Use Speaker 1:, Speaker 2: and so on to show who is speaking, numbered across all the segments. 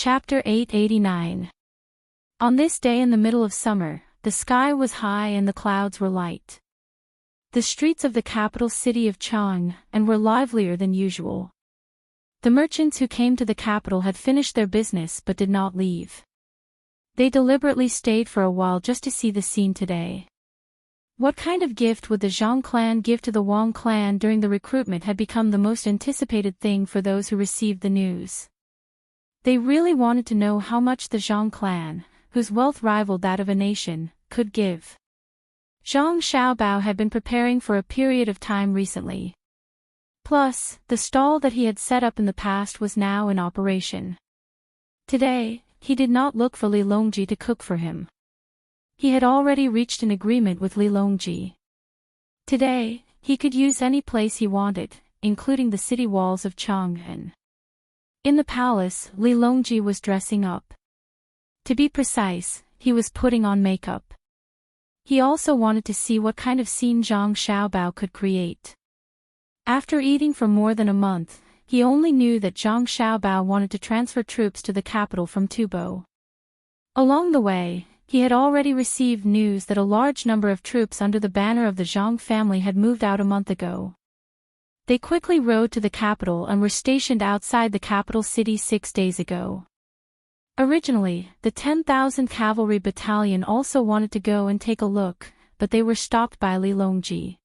Speaker 1: Chapter 889. On this day in the middle of summer, the sky was high and the clouds were light. The streets of the capital city of Tang were livelier than usual. The merchants who came to the capital had finished their business but did not leave. They deliberately stayed for a while just to see the scene today. What kind of gift would the Zhang clan give to the Wang clan during the recruitment had become the most anticipated thing for those who received the news. They really wanted to know how much the Zhang clan, whose wealth rivaled that of a nation, could give. Zhang Xiaobao had been preparing for a period of time recently. Plus, the stall that he had set up in the past was now in operation. Today, he did not look for Li Longji to cook for him. He had already reached an agreement with Li Longji. Today, he could use any place he wanted, including the city walls of Chang'an. In the palace, Li Longji was dressing up. To be precise, he was putting on makeup. He also wanted to see what kind of scene Zhang Xiaobao could create. After eating for more than a month, he only knew that Zhang Xiaobao wanted to transfer troops to the capital from Tubo. Along the way, he had already received news that a large number of troops under the banner of the Zhang family had moved out a month ago. They quickly rode to the capital and were stationed outside the capital city 6 days ago. Originally, the 10,000 cavalry battalion also wanted to go and take a look, but they were stopped by Li Longji.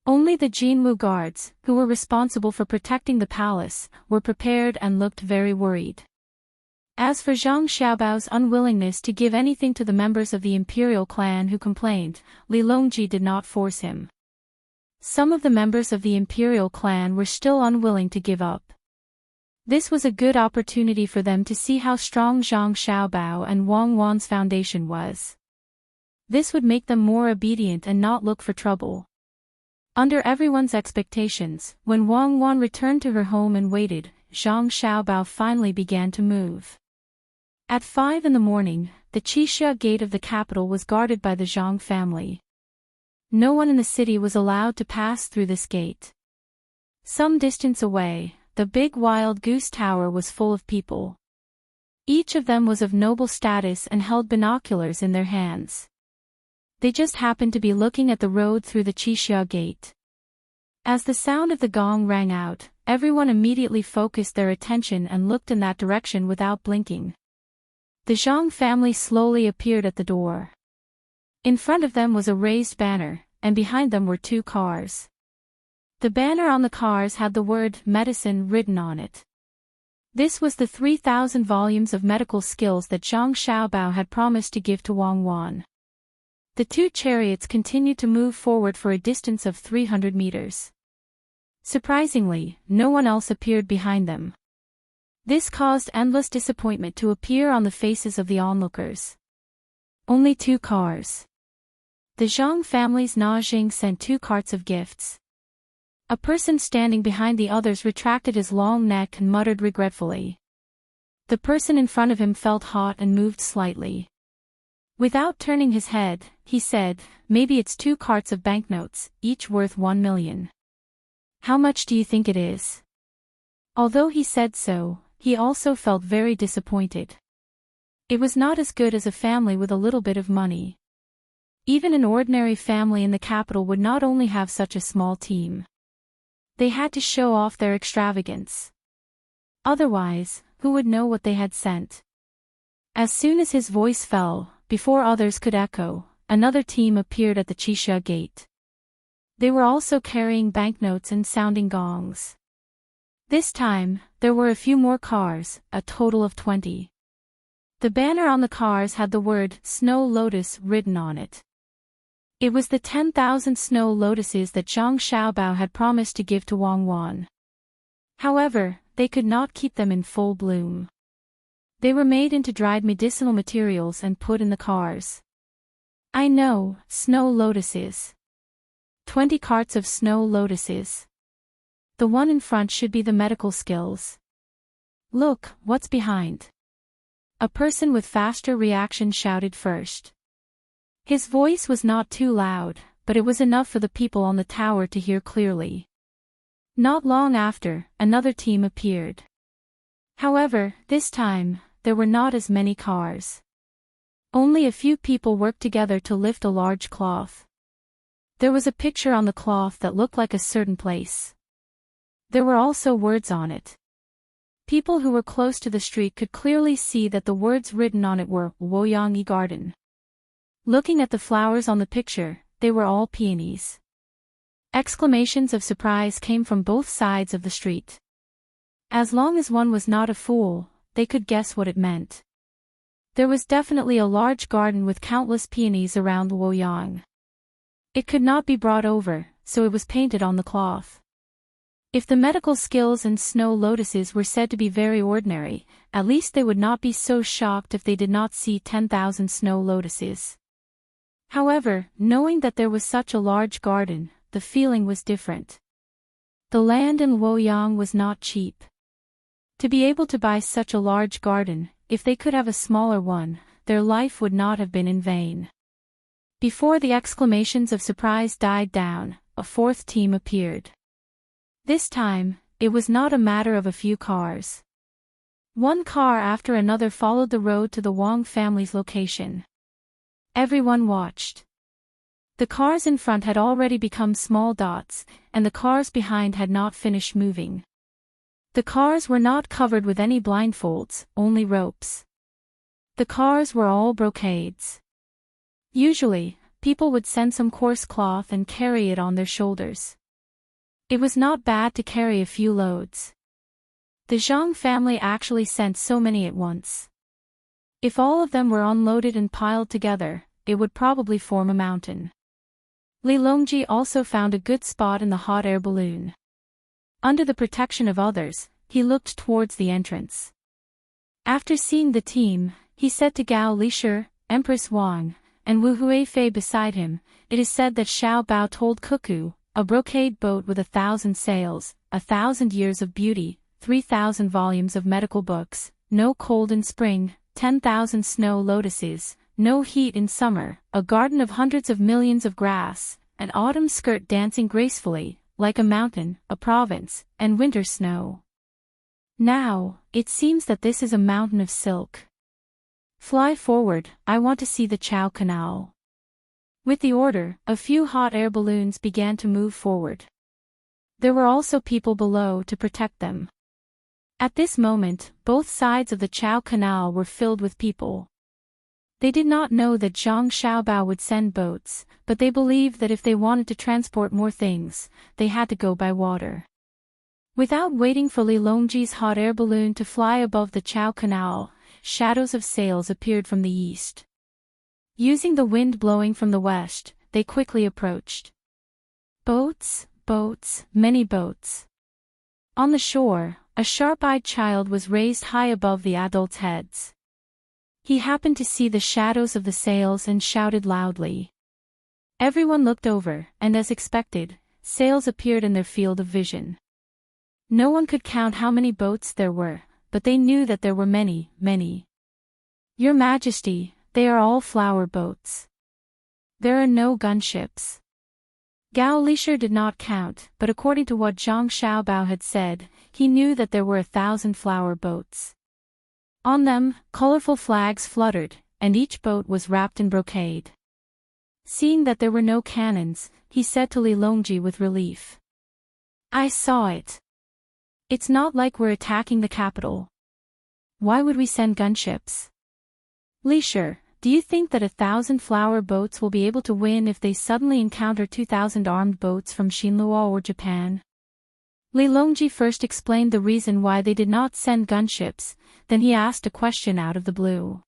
Speaker 1: Only the Jinwu guards, who were responsible for protecting the palace, were prepared and looked very worried. As for Zhang Xiaobao's unwillingness to give anything to the members of the imperial clan who complained, Li Longji did not force him. Some of the members of the imperial clan were still unwilling to give up. This was a good opportunity for them to see how strong Zhang Xiaobao and Wang Wan's foundation was. This would make them more obedient and not look for trouble. Under everyone's expectations, when Wang Wan returned to her home and waited, Zhang Xiaobao finally began to move. At 5 in the morning, the Qixia gate of the capital was guarded by the Zhang family. No one in the city was allowed to pass through this gate. Some distance away, the big wild goose tower was full of people. Each of them was of noble status and held binoculars in their hands. They just happened to be looking at the road through the Qixia gate. As the sound of the gong rang out, everyone immediately focused their attention and looked in that direction without blinking. The Zhang family slowly appeared at the door. In front of them was a raised banner, and behind them were 2 cars. The banner on the cars had the word medicine written on it. This was the 3,000 volumes of medical skills that Zhang Xiaobao had promised to give to Wang Wan. The 2 chariots continued to move forward for a distance of 300 meters. Surprisingly, no one else appeared behind them. This caused endless disappointment to appear on the faces of the onlookers. Only 2 cars. The Zhang family's Na Jing sent 2 carts of gifts. A person standing behind the others retracted his long neck and muttered regretfully. The person in front of him felt hot and moved slightly. Without turning his head, he said, "Maybe it's 2 carts of banknotes, each worth 1 million. How much do you think it is?" Although he said so, he also felt very disappointed. It was not as good as a family with a little bit of money. Even an ordinary family in the capital would not only have such a small team. They had to show off their extravagance. Otherwise, who would know what they had sent? As soon as his voice fell, before others could echo, another team appeared at the Qixia gate. They were also carrying banknotes and sounding gongs. This time, there were a few more cars, a total of 20. The banner on the cars had the word Snow Lotus written on it. It was the 10,000 snow lotuses that Zhang Xiaobao had promised to give to Wang Wan. However, they could not keep them in full bloom. They were made into dried medicinal materials and put in the cars. I know, snow lotuses. 20 carts of snow lotuses. The one in front should be the medical skills. Look, what's behind? A person with faster reaction shouted first. His voice was not too loud, but it was enough for the people on the tower to hear clearly. Not long after, another team appeared. However, this time, there were not as many cars. Only a few people worked together to lift a large cloth. There was a picture on the cloth that looked like a certain place. There were also words on it. People who were close to the street could clearly see that the words written on it were Woyangi Garden. Looking at the flowers on the picture, they were all peonies. Exclamations of surprise came from both sides of the street. As long as one was not a fool, they could guess what it meant. There was definitely a large garden with countless peonies around Woyang. It could not be brought over, so it was painted on the cloth. If the medical skills and snow lotuses were said to be very ordinary, at least they would not be so shocked if they did not see 10,000 snow lotuses. However, knowing that there was such a large garden, the feeling was different. The land in Woyang was not cheap. To be able to buy such a large garden, if they could have a smaller one, their life would not have been in vain. Before the exclamations of surprise died down, a fourth team appeared. This time, it was not a matter of a few cars. One car after another followed the road to the Wang family's location. Everyone watched. The cars in front had already become small dots, and the cars behind had not finished moving. The cars were not covered with any blindfolds, only ropes. The cars were all brocades. Usually, people would send some coarse cloth and carry it on their shoulders. It was not bad to carry a few loads. The Zhang family actually sent so many at once. If all of them were unloaded and piled together, it would probably form a mountain. Li Longji also found a good spot in the hot air balloon. Under the protection of others, he looked towards the entrance. After seeing the team, he said to Gao Lishur, Empress Wang, and Wu Huifei beside him, "It is said that Xiao Bao told Cuckoo, a brocade boat with 1,000 sails, 1,000 years of beauty, 3,000 volumes of medical books, no cold in spring, 10,000 snow lotuses, no heat in summer, a garden of hundreds of millions of grass, an autumn skirt dancing gracefully, like a mountain, a province, and winter snow. Now, it seems that this is a mountain of silk. Fly forward, I want to see the Chao Canal." With the order, a few hot air balloons began to move forward. There were also people below to protect them. At this moment, both sides of the Chao Canal were filled with people. They did not know that Zhang Xiaobao would send boats, but they believed that if they wanted to transport more things, they had to go by water. Without waiting for Li Longji's hot air balloon to fly above the Chao Canal, shadows of sails appeared from the east. Using the wind blowing from the west, they quickly approached. Boats, boats, many boats. On the shore, a sharp-eyed child was raised high above the adults' heads. He happened to see the shadows of the sails and shouted loudly. Everyone looked over, and as expected, sails appeared in their field of vision. No one could count how many boats there were, but they knew that there were many, many. "Your Majesty, they are all flower boats. There are no gunships." Gao Lishur did not count, but according to what Zhang Xiaobao had said, he knew that there were 1,000 flower boats. On them, colorful flags fluttered, and each boat was wrapped in brocade. Seeing that there were no cannons, he said to Li Longji with relief. "I saw it. It's not like we're attacking the capital. Why would we send gunships?" "Lishur, do you think that 1,000 flower boats will be able to win if they suddenly encounter 2,000 armed boats from Xinlua or Japan?" Li Longji first explained the reason why they did not send gunships, then he asked a question out of the blue.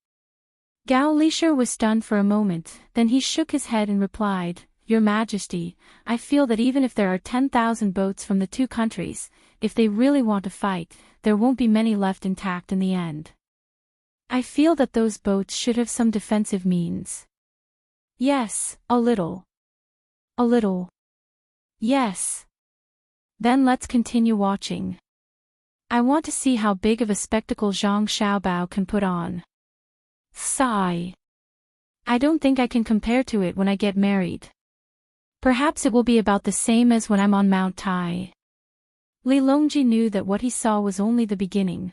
Speaker 1: Gao Lishur was stunned for a moment, then he shook his head and replied, "Your Majesty, I feel that even if there are 10,000 boats from the two countries, if they really want to fight, there won't be many left intact in the end. I feel that those boats should have some defensive means." "Yes, a little. A little. Yes. Then let's continue watching. I want to see how big of a spectacle Zhang Xiaobao can put on." Sigh. "I don't think I can compare to it when I get married. Perhaps it will be about the same as when I'm on Mount Tai." Li Longji knew that what he saw was only the beginning.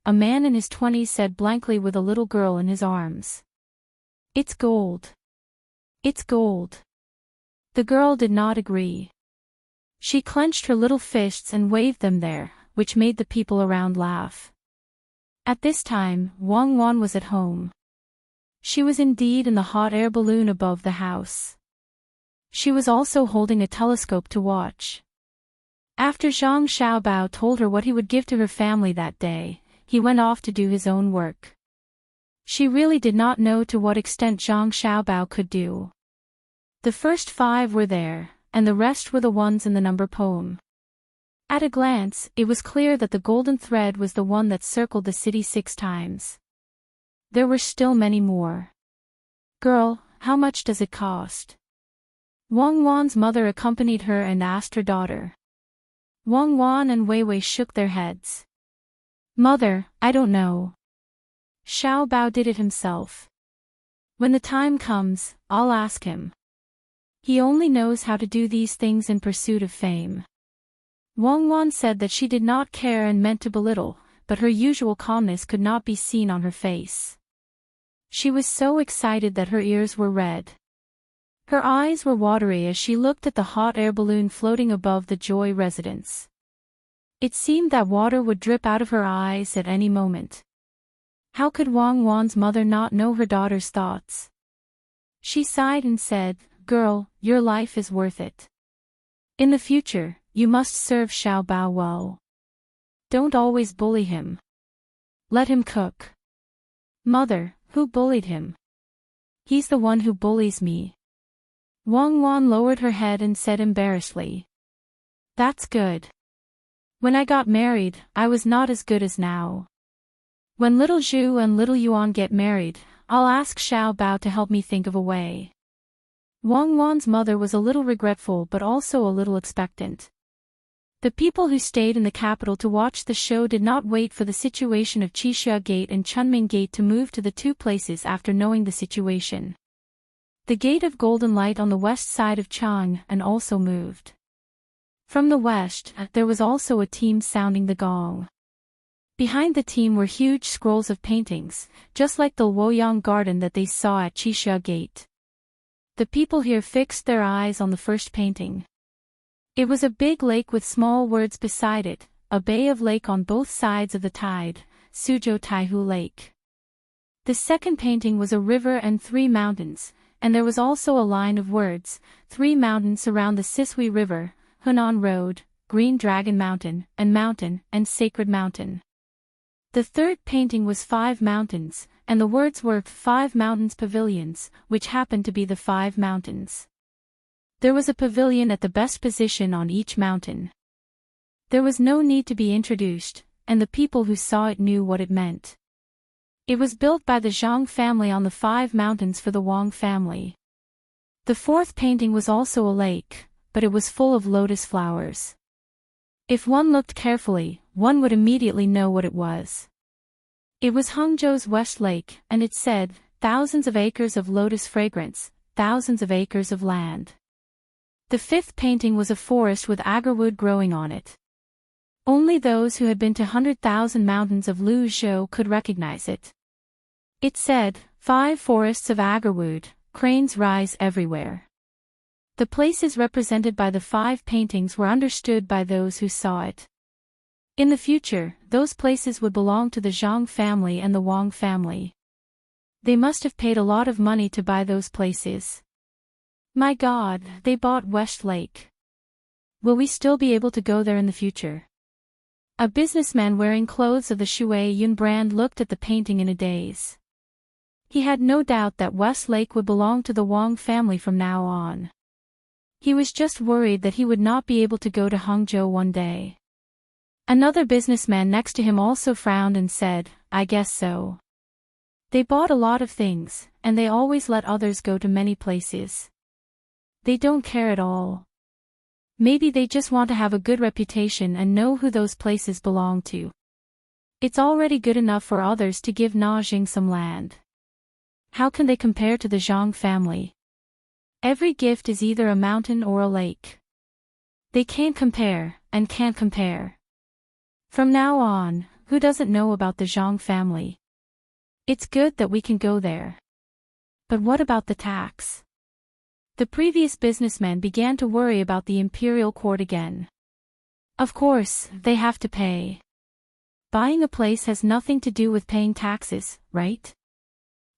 Speaker 1: a man in his 20s said blankly with a little girl in his arms. It's gold. It's gold. The girl did not agree. She clenched her little fists and waved them there, which made the people around laugh. At this time, Wang Wan was at home. She was indeed in the hot air balloon above the house. She was also holding a telescope to watch. After Zhang Xiaobao told her what he would give to her family that day, he went off to do his own work. She really did not know to what extent Zhang Xiaobao could do. The first 5 were there, and the rest were the ones in the number poem. At a glance, it was clear that the golden thread was the one that circled the city 6 times. There were still many more. Girl, how much does it cost? Wang Wan's mother accompanied her and asked her daughter. Wang Wan and Wei Wei shook their heads. Mother, I don't know. Xiao Bao did it himself. When the time comes, I'll ask him. He only knows how to do these things in pursuit of fame. Wang Wan said that she did not care and meant to belittle, but her usual calmness could not be seen on her face. She was so excited that her ears were red. Her eyes were watery as she looked at the hot air balloon floating above the Joy residence. It seemed that water would drip out of her eyes at any moment. How could Wang Wan's mother not know her daughter's thoughts? She sighed and said, Girl, your life is worth it. In the future, you must serve Xiao Bao well. Don't always bully him. Let him cook. Mother, who bullied him? He's the one who bullies me. Wang Wan lowered her head and said embarrassedly. That's good. When I got married, I was not as good as now. When little Zhu and little Yuan get married, I'll ask Xiao Bao to help me think of a way. Wang Wan's mother was a little regretful but also a little expectant. The people who stayed in the capital to watch the show did not wait for the situation of Qixia Gate and Chunming Gate to move to the 2 places after knowing the situation. The Gate of Golden Light on the west side of Chang and also moved. From the west, there was also a team sounding the gong. Behind the team were huge scrolls of paintings, just like the Luoyang garden that they saw at Qixia Gate. The people here fixed their eyes on the first painting. It was a big lake with small words beside it, a bay of lake on both sides of the tide, Suzhou Taihu Lake. The second painting was a river and 3 mountains, and there was also a line of words, 3 mountains surround the Sisui River, Hunan Road, Green Dragon Mountain, and Sacred Mountain. The third painting was 5 mountains, and the words were 5 mountains pavilions, which happened to be the 5 mountains. There was a pavilion at the best position on each mountain. There was no need to be introduced, and the people who saw it knew what it meant. It was built by the Zhang family on the 5 mountains for the Wang family. The fourth painting was also a lake, but it was full of lotus flowers. If one looked carefully, one would immediately know what it was. It was Hangzhou's West Lake, and it said, thousands of acres of lotus fragrance, thousands of acres of land. The fifth painting was a forest with agarwood growing on it. Only those who had been to 100,000 mountains of Luzhou could recognize it. It said, 5 forests of agarwood, cranes rise everywhere. The places represented by the 5 paintings were understood by those who saw it. In the future, those places would belong to the Zhang family and the Wang family. They must have paid a lot of money to buy those places. My God, they bought West Lake. Will we still be able to go there in the future? A businessman wearing clothes of the Shui Yun brand looked at the painting in a daze. He had no doubt that West Lake would belong to the Wang family from now on. He was just worried that he would not be able to go to Hangzhou one day. Another businessman next to him also frowned and said, I guess so. They bought a lot of things, and they always let others go to many places. They don't care at all. Maybe they just want to have a good reputation and know who those places belong to. It's already good enough for others to give Na Jing some land. How can they compare to the Zhang family? Every gift is either a mountain or a lake. They can't compare, and can't compare. From now on, who doesn't know about the Zhang family? It's good that we can go there. But what about the tax? The previous businessmen began to worry about the imperial court again. Of course, they have to pay. Buying a place has nothing to do with paying taxes, right?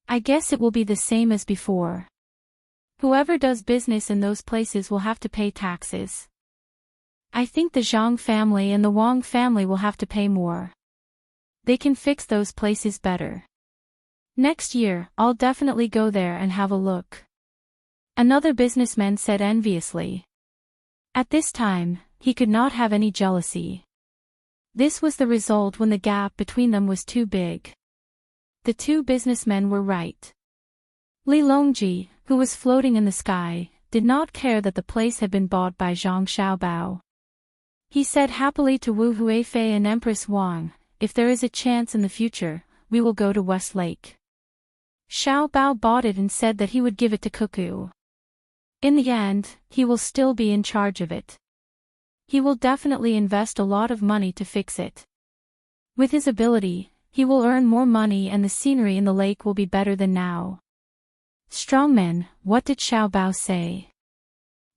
Speaker 1: I guess it will be the same as before. Whoever does business in those places will have to pay taxes. I think the Zhang family and the Wang family will have to pay more. They can fix those places better. Next year, I'll definitely go there and have a look. Another businessman said enviously. At this time, he could not have any jealousy. This was the result when the gap between them was too big. The two businessmen were right. Li Longji, who was floating in the sky, did not care that the place had been bought by Zhang Xiaobao. He said happily to Wu Huifei and Empress Wang, if there is a chance in the future, we will go to West Lake. Xiaobao bought it and said that he would give it to Cuckoo. In the end, he will still be in charge of it. He will definitely invest a lot of money to fix it. With his ability, he will earn more money and the scenery in the lake will be better than now. Strongman, what did Xiaobao say?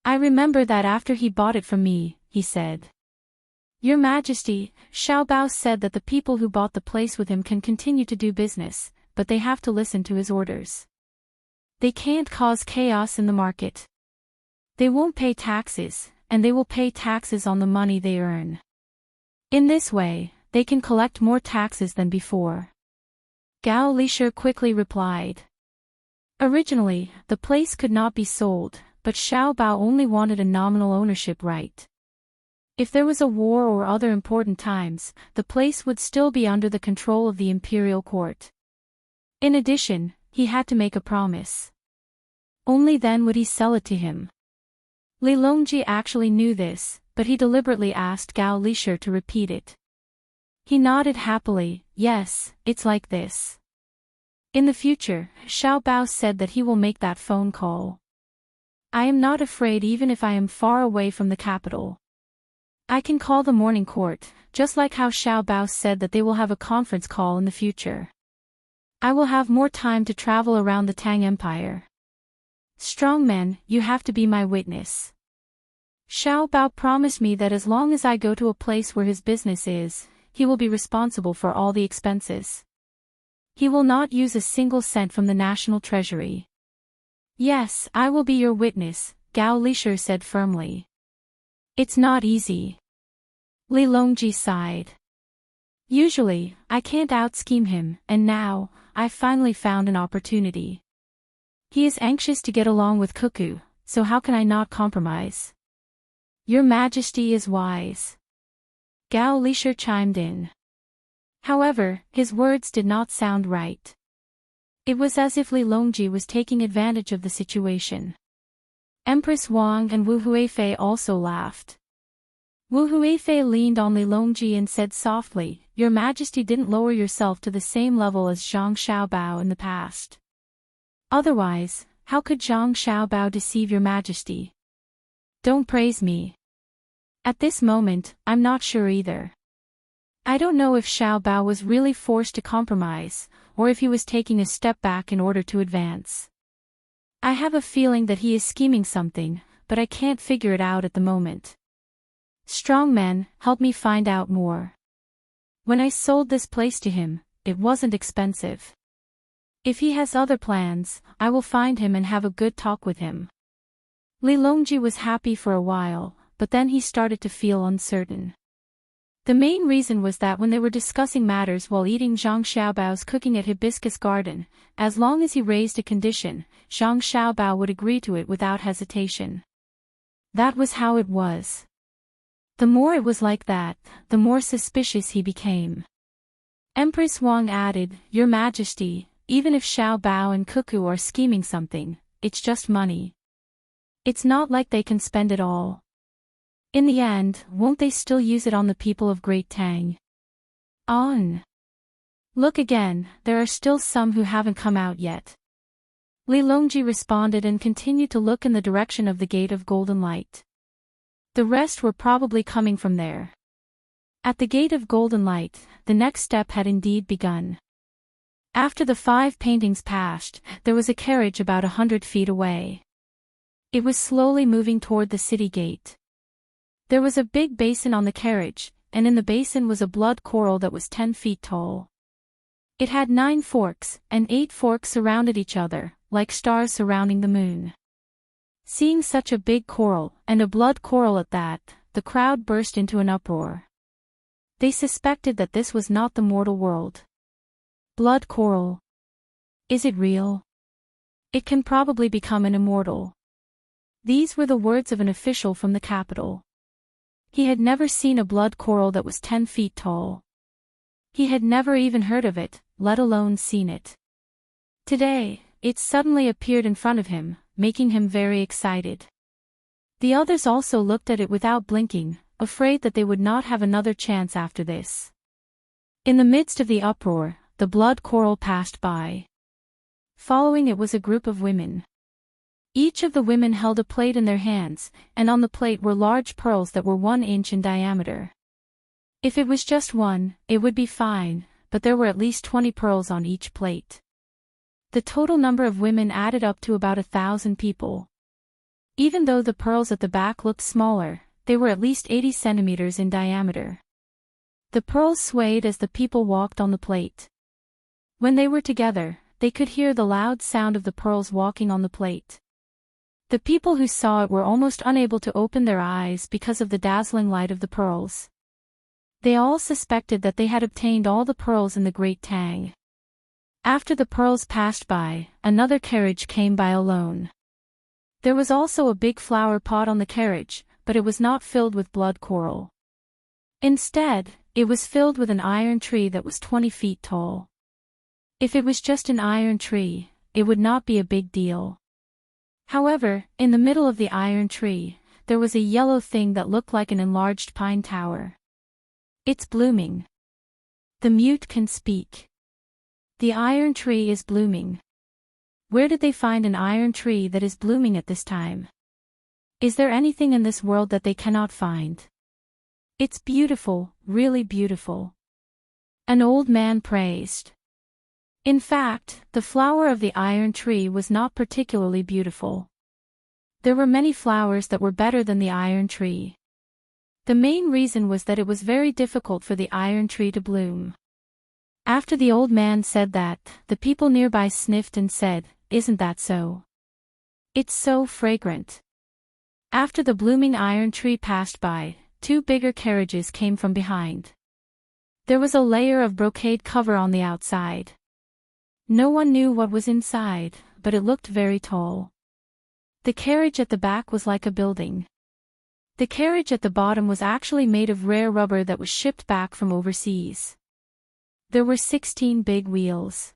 Speaker 1: I remember that after he bought it from me, he said. Your Majesty, Xiaobao said that the people who bought the place with him can continue to do business, but they have to listen to his orders. They can't cause chaos in the market. They won't pay taxes, and they will pay taxes on the money they earn. In this way, they can collect more taxes than before. Gao Lisher quickly replied. Originally, the place could not be sold, but Xiaobao only wanted a nominal ownership right. If there was a war or other important times, the place would still be under the control of the imperial court. In addition, he had to make a promise. Only then would he sell it to him. Li Longji actually knew this, but he deliberately asked Gao Lisher to repeat it. He nodded happily, yes, it's like this. In the future, Xiaobao said that he will make that phone call. I am not afraid even if I am far away from the capital. I can call the morning court, just like how Xiaobao said that they will have a conference call in the future. I will have more time to travel around the Tang Empire. Strongman, you have to be my witness. Xiaobao promised me that as long as I go to a place where his business is, he will be responsible for all the expenses. He will not use a single cent from the national treasury. Yes, I will be your witness, Gao Lisher said firmly. It's not easy. Li Longji sighed. Usually, I can't out-scheme him, and now, I finally found an opportunity. He is anxious to get along with Cuckoo, so how can I not compromise? Your Majesty is wise. Gao Lisher chimed in. However, his words did not sound right. It was as if Li Longji was taking advantage of the situation. Empress Wang and Wu Huifei also laughed. Wu Huifei leaned on Li Longji and said softly, Your Majesty didn't lower yourself to the same level as Zhang Xiaobao in the past. Otherwise, how could Zhang Xiaobao deceive Your Majesty? Don't praise me. At this moment, I'm not sure either. I don't know if Xiaobao was really forced to compromise, or if he was taking a step back in order to advance. I have a feeling that he is scheming something, but I can't figure it out at the moment. Strongman, help me find out more. When I sold this place to him, it wasn't expensive. If he has other plans, I will find him and have a good talk with him. Li Longji was happy for a while, but then he started to feel uncertain. The main reason was that when they were discussing matters while eating Zhang Xiaobao's cooking at Hibiscus Garden, as long as he raised a condition, Zhang Xiaobao would agree to it without hesitation. That was how it was. The more it was like that, the more suspicious he became. Empress Wang added, Your Majesty, even if Xiaobao and Cuckoo are scheming something, it's just money. It's not like they can spend it all. In the end, won't they still use it on the people of Great Tang? On. Look again, there are still some who haven't come out yet. Li Longji responded and continued to look in the direction of the Gate of Golden Light. The rest were probably coming from there. At the gate of golden light, the next step had indeed begun. After the 5 paintings passed, there was a carriage about 100 feet away. It was slowly moving toward the city gate. There was a big basin on the carriage, and in the basin was a blood coral that was 10 feet tall. It had 9 forks, and 8 forks surrounded each other, like stars surrounding the moon. Seeing such a big coral, and a blood coral at that, the crowd burst into an uproar. They suspected that this was not the mortal world. Blood coral. Is it real? It can probably become an immortal. These were the words of an official from the capital. He had never seen a blood coral that was 10 feet tall. He had never even heard of it, let alone seen it. Today, it suddenly appeared in front of him, making him very excited. The others also looked at it without blinking, afraid that they would not have another chance after this. In the midst of the uproar, the blood coral passed by. Following it was a group of women. Each of the women held a plate in their hands, and on the plate were large pearls that were 1 inch in diameter. If it was just one, it would be fine, but there were at least 20 pearls on each plate. The total number of women added up to about 1,000 people. Even though the pearls at the back looked smaller, they were at least 80 centimeters in diameter. The pearls swayed as the people walked on the plate. When they were together, they could hear the loud sound of the pearls walking on the plate. The people who saw it were almost unable to open their eyes because of the dazzling light of the pearls. They all suspected that they had obtained all the pearls in the Great Tang. After the pearls passed by, another carriage came by alone. There was also a big flower pot on the carriage, but it was not filled with blood coral. Instead, it was filled with an iron tree that was 20 feet tall. If it was just an iron tree, it would not be a big deal. However, in the middle of the iron tree, there was a yellow thing that looked like an enlarged pine tower. It's blooming. The mute can speak. The iron tree is blooming. Where did they find an iron tree that is blooming at this time? Is there anything in this world that they cannot find? It's beautiful, really beautiful. An old man praised. In fact, the flower of the iron tree was not particularly beautiful. There were many flowers that were better than the iron tree. The main reason was that it was very difficult for the iron tree to bloom. After the old man said that, the people nearby sniffed and said, "Isn't that so? It's so fragrant." After the blooming iron tree passed by, 2 bigger carriages came from behind. There was a layer of brocade cover on the outside. No one knew what was inside, but it looked very tall. The carriage at the back was like a building. The carriage at the bottom was actually made of rare rubber that was shipped back from overseas. There were 16 big wheels.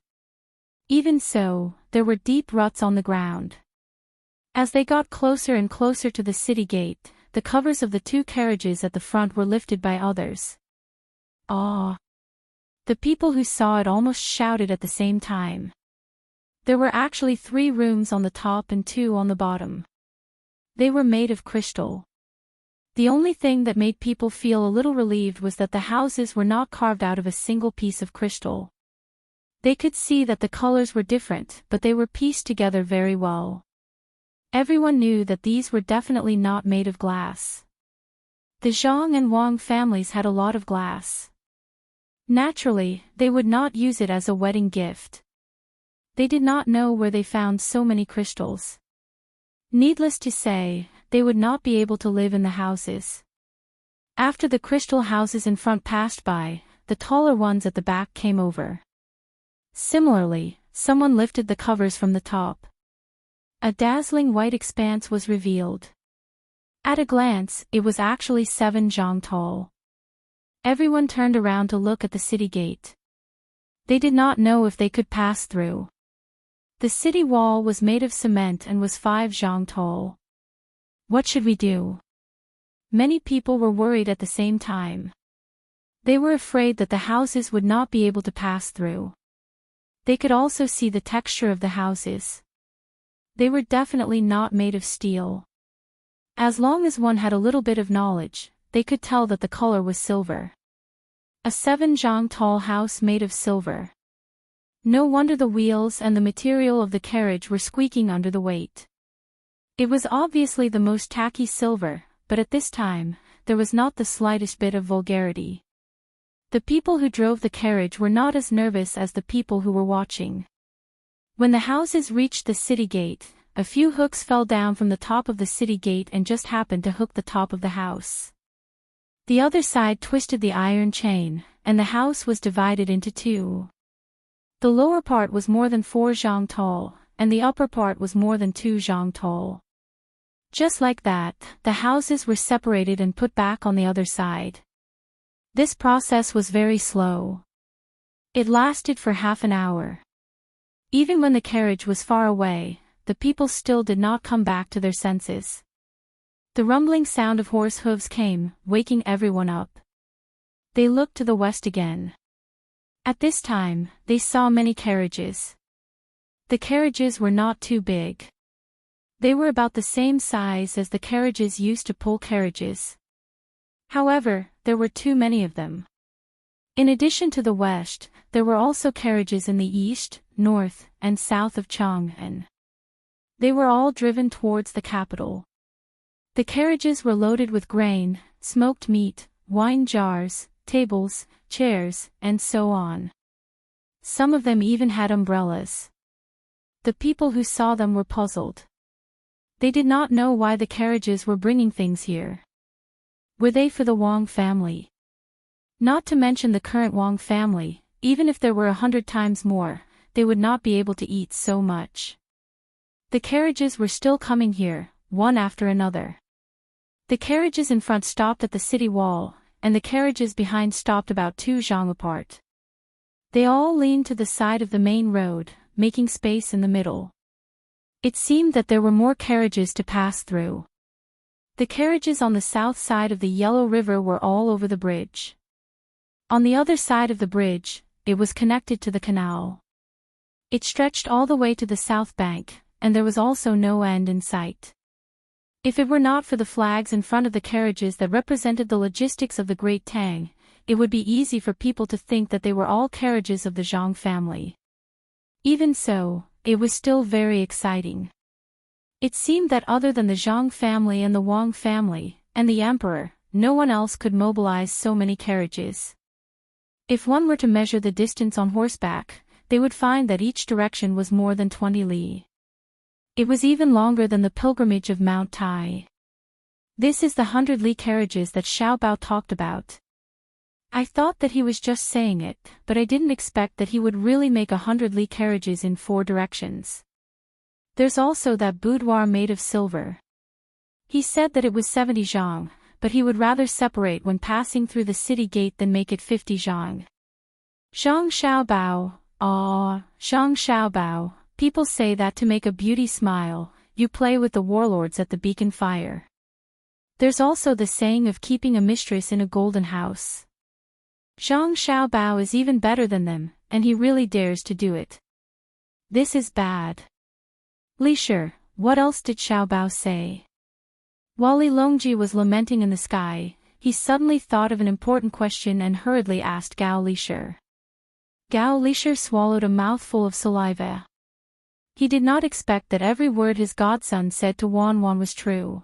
Speaker 1: Even so, there were deep ruts on the ground. As they got closer and closer to the city gate, the covers of the 2 carriages at the front were lifted by others. "Aw!" The people who saw it almost shouted at the same time. There were actually 3 rooms on the top and 2 on the bottom. They were made of crystal. The only thing that made people feel a little relieved was that the houses were not carved out of a single piece of crystal. They could see that the colors were different, but they were pieced together very well. Everyone knew that these were definitely not made of glass. The Zhang and Wang families had a lot of glass. Naturally, they would not use it as a wedding gift. They did not know where they found so many crystals. Needless to say, they would not be able to live in the houses. After the crystal houses in front passed by, the taller ones at the back came over. Similarly, someone lifted the covers from the top. A dazzling white expanse was revealed. At a glance, it was actually 7 zhang tall. Everyone turned around to look at the city gate. They did not know if they could pass through. The city wall was made of cement and was 5 zhang tall. What should we do? Many people were worried at the same time. They were afraid that the houses would not be able to pass through. They could also see the texture of the houses. They were definitely not made of steel. As long as one had a little bit of knowledge, they could tell that the color was silver. A 7 zhang tall house made of silver. No wonder the wheels and the material of the carriage were squeaking under the weight. It was obviously the most tacky silver, but at this time, there was not the slightest bit of vulgarity. The people who drove the carriage were not as nervous as the people who were watching. When the houses reached the city gate, a few hooks fell down from the top of the city gate and just happened to hook the top of the house. The other side twisted the iron chain, and the house was divided into two. The lower part was more than 4 zhang tall, and the upper part was more than 2 zhang tall. Just like that, the houses were separated and put back on the other side. This process was very slow. It lasted for half an hour. Even when the carriage was far away, the people still did not come back to their senses. The rumbling sound of horse hooves came, waking everyone up. They looked to the west again. At this time, they saw many carriages. The carriages were not too big. They were about the same size as the carriages used to pull carriages. However, there were too many of them. In addition to the west, there were also carriages in the east, north, and south of Chang'an. They were all driven towards the capital. The carriages were loaded with grain, smoked meat, wine jars, tables, chairs, and so on. Some of them even had umbrellas. The people who saw them were puzzled. They did not know why the carriages were bringing things here. Were they for the Wang family? Not to mention the current Wang family, even if there were 100 times more, they would not be able to eat so much. The carriages were still coming here, one after another. The carriages in front stopped at the city wall, and the carriages behind stopped about 2 zhang apart. They all leaned to the side of the main road, making space in the middle. It seemed that there were more carriages to pass through. The carriages on the south side of the Yellow River were all over the bridge. On the other side of the bridge, it was connected to the canal. It stretched all the way to the south bank, and there was also no end in sight. If it were not for the flags in front of the carriages that represented the logistics of the Great Tang, it would be easy for people to think that they were all carriages of the Zhang family. Even so, it was still very exciting. It seemed that other than the Zhang family and the Wang family, and the emperor, no one else could mobilize so many carriages. If one were to measure the distance on horseback, they would find that each direction was more than 20 li. It was even longer than the pilgrimage of Mount Tai. This is the 100 li carriages that Xiao Bao talked about. I thought that he was just saying it, but I didn't expect that he would really make 100 li carriages in 4 directions. There's also that boudoir made of silver. He said that it was 70 zhang, but he would rather separate when passing through the city gate than make it 50 zhang. Zhang Xiaobao, Zhang Xiaobao, people say that to make a beauty smile, you play with the warlords at the beacon fire. There's also the saying of keeping a mistress in a golden house. Zhang Xiaobao is even better than them, and he really dares to do it. This is bad. Li Shi, what else did Xiaobao say? While Li Longji was lamenting in the sky, he suddenly thought of an important question and hurriedly asked Gao Li Shi. Gao Li Shi swallowed a mouthful of saliva. He did not expect that every word his godson said to Wan Wan was true.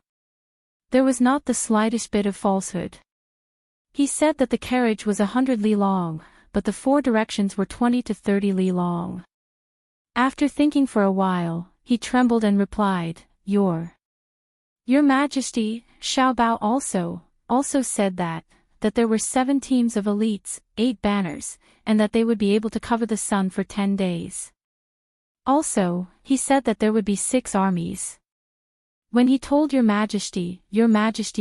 Speaker 1: There was not the slightest bit of falsehood. He said that the carriage was 100 li long, but the 4 directions were 20 to 30 li long. After thinking for a while, he trembled and replied, Your Majesty, Xiaobao also said that there were 7 teams of elites, 8 banners, and that they would be able to cover the sun for 10 days. Also, he said that there would be 6 armies. When he told Your Majesty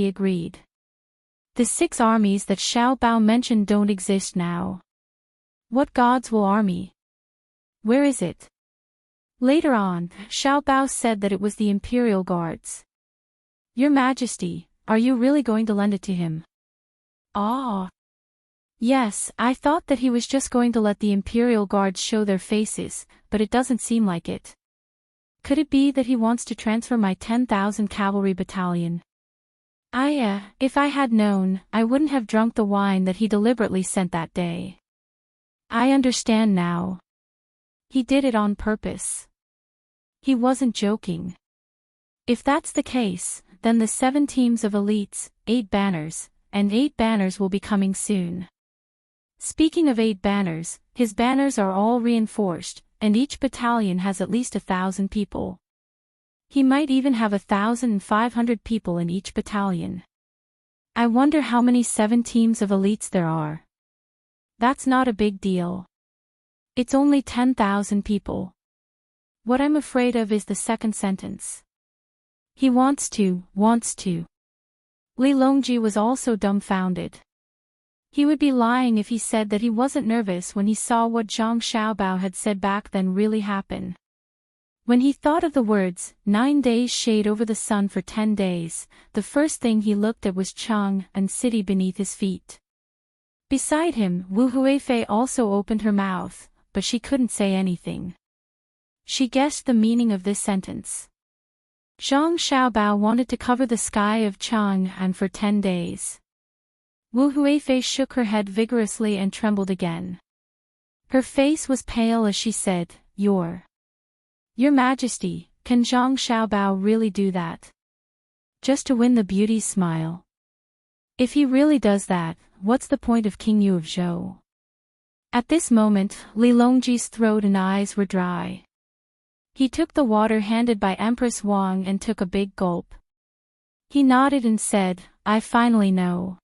Speaker 1: agreed. The 6 armies that Xiaobao mentioned don't exist now. What gods will army? Where is it? Later on, Xiaobao said that it was the Imperial Guards. Your Majesty, are you really going to lend it to him? Ah. Yes, I thought that he was just going to let the Imperial Guards show their faces, but it doesn't seem like it. Could it be that he wants to transfer my 10,000 cavalry battalion? If I had known, I wouldn't have drunk the wine that he deliberately sent that day. I understand now. He did it on purpose. He wasn't joking. If that's the case, then the 7 teams of elites, 8 banners, and 8 banners will be coming soon. Speaking of 8 banners, his banners are all reinforced, and each battalion has at least 1,000 people. He might even have 1,500 people in each battalion. I wonder how many 7 teams of elites there are. That's not a big deal. It's only 10,000 people. What I'm afraid of is the second sentence. He wants to. Li Longji was also dumbfounded. He would be lying if he said that he wasn't nervous when he saw what Zhang Xiaobao had said back then really happen. When he thought of the words, 9 days shade over the sun for 10 days, the first thing he looked at was Chang and city beneath his feet. Beside him, Wu Huifei also opened her mouth, but she couldn't say anything. She guessed the meaning of this sentence. Zhang Xiaobao wanted to cover the sky of Chang'an for 10 days. Wu Huifei shook her head vigorously and trembled again. Her face was pale as she said, Your Majesty, can Zhang Xiaobao really do that? Just to win the beauty's smile? If he really does that, what's the point of King Yu of Zhou? At this moment, Li Longji's throat and eyes were dry. He took the water handed by Empress Wang and took a big gulp. He nodded and said, I finally know.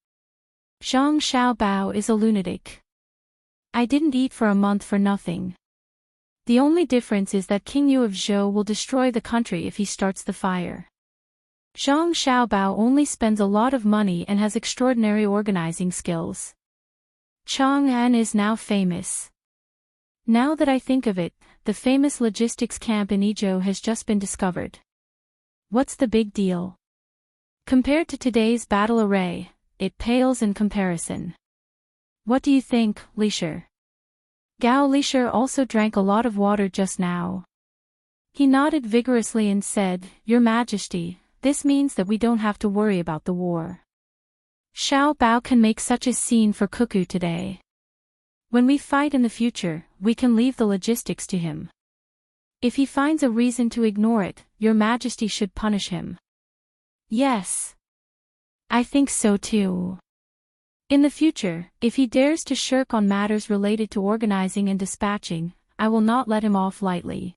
Speaker 1: Zhang Xiaobao is a lunatic. I didn't eat for a month for nothing. The only difference is that King Yu of Zhou will destroy the country if he starts the fire. Zhang Xiaobao only spends a lot of money and has extraordinary organizing skills. Chang'an is now famous. Now that I think of it, the famous logistics camp in Izhou has just been discovered. What's the big deal? Compared to today's battle array, it pales in comparison. What do you think, Lisher? Gao Lisher also drank a lot of water just now. He nodded vigorously and said, Your Majesty, this means that we don't have to worry about the war. Xiao Bao can make such a scene for Cuckoo today. When we fight in the future, we can leave the logistics to him. If he finds a reason to ignore it, Your Majesty should punish him. Yes. I think so too. In the future, if he dares to shirk on matters related to organizing and dispatching, I will not let him off lightly.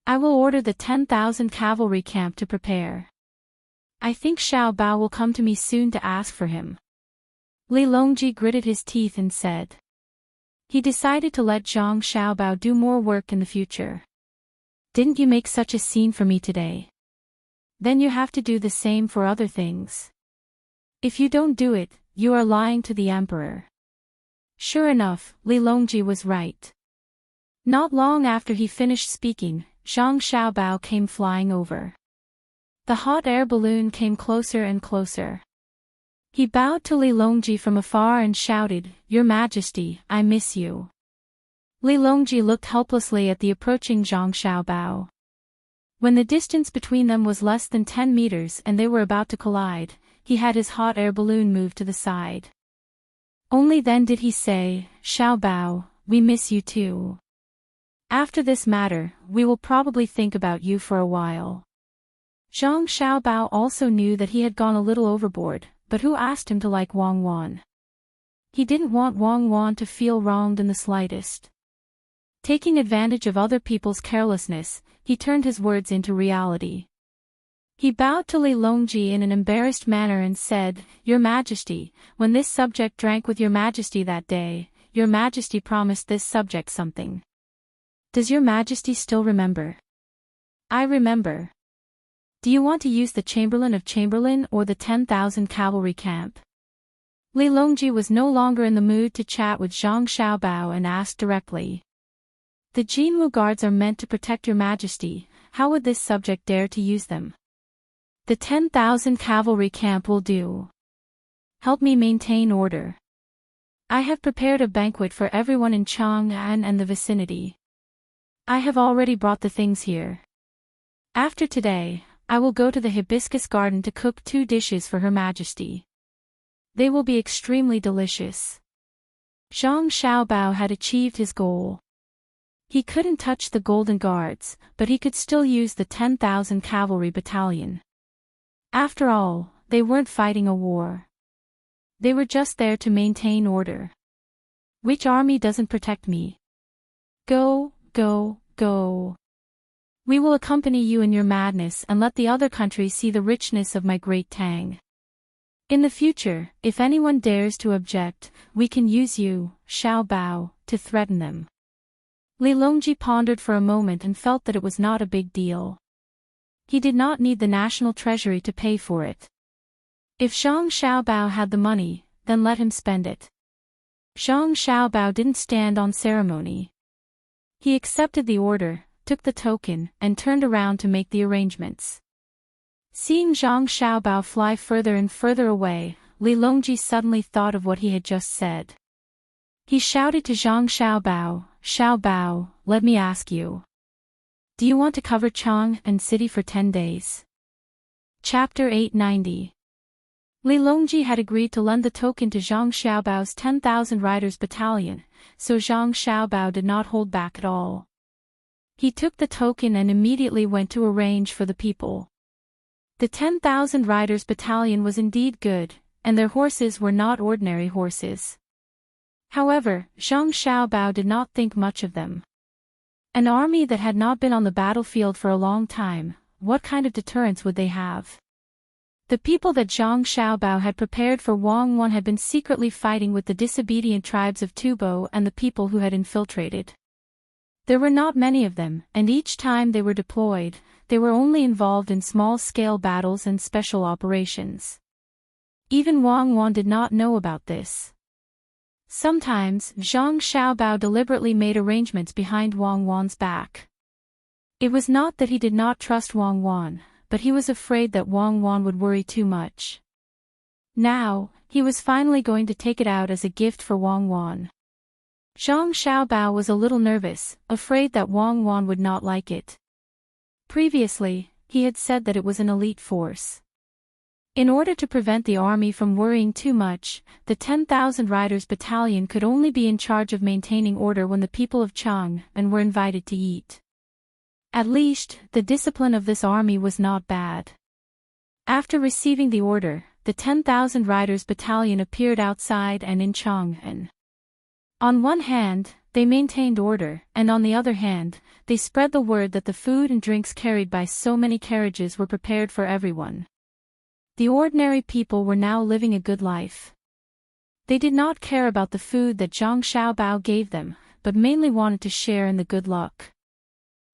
Speaker 1: I will order the 10,000 cavalry camp to prepare. I think Xiao Bao will come to me soon to ask for him. Li Longji gritted his teeth and said. He decided to let Zhang Xiaobao do more work in the future. Didn't you make such a scene for me today? Then you have to do the same for other things. If you don't do it, you are lying to the emperor. Sure enough, Li Longji was right. Not long after he finished speaking, Zhang Xiaobao came flying over. The hot air balloon came closer and closer. He bowed to Li Longji from afar and shouted, Your Majesty, I miss you. Li Longji looked helplessly at the approaching Zhang Xiaobao. When the distance between them was less than 10 meters and they were about to collide, he had his hot air balloon move to the side. Only then did he say, Xiao Bao, we miss you too. After this matter, we will probably think about you for a while. Zhang Xiaobao also knew that he had gone a little overboard, but who asked him to like Wang Wan? He didn't want Wang Wan to feel wronged in the slightest. Taking advantage of other people's carelessness, he turned his words into reality. He bowed to Li Longji in an embarrassed manner and said, Your Majesty, when this subject drank with Your Majesty that day, Your Majesty promised this subject something. Does Your Majesty still remember? I remember. Do you want to use the Chamberlain of Chamberlain or the 10,000 cavalry camp? Li Longji was no longer in the mood to chat with Zhang Xiaobao and asked directly. The Jinwu guards are meant to protect Your Majesty, how would this subject dare to use them? The 10,000 cavalry camp will do. Help me maintain order. I have prepared a banquet for everyone in Chang'an and the vicinity. I have already brought the things here. After today, I will go to the hibiscus garden to cook 2 dishes for Her Majesty. They will be extremely delicious. Zhang Xiaobao had achieved his goal. He couldn't touch the Golden Guards, but he could still use the 10,000 cavalry battalion. After all, they weren't fighting a war. They were just there to maintain order. Which army doesn't protect me? Go, go, go. We will accompany you in your madness and let the other countries see the richness of my great Tang. In the future, if anyone dares to object, we can use you, Xiaobao, to threaten them. Li Longji pondered for a moment and felt that it was not a big deal. He did not need the national treasury to pay for it. If Zhang Xiaobao had the money, then let him spend it. Zhang Xiaobao didn't stand on ceremony. He accepted the order, took the token, and turned around to make the arrangements. Seeing Zhang Xiaobao fly further and further away, Li Longji suddenly thought of what he had just said. He shouted to Zhang Xiaobao, "Xiaobao, let me ask you. Do you want to cover Chang'an City for 10 days?" Chapter 890. Li Longji had agreed to lend the token to Zhang Xiaobao's 10,000 riders battalion, so Zhang Xiaobao did not hold back at all. He took the token and immediately went to arrange for the people. The 10,000 riders battalion was indeed good, and their horses were not ordinary horses. However, Zhang Xiaobao did not think much of them. An army that had not been on the battlefield for a long time, what kind of deterrence would they have? The people that Zhang Xiaobao had prepared for Wangwan had been secretly fighting with the disobedient tribes of Tubo and the people who had infiltrated. There were not many of them, and each time they were deployed, they were only involved in small-scale battles and special operations. Even Wangwan did not know about this. Sometimes, Zhang Xiaobao deliberately made arrangements behind Wangwan's back. It was not that he did not trust Wangwan, but he was afraid that Wangwan would worry too much. Now, he was finally going to take it out as a gift for Wangwan. Zhang Xiaobao was a little nervous, afraid that Wangwan would not like it. Previously, he had said that it was an elite force. In order to prevent the army from worrying too much, the 10,000 riders battalion could only be in charge of maintaining order when the people of Chang'an were invited to eat. At least, the discipline of this army was not bad. After receiving the order, the 10,000 riders battalion appeared outside and in Chang'an. On one hand, they maintained order, and on the other hand, they spread the word that the food and drinks carried by so many carriages were prepared for everyone. The ordinary people were now living a good life. They did not care about the food that Zhang Xiaobao gave them, but mainly wanted to share in the good luck.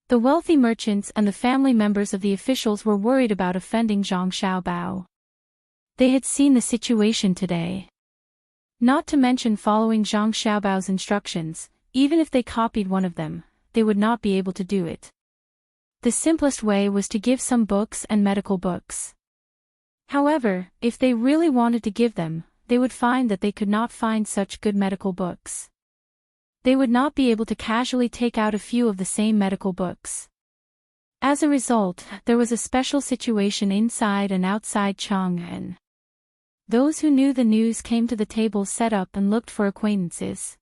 Speaker 1: The wealthy merchants and the family members of the officials were worried about offending Zhang Xiaobao. They had seen the situation today. Not to mention following Zhang Xiaobao's instructions, even if they copied one of them, they would not be able to do it. The simplest way was to give some books and medical books. However, if they really wanted to give them, they would find that they could not find such good medical books. They would not be able to casually take out a few of the same medical books. As a result, there was a special situation inside and outside Chang'an. Those who knew the news came to the tables set up and looked for acquaintances.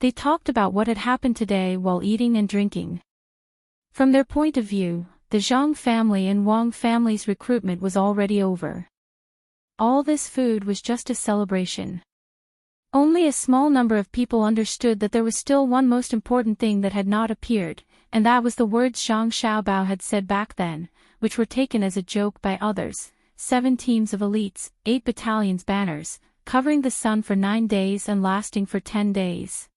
Speaker 1: They talked about what had happened today while eating and drinking. From their point of view, the Zhang family and Wang family's recruitment was already over. All this food was just a celebration. Only a small number of people understood that there was still one most important thing that had not appeared, and that was the words Zhang Xiaobao had said back then, which were taken as a joke by others: 7 teams of elites, 8 battalions banners, covering the sun for 9 days and lasting for 10 days.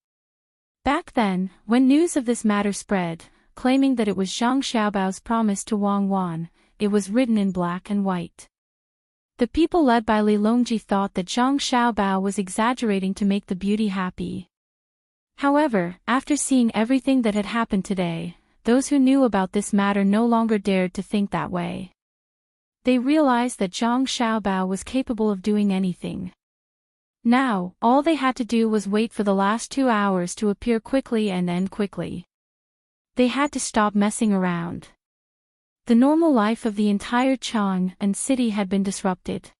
Speaker 1: Back then, when news of this matter spread, claiming that it was Zhang Xiaobao's promise to Wang Wan, it was written in black and white. The people led by Li Longji thought that Zhang Xiaobao was exaggerating to make the beauty happy. However, after seeing everything that had happened today, those who knew about this matter no longer dared to think that way. They realized that Zhang Xiaobao was capable of doing anything. Now, all they had to do was wait for the last 2 hours to appear quickly and end quickly. They had to stop messing around. The normal life of the entire Chang and city had been disrupted.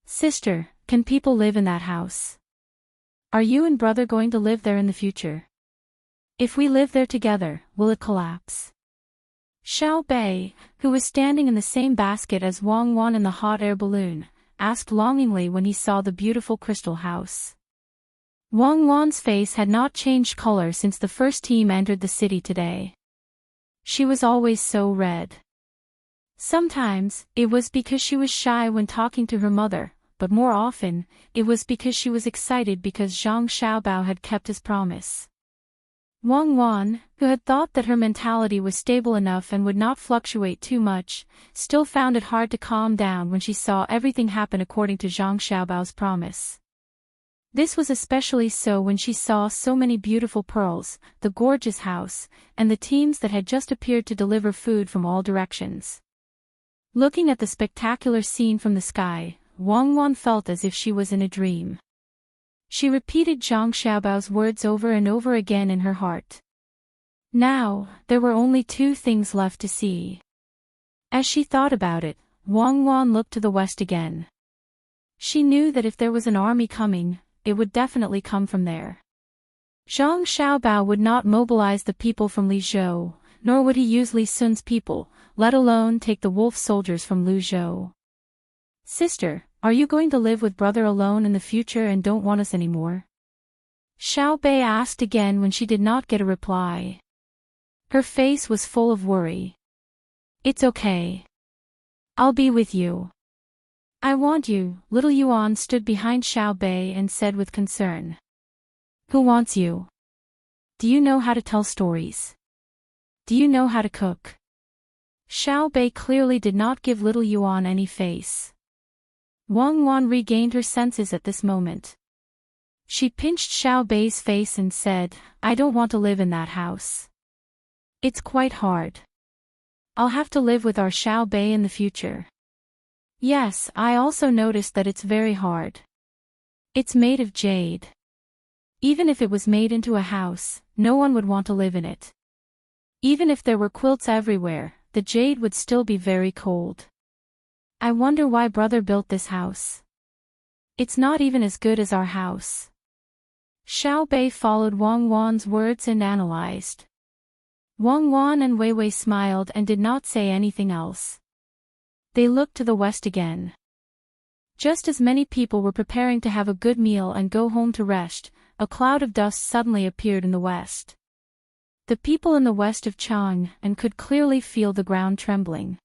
Speaker 1: Sister, can people live in that house? Are you and brother going to live there in the future? If we live there together, will it collapse? Xiao Bei, who was standing in the same basket as Wang Wan in the hot air balloon, asked longingly when he saw the beautiful crystal house. Wang Wan's face had not changed color since the first team entered the city today. She was always so red. Sometimes, it was because she was shy when talking to her mother, but more often, it was because she was excited because Zhang Xiaobao had kept his promise. Wang Wan, who had thought that her mentality was stable enough and would not fluctuate too much, still found it hard to calm down when she saw everything happen according to Zhang Xiaobao's promise. This was especially so when she saw so many beautiful pearls, the gorgeous house, and the teams that had just appeared to deliver food from all directions. Looking at the spectacular scene from the sky, Wang Wan felt as if she was in a dream. She repeated Zhang Xiaobao's words over and over again in her heart. Now, there were only two things left to see. As she thought about it, Wang Wan looked to the west again. She knew that if there was an army coming, it would definitely come from there. Zhang Xiaobao would not mobilize the people from Lizhou, nor would he use Li Sun's people, let alone take the wolf soldiers from Luzhou. Sister, are you going to live with brother alone in the future and don't want us anymore? Xiao Bei asked again when she did not get a reply. Her face was full of worry. It's okay. I'll be with you. I want you. Little Yuan stood behind Xiao Bei and said with concern. Who wants you? Do you know how to tell stories? Do you know how to cook? Xiao Bei clearly did not give little Yuan any face. Wang Wan regained her senses at this moment. She pinched Xiao Bei's face and said, I don't want to live in that house. It's quite hard. I'll have to live with our Xiao Bei in the future. Yes, I also noticed that it's very hard. It's made of jade. Even if it was made into a house, no one would want to live in it. Even if there were quilts everywhere, the jade would still be very cold. I wonder why brother built this house. It's not even as good as our house. Xiao Bei followed Wang Wan's words and analyzed. Wang Wan and Wei Wei smiled and did not say anything else. They looked to the west again. Just as many people were preparing to have a good meal and go home to rest, a cloud of dust suddenly appeared in the west. The people in the west of Chang and could clearly feel the ground trembling.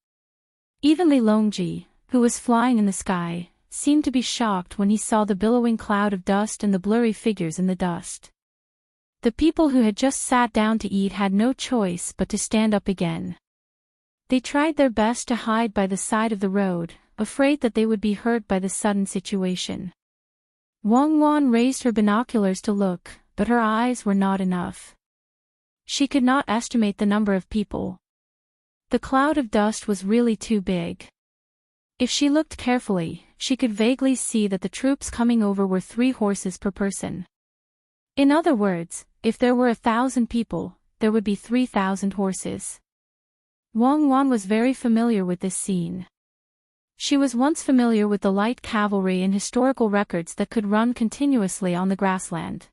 Speaker 1: Even Li Longji, who was flying in the sky, seemed to be shocked when he saw the billowing cloud of dust and the blurry figures in the dust. The people who had just sat down to eat had no choice but to stand up again. They tried their best to hide by the side of the road, afraid that they would be hurt by the sudden situation. Wang Wan raised her binoculars to look, but her eyes were not enough. She could not estimate the number of people. The cloud of dust was really too big. If she looked carefully, she could vaguely see that the troops coming over were 3 horses per person. In other words, if there were 1,000 people, there would be 3,000 horses. Wang Wan was very familiar with this scene. She was once familiar with the light cavalry in historical records that could run continuously on the grassland.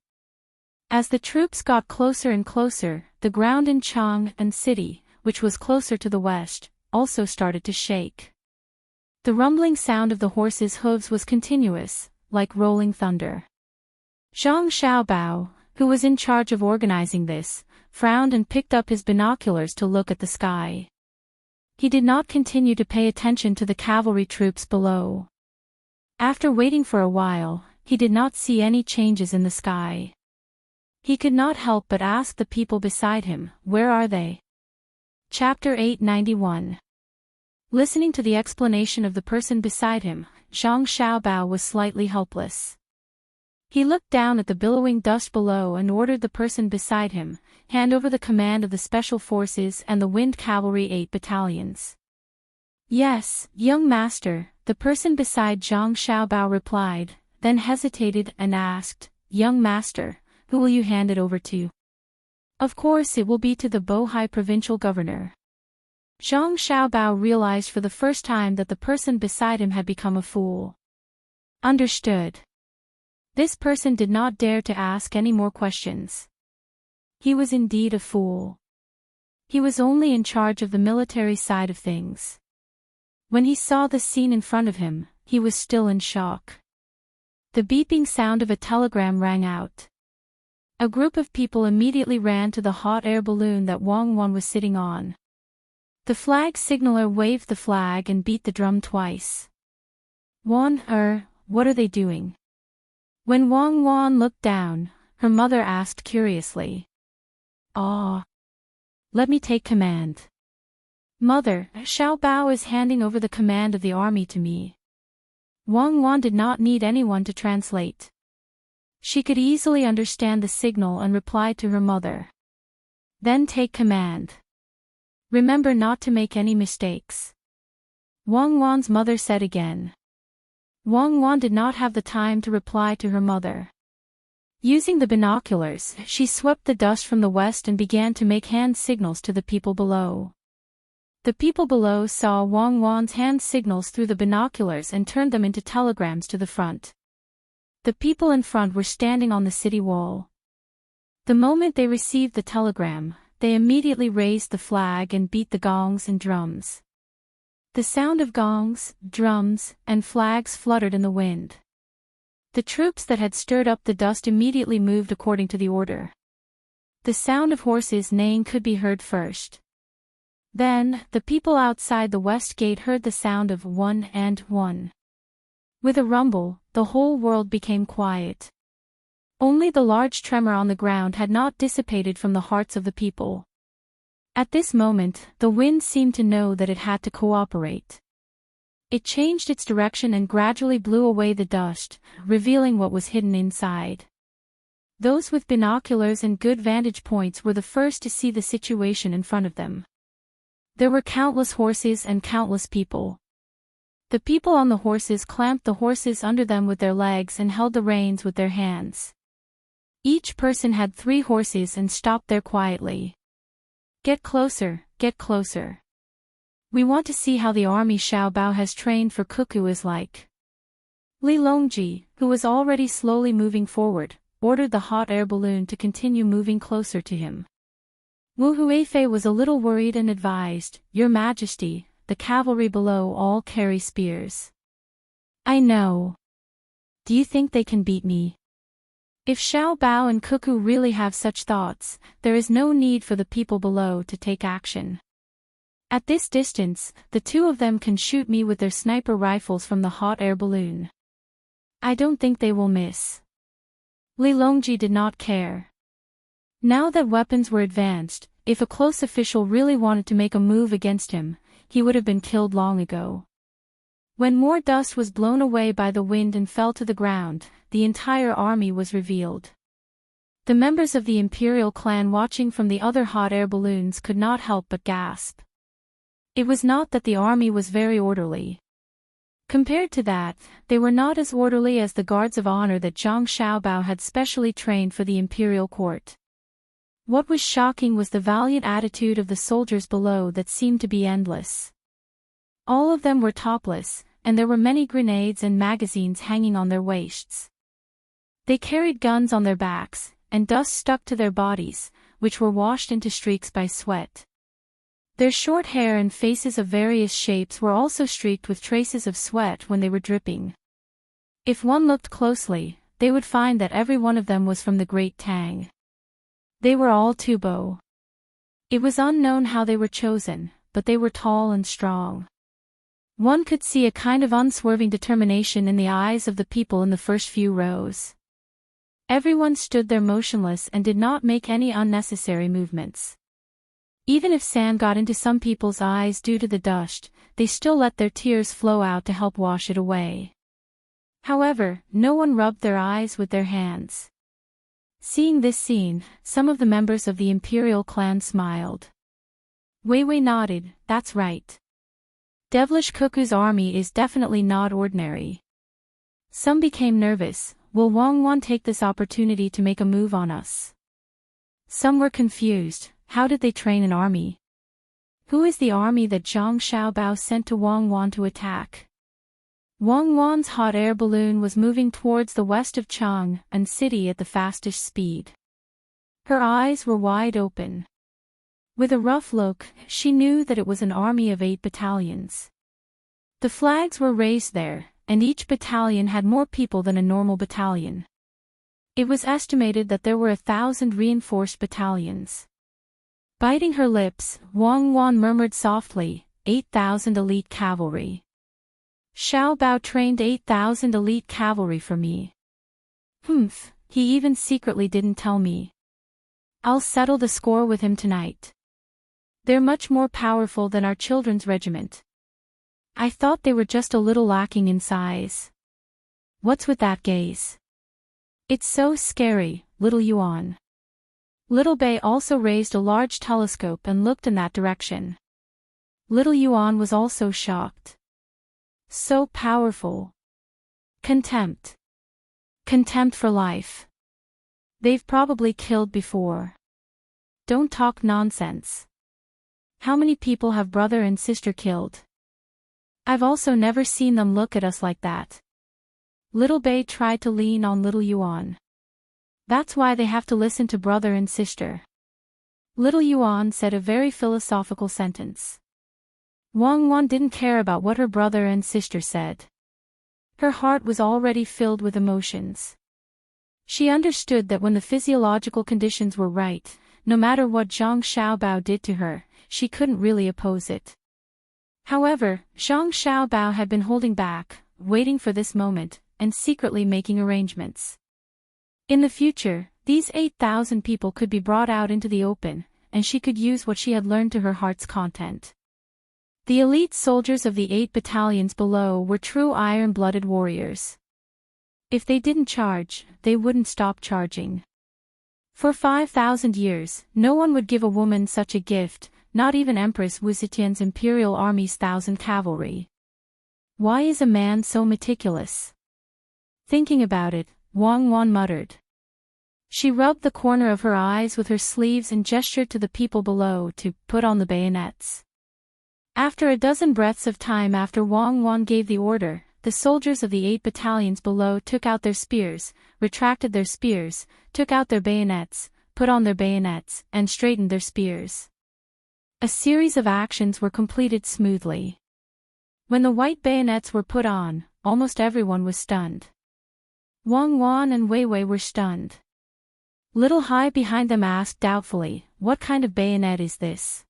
Speaker 1: As the troops got closer and closer, the ground in Chang and city, which was closer to the west, also started to shake. The rumbling sound of the horses' hooves was continuous, like rolling thunder. Zhang Xiaobao, who was in charge of organizing this, frowned and picked up his binoculars to look at the sky. He did not continue to pay attention to the cavalry troops below. After waiting for a while, he did not see any changes in the sky. He could not help but ask the people beside him, where are they? Chapter 891. Listening to the explanation of the person beside him, Zhang Xiaobao was slightly helpless. He looked down at the billowing dust below and ordered the person beside him, hand over the command of the Special Forces and the Wind Cavalry 8 battalions. Yes, young master, the person beside Zhang Xiaobao replied, then hesitated and asked, young master, who will you hand it over to? Of course it will be to the Bohai provincial governor. Zhang Xiaobao realized for the first time that the person beside him had become a fool. Understood. This person did not dare to ask any more questions. He was indeed a fool. He was only in charge of the military side of things. When he saw the scene in front of him, he was still in shock. The beeping sound of a telegram rang out. A group of people immediately ran to the hot air balloon that Wang Wan was sitting on. The flag signaler waved the flag and beat the drum twice. What are they doing? When Wang Wan looked down, her mother asked curiously. Let me take command. Mother, Xiao Bao is handing over the command of the army to me. Wang Wan did not need anyone to translate. She could easily understand the signal and replied to her mother. Then take command. Remember not to make any mistakes. Wang Wan's mother said again. Wang Wan did not have the time to reply to her mother. Using the binoculars, she swept the dust from the west and began to make hand signals to the people below. The people below saw Wang Wan's hand signals through the binoculars and turned them into telegrams to the front. The people in front were standing on the city wall. The moment they received the telegram, they immediately raised the flag and beat the gongs and drums. The sound of gongs, drums, and flags fluttered in the wind. The troops that had stirred up the dust immediately moved according to the order. The sound of horses neighing could be heard first. Then, the people outside the west gate heard the sound of 1 and 1. With a rumble, the whole world became quiet. Only the large tremor on the ground had not dissipated from the hearts of the people. At this moment, the wind seemed to know that it had to cooperate. It changed its direction and gradually blew away the dust, revealing what was hidden inside. Those with binoculars and good vantage points were the first to see the situation in front of them. There were countless horses and countless people. The people on the horses clamped the horses under them with their legs and held the reins with their hands. Each person had 3 horses and stopped there quietly. Get closer, get closer. We want to see how the army Xiao Bao has trained for cuckoo is like. Li Longji, who was already slowly moving forward, ordered the hot air balloon to continue moving closer to him. Wu Huifei was a little worried and advised, Your Majesty, the cavalry below all carry spears. I know. Do you think they can beat me? If Xiao Bao and Cuckoo really have such thoughts, there is no need for the people below to take action. At this distance, the 2 of them can shoot me with their sniper rifles from the hot air balloon. I don't think they will miss. Li Longji did not care. Now that weapons were advanced, if a close official really wanted to make a move against him, he would have been killed long ago. When more dust was blown away by the wind and fell to the ground, the entire army was revealed. The members of the imperial clan watching from the other hot air balloons could not help but gasp. It was not that the army was very orderly. Compared to that, they were not as orderly as the guards of honor that Zhang Xiaobao had specially trained for the imperial court. What was shocking was the valiant attitude of the soldiers below that seemed to be endless. All of them were topless, and there were many grenades and magazines hanging on their waists. They carried guns on their backs, and dust stuck to their bodies, which were washed into streaks by sweat. Their short hair and faces of various shapes were also streaked with traces of sweat when they were dripping. If one looked closely, they would find that every one of them was from the great Tang. They were all Tubo. It was unknown how they were chosen, but they were tall and strong. One could see a kind of unswerving determination in the eyes of the people in the first few rows. Everyone stood there motionless and did not make any unnecessary movements. Even if sand got into some people's eyes due to the dust, they still let their tears flow out to help wash it away. However, no one rubbed their eyes with their hands. Seeing this scene, some of the members of the imperial clan smiled. Wei Wei nodded, that's right. Devilish Cuckoo's army is definitely not ordinary. Some became nervous, will Wang Wan take this opportunity to make a move on us? Some were confused, how did they train an army? Who is the army that Zhang Xiaobao sent to Wang Wan to attack? Wang Wan's hot air balloon was moving towards the west of Chang'an City at the fastest speed. Her eyes were wide open. With a rough look, she knew that it was an army of 8 battalions. The flags were raised there, and each battalion had more people than a normal battalion. It was estimated that there were 1,000 reinforced battalions. Biting her lips, Wang Wan murmured softly, 8,000 elite cavalry. Xiao Bao trained 8,000 elite cavalry for me. Humph, he even secretly didn't tell me. I'll settle the score with him tonight. They're much more powerful than our children's regiment. I thought they were just a little lacking in size. What's with that gaze? It's so scary, little Yuan. Little Bei also raised a large telescope and looked in that direction. Little Yuan was also shocked. So powerful. Contempt. Contempt for life. They've probably killed before. Don't talk nonsense. How many people have brother and sister killed? I've also never seen them look at us like that. Little Bei tried to lean on little Yuan. That's why they have to listen to brother and sister. Little Yuan said a very philosophical sentence. Wang Wan didn't care about what her brother and sister said. Her heart was already filled with emotions. She understood that when the physiological conditions were right, no matter what Zhang Xiaobao did to her, she couldn't really oppose it. However, Zhang Xiaobao had been holding back, waiting for this moment, and secretly making arrangements. In the future, these 8,000 people could be brought out into the open, and she could use what she had learned to her heart's content. The elite soldiers of the 8 battalions below were true iron-blooded warriors. If they didn't charge, they wouldn't stop charging. For 5,000 years, no one would give a woman such a gift, not even Empress Wu Zetian's imperial army's 1,000 cavalry. Why is a man so meticulous? Thinking about it, Wang Wan muttered. She rubbed the corner of her eyes with her sleeves and gestured to the people below to put on the bayonets. After a dozen breaths of time after Wang Wan gave the order, the soldiers of the 8 battalions below took out their spears, retracted their spears, took out their bayonets, put on their bayonets, and straightened their spears. A series of actions were completed smoothly. When the white bayonets were put on, almost everyone was stunned. Wang Wan and Wei Wei were stunned. Little Hai behind them asked doubtfully, "What kind of bayonet is this?"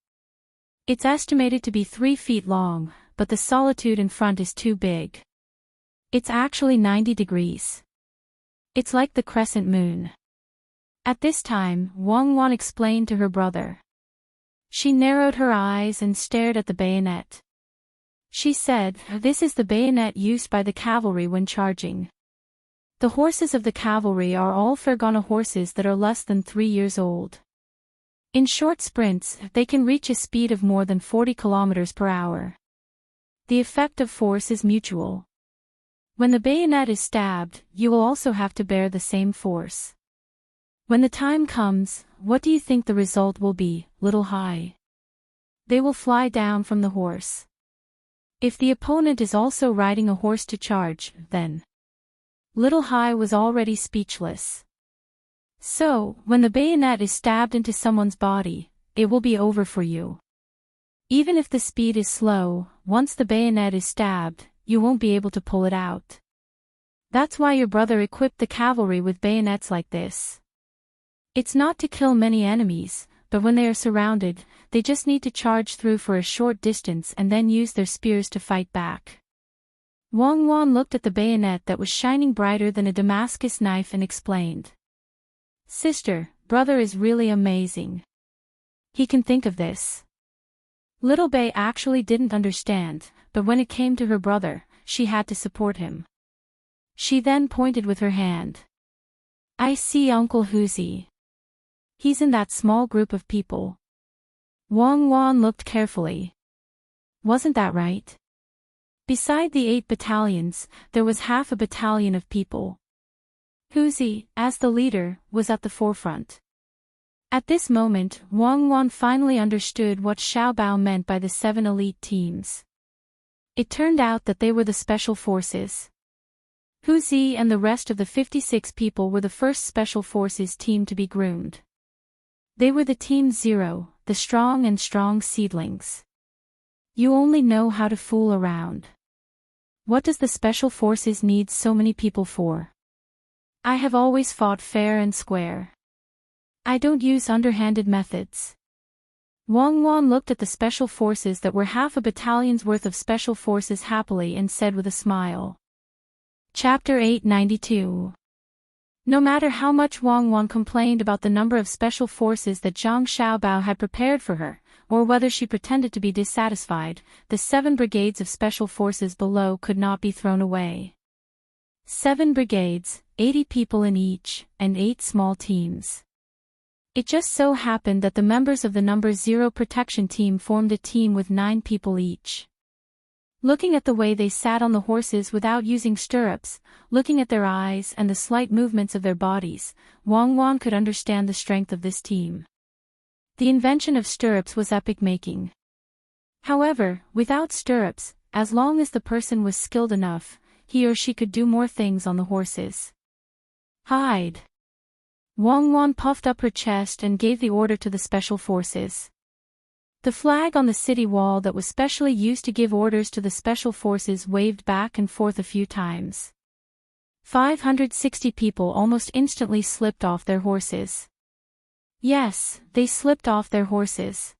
Speaker 1: It's estimated to be 3 feet long, but the solitude in front is too big. It's actually 90 degrees. It's like the crescent moon. At this time, Wang Wan explained to her brother. She narrowed her eyes and stared at the bayonet. She said, "This is the bayonet used by the cavalry when charging. The horses of the cavalry are all Fergana horses that are less than 3 years old. In short sprints, they can reach a speed of more than 40 kilometers per hour. The effect of force is mutual. When the bayonet is stabbed, you will also have to bear the same force. When the time comes, what do you think the result will be, Little Hai? They will fly down from the horse. If the opponent is also riding a horse to charge, then..." Little Hai was already speechless. So, when the bayonet is stabbed into someone's body, it will be over for you. Even if the speed is slow, once the bayonet is stabbed, you won't be able to pull it out. That's why your brother equipped the cavalry with bayonets like this. It's not to kill many enemies, but when they are surrounded, they just need to charge through for a short distance and then use their spears to fight back. Wang Wan looked at the bayonet that was shining brighter than a Damascus knife and explained. "Sister, brother is really amazing. He can think of this." Little Bei actually didn't understand, but when it came to her brother, she had to support him. She then pointed with her hand. "I see Uncle Huzi. He's in that small group of people." Wang Wan looked carefully. Wasn't that right? Beside the 8 battalions, there was half a battalion of people. Huzi, as the leader, was at the forefront. At this moment, Wang Wan finally understood what Xiao Bao meant by the 7 elite teams. It turned out that they were the special forces. Hu Zi and the rest of the 56 people were the first special forces team to be groomed. They were the Team 0, the strong seedlings. You only know how to fool around. What does the special forces need so many people for? I have always fought fair and square. I don't use underhanded methods. Wang Wan looked at the special forces that were half a battalion's worth of special forces happily and said with a smile. Chapter 892. No matter how much Wang Wan complained about the number of special forces that Zhang Xiaobao had prepared for her, or whether she pretended to be dissatisfied, the 7 brigades of special forces below could not be thrown away. 7 brigades, 80 people in each, and 8 small teams. It just so happened that the members of the number 0 protection team formed a team with 9 people each. Looking at the way they sat on the horses without using stirrups, looking at their eyes and the slight movements of their bodies, Wang Wan could understand the strength of this team. The invention of stirrups was epic-making. However, without stirrups, as long as the person was skilled enough, he or she could do more things on the horses. Hide! Wang Wan puffed up her chest and gave the order to the special forces. The flag on the city wall that was specially used to give orders to the special forces waved back and forth a few times. 560 people almost instantly slipped off their horses. Yes, they slipped off their horses.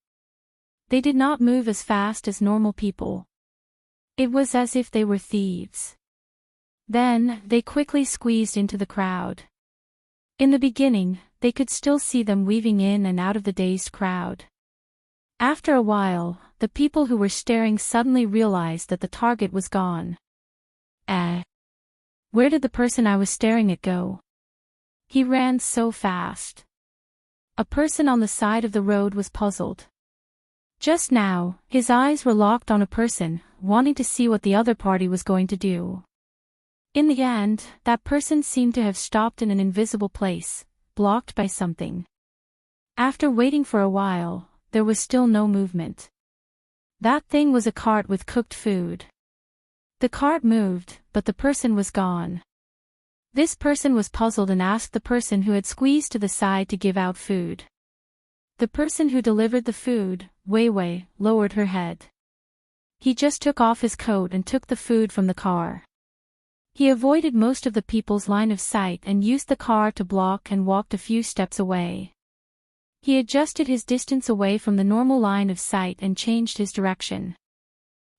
Speaker 1: They did not move as fast as normal people. It was as if they were thieves. Then, they quickly squeezed into the crowd. In the beginning, they could still see them weaving in and out of the dazed crowd. After a while, the people who were staring suddenly realized that the target was gone. Where did the person I was staring at go? He ran so fast. A person on the side of the road was puzzled. Just now, his eyes were locked on a person, wanting to see what the other party was going to do. In the end, that person seemed to have stopped in an invisible place, blocked by something. After waiting for a while, there was still no movement. That thing was a cart with cooked food. The cart moved, but the person was gone. This person was puzzled and asked the person who had squeezed to the side to give out food. The person who delivered the food, Wei Wei, lowered her head. He just took off his coat and took the food from the car. He avoided most of the people's line of sight and used the car to block and walked a few steps away. He adjusted his distance away from the normal line of sight and changed his direction.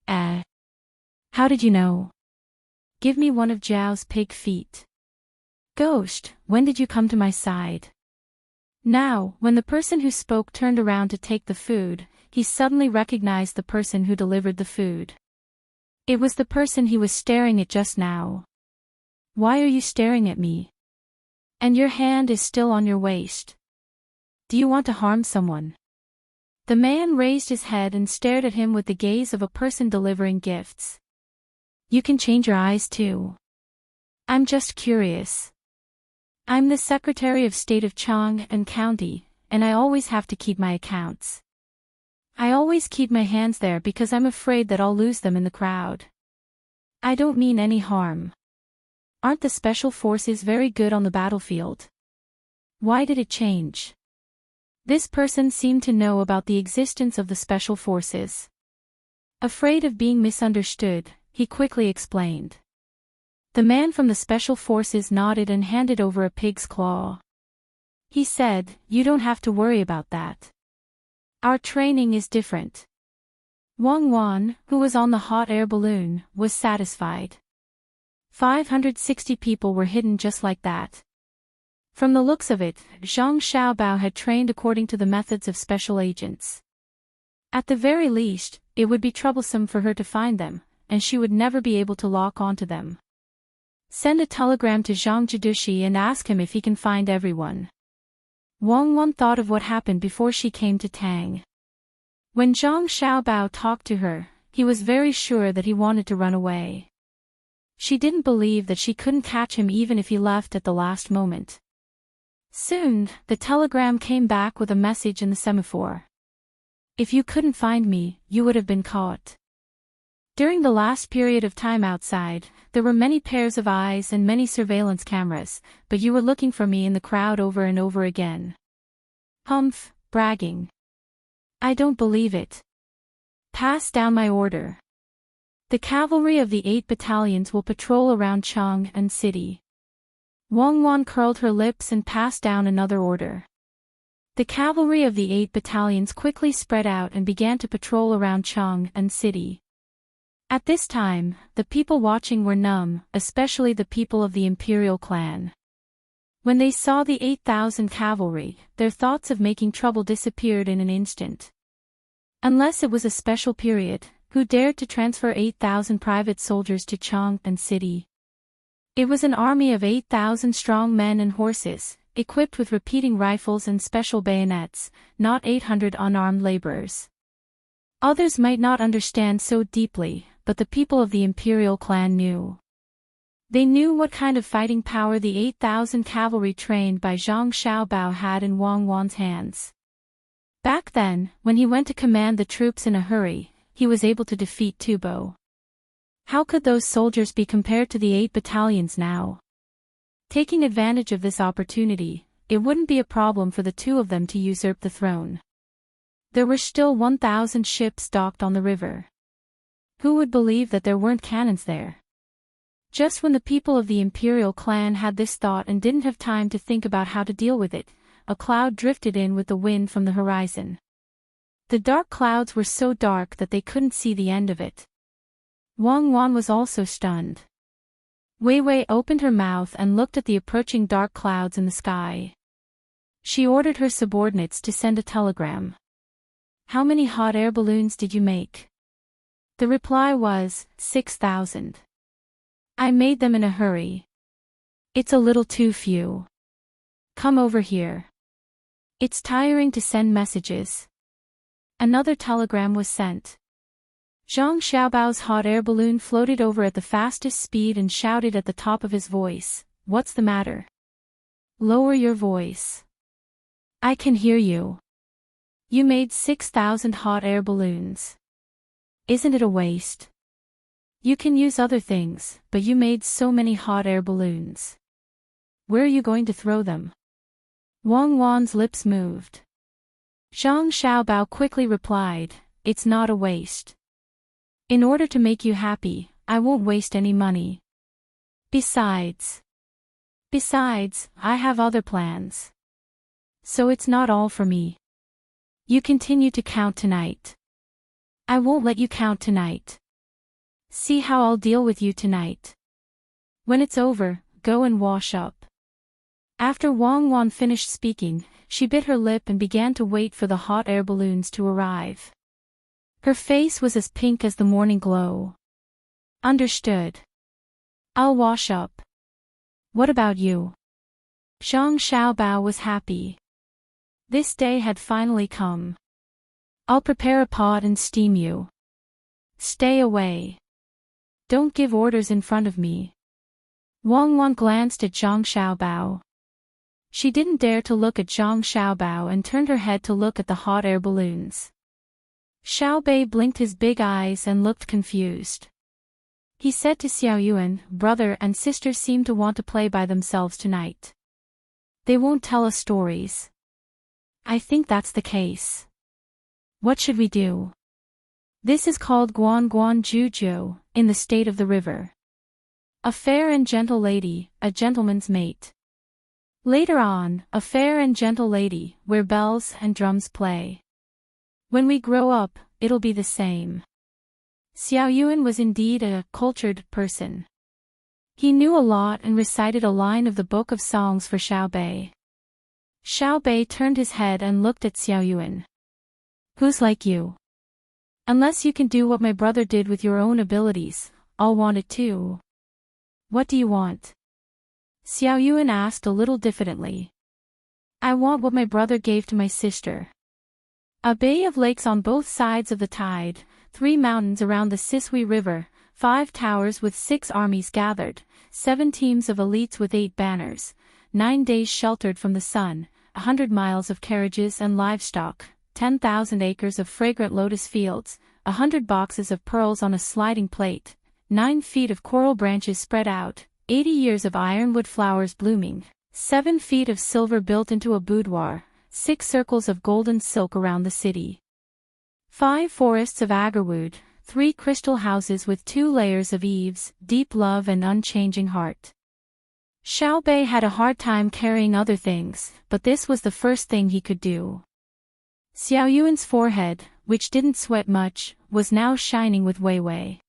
Speaker 1: How did you know? Give me one of Zhao's pig feet. Ghost, when did you come to my side? Now, when the person who spoke turned around to take the food, he suddenly recognized the person who delivered the food. It was the person he was staring at just now. Why are you staring at me? And your hand is still on your waist. Do you want to harm someone? The man raised his head and stared at him with the gaze of a person delivering gifts. You can change your eyes too. I'm just curious. I'm the Secretary of State of Chang and County, and I always have to keep my accounts. I always keep my hands there because I'm afraid that I'll lose them in the crowd. I don't mean any harm. Aren't the special forces very good on the battlefield? Why did it change? This person seemed to know about the existence of the special forces. Afraid of being misunderstood, he quickly explained. The man from the special forces nodded and handed over a pig's claw. He said, "You don't have to worry about that. Our training is different." Wang Wan, who was on the hot air balloon, was satisfied. 560 people were hidden just like that. From the looks of it, Zhang Xiaobao had trained according to the methods of special agents. At the very least, it would be troublesome for her to find them, and she would never be able to lock onto them. Send a telegram to Zhang Jidushi and ask him if he can find everyone. Wang Wan thought of what happened before she came to Tang. When Zhang Xiaobao talked to her, he was very sure that he wanted to run away. She didn't believe that she couldn't catch him even if he left at the last moment. Soon, the telegram came back with a message in the semaphore. If you couldn't find me, you would have been caught. During the last period of time outside, there were many pairs of eyes and many surveillance cameras, but you were looking for me in the crowd over and over again. Humph, bragging. I don't believe it. Pass down my order. The cavalry of the 8 battalions will patrol around Chang and City. Wang Wan curled her lips and passed down another order. The cavalry of the 8 battalions quickly spread out and began to patrol around Chang and City. At this time, the people watching were numb, especially the people of the imperial clan. When they saw the 8,000 cavalry, their thoughts of making trouble disappeared in an instant. Unless it was a special period, who dared to transfer 8,000 private soldiers to Chang and City? It was an army of 8,000 strong men and horses, equipped with repeating rifles and special bayonets, not 800 unarmed laborers. Others might not understand so deeply, but the people of the imperial clan knew. They knew what kind of fighting power the 8,000 cavalry trained by Zhang Xiaobao had in Wang Wan's hands. Back then, when he went to command the troops in a hurry, he was able to defeat Tubo. How could those soldiers be compared to the 8 battalions now? Taking advantage of this opportunity, it wouldn't be a problem for the two of them to usurp the throne. There were still 1,000 ships docked on the river. Who would believe that there weren't cannons there? Just when the people of the imperial clan had this thought and didn't have time to think about how to deal with it, a cloud drifted in with the wind from the horizon. The dark clouds were so dark that they couldn't see the end of it. Wang Wan was also stunned. Wei Wei opened her mouth and looked at the approaching dark clouds in the sky. She ordered her subordinates to send a telegram. How many hot air balloons did you make? The reply was, 6,000. I made them in a hurry. It's a little too few. Come over here. It's tiring to send messages. Another telegram was sent. Zhang Xiaobao's hot air balloon floated over at the fastest speed and shouted at the top of his voice, "What's the matter? Lower your voice. I can hear you. You made 6,000 hot air balloons. Isn't it a waste? You can use other things, but you made so many hot air balloons. Where are you going to throw them?" Wang Wan's lips moved. Zhang Xiaobao quickly replied, "It's not a waste. In order to make you happy, I won't waste any money. Besides, I have other plans. So it's not all for me. You continue to count tonight. I won't let you count tonight. See how I'll deal with you tonight. When it's over, go and wash up." After Wang Wan finished speaking, she bit her lip and began to wait for the hot air balloons to arrive. Her face was as pink as the morning glow. Understood. I'll wash up. What about you? Zhang Xiaobao was happy. This day had finally come. I'll prepare a pot and steam you. Stay away. Don't give orders in front of me. Wang Wan glanced at Zhang Xiaobao. She didn't dare to look at Zhang Xiaobao and turned her head to look at the hot air balloons. Xiaobei blinked his big eyes and looked confused. He said to Xiao Yuan, "Brother and sister seem to want to play by themselves tonight. They won't tell us stories." "I think that's the case. What should we do?" This is called Guan Guan Juju, in the state of the river. A fair and gentle lady, a gentleman's mate. Later on, a fair and gentle lady, where bells and drums play. When we grow up, it'll be the same. Xiao Yuan was indeed a cultured person. He knew a lot and recited a line of the book of songs for Xiaobei. Xiaobei turned his head and looked at Xiao Yuan. "Who's like you? Unless you can do what my brother did with your own abilities, I'll want it too." "What do you want?" Xiao Yuan asked a little diffidently. "I want what my brother gave to my sister. A bay of lakes on both sides of the tide, 3 mountains around the Sisui River, 5 towers with 6 armies gathered, 7 teams of elites with 8 banners, 9 days sheltered from the sun, 100 miles of carriages and livestock, 10,000 acres of fragrant lotus fields, 100 boxes of pearls on a sliding plate, 9 feet of coral branches spread out, 80 years of ironwood flowers blooming, 7 feet of silver built into a boudoir, 6 circles of golden silk around the city, 5 forests of agarwood, 3 crystal houses with 2 layers of eaves, deep love and unchanging heart. Xiao Bei had a hard time carrying other things, but this was the first thing he could do. Xiao Yuan's forehead, which didn't sweat much, was now shining with Wei Wei.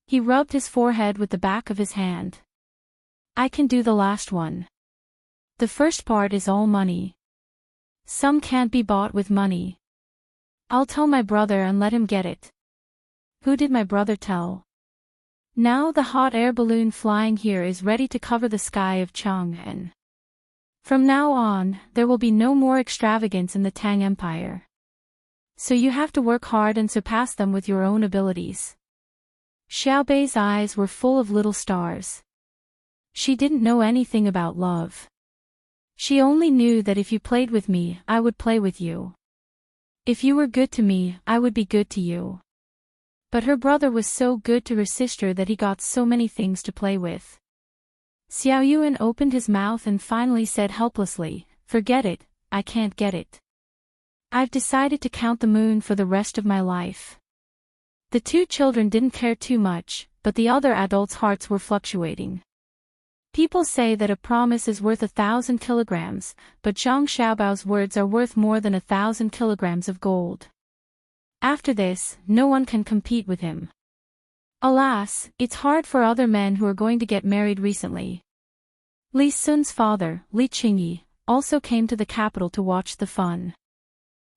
Speaker 1: He rubbed his forehead with the back of his hand. I can do the last one. The first part is all money. Some can't be bought with money. I'll tell my brother and let him get it. Who did my brother tell? Now the hot air balloon flying here is ready to cover the sky of Chang'an. From now on, there will be no more extravagance in the Tang Empire. So you have to work hard and surpass them with your own abilities. Xiao Bei's eyes were full of little stars. She didn't know anything about love. She only knew that if you played with me, I would play with you. If you were good to me, I would be good to you. But her brother was so good to her sister that he got so many things to play with. Xiao Yuan opened his mouth and finally said helplessly, "Forget it, I can't get it. I've decided to count the moon for the rest of my life." The 2 children didn't care too much, but the other adults' hearts were fluctuating. People say that a promise is worth 1,000 kilograms, but Zhang Xiaobao's words are worth more than 1,000 kilograms of gold. After this, no one can compete with him. Alas, it's hard for other men who are going to get married recently. Li Sun's father, Li Qingyi, also came to the capital to watch the fun.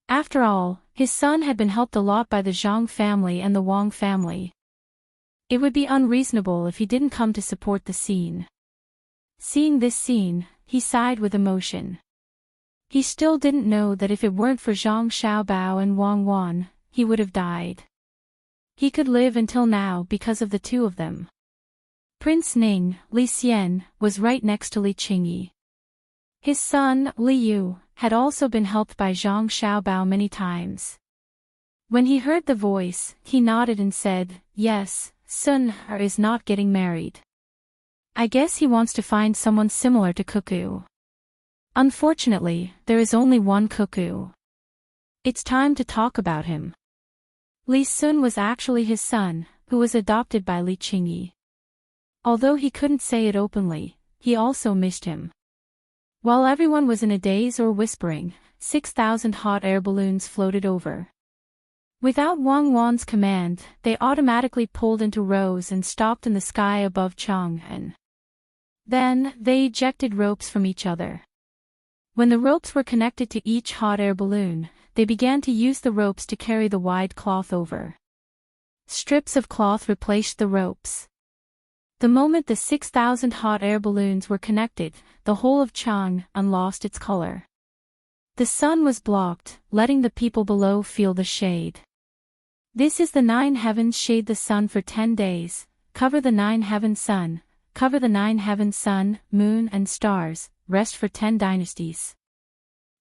Speaker 1: After all, his son had been helped a lot by the Zhang family and the Wang family. It would be unreasonable if he didn't come to support the scene. Seeing this scene, he sighed with emotion. He still didn't know that if it weren't for Zhang Xiaobao and Wang Wan, he would have died. He could live until now because of the 2 of them. Prince Ning, Li Xian, was right next to Li Qingyi. His son, Li Yu, had also been helped by Zhang Xiaobao many times. When he heard the voice, he nodded and said, "Yes, Sun Er is not getting married. I guess he wants to find someone similar to Cuckoo. Unfortunately, there is only one Cuckoo. It's time to talk about him." Li Sun was actually his son, who was adopted by Li Qingyi. Although he couldn't say it openly, he also missed him. While everyone was in a daze or whispering, 6,000 hot air balloons floated over. Without Wang Wan's command, they automatically pulled into rows and stopped in the sky above Chang'an. Then, they ejected ropes from each other. When the ropes were connected to each hot air balloon, they began to use the ropes to carry the wide cloth over. Strips of cloth replaced the ropes. The moment the 6,000 hot air balloons were connected, the whole of Chang'an lost its color. The sun was blocked, letting the people below feel the shade. This is the 9 heavens shade the sun for 10 days, cover the 9 heaven sun, cover the 9 heaven sun, moon and stars, rest for 10 dynasties.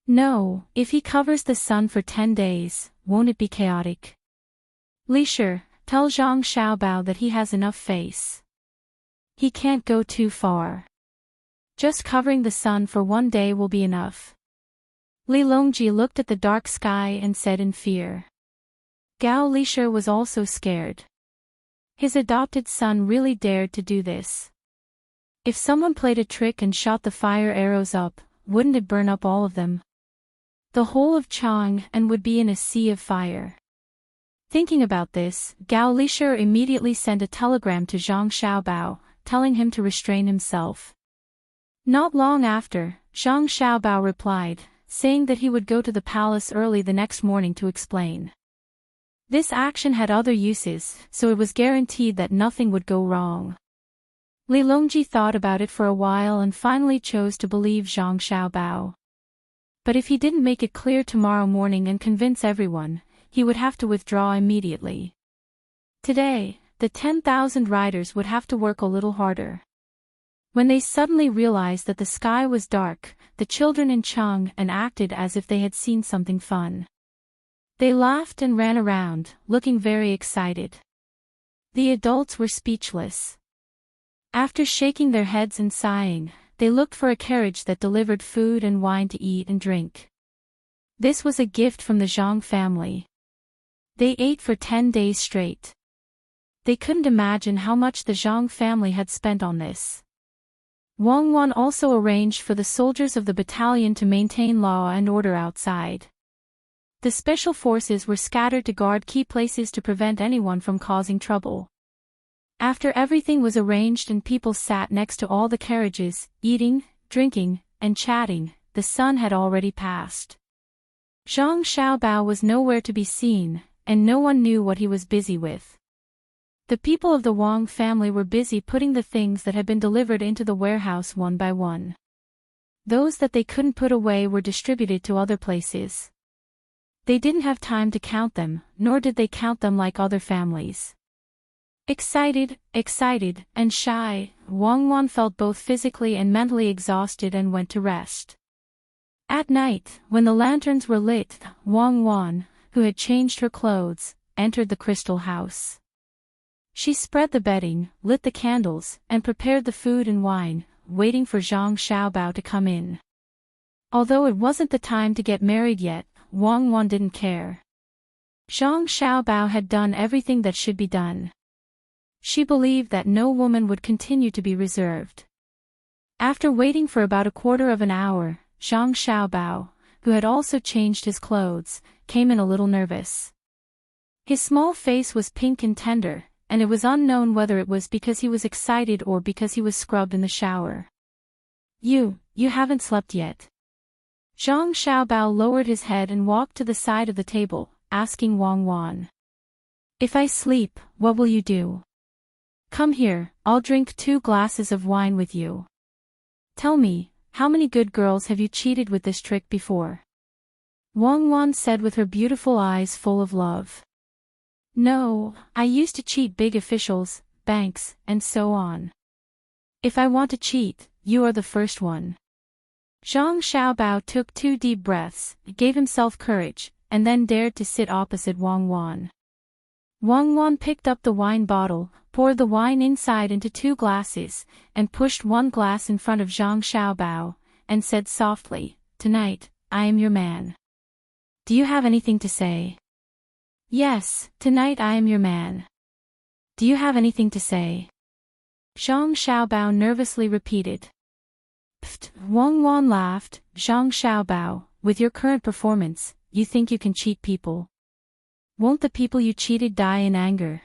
Speaker 1: No, if he covers the sun for 10 days, won't it be chaotic? Li Shi, tell Zhang Xiaobao that he has enough face. He can't go too far. Just covering the sun for 1 day will be enough. Li Longji looked at the dark sky and said in fear. Gao Li was also scared. His adopted son really dared to do this. If someone played a trick and shot the fire arrows up, wouldn't it burn up all of them? The whole of Chang'an would be in a sea of fire. Thinking about this, Gao Li immediately sent a telegram to Zhang Xiaobao, telling him to restrain himself. Not long after, Zhang Xiaobao replied, saying that he would go to the palace early the next morning to explain. This action had other uses, so it was guaranteed that nothing would go wrong. Li Longji thought about it for a while and finally chose to believe Zhang Xiaobao. But if he didn't make it clear tomorrow morning and convince everyone, he would have to withdraw immediately. Today, the 10,000 riders would have to work a little harder. When they suddenly realized that the sky was dark, the children in Chang and acted as if they had seen something fun. They laughed and ran around, looking very excited. The adults were speechless. After shaking their heads and sighing, they looked for a carriage that delivered food and wine to eat and drink. This was a gift from the Zhang family. They ate for 10 days straight. They couldn't imagine how much the Zhang family had spent on this. Wang Wan also arranged for the soldiers of the battalion to maintain law and order outside. The special forces were scattered to guard key places to prevent anyone from causing trouble. After everything was arranged and people sat next to all the carriages, eating, drinking, and chatting, the sun had already passed. Zhang Xiaobao was nowhere to be seen, and no one knew what he was busy with. The people of the Wang family were busy putting the things that had been delivered into the warehouse one by one. Those that they couldn't put away were distributed to other places. They didn't have time to count them, nor did they count them like other families. Excited, and shy, Wang Wan felt both physically and mentally exhausted and went to rest. At night, when the lanterns were lit, Wang Wan, who had changed her clothes, entered the crystal house. She spread the bedding, lit the candles, and prepared the food and wine, waiting for Zhang Xiaobao to come in. Although it wasn't the time to get married yet, Wang Wan didn't care. Zhang Xiaobao had done everything that should be done. She believed that no woman would continue to be reserved. After waiting for about a quarter of an hour, Zhang Xiaobao, who had also changed his clothes, came in a little nervous. His small face was pink and tender, and it was unknown whether it was because he was excited or because he was scrubbed in the shower. You haven't slept yet." Zhang Xiaobao lowered his head and walked to the side of the table, asking Wang Wan. "If I sleep, what will you do? Come here, I'll drink 2 glasses of wine with you. Tell me, how many good girls have you cheated with this trick before?" Wang Wan said with her beautiful eyes full of love. "No, I used to cheat big officials, banks, and so on. If I want to cheat, you are the first one." Zhang Xiaobao took 2 deep breaths, gave himself courage, and then dared to sit opposite Wang Wan. Wang Wan picked up the wine bottle, poured the wine inside into 2 glasses, and pushed 1 glass in front of Zhang Xiaobao, and said softly, "Tonight, I am your man. Do you have anything to say?" "Yes, tonight I am your man. Do you have anything to say?" Zhang Xiaobao nervously repeated. "Pfft," Wang Wan laughed. "Zhang Xiaobao, with your current performance, you think you can cheat people? Won't the people you cheated die in anger?"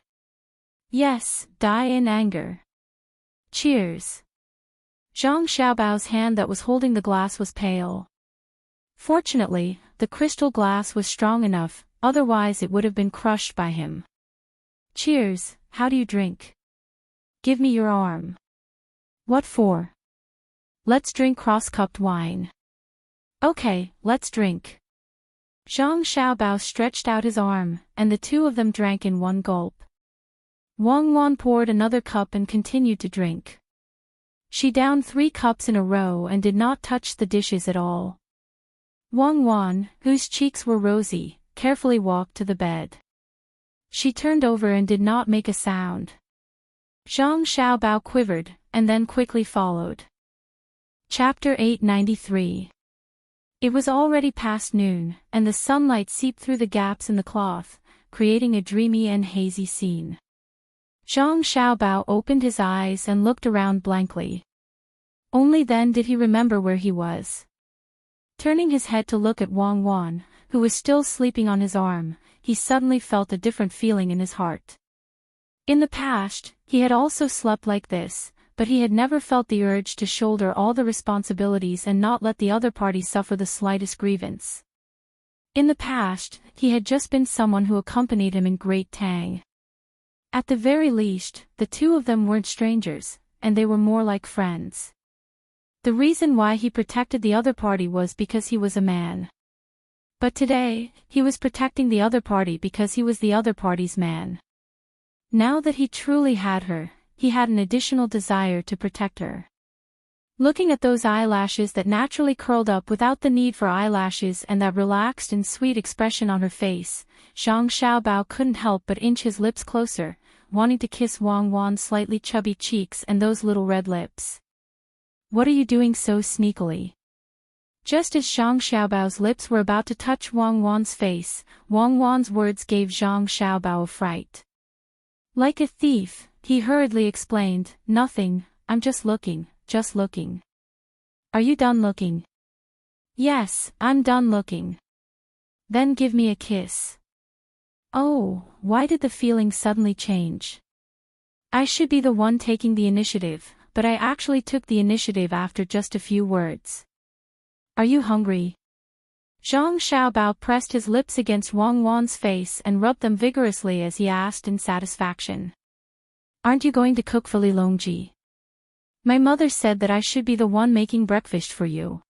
Speaker 1: "Yes, die in anger. Cheers." Zhang Xiaobao's hand that was holding the glass was pale. Fortunately, the crystal glass was strong enough, otherwise it would have been crushed by him. "Cheers, how do you drink?" "Give me your arm." "What for?" "Let's drink cross-cupped wine." "Okay, let's drink." Zhang Xiaobao stretched out his arm, and the 2 of them drank in 1 gulp. Wang Wan poured another cup and continued to drink. She downed 3 cups in a row and did not touch the dishes at all. Wang Wan, whose cheeks were rosy, carefully walked to the bed. She turned over and did not make a sound. Zhang Xiaobao quivered, and then quickly followed. Chapter 893. It was already past noon, and the sunlight seeped through the gaps in the cloth, creating a dreamy and hazy scene. Zhang Xiaobao opened his eyes and looked around blankly. Only then did he remember where he was. Turning his head to look at Wang Wan, who was still sleeping on his arm, he suddenly felt a different feeling in his heart. In the past, he had also slept like this, but he had never felt the urge to shoulder all the responsibilities and not let the other party suffer the slightest grievance. In the past, he had just been someone who accompanied him in Great Tang. At the very least, the 2 of them weren't strangers, and they were more like friends. The reason why he protected the other party was because he was a man. But today, he was protecting the other party because he was the other party's man. Now that he truly had her, he had an additional desire to protect her. Looking at those eyelashes that naturally curled up without the need for eyelashes and that relaxed and sweet expression on her face, Zhang Xiaobao couldn't help but inch his lips closer, wanting to kiss Wang Wan's slightly chubby cheeks and those little red lips. What are you doing so sneakily? Just as Zhang Xiaobao's lips were about to touch Wang Wan's face, Wang Wan's words gave Zhang Xiaobao a fright. Like a thief, he hurriedly explained, "Nothing, I'm just looking, just looking." "Are you done looking?" "Yes, I'm done looking." "Then give me a kiss." Oh, why did the feeling suddenly change? I should be the one taking the initiative, but I actually took the initiative after just a few words. "Are you hungry?" Zhang Xiaobao pressed his lips against Wang Wan's face and rubbed them vigorously as he asked in satisfaction. "Aren't you going to cook for Li Longji? My mother said that I should be the one making breakfast for you."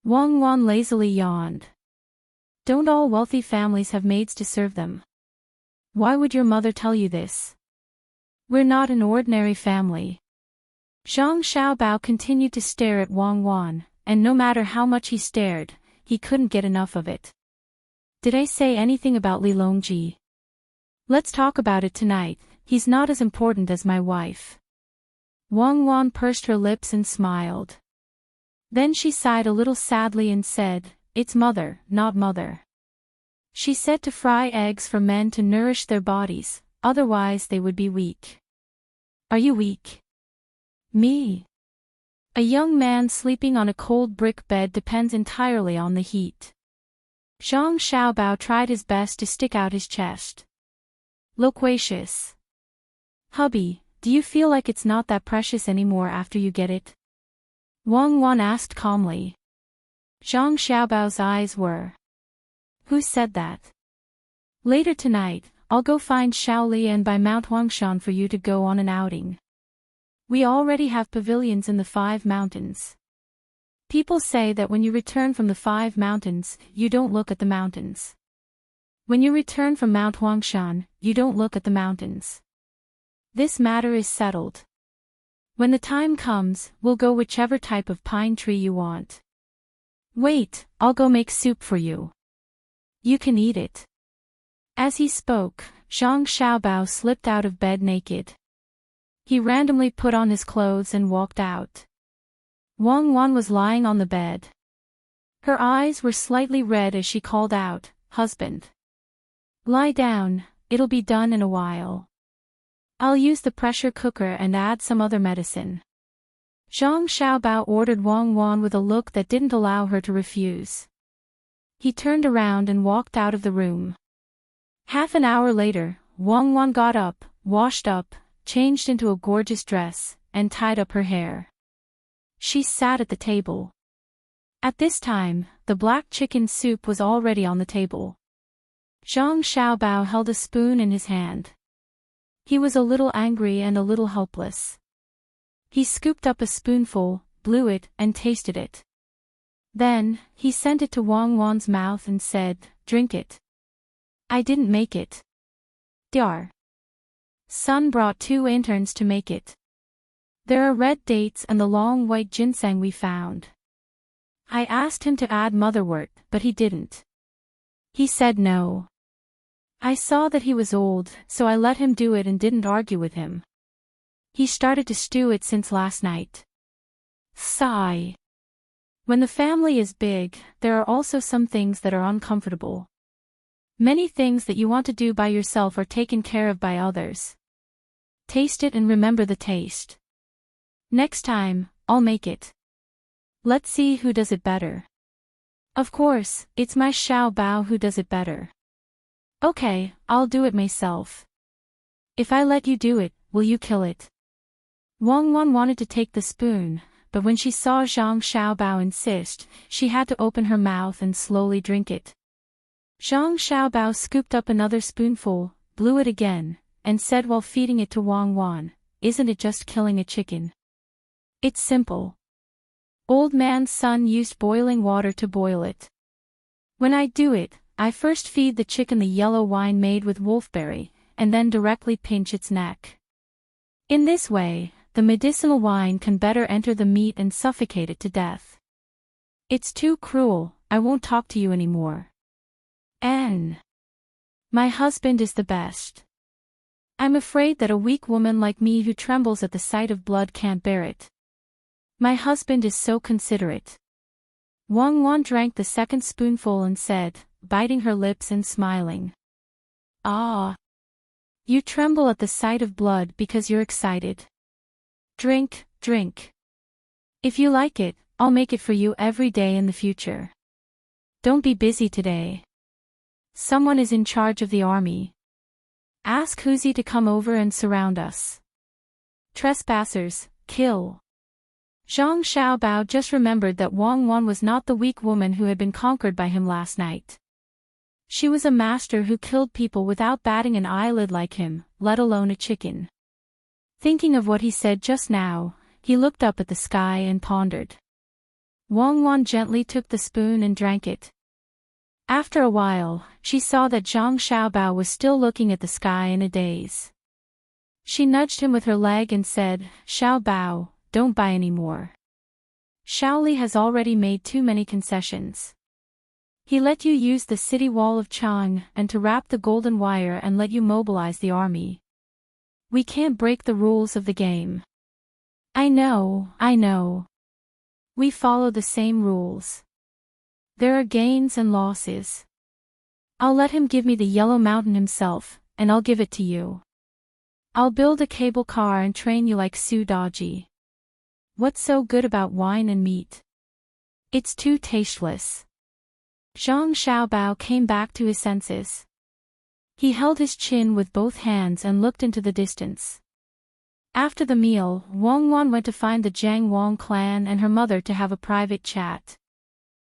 Speaker 1: Wang Wan lazily yawned. "Don't all wealthy families have maids to serve them? Why would your mother tell you this? We're not an ordinary family." Zhang Xiaobao continued to stare at Wang Wan, and no matter how much he stared, he couldn't get enough of it. "Did I say anything about Li Longji? Let's talk about it tonight, he's not as important as my wife." Wang Wan pursed her lips and smiled. Then she sighed a little sadly and said, "It's mother, not mother. She said to fry eggs for men to nourish their bodies, otherwise they would be weak." "Are you weak?" "Me? A young man sleeping on a cold brick bed depends entirely on the heat." Zhang Xiaobao tried his best to stick out his chest. "Loquacious. Hubby, do you feel like it's not that precious anymore after you get it?" Wang Wan asked calmly. Zhang Xiaobao's eyes were. "Who said that? Later tonight, I'll go find Shaoli and buy Mount Huangshan for you to go on an outing. We already have pavilions in the 5 mountains. People say that when you return from the 5 mountains, you don't look at the mountains. When you return from Mount Huangshan, you don't look at the mountains. This matter is settled. When the time comes, we'll go whichever type of pine tree you want. Wait, I'll go make soup for you. You can eat it." As he spoke, Zhang Xiaobao slipped out of bed naked. He randomly put on his clothes and walked out. Wang Wan was lying on the bed. Her eyes were slightly red as she called out, "Husband. Lie down, it'll be done in a while. I'll use the pressure cooker and add some other medicine." Zhang Xiaobao ordered Wang Wan with a look that didn't allow her to refuse. He turned around and walked out of the room. Half an hour later, Wang Wan got up, washed up, changed into a gorgeous dress, and tied up her hair. She sat at the table. At this time, the black chicken soup was already on the table. Zhang Xiaobao held a spoon in his hand. He was a little angry and a little helpless. He scooped up a spoonful, blew it, and tasted it. Then, he sent it to Wang Wan's mouth and said, "Drink it. I didn't make it. Dar. Sun brought 2 interns to make it. There are red dates and the long white ginseng we found. I asked him to add motherwort, but he didn't. He said no. I saw that he was old, so I let him do it and didn't argue with him. He started to stew it since last night." Sigh. When the family is big, there are also some things that are uncomfortable. Many things that you want to do by yourself are taken care of by others. Taste it and remember the taste. Next time, I'll make it. Let's see who does it better. Of course, it's my Xiao Bao who does it better. Okay, I'll do it myself. If I let you do it, will you kill it? Wang Wan wanted to take the spoon, but when she saw Zhang Xiaobao insist, she had to open her mouth and slowly drink it. Zhang Xiaobao scooped up another spoonful, blew it again, and said while feeding it to Wang Wan, "Isn't it just killing a chicken? It's simple. Old man's son used boiling water to boil it. When I do it, I first feed the chicken the yellow wine made with wolfberry, and then directly pinch its neck. In this way, the medicinal wine can better enter the meat and suffocate it to death. It's too cruel, I won't talk to you anymore. My husband is the best. I'm afraid that a weak woman like me who trembles at the sight of blood can't bear it. My husband is so considerate. Wang Wan drank the second spoonful and said, biting her lips and smiling. Ah. You tremble at the sight of blood because you're excited. Drink, drink. If you like it, I'll make it for you every day in the future. Don't be busy today. Someone is in charge of the army. Ask Huzi to come over and surround us. Trespassers, kill. Zhang Xiaobao just remembered that Wang Wan was not the weak woman who had been conquered by him last night. She was a master who killed people without batting an eyelid like him, let alone a chicken. Thinking of what he said just now, he looked up at the sky and pondered. Wang Wan gently took the spoon and drank it. After a while, she saw that Zhang Xiaobao was still looking at the sky in a daze. She nudged him with her leg and said, Xiaobao, don't buy any more. Shaoli has already made too many concessions. He let you use the city wall of Chang and to wrap the golden wire and let you mobilize the army. We can't break the rules of the game. I know. We follow the same rules. There are gains and losses. I'll let him give me the Yellow Mountain himself, and I'll give it to you. I'll build a cable car and train you like Su Daji. What's so good about wine and meat? It's too tasteless. Zhang Xiaobao came back to his senses. He held his chin with both hands and looked into the distance. After the meal, Wang Wan went to find the Jiang Wang clan and her mother to have a private chat.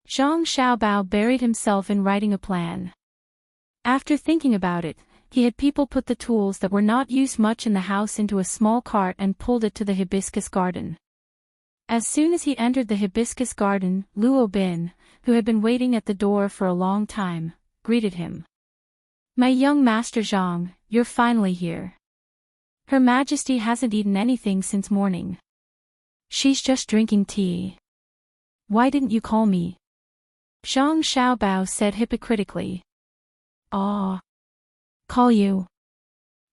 Speaker 1: Zhang Xiaobao buried himself in writing a plan. After thinking about it, he had people put the tools that were not used much in the house into a small cart and pulled it to the hibiscus garden. As soon as he entered the hibiscus garden, Luo Bin, who had been waiting at the door for a long time, greeted him. My young master Zhang, you're finally here. Her Majesty hasn't eaten anything since morning. She's just drinking tea. Why didn't you call me? Zhang Xiaobao said hypocritically. Ah. Call you?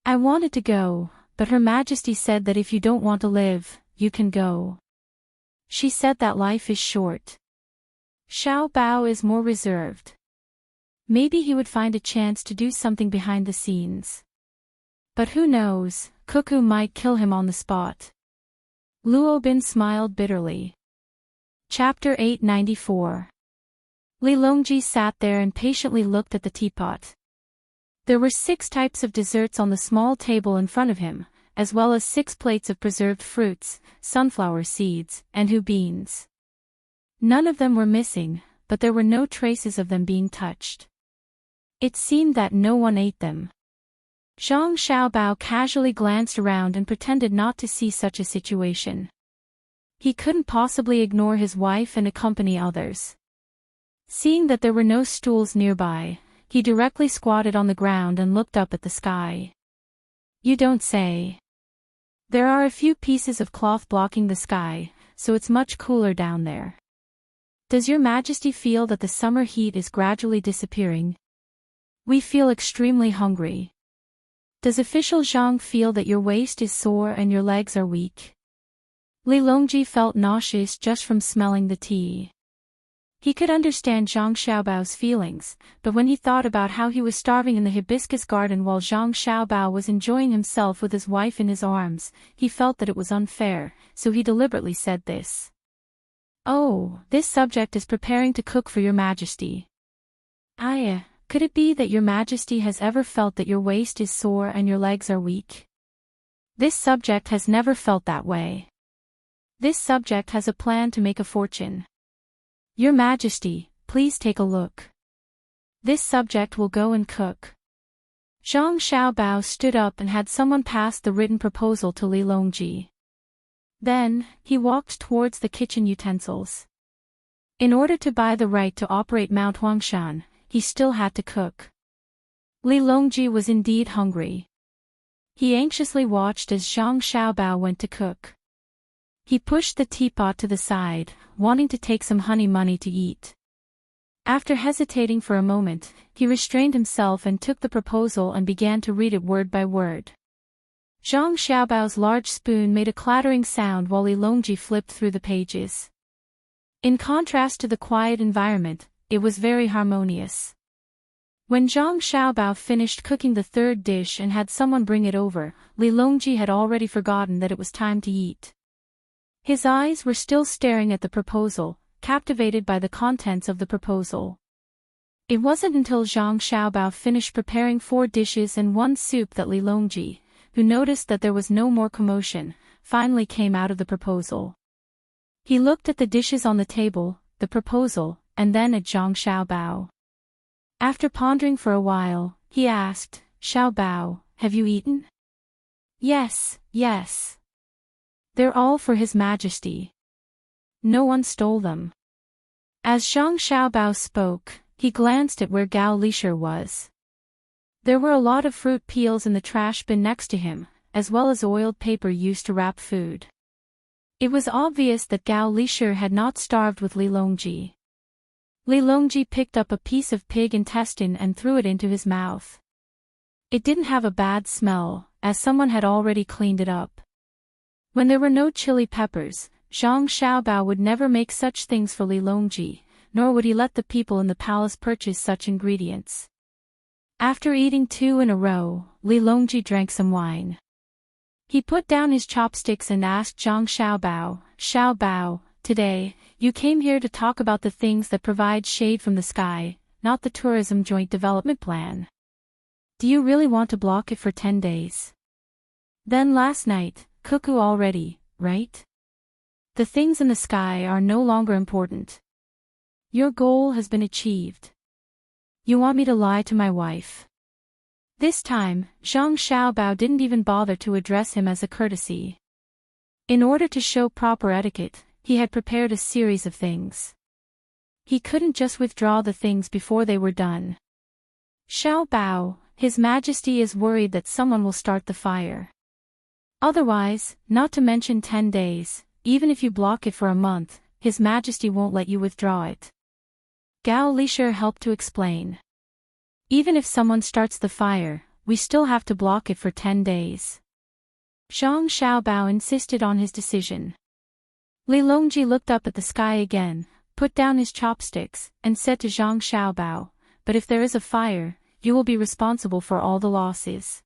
Speaker 1: I wanted to go, but Her Majesty said that if you don't want to live, you can go. She said that life is short. Xiaobao is more reserved. Maybe he would find a chance to do something behind the scenes. But who knows, Cuckoo might kill him on the spot. Luo Bin smiled bitterly. Chapter 894. Li Longji sat there and patiently looked at the teapot. There were 6 types of desserts on the small table in front of him, as well as 6 plates of preserved fruits, sunflower seeds, and hu beans. None of them were missing, but there were no traces of them being touched. It seemed that no one ate them. Zhang Xiaobao casually glanced around and pretended not to see such a situation. He couldn't possibly ignore his wife and accompany others. Seeing that there were no stools nearby, he directly squatted on the ground and looked up at the sky. You don't say. There are a few pieces of cloth blocking the sky, so it's much cooler down there. Does Your Majesty feel that the summer heat is gradually disappearing? We feel extremely hungry. Does official Zhang feel that your waist is sore and your legs are weak? Li Longji felt nauseous just from smelling the tea. He could understand Zhang Xiaobao's feelings, but when he thought about how he was starving in the hibiscus garden while Zhang Xiaobao was enjoying himself with his wife in his arms, he felt that it was unfair, so he deliberately said this. Oh, this subject is preparing to cook for Your Majesty. Could it be that Your Majesty has ever felt that your waist is sore and your legs are weak? This subject has never felt that way. This subject has a plan to make a fortune. Your Majesty, please take a look. This subject will go and cook. Zhang Xiaobao stood up and had someone pass the written proposal to Li Longji. Then, he walked towards the kitchen utensils. In order to buy the right to operate Mount Huangshan, he still had to cook. Li Longji was indeed hungry. He anxiously watched as Zhang Xiaobao went to cook. He pushed the teapot to the side, wanting to take some honey money to eat. After hesitating for a moment, he restrained himself and took the proposal and began to read it word by word. Zhang Xiaobao's large spoon made a clattering sound while Li Longji flipped through the pages. In contrast to the quiet environment, it was very harmonious. When Zhang Xiaobao finished cooking the third dish and had someone bring it over, Li Longji had already forgotten that it was time to eat. His eyes were still staring at the proposal, captivated by the contents of the proposal. It wasn't until Zhang Xiaobao finished preparing 4 dishes and 1 soup that Li Longji, who noticed that there was no more commotion, finally came out of the proposal. He looked at the dishes on the table, the proposal, and then at Zhang Xiaobao. After pondering for a while, he asked, "Xiaobao, have you eaten?" "Yes, yes. They're all for His Majesty. No one stole them." As Zhang Xiaobao spoke, he glanced at where Gao Lishir was. There were a lot of fruit peels in the trash bin next to him, as well as oiled paper used to wrap food. It was obvious that Gao Lishir had not starved with Li Longji. Li Longji picked up a piece of pig intestine and threw it into his mouth. It didn't have a bad smell, as someone had already cleaned it up. When there were no chili peppers, Zhang Xiaobao would never make such things for Li Longji, nor would he let the people in the palace purchase such ingredients. After eating 2 in a row, Li Longji drank some wine. He put down his chopsticks and asked Zhang Xiaobao, "Xiaobao, today, you came here to talk about the things that provide shade from the sky, not the tourism joint development plan. Do you really want to block it for 10 days? Then last night, cuckoo already, right? The things in the sky are no longer important. Your goal has been achieved. You want me to lie to my wife?" This time, Zhang Xiaobao didn't even bother to address him as a courtesy. In order to show proper etiquette, he had prepared a series of things. He couldn't just withdraw the things before they were done. "Xiaobao, His Majesty is worried that someone will start the fire. Otherwise, not to mention 10 days, even if you block it for a month, His Majesty won't let you withdraw it." Gao Lishir helped to explain. "Even if someone starts the fire, we still have to block it for 10 days. Zhang Xiaobao insisted on his decision. Li Longji looked up at the sky again, put down his chopsticks, and said to Zhang Xiaobao, "But if there is a fire, you will be responsible for all the losses.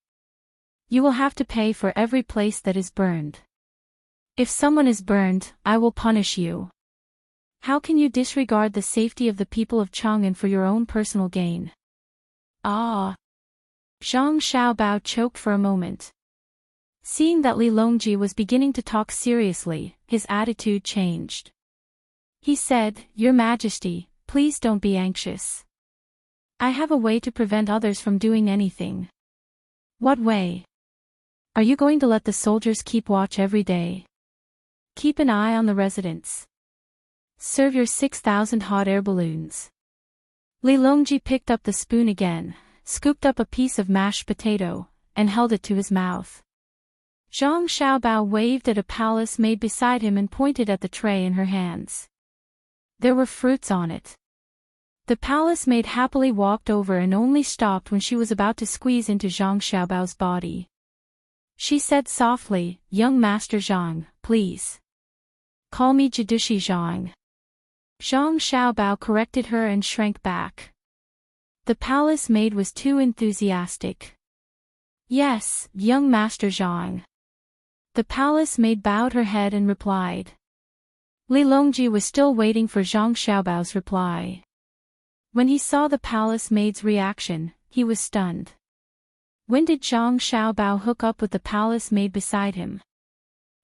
Speaker 1: You will have to pay for every place that is burned. If someone is burned, I will punish you. How can you disregard the safety of the people of Chang'an for your own personal gain?" "Ah." Zhang Xiaobao choked for a moment. Seeing that Li Longji was beginning to talk seriously, his attitude changed. He said, "Your Majesty, please don't be anxious. I have a way to prevent others from doing anything." "What way?" "Are you going to let the soldiers keep watch every day? Keep an eye on the residents. Serve your 6,000 hot air balloons." Li Longji picked up the spoon again, scooped up a piece of mashed potato, and held it to his mouth. Zhang Xiaobao waved at a palace maid beside him and pointed at the tray in her hands. There were fruits on it. The palace maid happily walked over and only stopped when she was about to squeeze into Zhang Xiaobao's body. She said softly, "Young Master Zhang, please. Call me Jidushi Zhang." Zhang Xiaobao corrected her and shrank back. The palace maid was too enthusiastic. "Yes, young Master Zhang." The palace maid bowed her head and replied. Li Longji was still waiting for Zhang Xiaobao's reply. When he saw the palace maid's reaction, he was stunned. When did Zhang Xiaobao hook up with the palace maid beside him?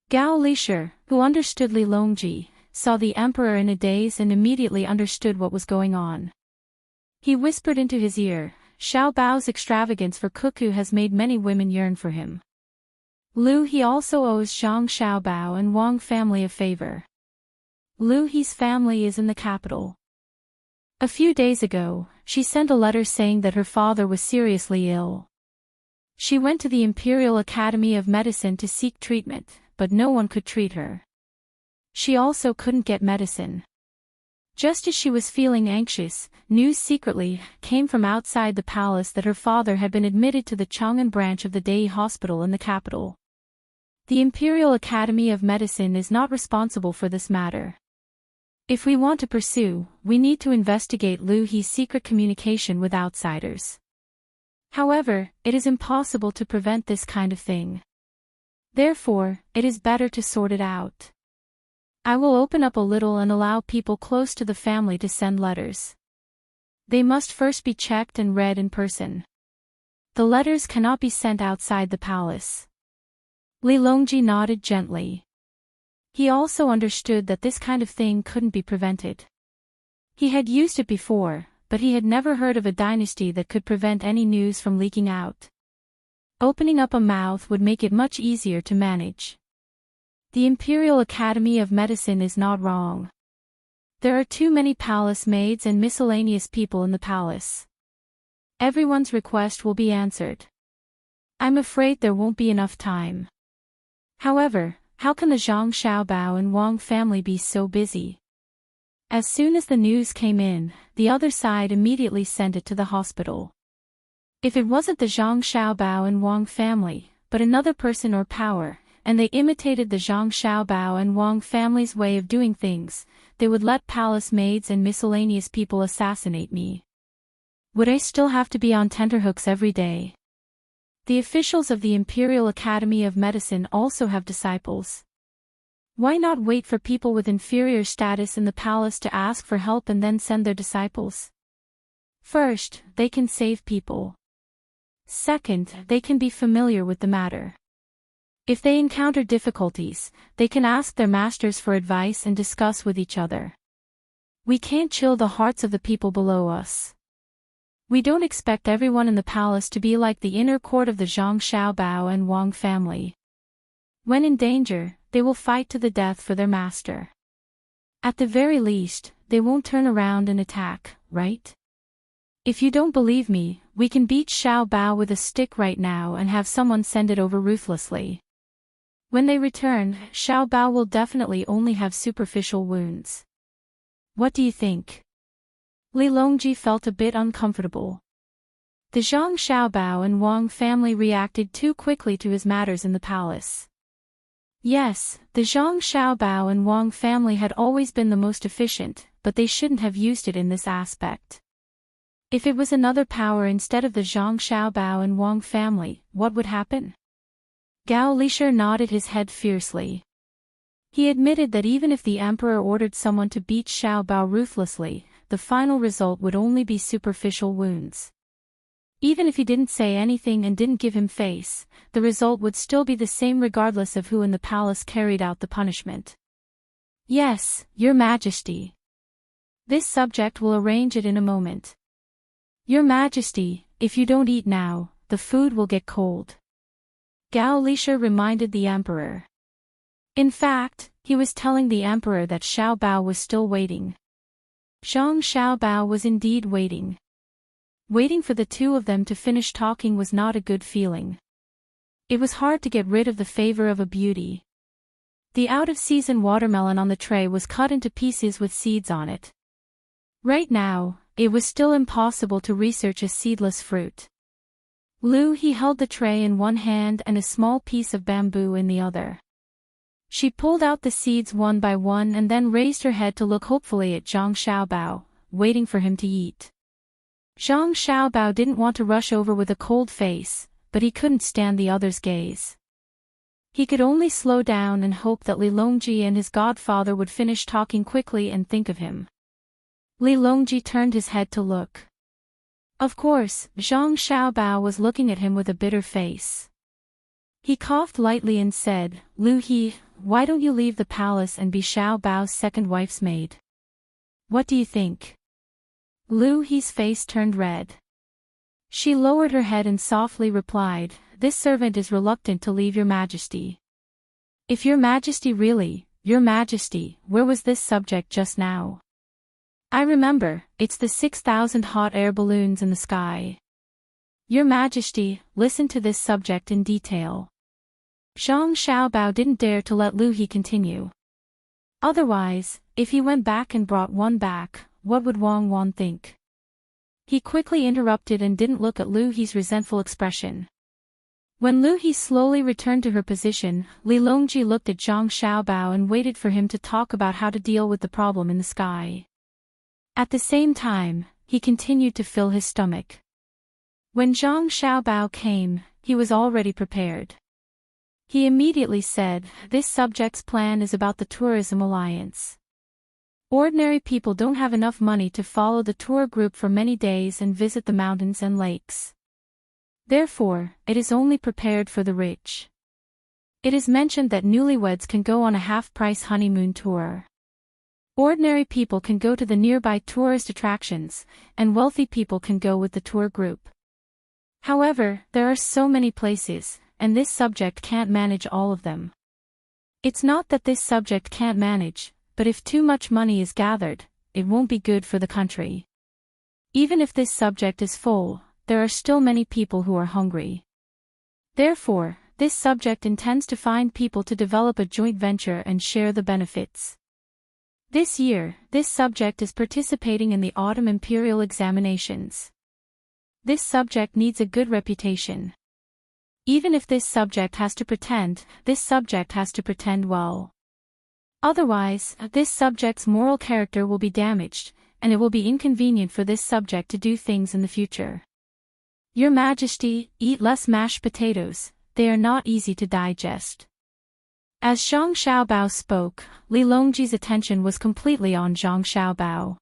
Speaker 1: Gao Lishir, who understood Li Longji, saw the emperor in a daze and immediately understood what was going on. He whispered into his ear, "Xiaobao's extravagance for cuckoo has made many women yearn for him. Lu He also owes Zhang Xiaobao and Wang family a favor. Lu He's family is in the capital. A few days ago, she sent a letter saying that her father was seriously ill. She went to the Imperial Academy of Medicine to seek treatment, but no one could treat her. She also couldn't get medicine. Just as she was feeling anxious, news secretly came from outside the palace that her father had been admitted to the Chang'an branch of the Dei Hospital in the capital. The Imperial Academy of Medicine is not responsible for this matter. If we want to pursue, we need to investigate Lu He's secret communication with outsiders. However, it is impossible to prevent this kind of thing. Therefore, it is better to sort it out. I will open up a little and allow people close to the family to send letters. They must first be checked and read in person. The letters cannot be sent outside the palace. Li Longji nodded gently. He also understood that this kind of thing couldn't be prevented. He had used it before, but he had never heard of a dynasty that could prevent any news from leaking out. Opening up a mouth would make it much easier to manage. The Imperial Academy of Medicine is not wrong. There are too many palace maids and miscellaneous people in the palace. Everyone's request will be answered. I'm afraid there won't be enough time. However, how can the Zhang Xiaobao and Wang family be so busy? As soon as the news came in, the other side immediately sent it to the hospital. If it wasn't the Zhang Xiaobao and Wang family, but another person or power, and they imitated the Zhang Xiaobao and Wang family's way of doing things, they would let palace maids and miscellaneous people assassinate me. Would I still have to be on tenterhooks every day? The officials of the Imperial Academy of Medicine also have disciples. Why not wait for people with inferior status in the palace to ask for help and then send their disciples? First, they can save people. Second, they can be familiar with the matter. If they encounter difficulties, they can ask their masters for advice and discuss with each other. We can't chill the hearts of the people below us. We don't expect everyone in the palace to be like the inner court of the Zhang Xiaobao and Wang family. When in danger, they will fight to the death for their master. At the very least, they won't turn around and attack, right? If you don't believe me, we can beat Xiaobao with a stick right now and have someone send it over ruthlessly. When they return, Xiaobao will definitely only have superficial wounds. What do you think? Li Longji felt a bit uncomfortable. The Zhang Xiaobao and Wang family reacted too quickly to his matters in the palace. Yes, the Zhang Xiaobao and Wang family had always been the most efficient, but they shouldn't have used it in this aspect. If it was another power instead of the Zhang Xiaobao and Wang family, what would happen? Gao Lisher nodded his head fiercely. He admitted that even if the emperor ordered someone to beat Xiaobao ruthlessly, the final result would only be superficial wounds. Even if he didn't say anything and didn't give him face, the result would still be the same regardless of who in the palace carried out the punishment. Yes, Your Majesty. This subject will arrange it in a moment. Your Majesty, if you don't eat now, the food will get cold. Gao Lisher reminded the emperor. In fact, he was telling the emperor that Xiaobao was still waiting. Zhang Xiaobao was indeed waiting. Waiting for the two of them to finish talking was not a good feeling. It was hard to get rid of the favor of a beauty. The out-of-season watermelon on the tray was cut into pieces with seeds on it. Right now, it was still impossible to research a seedless fruit. He held the tray in one hand and a small piece of bamboo in the other. She pulled out the seeds one by one and then raised her head to look hopefully at Zhang Xiaobao, waiting for him to eat. Zhang Xiaobao didn't want to rush over with a cold face, but he couldn't stand the other's gaze. He could only slow down and hope that Li Longji and his godfather would finish talking quickly and think of him. Li Longji turned his head to look. Of course, Zhang Xiaobao was looking at him with a bitter face. He coughed lightly and said, "Lu He, why don't you leave the palace and be Xiaobao's second wife's maid? What do you think?" Lu He's face turned red. She lowered her head and softly replied, "This servant is reluctant to leave Your Majesty." "If Your Majesty really, Your Majesty, where was this subject just now?" "I remember, it's the 6,000 hot air balloons in the sky." Your Majesty, listen to this subject in detail. Zhang Xiaobao didn't dare to let Lu He continue. Otherwise, if he went back and brought one back, what would Wang Wan think? He quickly interrupted and didn't look at Lu He's resentful expression. When Lu He slowly returned to her position, Li Longji looked at Zhang Xiaobao and waited for him to talk about how to deal with the problem in the sky. At the same time, he continued to fill his stomach. When Zhang Xiaobao came, he was already prepared. He immediately said, "This subject's plan is about the tourism alliance. Ordinary people don't have enough money to follow the tour group for many days and visit the mountains and lakes. Therefore, it is only prepared for the rich. It is mentioned that newlyweds can go on a half-price honeymoon tour. Ordinary people can go to the nearby tourist attractions, and wealthy people can go with the tour group. However, there are so many places, and this subject can't manage all of them. It's not that this subject can't manage, but if too much money is gathered, it won't be good for the country. Even if this subject is full, there are still many people who are hungry. Therefore, this subject intends to find people to develop a joint venture and share the benefits. This year, this subject is participating in the autumn imperial examinations. This subject needs a good reputation. Even if this subject has to pretend, this subject has to pretend well. Otherwise, this subject's moral character will be damaged, and it will be inconvenient for this subject to do things in the future. Your Majesty, eat less mashed potatoes, they are not easy to digest." As Zhang Xiaobao spoke, Li Longji's attention was completely on Zhang Xiaobao.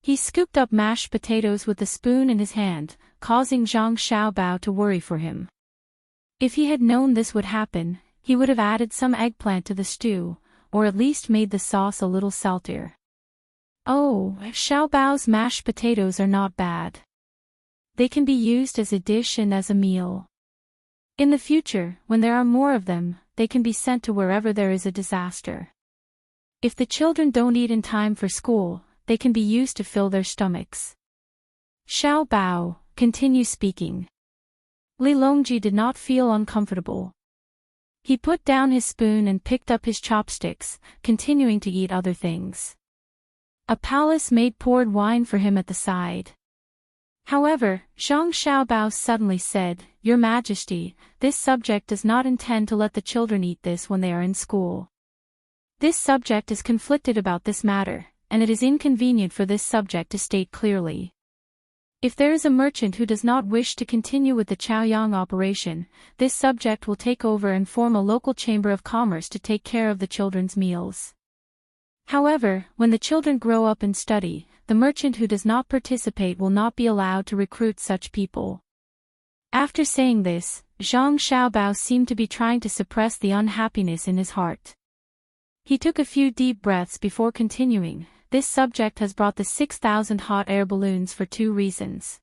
Speaker 1: He scooped up mashed potatoes with the spoon in his hand, causing Zhang Xiaobao to worry for him. If he had known this would happen, he would have added some eggplant to the stew, or at least made the sauce a little saltier. Oh, Xiaobao's mashed potatoes are not bad. They can be used as a dish and as a meal. In the future, when there are more of them, they can be sent to wherever there is a disaster. If the children don't eat in time for school, they can be used to fill their stomachs. Xiaobao, continue speaking. Li Longji did not feel uncomfortable. He put down his spoon and picked up his chopsticks, continuing to eat other things. A palace maid poured wine for him at the side. However, Zhang Xiaobao suddenly said, "Your Majesty, this subject does not intend to let the children eat this when they are in school. This subject is conflicted about this matter, and it is inconvenient for this subject to state clearly. If there is a merchant who does not wish to continue with the Chaoyang operation, this subject will take over and form a local chamber of commerce to take care of the children's meals. However, when the children grow up and study, the merchant who does not participate will not be allowed to recruit such people." After saying this, Zhang Xiaobao seemed to be trying to suppress the unhappiness in his heart. He took a few deep breaths before continuing. This subject has brought the 6,000 hot air balloons for two reasons.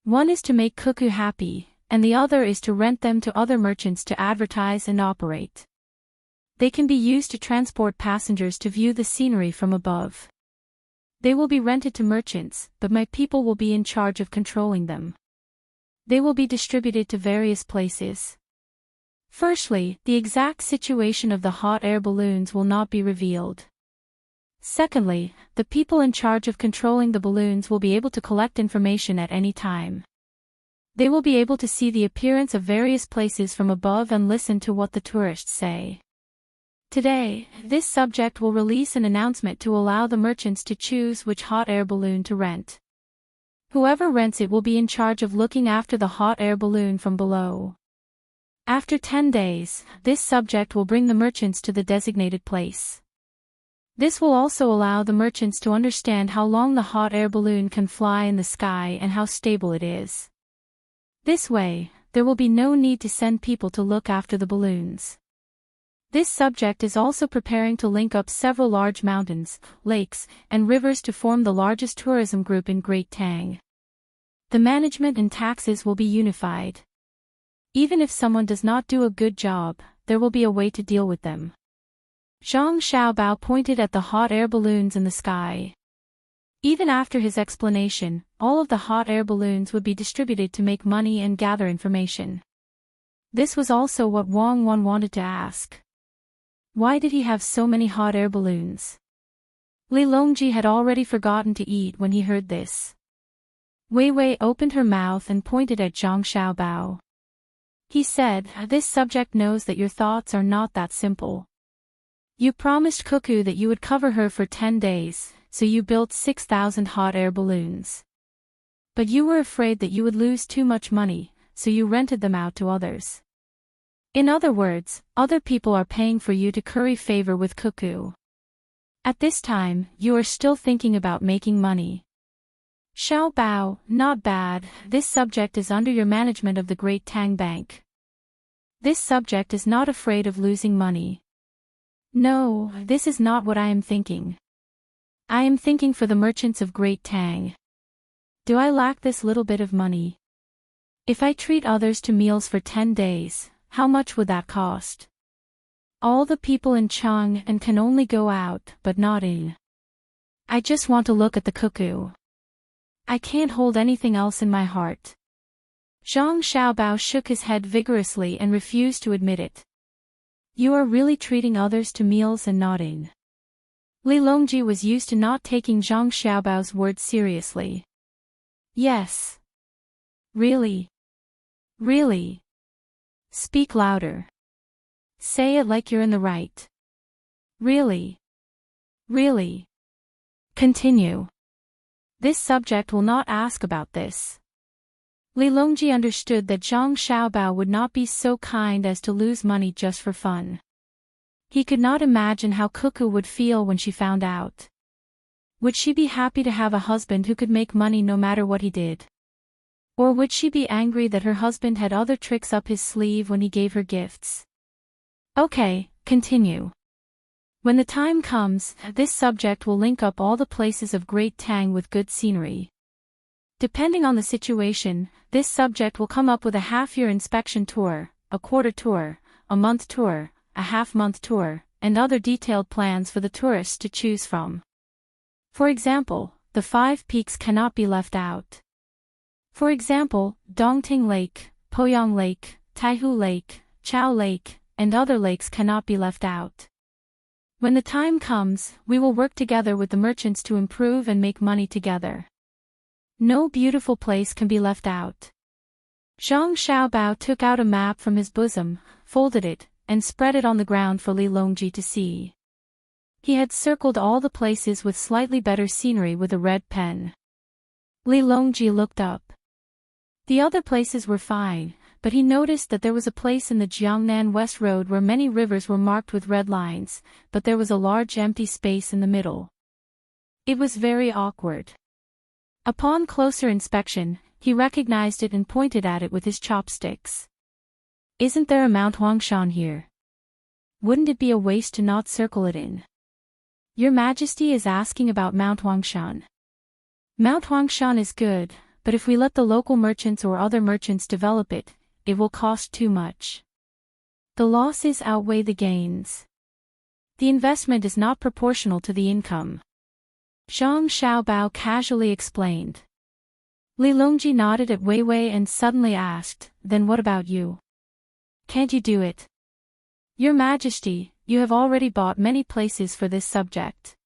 Speaker 1: One is to make Cuckoo happy, and the other is to rent them to other merchants to advertise and operate. They can be used to transport passengers to view the scenery from above. They will be rented to merchants, but my people will be in charge of controlling them. They will be distributed to various places. Firstly, the exact situation of the hot air balloons will not be revealed. Secondly, the people in charge of controlling the balloons will be able to collect information at any time. They will be able to see the appearance of various places from above and listen to what the tourists say. Today, this subject will release an announcement to allow the merchants to choose which hot air balloon to rent. Whoever rents it will be in charge of looking after the hot air balloon from below. After 10 days, this subject will bring the merchants to the designated place. This will also allow the merchants to understand how long the hot air balloon can fly in the sky and how stable it is. This way, there will be no need to send people to look after the balloons. This subject is also preparing to link up several large mountains, lakes, and rivers to form the largest tourism group in Great Tang. The management and taxes will be unified. Even if someone does not do a good job, there will be a way to deal with them. Zhang Xiaobao pointed at the hot air balloons in the sky. Even after his explanation, all of the hot air balloons would be distributed to make money and gather information. This was also what Wang Wan wanted to ask. Why did he have so many hot air balloons? Li Longji had already forgotten to eat when he heard this. Wei Wei opened her mouth and pointed at Zhang Xiaobao. He said, "This subject knows that your thoughts are not that simple. You promised Cuckoo that you would cover her for 10 days, so you built 6,000 hot air balloons. But you were afraid that you would lose too much money, so you rented them out to others. In other words, other people are paying for you to curry favor with Cuckoo. At this time, you are still thinking about making money. Xiao Bao, not bad, this subject is under your management of the Great Tang Bank. This subject is not afraid of losing money. No, this is not what I am thinking. I am thinking for the merchants of Great Tang. Do I lack this little bit of money? If I treat others to meals for 10 days, how much would that cost? All the people in Chang and can only go out, but not in. I just want to look at the Cuckoo. I can't hold anything else in my heart." Zhang Xiaobao shook his head vigorously and refused to admit it. You are really treating others to meals and nodding. Li Longji was used to not taking Zhang Xiaobao's words seriously. Yes. Really? Really? Speak louder. Say it like you're in the right. Really? Really? Continue. This subject will not ask about this. Li Longji understood that Zhang Xiaobao would not be so kind as to lose money just for fun. He could not imagine how Cuckoo would feel when she found out. Would she be happy to have a husband who could make money no matter what he did? Or would she be angry that her husband had other tricks up his sleeve when he gave her gifts? Okay, continue. When the time comes, this subject will link up all the places of Great Tang with good scenery. Depending on the situation, this subject will come up with a half-year inspection tour, a quarter tour, a month tour, a half-month tour, and other detailed plans for the tourists to choose from. For example, the 5 peaks cannot be left out. For example, Dongting Lake, Poyang Lake, Taihu Lake, Chao Lake, and other lakes cannot be left out. When the time comes, we will work together with the merchants to improve and make money together. No beautiful place can be left out. Zhang Xiaobao took out a map from his bosom, folded it, and spread it on the ground for Li Longji to see. He had circled all the places with slightly better scenery with a red pen. Li Longji looked up. The other places were fine, but he noticed that there was a place in the Jiangnan West Road where many rivers were marked with red lines, but there was a large empty space in the middle. It was very awkward. Upon closer inspection, he recognized it and pointed at it with his chopsticks. Isn't there a Mount Huangshan here? Wouldn't it be a waste to not circle it in? Your Majesty is asking about Mount Huangshan. Mount Huangshan is good, but if we let the local merchants or other merchants develop it, it will cost too much. The losses outweigh the gains. The investment is not proportional to the income. Zhang Xiaobao casually explained. Li Longji nodded at Wei Wei and suddenly asked, Then what about you? Can't you do it? Your Majesty, you have already bought many places for this subject.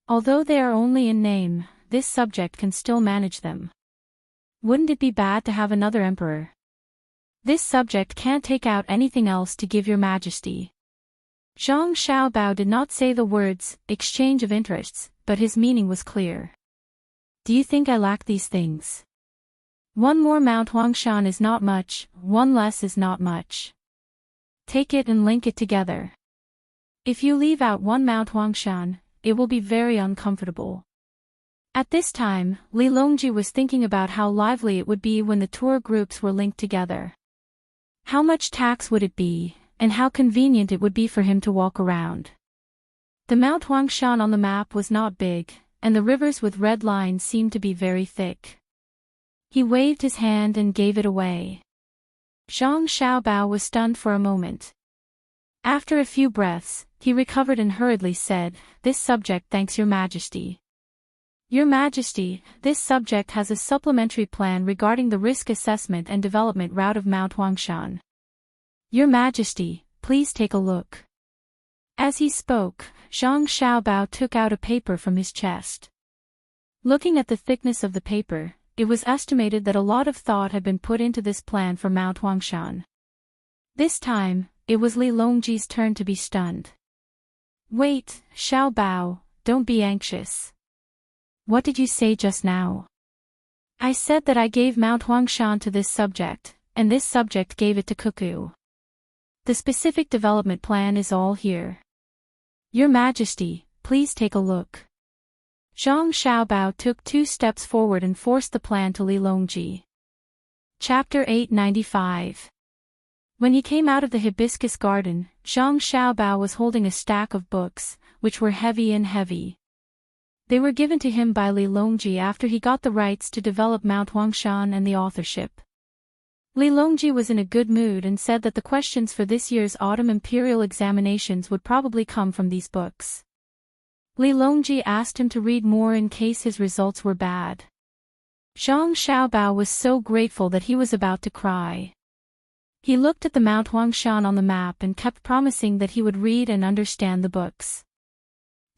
Speaker 1: Although they are only in name, this subject can still manage them. Wouldn't it be bad to have another emperor? This subject can't take out anything else to give your Majesty. Zhang Xiaobao did not say the words, exchange of interests, but his meaning was clear. Do you think I lack these things? One more Mount Huangshan is not much, one less is not much. Take it and link it together. If you leave out one Mount Huangshan, it will be very uncomfortable. At this time, Li Longji was thinking about how lively it would be when the tour groups were linked together. How much tax would it be, and how convenient it would be for him to walk around. The Mount Huangshan on the map was not big, and the rivers with red lines seemed to be very thick. He waved his hand and gave it away. Zhang Xiaobao was stunned for a moment. After a few breaths, he recovered and hurriedly said, This subject thanks your Majesty. Your Majesty, this subject has a supplementary plan regarding the risk assessment and development route of Mount Huangshan. Your Majesty, please take a look. As he spoke, Zhang Xiaobao took out a paper from his chest. Looking at the thickness of the paper, it was estimated that a lot of thought had been put into this plan for Mount Huangshan. This time, it was Li Longji's turn to be stunned. Wait, Xiaobao, don't be anxious. What did you say just now? I said that I gave Mount Huangshan to this subject, and this subject gave it to Cuckoo. The specific development plan is all here. Your Majesty, please take a look. Zhang Xiaobao took 2 steps forward and forced the plan to Li Longji. Chapter 895. When he came out of the hibiscus garden, Zhang Xiaobao was holding a stack of books, which were heavy and heavy. They were given to him by Li Longji after he got the rights to develop Mount Huangshan and the authorship. Li Longji was in a good mood and said that the questions for this year's autumn imperial examinations would probably come from these books. Li Longji asked him to read more in case his results were bad. Zhang Xiaobao was so grateful that he was about to cry. He looked at the Mount Huangshan on the map and kept promising that he would read and understand the books.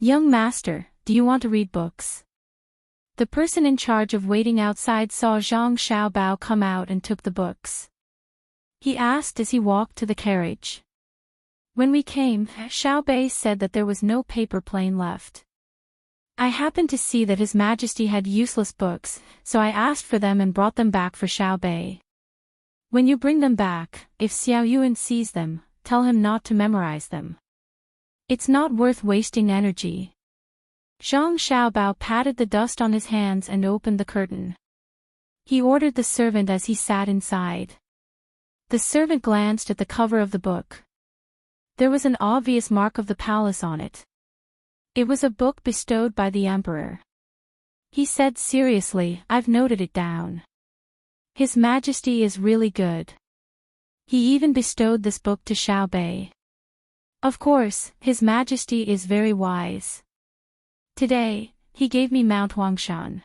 Speaker 1: Young master, do you want to read books? The person in charge of waiting outside saw Zhang Xiaobao come out and took the books. He asked as he walked to the carriage. When we came, Xiaobei said that there was no paper plane left. I happened to see that His Majesty had useless books, so I asked for them and brought them back for Xiaobei. When you bring them back, if Xiao Yuan sees them, tell him not to memorize them. It's not worth wasting energy. Zhang Xiaobao patted the dust on his hands and opened the curtain. He ordered the servant as he sat inside. The servant glanced at the cover of the book. There was an obvious mark of the palace on it. It was a book bestowed by the emperor. He said seriously, I've noted it down. His Majesty is really good. He even bestowed this book to Xiaobei. Of course, His Majesty is very wise. Today, he gave me Mount Huangshan.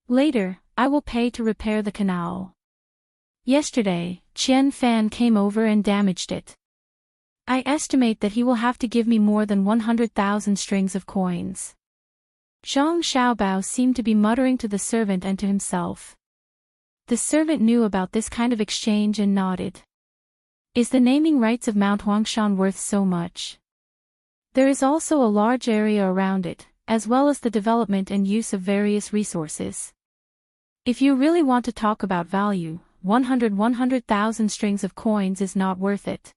Speaker 1: Later, I will pay to repair the canal. Yesterday, Qian Fan came over and damaged it. I estimate that he will have to give me more than 100,000 strings of coins. Zhang Xiaobao seemed to be muttering to the servant and to himself. The servant knew about this kind of exchange and nodded. Is the naming rights of Mount Huangshan worth so much? There is also a large area around it, as well as the development and use of various resources. If you really want to talk about value, 100,000 strings of coins is not worth it.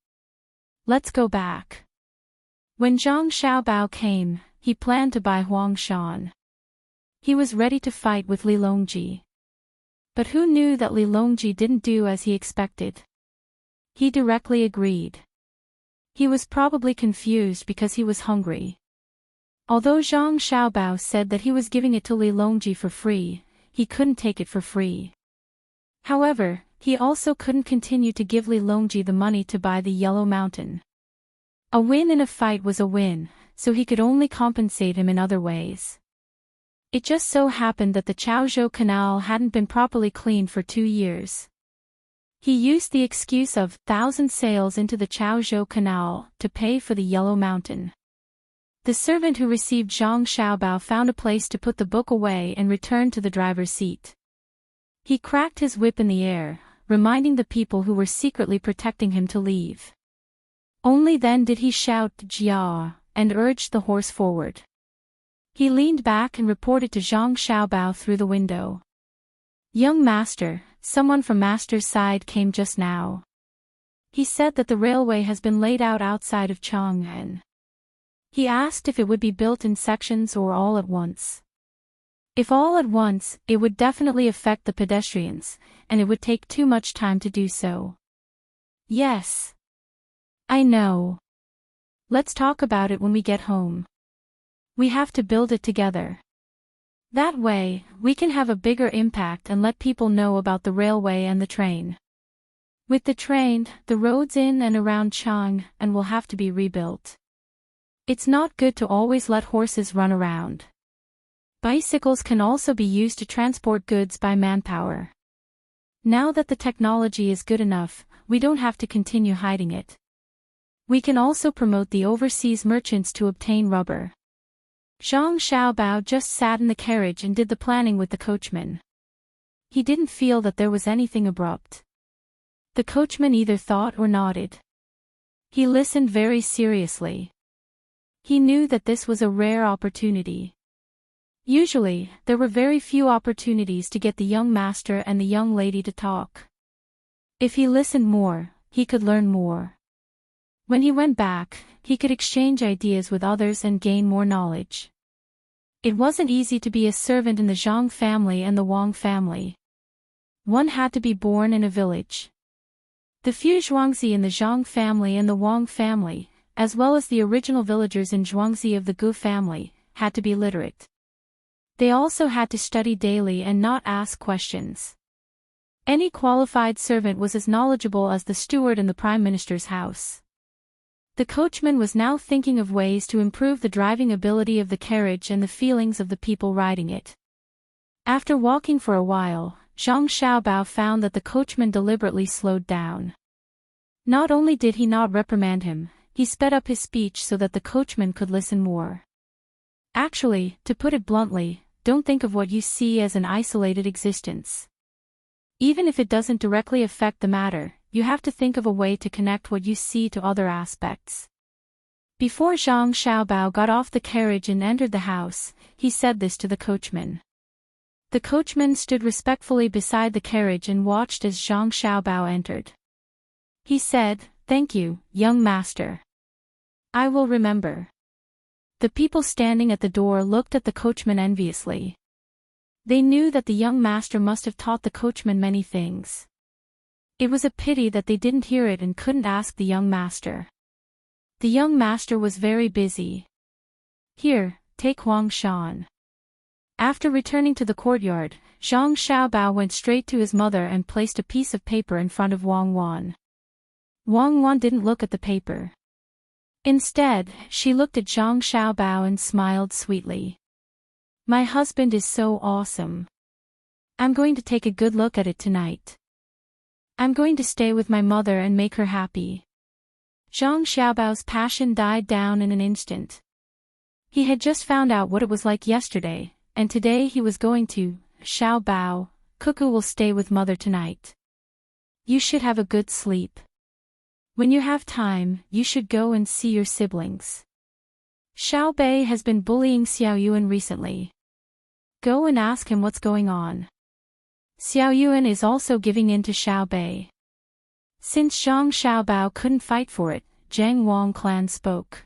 Speaker 1: Let's go back. When Zhang Xiaobao came, he planned to buy Huangshan. He was ready to fight with Li Longji. But who knew that Li Longji didn't do as he expected? He directly agreed. He was probably confused because he was hungry. Although Zhang Xiaobao said that he was giving it to Li Longji for free, he couldn't take it for free. However, he also couldn't continue to give Li Longji the money to buy the Yellow Mountain. A win in a fight was a win, so he could only compensate him in other ways. It just so happened that the Chaozhou Canal hadn't been properly cleaned for 2 years. He used the excuse of 1,000 sails into the Chaozhou Canal to pay for the Yellow Mountain. The servant who received Zhang Xiaobao found a place to put the book away and returned to the driver's seat. He cracked his whip in the air, reminding the people who were secretly protecting him to leave. Only then did he shout "Jia" and urged the horse forward. He leaned back and reported to Zhang Xiaobao through the window. Young master, someone from master's side came just now. He said that the railway has been laid out outside of Chang'an. He asked if it would be built in sections or all at once. If all at once, it would definitely affect the pedestrians, and it would take too much time to do so. Yes. I know. Let's talk about it when we get home. We have to build it together. That way, we can have a bigger impact and let people know about the railway and the train. With the train, the roads in and around Chang'an will have to be rebuilt. It's not good to always let horses run around. Bicycles can also be used to transport goods by manpower. Now that the technology is good enough, we don't have to continue hiding it. We can also promote the overseas merchants to obtain rubber. Zhang Xiaobao just sat in the carriage and did the planning with the coachman. He didn't feel that there was anything abrupt. The coachman either thought or nodded. He listened very seriously. He knew that this was a rare opportunity. Usually, there were very few opportunities to get the young master and the young lady to talk. If he listened more, he could learn more. When he went back, he could exchange ideas with others and gain more knowledge. It wasn't easy to be a servant in the Zhang family and the Wang family. One had to be born in a village. The few Zhuangzi in the Zhang family and the Wang family, as well as the original villagers in Zhuangzi of the Gu family, had to be literate. They also had to study daily and not ask questions. Any qualified servant was as knowledgeable as the steward in the Prime Minister's house. The coachman was now thinking of ways to improve the driving ability of the carriage and the feelings of the people riding it. After walking for a while, Zhang Xiaobao found that the coachman deliberately slowed down. Not only did he not reprimand him, he sped up his speech so that the coachman could listen more. Actually, to put it bluntly, don't think of what you see as an isolated existence. Even if it doesn't directly affect the matter, you have to think of a way to connect what you see to other aspects. Before Zhang Xiaobao got off the carriage and entered the house, he said this to the coachman. The coachman stood respectfully beside the carriage and watched as Zhang Xiaobao entered. He said, "Thank you, young master. I will remember." The people standing at the door looked at the coachman enviously. They knew that the young master must have taught the coachman many things. It was a pity that they didn't hear it and couldn't ask the young master. The young master was very busy. "Here, take Huang Shan." After returning to the courtyard, Zhang Xiaobao went straight to his mother and placed a piece of paper in front of Wang Wan. Wang Wan didn't look at the paper. Instead, she looked at Zhang Xiaobao and smiled sweetly. "My husband is so awesome. I'm going to take a good look at it tonight. I'm going to stay with my mother and make her happy." Zhang Xiaobao's passion died down in an instant. He had just found out what it was like yesterday, and today he was going to. "Xiaobao, Cuckoo will stay with mother tonight. You should have a good sleep. When you have time, you should go and see your siblings. Xiao Bei has been bullying Xiao Yuan recently. Go and ask him what's going on. Xiao Yuan is also giving in to Xiao Bei." Since Zhang Xiaobao couldn't fight for it, Zhang Wang clan spoke.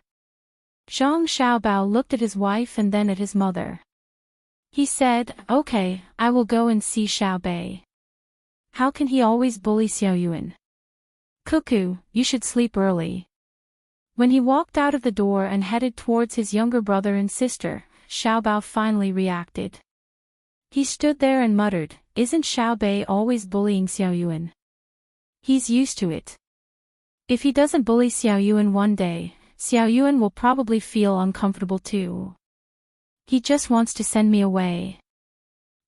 Speaker 1: Zhang Xiaobao looked at his wife and then at his mother. He said, "Okay, I will go and see Xiao Bei. How can he always bully Xiao Yuan? Cuckoo, you should sleep early." When he walked out of the door and headed towards his younger brother and sister, Xiaobao finally reacted. He stood there and muttered, "Isn't Xiao Bei always bullying Xiao Yuan? He's used to it. If he doesn't bully Xiao Yuan one day, Xiao Yuan will probably feel uncomfortable too. He just wants to send me away."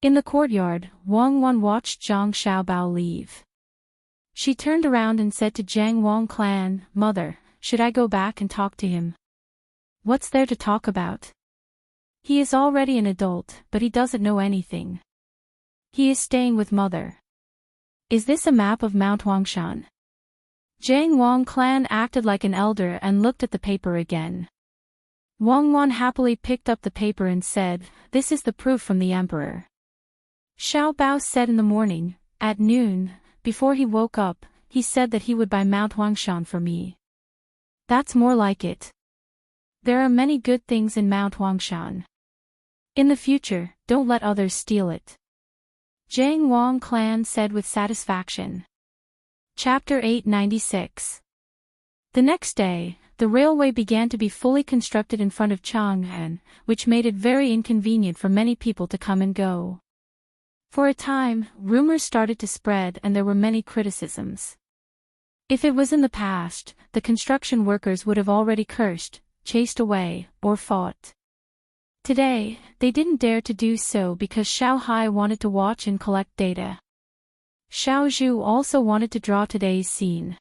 Speaker 1: In the courtyard, Wang Wan watched Zhang Xiaobao leave. She turned around and said to Zhang Wang clan, "Mother, should I go back and talk to him? What's there to talk about? He is already an adult, but he doesn't know anything. He is staying with mother. Is this a map of Mount Huangshan?" Zhang Wang clan acted like an elder and looked at the paper again. Wang Wan happily picked up the paper and said, "This is the proof from the emperor." Xiao Bao said in the morning, at noon, before he woke up, he said that he would buy Mount Huangshan for me. That's more like it. There are many good things in Mount Huangshan. In the future, don't let others steal it. Zhang Wang clan said with satisfaction. Chapter 896. The next day, the railway began to be fully constructed in front of Chang'an, which made it very inconvenient for many people to come and go. For a time, rumors started to spread and there were many criticisms. If it was in the past, the construction workers would have already cursed, chased away, or fought. Today, they didn't dare to do so because Xiao Hai wanted to watch and collect data. Xiao Zhu also wanted to draw today's scene.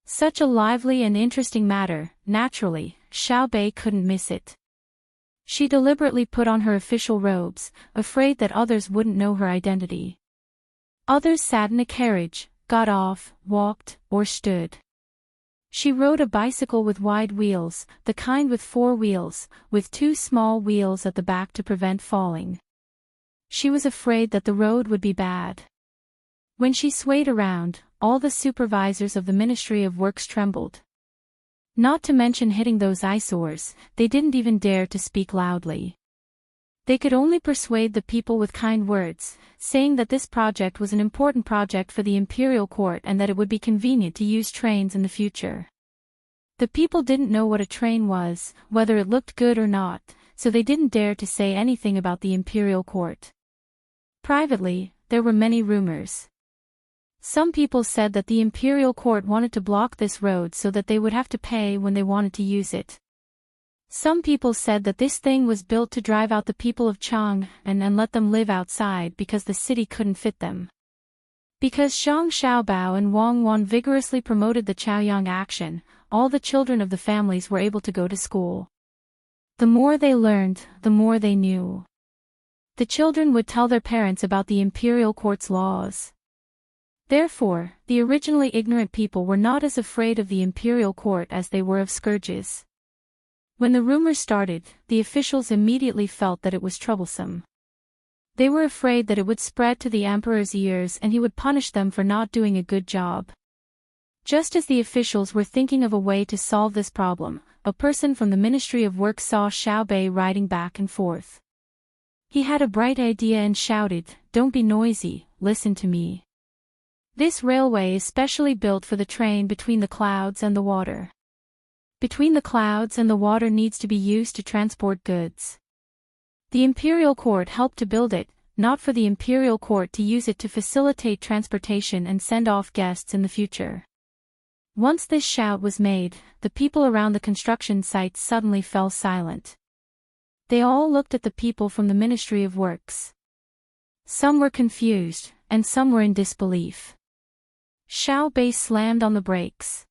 Speaker 1: Such a lively and interesting matter, naturally, Xiao Bei couldn't miss it. She deliberately put on her official robes, afraid that others wouldn't know her identity. Others sat in a carriage, got off, walked, or stood. She rode a bicycle with wide wheels, the kind with 4 wheels, with 2 small wheels at the back to prevent falling. She was afraid that the road would be bad. When she swayed around, all the supervisors of the Ministry of Works trembled. Not to mention hitting those eyesores, they didn't even dare to speak loudly. They could only persuade the people with kind words, saying that this project was an important project for the imperial court and that it would be convenient to use trains in the future. The people didn't know what a train was, whether it looked good or not, so they didn't dare to say anything about the imperial court. Privately, there were many rumors. Some people said that the imperial court wanted to block this road so that they would have to pay when they wanted to use it. Some people said that this thing was built to drive out the people of Chang and let them live outside because the city couldn't fit them. Because Xiang Xiaobao and Wang Wan vigorously promoted the Chaoyang action, all the children of the families were able to go to school. The more they learned, the more they knew. The children would tell their parents about the imperial court's laws. Therefore, the originally ignorant people were not as afraid of the imperial court as they were of scourges. When the rumors started, the officials immediately felt that it was troublesome. They were afraid that it would spread to the emperor's ears and he would punish them for not doing a good job. Just as the officials were thinking of a way to solve this problem, a person from the Ministry of Work saw Xiao Bei riding back and forth. He had a bright idea and shouted, "Don't be noisy, listen to me. This railway is specially built for the train between the clouds and the water. Between the clouds and the water needs to be used to transport goods. The imperial court helped to build it, not for the imperial court to use it to facilitate transportation and send off guests in the future." Once this shout was made, the people around the construction site suddenly fell silent. They all looked at the people from the Ministry of Works. Some were confused, and some were in disbelief. Xiao Bei slammed on the brakes.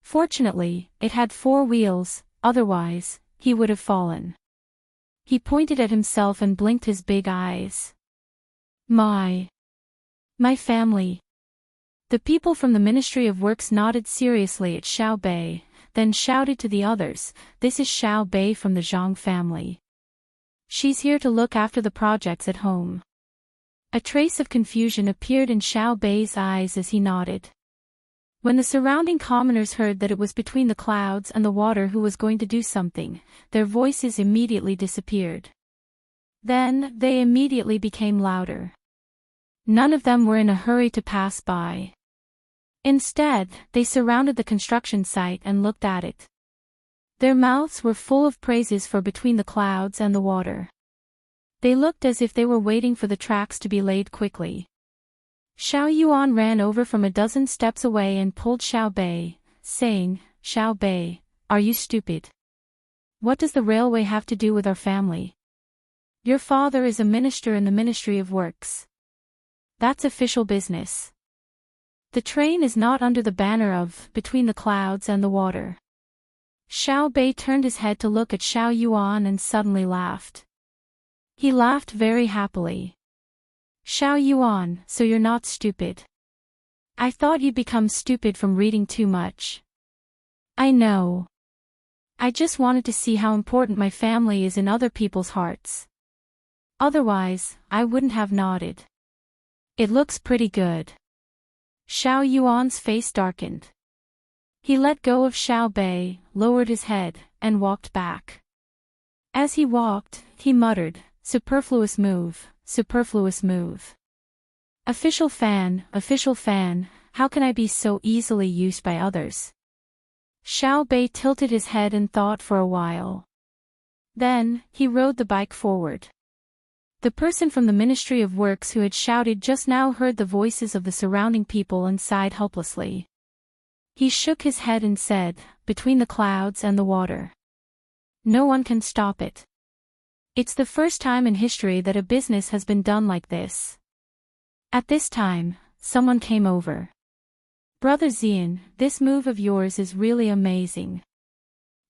Speaker 1: Fortunately, it had 4 wheels, otherwise, he would have fallen. He pointed at himself and blinked his big eyes. My family." The people from the Ministry of Works nodded seriously at Xiao Bei, then shouted to the others, "This is Xiao Bei from the Zhang family. She's here to look after the projects at home." A trace of confusion appeared in Xiao Bei's eyes as he nodded. When the surrounding commoners heard that it was between the clouds and the water who was going to do something, their voices immediately disappeared. Then, they immediately became louder. None of them were in a hurry to pass by. Instead, they surrounded the construction site and looked at it. Their mouths were full of praises for between the clouds and the water. They looked as if they were waiting for the tracks to be laid quickly. Xiao Yuan ran over from a dozen steps away and pulled Xiao Bei, saying, "Xiao Bei, are you stupid? What does the railway have to do with our family? Your father is a minister in the Ministry of Works. That's official business. The train is not under the banner of between the clouds and the water." Xiao Bei turned his head to look at Xiao Yuan and suddenly laughed. He laughed very happily. "Xiao Yuan, so you're not stupid. I thought you'd become stupid from reading too much. I know. I just wanted to see how important my family is in other people's hearts. Otherwise, I wouldn't have nodded. It looks pretty good." Xiao Yuan's face darkened. He let go of Xiao Bei, lowered his head, and walked back. As he walked, he muttered, "Superfluous move, superfluous move. Official fan, how can I be so easily used by others?" Xiao Bei tilted his head and thought for a while. Then, he rode the bike forward. The person from the Ministry of Works who had shouted just now heard the voices of the surrounding people and sighed helplessly. He shook his head and said, "Between the clouds and the water. No one can stop it. It's the first time in history that a business has been done like this. At this time, someone came over. Brother Xian, this move of yours is really amazing.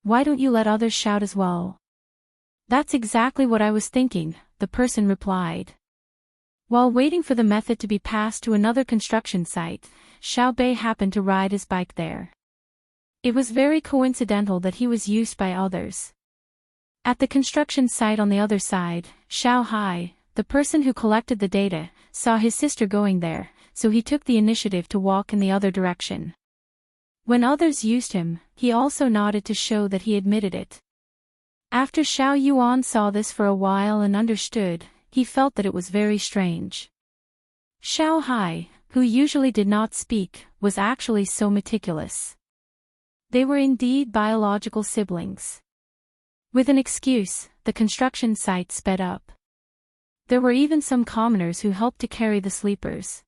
Speaker 1: Why don't you let others shout as well? That's exactly what I was thinking, the person replied. While waiting for the method to be passed to another construction site, Xiao Bei happened to ride his bike there. It was very coincidental that he was used by others. At the construction site on the other side, Xiao Hai, the person who collected the data, saw his sister going there, so he took the initiative to walk in the other direction. When others used him, he also nodded to show that he admitted it. After Xiao Yuan saw this for a while and understood, he felt that it was very strange. Xiao Hai, who usually did not speak, was actually so meticulous. They were indeed biological siblings. With an excuse, the construction site sped up. There were even some commoners who helped to carry the sleepers.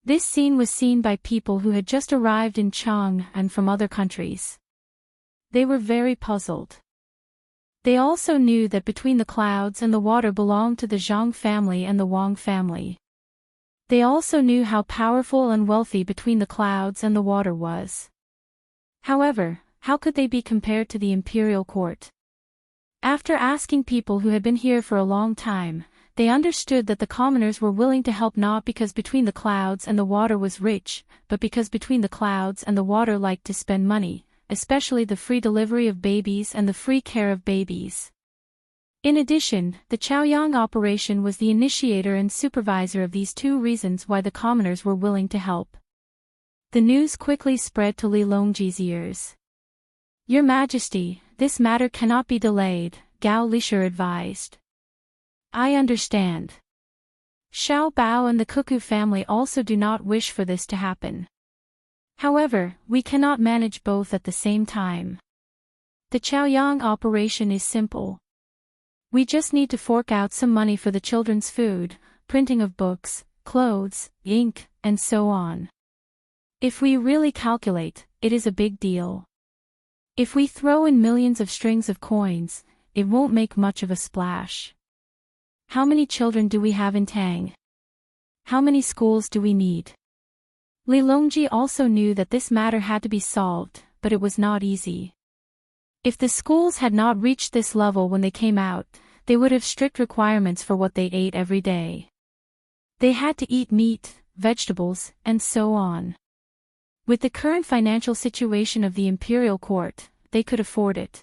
Speaker 1: This scene was seen by people who had just arrived in Chang and from other countries. They were very puzzled. They also knew that between the clouds and the water belonged to the Zhang family and the Wang family. They also knew how powerful and wealthy between the clouds and the water was. However, how could they be compared to the imperial court? After asking people who had been here for a long time, they understood that the commoners were willing to help not because between the clouds and the water was rich, but because between the clouds and the water liked to spend money, especially the free delivery of babies and the free care of babies. In addition, the Chaoyang operation was the initiator and supervisor of these two reasons why the commoners were willing to help. The news quickly spread to Li Longji's ears. Your Majesty, this matter cannot be delayed, Gao Lisher advised. I understand. Xiao Bao and the Cuckoo family also do not wish for this to happen. However, we cannot manage both at the same time. The Chaoyang operation is simple. We just need to fork out some money for the children's food, printing of books, clothes, ink, and so on. If we really calculate, it is a big deal. If we throw in millions of strings of coins, it won't make much of a splash. How many children do we have in Tang? How many schools do we need? Li Longji also knew that this matter had to be solved, but it was not easy. If the schools had not reached this level when they came out, they would have strict requirements for what they ate every day. They had to eat meat, vegetables, and so on. With the current financial situation of the imperial court, they could afford it.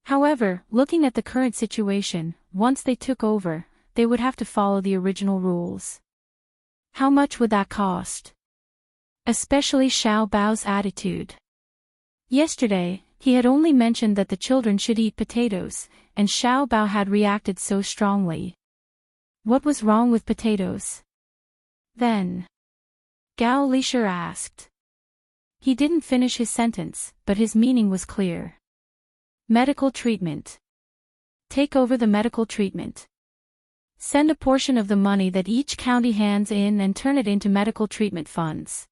Speaker 1: However, looking at the current situation, once they took over, they would have to follow the original rules. How much would that cost? Especially Xiao Bao's attitude. Yesterday, he had only mentioned that the children should eat potatoes, and Xiao Bao had reacted so strongly. What was wrong with potatoes? Then, Gao Lisher asked. He didn't finish his sentence, but his meaning was clear. Medical treatment. Take over the medical treatment. Send a portion of the money that each county hands in and turn it into medical treatment funds.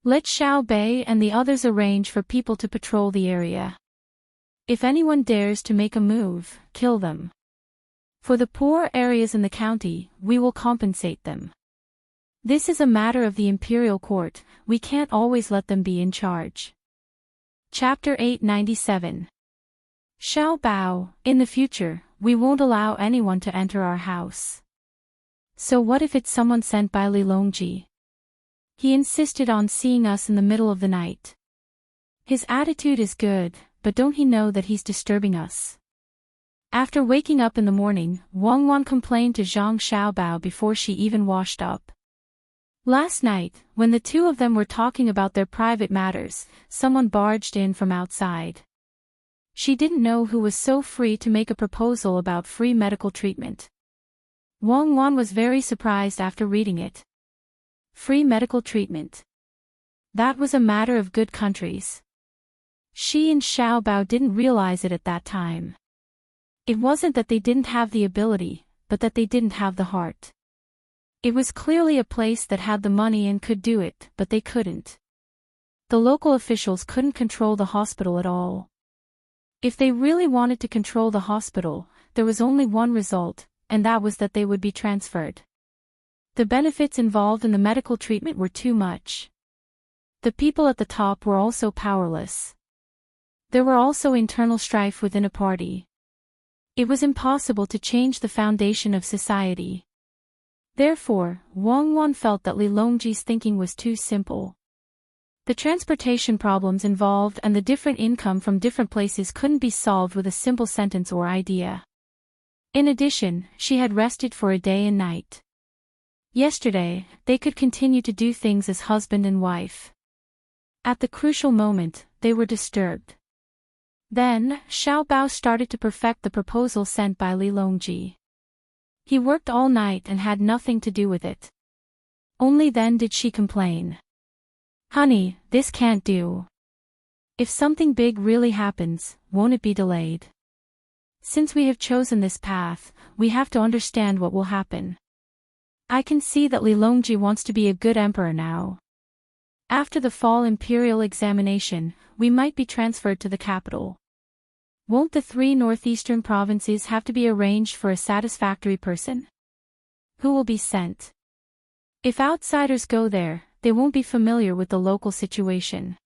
Speaker 1: Let Xiao Bei and the others arrange for people to patrol the area. If anyone dares to make a move, kill them. For the poor areas in the county, we will compensate them. This is a matter of the imperial court, we can't always let them be in charge. Chapter 897. Xiao Bao, in the future, we won't allow anyone to enter our house. So what if it's someone sent by Li Longji? He insisted on seeing us in the middle of the night. His attitude is good, but don't he know that he's disturbing us? After waking up in the morning, Wang Wan complained to Zhang Xiaobao before she even washed up. Last night, when the two of them were talking about their private matters, someone barged in from outside. She didn't know who was so free to make a proposal about free medical treatment. Wang Wan was very surprised after reading it. Free medical treatment. That was a matter of good countries. She and Xiaobao didn't realize it at that time. It wasn't that they didn't have the ability, but that they didn't have the heart. It was clearly a place that had the money and could do it, but they couldn't. The local officials couldn't control the hospital at all. If they really wanted to control the hospital, there was only one result, and that was that they would be transferred. The benefits involved in the medical treatment were too much. The people at the top were also powerless. There were also internal strife within a party. It was impossible to change the foundation of society. Therefore, Wang Wan felt that Li Longji's thinking was too simple. The transportation problems involved and the different income from different places couldn't be solved with a simple sentence or idea. In addition, she had rested for a day and night. Yesterday, they could continue to do things as husband and wife. At the crucial moment, they were disturbed. Then, Xiao Bao started to perfect the proposal sent by Li Longji. He worked all night and had nothing to do with it. Only then did she complain. "Honey, this can't do. If something big really happens, won't it be delayed? Since we have chosen this path, we have to understand what will happen. I can see that Li Longji wants to be a good emperor now. After the fall imperial examination, we might be transferred to the capital. Won't the 3 northeastern provinces have to be arranged for a satisfactory person? Who will be sent? If outsiders go there, they won't be familiar with the local situation.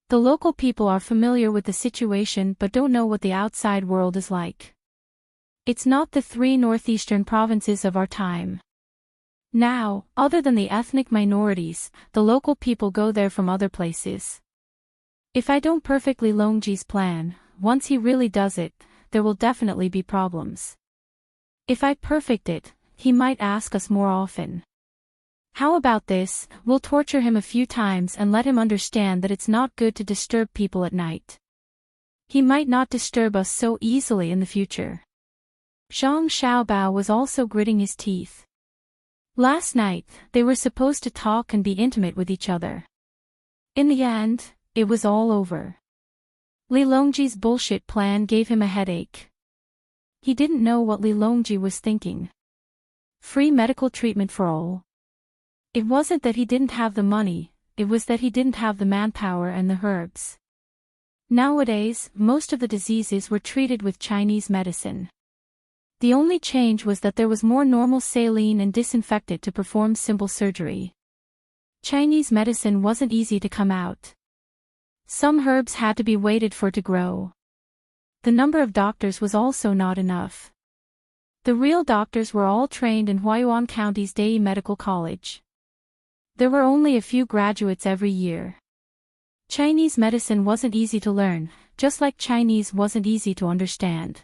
Speaker 1: The local people are familiar with the situation but don't know what the outside world is like. It's not the 3 northeastern provinces of our time. Now, other than the ethnic minorities, the local people go there from other places. If I don't perfectly Longji's plan, once he really does it, there will definitely be problems. If I perfect it, he might ask us more often. How about this, we'll torture him a few times and let him understand that it's not good to disturb people at night. He might not disturb us so easily in the future." Zhang Xiaobao was also gritting his teeth. Last night, they were supposed to talk and be intimate with each other. In the end, it was all over. Li Longji's bullshit plan gave him a headache. He didn't know what Li Longji was thinking. Free medical treatment for all. It wasn't that he didn't have the money, it was that he didn't have the manpower and the herbs. Nowadays, most of the diseases were treated with Chinese medicine. The only change was that there was more normal saline and disinfectant to perform simple surgery. Chinese medicine wasn't easy to come out. Some herbs had to be waited for to grow. The number of doctors was also not enough. The real doctors were all trained in Huayuan County's Dei Medical College. There were only a few graduates every year. Chinese medicine wasn't easy to learn, just like Chinese wasn't easy to understand.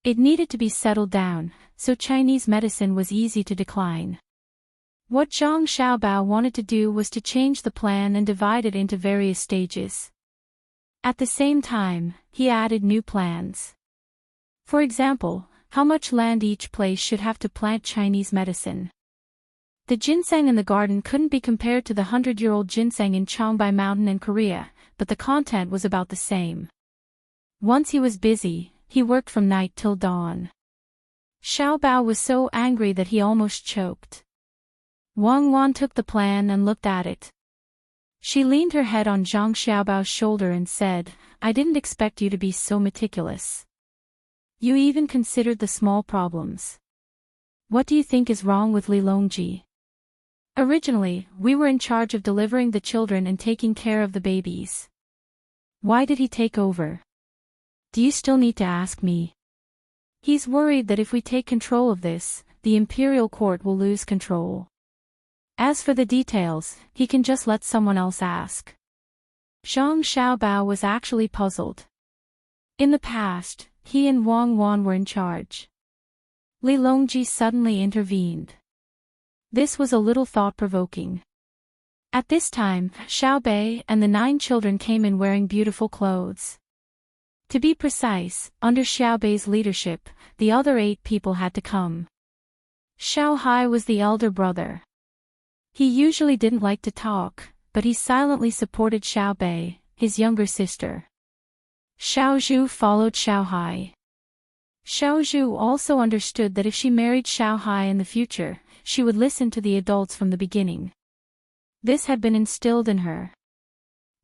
Speaker 1: It needed to be settled down, so Chinese medicine was easy to decline. What Zhang Xiaobao wanted to do was to change the plan and divide it into various stages. At the same time, he added new plans. For example, how much land each place should have to plant Chinese medicine. The ginseng in the garden couldn't be compared to the 100-year-old ginseng in Changbai Mountain in Korea, but the content was about the same. Once he was busy, he worked from night till dawn. Xiaobao was so angry that he almost choked. Wang Wan took the plan and looked at it. She leaned her head on Zhang Xiaobao's shoulder and said, "I didn't expect you to be so meticulous. You even considered the small problems. What do you think is wrong with Li Longji? Originally, we were in charge of delivering the children and taking care of the babies. Why did he take over? Do you still need to ask me? He's worried that if we take control of this, the imperial court will lose control. As for the details, he can just let someone else ask." Zhang Xiaobao was actually puzzled. In the past, he and Wang Wan were in charge. Li Longji suddenly intervened. This was a little thought-provoking. At this time, Xiaobei and the 9 children came in wearing beautiful clothes. To be precise, under Xiaobei's leadership, the other 8 people had to come. Xiao Hai was the elder brother. He usually didn't like to talk, but he silently supported Xiaobei, his younger sister. Xiao Zhu followed Xiao Hai. Xiao Zhu also understood that if she married Xiao Hai in the future, she would listen to the adults from the beginning. This had been instilled in her.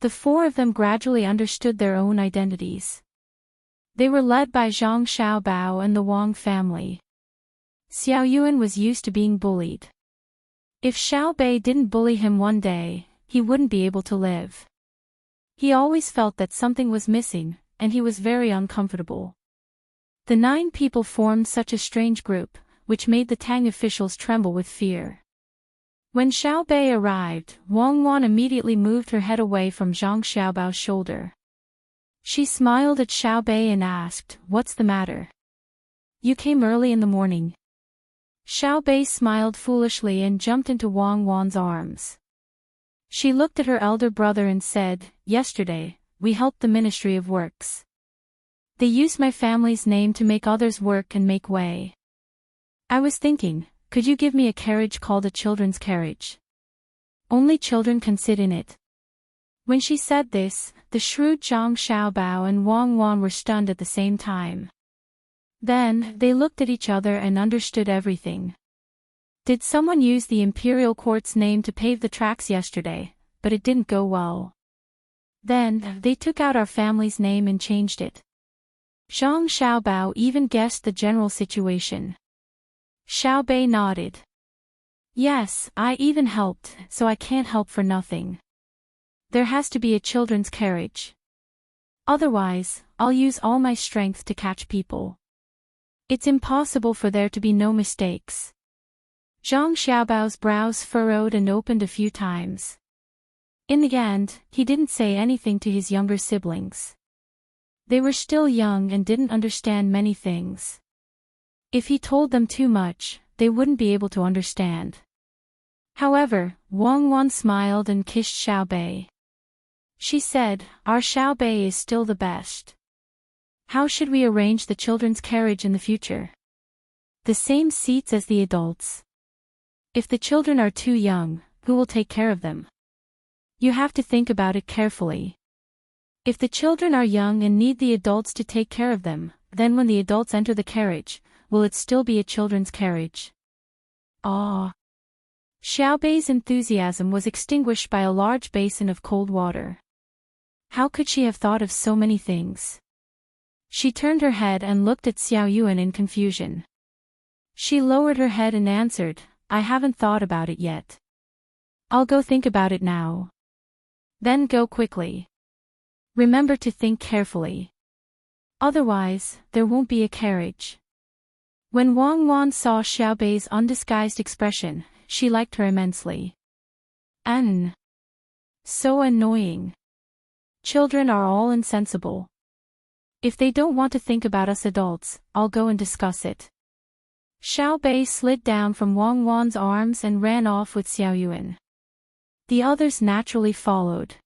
Speaker 1: The 4 of them gradually understood their own identities. They were led by Zhang Xiaobao and the Wang family. Xiao Yuan was used to being bullied. If Xiao Bei didn't bully him one day, he wouldn't be able to live. He always felt that something was missing, and he was very uncomfortable. The 9 people formed such a strange group, which made the Tang officials tremble with fear. When Xiao Bei arrived, Wang Wan immediately moved her head away from Zhang Xiaobao's shoulder. She smiled at Xiao Bei and asked, "What's the matter? You came early in the morning." Xiao Bei smiled foolishly and jumped into Wang Wan's arms. She looked at her elder brother and said, "Yesterday, we helped the Ministry of Works. They used my family's name to make others work and make way. I was thinking, could you give me a carriage called a children's carriage? Only children can sit in it." When she said this, the shrewd Zhang Xiaobao and Wang Wan were stunned at the same time. Then, they looked at each other and understood everything. Did someone use the imperial court's name to pave the tracks yesterday, but it didn't go well? Then, they took out our family's name and changed it. Zhang Xiaobao even guessed the general situation. Xiao Bei nodded. "Yes, I even helped, so I can't help for nothing. There has to be a children's carriage. Otherwise, I'll use all my strength to catch people. It's impossible for there to be no mistakes." Zhang Xiaobao's brows furrowed and opened a few times. In the end, he didn't say anything to his younger siblings. They were still young and didn't understand many things. If he told them too much, they wouldn't be able to understand. However, Wang Wan smiled and kissed Xiao Bei. She said, "Our Xiao Bei is still the best. How should we arrange the children's carriage in the future? The same seats as the adults. If the children are too young, who will take care of them? You have to think about it carefully. If the children are young and need the adults to take care of them, then when the adults enter the carriage, will it still be a children's carriage?" Ah! Xiao Bei's enthusiasm was extinguished by a large basin of cold water. How could she have thought of so many things? She turned her head and looked at Xiao Yuan in confusion. She lowered her head and answered, "I haven't thought about it yet. I'll go think about it now." "Then go quickly. Remember to think carefully. Otherwise, there won't be a carriage." When Wang Wan saw Xiao Bei's undisguised expression, she liked her immensely. So annoying. Children are all insensible. If they don't want to think about us adults, I'll go and discuss it. Xiao Bei slid down from Wang Wan's arms and ran off with Xiao Yuan. The others naturally followed.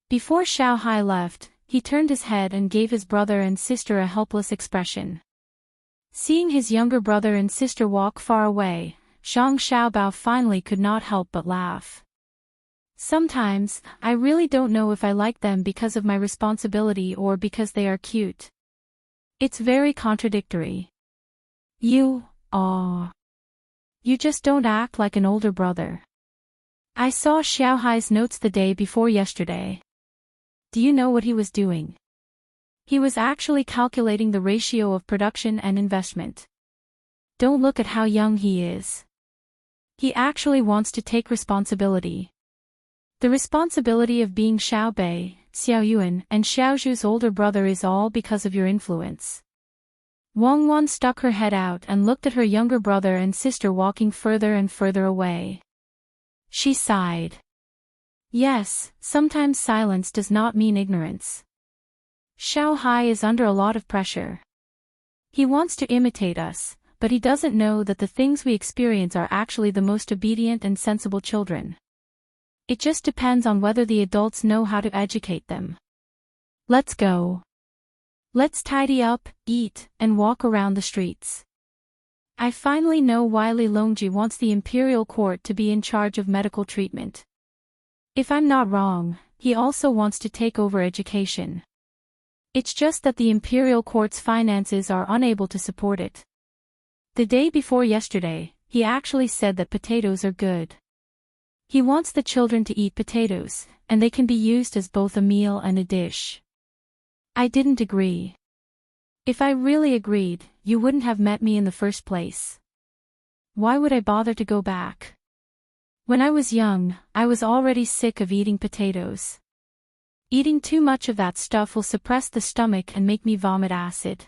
Speaker 1: Before Xiao Hai left, he turned his head and gave his brother and sister a helpless expression. Seeing his younger brother and sister walk far away, Zhang Xiaobao finally could not help but laugh. "Sometimes, I really don't know if I like them because of my responsibility or because they are cute. It's very contradictory. You just don't act like an older brother." I saw Xiao Hai's notes the day before yesterday. Do you know what he was doing? He was actually calculating the ratio of production and investment. Don't look at how young he is. He actually wants to take responsibility. The responsibility of being Xiao Bei, Xiao Yuan, and Xiao Zhu's older brother is all because of your influence. Wang Wan stuck her head out and looked at her younger brother and sister walking further and further away. She sighed. Yes, sometimes silence does not mean ignorance. Xiao Hai is under a lot of pressure. He wants to imitate us, but he doesn't know that the things we experience are actually the most obedient and sensible children. It just depends on whether the adults know how to educate them. Let's go. Let's tidy up, eat, and walk around the streets. I finally know why Li Longji wants the imperial court to be in charge of medical treatment. If I'm not wrong, he also wants to take over education. It's just that the imperial court's finances are unable to support it. The day before yesterday, he actually said that potatoes are good. He wants the children to eat potatoes, and they can be used as both a meal and a dish. I didn't agree. If I really agreed, you wouldn't have met me in the first place. Why would I bother to go back? When I was young, I was already sick of eating potatoes. Eating too much of that stuff will suppress the stomach and make me vomit acid.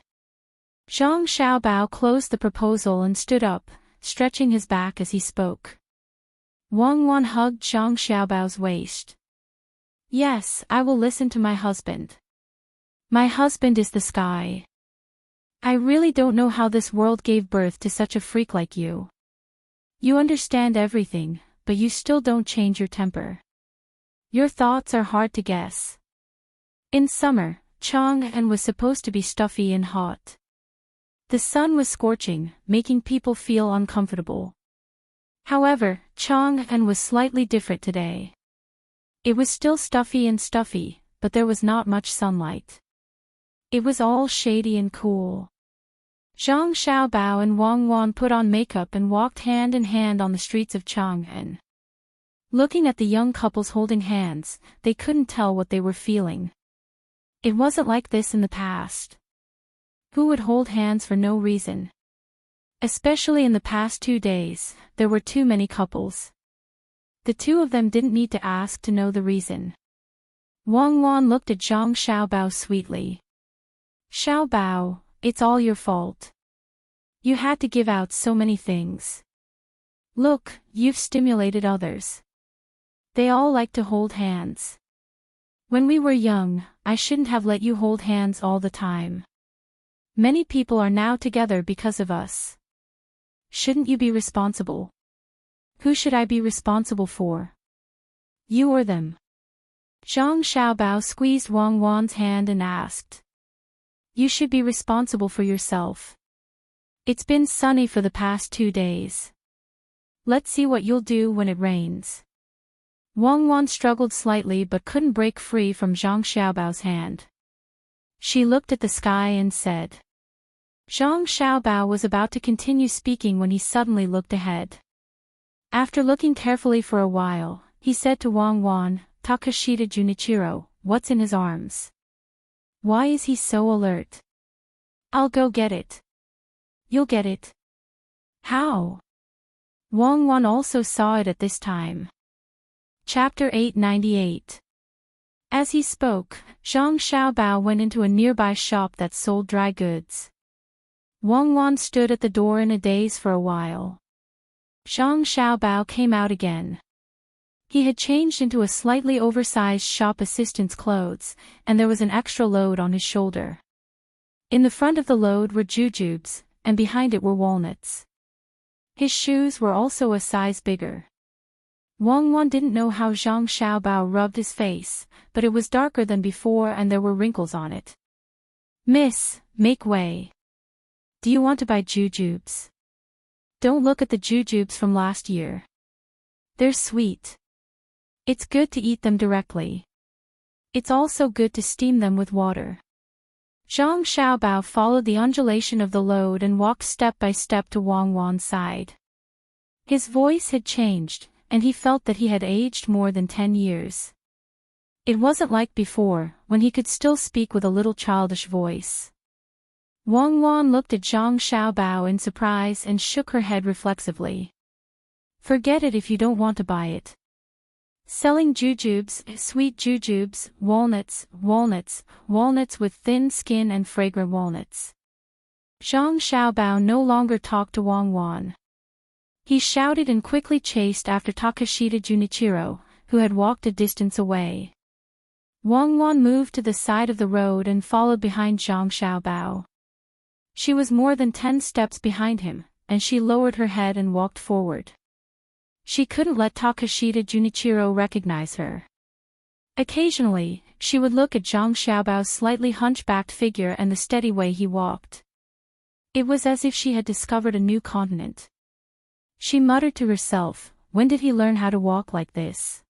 Speaker 1: Zhang Xiaobao closed the proposal and stood up, stretching his back as he spoke. Wang Wan hugged Zhang Xiaobao's waist. Yes, I will listen to my husband. My husband is the sky. I really don't know how this world gave birth to such a freak like you. You understand everything, but you still don't change your temper. Your thoughts are hard to guess. In summer, Chang'an was supposed to be stuffy and hot. The sun was scorching, making people feel uncomfortable. However, Chang'an was slightly different today. It was still stuffy, but there was not much sunlight. It was all shady and cool. Zhang Xiaobao and Wang Wan put on makeup and walked hand in hand on the streets of Chang'an. Looking at the young couples holding hands, they couldn't tell what they were feeling. It wasn't like this in the past. Who would hold hands for no reason? Especially in the past 2 days, there were too many couples. The two of them didn't need to ask to know the reason. Wang Wan looked at Zhang Xiaobao sweetly. Xiaobao, it's all your fault. You had to give out so many things. Look, you've stimulated others. They all like to hold hands. When we were young, I shouldn't have let you hold hands all the time. Many people are now together because of us. Shouldn't you be responsible? Who should I be responsible for? You or them? Zhang Xiaobao squeezed Wang Wan's hand and asked. You should be responsible for yourself. It's been sunny for the past 2 days. Let's see what you'll do when it rains. Wang Wan struggled slightly but couldn't break free from Zhang Xiaobao's hand. She looked at the sky and said. Zhang Xiaobao was about to continue speaking when he suddenly looked ahead. After looking carefully for a while, he said to Wang Wan, Takashita Junichiro, what's in his arms? Why is he so alert? I'll go get it. You'll get it. How? Wang Wan also saw it at this time. Chapter 898. As he spoke, Zhang Xiaobao went into a nearby shop that sold dry goods. Wang Wan stood at the door in a daze for a while. Zhang Xiaobao came out again. He had changed into a slightly oversized shop assistant's clothes, and there was an extra load on his shoulder. In the front of the load were jujubes, and behind it were walnuts. His shoes were also a size bigger. Wang Wan didn't know how Zhang Xiaobao rubbed his face, but it was darker than before and there were wrinkles on it. Miss, make way. Do you want to buy jujubes? Don't look at the jujubes from last year. They're sweet. It's good to eat them directly. It's also good to steam them with water. Zhang Xiaobao followed the undulation of the load and walked step by step to Wang Wan's side. His voice had changed, and he felt that he had aged more than 10 years. It wasn't like before, when he could still speak with a little childish voice. Wang Wan looked at Zhang Xiaobao in surprise and shook her head reflexively. Forget it if you don't want to buy it. Selling jujubes, sweet jujubes, walnuts with thin skin and fragrant walnuts. Zhang Xiaobao no longer talked to Wang Wan. He shouted and quickly chased after Takashita Junichiro, who had walked a distance away. Wang Wan moved to the side of the road and followed behind Zhang Xiaobao. She was more than 10 steps behind him, and she lowered her head and walked forward. She couldn't let Takashita Junichiro recognize her. Occasionally, she would look at Zhang Xiaobao's slightly hunchbacked figure and the steady way he walked. It was as if she had discovered a new continent. She muttered to herself, when did he learn how to walk like this?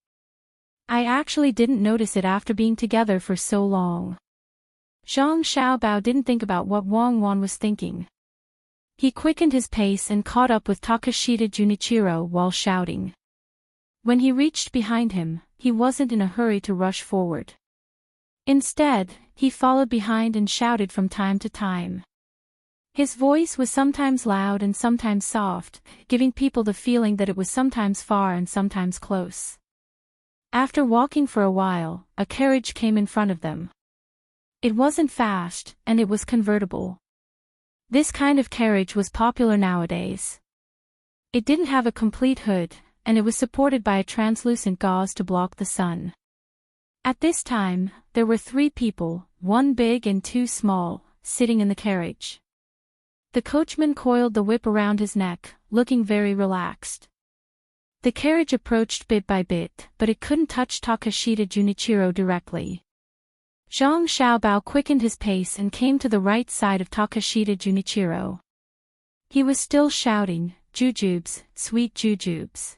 Speaker 1: I actually didn't notice it after being together for so long. Zhang Xiaobao didn't think about what Wang Wan was thinking. He quickened his pace and caught up with Takashita Junichiro while shouting. When he reached behind him, he wasn't in a hurry to rush forward. Instead, he followed behind and shouted from time to time. His voice was sometimes loud and sometimes soft, giving people the feeling that it was sometimes far and sometimes close. After walking for a while, a carriage came in front of them. It wasn't fast, and it was convertible. This kind of carriage was popular nowadays. It didn't have a complete hood, and it was supported by a translucent gauze to block the sun. At this time, there were 3 people, 1 big and 2 small, sitting in the carriage. The coachman coiled the whip around his neck, looking very relaxed. The carriage approached bit by bit, but it couldn't touch Takashita Junichiro directly. Zhang Xiaobao quickened his pace and came to the right side of Takashita Junichiro. He was still shouting, "Jujubes, sweet jujubes."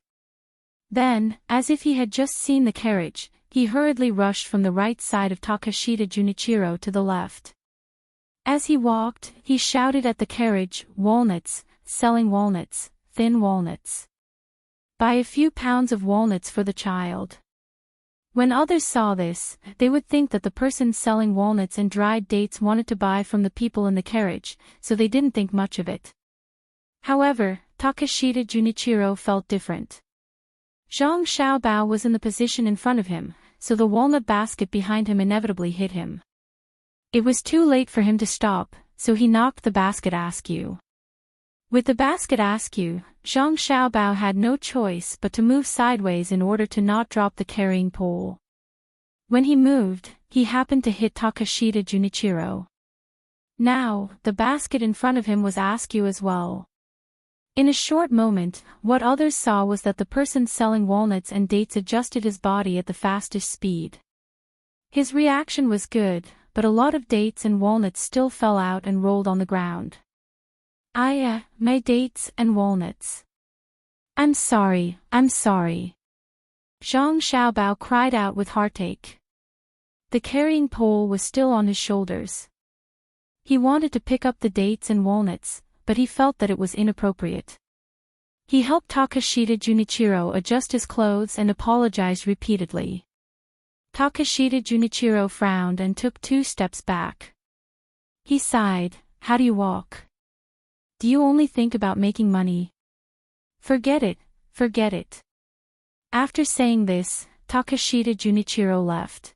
Speaker 1: Then, as if he had just seen the carriage, he hurriedly rushed from the right side of Takashita Junichiro to the left. As he walked, he shouted at the carriage, "Walnuts, selling walnuts, thin walnuts. Buy a few pounds of walnuts for the child." When others saw this, they would think that the person selling walnuts and dried dates wanted to buy from the people in the carriage, so they didn't think much of it. However, Takashita Junichiro felt different. Zhang Xiaobao was in the position in front of him, so the walnut basket behind him inevitably hit him. It was too late for him to stop, so he knocked the basket askew. With the basket askew, Zhang Xiaobao had no choice but to move sideways in order to not drop the carrying pole. When he moved, he happened to hit Takashita Junichiro. Now, the basket in front of him was askew as well. In a short moment, what others saw was that the person selling walnuts and dates adjusted his body at the fastest speed. His reaction was good, but a lot of dates and walnuts still fell out and rolled on the ground. My dates and walnuts. I'm sorry. Zhang Xiaobao cried out with heartache. The carrying pole was still on his shoulders. He wanted to pick up the dates and walnuts, but he felt that it was inappropriate. He helped Takashita Junichiro adjust his clothes and apologized repeatedly. Takashita Junichiro frowned and took 2 steps back. He sighed, "How do you walk? Do you only think about making money? Forget it. After saying this, Takashita Junichiro left.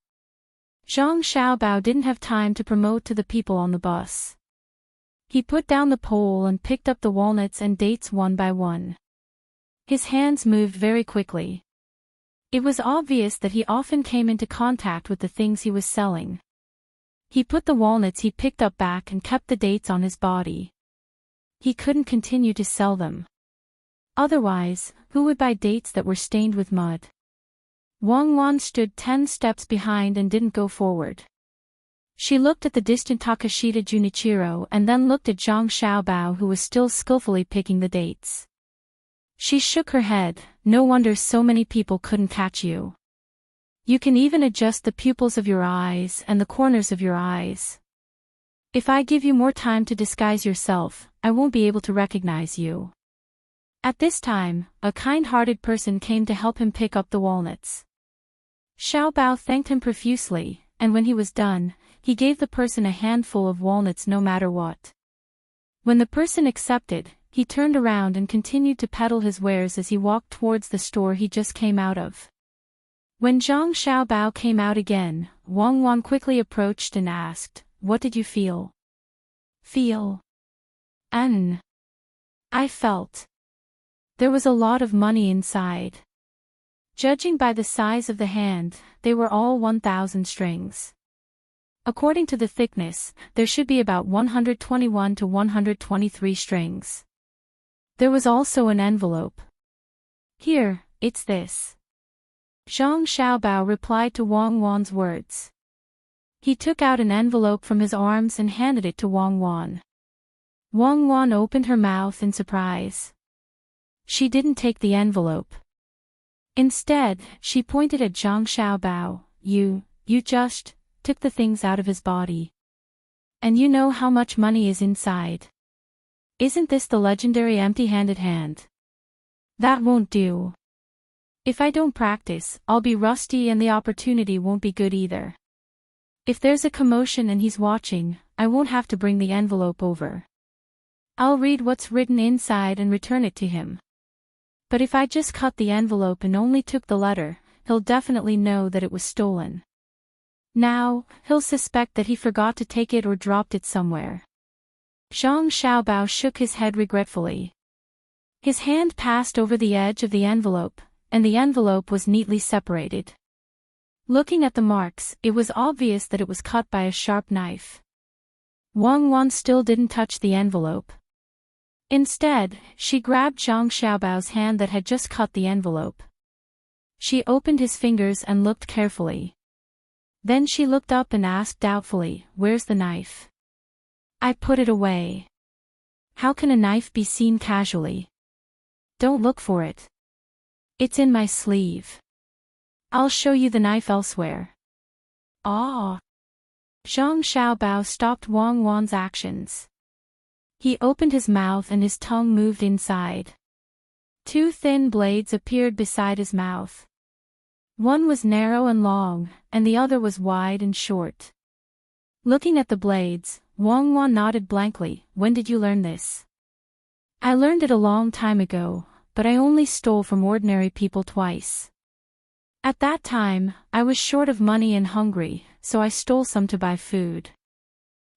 Speaker 1: Zhang Xiaobao didn't have time to promote to the people on the bus. He put down the pole and picked up the walnuts and dates one by one. His hands moved very quickly. It was obvious that he often came into contact with the things he was selling. He put the walnuts he picked up back and kept the dates on his body. He couldn't continue to sell them. Otherwise, who would buy dates that were stained with mud? Wang Wan stood 10 steps behind and didn't go forward. She looked at the distant Takashita Junichiro and then looked at Zhang Xiaobao, who was still skillfully picking the dates. She shook her head. "No wonder so many people couldn't catch you. You can even adjust the pupils of your eyes and the corners of your eyes. If I give you more time to disguise yourself, I won't be able to recognize you." At this time, a kind-hearted person came to help him pick up the walnuts. Xiaobao thanked him profusely, and when he was done, he gave the person a handful of walnuts no matter what. When the person accepted, he turned around and continued to peddle his wares as he walked towards the store he just came out of. When Zhang Xiaobao came out again, Wang Wan quickly approached and asked, "What did you feel?" "Feel? I felt. There was a lot of money inside. Judging by the size of the hand, they were all 1,000 strings. According to the thickness, there should be about 121 to 123 strings. There was also an envelope. Here, it's this." Zhang Xiaobao replied to Wang Wan's words. He took out an envelope from his arms and handed it to Wang Wan. Wang Wan opened her mouth in surprise. She didn't take the envelope. Instead, she pointed at Zhang Xiaobao. You just took the things out of his body. And you know how much money is inside. Isn't this the legendary empty-handed hand? That won't do. If I don't practice, I'll be rusty and the opportunity won't be good either." If there's a commotion and he's watching, I won't have to bring the envelope over. I'll read what's written inside and return it to him. But if I just cut the envelope and only took the letter, he'll definitely know that it was stolen. Now, he'll suspect that he forgot to take it or dropped it somewhere. Zhang Xiaobao shook his head regretfully. His hand passed over the edge of the envelope, and the envelope was neatly separated. Looking at the marks, it was obvious that it was cut by a sharp knife. Wang Wan still didn't touch the envelope. Instead, she grabbed Zhang Xiaobao's hand that had just cut the envelope. She opened his fingers and looked carefully. Then she looked up and asked doubtfully, "Where's the knife?" "I put it away." "How can a knife be seen casually?" "Don't look for it. It's in my sleeve. I'll show you the knife elsewhere." "Ah!" Zhang Xiaobao stopped Wang Wan's actions. He opened his mouth and his tongue moved inside. Two thin blades appeared beside his mouth. One was narrow and long, and the other was wide and short. Looking at the blades, Wang Wan nodded blankly. "When did you learn this?" "I learned it a long time ago, but I only stole from ordinary people twice. At that time, I was short of money and hungry, so I stole some to buy food.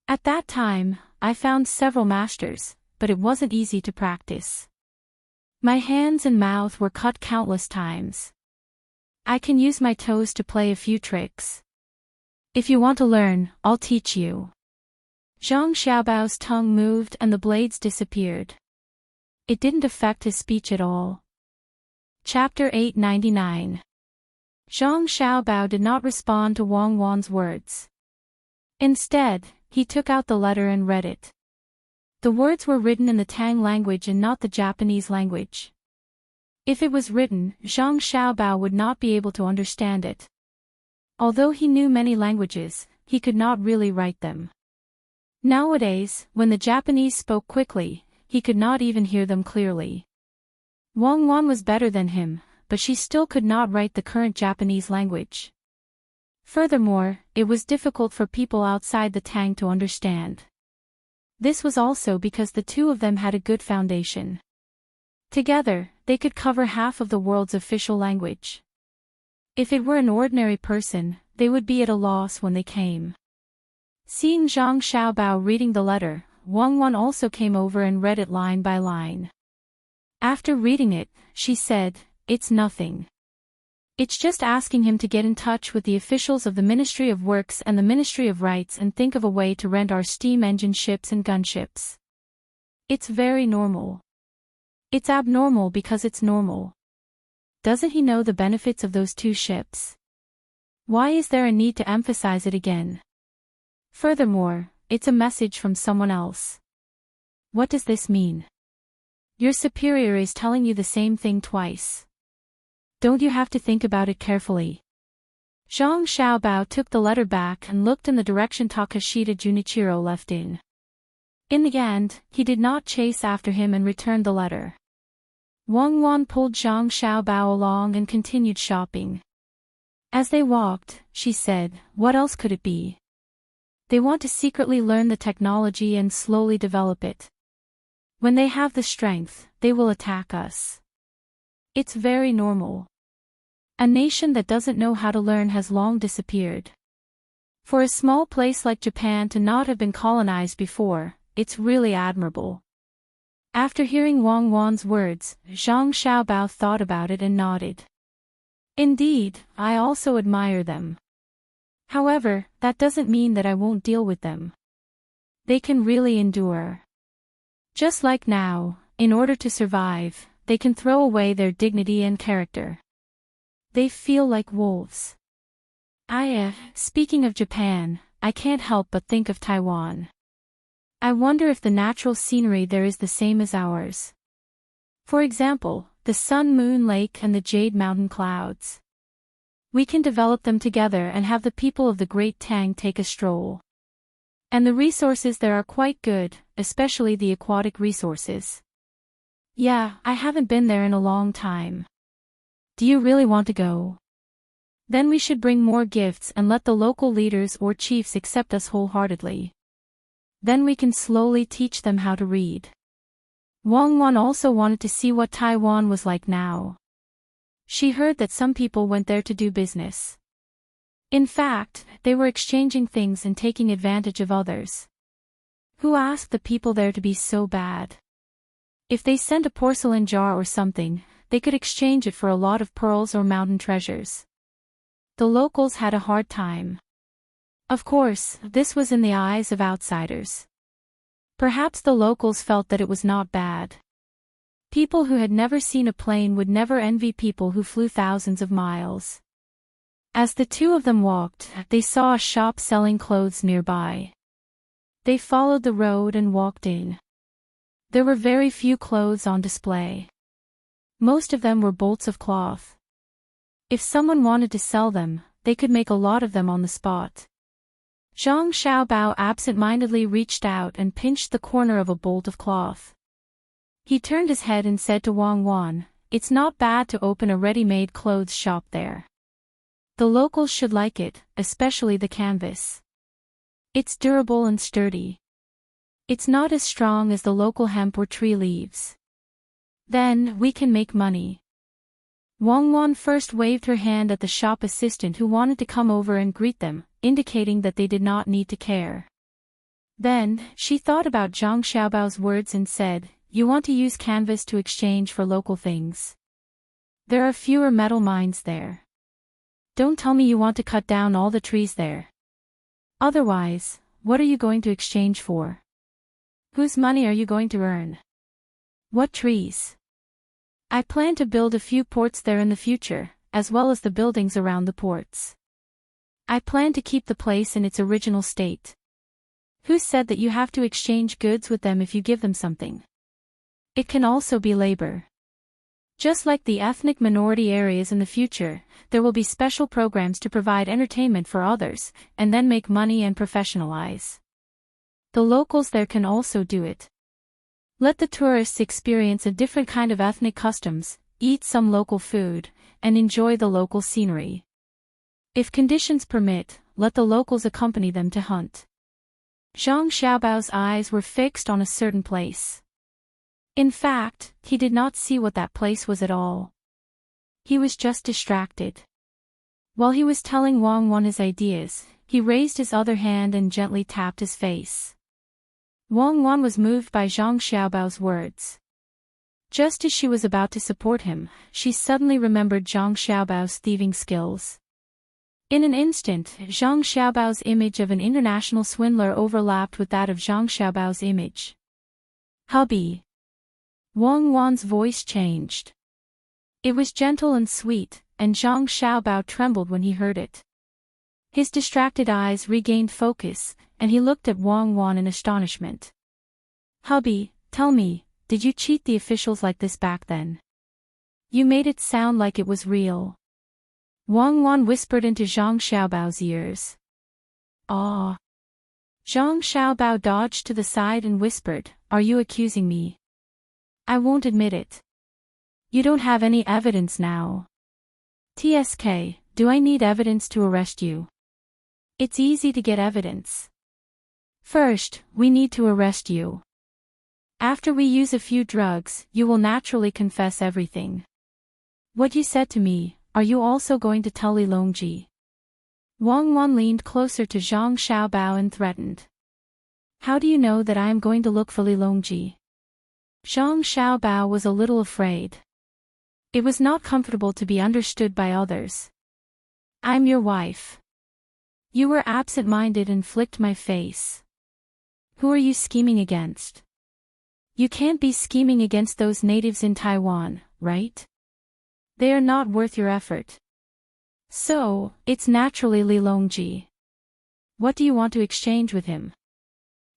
Speaker 1: At that time, I found several masters, but it wasn't easy to practice. My hands and mouth were cut countless times. I can use my toes to play a few tricks. If you want to learn, I'll teach you." Zhang Xiaobao's tongue moved and the blades disappeared. It didn't affect his speech at all. Chapter 899. Zhang Xiaobao did not respond to Wang Wan's words. Instead, he took out the letter and read it. The words were written in the Tang language and not the Japanese language. If it was written, Zhang Xiaobao would not be able to understand it. Although he knew many languages, he could not really write them. Nowadays, when the Japanese spoke quickly, he could not even hear them clearly. Wang Wan was better than him, but she still could not write the current Japanese language. Furthermore, it was difficult for people outside the Tang to understand. This was also because the two of them had a good foundation. Together, they could cover half of the world's official language. If it were an ordinary person, they would be at a loss when they came. Seeing Zhang Xiaobao reading the letter, Wang Wan also came over and read it line by line. After reading it, she said, "It's nothing. It's just asking him to get in touch with the officials of the Ministry of Works and the Ministry of Rights and think of a way to rent our steam engine ships and gunships. It's very normal. It's abnormal because it's normal. Doesn't he know the benefits of those two ships? Why is there a need to emphasize it again? Furthermore, it's a message from someone else. What does this mean? Your superior is telling you the same thing twice. Don't you have to think about it carefully?" Zhang Xiaobao took the letter back and looked in the direction Takashita Junichiro left in. In the end, he did not chase after him and returned the letter. Wang Wan pulled Zhang Xiaobao along and continued shopping. As they walked, she said, "What else could it be? They want to secretly learn the technology and slowly develop it. When they have the strength, they will attack us. It's very normal. A nation that doesn't know how to learn has long disappeared. For a small place like Japan to not have been colonized before, it's really admirable." After hearing Wang Wan's words, Zhang Xiaobao thought about it and nodded. "Indeed, I also admire them. However, that doesn't mean that I won't deal with them. They can really endure. Just like now, in order to survive, they can throw away their dignity and character. They feel like wolves. Speaking of Japan, I can't help but think of Taiwan. I wonder if the natural scenery there is the same as ours. For example, the Sun Moon Lake and the Jade Mountain clouds. We can develop them together and have the people of the Great Tang take a stroll. And the resources there are quite good, especially the aquatic resources. Yeah, I haven't been there in a long time. Do you really want to go?" Then we should bring more gifts and let the local leaders or chiefs accept us wholeheartedly. Then we can slowly teach them how to read. Wang Wan also wanted to see what Taiwan was like now. She heard that some people went there to do business. In fact, they were exchanging things and taking advantage of others. Who asked the people there to be so bad? If they sent a porcelain jar or something, they could exchange it for a lot of pearls or mountain treasures. The locals had a hard time. Of course, this was in the eyes of outsiders. Perhaps the locals felt that it was not bad. People who had never seen a plane would never envy people who flew thousands of miles. As the two of them walked, they saw a shop selling clothes nearby. They followed the road and walked in. There were very few clothes on display. Most of them were bolts of cloth. If someone wanted to sell them, they could make a lot of them on the spot. Zhang Xiaobao absent-mindedly reached out and pinched the corner of a bolt of cloth. He turned his head and said to Wang Wan, "It's not bad to open a ready-made clothes shop there. The locals should like it, especially the canvas. It's durable and sturdy. It's not as strong as the local hemp or tree leaves. Then, we can make money." Wang Wan first waved her hand at the shop assistant who wanted to come over and greet them, indicating that they did not need to care. Then, she thought about Zhang Xiaobao's words and said, "You want to use canvas to exchange for local things. There are fewer metal mines there. Don't tell me you want to cut down all the trees there. Otherwise, what are you going to exchange for? Whose money are you going to earn? What trees? I plan to build a few ports there in the future, as well as the buildings around the ports. I plan to keep the place in its original state. Who said that you have to exchange goods with them if you give them something? It can also be labor. Just like the ethnic minority areas in the future, there will be special programs to provide entertainment for others, and then make money and professionalize. The locals there can also do it. Let the tourists experience a different kind of ethnic customs, eat some local food, and enjoy the local scenery. If conditions permit, let the locals accompany them to hunt." Zhang Xiaobao's eyes were fixed on a certain place. In fact, he did not see what that place was at all. He was just distracted. While he was telling Wang Wan his ideas, he raised his other hand and gently tapped his face. Wang Wan was moved by Zhang Xiaobao's words. Just as she was about to support him, she suddenly remembered Zhang Xiaobao's thieving skills. In an instant, Zhang Xiaobao's image of an international swindler overlapped with that of Zhang Xiaobao's image. "Hubby." Wang Wan's voice changed. It was gentle and sweet, and Zhang Xiaobao trembled when he heard it. His distracted eyes regained focus, and he looked at Wang Wan in astonishment. "Hubby, tell me, did you cheat the officials like this back then? You made it sound like it was real." Wang Wan whispered into Zhang Xiaobao's ears. "Ah." Zhang Xiaobao dodged to the side and whispered, "Are you accusing me? I won't admit it. You don't have any evidence now. TSK, do I need evidence to arrest you? It's easy to get evidence. First, we need to arrest you. After we use a few drugs, you will naturally confess everything. What you said to me, are you also going to tell Li Longji?" Wang Wan leaned closer to Zhang Xiaobao and threatened. "How do you know that I am going to look for Li Longji?" Zhang Xiaobao was a little afraid. It was not comfortable to be understood by others. "I'm your wife. You were absent-minded and flicked my face. Who are you scheming against? You can't be scheming against those natives in Taiwan, right? They are not worth your effort. So, it's naturally Li Longji. What do you want to exchange with him?"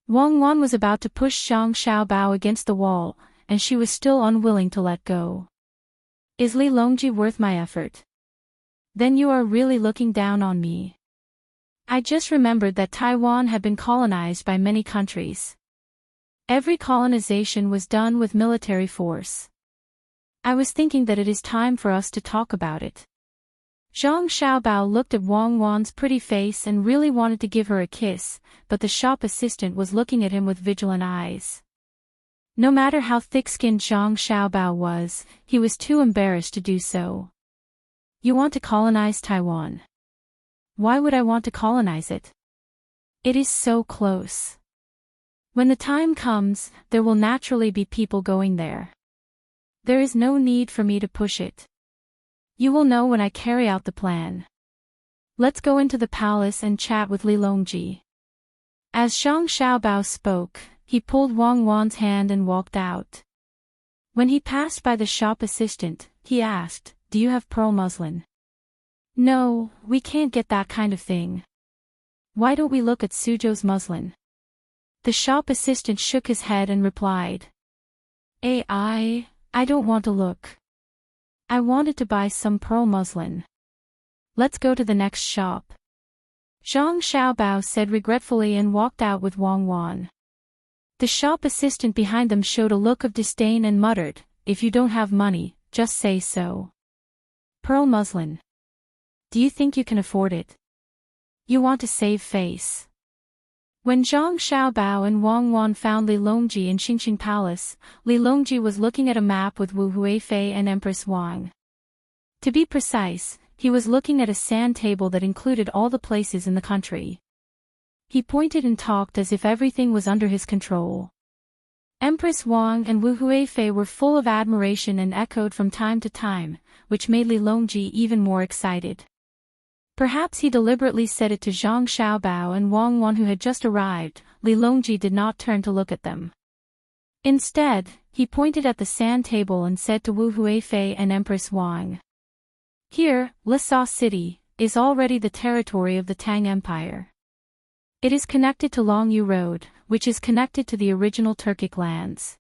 Speaker 1: Wang Wan was about to push Zhang Xiaobao against the wall, and she was still unwilling to let go. "Is Li Longji worth my effort? Then you are really looking down on me. I just remembered that Taiwan had been colonized by many countries. Every colonization was done with military force. I was thinking that it is time for us to talk about it. Zhang Xiaobao looked at Wang Wan's pretty face and really wanted to give her a kiss, but the shop assistant was looking at him with vigilant eyes. No matter how thick-skinned Zhang Xiaobao was, he was too embarrassed to do so. You want to colonize Taiwan? Why would I want to colonize it? It is so close. When the time comes, there will naturally be people going there. There is no need for me to push it. You will know when I carry out the plan. Let's go into the palace and chat with Li Longji. As Zhang Xiaobao spoke, he pulled Wang Wan's hand and walked out. When he passed by the shop assistant, he asked, "Do you have pearl muslin?" "No, we can't get that kind of thing." "Why don't we look at Suzhou's muslin?" The shop assistant shook his head and replied, I don't want to look. I wanted to buy some pearl muslin. Let's go to the next shop. Zhang Xiaobao said regretfully and walked out with Wang Wan. The shop assistant behind them showed a look of disdain and muttered, "If you don't have money, just say so." Pearl muslin. Do you think you can afford it? You want to save face. When Zhang Xiaobao and Wang Wan found Li Longji in Xingxing Palace, Li Longji was looking at a map with Wu Huifei and Empress Wang. To be precise, he was looking at a sand table that included all the places in the country. He pointed and talked as if everything was under his control. Empress Wang and Wu Huifei were full of admiration and echoed from time to time, which made Li Longji even more excited. Perhaps he deliberately said it to Zhang Xiaobao and Wang Wan who had just arrived. Li Longji did not turn to look at them. Instead, he pointed at the sand table and said to Wu Huifei and Empress Wang, "Here, Lhasa City, is already the territory of the Tang Empire. It is connected to Longyu Road, which is connected to the original Turkic lands.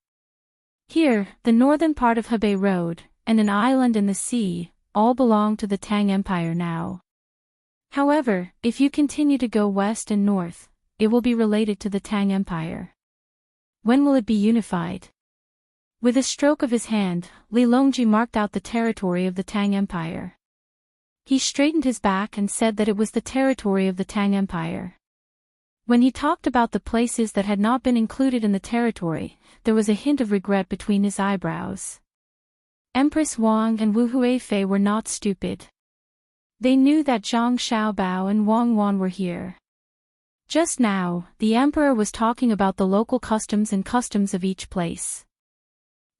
Speaker 1: Here, the northern part of Hebei Road, and an island in the sea, all belong to the Tang Empire now. However, if you continue to go west and north, it will be related to the Tang Empire. When will it be unified?" With a stroke of his hand, Li Longji marked out the territory of the Tang Empire. He straightened his back and said that it was the territory of the Tang Empire. When he talked about the places that had not been included in the territory, there was a hint of regret between his eyebrows. Empress Wang and Wu Huifei were not stupid. They knew that Zhang Xiaobao and Wang Wan were here. Just now, the emperor was talking about the local customs and customs of each place.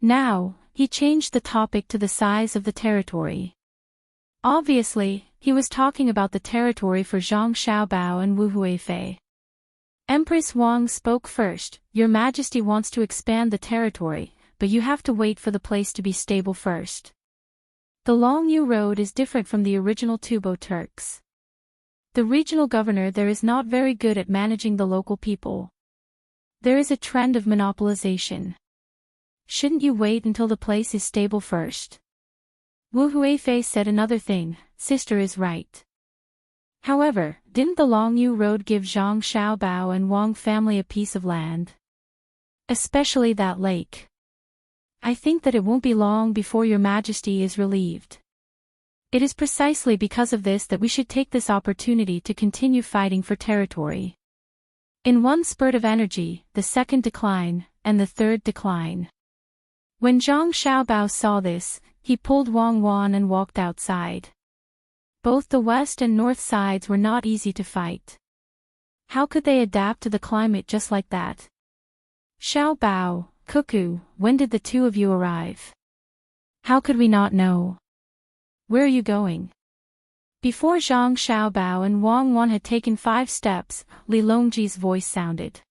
Speaker 1: Now, he changed the topic to the size of the territory. Obviously, he was talking about the territory for Zhang Xiaobao and Wu Huifei. Empress Wang spoke first. "Your Majesty wants to expand the territory, but you have to wait for the place to be stable first. The Longyu Road is different from the original Tubo Turks. The regional governor there is not very good at managing the local people. There is a trend of monopolization. Shouldn't you wait until the place is stable first?" Wu Huifei said another thing. "Sister is right. However, didn't the Longyu Road give Zhang Xiaobao and Wang family a piece of land? Especially that lake. I think that it won't be long before your Majesty is relieved. It is precisely because of this that we should take this opportunity to continue fighting for territory." In one spurt of energy, the second decline, and the third decline. When Zhang Xiaobao saw this, he pulled Wang Wan and walked outside. Both the west and north sides were not easy to fight. How could they adapt to the climate just like that? "Xiaobao, Cuckoo, when did the two of you arrive? How could we not know? Where are you going?" Before Zhang Xiaobao and Wang Wan had taken 5 steps, Li Longji's voice sounded.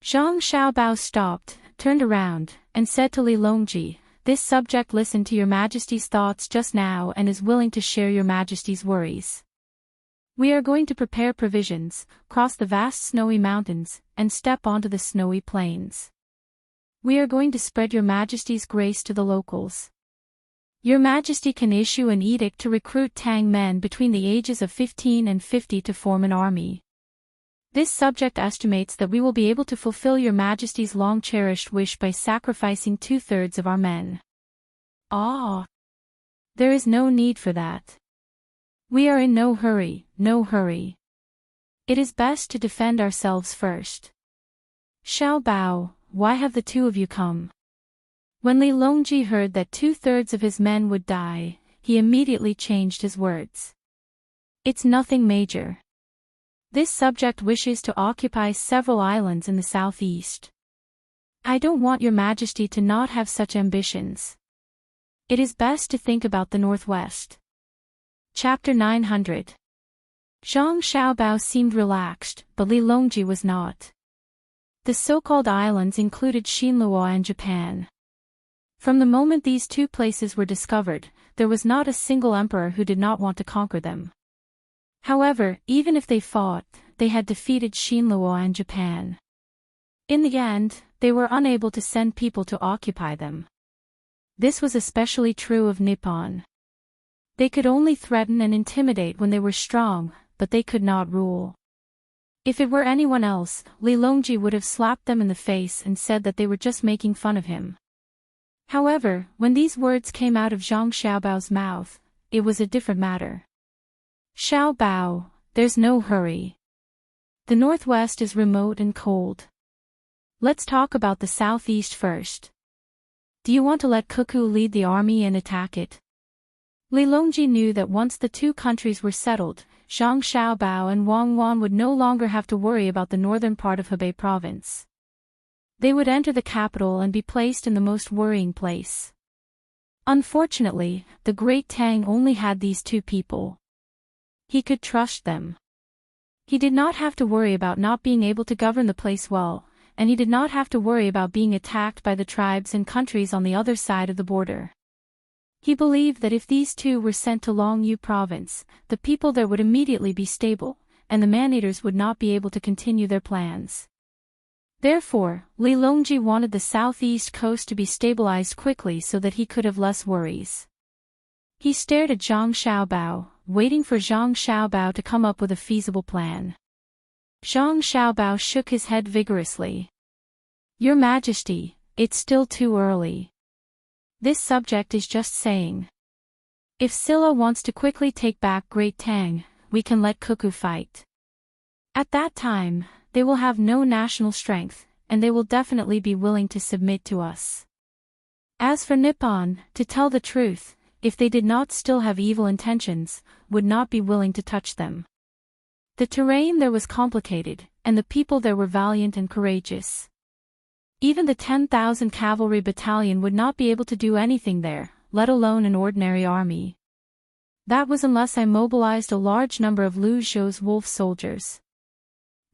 Speaker 1: Zhang Xiaobao stopped, turned around, and said to Li Longji, "This subject listened to your Majesty's thoughts just now and is willing to share your Majesty's worries. We are going to prepare provisions, cross the vast snowy mountains, and step onto the snowy plains. We are going to spread your Majesty's grace to the locals. Your Majesty can issue an edict to recruit Tang men between the ages of 15 and 50 to form an army. This subject estimates that we will be able to fulfill your Majesty's long-cherished wish by sacrificing 2/3 of our men." "Ah! There is no need for that. We are in no hurry, no hurry. It is best to defend ourselves first. Xiao Bao, why have the two of you come? When Li Longji heard that 2/3 of his men would die, he immediately changed his words. It's nothing major. This subject wishes to occupy several islands in the southeast. I don't want your majesty to not have such ambitions. It is best to think about the northwest. Chapter 900. Zhang Xiaobao seemed relaxed, but Li Longji was not. The so-called islands included Xinluo and Japan. From the moment these two places were discovered, there was not a single emperor who did not want to conquer them. However, even if they fought, they had defeated Xinluo and Japan. In the end, they were unable to send people to occupy them. This was especially true of Nippon. They could only threaten and intimidate when they were strong, but they could not rule. If it were anyone else, Li Longji would have slapped them in the face and said that they were just making fun of him. However, when these words came out of Zhang Xiaobao's mouth, it was a different matter. Xiao Bao, there's no hurry. The northwest is remote and cold. Let's talk about the southeast first. Do you want to let Cuckoo lead the army and attack it? Li Longji knew that once the two countries were settled, Zhang Xiaobao and Wang Wan would no longer have to worry about the northern part of Hebei province. They would enter the capital and be placed in the most worrying place. Unfortunately, the great Tang only had these two people. He could trust them. He did not have to worry about not being able to govern the place well, and he did not have to worry about being attacked by the tribes and countries on the other side of the border. He believed that if these two were sent to Longyu province, the people there would immediately be stable, and the man-eaters would not be able to continue their plans. Therefore, Li Longji wanted the southeast coast to be stabilized quickly so that he could have less worries. He stared at Zhang Xiaobao, waiting for Zhang Xiaobao to come up with a feasible plan. Zhang Xiaobao shook his head vigorously. Your Majesty, it's still too early. This subject is just saying. If Silla wants to quickly take back Great Tang, we can let Cuckoo fight. At that time, they will have no national strength, and they will definitely be willing to submit to us. As for Nippon, to tell the truth, if they did not still have evil intentions, would not be willing to touch them. The terrain there was complicated, and the people there were valiant and courageous. Even the 10,000 cavalry battalion would not be able to do anything there, let alone an ordinary army. That was unless I mobilized a large number of Lu Zhou's wolf soldiers.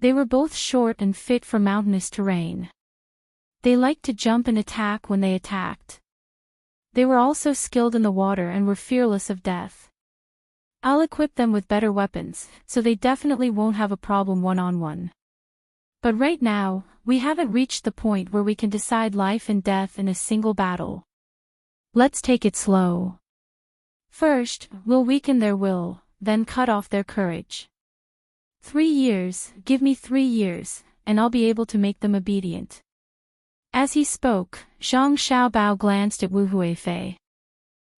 Speaker 1: They were both short and fit for mountainous terrain. They liked to jump and attack when they attacked. They were also skilled in the water and were fearless of death. I'll equip them with better weapons, so they definitely won't have a problem one-on-one. But right now, we haven't reached the point where we can decide life and death in a single battle. Let's take it slow. First, we'll weaken their will, then cut off their courage. 3 years, give me 3 years, and I'll be able to make them obedient. As he spoke, Zhang Xiaobao glanced at Wu Huifei.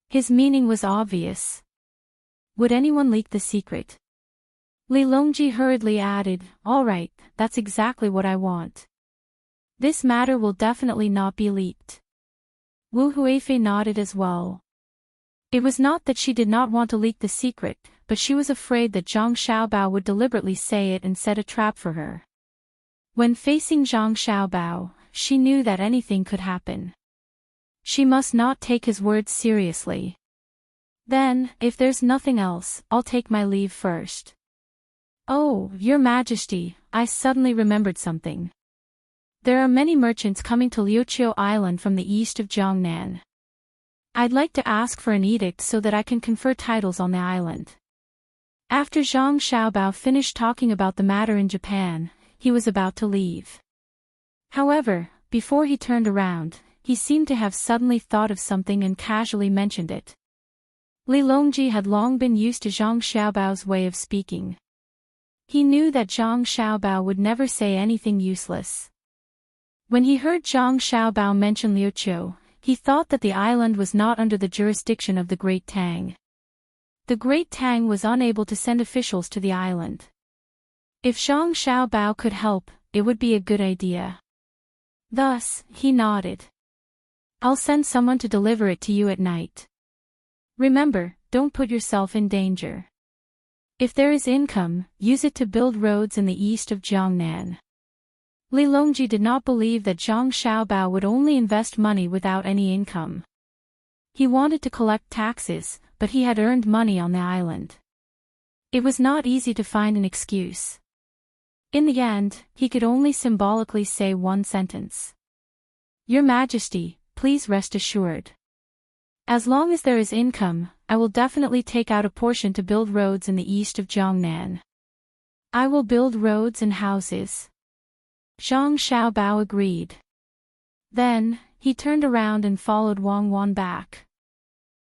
Speaker 1: His meaning was obvious. Would anyone leak the secret? Li Longji hurriedly added, all right, that's exactly what I want. This matter will definitely not be leaked. Wu Huifei nodded as well. It was not that she did not want to leak the secret, but she was afraid that Zhang Xiaobao would deliberately say it and set a trap for her. When facing Zhang Xiaobao, she knew that anything could happen. She must not take his words seriously. Then, if there's nothing else, I'll take my leave first. Oh, Your Majesty, I suddenly remembered something. There are many merchants coming to Liuqiu Island from the east of Jiangnan. I'd like to ask for an edict so that I can confer titles on the island. After Zhang Xiaobao finished talking about the matter in Japan, he was about to leave. However, before he turned around, he seemed to have suddenly thought of something and casually mentioned it. Li Longji had long been used to Zhang Xiaobao's way of speaking. He knew that Zhang Xiaobao would never say anything useless. When he heard Zhang Xiaobao mention Liuqiu, he thought that the island was not under the jurisdiction of the Great Tang. The great Tang was unable to send officials to the island. If Zhang Xiaobao could help, it would be a good idea. Thus, he nodded. I'll send someone to deliver it to you at night. Remember, don't put yourself in danger. If there is income, use it to build roads in the east of Jiangnan. Li Longji did not believe that Zhang Xiaobao would only invest money without any income. He wanted to collect taxes, but he had earned money on the island. It was not easy to find an excuse. In the end, he could only symbolically say one sentence. Your Majesty, please rest assured. As long as there is income, I will definitely take out a portion to build roads in the east of Jiangnan. I will build roads and houses. Zhang Xiaobao agreed. Then, he turned around and followed Wang Wan back.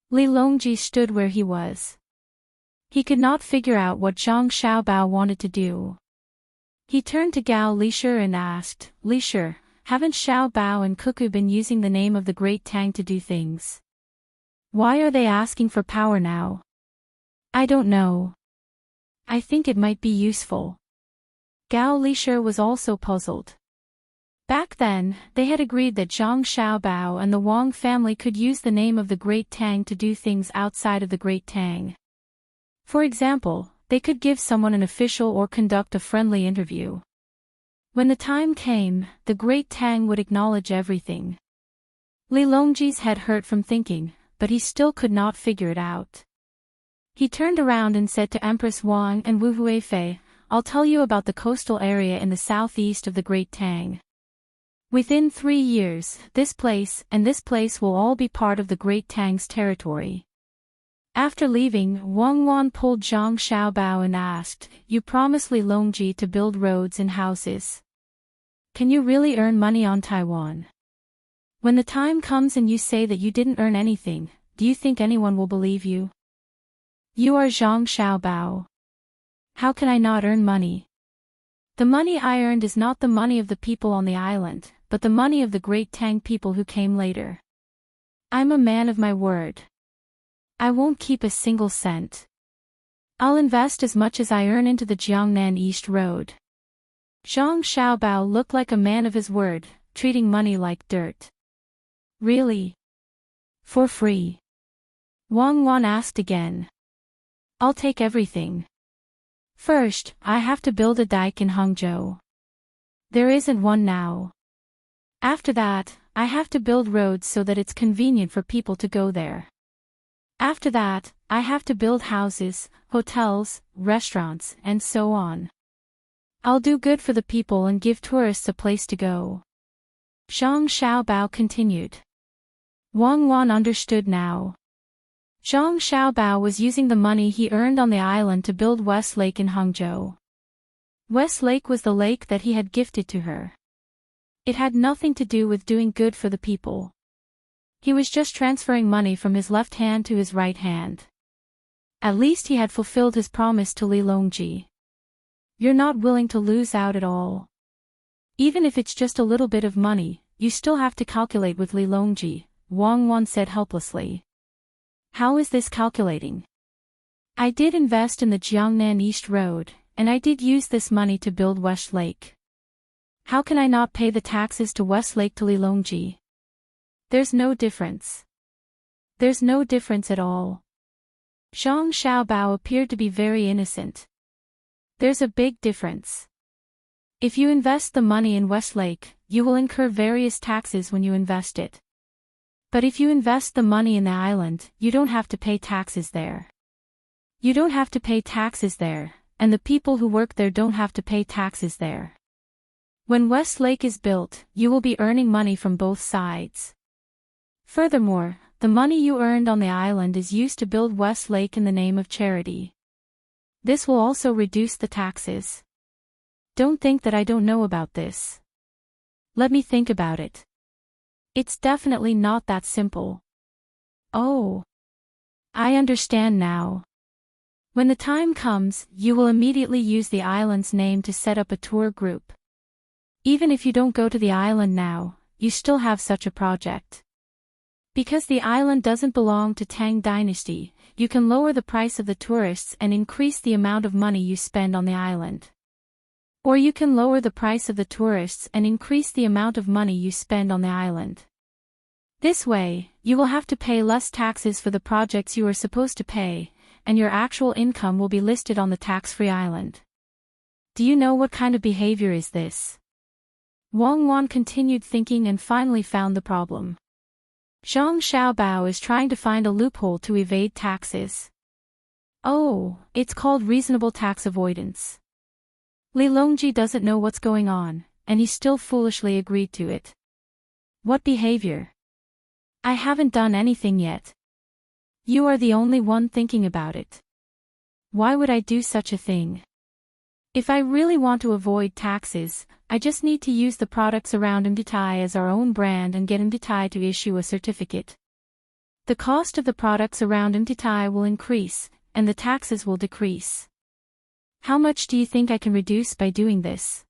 Speaker 1: Li Longji stood where he was. He could not figure out what Zhang Xiaobao wanted to do. He turned to Gao Lishir and asked, Lishir, haven't Xiaobao and Cuckoo been using the name of the great Tang to do things? Why are they asking for power now? I don't know. I think it might be useful. Gao Lishir was also puzzled. Back then, they had agreed that Zhang Xiaobao and the Wang family could use the name of the Great Tang to do things outside of the Great Tang. For example, they could give someone an official or conduct a friendly interview. When the time came, the Great Tang would acknowledge everything. Li Longji's head hurt from thinking, but he still could not figure it out. He turned around and said to Empress Wang and Wu Huifei, I'll tell you about the coastal area in the southeast of the Great Tang. Within 3 years, this place will all be part of the Great Tang's territory. After leaving, Wang Wan pulled Zhang Xiaobao and asked, You promised Li Longji to build roads and houses. Can you really earn money on Taiwan? When the time comes and you say that you didn't earn anything, do you think anyone will believe you? You are Zhang Xiaobao. How can I not earn money? The money I earned is not the money of the people on the island, but the money of the Great Tang people who came later. I'm a man of my word. I won't keep a single cent. I'll invest as much as I earn into the Jiangnan East Road. Zhang Xiaobao looked like a man of his word, treating money like dirt. Really? For free? Wang Wan asked again. I'll take everything. First, I have to build a dike in Hangzhou. There isn't one now. After that, I have to build roads so that it's convenient for people to go there. After that, I have to build houses, hotels, restaurants, and so on. I'll do good for the people and give tourists a place to go. Zhang Xiaobao continued. Wang Wan understood now. Zhang Xiaobao was using the money he earned on the island to build West Lake in Hangzhou. West Lake was the lake that he had gifted to her. It had nothing to do with doing good for the people. He was just transferring money from his left hand to his right hand. At least he had fulfilled his promise to Li Longji. You're not willing to lose out at all. Even if it's just a little bit of money, you still have to calculate with Li Longji, Wang Wan said helplessly. How is this calculating? I did invest in the Jiangnan East Road, and I did use this money to build West Lake. How can I not pay the taxes to West Lake to Li Longji? There's no difference. There's no difference at all. Zhang Xiaobao appeared to be very innocent. There's a big difference. If you invest the money in West Lake, you will incur various taxes when you invest it. But if you invest the money in the island, you don't have to pay taxes there. You don't have to pay taxes there, and the people who work there don't have to pay taxes there. When West Lake is built, you will be earning money from both sides. Furthermore, the money you earned on the island is used to build West Lake in the name of charity. This will also reduce the taxes. Don't think that I don't know about this. Let me think about it. It's definitely not that simple. Oh. I understand now. When the time comes, you will immediately use the island's name to set up a tour group. Even if you don't go to the island now, you still have such a project. Because the island doesn't belong to Tang dynasty, you can lower the price of the tourists and increase the amount of money you spend on the island. Or you can lower the price of the tourists and increase the amount of money you spend on the island. This way, you will have to pay less taxes for the projects you are supposed to pay, and your actual income will be listed on the tax-free island. Do you know what kind of behavior is this? Wang Wan continued thinking and finally found the problem. Zhang Xiaobao is trying to find a loophole to evade taxes. Oh, it's called reasonable tax avoidance. Li Longji doesn't know what's going on, and he still foolishly agreed to it. What behavior? I haven't done anything yet. You are the only one thinking about it. Why would I do such a thing? If I really want to avoid taxes, I just need to use the products around Imditai as our own brand and get Imditai to issue a certificate. The cost of the products around Imditai will increase, and the taxes will decrease. How much do you think I can reduce by doing this?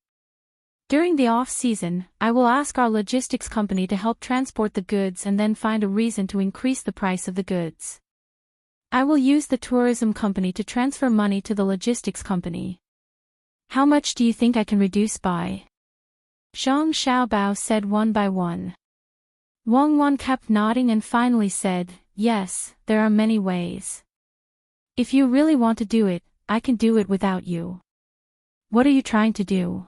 Speaker 1: During the off-season, I will ask our logistics company to help transport the goods and then find a reason to increase the price of the goods. I will use the tourism company to transfer money to the logistics company. How much do you think I can reduce by? Zhang Xiaobao said one by one. Wang Wan kept nodding and finally said, yes, there are many ways. If you really want to do it, I can do it without you. What are you trying to do?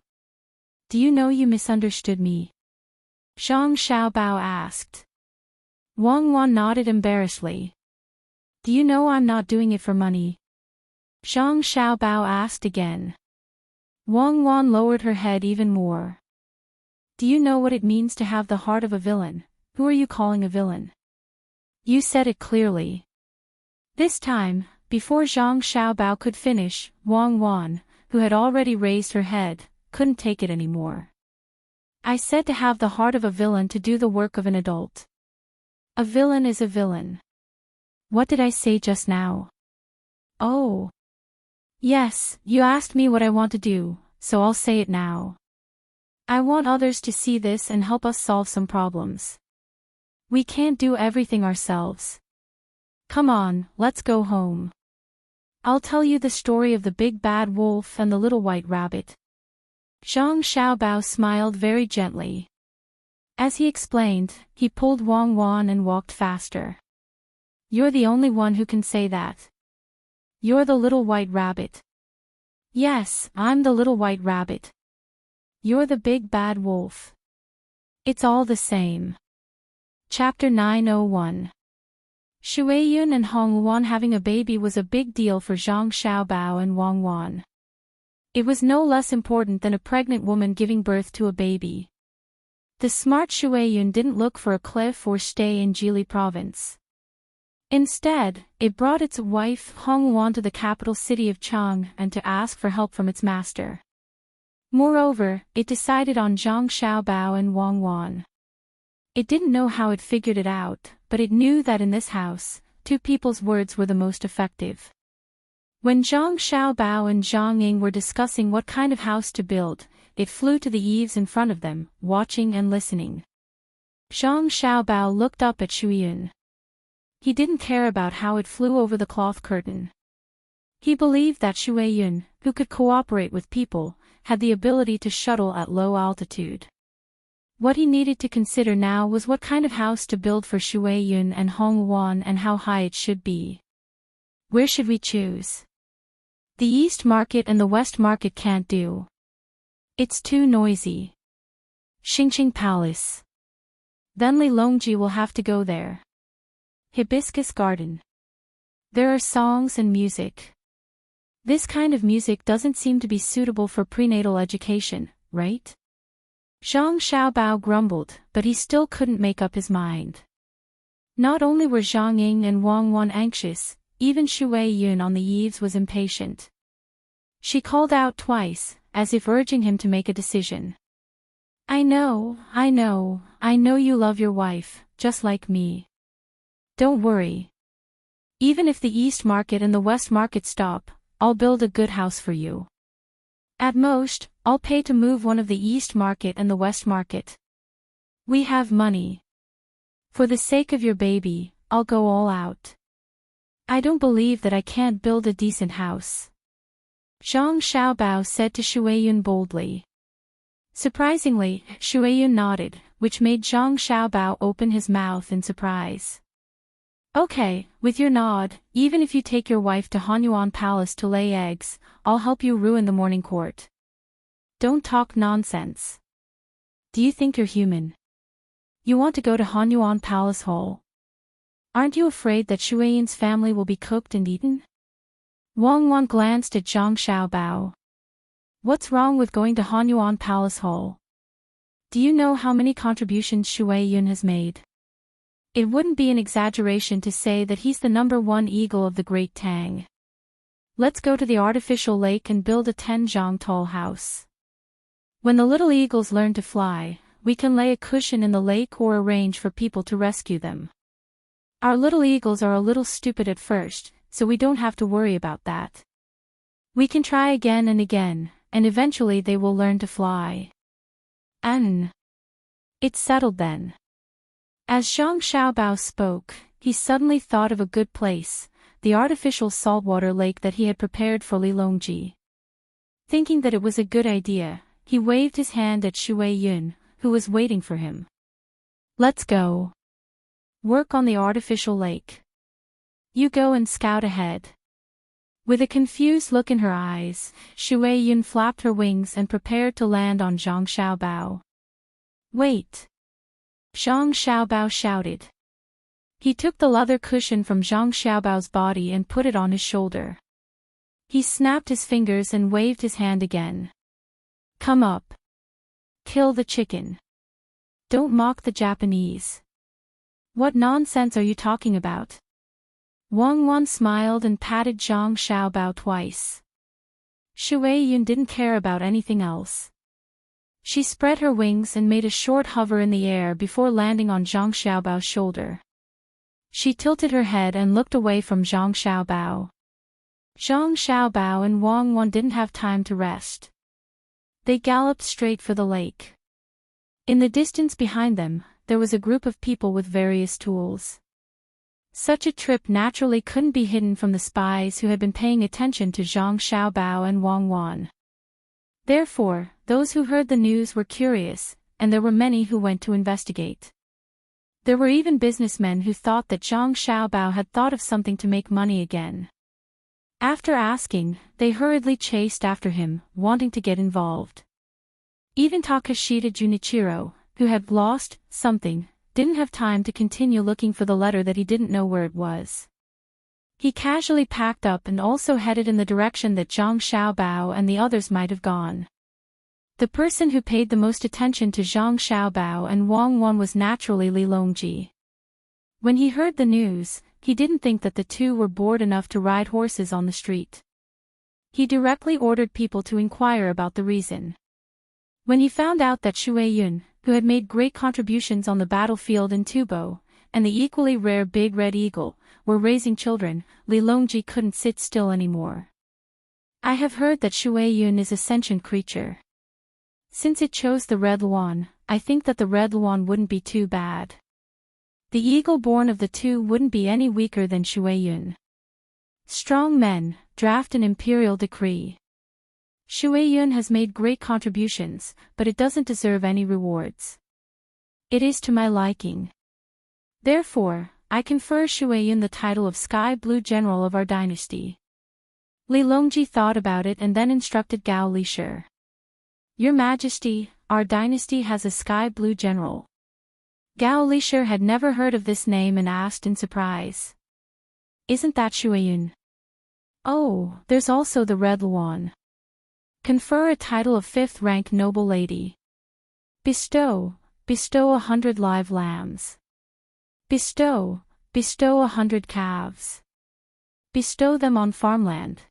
Speaker 1: Do you know you misunderstood me? Zhang Xiaobao asked. Wang Wan nodded embarrassedly. Do you know I'm not doing it for money? Zhang Xiaobao asked again. Wang Wan lowered her head even more. Do you know what it means to have the heart of a villain? Who are you calling a villain? You said it clearly. This time, before Zhang Xiaobao could finish, Wang Wan, who had already raised her head, couldn't take it anymore. I said to have the heart of a villain to do the work of an adult. A villain is a villain. What did I say just now? Oh. Yes, you asked me what I want to do, so I'll say it now. I want others to see this and help us solve some problems. We can't do everything ourselves. Come on, let's go home. I'll tell you the story of the big bad wolf and the little white rabbit. Zhang Xiaobao smiled very gently. As he explained, he pulled Wang Wan and walked faster. You're the only one who can say that. You're the little white rabbit. Yes, I'm the little white rabbit. You're the big bad wolf. It's all the same. Chapter 901. Shueiyun and Hong Wan having a baby was a big deal for Zhang Xiaobao and Wang Wan. It was no less important than a pregnant woman giving birth to a baby. The smart Shueiyun didn't look for a cliff or stay in Jili province. Instead, it brought its wife Hong Wan to the capital city of Chang and to ask for help from its master. Moreover, it decided on Zhang Xiaobao and Wang Wan. It didn't know how it figured it out, but it knew that in this house, two people's words were the most effective. When Zhang Xiaobao and Zhang Ying were discussing what kind of house to build, it flew to the eaves in front of them, watching and listening. Zhang Xiaobao looked up at Shueiyun. He didn't care about how it flew over the cloth curtain. He believed that Shueiyun, who could cooperate with people, had the ability to shuttle at low altitude. What he needed to consider now was what kind of house to build for Shueiyun and Hong Wan and how high it should be. Where should we choose? The East Market and the West Market can't do. It's too noisy. Xingqing Palace. Then Li Longji will have to go there. Hibiscus Garden. There are songs and music. This kind of music doesn't seem to be suitable for prenatal education, right? Zhang Xiaobao grumbled, but he still couldn't make up his mind. Not only were Zhang Ying and Wang Wan anxious, even Shueiyun on the eaves was impatient. She called out twice, as if urging him to make a decision. I know you love your wife, just like me. Don't worry. Even if the East Market and the West Market stop, I'll build a good house for you. At most, I'll pay to move one of the East Market and the West Market. We have money. For the sake of your baby, I'll go all out. I don't believe that I can't build a decent house. Zhang Xiaobao said to Shuiyun boldly. Surprisingly, Shuiyun nodded, which made Zhang Xiaobao open his mouth in surprise. Okay, with your nod, even if you take your wife to Hanyuan Palace to lay eggs, I'll help you ruin the morning court. Don't talk nonsense. Do you think you're human? You want to go to Hanyuan Palace Hall? Aren't you afraid that Shuiyun's family will be cooked and eaten? Wang Wan glanced at Zhang Xiaobao. What's wrong with going to Hanyuan Palace Hall? Do you know how many contributions Shuiyun has made? It wouldn't be an exaggeration to say that he's the #1 eagle of the great Tang. Let's go to the artificial lake and build a 10-zhang tall house. When the little eagles learn to fly, we can lay a cushion in the lake or arrange for people to rescue them. Our little eagles are a little stupid at first, so we don't have to worry about that. We can try again and again, and eventually they will learn to fly. It's settled then. As Zhang Xiaobao spoke, he suddenly thought of a good place, the artificial saltwater lake that he had prepared for Li Longji. Thinking that it was a good idea, he waved his hand at Shuiyun, who was waiting for him. Let's go. Work on the artificial lake. You go and scout ahead. With a confused look in her eyes, Shuiyun flapped her wings and prepared to land on Zhang Xiaobao. Wait! Zhang Xiaobao shouted. He took the leather cushion from Zhang Xiaobao's body and put it on his shoulder. He snapped his fingers and waved his hand again. Come up. Kill the chicken. Don't mock the Japanese. What nonsense are you talking about? Wang Wan smiled and patted Zhang Xiaobao twice. Shuiyun didn't care about anything else. She spread her wings and made a short hover in the air before landing on Zhang Xiaobao's shoulder. She tilted her head and looked away from Zhang Xiaobao. Zhang Xiaobao and Wang Wan didn't have time to rest. They galloped straight for the lake. In the distance behind them, there was a group of people with various tools. Such a trip naturally couldn't be hidden from the spies who had been paying attention to Zhang Xiaobao and Wang Wan. Therefore, those who heard the news were curious, and there were many who went to investigate. There were even businessmen who thought that Zhang Xiaobao had thought of something to make money again. After asking, they hurriedly chased after him, wanting to get involved. Even Takashita Junichiro, who had lost something, didn't have time to continue looking for the letter that he didn't know where it was. He casually packed up and also headed in the direction that Zhang Xiaobao and the others might have gone. The person who paid the most attention to Zhang Xiaobao and Wang Wan was naturally Li Longji. When he heard the news, he didn't think that the two were bored enough to ride horses on the street. He directly ordered people to inquire about the reason. When he found out that Shuiyun, who had made great contributions on the battlefield in Tubo, and the equally rare Big Red Eagle, were raising children, Li Longji couldn't sit still anymore. I have heard that Shuiyun is a sentient creature. Since it chose the Red Luan, I think that the Red Luan wouldn't be too bad. The eagle born of the two wouldn't be any weaker than Shuiyun. Strong men, draft an imperial decree. Shuiyun has made great contributions, but it doesn't deserve any rewards. It is to my liking. Therefore, I confer Shuiyun the title of Sky Blue General of our dynasty. Li Longji thought about it and then instructed Gao Lisher. Your Majesty, our dynasty has a Sky Blue General. Gao Lisher had never heard of this name and asked in surprise. Isn't that Shuiyun? Oh, there's also the Red Luan. Confer a title of 5th rank noble lady. Bestow 100 live lambs. Bestow 100 calves. Bestow them on farmland.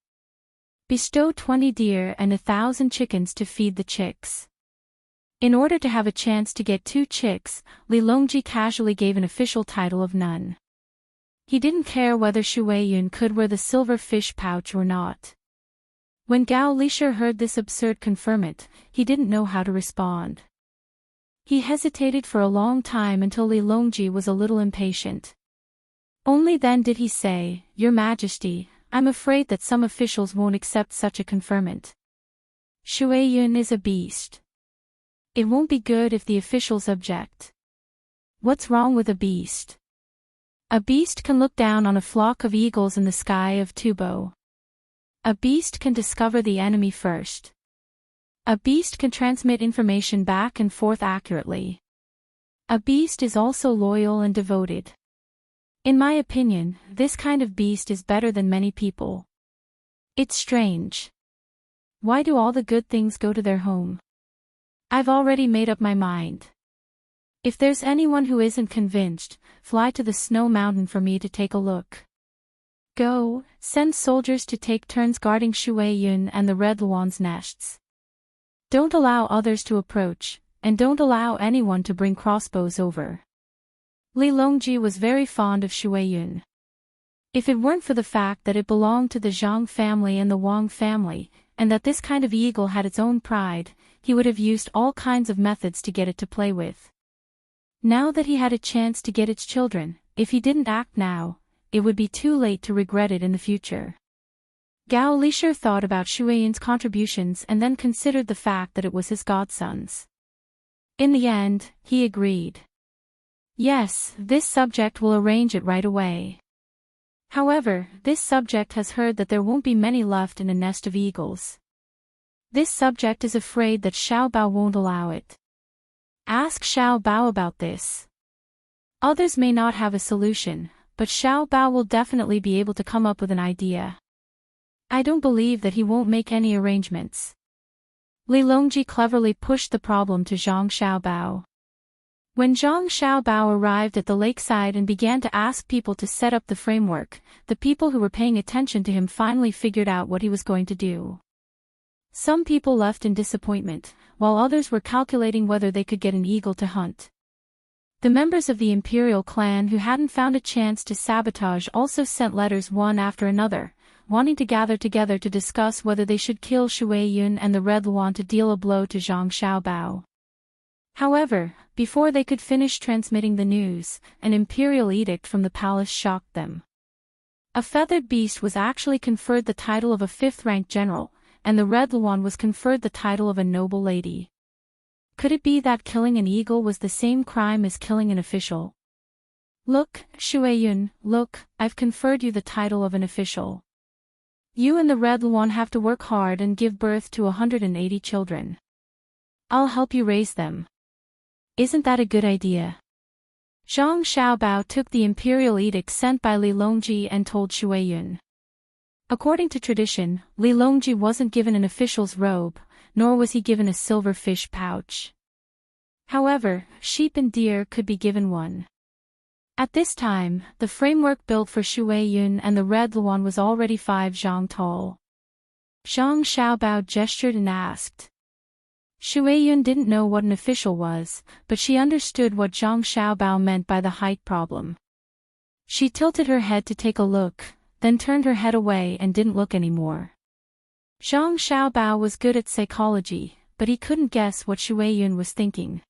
Speaker 1: Bestow 20 deer and 1,000 chickens to feed the chicks. In order to have a chance to get 2 chicks, Li Longji casually gave an official title of none. He didn't care whether Shuiyun could wear the silver fish pouch or not. When Gao Lisher heard this absurd conferment, he didn't know how to respond. He hesitated for a long time until Li Longji was a little impatient. Only then did he say, "Your Majesty, I'm afraid that some officials won't accept such a conferment. Shui Yun is a beast. It won't be good if the officials object." "What's wrong with a beast?" "A beast can look down on a flock of eagles in the sky of Tubo. A beast can discover the enemy first. A beast can transmit information back and forth accurately. A beast is also loyal and devoted. In my opinion, this kind of beast is better than many people. It's strange. Why do all the good things go to their home? I've already made up my mind. If there's anyone who isn't convinced, fly to the snow mountain for me to take a look. Go, send soldiers to take turns guarding Shui Yun and the Red Luan's nests. Don't allow others to approach, and don't allow anyone to bring crossbows over." Li Longji was very fond of Shui Yun. If it weren't for the fact that it belonged to the Zhang family and the Wang family, and that this kind of eagle had its own pride, he would have used all kinds of methods to get it to play with. Now that he had a chance to get its children, if he didn't act now, it would be too late to regret it in the future. Gao Lisher thought about Shui Yun's contributions and then considered the fact that it was his godsons. In the end, he agreed. Yes, this subject will arrange it right away. However, this subject has heard that there won't be many left in a nest of eagles. This subject is afraid that Xiao Bao won't allow it. Ask Xiao Bao about this. Others may not have a solution, but Xiao Bao will definitely be able to come up with an idea. I don't believe that he won't make any arrangements. Li Longji cleverly pushed the problem to Zhang Xiaobao. When Zhang Xiaobao arrived at the lakeside and began to ask people to set up the framework, the people who were paying attention to him finally figured out what he was going to do. Some people left in disappointment, while others were calculating whether they could get an eagle to hunt. The members of the imperial clan who hadn't found a chance to sabotage also sent letters one after another, wanting to gather together to discuss whether they should kill Shui Yun and the Red Luan to deal a blow to Zhang Xiaobao. However, before they could finish transmitting the news, an imperial edict from the palace shocked them. A feathered beast was actually conferred the title of a fifth-rank general, and the Red Luan was conferred the title of a noble lady. Could it be that killing an eagle was the same crime as killing an official? Look, Shui Yun, look, I've conferred you the title of an official. You and the Red Luan have to work hard and give birth to 180 children. I'll help you raise them. Isn't that a good idea? Zhang Xiaobao took the imperial edict sent by Li Longji and told Shui Yun. According to tradition, Li Longji wasn't given an official's robe, nor was he given a silver fish pouch. However, sheep and deer could be given one. At this time, the framework built for Shui Yun and the Red Luan was already 5 zhang tall. Zhang Xiaobao gestured and asked. Shui Yun didn't know what an official was, but she understood what Zhang Xiaobao meant by the height problem. She tilted her head to take a look, then turned her head away and didn't look anymore. Zhang Xiaobao was good at psychology, but he couldn't guess what Shui Yun was thinking.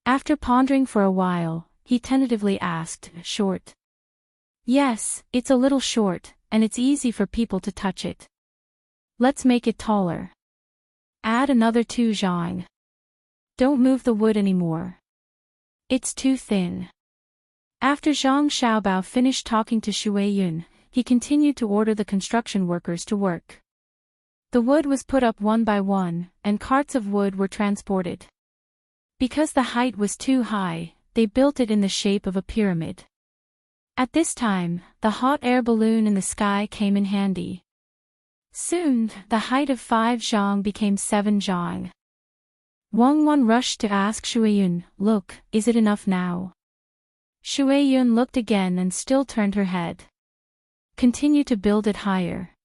Speaker 1: After pondering for a while, he tentatively asked, "Short?" "Yes, it's a little short, and it's easy for people to touch it." "Let's make it taller. Add another 2 zhang. Don't move the wood anymore. It's too thin." After Zhang Xiaobao finished talking to Shui Yun, he continued to order the construction workers to work. The wood was put up one by one, and carts of wood were transported. Because the height was too high, they built it in the shape of a pyramid. At this time, the hot air balloon in the sky came in handy. Soon, the height of 5 zhang became 7 zhang. Wang Wan rushed to ask Shui Yun, "Look, is it enough now?" Shui Yun looked again and still turned her head. "Continue to build it higher."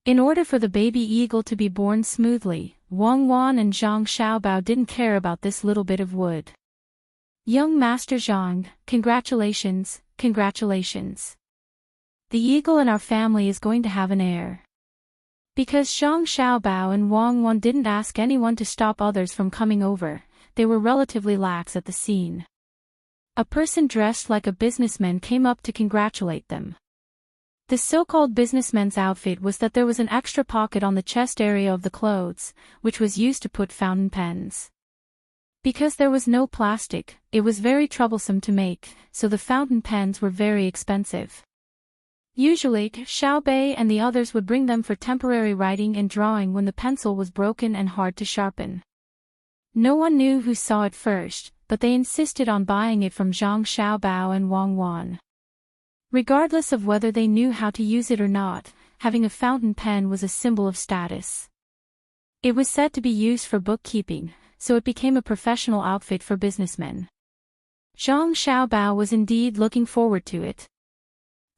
Speaker 1: In order for the baby eagle to be born smoothly, Wang Wan and Zhang Xiaobao didn't care about this little bit of wood. "Young Master Zhang, congratulations, congratulations. The eagle in our family is going to have an heir." Because Zhang Xiaobao and Wang Wan didn't ask anyone to stop others from coming over, they were relatively lax at the scene. A person dressed like a businessman came up to congratulate them. The so-called businessman's outfit was that there was an extra pocket on the chest area of the clothes, which was used to put fountain pens. Because there was no plastic, it was very troublesome to make, so the fountain pens were very expensive. Usually, Xiaobei and the others would bring them for temporary writing and drawing when the pencil was broken and hard to sharpen. No one knew who saw it first, but they insisted on buying it from Zhang Xiaobao and Wang Wan. Regardless of whether they knew how to use it or not, having a fountain pen was a symbol of status. It was said to be used for bookkeeping, so it became a professional outfit for businessmen. Zhang Xiaobao was indeed looking forward to it.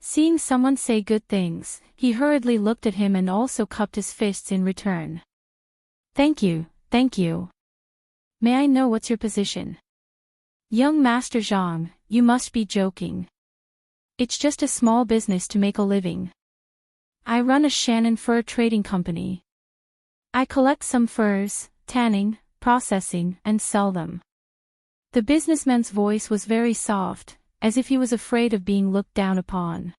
Speaker 1: Seeing someone say good things, he hurriedly looked at him and also cupped his fists in return. Thank you, thank you. May I know what's your position? Young Master Zhang, you must be joking. It's just a small business to make a living. I run a Shannon fur trading company. I collect some furs, tanning, processing, and sell them. The businessman's voice was very soft, as if he was afraid of being looked down upon.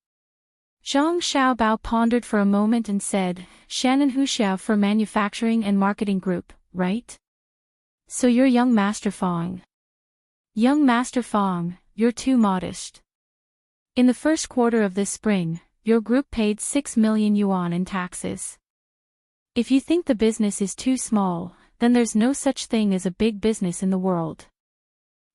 Speaker 1: Zhang Xiaobao pondered for a moment and said, Shannon Huxiao for Manufacturing and Marketing Group, right? So you're young Master Fong. Young Master Fong, you're too modest. In the first quarter of this spring, your group paid 6 million yuan in taxes. If you think the business is too small, then there's no such thing as a big business in the world.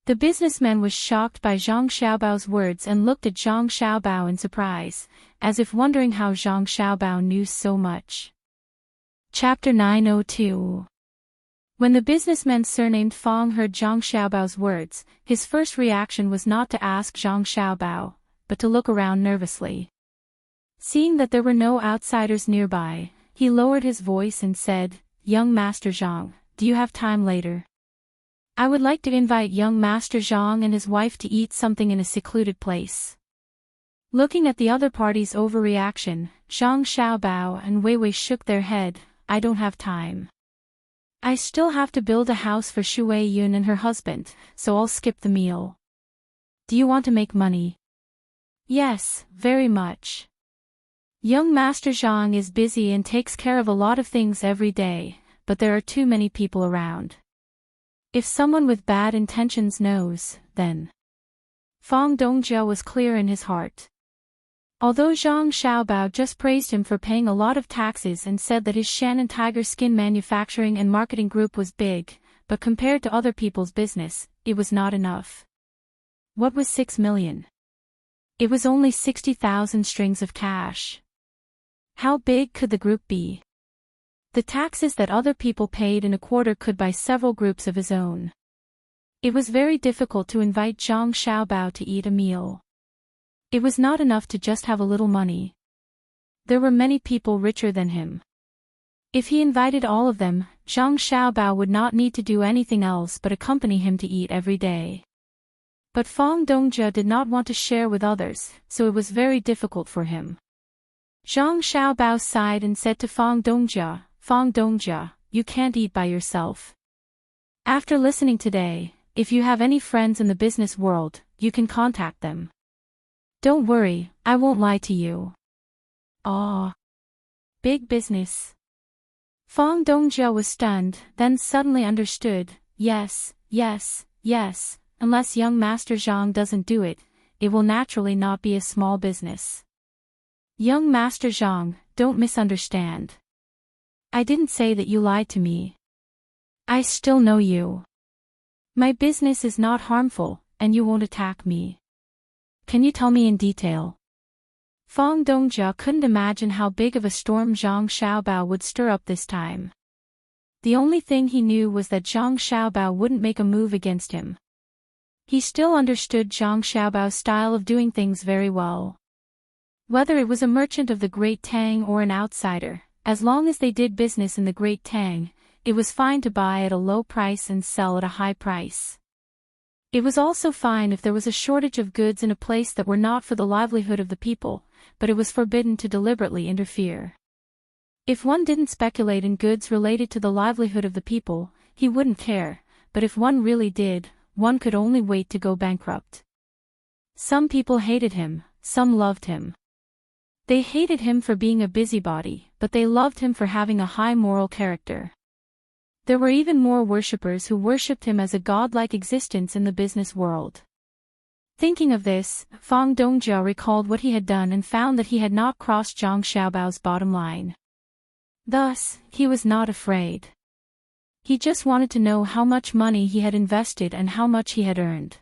Speaker 1: The businessman was shocked by Zhang Xiaobao's words and looked at Zhang Xiaobao in surprise, as if wondering how Zhang Xiaobao knew so much. Chapter 902. When the businessman surnamed Fong heard Zhang Xiaobao's words, his first reaction was not to ask Zhang Xiaobao, but to look around nervously. Seeing that there were no outsiders nearby, he lowered his voice and said, Young Master Zhang, do you have time later? I would like to invite young Master Zhang and his wife to eat something in a secluded place. Looking at the other party's overreaction, Zhang Xiaobao and Wei Wei shook their head. I don't have time. I still have to build a house for Shu Wei Yun and her husband, so I'll skip the meal. Do you want to make money? Yes, very much. Young Master Zhang is busy and takes care of a lot of things every day, but there are too many people around. If someone with bad intentions knows, then. Fong Dongjia was clear in his heart. Although Zhang Xiaobao just praised him for paying a lot of taxes and said that his Shannon Tiger Skin Manufacturing and Marketing Group was big, but compared to other people's business, it was not enough. What was 6 million? It was only 60,000 strings of cash. How big could the group be? The taxes that other people paid in a quarter could buy several groups of his own. It was very difficult to invite Zhang Xiaobao to eat a meal. It was not enough to just have a little money. There were many people richer than him. If he invited all of them, Zhang Xiaobao would not need to do anything else but accompany him to eat every day. But Fong Dongjia did not want to share with others, so it was very difficult for him. Zhang Xiaobao sighed and said to Fong Dongjia, you can't eat by yourself. After listening today, if you have any friends in the business world, you can contact them. Don't worry, I won't lie to you. Ah. Big business. Fong Dongjia was stunned, then suddenly understood, yes, unless young Master Zhang doesn't do it, it will naturally not be a small business. Young Master Zhang, don't misunderstand. I didn't say that you lied to me. I still know you. My business is not harmful, and you won't attack me. Can you tell me in detail? Fong Dongjia couldn't imagine how big of a storm Zhang Xiaobao would stir up this time. The only thing he knew was that Zhang Xiaobao wouldn't make a move against him. He still understood Zhang Xiaobao's style of doing things very well. Whether it was a merchant of the Great Tang or an outsider, as long as they did business in the Great Tang, it was fine to buy at a low price and sell at a high price. It was also fine if there was a shortage of goods in a place that were not for the livelihood of the people, but it was forbidden to deliberately interfere. If one didn't speculate in goods related to the livelihood of the people, he wouldn't care, but if one really did, one could only wait to go bankrupt. Some people hated him, some loved him. They hated him for being a busybody, but they loved him for having a high moral character. There were even more worshippers who worshipped him as a godlike existence in the business world. Thinking of this, Fang Dongjia recalled what he had done and found that he had not crossed Zhang Xiaobao's bottom line. Thus, he was not afraid. He just wanted to know how much money he had invested and how much he had earned.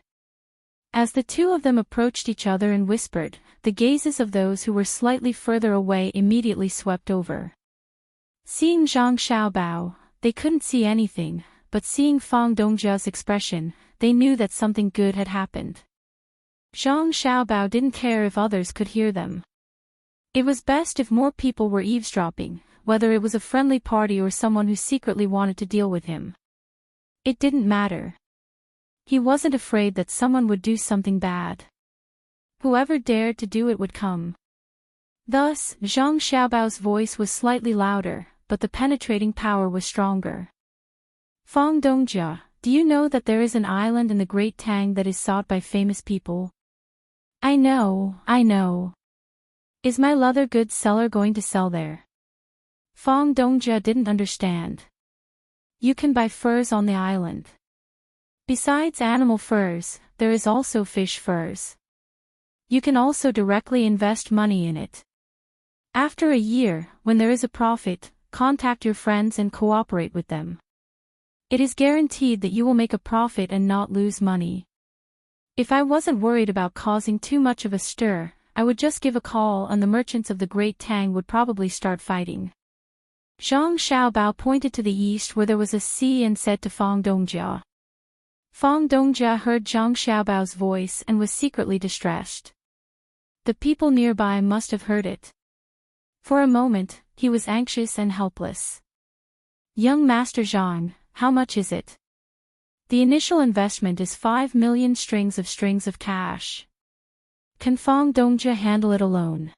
Speaker 1: As the two of them approached each other and whispered, the gazes of those who were slightly further away immediately swept over. Seeing Zhang Xiaobao, they couldn't see anything, but seeing Fang Dongjia's expression, they knew that something good had happened. Zhang Xiaobao didn't care if others could hear them. It was best if more people were eavesdropping, whether it was a friendly party or someone who secretly wanted to deal with him. It didn't matter. He wasn't afraid that someone would do something bad. Whoever dared to do it would come. Thus, Zhang Xiaobao's voice was slightly louder, but the penetrating power was stronger. Fang Dongjia, do you know that there is an island in the Great Tang that is sought by famous people? I know. Is my leather goods seller going to sell there? Fang Dongjia didn't understand. You can buy furs on the island. Besides animal furs, there is also fish furs. You can also directly invest money in it. After a year, when there is a profit, contact your friends and cooperate with them. It is guaranteed that you will make a profit and not lose money. If I wasn't worried about causing too much of a stir, I would just give a call and the merchants of the Great Tang would probably start fighting. Zhang Xiaobao pointed to the east where there was a sea and said to Fang Dongjia. Fang Dongjia heard Zhang Xiaobao's voice and was secretly distressed. The people nearby must have heard it. For a moment, he was anxious and helpless. Young Master Zhang, how much is it? The initial investment is 5 million strings of cash. Can Fang Dongjia handle it alone?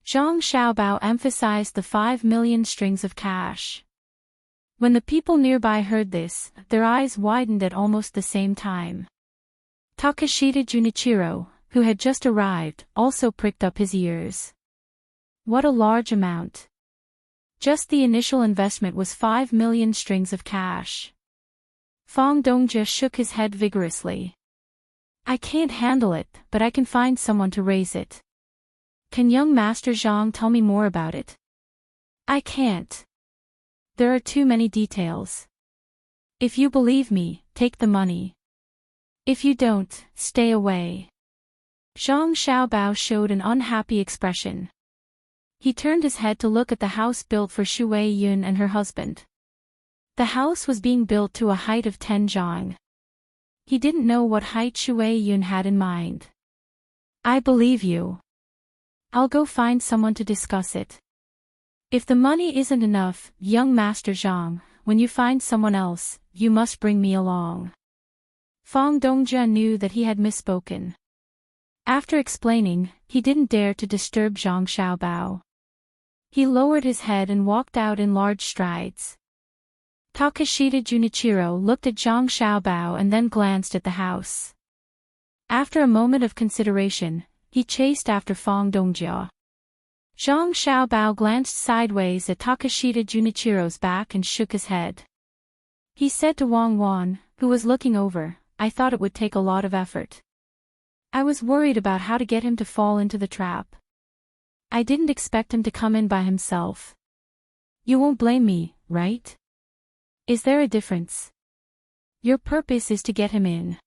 Speaker 1: Zhang Xiaobao emphasized the 5 million strings of cash. When the people nearby heard this, their eyes widened at almost the same time. Takashita Junichiro, who had just arrived, also pricked up his ears. What a large amount. Just the initial investment was 5 million strings of cash. Fang Dongjia shook his head vigorously. I can't handle it, but I can find someone to raise it. Can young Master Zhang tell me more about it? I can't. There are too many details. If you believe me, take the money. If you don't, stay away. Zhang Xiaobao showed an unhappy expression. He turned his head to look at the house built for Shui Yun and her husband. The house was being built to a height of 10 zhang. He didn't know what height Shui Yun had in mind. I believe you. I'll go find someone to discuss it. If the money isn't enough, young Master Zhang, when you find someone else, you must bring me along. Fang Dongjia knew that he had misspoken. After explaining, he didn't dare to disturb Zhang Xiaobao. He lowered his head and walked out in large strides. Takashita Junichiro looked at Zhang Xiaobao and then glanced at the house. After a moment of consideration, he chased after Fang Dongjia. Zhang Xiaobao glanced sideways at Takashita Junichiro's back and shook his head. He said to Wang Wan, who was looking over, I thought it would take a lot of effort. I was worried about how to get him to fall into the trap. I didn't expect him to come in by himself. You won't blame me, right? Is there a difference? Your purpose is to get him in.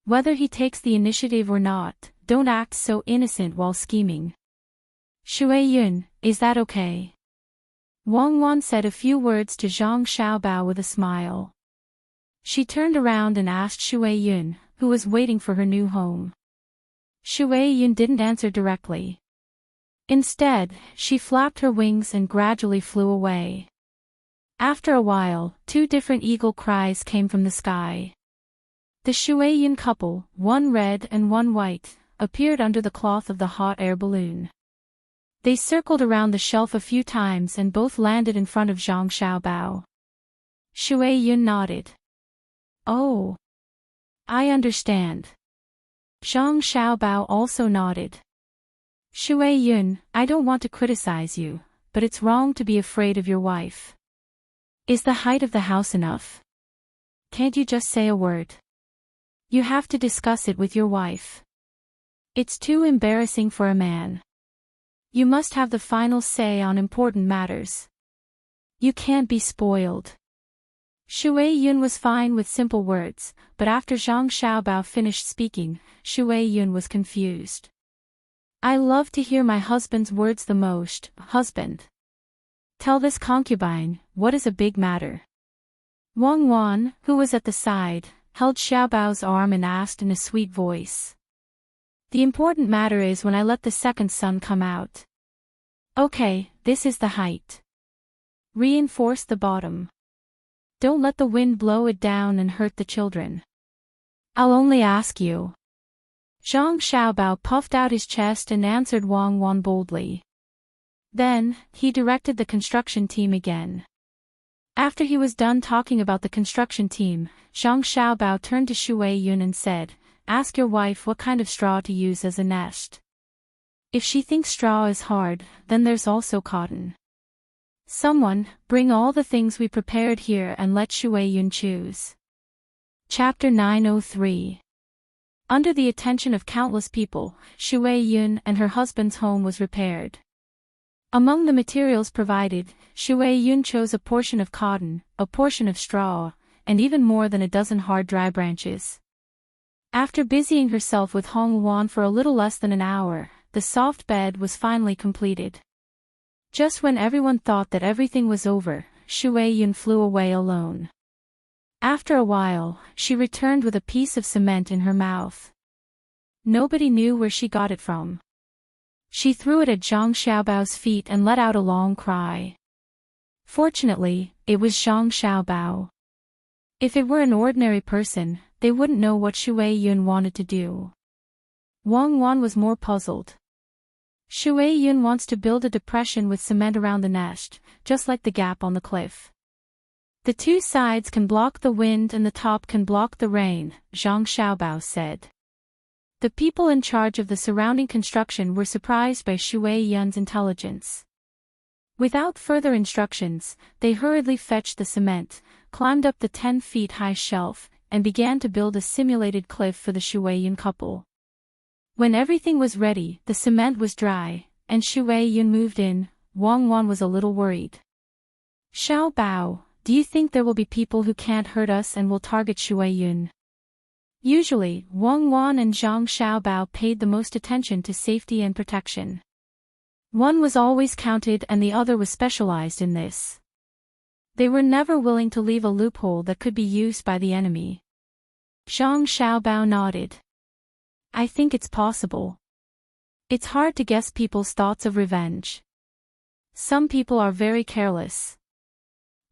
Speaker 1: Whether he takes the initiative or not, don't act so innocent while scheming. Shui Yun, is that okay? Wang Wan said a few words to Zhang Xiaobao with a smile. She turned around and asked Shui Yun, who was waiting for her new home. Shui Yun didn't answer directly. Instead, she flapped her wings and gradually flew away. After a while, 2 different eagle cries came from the sky. The Shui Yun couple, one red and one white, appeared under the cloth of the hot air balloon. They circled around the shelf a few times and both landed in front of Zhang Xiaobao. Shui Yun nodded. Oh, I understand. Zhang Xiaobao also nodded. Shui Yun, I don't want to criticize you, but it's wrong to be afraid of your wife. Is the height of the house enough? Can't you just say a word? You have to discuss it with your wife. It's too embarrassing for a man. You must have the final say on important matters. You can't be spoiled. Shui Yun was fine with simple words, but after Zhang Xiaobao finished speaking, Shui Yun was confused. I love to hear my husband's words the most, husband. Tell this concubine, what is a big matter? Wang Wan, who was at the side, held Xiaobao's arm and asked in a sweet voice. The important matter is when I let the second son come out. Okay, this is the height. Reinforce the bottom. Don't let the wind blow it down and hurt the children. I'll only ask you. Zhang Xiaobao puffed out his chest and answered Wang Wan boldly. Then, he directed the construction team again. After he was done talking about the construction team, Zhang Xiaobao turned to Shui Yun and said, ask your wife what kind of straw to use as a nest. If she thinks straw is hard, then there's also cotton. Someone, bring all the things we prepared here and let Shui Yun choose. Chapter 903. Under the attention of countless people, Shui Yun and her husband's home was repaired. Among the materials provided, Shui Yun chose a portion of cotton, a portion of straw, and even more than a dozen hard dry branches. After busying herself with Hong Wan for a little less than an hour, the soft bed was finally completed. Just when everyone thought that everything was over, Shui Yun flew away alone. After a while, she returned with a piece of cement in her mouth. Nobody knew where she got it from. She threw it at Zhang Xiaobao's feet and let out a long cry. Fortunately, it was Zhang Xiaobao. If it were an ordinary person, they wouldn't know what Shui Yun wanted to do. Wang Wan was more puzzled. Shui Yun wants to build a depression with cement around the nest, just like the gap on the cliff. The two sides can block the wind and the top can block the rain, Zhang Xiaobao said. The people in charge of the surrounding construction were surprised by Shui Yun's intelligence. Without further instructions, they hurriedly fetched the cement, climbed up the 10-feet-high shelf, and began to build a simulated cliff for the Shui Yun couple. When everything was ready, the cement was dry, and Shui Yun moved in. Wang Wan was a little worried. Xiaobao, do you think there will be people who can't hurt us and will target Shui Yun? Usually, Wang Wan and Zhang Xiaobao paid the most attention to safety and protection. One was always counted and the other was specialized in this. They were never willing to leave a loophole that could be used by the enemy. Zhang Xiaobao nodded. I think it's possible. It's hard to guess people's thoughts of revenge. Some people are very careless.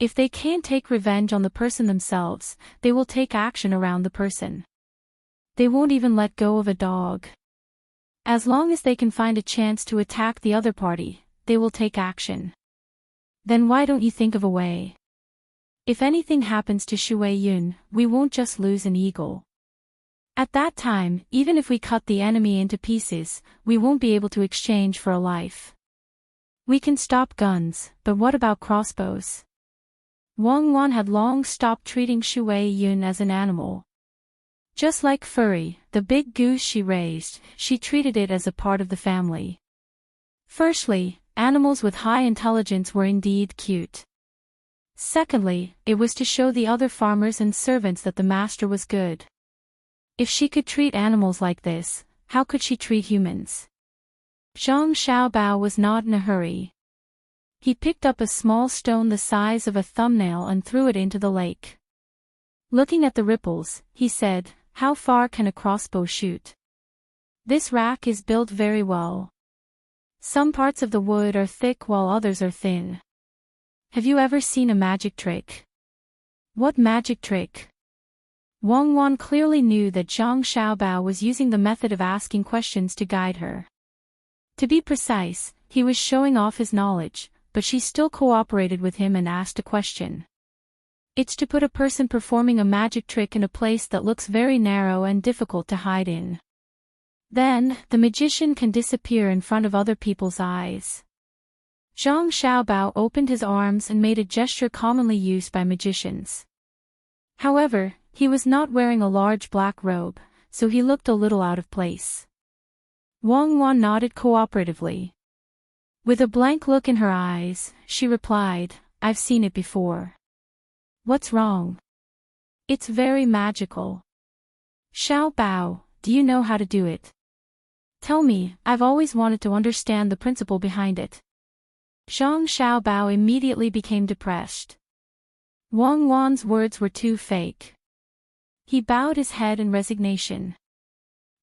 Speaker 1: If they can't take revenge on the person themselves, they will take action around the person. They won't even let go of a dog. As long as they can find a chance to attack the other party, they will take action. Then why don't you think of a way? If anything happens to Shui Yun, we won't just lose an eagle. At that time, even if we cut the enemy into pieces, we won't be able to exchange for a life. We can stop guns, but what about crossbows? Wang Wan had long stopped treating Shui Yun as an animal. Just like Furry, the big goose she raised, she treated it as a part of the family. Firstly, animals with high intelligence were indeed cute. Secondly, it was to show the other farmers and servants that the master was good. If she could treat animals like this, how could she treat humans? Zhang Xiaobao was not in a hurry. He picked up a small stone the size of a thumbnail and threw it into the lake. Looking at the ripples, he said, "How far can a crossbow shoot? This rack is built very well. Some parts of the wood are thick while others are thin. Have you ever seen a magic trick?" "What magic trick?" Wang Wan clearly knew that Zhang Xiaobao was using the method of asking questions to guide her. To be precise, he was showing off his knowledge, but she still cooperated with him and asked a question. It's to put a person performing a magic trick in a place that looks very narrow and difficult to hide in. Then, the magician can disappear in front of other people's eyes. Zhang Xiaobao opened his arms and made a gesture commonly used by magicians. However, he was not wearing a large black robe, so he looked a little out of place. Wang Wan nodded cooperatively. With a blank look in her eyes, she replied, "I've seen it before." "What's wrong?" "It's very magical." "Xiao Bao, do you know how to do it? Tell me, I've always wanted to understand the principle behind it." Zhang Xiaobao immediately became depressed. Wang Wan's words were too fake. He bowed his head in resignation.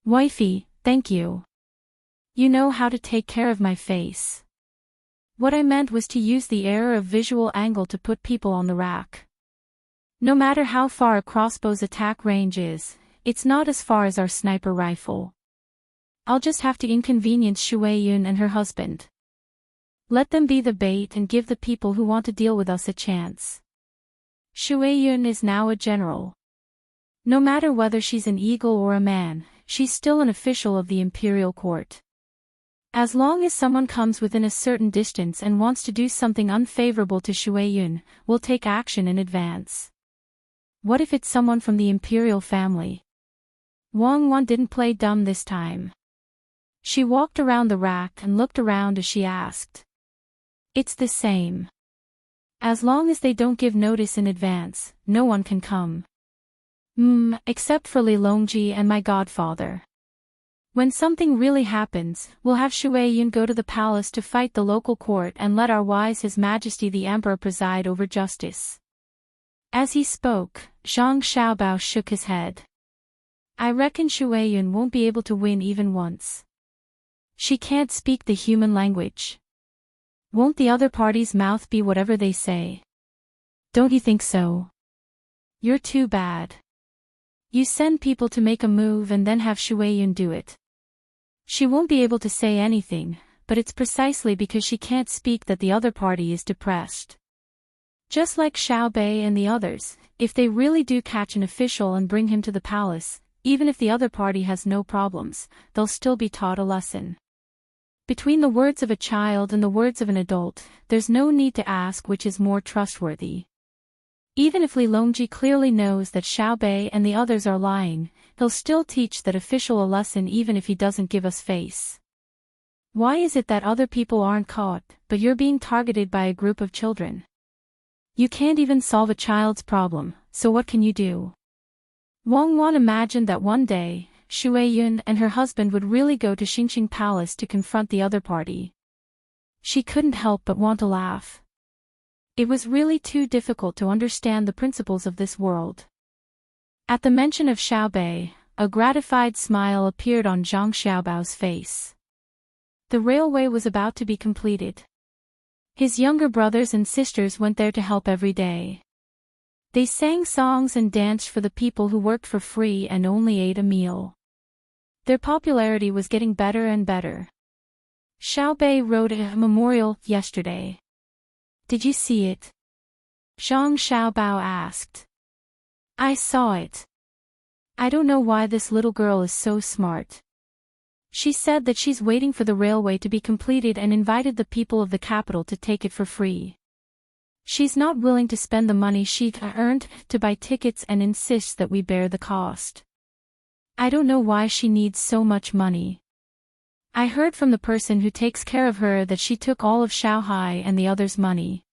Speaker 1: "Wifey, thank you. You know how to take care of my face. What I meant was to use the error of visual angle to put people on the rack. No matter how far a crossbow's attack range is, it's not as far as our sniper rifle. I'll just have to inconvenience Shueiyun and her husband. Let them be the bait and give the people who want to deal with us a chance. Shueiyun is now a general. No matter whether she's an eagle or a man, she's still an official of the imperial court. As long as someone comes within a certain distance and wants to do something unfavorable to Shueiyun, we'll take action in advance. What if it's someone from the imperial family?" Wang Wan didn't play dumb this time. She walked around the rack and looked around as she asked. "It's the same. As long as they don't give notice in advance, no one can come. Except for Li Longji and my godfather. When something really happens, we'll have Shueiyun go to the palace to fight the local court and let our wise His Majesty the Emperor preside over justice." As he spoke, Zhang Xiaobao shook his head. "I reckon Shueiyun won't be able to win even once. She can't speak the human language. Won't the other party's mouth be whatever they say? Don't you think so? You're too bad. You send people to make a move and then have Shueiyun do it. She won't be able to say anything, but it's precisely because she can't speak that the other party is depressed. Just like Xiao Bei and the others, if they really do catch an official and bring him to the palace, even if the other party has no problems, they'll still be taught a lesson. Between the words of a child and the words of an adult, there's no need to ask which is more trustworthy. Even if Li Longji clearly knows that Xiao Bei and the others are lying, he'll still teach that official a lesson even if he doesn't give us face. Why is it that other people aren't caught, but you're being targeted by a group of children? You can't even solve a child's problem, so what can you do?" Wang Wan imagined that one day, Shueiyun and her husband would really go to Xingqing Palace to confront the other party. She couldn't help but want to laugh. It was really too difficult to understand the principles of this world. At the mention of Xiao Bei, a gratified smile appeared on Zhang Xiaobao's face. The railway was about to be completed. His younger brothers and sisters went there to help every day. They sang songs and danced for the people who worked for free and only ate a meal. Their popularity was getting better and better. Xiao Bei wrote a memorial yesterday. Did you see it? Zhang Xiaobao asked. I saw it. I don't know why this little girl is so smart. She said that she's waiting for the railway to be completed and invited the people of the capital to take it for free. She's not willing to spend the money she earned to buy tickets and insists that we bear the cost. I don't know why she needs so much money. I heard from the person who takes care of her that she took all of Shanghai and the others' money.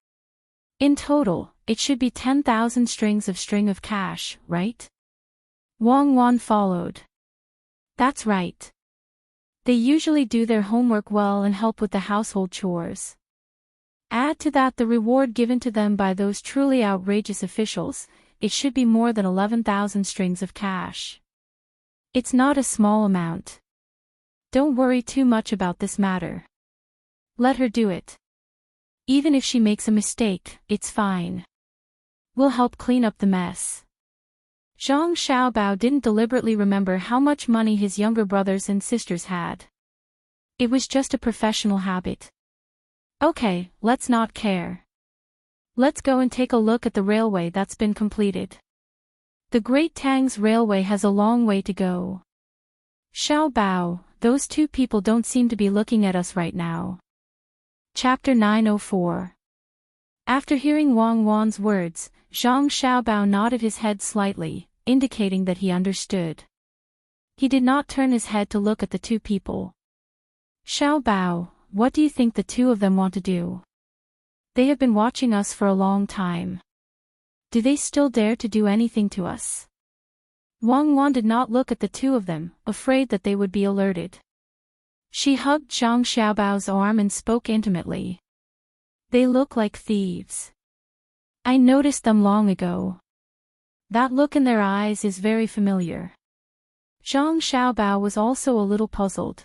Speaker 1: In total, it should be 10,000 strings of cash, right? Wang Wan followed. That's right. They usually do their homework well and help with the household chores. Add to that the reward given to them by those truly outrageous officials, it should be more than 11,000 strings of cash. It's not a small amount. Don't worry too much about this matter. Let her do it. Even if she makes a mistake, it's fine. We'll help clean up the mess. Zhang Xiaobao didn't deliberately remember how much money his younger brothers and sisters had. It was just a professional habit. Okay, let's not care. Let's go and take a look at the railway that's been completed. The Great Tang's railway has a long way to go. Xiao Bao, those two people don't seem to be looking at us right now. Chapter 904. After hearing Wang Wan's words, Zhang Xiaobao nodded his head slightly, indicating that he understood. He did not turn his head to look at the two people. Xiaobao, what do you think the two of them want to do? They have been watching us for a long time. Do they still dare to do anything to us? Wang Wan did not look at the two of them, afraid that they would be alerted. She hugged Zhang Xiaobao's arm and spoke intimately. They look like thieves. I noticed them long ago. That look in their eyes is very familiar. Zhang Xiaobao was also a little puzzled.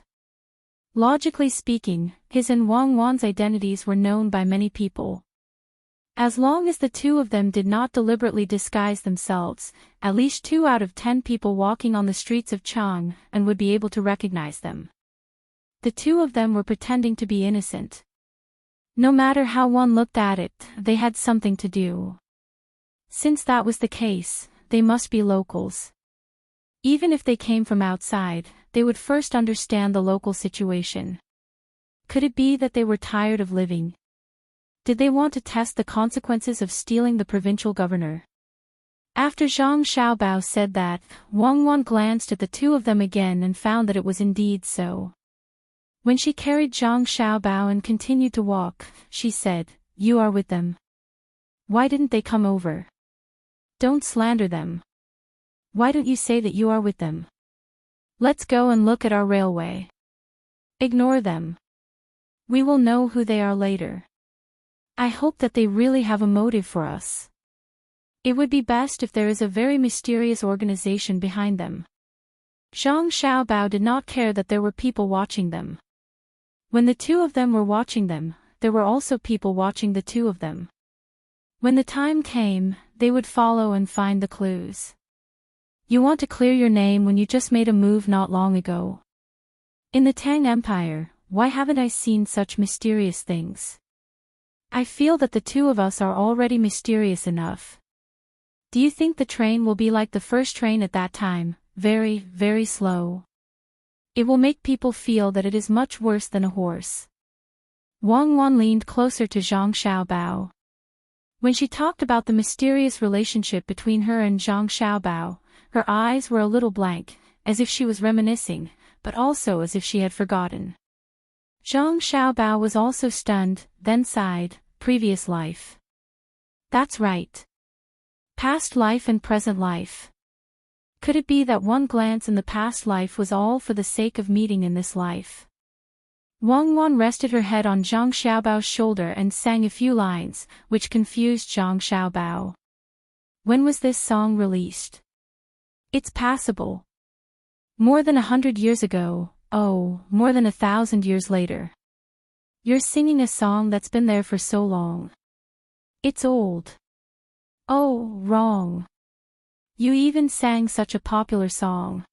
Speaker 1: Logically speaking, his and Wang Wan's identities were known by many people. As long as the two of them did not deliberately disguise themselves, at least 2 out of 10 people walking on the streets of Chang and would be able to recognize them. The two of them were pretending to be innocent. No matter how one looked at it, they had something to do. Since that was the case, they must be locals. Even if they came from outside, they would first understand the local situation. Could it be that they were tired of living? Did they want to test the consequences of stealing the provincial governor? After Zhang Xiaobao said that, Wang Wan glanced at the two of them again and found that it was indeed so. When she carried Zhang Xiaobao and continued to walk, she said, "You are with them. Why didn't they come over? Don't slander them. Why don't you say that you are with them? Let's go and look at our railway. Ignore them. We will know who they are later. I hope that they really have a motive for us. It would be best if there is a very mysterious organization behind them." Zhang Xiaobao did not care that there were people watching them. When the two of them were watching them, there were also people watching the two of them. When the time came, they would follow and find the clues. You want to clear your name when you just made a move not long ago. In the Tang Empire, why haven't I seen such mysterious things? I feel that the two of us are already mysterious enough. Do you think the train will be like the first train at that time, very, very slow? It will make people feel that it is much worse than a horse. Wang Wan leaned closer to Zhang Xiaobao. When she talked about the mysterious relationship between her and Zhang Xiaobao, her eyes were a little blank, as if she was reminiscing, but also as if she had forgotten. Zhang Xiaobao was also stunned, then sighed, previous life. That's right. Past life and present life. Could it be that one glance in the past life was all for the sake of meeting in this life? Wang Wan rested her head on Zhang Xiaobao's shoulder and sang a few lines, which confused Zhang Xiaobao. When was this song released? It's passable. More than 100 years ago, oh, more than 1,000 years later. You're singing a song that's been there for so long. It's old. Oh, wrong. You even sang such a popular song.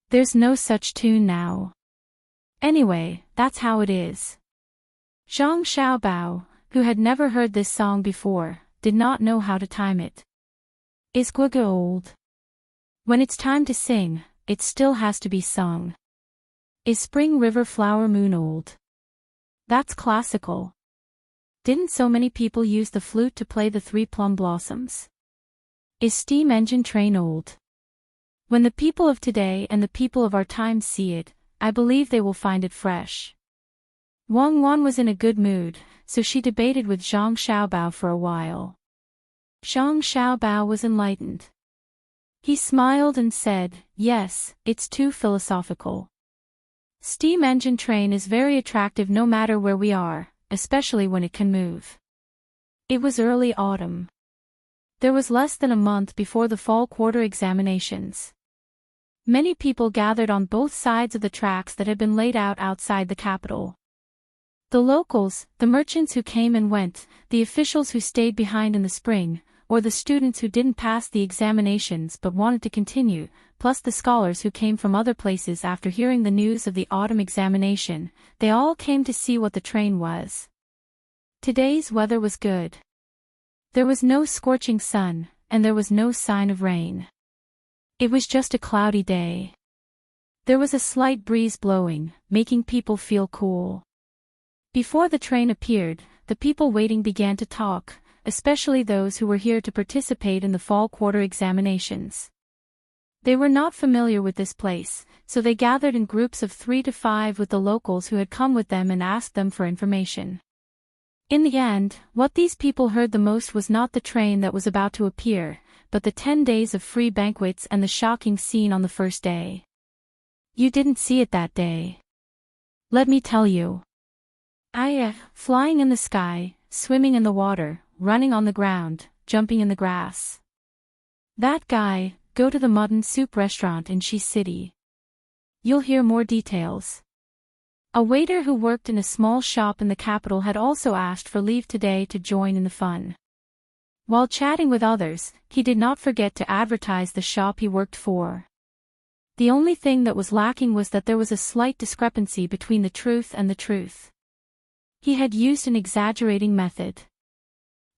Speaker 1: There's no such tune now. Anyway, that's how it is. Zhang Xiaobao, who had never heard this song before, did not know how to time it. Is Guoge old? When it's time to sing, it still has to be sung. Is Spring River Flower Moon old? That's classical. Didn't so many people use the flute to play the Three Plum Blossoms? Is Steam Engine Train old? When the people of today and the people of our time see it, I believe they will find it fresh. Wang Wan was in a good mood, so she debated with Zhang Xiaobao for a while. Zhang Xiaobao was enlightened. He smiled and said, "Yes, it's too philosophical. Steam engine train is very attractive no matter where we are, especially when it can move." It was early autumn. There was less than a month before the fall quarter examinations. Many people gathered on both sides of the tracks that had been laid out outside the capital. The locals, the merchants who came and went, the officials who stayed behind in the spring, or the students who didn't pass the examinations but wanted to continue, plus the scholars who came from other places after hearing the news of the autumn examination, they all came to see what the train was. Today's weather was good. There was no scorching sun, and there was no sign of rain. It was just a cloudy day. There was a slight breeze blowing, making people feel cool. Before the train appeared, the people waiting began to talk, especially those who were here to participate in the fall quarter examinations. They were not familiar with this place, so they gathered in groups of 3 to 5 with the locals who had come with them and asked them for information. In the end, what these people heard the most was not the train that was about to appear, but the 10 days of free banquets and the shocking scene on the first day. You didn't see it that day. Let me tell you. Flying in the sky, swimming in the water, running on the ground, jumping in the grass. That guy, go to the mutton soup restaurant in Shi City. You'll hear more details. A waiter who worked in a small shop in the capital had also asked for leave today to join in the fun. While chatting with others, he did not forget to advertise the shop he worked for. The only thing that was lacking was that there was a slight discrepancy between the truth and the truth. He had used an exaggerating method.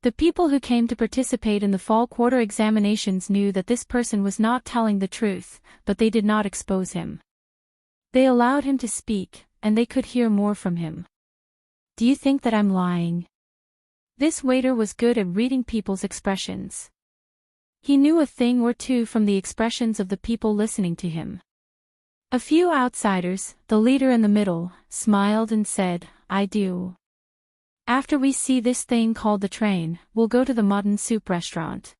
Speaker 1: The people who came to participate in the fall quarter examinations knew that this person was not telling the truth, but they did not expose him. They allowed him to speak, and they could hear more from him. Do you think that I'm lying? This waiter was good at reading people's expressions. He knew a thing or two from the expressions of the people listening to him. A few outsiders, the leader in the middle, smiled and said, I do. After we see this thing called the train, we'll go to the mutton soup restaurant.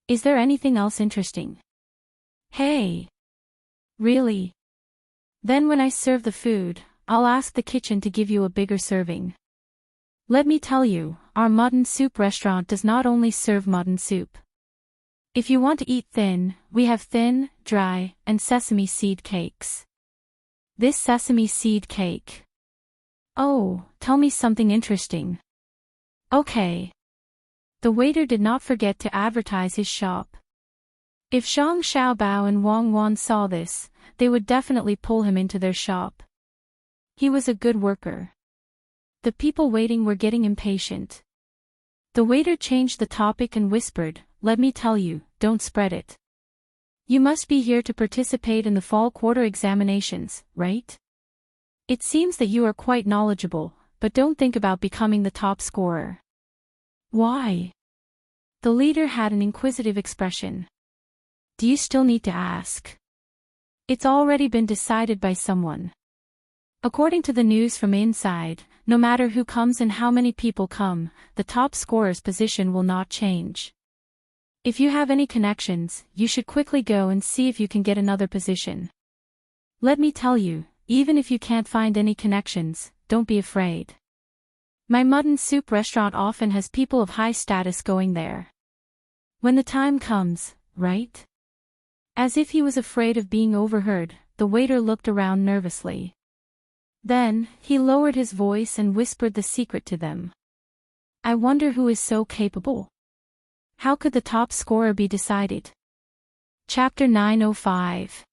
Speaker 1: Is there anything else interesting? Hey! Really? Then when I serve the food, I'll ask the kitchen to give you a bigger serving. Let me tell you, our mutton soup restaurant does not only serve mutton soup. If you want to eat thin, we have thin, dry, and sesame seed cakes. This sesame seed cake. Oh, tell me something interesting. Okay. The waiter did not forget to advertise his shop. If Zhang Xiaobao and Wang Wan saw this, they would definitely pull him into their shop. He was a good worker. The people waiting were getting impatient. The waiter changed the topic and whispered, let me tell you, don't spread it. You must be here to participate in the fall quarter examinations, right? It seems that you are quite knowledgeable, but don't think about becoming the top scorer. Why? The leader had an inquisitive expression. Do you still need to ask? It's already been decided by someone. According to the news from inside, no matter who comes and how many people come, the top scorer's position will not change. If you have any connections, you should quickly go and see if you can get another position. Let me tell you, even if you can't find any connections, don't be afraid. My mutton soup restaurant often has people of high status going there. When the time comes, right? As if he was afraid of being overheard, the waiter looked around nervously. Then, he lowered his voice and whispered the secret to them. I wonder who is so capable. How could the top scorer be decided? Chapter 905.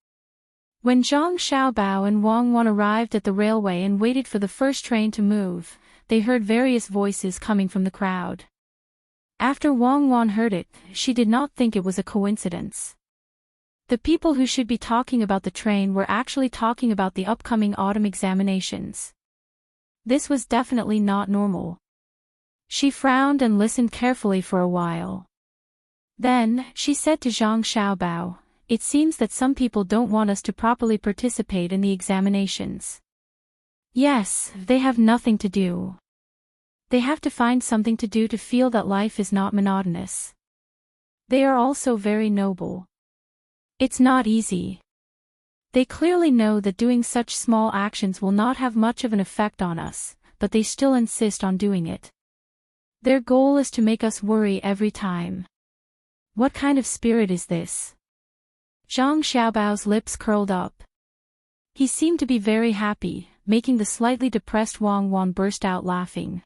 Speaker 1: When Zhang Xiaobao and Wang Wan arrived at the railway and waited for the first train to move, they heard various voices coming from the crowd. After Wang Wan heard it, she did not think it was a coincidence. The people who should be talking about the train were actually talking about the upcoming autumn examinations. This was definitely not normal. She frowned and listened carefully for a while. Then, she said to Zhang Xiaobao, it seems that some people don't want us to properly participate in the examinations. Yes, they have nothing to do. They have to find something to do to feel that life is not monotonous. They are also very noble. It's not easy. They clearly know that doing such small actions will not have much of an effect on us, but they still insist on doing it. Their goal is to make us worry every time. What kind of spirit is this? Zhang Xiaobao's lips curled up. He seemed to be very happy, making the slightly depressed Wang Wan burst out laughing.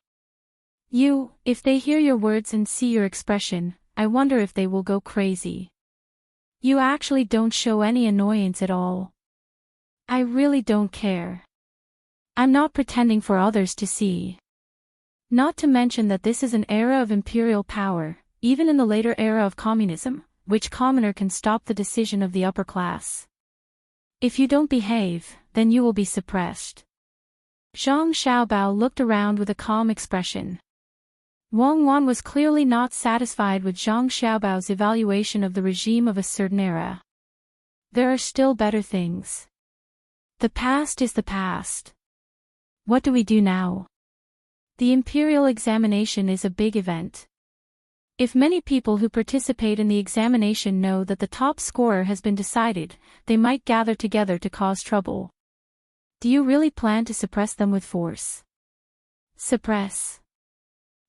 Speaker 1: If they hear your words and see your expression, I wonder if they will go crazy. You actually don't show any annoyance at all. I really don't care. I'm not pretending for others to see. Not to mention that this is an era of imperial power, even in the later era of communism, which commoner can stop the decision of the upper class? If you don't behave, then you will be suppressed. Zhang Xiaobao looked around with a calm expression. Wang Wan was clearly not satisfied with Zhang Xiaobao's evaluation of the regime of a certain era. There are still better things. The past is the past. What do we do now? The imperial examination is a big event. If many people who participate in the examination know that the top scorer has been decided, they might gather together to cause trouble. Do you really plan to suppress them with force? Suppress?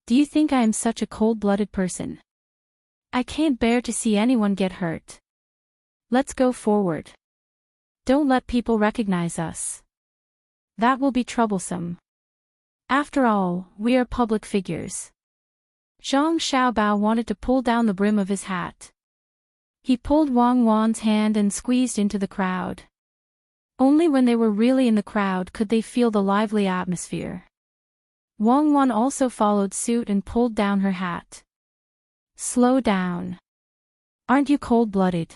Speaker 1: Do you think I am such a cold-blooded person? I can't bear to see anyone get hurt. Let's go forward. Don't let people recognize us. That will be troublesome. After all, we are public figures. Zhang Xiaobao wanted to pull down the brim of his hat. He pulled Wang Wan's hand and squeezed into the crowd. Only when they were really in the crowd could they feel the lively atmosphere. Wang Wan also followed suit and pulled down her hat. Slow down. Aren't you cold-blooded?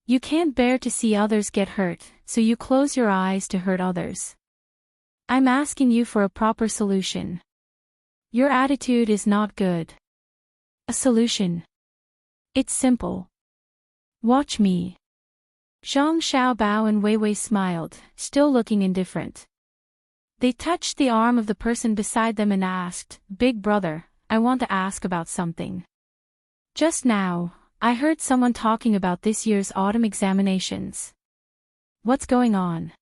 Speaker 1: You can't bear to see others get hurt, so you close your eyes to hurt others. I'm asking you for a proper solution. Your attitude is not good. A solution. It's simple. Watch me. Zhang Xiaobao and Wei Wei smiled, still looking indifferent. They touched the arm of the person beside them and asked, "Big brother, I want to ask about something. Just now, I heard someone talking about this year's autumn examinations. What's going on?"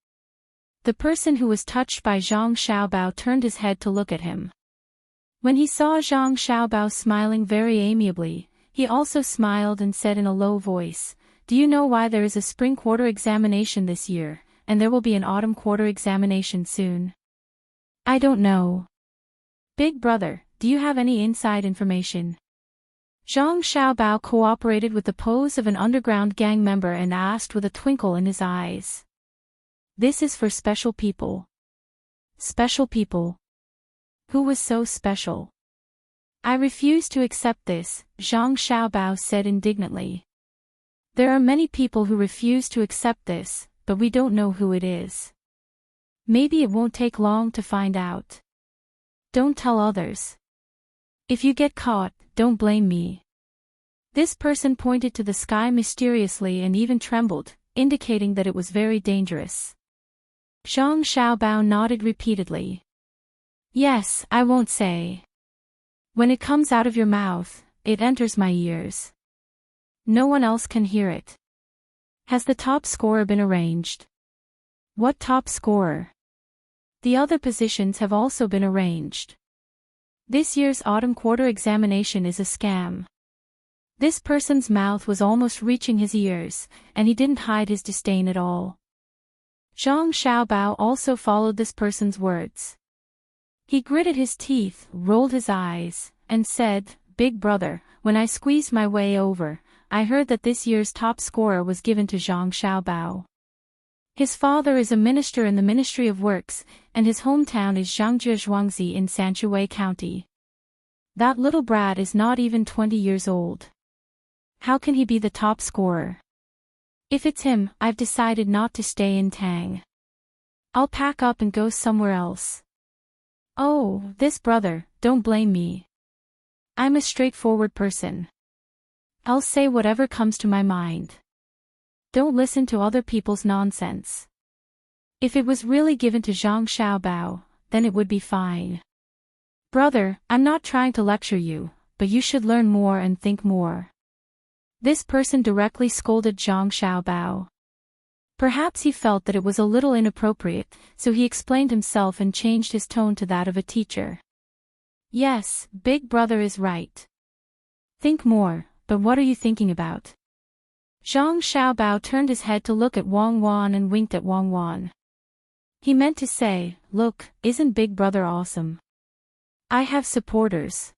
Speaker 1: The person who was touched by Zhang Xiaobao turned his head to look at him. When he saw Zhang Xiaobao smiling very amiably, he also smiled and said in a low voice, "Do you know why there is a spring quarter examination this year, and there will be an autumn quarter examination soon?" "I don't know." "Big brother, do you have any inside information?" Zhang Xiaobao cooperated with the pose of an underground gang member and asked with a twinkle in his eyes. "This is for special people." "Special people? Who was so special?" "I refuse to accept this," Zhang Xiaobao said indignantly. "There are many people who refuse to accept this, but we don't know who it is. Maybe it won't take long to find out. Don't tell others. If you get caught, don't blame me." This person pointed to the sky mysteriously and even trembled, indicating that it was very dangerous. Zhang Xiaobao nodded repeatedly. "Yes, I won't say. When it comes out of your mouth, it enters my ears. No one else can hear it." "Has the top scorer been arranged?" "What top scorer?" "The other positions have also been arranged. This year's autumn quarter examination is a scam." This person's mouth was almost reaching his ears, and he didn't hide his disdain at all. Zhang Xiaobao also followed this person's words. He gritted his teeth, rolled his eyes, and said, "Big brother, when I squeezed my way over, I heard that this year's top scorer was given to Zhang Xiaobao. His father is a minister in the Ministry of Works, and his hometown is Zhangjie Zhuangzi in Sanshui County. That little brat is not even 20 years old. How can he be the top scorer? If it's him, I've decided not to stay in Tang. I'll pack up and go somewhere else." "Oh, this brother, don't blame me. I'm a straightforward person. I'll say whatever comes to my mind. Don't listen to other people's nonsense. If it was really given to Zhang Xiaobao, then it would be fine. Brother, I'm not trying to lecture you, but you should learn more and think more." This person directly scolded Zhang Xiaobao. Perhaps he felt that it was a little inappropriate, so he explained himself and changed his tone to that of a teacher. "Yes, Big brother is right. Think more, but what are you thinking about?" Zhang Xiaobao turned his head to look at Wang Wan and winked at Wang Wan. He meant to say, "Look, isn't Big brother awesome? I have supporters."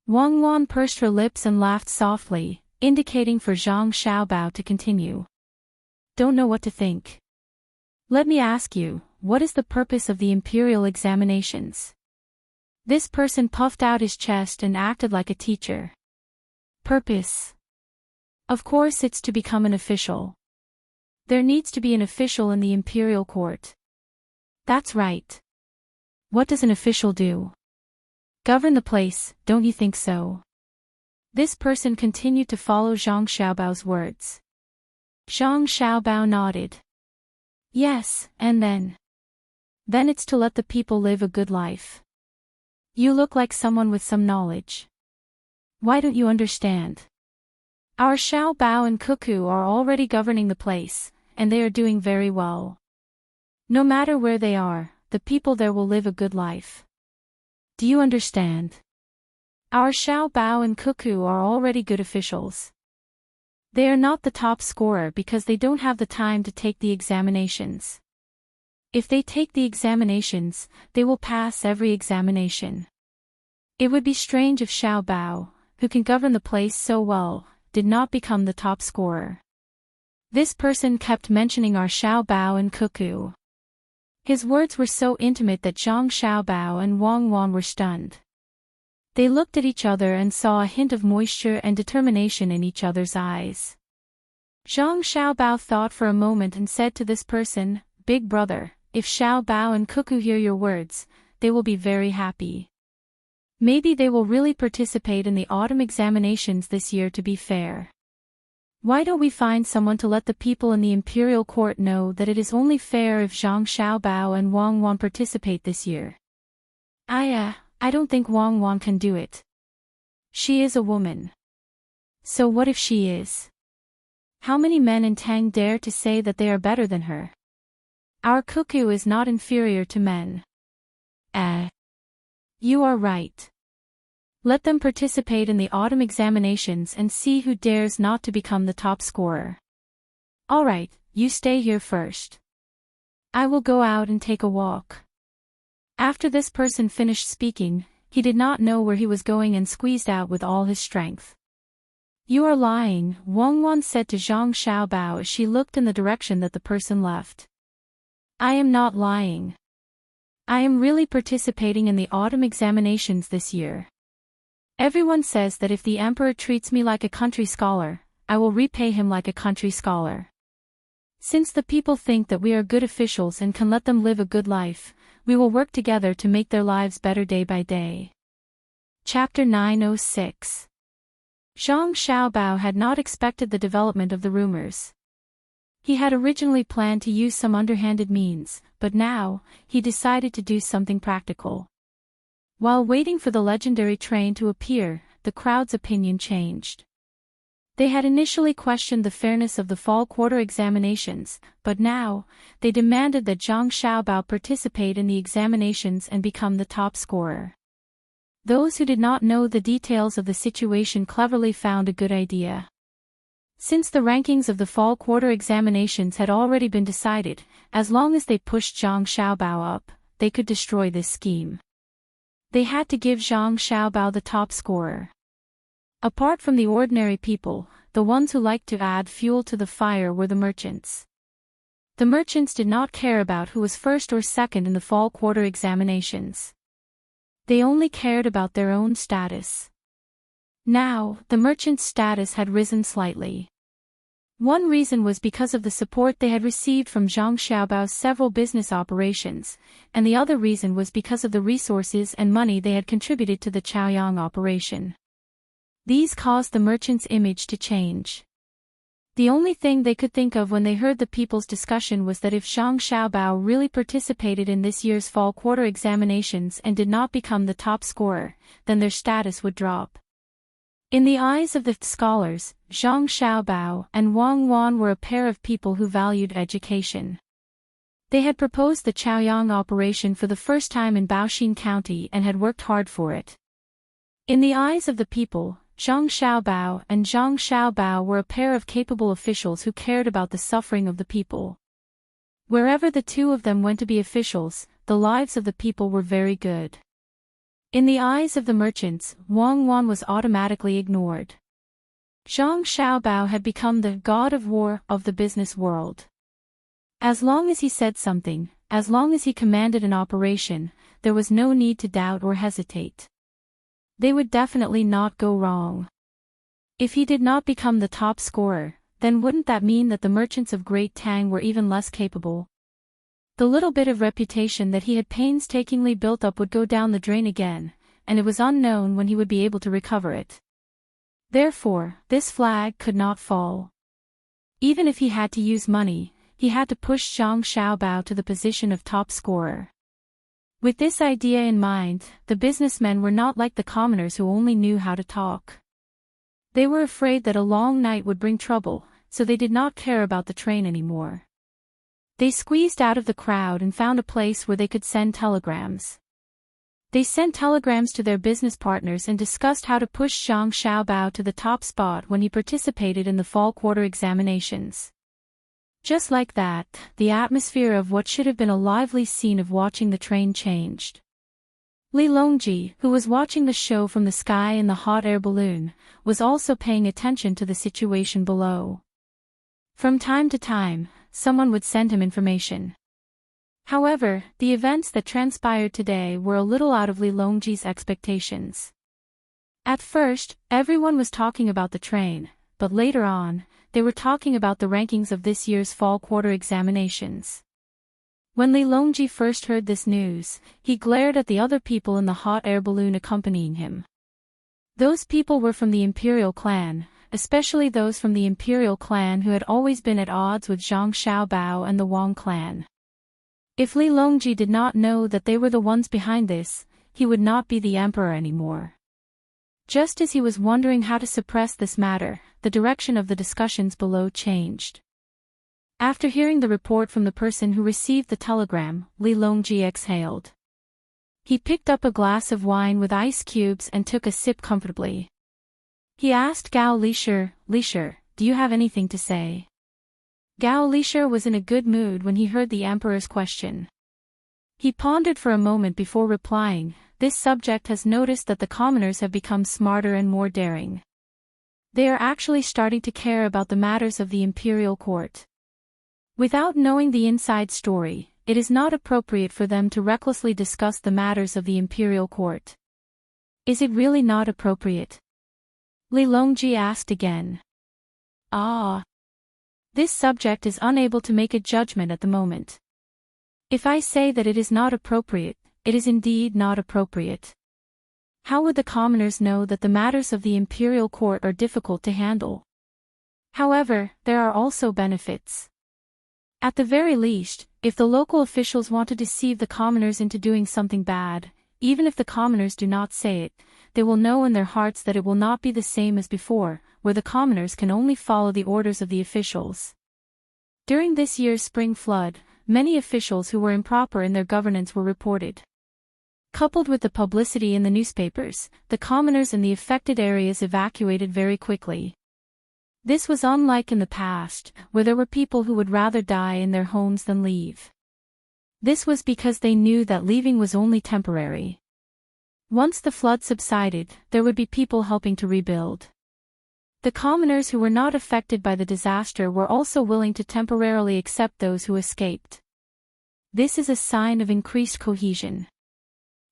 Speaker 1: Wang Wan pursed her lips and laughed softly, indicating for Zhang Xiaobao to continue. "Don't know what to think. Let me ask you, what is the purpose of the imperial examinations?" This person puffed out his chest and acted like a teacher. Purpose. Of course it's to become an official. There needs to be an official in the imperial court. That's right. What does an official do? Govern the place, don't you think so? This person continued to follow Zhang Xiaobao's words. Zhang Xiaobao nodded. Yes, and then? Then it's to let the people live a good life. You look like someone with some knowledge. Why don't you understand? Our Xiaobao and Cuckoo are already governing the place, and they are doing very well. No matter where they are, the people there will live a good life. Do you understand? Our Xiaobao and Cuckoo are already good officials. They are not the top scorer because they don't have the time to take the examinations. If they take the examinations, they will pass every examination. It would be strange if Xiaobao, who can govern the place so well, did not become the top scorer. This person kept mentioning our Xiaobao and Cuckoo. His words were so intimate that Zhang Xiaobao and Wang Wan were stunned. They looked at each other and saw a hint of moisture and determination in each other's eyes. Zhang Xiaobao thought for a moment and said to this person, "Big brother, if Xiaobao and Cuckoo hear your words, they will be very happy. Maybe they will really participate in the autumn examinations this year to be fair. Why don't we find someone to let the people in the imperial court know that it is only fair if Zhang Xiaobao and Wang Wan participate this year?" I don't think Wang Wan can do it. She is a woman. So what if she is? How many men in Tang dare to say that they are better than her? Our Cuckoo is not inferior to men. You are right. Let them participate in the autumn examinations and see who dares not to become the top scorer. All right, you stay here first. I will go out and take a walk. After this person finished speaking, he did not know where he was going and squeezed out with all his strength. You are lying, Wang Wan said to Zhang Xiaobao as she looked in the direction that the person left. I am not lying. I am really participating in the autumn examinations this year. Everyone says that if the emperor treats me like a country scholar, I will repay him like a country scholar. Since the people think that we are good officials and can let them live a good life, we will work together to make their lives better day by day. Chapter 906. Zhang Xiaobao had not expected the development of the rumors. He had originally planned to use some underhanded means, but now, he decided to do something practical. While waiting for the legendary train to appear, the crowd's opinion changed. They had initially questioned the fairness of the fall quarter examinations, but now, they demanded that Zhang Xiaobao participate in the examinations and become the top scorer. Those who did not know the details of the situation cleverly found a good idea. Since the rankings of the fall quarter examinations had already been decided, as long as they pushed Zhang Xiaobao up, they could destroy this scheme. They had to give Zhang Xiaobao the top scorer. Apart from the ordinary people, the ones who liked to add fuel to the fire were the merchants. The merchants did not care about who was first or second in the fall quarter examinations. They only cared about their own status. Now, the merchants' status had risen slightly. One reason was because of the support they had received from Zhang Xiaobao's several business operations, and the other reason was because of the resources and money they had contributed to the Chaoyang operation. These caused the merchants' image to change. The only thing they could think of when they heard the people's discussion was that if Zhang Xiaobao really participated in this year's fall quarter examinations and did not become the top scorer, then their status would drop. In the eyes of the scholars, Zhang Xiaobao and Wang Wan were a pair of people who valued education. They had proposed the Chaoyang operation for the first time in Baoxin County and had worked hard for it. In the eyes of the people, Zhang Xiaobao and Zhang Xiaobao were a pair of capable officials who cared about the suffering of the people. Wherever the two of them went to be officials, the lives of the people were very good. In the eyes of the merchants, Wang Wan was automatically ignored. Zhang Xiaobao had become the god of war of the business world. As long as he said something, as long as he commanded an operation, there was no need to doubt or hesitate. They would definitely not go wrong. If he did not become the top scorer, then wouldn't that mean that the merchants of Great Tang were even less capable? The little bit of reputation that he had painstakingly built up would go down the drain again, and it was unknown when he would be able to recover it. Therefore, this flag could not fall. Even if he had to use money, he had to push Zhang Xiaobao to the position of top scorer. With this idea in mind, the businessmen were not like the commoners who only knew how to talk. They were afraid that a long night would bring trouble, so they did not care about the train anymore. They squeezed out of the crowd and found a place where they could send telegrams. They sent telegrams to their business partners and discussed how to push Zhang Xiaobao to the top spot when he participated in the fall quarter examinations. Just like that, the atmosphere of what should have been a lively scene of watching the train changed. Li Longji, who was watching the show from the sky in the hot air balloon, was also paying attention to the situation below. From time to time, someone would send him information. However, the events that transpired today were a little out of Li Longji's expectations. At first, everyone was talking about the train, but later on, they were talking about the rankings of this year's fall quarter examinations. When Li Longji first heard this news, he glared at the other people in the hot air balloon accompanying him. Those people were from the Imperial clan, especially those from the Imperial clan who had always been at odds with Zhang Xiaobao and the Wang clan. If Li Longji did not know that they were the ones behind this, he would not be the emperor anymore. Just as he was wondering how to suppress this matter, the direction of the discussions below changed. After hearing the report from the person who received the telegram, Li Longji exhaled. He picked up a glass of wine with ice cubes and took a sip comfortably. He asked Gao Lishir, do you have anything to say? Gao Lishir was in a good mood when he heard the emperor's question. He pondered for a moment before replying, this subject has noticed that the commoners have become smarter and more daring. They are actually starting to care about the matters of the imperial court. Without knowing the inside story, it is not appropriate for them to recklessly discuss the matters of the imperial court. Is it really not appropriate? Li Longji asked again. This subject is unable to make a judgment at the moment. If I say that it is not appropriate, it is indeed not appropriate. How would the commoners know that the matters of the imperial court are difficult to handle? However, there are also benefits. At the very least, if the local officials want to deceive the commoners into doing something bad, even if the commoners do not say it, they will know in their hearts that it will not be the same as before, where the commoners can only follow the orders of the officials. During this year's spring flood, many officials who were improper in their governance were reported. Coupled with the publicity in the newspapers, the commoners in the affected areas evacuated very quickly. This was unlike in the past, where there were people who would rather die in their homes than leave. This was because they knew that leaving was only temporary. Once the flood subsided, there would be people helping to rebuild. The commoners who were not affected by the disaster were also willing to temporarily accept those who escaped. This is a sign of increased cohesion.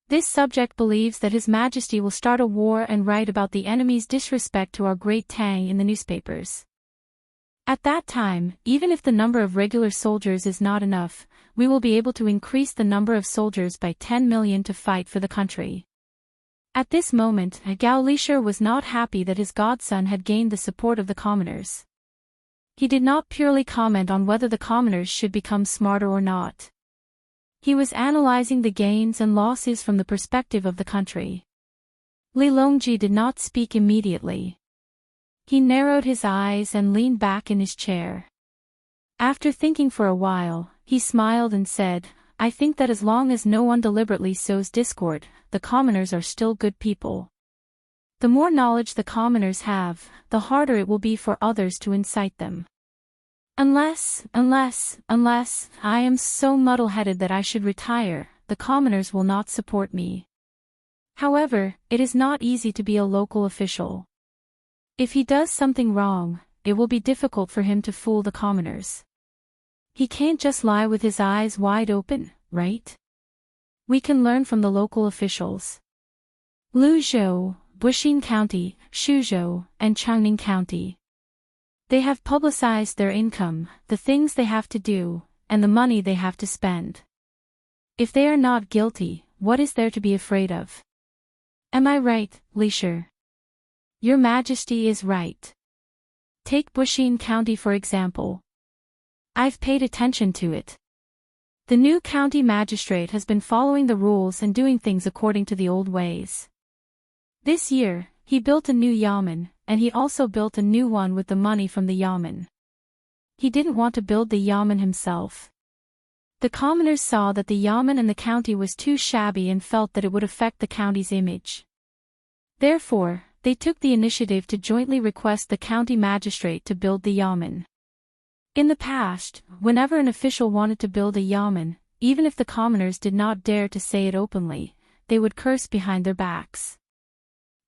Speaker 1: This subject believes that His Majesty will start a war and write about the enemy's disrespect to our great Tang in the newspapers. At that time, even if the number of regular soldiers is not enough, we will be able to increase the number of soldiers by 10 million to fight for the country. At this moment, Gao Lishir was not happy that his godson had gained the support of the commoners. He did not purely comment on whether the commoners should become smarter or not. He was analyzing the gains and losses from the perspective of the country. Li Longji did not speak immediately. He narrowed his eyes and leaned back in his chair. After thinking for a while, he smiled and said, I think that as long as no one deliberately sows discord, the commoners are still good people. The more knowledge the commoners have, the harder it will be for others to incite them. Unless I am so muddle-headed that I should retire, the commoners will not support me. However, it is not easy to be a local official. If he does something wrong, it will be difficult for him to fool the commoners. He can't just lie with his eyes wide open, right? We can learn from the local officials. Luzhou, Buxin County, Shuzhou, and Changning County. They have publicized their income, the things they have to do, and the money they have to spend. If they are not guilty, what is there to be afraid of? Am I right, Lisher? Your Majesty is right. Take Buxin County for example. I've paid attention to it. The new county magistrate has been following the rules and doing things according to the old ways. This year, he built a new yamen, and he also built a new one with the money from the yamen. He didn't want to build the yamen himself. The commoners saw that the yamen and the county was too shabby and felt that it would affect the county's image. Therefore, they took the initiative to jointly request the county magistrate to build the yamen. In the past, whenever an official wanted to build a yamen, even if the commoners did not dare to say it openly, they would curse behind their backs.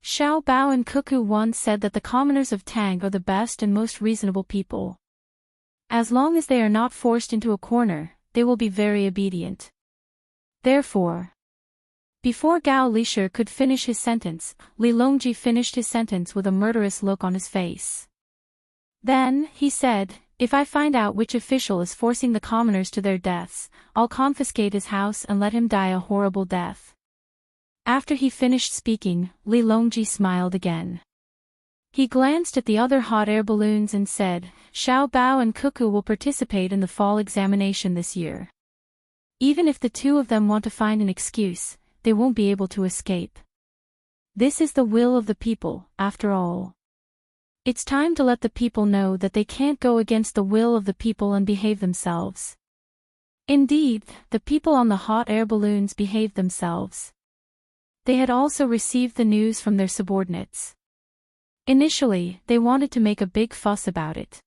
Speaker 1: Xiao Bao and Cuckoo once said that the commoners of Tang are the best and most reasonable people. As long as they are not forced into a corner, they will be very obedient. Therefore, before Gao Lisher could finish his sentence, Li Longji finished his sentence with a murderous look on his face. Then, he said, if I find out which official is forcing the commoners to their deaths, I'll confiscate his house and let him die a horrible death. After he finished speaking, Li Longji smiled again. He glanced at the other hot air balloons and said, Xiao Bao and Cuckoo will participate in the fall examination this year. Even if the two of them want to find an excuse, they won't be able to escape. This is the will of the people, after all. It's time to let the people know that they can't go against the will of the people and behave themselves. Indeed, the people on the hot air balloons behaved themselves. They had also received the news from their subordinates. Initially, they wanted to make a big fuss about it.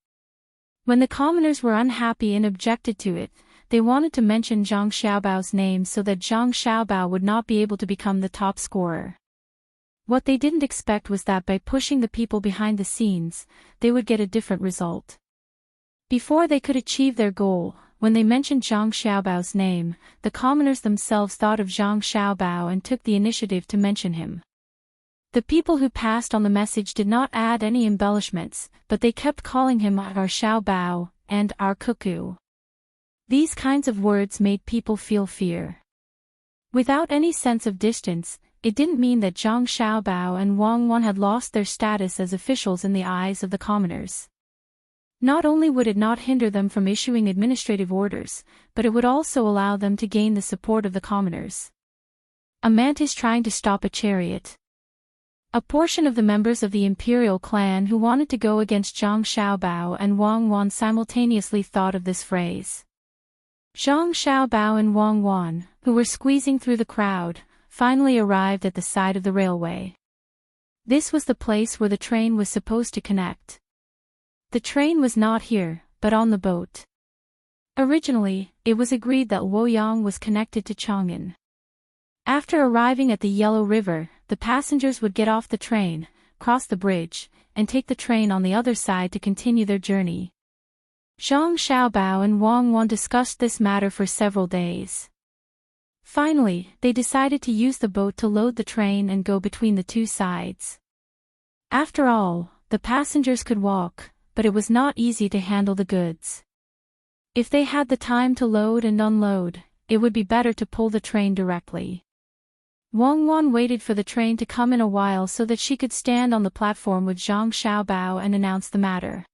Speaker 1: When the commoners were unhappy and objected to it, they wanted to mention Zhang Xiaobao's name so that Zhang Xiaobao would not be able to become the top scorer. What they didn't expect was that by pushing the people behind the scenes, they would get a different result. Before they could achieve their goal, when they mentioned Zhang Xiaobao's name, the commoners themselves thought of Zhang Xiaobao and took the initiative to mention him. The people who passed on the message did not add any embellishments, but they kept calling him our Xiaobao and our Cuckoo. These kinds of words made people feel fear. Without any sense of distance, it didn't mean that Zhang Xiaobao and Wang Wan had lost their status as officials in the eyes of the commoners. Not only would it not hinder them from issuing administrative orders, but it would also allow them to gain the support of the commoners. A mantis trying to stop a chariot. A portion of the members of the imperial clan who wanted to go against Zhang Xiaobao and Wang Wan simultaneously thought of this phrase. Zhang Xiaobao and Wang Wan, who were squeezing through the crowd, finally arrived at the side of the railway. This was the place where the train was supposed to connect. The train was not here, but on the boat. Originally, it was agreed that Luoyang was connected to Chang'an. After arriving at the Yellow River, the passengers would get off the train, cross the bridge, and take the train on the other side to continue their journey. Zhang Xiaobao and Wang Wan discussed this matter for several days. Finally, they decided to use the boat to load the train and go between the two sides. After all, the passengers could walk, but it was not easy to handle the goods. If they had the time to load and unload, it would be better to pull the train directly. Wang Wan waited for the train to come in a while so that she could stand on the platform with Zhang Xiaobao and announce the matter.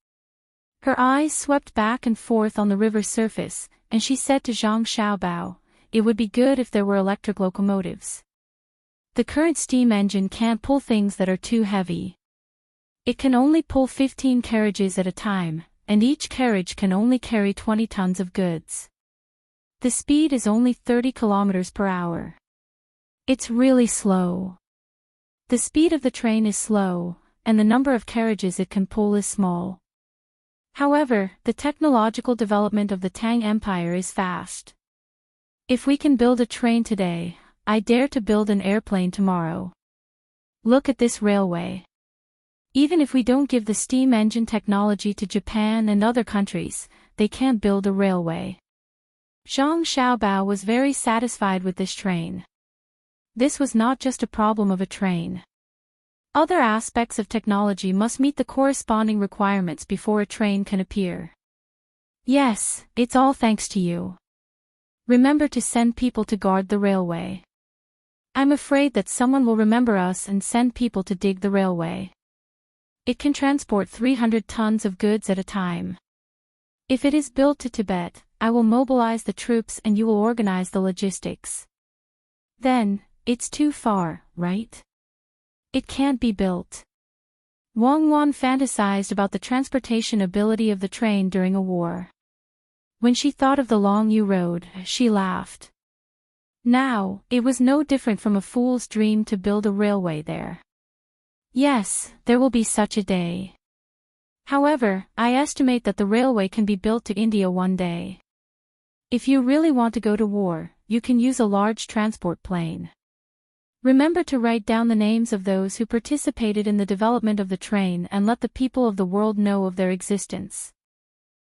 Speaker 1: Her eyes swept back and forth on the river's surface, and she said to Zhang Xiaobao, "It would be good if there were electric locomotives. The current steam engine can't pull things that are too heavy. It can only pull 15 carriages at a time, and each carriage can only carry 20 tons of goods. The speed is only 30 kilometers per hour. It's really slow. The speed of the train is slow, and the number of carriages it can pull is small. However, the technological development of the Tang Empire is fast. If we can build a train today, I dare to build an airplane tomorrow. Look at this railway. Even if we don't give the steam engine technology to Japan and other countries, they can't build a railway." Zhang Xiaobao was very satisfied with this train. This was not just a problem of a train. Other aspects of technology must meet the corresponding requirements before a train can appear. Yes, it's all thanks to you. Remember to send people to guard the railway. I'm afraid that someone will remember us and send people to dig the railway. It can transport 300 tons of goods at a time. If it is built to Tibet, I will mobilize the troops and you will organize the logistics. Then, it's too far, right? It can't be built. Wang Wan fantasized about the transportation ability of the train during a war. When she thought of the Long Yu Road, she laughed. Now, it was no different from a fool's dream to build a railway there. Yes, there will be such a day. However, I estimate that the railway can be built to India one day. If you really want to go to war, you can use a large transport plane. Remember to write down the names of those who participated in the development of the train and let the people of the world know of their existence.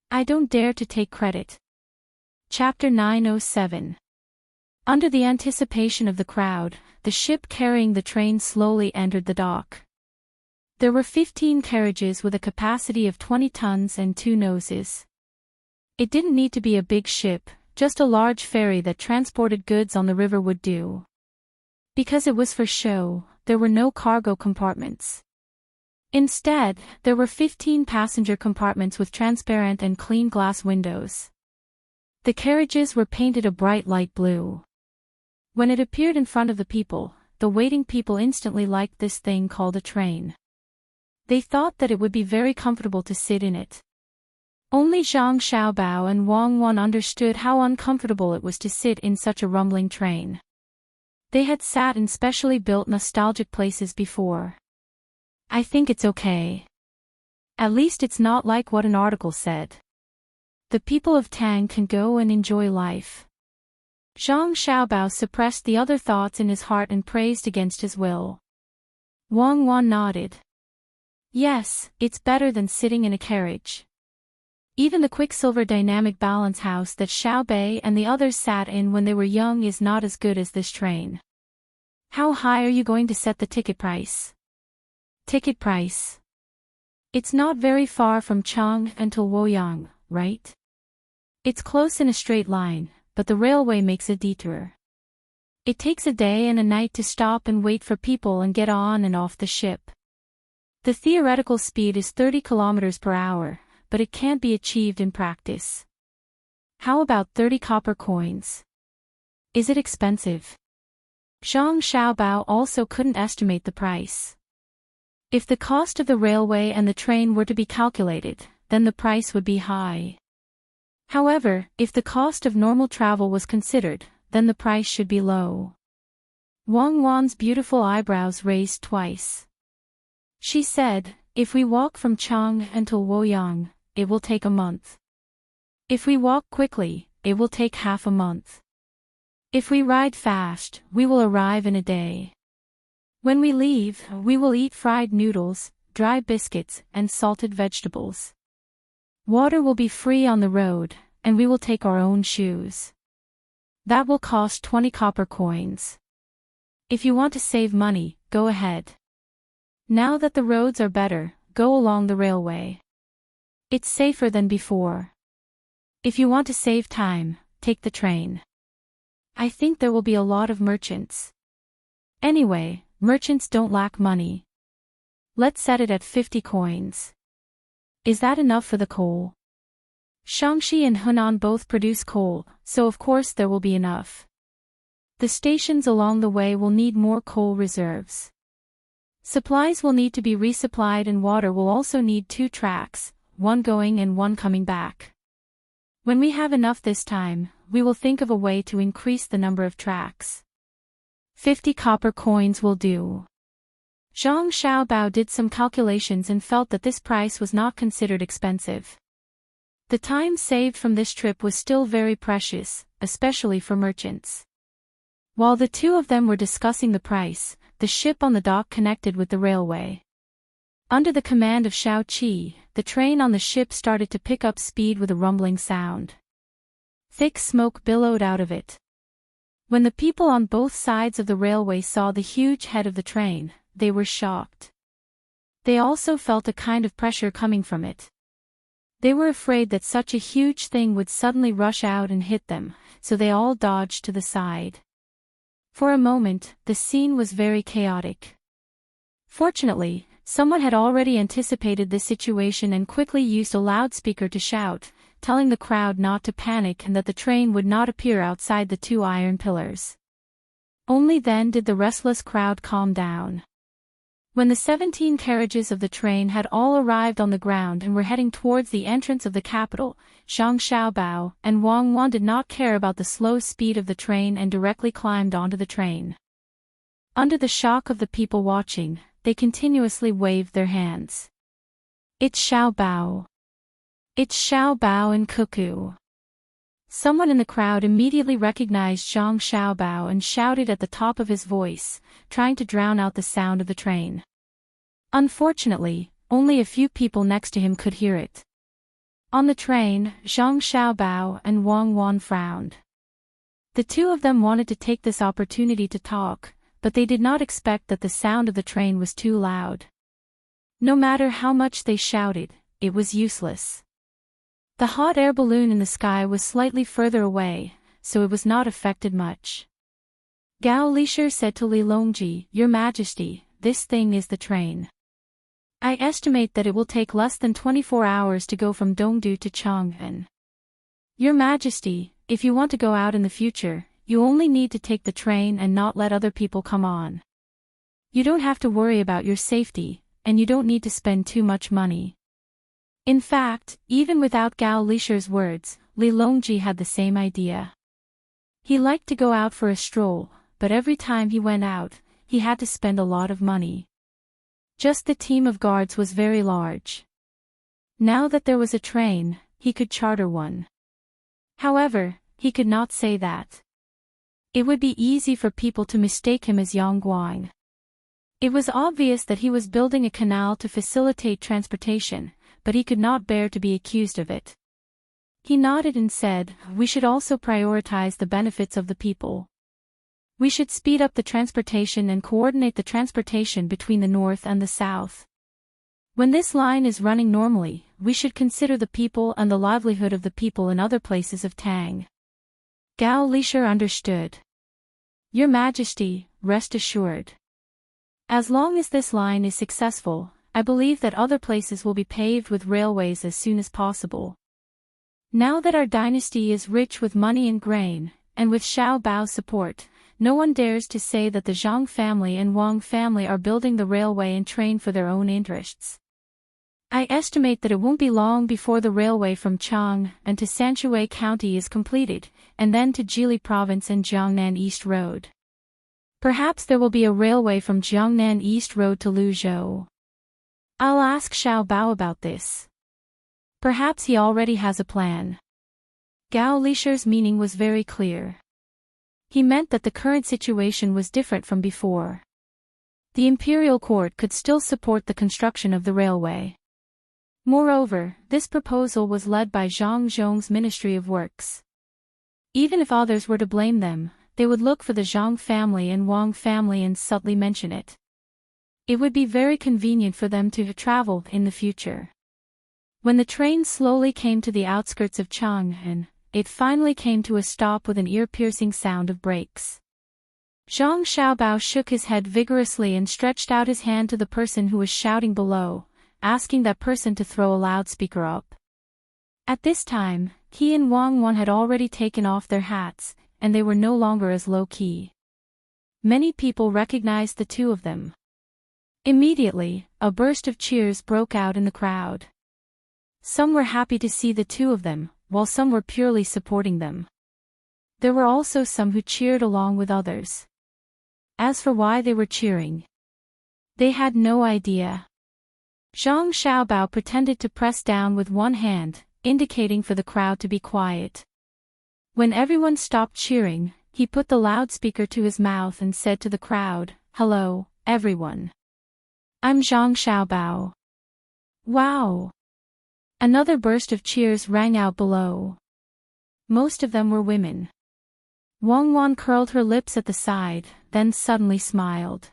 Speaker 1: I don't dare to take credit. Chapter 907. Under the anticipation of the crowd, the ship carrying the train slowly entered the dock. There were 15 carriages with a capacity of 20 tons and 2 noses. It didn't need to be a big ship, just a large ferry that transported goods on the river would do. Because it was for show, there were no cargo compartments. Instead, there were 15 passenger compartments with transparent and clean glass windows. The carriages were painted a bright light blue. When it appeared in front of the people, the waiting people instantly liked this thing called a train. They thought that it would be very comfortable to sit in it. Only Zhang Xiaobao and Wang Wan understood how uncomfortable it was to sit in such a rumbling train. They had sat in specially built nostalgic places before. I think it's okay. At least it's not like what an article said. The people of Tang can go and enjoy life. Zhang Xiaobao suppressed the other thoughts in his heart and praised against his will. Wang Wan nodded. Yes, it's better than sitting in a carriage. Even the Quicksilver dynamic balance house that Xiao Bei and the others sat in when they were young is not as good as this train. How high are you going to set the ticket price? Ticket price. It's not very far from Chang until Luoyang, right? It's close in a straight line, but the railway makes a detour. It takes a day and a night to stop and wait for people and get on and off the ship. The theoretical speed is 30 kilometers per hour, but it can't be achieved in practice. How about 30 copper coins? Is it expensive? Zhang Xiaobao also couldn't estimate the price. If the cost of the railway and the train were to be calculated, then the price would be high. However, if the cost of normal travel was considered, then the price should be low. Wang Wan's beautiful eyebrows raised twice. She said, if we walk from Chang until Luoyang, it will take a month. If we walk quickly, it will take half a month. If we ride fast, we will arrive in a day. When we leave, we will eat fried noodles, dry biscuits, and salted vegetables. Water will be free on the road, and we will take our own shoes. That will cost 20 copper coins. If you want to save money, go ahead. Now that the roads are better, go along the railway. It's safer than before. If you want to save time, take the train. I think there will be a lot of merchants. Anyway, merchants don't lack money. Let's set it at 50 coins. Is that enough for the coal? Shaanxi and Hunan both produce coal, so of course there will be enough. The stations along the way will need more coal reserves. Supplies will need to be resupplied and water will also need 2 tracks, one going and one coming back. When we have enough this time, we will think of a way to increase the number of tracks. 50 copper coins will do. Zhang Xiaobao did some calculations and felt that this price was not considered expensive. The time saved from this trip was still very precious, especially for merchants. While the two of them were discussing the price, the ship on the dock connected with the railway. Under the command of Xiao Qi, the train on the ship started to pick up speed with a rumbling sound. Thick smoke billowed out of it. When the people on both sides of the railway saw the huge head of the train, they were shocked. They also felt a kind of pressure coming from it. They were afraid that such a huge thing would suddenly rush out and hit them, so they all dodged to the side. For a moment, the scene was very chaotic. Fortunately, someone had already anticipated this situation and quickly used a loudspeaker to shout, telling the crowd not to panic and that the train would not appear outside the two iron pillars. Only then did the restless crowd calm down. When the 17 carriages of the train had all arrived on the ground and were heading towards the entrance of the capital, Zhang Xiaobao and Wang Wan did not care about the slow speed of the train and directly climbed onto the train. Under the shock of the people watching, they continuously waved their hands. It's Xiaobao. It's Xiaobao and Cuckoo. Someone in the crowd immediately recognized Zhang Xiaobao and shouted at the top of his voice, trying to drown out the sound of the train. Unfortunately, only a few people next to him could hear it. On the train, Zhang Xiaobao and Wang Wan frowned. The two of them wanted to take this opportunity to talk, but they did not expect that the sound of the train was too loud. No matter how much they shouted, it was useless. The hot air balloon in the sky was slightly further away, so it was not affected much. Gao Lisher said to Li Longji, "Your Majesty, this thing is the train. I estimate that it will take less than 24 hours to go from Dongdu to Chang'an. Your Majesty, if you want to go out in the future, you only need to take the train and not let other people come on. You don't have to worry about your safety, and you don't need to spend too much money." In fact, even without Gao Lisher's words, Li Longji had the same idea. He liked to go out for a stroll, but every time he went out, he had to spend a lot of money. Just the team of guards was very large. Now that there was a train, he could charter one. However, he could not say that. It would be easy for people to mistake him as Yang Guang. It was obvious that he was building a canal to facilitate transportation, but he could not bear to be accused of it. He nodded and said, "We should also prioritize the benefits of the people. We should speed up the transportation and coordinate the transportation between the north and the south. When this line is running normally, we should consider the people and the livelihood of the people in other places of Tang." Gao Lisher understood. "Your Majesty, rest assured. As long as this line is successful, I believe that other places will be paved with railways as soon as possible. Now that our dynasty is rich with money and grain, and with Xiao Bao's support, no one dares to say that the Zhang family and Wang family are building the railway and train for their own interests. I estimate that it won't be long before the railway from Chang'an to Sanshui County is completed, and then to Jili Province and Jiangnan East Road. Perhaps there will be a railway from Jiangnan East Road to Luzhou. I'll ask Xiao Bao about this. Perhaps he already has a plan." Gao Lisher's meaning was very clear. He meant that the current situation was different from before. The imperial court could still support the construction of the railway. Moreover, this proposal was led by Zhang Zhong's Ministry of Works. Even if others were to blame them, they would look for the Zhang family and Wang family and subtly mention it. It would be very convenient for them to travel in the future. When the train slowly came to the outskirts of Chang'an, it finally came to a stop with an ear-piercing sound of brakes. Zhang Xiaobao shook his head vigorously and stretched out his hand to the person who was shouting below, asking that person to throw a loudspeaker up. At this time, he and Wang Wan had already taken off their hats, and they were no longer as low-key. Many people recognized the two of them. Immediately, a burst of cheers broke out in the crowd. Some were happy to see the two of them, while some were purely supporting them. There were also some who cheered along with others. As for why they were cheering, they had no idea. Zhang Xiaobao pretended to press down with one hand, indicating for the crowd to be quiet. When everyone stopped cheering, he put the loudspeaker to his mouth and said to the crowd, "Hello, everyone. I'm Zhang Xiaobao." Wow! Another burst of cheers rang out below. Most of them were women. Wang Wan curled her lips at the side, then suddenly smiled.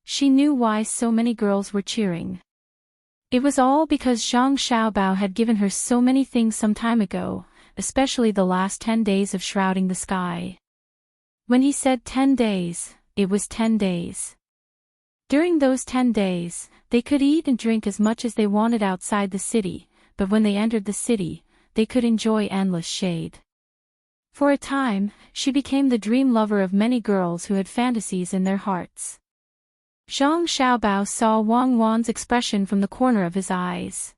Speaker 1: She knew why so many girls were cheering. It was all because Zhang Xiaobao had given her so many things some time ago, especially the last 10 days of shrouding the sky. When he said 10 days, it was 10 days. During those 10 days, they could eat and drink as much as they wanted outside the city, but when they entered the city, they could enjoy endless shade. For a time, she became the dream lover of many girls who had fantasies in their hearts. Zhang Xiaobao saw Wang Wan's expression from the corner of his eyes.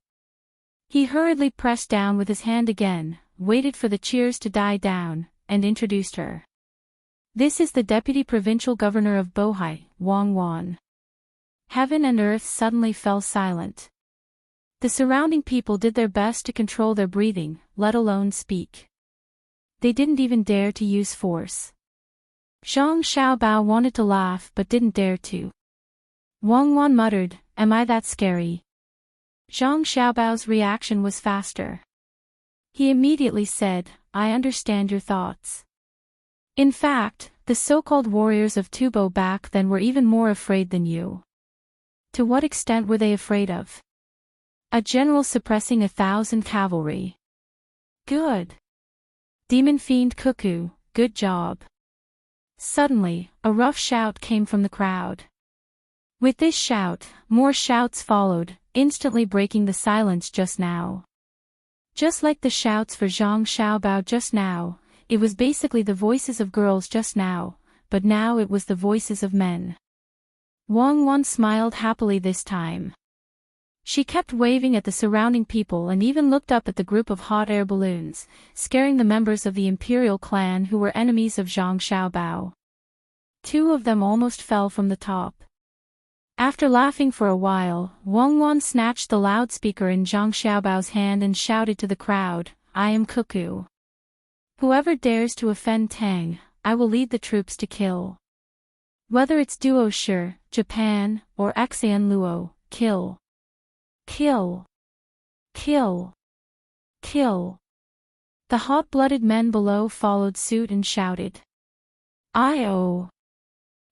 Speaker 1: He hurriedly pressed down with his hand again, waited for the cheers to die down, and introduced her. This is the Deputy Provincial Governor of Bohai, Wang Wan. Heaven and earth suddenly fell silent. The surrounding people did their best to control their breathing, let alone speak. They didn't even dare to use force. Zhang Xiaobao wanted to laugh but didn't dare to. Wang Wan muttered, "Am I that scary?" Zhang Xiaobao's reaction was faster. He immediately said, "I understand your thoughts." In fact, the so-called warriors of Tubo back then were even more afraid than you. To what extent were they afraid of? A general suppressing 1,000 cavalry. Good. Demon Fiend Cuckoo, good job. Suddenly, a rough shout came from the crowd. With this shout, more shouts followed, instantly breaking the silence just now. Just like the shouts for Zhang Xiaobao just now, it was basically the voices of girls just now, but now it was the voices of men. Wang Wan smiled happily this time. She kept waving at the surrounding people and even looked up at the group of hot air balloons, scaring the members of the imperial clan who were enemies of Zhang Xiaobao. 2 of them almost fell from the top. After laughing for a while, Wang Wan snatched the loudspeaker in Zhang Xiaobao's hand and shouted to the crowd, "I am Cuckoo. Whoever dares to offend Tang, I will lead the troops to kill. Whether it's Duo Shi, Japan, or Xian Luo, kill. Kill. Kill. Kill." The hot-blooded men below followed suit and shouted, "I-oh.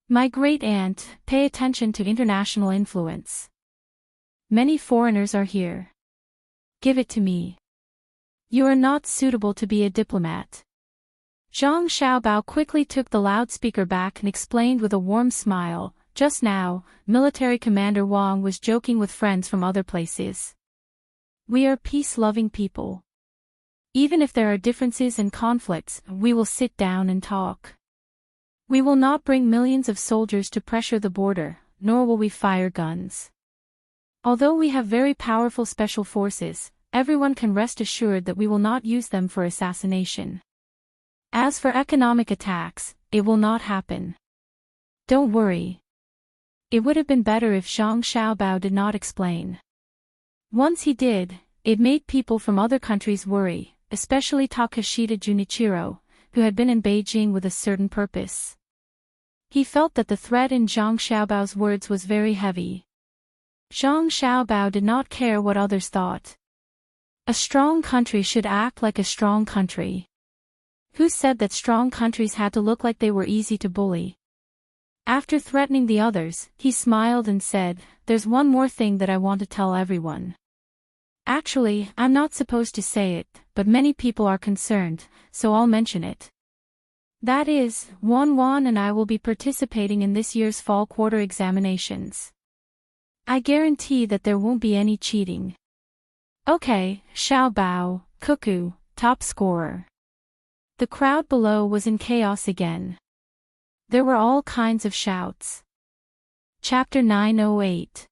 Speaker 1: My great aunt, pay attention to international influence. Many foreigners are here. Give it to me. You are not suitable to be a diplomat." Zhang Xiaobao quickly took the loudspeaker back and explained with a warm smile, "Just now, Military Commander Wang was joking with friends from other places. We are peace-loving people. Even if there are differences and conflicts, we will sit down and talk. We will not bring millions of soldiers to pressure the border, nor will we fire guns. Although we have very powerful special forces, everyone can rest assured that we will not use them for assassination. As for economic attacks, it will not happen. Don't worry." It would have been better if Zhang Xiaobao did not explain. Once he did, it made people from other countries worry, especially Takashita Junichiro, who had been in Beijing with a certain purpose. He felt that the threat in Zhang Xiaobao's words was very heavy. Zhang Xiaobao did not care what others thought. A strong country should act like a strong country. Who said that strong countries had to look like they were easy to bully? After threatening the others, he smiled and said, "There's one more thing that I want to tell everyone. Actually, I'm not supposed to say it, but many people are concerned, so I'll mention it. That is, Wan Wan and I will be participating in this year's fall quarter examinations. I guarantee that there won't be any cheating. Okay, Xiaobao, Cuckoo, top scorer." The crowd below was in chaos again. There were all kinds of shouts. Chapter 908.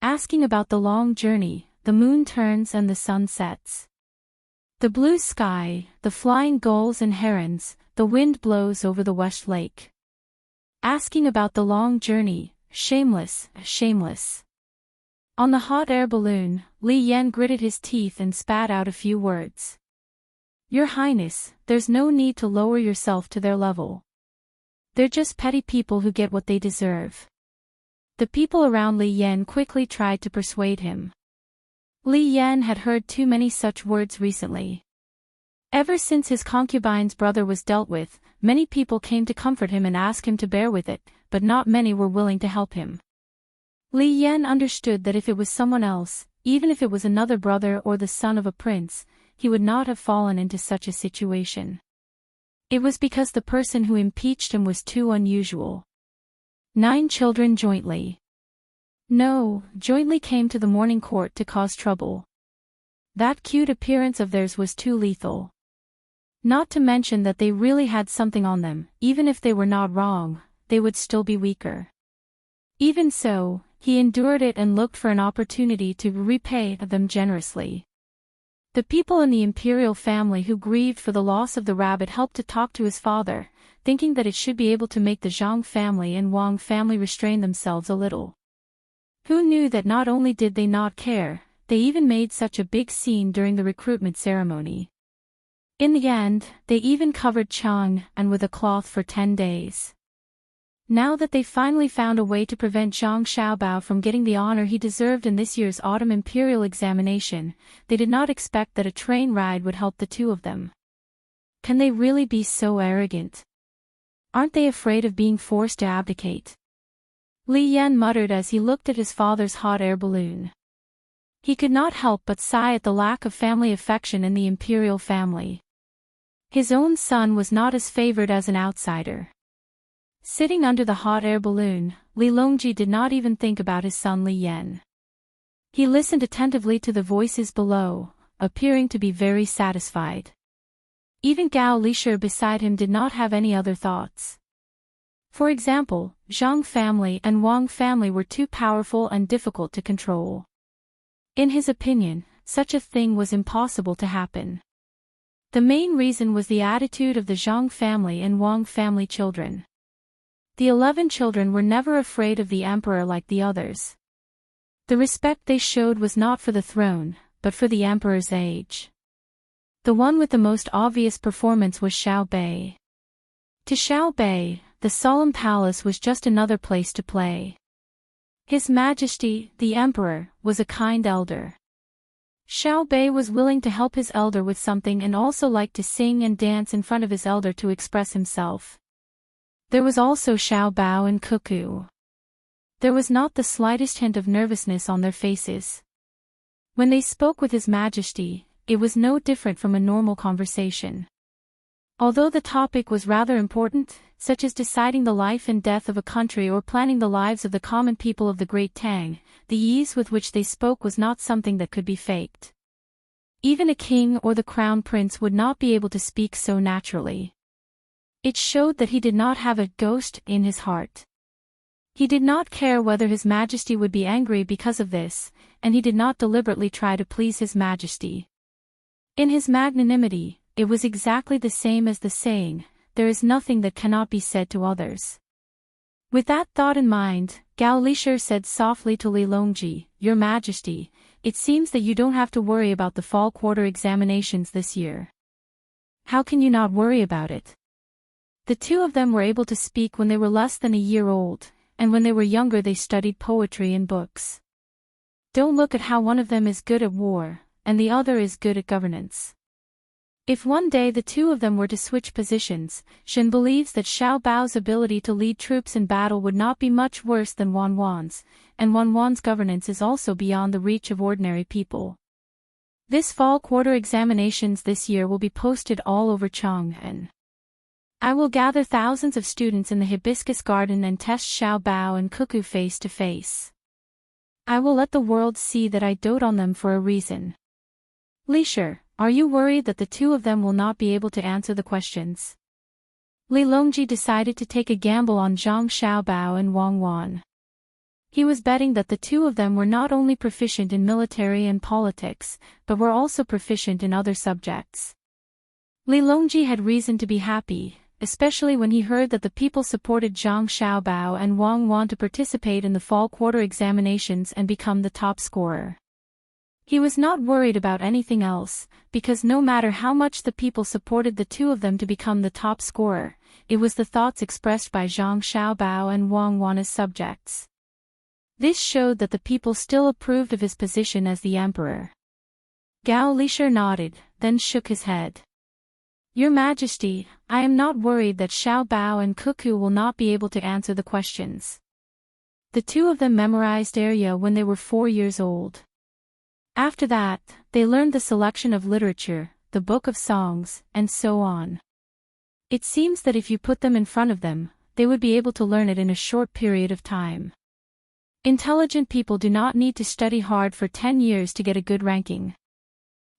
Speaker 1: Asking about the long journey, the moon turns and the sun sets. The blue sky, the flying gulls and herons, the wind blows over the west lake. Asking about the long journey, shameless, shameless. On the hot air balloon, Li Yan gritted his teeth and spat out a few words. "Your Highness, there's no need to lower yourself to their level. They're just petty people who get what they deserve." The people around Li Yan quickly tried to persuade him. Li Yan had heard too many such words recently. Ever since his concubine's brother was dealt with, many people came to comfort him and ask him to bear with it, but not many were willing to help him. Li Yan understood that if it was someone else, even if it was another brother or the son of a prince, he would not have fallen into such a situation. It was because the person who impeached him was too unusual. 9 children jointly. No, jointly came to the morning court to cause trouble. That cute appearance of theirs was too lethal. Not to mention that they really had something on them, even if they were not wrong, they would still be weaker. Even so, he endured it and looked for an opportunity to repay them generously. The people in the imperial family who grieved for the loss of the rabbit helped to talk to his father, thinking that it should be able to make the Zhang family and Wang family restrain themselves a little. Who knew that not only did they not care, they even made such a big scene during the recruitment ceremony. In the end, they even covered Chang and with a cloth for 10 days. Now that they finally found a way to prevent Zhang Xiaobao from getting the honor he deserved in this year's autumn imperial examination, they did not expect that a train ride would help the two of them. Can they really be so arrogant? Aren't they afraid of being forced to abdicate? Li Yan muttered as he looked at his father's hot air balloon. He could not help but sigh at the lack of family affection in the imperial family. His own son was not as favored as an outsider. Sitting under the hot air balloon, Li Longji did not even think about his son Li Yan. He listened attentively to the voices below, appearing to be very satisfied. Even Gao Lishur beside him did not have any other thoughts. For example, Zhang family and Wang family were too powerful and difficult to control. In his opinion, such a thing was impossible to happen. The main reason was the attitude of the Zhang family and Wang family children. The 11 children were never afraid of the emperor like the others. The respect they showed was not for the throne, but for the emperor's age. The one with the most obvious performance was Xiao Bei. To Xiao Bei, the solemn palace was just another place to play. His Majesty, the Emperor, was a kind elder. Xiao Bei was willing to help his elder with something and also liked to sing and dance in front of his elder to express himself. There was also Xiao Bao and Cuckoo. There was not the slightest hint of nervousness on their faces. When they spoke with His Majesty, it was no different from a normal conversation. Although the topic was rather important, such as deciding the life and death of a country or planning the lives of the common people of the Great Tang, the ease with which they spoke was not something that could be faked. Even a king or the crown prince would not be able to speak so naturally. It showed that he did not have a ghost in his heart. He did not care whether His Majesty would be angry because of this, and he did not deliberately try to please His Majesty. In his magnanimity, it was exactly the same as the saying, "There is nothing that cannot be said to others." With that thought in mind, Gao Lishur said softly to Li Longji, "Your Majesty, it seems that you don't have to worry about the fall quarter examinations this year." "How can you not worry about it?" The two of them were able to speak when they were less than a year old, and when they were younger they studied poetry and books. Don't look at how one of them is good at war, and the other is good at governance. If one day the two of them were to switch positions, Shen believes that Xiao Bao's ability to lead troops in battle would not be much worse than Wan Wan's, and Wan Wan's governance is also beyond the reach of ordinary people. This fall quarter examinations this year will be posted all over Chang'an. I will gather thousands of students in the hibiscus garden and test Xiao Bao and Cuckoo face to face. I will let the world see that I dote on them for a reason. Lishur, are you worried that the two of them will not be able to answer the questions? Li Longji decided to take a gamble on Zhang Xiaobao and Wang Wan. He was betting that the two of them were not only proficient in military and politics, but were also proficient in other subjects. Li Longji had reason to be happy, especially when he heard that the people supported Zhang Xiaobao and Wang Wan to participate in the fall quarter examinations and become the top scorer. He was not worried about anything else, because no matter how much the people supported the two of them to become the top scorer, it was the thoughts expressed by Zhang Xiaobao and Wang Wan as subjects. This showed that the people still approved of his position as the emperor. Gao Lishur nodded, then shook his head. Your Majesty, I am not worried that Xiao Bao and Cuckoo will not be able to answer the questions. The two of them memorized Arya when they were 4 years old. After that, they learned the selection of literature, the book of songs, and so on. It seems that if you put them in front of them, they would be able to learn it in a short period of time. Intelligent people do not need to study hard for 10 years to get a good ranking.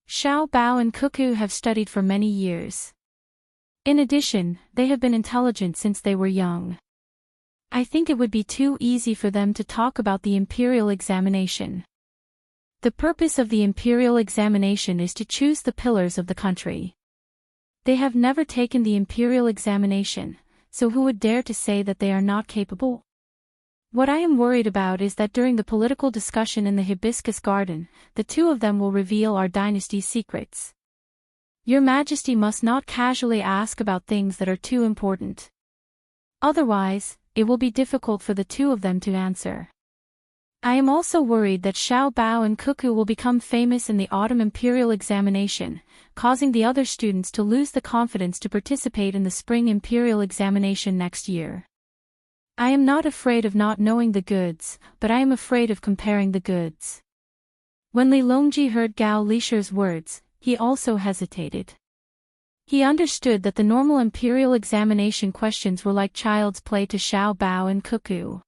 Speaker 1: Xiao Bao and Cuckoo have studied for many years. In addition, they have been intelligent since they were young. I think it would be too easy for them to talk about the imperial examination. The purpose of the imperial examination is to choose the pillars of the country. They have never taken the imperial examination, so who would dare to say that they are not capable? What I am worried about is that during the political discussion in the hibiscus garden, the two of them will reveal our dynasty's secrets. Your Majesty must not casually ask about things that are too important. Otherwise, it will be difficult for the two of them to answer. I am also worried that Xiao Bao and Cuckoo will become famous in the autumn imperial examination, causing the other students to lose the confidence to participate in the spring imperial examination next year. I am not afraid of not knowing the goods, but I am afraid of comparing the goods. When Li Longji heard Gao Lisher's words, he also hesitated. He understood that the normal imperial examination questions were like child's play to Xiao Bao and Cuckoo.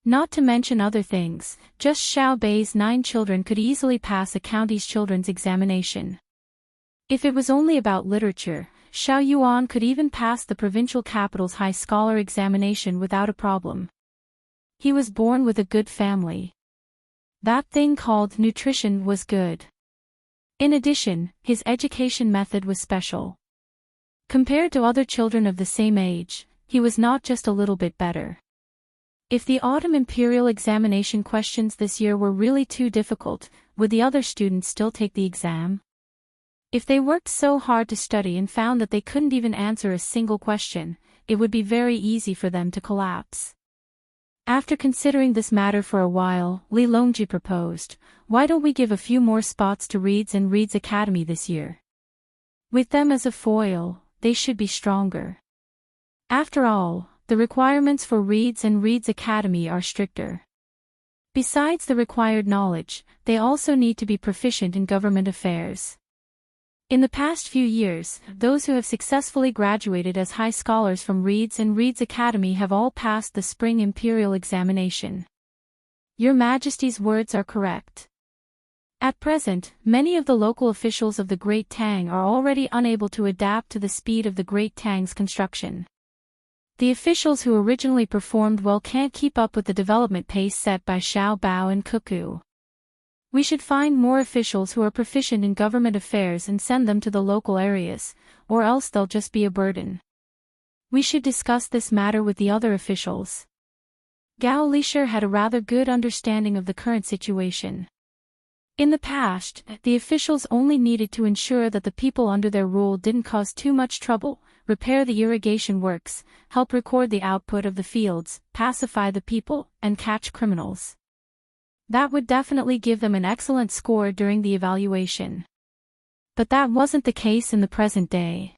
Speaker 1: Not to mention other things, just Xiao Bei's 9 children could easily pass a county's children's examination. If it was only about literature, Xiao Yuan could even pass the provincial capital's high scholar examination without a problem. He was born with a good family. That thing called nutrition was good. In addition, his education method was special. Compared to other children of the same age, he was not just a little bit better. If the autumn imperial examination questions this year were really too difficult, would the other students still take the exam? If they worked so hard to study and found that they couldn't even answer a single question, it would be very easy for them to collapse. After considering this matter for a while, Li Longji proposed, why don't we give a few more spots to Reeds and Reeds Academy this year? With them as a foil, they should be stronger. After all, the requirements for Reeds and Reeds Academy are stricter. Besides the required knowledge, they also need to be proficient in government affairs. In the past few years, those who have successfully graduated as high scholars from Reeds and Reeds Academy have all passed the spring imperial examination. Your Majesty's words are correct. At present, many of the local officials of the Great Tang are already unable to adapt to the speed of the Great Tang's construction. The officials who originally performed well can't keep up with the development pace set by Xiao Bao and Cuckoo. We should find more officials who are proficient in government affairs and send them to the local areas, or else they'll just be a burden. We should discuss this matter with the other officials. Gao Lisher had a rather good understanding of the current situation. In the past, the officials only needed to ensure that the people under their rule didn't cause too much trouble, repair the irrigation works, help record the output of the fields, pacify the people, and catch criminals. That would definitely give them an excellent score during the evaluation. But that wasn't the case in the present day.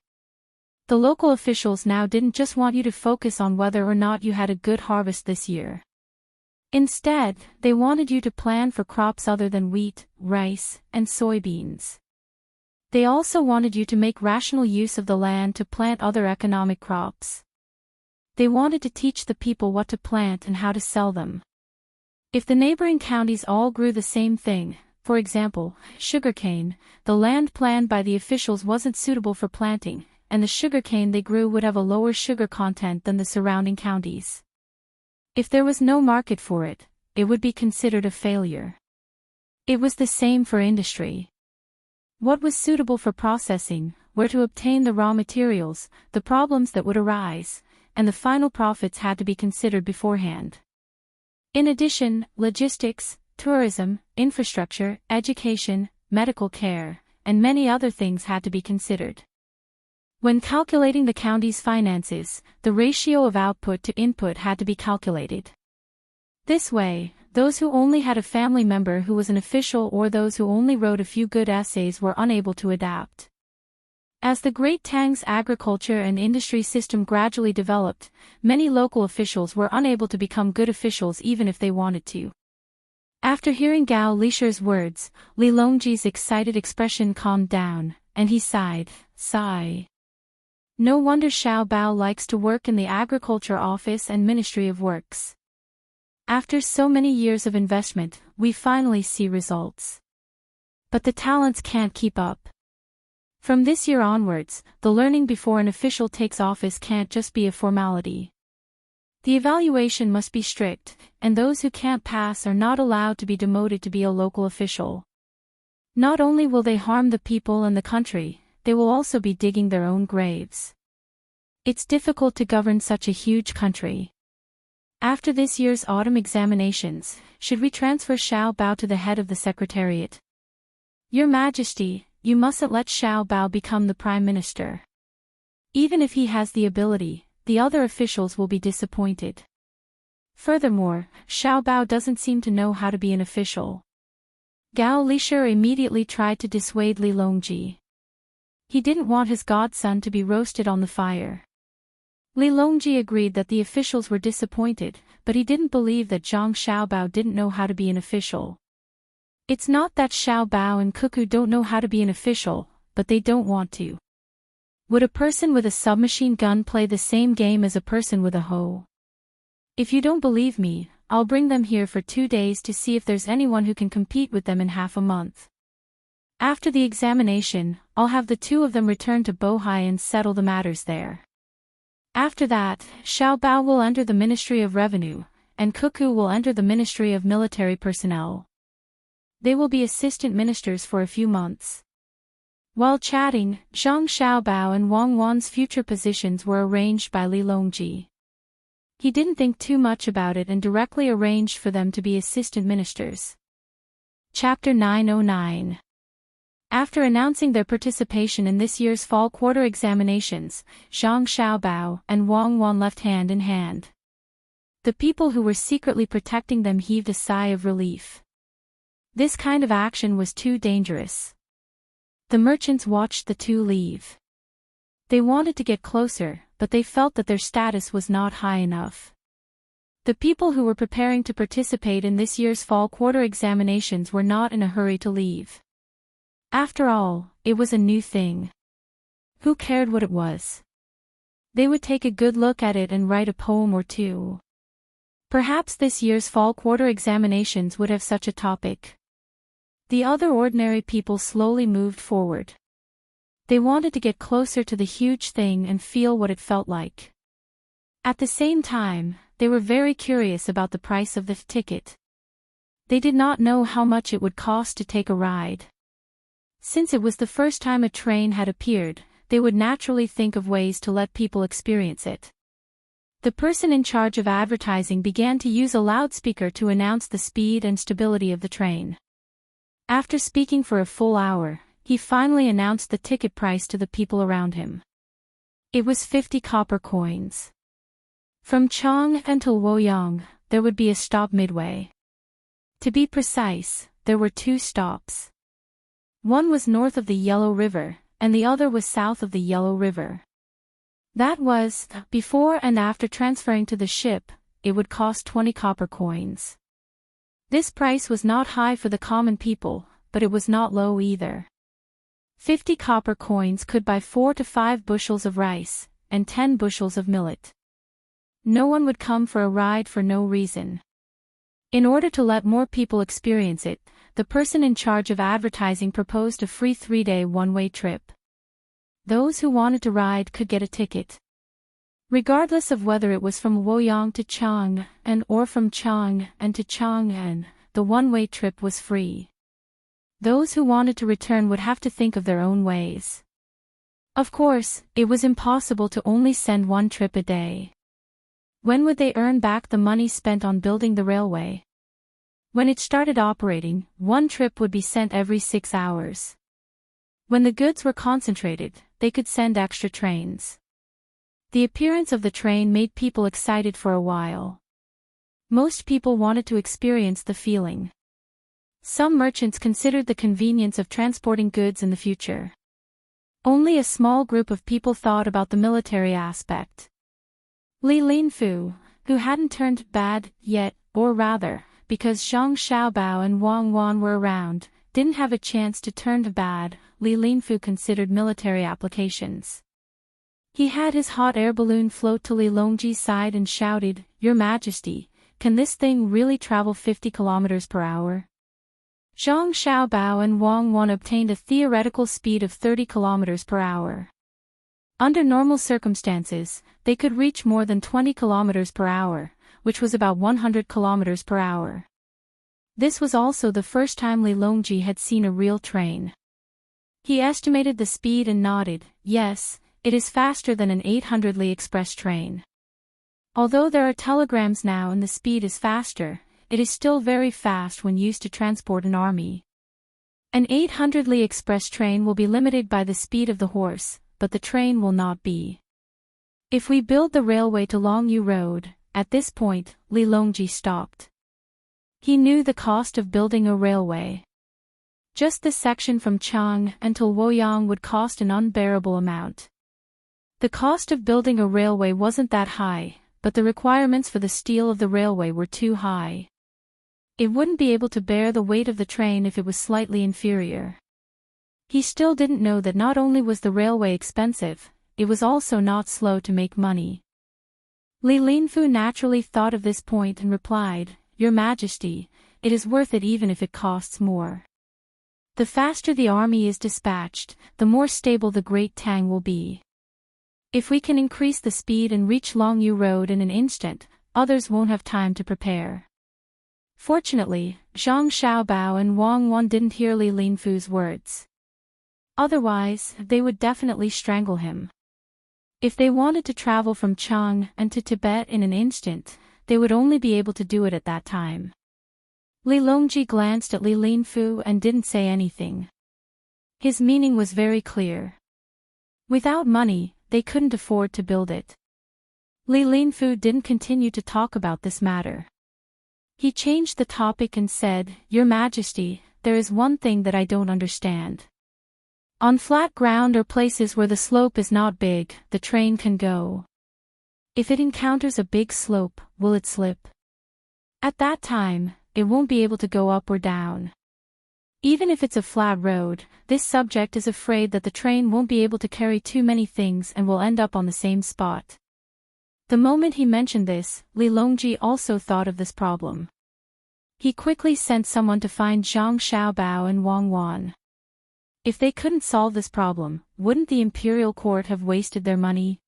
Speaker 1: The local officials now didn't just want you to focus on whether or not you had a good harvest this year. Instead, they wanted you to plan for crops other than wheat, rice, and soybeans. They also wanted you to make rational use of the land to plant other economic crops. They wanted to teach the people what to plant and how to sell them. If the neighboring counties all grew the same thing, for example, sugarcane, the land planned by the officials wasn't suitable for planting, and the sugarcane they grew would have a lower sugar content than the surrounding counties. If there was no market for it, it would be considered a failure. It was the same for industry. What was suitable for processing, where to obtain the raw materials, the problems that would arise, and the final profits had to be considered beforehand. In addition, logistics, tourism, infrastructure, education, medical care, and many other things had to be considered. When calculating the county's finances, the ratio of output to input had to be calculated. This way, those who only had a family member who was an official or those who only wrote a few good essays were unable to adapt. As the Great Tang's agriculture and industry system gradually developed, many local officials were unable to become good officials even if they wanted to. After hearing Gao Lisher's words, Li Longji's excited expression calmed down, and he sighed. Sigh. No wonder Xiao Bao likes to work in the Agriculture Office and Ministry of Works. After so many years of investment, we finally see results. But the talents can't keep up. From this year onwards, the learning before an official takes office can't just be a formality. The evaluation must be strict, and those who can't pass are not allowed to be demoted to be a local official. Not only will they harm the people and the country, they will also be digging their own graves. It's difficult to govern such a huge country. After this year's autumn examinations, should we transfer Xiao Bao to the head of the Secretariat? Your Majesty, you mustn't let Xiao Bao become the Prime Minister. Even if he has the ability, the other officials will be disappointed. Furthermore, Xiao Bao doesn't seem to know how to be an official. Gao Lisher immediately tried to dissuade Li Longji. He didn't want his godson to be roasted on the fire. Li Longji agreed that the officials were disappointed, but he didn't believe that Zhang Xiaobao didn't know how to be an official. It's not that Xiaobao and Cuckoo don't know how to be an official, but they don't want to. Would a person with a submachine gun play the same game as a person with a hoe? If you don't believe me, I'll bring them here for 2 days to see if there's anyone who can compete with them in half a month. After the examination, I'll have the two of them return to Bohai and settle the matters there. After that, Xiao Bao will enter the Ministry of Revenue, and Cuckoo will enter the Ministry of Military Personnel. They will be assistant ministers for a few months. While chatting, Zhang Xiaobao and Wang Wan's future positions were arranged by Li Longji. He didn't think too much about it and directly arranged for them to be assistant ministers. Chapter 909. After announcing their participation in this year's fall quarter examinations, Zhang Xiaobao and Wang Wan left hand in hand. The people who were secretly protecting them heaved a sigh of relief. This kind of action was too dangerous. The merchants watched the two leave. They wanted to get closer, but they felt that their status was not high enough. The people who were preparing to participate in this year's fall quarter examinations were not in a hurry to leave. After all, it was a new thing. Who cared what it was? They would take a good look at it and write a poem or two. Perhaps this year's fall quarter examinations would have such a topic. The other ordinary people slowly moved forward. They wanted to get closer to the huge thing and feel what it felt like. At the same time, they were very curious about the price of the ticket. They did not know how much it would cost to take a ride. Since it was the first time a train had appeared, they would naturally think of ways to let people experience it. The person in charge of advertising began to use a loudspeaker to announce the speed and stability of the train. After speaking for a full hour, he finally announced the ticket price to the people around him. It was 50 copper coins. From Chang until Woyang, there would be a stop midway. To be precise, there were 2 stops. One was north of the Yellow River, and the other was south of the Yellow River. That was, before and after transferring to the ship, it would cost 20 copper coins. This price was not high for the common people, but it was not low either. 50 copper coins could buy 4 to 5 bushels of rice, and 10 bushels of millet. No one would come for a ride for no reason. In order to let more people experience it, the person in charge of advertising proposed a free 3-day one-way trip. Those who wanted to ride could get a ticket. Regardless of whether it was from Woyang to Chang'an or from Chang'an to Chang'an, the one-way trip was free. Those who wanted to return would have to think of their own ways. Of course, it was impossible to only send one trip a day. When would they earn back the money spent on building the railway? When it started operating, one trip would be sent every 6 hours. When the goods were concentrated, they could send extra trains. The appearance of the train made people excited for a while. Most people wanted to experience the feeling. Some merchants considered the convenience of transporting goods in the future. Only a small group of people thought about the military aspect. Li Linfu, who hadn't turned bad yet, or rather, because Zhang Xiaobao and Wang Wan were around, didn't have a chance to turn bad. Li Linfu considered military applications. He had his hot air balloon float to Li Longji's side and shouted, "Your Majesty, can this thing really travel 50 kilometers per hour?" Zhang Xiaobao and Wang Wan obtained a theoretical speed of 30 kilometers per hour. Under normal circumstances, they could reach more than 20 kilometers per hour, which was about 100 kilometers per hour. This was also the first time Li Longji had seen a real train. He estimated the speed and nodded, "Yes, it is faster than an 800 Li express train. Although there are telegrams now and the speed is faster, it is still very fast when used to transport an army. An 800 Li express train will be limited by the speed of the horse, but the train will not be. If we build the railway to Longyu Road," at this point, Li Longji stopped. He knew the cost of building a railway. Just this section from Chang until Luoyang would cost an unbearable amount. The cost of building a railway wasn't that high, but the requirements for the steel of the railway were too high. It wouldn't be able to bear the weight of the train if it was slightly inferior. He still didn't know that not only was the railway expensive, it was also not slow to make money. Li Linfu naturally thought of this point and replied, "Your Majesty, it is worth it even if it costs more. The faster the army is dispatched, the more stable the Great Tang will be. If we can increase the speed and reach Longyu Road in an instant, others won't have time to prepare." Fortunately, Zhang Xiaobao and Wang Wan didn't hear Li Linfu's words. Otherwise, they would definitely strangle him. If they wanted to travel from Chang and to Tibet in an instant, they would only be able to do it at that time. Li Longji glanced at Li Linfu and didn't say anything. His meaning was very clear. Without money, they couldn't afford to build it. Li Linfu didn't continue to talk about this matter. He changed the topic and said, "Your Majesty, there is one thing that I don't understand. On flat ground or places where the slope is not big, the train can go. If it encounters a big slope, will it slip? At that time, it won't be able to go up or down. Even if it's a flat road, this subject is afraid that the train won't be able to carry too many things and will end up on the same spot." The moment he mentioned this, Li Longji also thought of this problem. He quickly sent someone to find Zhang Xiaobao and Wang Wan. If they couldn't solve this problem, wouldn't the imperial court have wasted their money?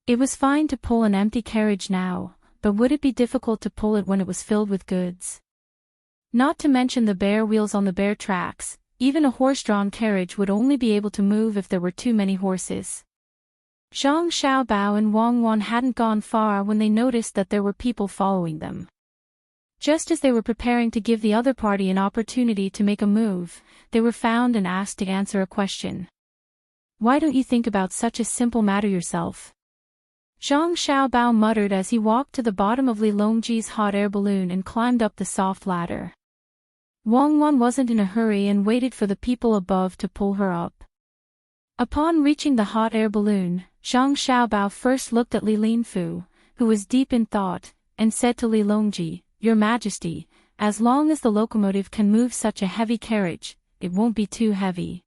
Speaker 1: It was fine to pull an empty carriage now, but would it be difficult to pull it when it was filled with goods? Not to mention the bare wheels on the bare tracks, even a horse-drawn carriage would only be able to move if there were too many horses. Zhang Xiaobao and Wang Wan hadn't gone far when they noticed that there were people following them. Just as they were preparing to give the other party an opportunity to make a move, they were found and asked to answer a question. "Why don't you think about such a simple matter yourself?" Zhang Xiaobao muttered as he walked to the bottom of Li Longji's hot air balloon and climbed up the soft ladder. Wang Wan wasn't in a hurry and waited for the people above to pull her up. Upon reaching the hot air balloon, Zhang Xiaobao first looked at Li Linfu, who was deep in thought, and said to Li Longji, "Your Majesty, as long as the locomotive can move such a heavy carriage, it won't be too heavy.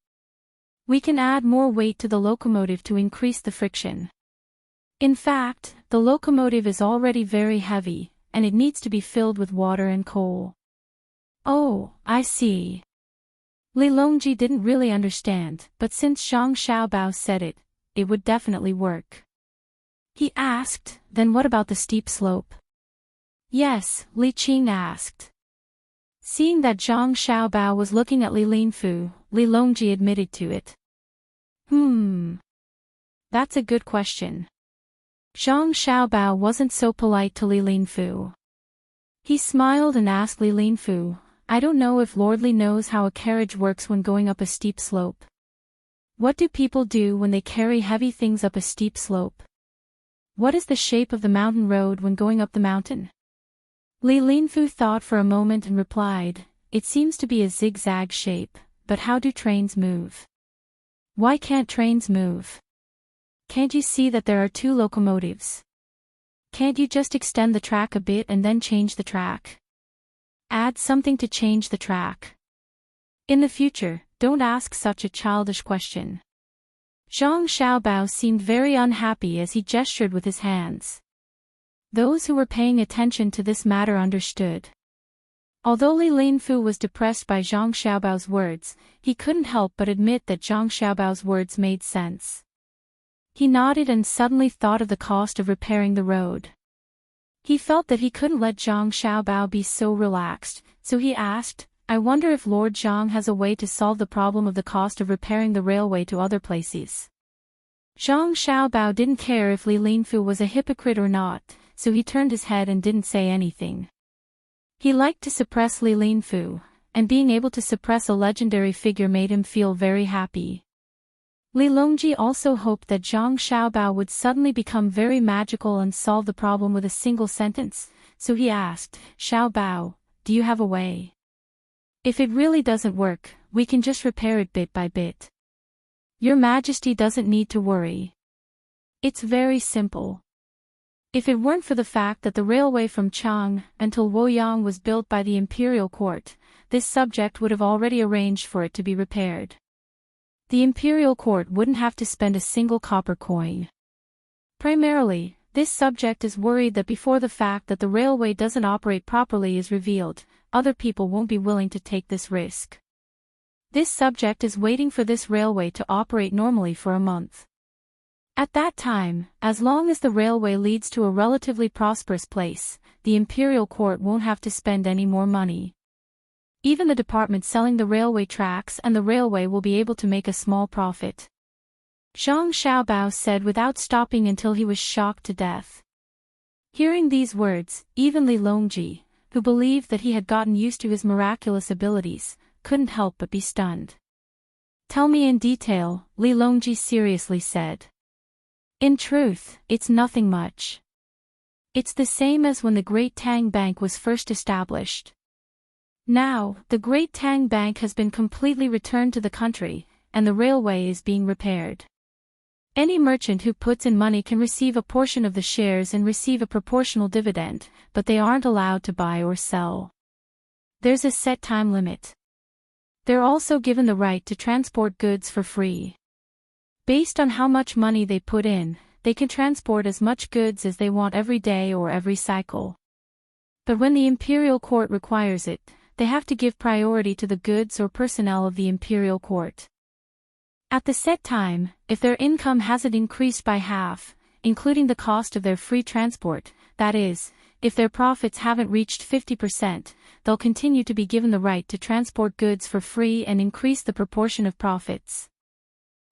Speaker 1: We can add more weight to the locomotive to increase the friction. In fact, the locomotive is already very heavy, and it needs to be filled with water and coal." "Oh, I see." Li Longji didn't really understand, but since Zhang Xiaobao said it, it would definitely work. He asked, "Then what about the steep slope?" "Yes," Li Qing asked. Seeing that Zhang Xiaobao was looking at Li Linfu, Li Longji admitted to it. That's a good question." Zhang Xiaobao wasn't so polite to Li Linfu. He smiled and asked Li Linfu, "I don't know if Lord Li knows how a carriage works when going up a steep slope. What do people do when they carry heavy things up a steep slope? What is the shape of the mountain road when going up the mountain?" Li Linfu thought for a moment and replied, "It seems to be a zigzag shape, but how do trains move?" Why can't trains move? Can't you see that there are two locomotives? Can't you just extend the track a bit and then change the track? Add something to change the track. In the future, don't ask such a childish question. Zhang Xiaobao seemed very unhappy as he gestured with his hands. Those who were paying attention to this matter understood. Although Li Linfu was depressed by Zhang Xiaobao's words, he couldn't help but admit that Zhang Xiaobao's words made sense. He nodded and suddenly thought of the cost of repairing the road. He felt that he couldn't let Zhang Xiaobao be so relaxed, so he asked, I wonder if Lord Zhang has a way to solve the problem of the cost of repairing the railway to other places. Zhang Xiaobao didn't care if Li Linfu was a hypocrite or not, so he turned his head and didn't say anything. He liked to suppress Li Linfu, and being able to suppress a legendary figure made him feel very happy. Li Longji also hoped that Zhang Xiaobao would suddenly become very magical and solve the problem with a single sentence, so he asked, Xiaobao, do you have a way? If it really doesn't work, we can just repair it bit by bit. Your Majesty doesn't need to worry. It's very simple. If it weren't for the fact that the railway from Chang until Luoyang was built by the imperial court, this subject would have already arranged for it to be repaired. The imperial court wouldn't have to spend a single copper coin. Primarily, this subject is worried that before the fact that the railway doesn't operate properly is revealed, other people won't be willing to take this risk. This subject is waiting for this railway to operate normally for a month. At that time, as long as the railway leads to a relatively prosperous place, the imperial court won't have to spend any more money. Even the department selling the railway tracks and the railway will be able to make a small profit. Zhang Xiaobao said without stopping until he was shocked to death. Hearing these words, even Li Longji, who believed that he had gotten used to his miraculous abilities, couldn't help but be stunned. Tell me in detail, Li Longji seriously said. In truth, it's nothing much. It's the same as when the Great Tang Bank was first established. Now, the Great Tang Bank has been completely returned to the country, and the railway is being repaired. Any merchant who puts in money can receive a portion of the shares and receive a proportional dividend, but they aren't allowed to buy or sell. There's a set time limit. They're also given the right to transport goods for free. Based on how much money they put in, they can transport as much goods as they want every day or every cycle. But when the imperial court requires it, they have to give priority to the goods or personnel of the imperial court. At the set time, if their income hasn't increased by half, including the cost of their free transport, that is, if their profits haven't reached 50%, they'll continue to be given the right to transport goods for free and increase the proportion of profits.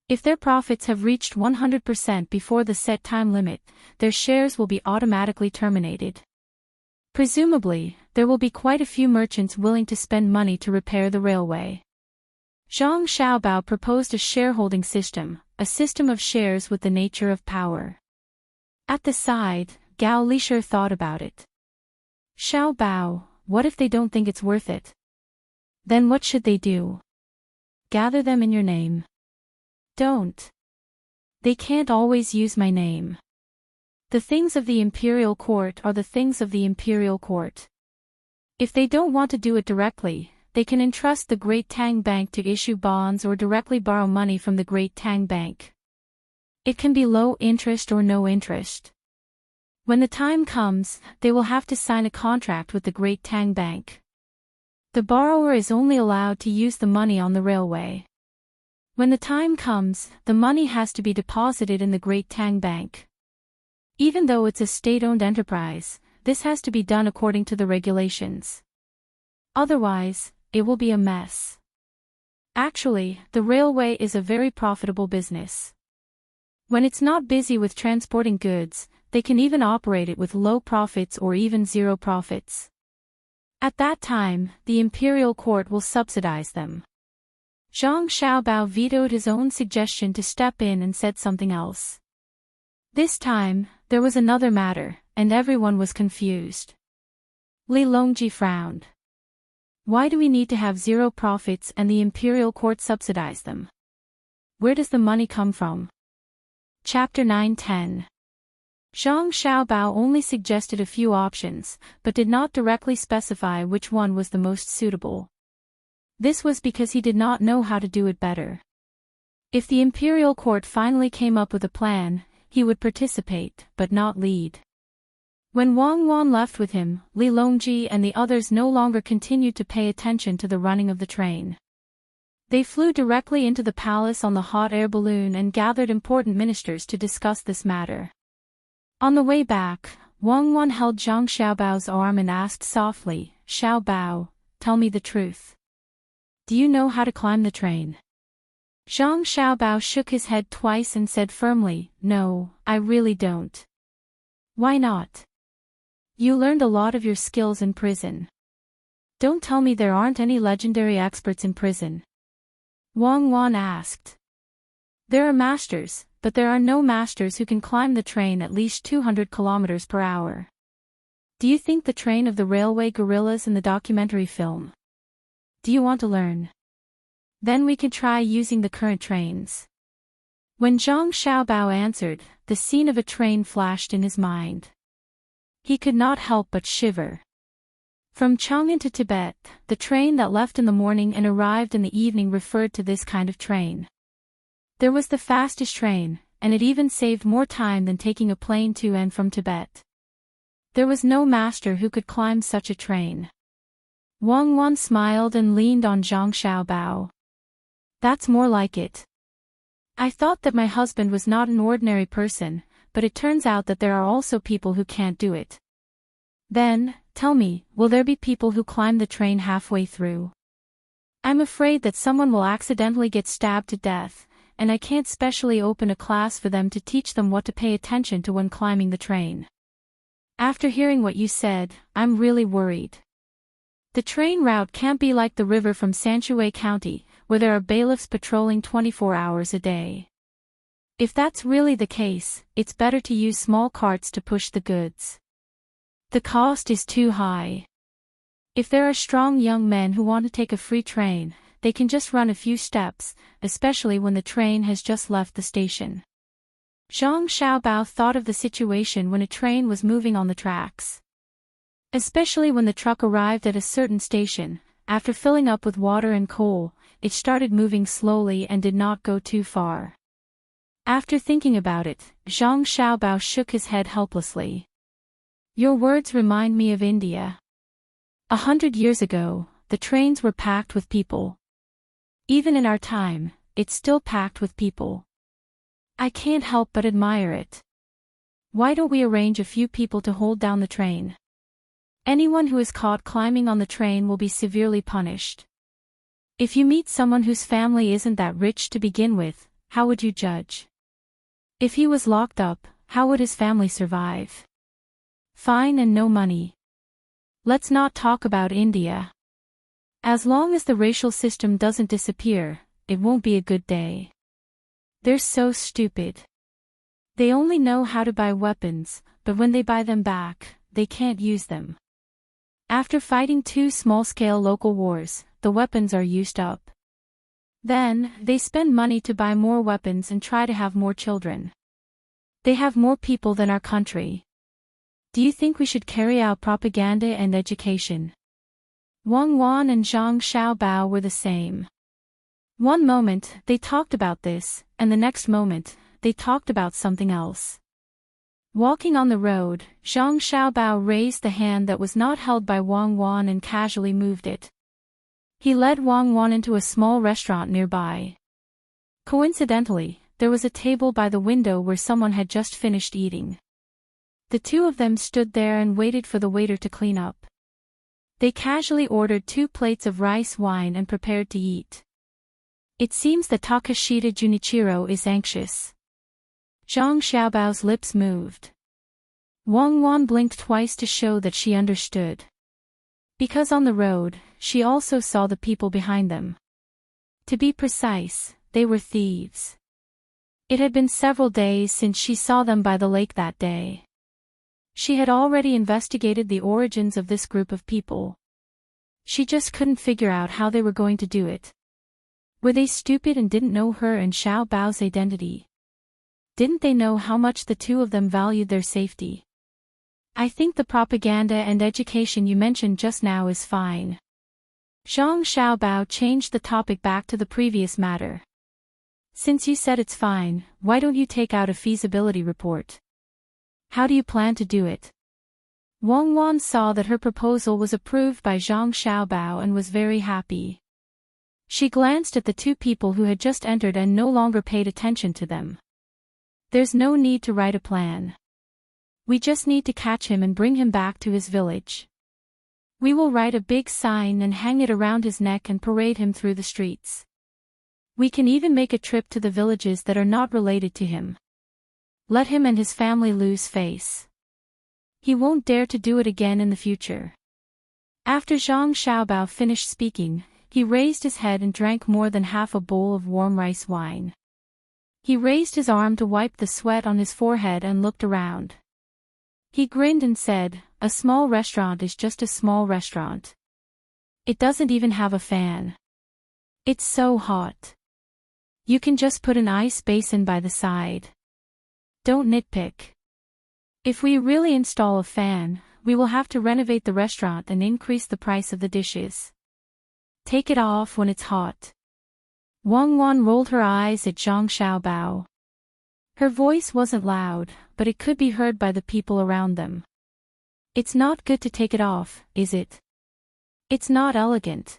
Speaker 1: If their profits have reached 100% before the set time limit, their shares will be automatically terminated. Presumably, there will be quite a few merchants willing to spend money to repair the railway. Zhang Xiaobao proposed a shareholding system, a system of shares with the nature of power. At the side, Gao Lishur thought about it. Xiaobao, what if they don't think it's worth it? Then what should they do? Gather them in your name. Don't. They can't always use my name. The things of the imperial court are the things of the imperial court. If they don't want to do it directly, they can entrust the Great Tang Bank to issue bonds or directly borrow money from the Great Tang Bank. It can be low interest or no interest. When the time comes, they will have to sign a contract with the Great Tang Bank. The borrower is only allowed to use the money on the railway. When the time comes, the money has to be deposited in the Great Tang Bank. Even though it's a state-owned enterprise, this has to be done according to the regulations. Otherwise, it will be a mess. Actually, the railway is a very profitable business. When it's not busy with transporting goods, they can even operate it with low profits or even zero profits. At that time, the imperial court will subsidize them. Zhang Xiaobao vetoed his own suggestion to step in and said something else. This time, there was another matter, and everyone was confused. Li Longji frowned. Why do we need to have zero profits and the imperial court subsidize them? Where does the money come from? Chapter 9-10. Zhang Xiaobao only suggested a few options, but did not directly specify which one was the most suitable. This was because he did not know how to do it better. If the imperial court finally came up with a plan, he would participate, but not lead. When Wang Wan left with him, Li Longji and the others no longer continued to pay attention to the running of the train. They flew directly into the palace on the hot air balloon and gathered important ministers to discuss this matter. On the way back, Wang Wan held Zhang Xiaobao's arm and asked softly, "Xiaobao, tell me the truth. Do you know how to climb the train?" Zhang Xiaobao shook his head twice and said firmly, "No, I really don't." "Why not? You learned a lot of your skills in prison. Don't tell me there aren't any legendary experts in prison." Wang Wan asked. "There are masters, but there are no masters who can climb the train at least 200 kilometers per hour. Do you think the train of the railway gorillas in the documentary film? Do you want to learn? Then we can try using the current trains." When Zhang Xiaobao answered, the scene of a train flashed in his mind. He could not help but shiver. From Chang'an to Tibet, the train that left in the morning and arrived in the evening referred to this kind of train. There was the fastest train, and it even saved more time than taking a plane to and from Tibet. There was no master who could climb such a train. Wang Wan smiled and leaned on Zhang Xiaobao. "That's more like it. I thought that my husband was not an ordinary person, but it turns out that there are also people who can't do it. Then, tell me, will there be people who climb the train halfway through? I'm afraid that someone will accidentally get stabbed to death, and I can't specially open a class for them to teach them what to pay attention to when climbing the train. After hearing what you said, I'm really worried. The train route can't be like the river from Sanshui County, where there are bailiffs patrolling 24 hours a day. If that's really the case, it's better to use small carts to push the goods. The cost is too high. If there are strong young men who want to take a free train, they can just run a few steps, especially when the train has just left the station." Zhang Xiaobao thought of the situation when a train was moving on the tracks. Especially when the truck arrived at a certain station, after filling up with water and coal, it started moving slowly and did not go too far. After thinking about it, Zhang Xiaobao shook his head helplessly. "Your words remind me of India. 100 years ago, the trains were packed with people. Even in our time, it's still packed with people. I can't help but admire it. Why don't we arrange a few people to hold down the train? Anyone who is caught climbing on the train will be severely punished. If you meet someone whose family isn't that rich to begin with, how would you judge? If he was locked up, how would his family survive? Fine and no money. Let's not talk about India. As long as the racial system doesn't disappear, it won't be a good day. They're so stupid. They only know how to buy weapons, but when they buy them back, they can't use them. After fighting 2 small-scale local wars, the weapons are used up. Then, they spend money to buy more weapons and try to have more children. They have more people than our country. Do you think we should carry out propaganda and education?" Wang Wan and Zhang Xiaobao were the same. One moment, they talked about this, and the next moment, they talked about something else. Walking on the road, Zhang Xiaobao raised the hand that was not held by Wang Wan and casually moved it. He led Wang Wan into a small restaurant nearby. Coincidentally, there was a table by the window where someone had just finished eating. The two of them stood there and waited for the waiter to clean up. They casually ordered 2 plates of rice wine and prepared to eat. It seems that Takashita Junichiro is anxious. Zhang Xiaobao's lips moved. Wang Wan blinked twice to show that she understood. Because on the road, she also saw the people behind them. To be precise, they were thieves. It had been several days since she saw them by the lake that day. She had already investigated the origins of this group of people. She just couldn't figure out how they were going to do it. Were they stupid and didn't know her and Xiao Bao's identity? Didn't they know how much the two of them valued their safety? I think the propaganda and education you mentioned just now is fine. Zhang Xiaobao changed the topic back to the previous matter. Since you said it's fine, why don't you take out a feasibility report? How do you plan to do it? Wang Wan saw that her proposal was approved by Zhang Xiaobao and was very happy. She glanced at the two people who had just entered and no longer paid attention to them. There's no need to write a plan. We just need to catch him and bring him back to his village. We will write a big sign and hang it around his neck and parade him through the streets. We can even make a trip to the villages that are not related to him. Let him and his family lose face. He won't dare to do it again in the future. After Zhang Xiaobao finished speaking, he raised his head and drank more than half a bowl of warm rice wine. He raised his arm to wipe the sweat on his forehead and looked around. He grinned and said, "A small restaurant is just a small restaurant. It doesn't even have a fan. It's so hot. You can just put an ice basin by the side. Don't nitpick. If we really install a fan, we will have to renovate the restaurant and increase the price of the dishes. Take it off when it's hot." Wang Wan rolled her eyes at Zhang Xiaobao. Her voice wasn't loud, but it could be heard by the people around them. "It's not good to take it off, is it? It's not elegant."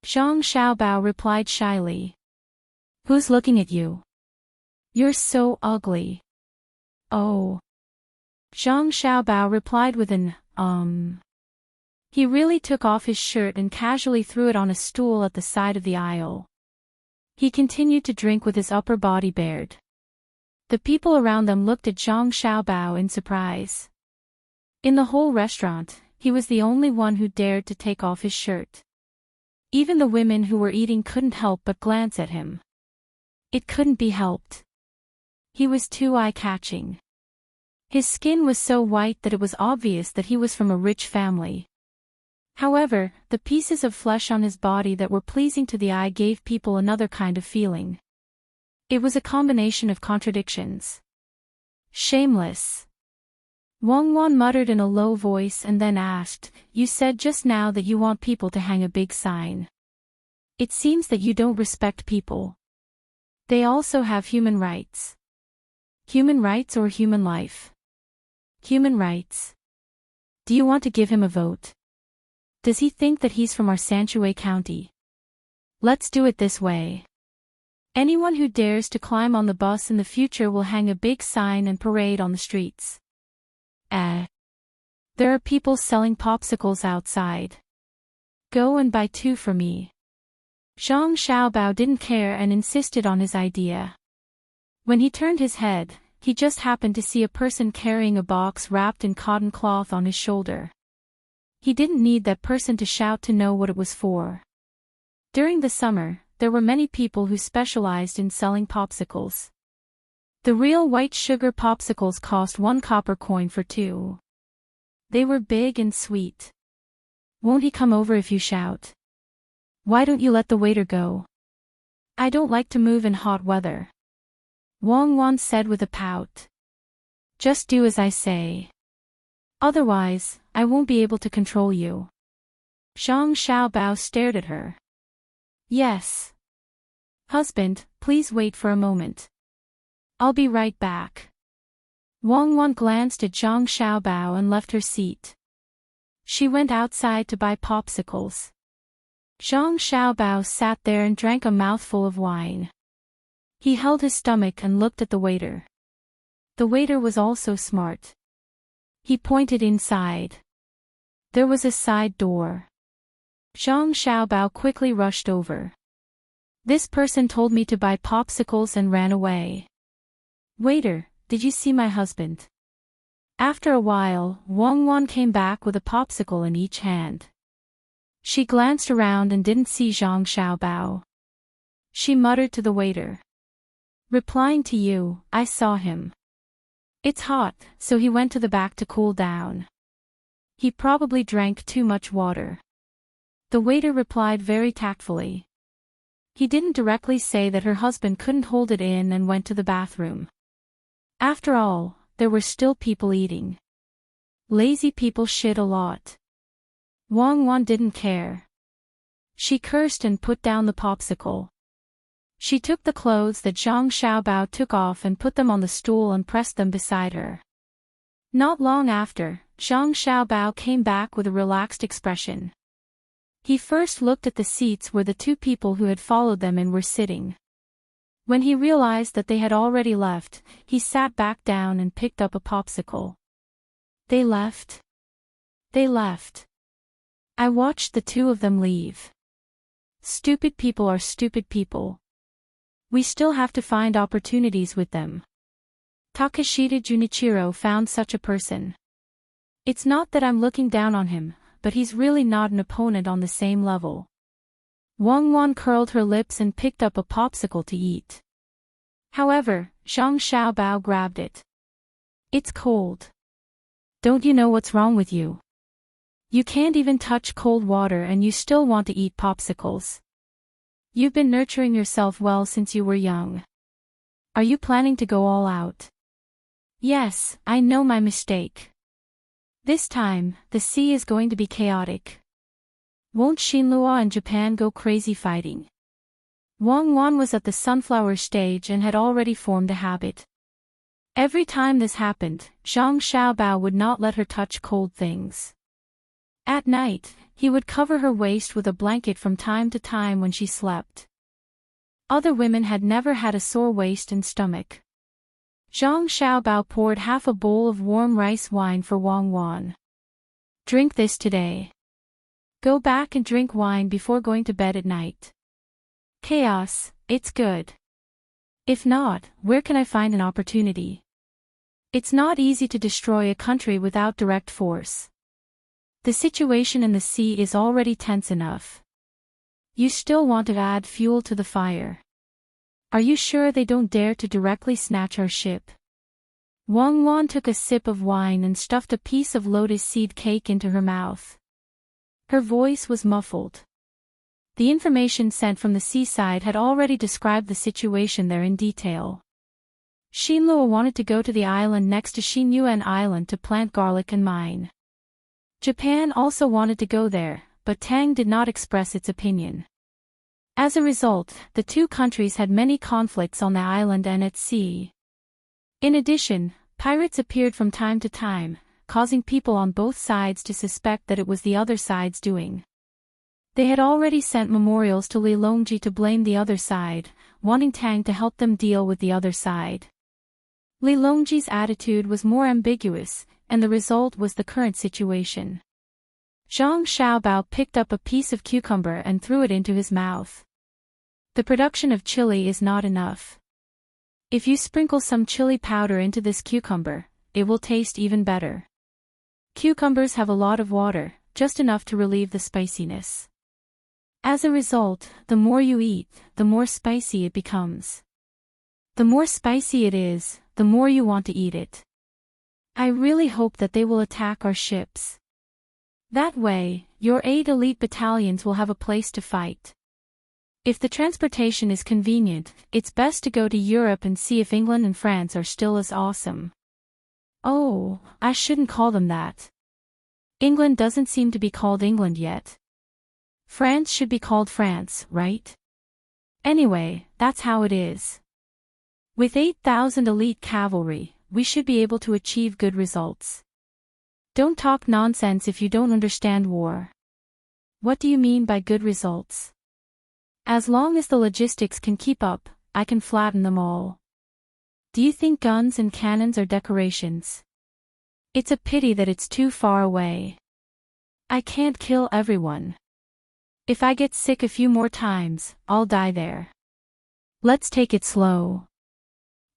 Speaker 1: Zhang Xiaobao replied shyly. "Who's looking at you? You're so ugly." "Oh." Zhang Xiaobao replied with an, He really took off his shirt and casually threw it on a stool at the side of the aisle. He continued to drink with his upper body bared. The people around them looked at Zhang Xiaobao in surprise. In the whole restaurant, he was the only one who dared to take off his shirt. Even the women who were eating couldn't help but glance at him. It couldn't be helped. He was too eye-catching. His skin was so white that it was obvious that he was from a rich family. However, the pieces of flesh on his body that were pleasing to the eye gave people another kind of feeling. It was a combination of contradictions. Shameless. Wang Wan muttered in a low voice and then asked, "You said just now that you want people to hang a big sign. It seems that you don't respect people. They also have human rights." "Human rights or human life?" "Human rights." "Do you want to give him a vote? Does he think that he's from our Sanshui County? Let's do it this way. Anyone who dares to climb on the bus in the future will hang a big sign and parade on the streets." There are people selling popsicles outside. Go and buy 2 for me." Zhang Xiaobao didn't care and insisted on his idea. When he turned his head, he just happened to see a person carrying a box wrapped in cotton cloth on his shoulder. He didn't need that person to shout to know what it was for. During the summer, there were many people who specialized in selling popsicles. The real white sugar popsicles cost 1 copper coin for 2. They were big and sweet. "Won't he come over if you shout? Why don't you let the waiter go?" "I don't like to move in hot weather," Wang Wan said with a pout. "Just do as I say. Otherwise, I won't be able to control you." Zhang Xiaobao stared at her. "Yes. Husband, please wait for a moment. I'll be right back." Wang Wan glanced at Zhang Xiaobao and left her seat. She went outside to buy popsicles. Zhang Xiaobao sat there and drank a mouthful of wine. He held his stomach and looked at the waiter. The waiter was also smart. He pointed inside. There was a side door. Zhang Xiaobao quickly rushed over. "This person told me to buy popsicles and ran away. Waiter, did you see my husband?" After a while, Wang Wan came back with a popsicle in each hand. She glanced around and didn't see Zhang Xiaobao. She muttered to the waiter. "Replying to you, I saw him. It's hot, so he went to the back to cool down. He probably drank too much water." The waiter replied very tactfully. He didn't directly say that her husband couldn't hold it in and went to the bathroom. After all, there were still people eating. Lazy people shit a lot. Wang Wan didn't care. She cursed and put down the popsicle. She took the clothes that Zhang Xiaobao took off and put them on the stool and pressed them beside her. Not long after, Zhang Xiaobao came back with a relaxed expression. He first looked at the seats where the two people who had followed them in were sitting. When he realized that they had already left, he sat back down and picked up a popsicle. They left. They left. I watched the two of them leave. Stupid people are stupid people. We still have to find opportunities with them. Takeshita Junichiro found such a person. It's not that I'm looking down on him, but he's really not an opponent on the same level. Wang Wan curled her lips and picked up a popsicle to eat. However, Zhang Xiaobao grabbed it. It's cold. Don't you know what's wrong with you? You can't even touch cold water and you still want to eat popsicles. You've been nurturing yourself well since you were young. Are you planning to go all out? Yes, I know my mistake. This time, the sea is going to be chaotic. Won't Shinlua and Japan go crazy fighting? Wang Wan was at the sunflower stage and had already formed a habit. Every time this happened, Zhang Xiaobao would not let her touch cold things. At night, he would cover her waist with a blanket from time to time when she slept. Other women had never had a sore waist and stomach. Zhang Xiaobao poured half a bowl of warm rice wine for Wang Wan. Drink this today. Go back and drink wine before going to bed at night. Chaos, it's good. If not, where can I find an opportunity? It's not easy to destroy a country without direct force. The situation in the sea is already tense enough. You still want to add fuel to the fire. Are you sure they don't dare to directly snatch our ship? Wang Wan took a sip of wine and stuffed a piece of lotus seed cake into her mouth. Her voice was muffled. The information sent from the seaside had already described the situation there in detail. Shinlua wanted to go to the island next to Xinyuan Island to plant garlic and mine. Japan also wanted to go there, but Tang did not express its opinion. As a result, the two countries had many conflicts on the island and at sea. In addition, pirates appeared from time to time, causing people on both sides to suspect that it was the other side's doing. They had already sent memorials to Li Longji to blame the other side, wanting Tang to help them deal with the other side. Li Longji's attitude was more ambiguous, and the result was the current situation. Zhang Xiaobao picked up a piece of cucumber and threw it into his mouth. The production of chili is not enough. If you sprinkle some chili powder into this cucumber, it will taste even better. Cucumbers have a lot of water, just enough to relieve the spiciness. As a result, the more you eat, the more spicy it becomes. The more spicy it is, the more you want to eat it. I really hope that they will attack our ships. That way, your 8 elite battalions will have a place to fight. If the transportation is convenient, it's best to go to Europe and see if England and France are still as awesome. Oh, I shouldn't call them that. England doesn't seem to be called England yet. France should be called France, right? Anyway, that's how it is. With 8,000 elite cavalry, we should be able to achieve good results. Don't talk nonsense if you don't understand war. What do you mean by good results? As long as the logistics can keep up, I can flatten them all. Do you think guns and cannons are decorations? It's a pity that it's too far away. I can't kill everyone. If I get sick a few more times, I'll die there. Let's take it slow.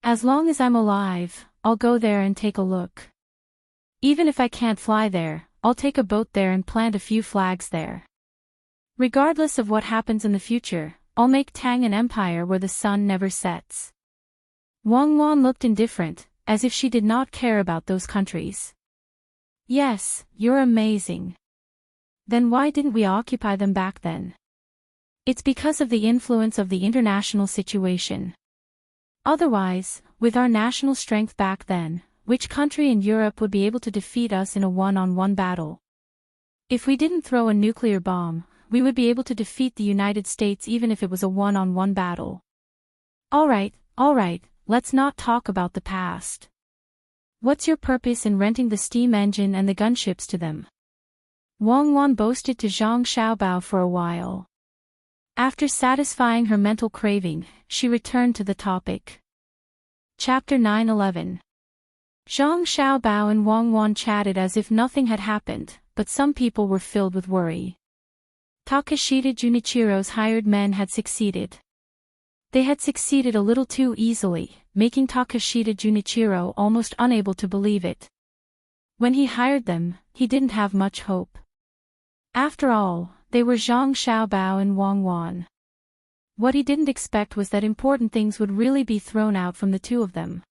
Speaker 1: As long as I'm alive, I'll go there and take a look. Even if I can't fly there, I'll take a boat there and plant a few flags there. Regardless of what happens in the future, I'll make Tang an empire where the sun never sets. Wang Wan looked indifferent, as if she did not care about those countries. Yes, you're amazing. Then why didn't we occupy them back then? It's because of the influence of the international situation. Otherwise, with our national strength back then, which country in Europe would be able to defeat us in a one-on-one battle? If we didn't throw a nuclear bomb, we would be able to defeat the United States even if it was a one-on-one battle. Alright, let's not talk about the past. What's your purpose in renting the steam engine and the gunships to them? Wang Wan boasted to Zhang Xiaobao for a while. After satisfying her mental craving, she returned to the topic. Chapter 9-11. Zhang Xiaobao and Wang Wan chatted as if nothing had happened, but some people were filled with worry. Takashita Junichiro's hired men had succeeded. They had succeeded a little too easily, making Takashita Junichiro almost unable to believe it. When he hired them, he didn't have much hope. After all, they were Zhang Xiaobao and Wang Wan. What he didn't expect was that important things would really be thrown out from the two of them.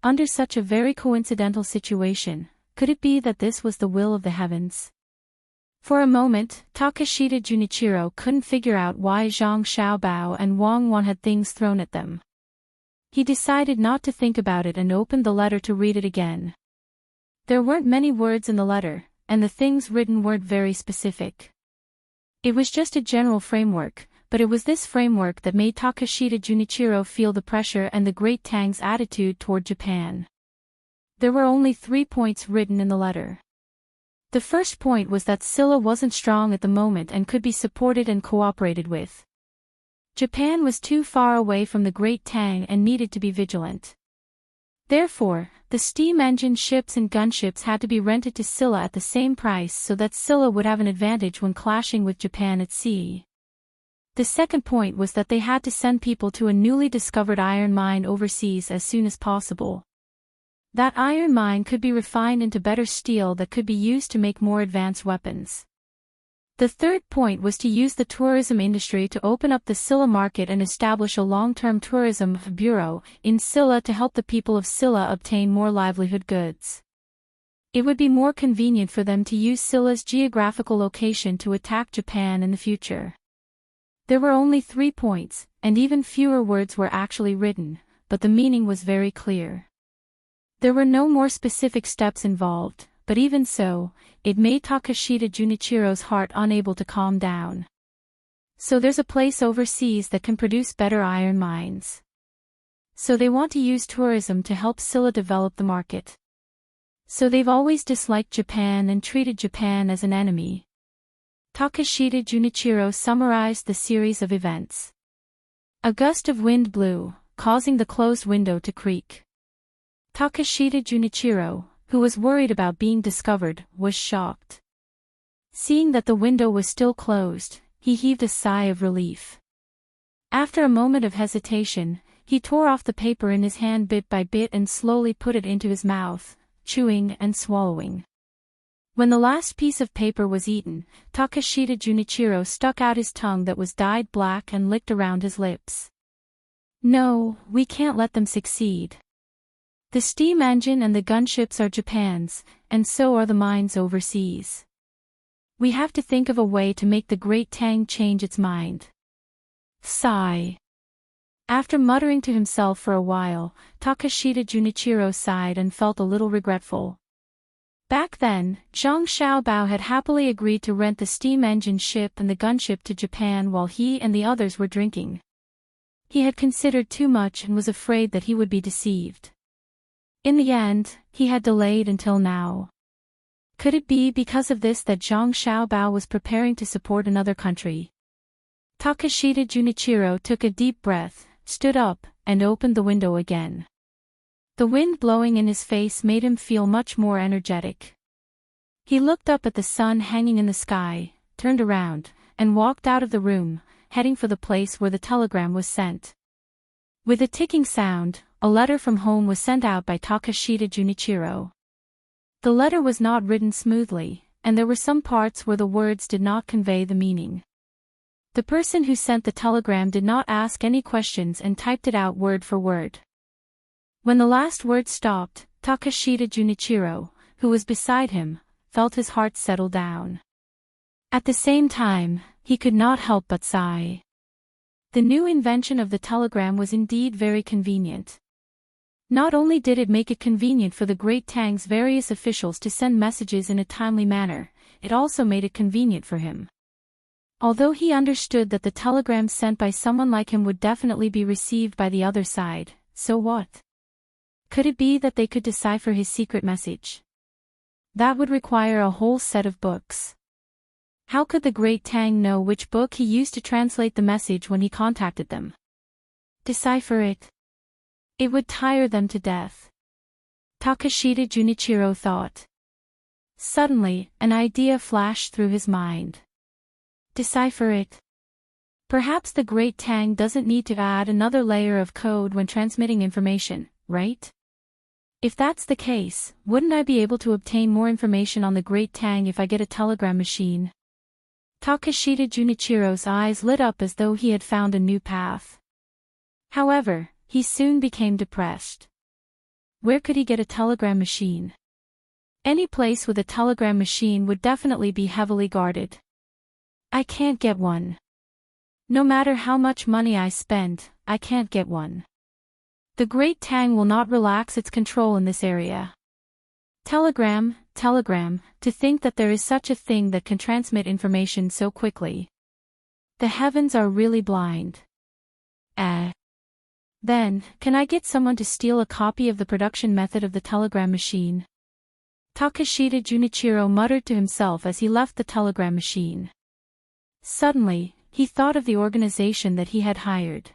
Speaker 1: Under such a very coincidental situation, could it be that this was the will of the heavens? For a moment, Takashita Junichiro couldn't figure out why Zhang Xiaobao and Wang Wan had things thrown at them. He decided not to think about it and opened the letter to read it again. There weren't many words in the letter, and the things written weren't very specific. It was just a general framework, but it was this framework that made Takashita Junichiro feel the pressure and the great Tang's attitude toward Japan. There were only 3 points written in the letter. The first point was that Silla wasn't strong at the moment and could be supported and cooperated with. Japan was too far away from the Great Tang and needed to be vigilant. Therefore, the steam engine ships and gunships had to be rented to Silla at the same price so that Silla would have an advantage when clashing with Japan at sea. The second point was that they had to send people to a newly discovered iron mine overseas as soon as possible. That iron mine could be refined into better steel that could be used to make more advanced weapons. The third point was to use the tourism industry to open up the Silla market and establish a long-term tourism bureau in Silla to help the people of Silla obtain more livelihood goods. It would be more convenient for them to use Silla's geographical location to attack Japan in the future. There were only 3 points, and even fewer words were actually written, but the meaning was very clear. There were no more specific steps involved, but even so, it made Takashita Junichiro's heart unable to calm down. So there's a place overseas that can produce better iron mines. So they want to use tourism to help Silla develop the market. So they've always disliked Japan and treated Japan as an enemy. Takashita Junichiro summarized the series of events. A gust of wind blew, causing the closed window to creak. Takashita Junichiro, who was worried about being discovered, was shocked. Seeing that the window was still closed, he heaved a sigh of relief. After a moment of hesitation, he tore off the paper in his hand bit by bit and slowly put it into his mouth, chewing and swallowing. When the last piece of paper was eaten, Takashita Junichiro stuck out his tongue that was dyed black and licked around his lips. No, we can't let them succeed. The steam engine and the gunships are Japan's, and so are the mines overseas. We have to think of a way to make the Great Tang change its mind. Sigh. After muttering to himself for a while, Takashita Junichiro sighed and felt a little regretful. Back then, Zhang Xiaobao had happily agreed to rent the steam engine ship and the gunship to Japan while he and the others were drinking. He had considered too much and was afraid that he would be deceived. In the end, he had delayed until now. Could it be because of this that Zhang Xiaobao was preparing to support another country? Takashita Junichiro took a deep breath, stood up, and opened the window again. The wind blowing in his face made him feel much more energetic. He looked up at the sun hanging in the sky, turned around, and walked out of the room, heading for the place where the telegram was sent. With a ticking sound, a letter from home was sent out by Takashita Junichiro. The letter was not written smoothly, and there were some parts where the words did not convey the meaning. The person who sent the telegram did not ask any questions and typed it out word for word. When the last word stopped, Takashita Junichiro, who was beside him, felt his heart settle down. At the same time, he could not help but sigh. The new invention of the telegram was indeed very convenient. Not only did it make it convenient for the Great Tang's various officials to send messages in a timely manner, it also made it convenient for him. Although he understood that the telegram sent by someone like him would definitely be received by the other side, so what? Could it be that they could decipher his secret message? That would require a whole set of books. How could the Great Tang know which book he used to translate the message when he contacted them? Decipher it? It would tire them to death. Takashita Junichiro thought. Suddenly, an idea flashed through his mind. Decipher it? Perhaps the Great Tang doesn't need to add another layer of code when transmitting information, right? If that's the case, wouldn't I be able to obtain more information on the Great Tang if I get a telegram machine? Takashita Junichiro's eyes lit up as though he had found a new path. However, he soon became depressed. Where could he get a telegram machine? Any place with a telegram machine would definitely be heavily guarded. I can't get one. No matter how much money I spend, I can't get one. The Great Tang will not relax its control in this area. Telegram, to think that there is such a thing that can transmit information so quickly. The heavens are really blind. Then, can I get someone to steal a copy of the production method of the telegram machine? Takashita Junichiro muttered to himself as he left the telegram machine. Suddenly, he thought of the organization that he had hired.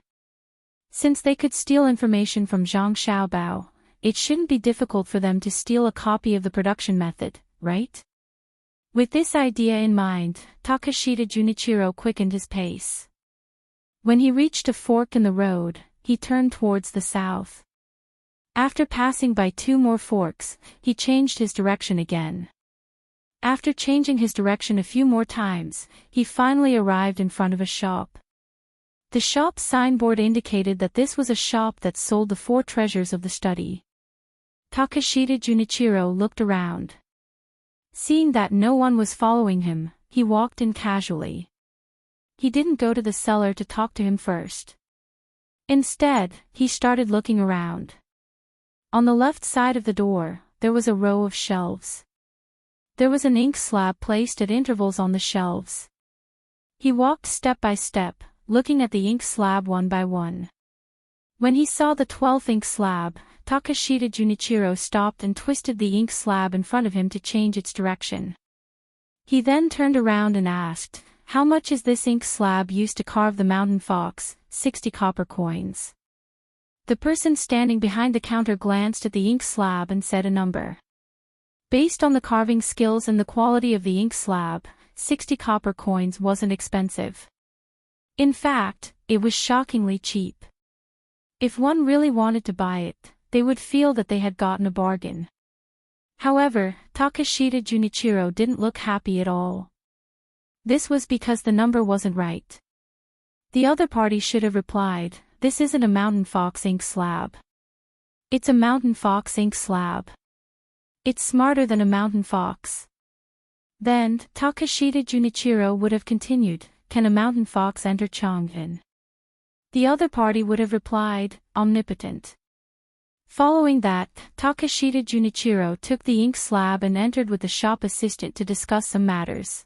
Speaker 1: Since they could steal information from Zhang Xiaobao, it shouldn't be difficult for them to steal a copy of the production method, right? With this idea in mind, Takashita Junichiro quickened his pace. When he reached a fork in the road, he turned towards the south. After passing by 2 more forks, he changed his direction again. After changing his direction a few more times, he finally arrived in front of a shop. The shop's signboard indicated that this was a shop that sold the 4 treasures of the study. Takashita Junichiro looked around. Seeing that no one was following him, he walked in casually. He didn't go to the seller to talk to him first. Instead, he started looking around. On the left side of the door, there was a row of shelves. There was an ink slab placed at intervals on the shelves. He walked step by step, looking at the ink slab one by one. When he saw the 12th ink slab, Takashita Junichiro stopped and twisted the ink slab in front of him to change its direction. He then turned around and asked, "How much is this ink slab used to carve the mountain fox?" 60 copper coins. The person standing behind the counter glanced at the ink slab and said a number. Based on the carving skills and the quality of the ink slab, 60 copper coins wasn't expensive. In fact, it was shockingly cheap. If one really wanted to buy it, they would feel that they had gotten a bargain. However, Takashita Junichiro didn't look happy at all. This was because the number wasn't right. The other party should have replied, "This isn't a mountain fox ink slab. It's a mountain fox ink slab. It's smarter than a mountain fox." Then, Takashita Junichiro would have continued, "Can a mountain fox enter Chang'an?" The other party would have replied, "Omnipotent." Following that, Takashita Junichiro took the ink slab and entered with the shop assistant to discuss some matters.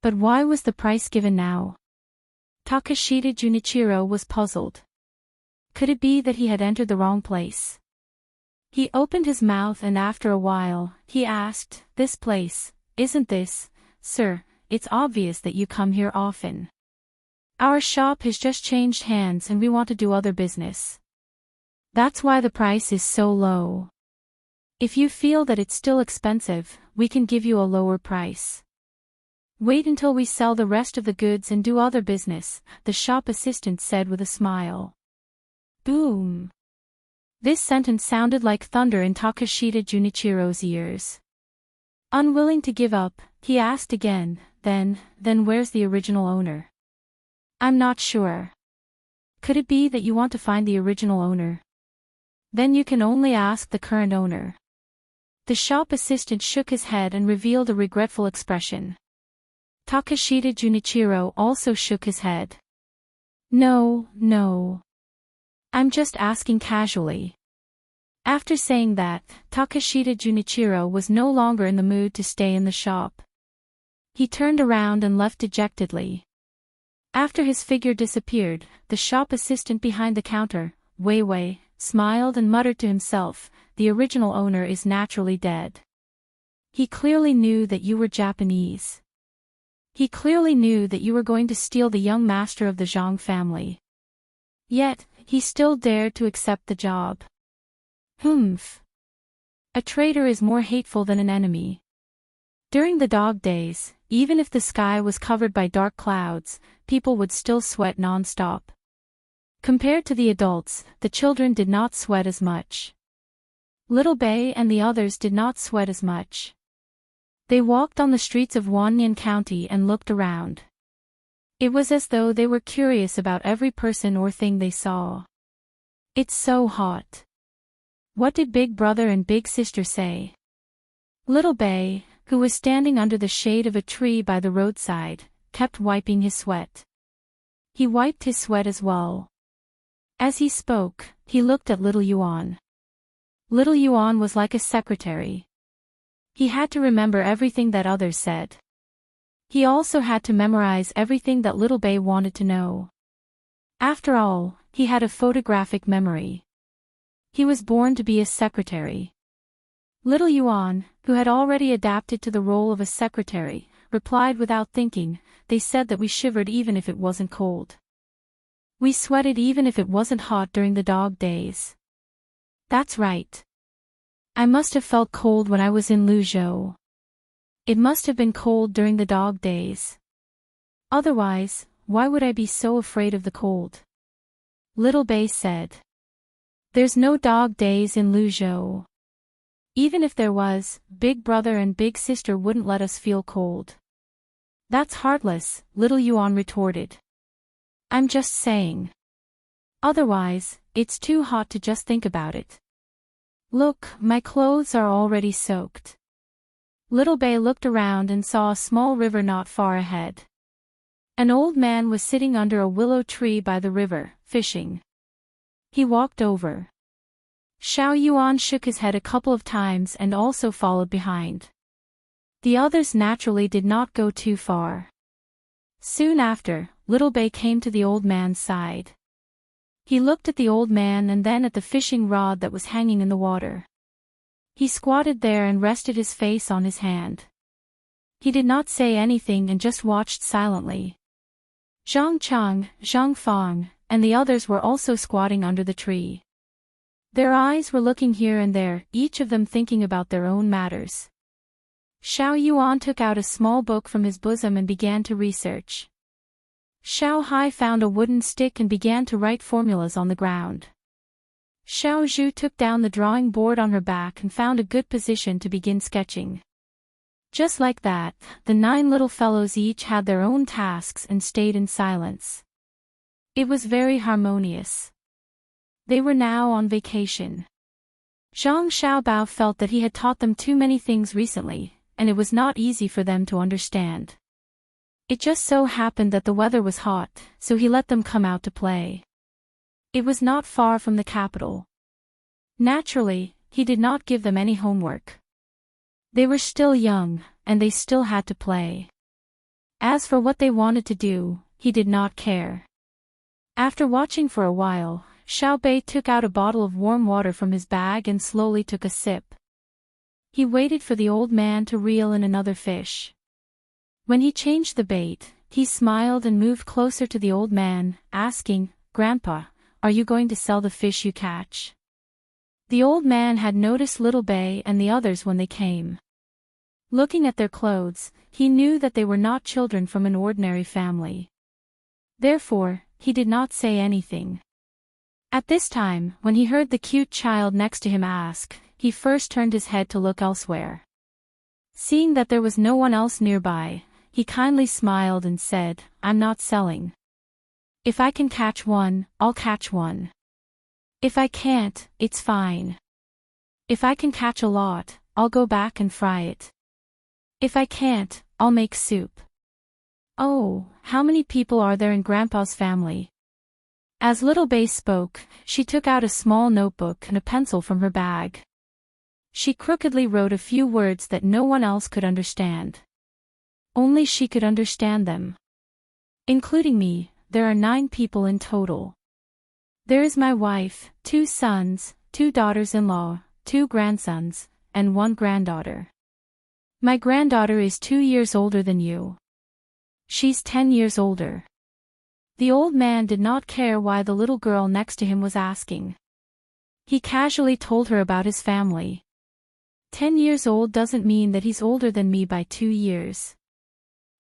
Speaker 1: But why was the price given now? Takashita Junichiro was puzzled. Could it be that he had entered the wrong place? He opened his mouth and after a while, he asked, "This place, isn't this, sir? It's obvious that you come here often. Our shop has just changed hands and we want to do other business. That's why the price is so low. If you feel that it's still expensive, we can give you a lower price. Wait until we sell the rest of the goods and do other business," the shop assistant said with a smile. Boom! This sentence sounded like thunder in Takashita Junichiro's ears. Unwilling to give up, he asked again, then where's the original owner?" "I'm not sure." "Could it be that you want to find the original owner? Then you can only ask the current owner." The shop assistant shook his head and revealed a regretful expression. Takashita Junichiro also shook his head. No, no. I'm just asking casually. After saying that, Takashita Junichiro was no longer in the mood to stay in the shop. He turned around and left dejectedly. After his figure disappeared, the shop assistant behind the counter, Wei, smiled and muttered to himself, the original owner is naturally dead. He clearly knew that you were Japanese. He clearly knew that you were going to steal the young master of the Zhang family. Yet, he still dared to accept the job. Humph. A traitor is more hateful than an enemy. During the dog days, even if the sky was covered by dark clouds, people would still sweat non-stop. Compared to the adults, the children did not sweat as much. Little Bei and the others did not sweat as much. They walked on the streets of Wannian County and looked around. It was as though they were curious about every person or thing they saw. It's so hot. What did Big Brother and Big Sister say? Little Bei, who was standing under the shade of a tree by the roadside, kept wiping his sweat. He wiped his sweat as well. As he spoke, he looked at Little Yuan. Little Yuan was like a secretary. He had to remember everything that others said. He also had to memorize everything that Little Bei wanted to know. After all, he had a photographic memory. He was born to be a secretary. Little Yuan, who had already adapted to the role of a secretary, replied without thinking, they said that we shivered even if it wasn't cold. We sweated even if it wasn't hot during the dog days. That's right. I must have felt cold when I was in Luzhou. It must have been cold during the dog days. Otherwise, why would I be so afraid of the cold? Little Bei said. There's no dog days in Luzhou. Even if there was, Big Brother and Big Sister wouldn't let us feel cold. That's heartless, Little Yuan retorted. I'm just saying. Otherwise, it's too hot to just think about it. Look, my clothes are already soaked. Little Bei looked around and saw a small river not far ahead. An old man was sitting under a willow tree by the river, fishing. He walked over. Xiao Yuan shook his head a couple of times and also followed behind. The others naturally did not go too far. Soon after, Little Bei came to the old man's side. He looked at the old man and then at the fishing rod that was hanging in the water. He squatted there and rested his face on his hand. He did not say anything and just watched silently. Zhang Chang, Zhang Fang, and the others were also squatting under the tree. Their eyes were looking here and there, each of them thinking about their own matters. Xiao Yuan took out a small book from his bosom and began to research. Xiao Hai found a wooden stick and began to write formulas on the ground. Xiao Zhu took down the drawing board on her back and found a good position to begin sketching. Just like that, the 9 little fellows each had their own tasks and stayed in silence. It was very harmonious. They were now on vacation. Zhang Xiaobao felt that he had taught them too many things recently, and it was not easy for them to understand. It just so happened that the weather was hot, so he let them come out to play. It was not far from the capital. Naturally, he did not give them any homework. They were still young, and they still had to play. As for what they wanted to do, he did not care. After watching for a while, Xiao Bei took out a bottle of warm water from his bag and slowly took a sip. He waited for the old man to reel in another fish. When he changed the bait, he smiled and moved closer to the old man, asking, "Grandpa, are you going to sell the fish you catch?" The old man had noticed Little Bei and the others when they came. Looking at their clothes, he knew that they were not children from an ordinary family. Therefore, he did not say anything. At this time, when he heard the cute child next to him ask, he first turned his head to look elsewhere. Seeing that there was no one else nearby, he kindly smiled and said, "I'm not selling. If I can catch one, I'll catch one. If I can't, it's fine. If I can catch a lot, I'll go back and fry it. If I can't, I'll make soup." Oh, how many people are there in Grandpa's family? As Little Bay spoke, she took out a small notebook and a pencil from her bag. She crookedly wrote a few words that no one else could understand. Only she could understand them. Including me, there are 9 people in total. There is my wife, 2 sons, 2 daughters-in-law, 2 grandsons, and 1 granddaughter. My granddaughter is 2 years older than you. She's 10 years older. The old man did not care why the little girl next to him was asking. He casually told her about his family. 10 years old doesn't mean that he's older than me by 2 years.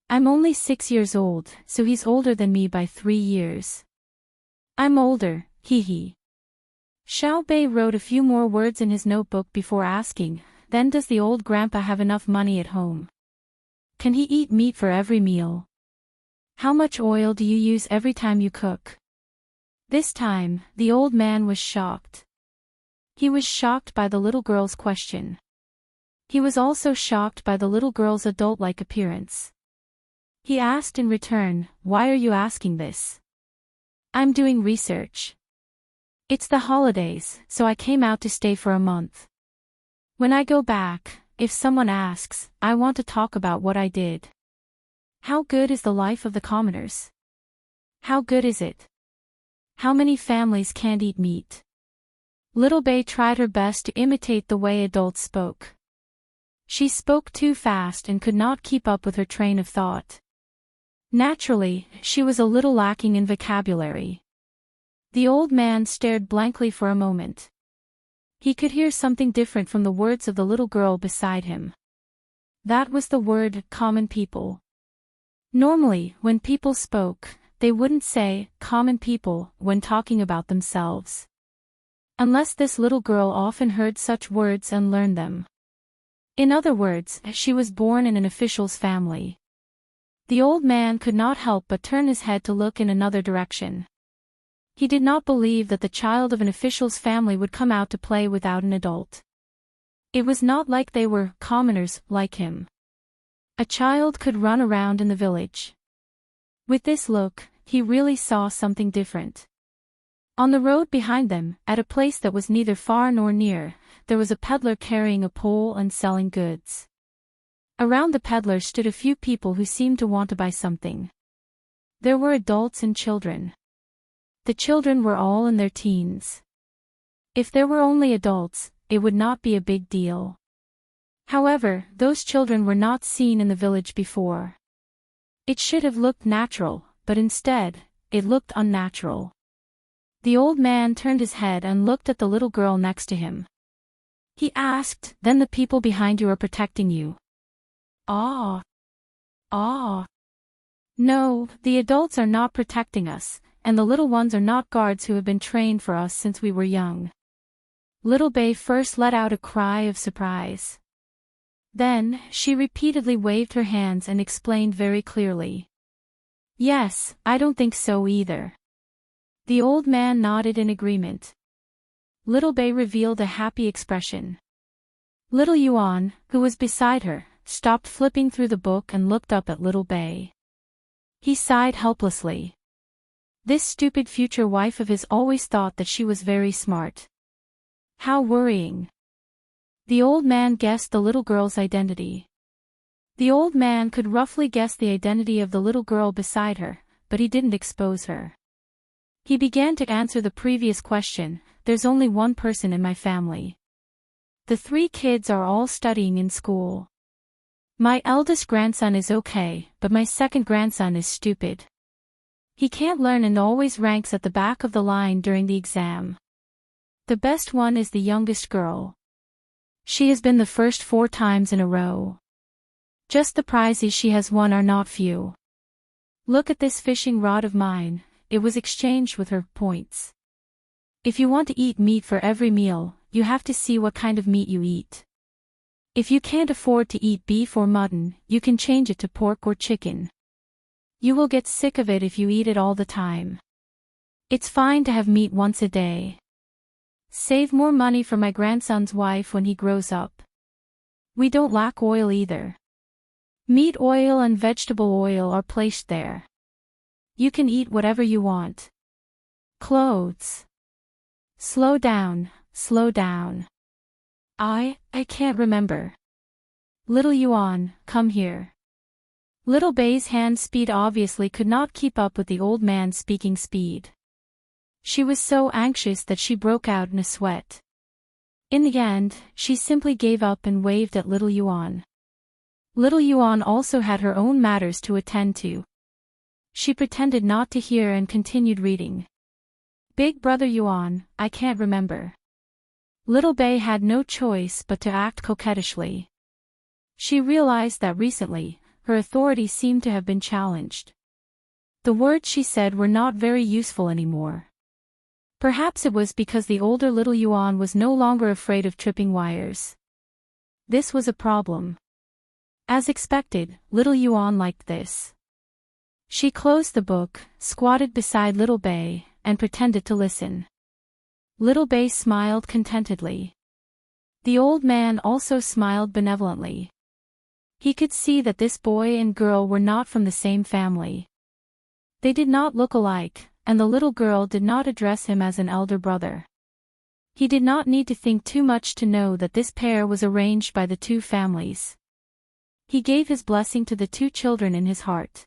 Speaker 1: I'm only 6 years old, so he's older than me by 3 years. I'm older, hee. Xiao Bei wrote a few more words in his notebook before asking, then does the old grandpa have enough money at home? Can he eat meat for every meal? How much oil do you use every time you cook? This time, the old man was shocked. He was shocked by the little girl's question. He was also shocked by the little girl's adult-like appearance. He asked in return, "Why are you asking this?" "I'm doing research. It's the holidays, so I came out to stay for a month. When I go back, if someone asks, I want to talk about what I did." How good is the life of the commoners? How good is it? How many families can't eat meat? Little Bay tried her best to imitate the way adults spoke. She spoke too fast and could not keep up with her train of thought. Naturally, she was a little lacking in vocabulary. The old man stared blankly for a moment. He could hear something different from the words of the little girl beside him. That was the word, common people. Normally, when people spoke, they wouldn't say, common people, when talking about themselves. Unless this little girl often heard such words and learned them. In other words, she was born in an official's family. The old man could not help but turn his head to look in another direction. He did not believe that the child of an official's family would come out to play without an adult. It was not like they were commoners like him. A child could run around in the village. With this look, he really saw something different. On the road behind them, at a place that was neither far nor near, there was a peddler carrying a pole and selling goods. Around the peddler stood a few people who seemed to want to buy something. There were adults and children. The children were all in their teens. If there were only adults, it would not be a big deal. However, those children were not seen in the village before. It should have looked natural, but instead, it looked unnatural. The old man turned his head and looked at the little girl next to him. He asked, "Then the people behind you are protecting you?" Ah. No, the adults are not protecting us, and the little ones are not guards who have been trained for us since we were young. Little Bay first let out a cry of surprise. Then, she repeatedly waved her hands and explained very clearly. "Yes, I don't think so either." The old man nodded in agreement. Little Bay revealed a happy expression. Little Yuan, who was beside her, stopped flipping through the book and looked up at Little Bay. He sighed helplessly. This stupid future wife of his always thought that she was very smart. How worrying. The old man guessed the little girl's identity. The old man could roughly guess the identity of the little girl beside her, but he didn't expose her. He began to answer the previous question. There's only one person in my family. The 3 kids are all studying in school. My eldest grandson is okay, but my second grandson is stupid. He can't learn and always ranks at the back of the line during the exam. The best one is the youngest girl. She has been the first 4 times in a row. Just the prizes she has won are not few. Look at this fishing rod of mine, it was exchanged with her points. If you want to eat meat for every meal, you have to see what kind of meat you eat. If you can't afford to eat beef or mutton, you can change it to pork or chicken. You will get sick of it if you eat it all the time. It's fine to have meat once a day. Save more money for my grandson's wife when he grows up. We don't lack oil either. Meat oil and vegetable oil are placed there. You can eat whatever you want. Clothes. Slow down, slow down. I can't remember. Little Yuan, come here. Little Bei's hand speed obviously could not keep up with the old man's speaking speed. She was so anxious that she broke out in a sweat. In the end, she simply gave up and waved at Little Yuan. Little Yuan also had her own matters to attend to. She pretended not to hear and continued reading. Big brother Yuan, I can't remember. Little Bei had no choice but to act coquettishly. She realized that recently, her authority seemed to have been challenged. The words she said were not very useful anymore. Perhaps it was because the older Little Yuan was no longer afraid of tripping wires. This was a problem. As expected, Little Yuan liked this. She closed the book, squatted beside Little Bei, and pretended to listen. Little Bei smiled contentedly. The old man also smiled benevolently. He could see that this boy and girl were not from the same family. They did not look alike, and the little girl did not address him as an elder brother. He did not need to think too much to know that this pair was arranged by the two families. He gave his blessing to the two children in his heart.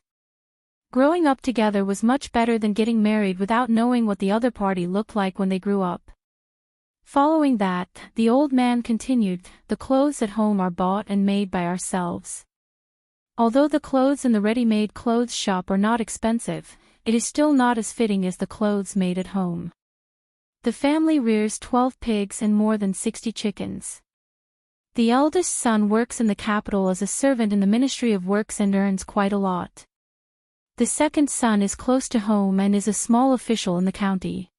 Speaker 1: Growing up together was much better than getting married without knowing what the other party looked like when they grew up. Following that, the old man continued, the clothes at home are bought and made by ourselves. Although the clothes in the ready-made clothes shop are not expensive, it is still not as fitting as the clothes made at home. The family rears 12 pigs and more than 60 chickens. The eldest son works in the capital as a servant in the Ministry of Works and earns quite a lot. The second son is close to home and is a small official in the county.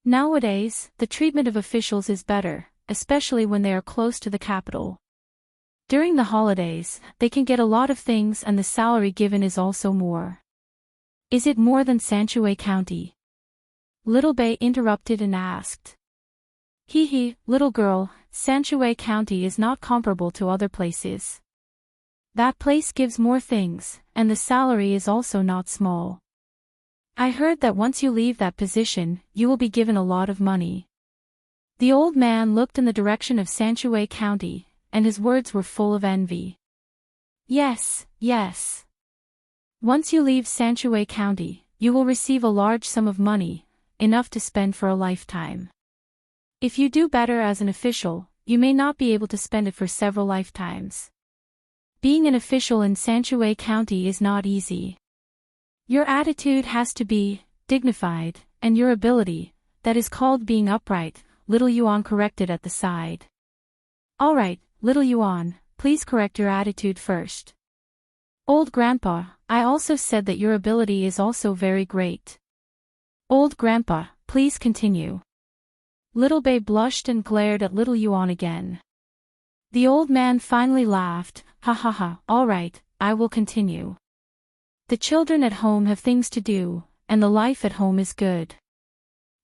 Speaker 1: Nowadays, the treatment of officials is better, especially when they are close to the capital. During the holidays, they can get a lot of things and the salary given is also more. Is it more than Sanshui County? Little Bei interrupted and asked. Hee, little girl, Sanshui County is not comparable to other places. That place gives more things, and the salary is also not small. I heard that once you leave that position, you will be given a lot of money. The old man looked in the direction of Sanshui County, and his words were full of envy. Yes. Once you leave Sanshui County, you will receive a large sum of money, enough to spend for a lifetime. If you do better as an official, you may not be able to spend it for several lifetimes. Being an official in Sanshui County is not easy. Your attitude has to be dignified, and your ability, that is called being upright, Little Yuan corrected at the side. Alright, Little Yuan, please correct your attitude first. Old Grandpa, I also said that your ability is also very great. Old Grandpa, please continue. Little Bei blushed and glared at Little Yuan again. The old man finally laughed, ha, alright, I will continue. The children at home have things to do, and the life at home is good.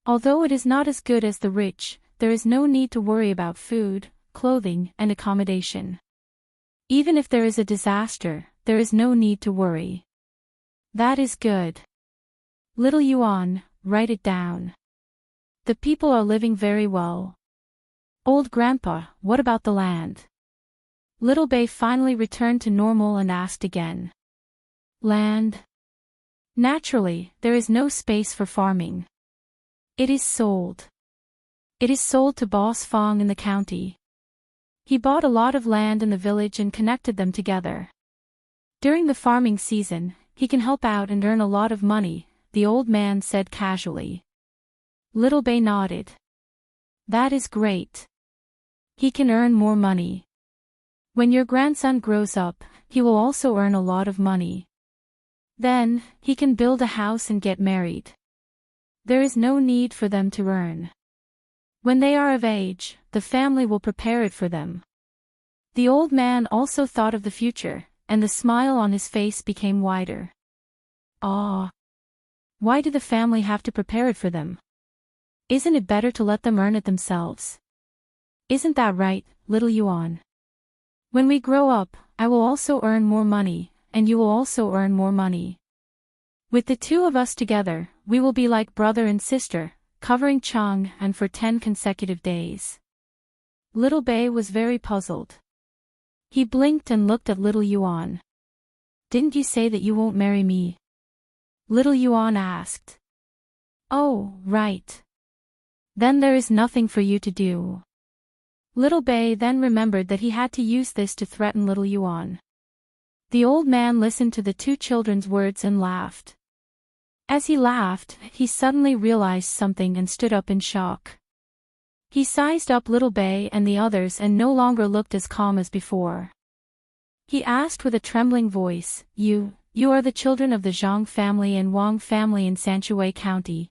Speaker 1: Although it is not as good as the rich, there is no need to worry about food, clothing, and accommodation. Even if there is a disaster, there is no need to worry. That is good. Little Yuan, write it down. The people are living very well. Old Grandpa, what about the land? Little Bei finally returned to normal and asked again. Land? Naturally, there is no space for farming. It is sold. It is sold to Boss Fong in the county. He bought a lot of land in the village and connected them together. During the farming season, he can help out and earn a lot of money, the old man said casually. Little Bei nodded. That is great. He can earn more money. When your grandson grows up, he will also earn a lot of money. Then, he can build a house and get married. There is no need for them to earn. When they are of age, the family will prepare it for them. The old man also thought of the future, and the smile on his face became wider. Ah! Why do the family have to prepare it for them? Isn't it better to let them earn it themselves? Isn't that right, Little Yuan? When we grow up, I will also earn more money, and you will also earn more money. With the two of us together, we will be like brother and sister, covering Chang and for 10 consecutive days. Little Bei was very puzzled. He blinked and looked at Little Yuan. Didn't you say that you won't marry me? Little Yuan asked. Oh, right. Then there is nothing for you to do. Little Bei then remembered that he had to use this to threaten Little Yuan. The old man listened to the two children's words and laughed. As he laughed, he suddenly realized something and stood up in shock. He sized up Little Bei and the others and no longer looked as calm as before. He asked with a trembling voice, You are the children of the Zhang family and Wang family in Sanshui County.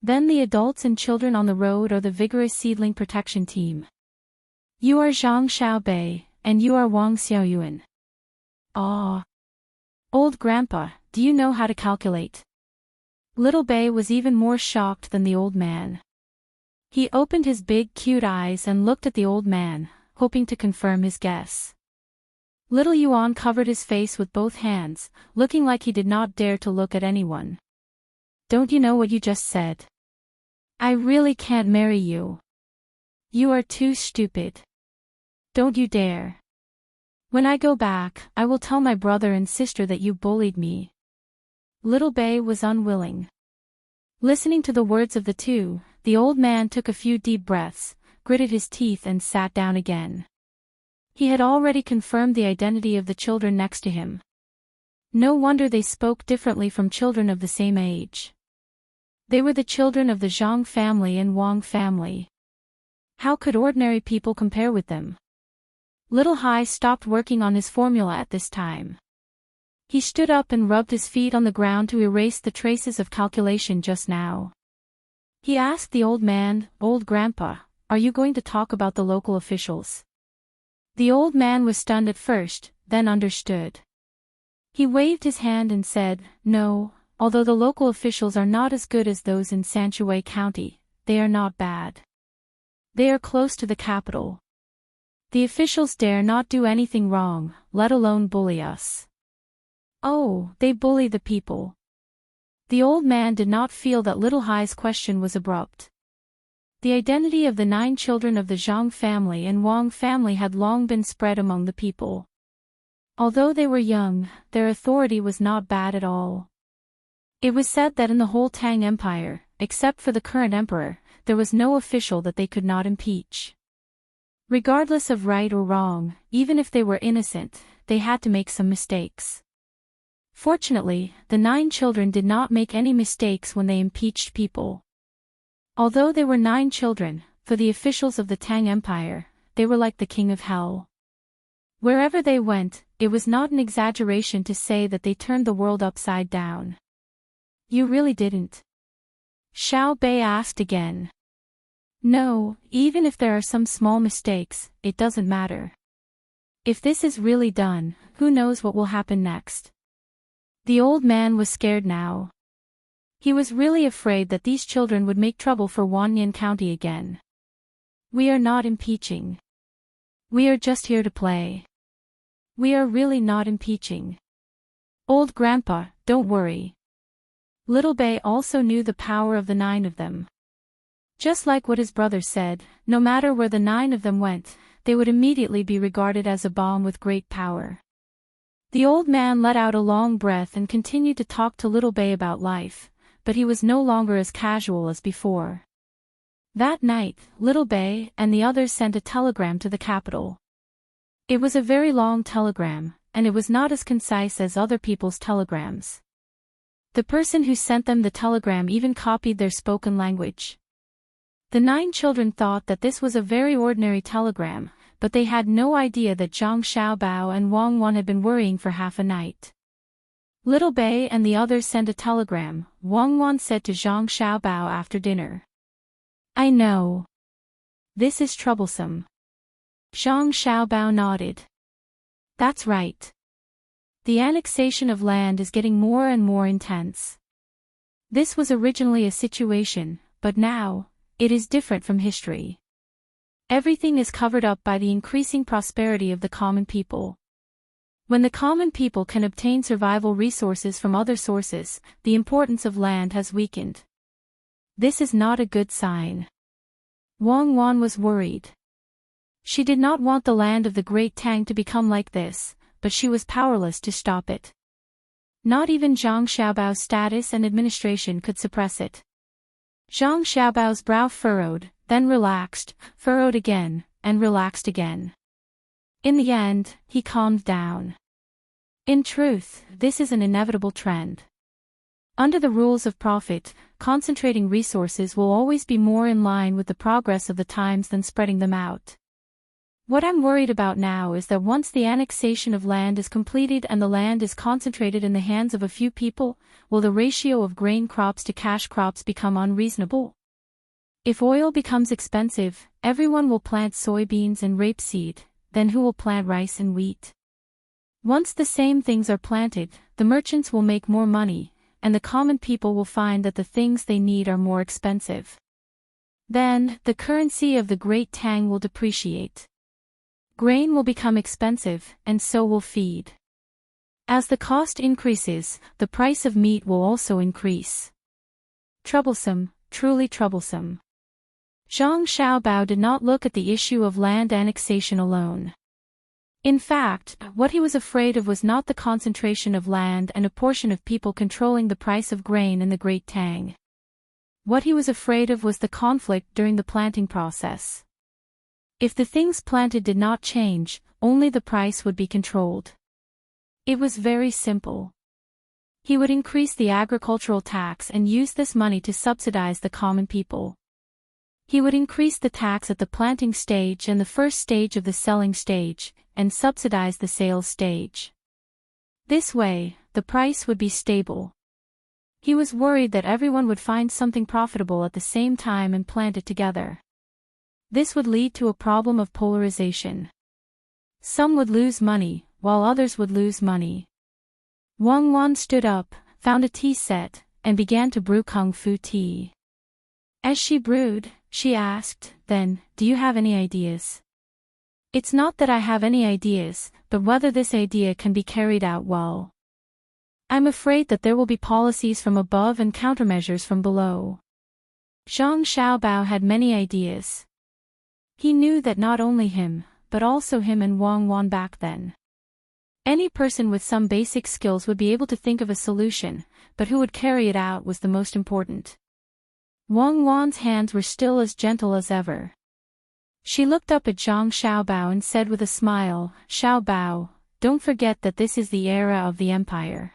Speaker 1: Then the adults and children on the road are the vigorous seedling protection team. You are Zhang Xiaobei, and you are Wang Xiaoyuan. Ah. Old Grandpa, do you know how to calculate? Little Bei was even more shocked than the old man. He opened his big cute eyes and looked at the old man, hoping to confirm his guess. Little Yuan covered his face with both hands, looking like he did not dare to look at anyone. Don't you know what you just said? I really can't marry you. You are too stupid. Don't you dare. When I go back, I will tell my brother and sister that you bullied me. Little Bei was unwilling. Listening to the words of the two, the old man took a few deep breaths, gritted his teeth and sat down again. He had already confirmed the identity of the children next to him. No wonder they spoke differently from children of the same age. They were the children of the Zhang family and Wang family. How could ordinary people compare with them? Little Hai stopped working on his formula at this time. He stood up and rubbed his feet on the ground to erase the traces of calculation just now. He asked the old man, Old Grandpa, are you going to talk about the local officials? The old man was stunned at first, then understood. He waved his hand and said, No, although the local officials are not as good as those in Sanshui County, they are not bad. They are close to the capital. The officials dare not do anything wrong, let alone bully us. Oh, they bully the people. The old man did not feel that Little Hai's question was abrupt. The identity of the 9 children of the Zhang family and Wang family had long been spread among the people. Although they were young, their authority was not bad at all. It was said that in the whole Tang Empire, except for the current emperor, there was no official that they could not impeach. Regardless of right or wrong, even if they were innocent, they had to make some mistakes. Fortunately, the 9 children did not make any mistakes when they impeached people. Although they were 9 children, for the officials of the Tang Empire, they were like the king of hell. Wherever they went, it was not an exaggeration to say that they turned the world upside down. You really didn't? Xiao Bei asked again. No, even if there are some small mistakes, it doesn't matter. If this is really done, who knows what will happen next? The old man was scared now. He was really afraid that these children would make trouble for Wanyan County again. We are not impeaching. We are just here to play. We are really not impeaching. Old Grandpa, don't worry. Little Bei also knew the power of the 9 of them. Just like what his brother said, no matter where the 9 of them went, they would immediately be regarded as a bomb with great power. The old man let out a long breath and continued to talk to Little Bei about life, but he was no longer as casual as before. That night, Little Bei and the others sent a telegram to the capital. It was a very long telegram, and it was not as concise as other people's telegrams. The person who sent them the telegram even copied their spoken language. The 9 children thought that this was a very ordinary telegram, but they had no idea that Zhang Xiaobao and Wang Wan had been worrying for half a night. Little Bei and the others sent a telegram, Wang Wan said to Zhang Xiaobao after dinner. I know. This is troublesome. Zhang Xiaobao nodded. That's right. The annexation of land is getting more and more intense. This was originally a situation, but now, it is different from history. Everything is covered up by the increasing prosperity of the common people. When the common people can obtain survival resources from other sources, the importance of land has weakened. This is not a good sign. Wang Wan was worried. She did not want the land of the Great Tang to become like this, but she was powerless to stop it. Not even Zhang Xiaobao's status and administration could suppress it. Zhang Xiaobao's brow furrowed, then relaxed, furrowed again, and relaxed again. In the end, he calmed down. In truth, this is an inevitable trend. Under the rules of profit, concentrating resources will always be more in line with the progress of the times than spreading them out. What I'm worried about now is that once the annexation of land is completed and the land is concentrated in the hands of a few people, will the ratio of grain crops to cash crops become unreasonable? If oil becomes expensive, everyone will plant soybeans and rapeseed, then who will plant rice and wheat? Once the same things are planted, the merchants will make more money, and the common people will find that the things they need are more expensive. Then, the currency of the Great Tang will depreciate. Grain will become expensive, and so will feed. As the cost increases, the price of meat will also increase. Troublesome, truly troublesome. Zhang Xiaobao did not look at the issue of land annexation alone. In fact, what he was afraid of was not the concentration of land and a portion of people controlling the price of grain in the Great Tang. What he was afraid of was the conflict during the planting process. If the things planted did not change, only the price would be controlled. It was very simple. He would increase the agricultural tax and use this money to subsidize the common people. He would increase the tax at the planting stage and the first stage of the selling stage, and subsidize the sales stage. This way, the price would be stable. He was worried that everyone would find something profitable at the same time and plant it together. This would lead to a problem of polarization. Some would lose money, while others would lose money. Wang Wan stood up, found a tea set, and began to brew kung fu tea. As she brewed, she asked, "Then, do you have any ideas?" "It's not that I have any ideas, but whether this idea can be carried out well. I'm afraid that there will be policies from above and countermeasures from below." Zhang Xiaobao had many ideas. He knew that not only him, but also him and Wang Wan back then. Any person with some basic skills would be able to think of a solution, but who would carry it out was the most important. Wang Wan's hands were still as gentle as ever. She looked up at Zhang Xiaobao and said with a smile, "Xiaobao, don't forget that this is the era of the empire.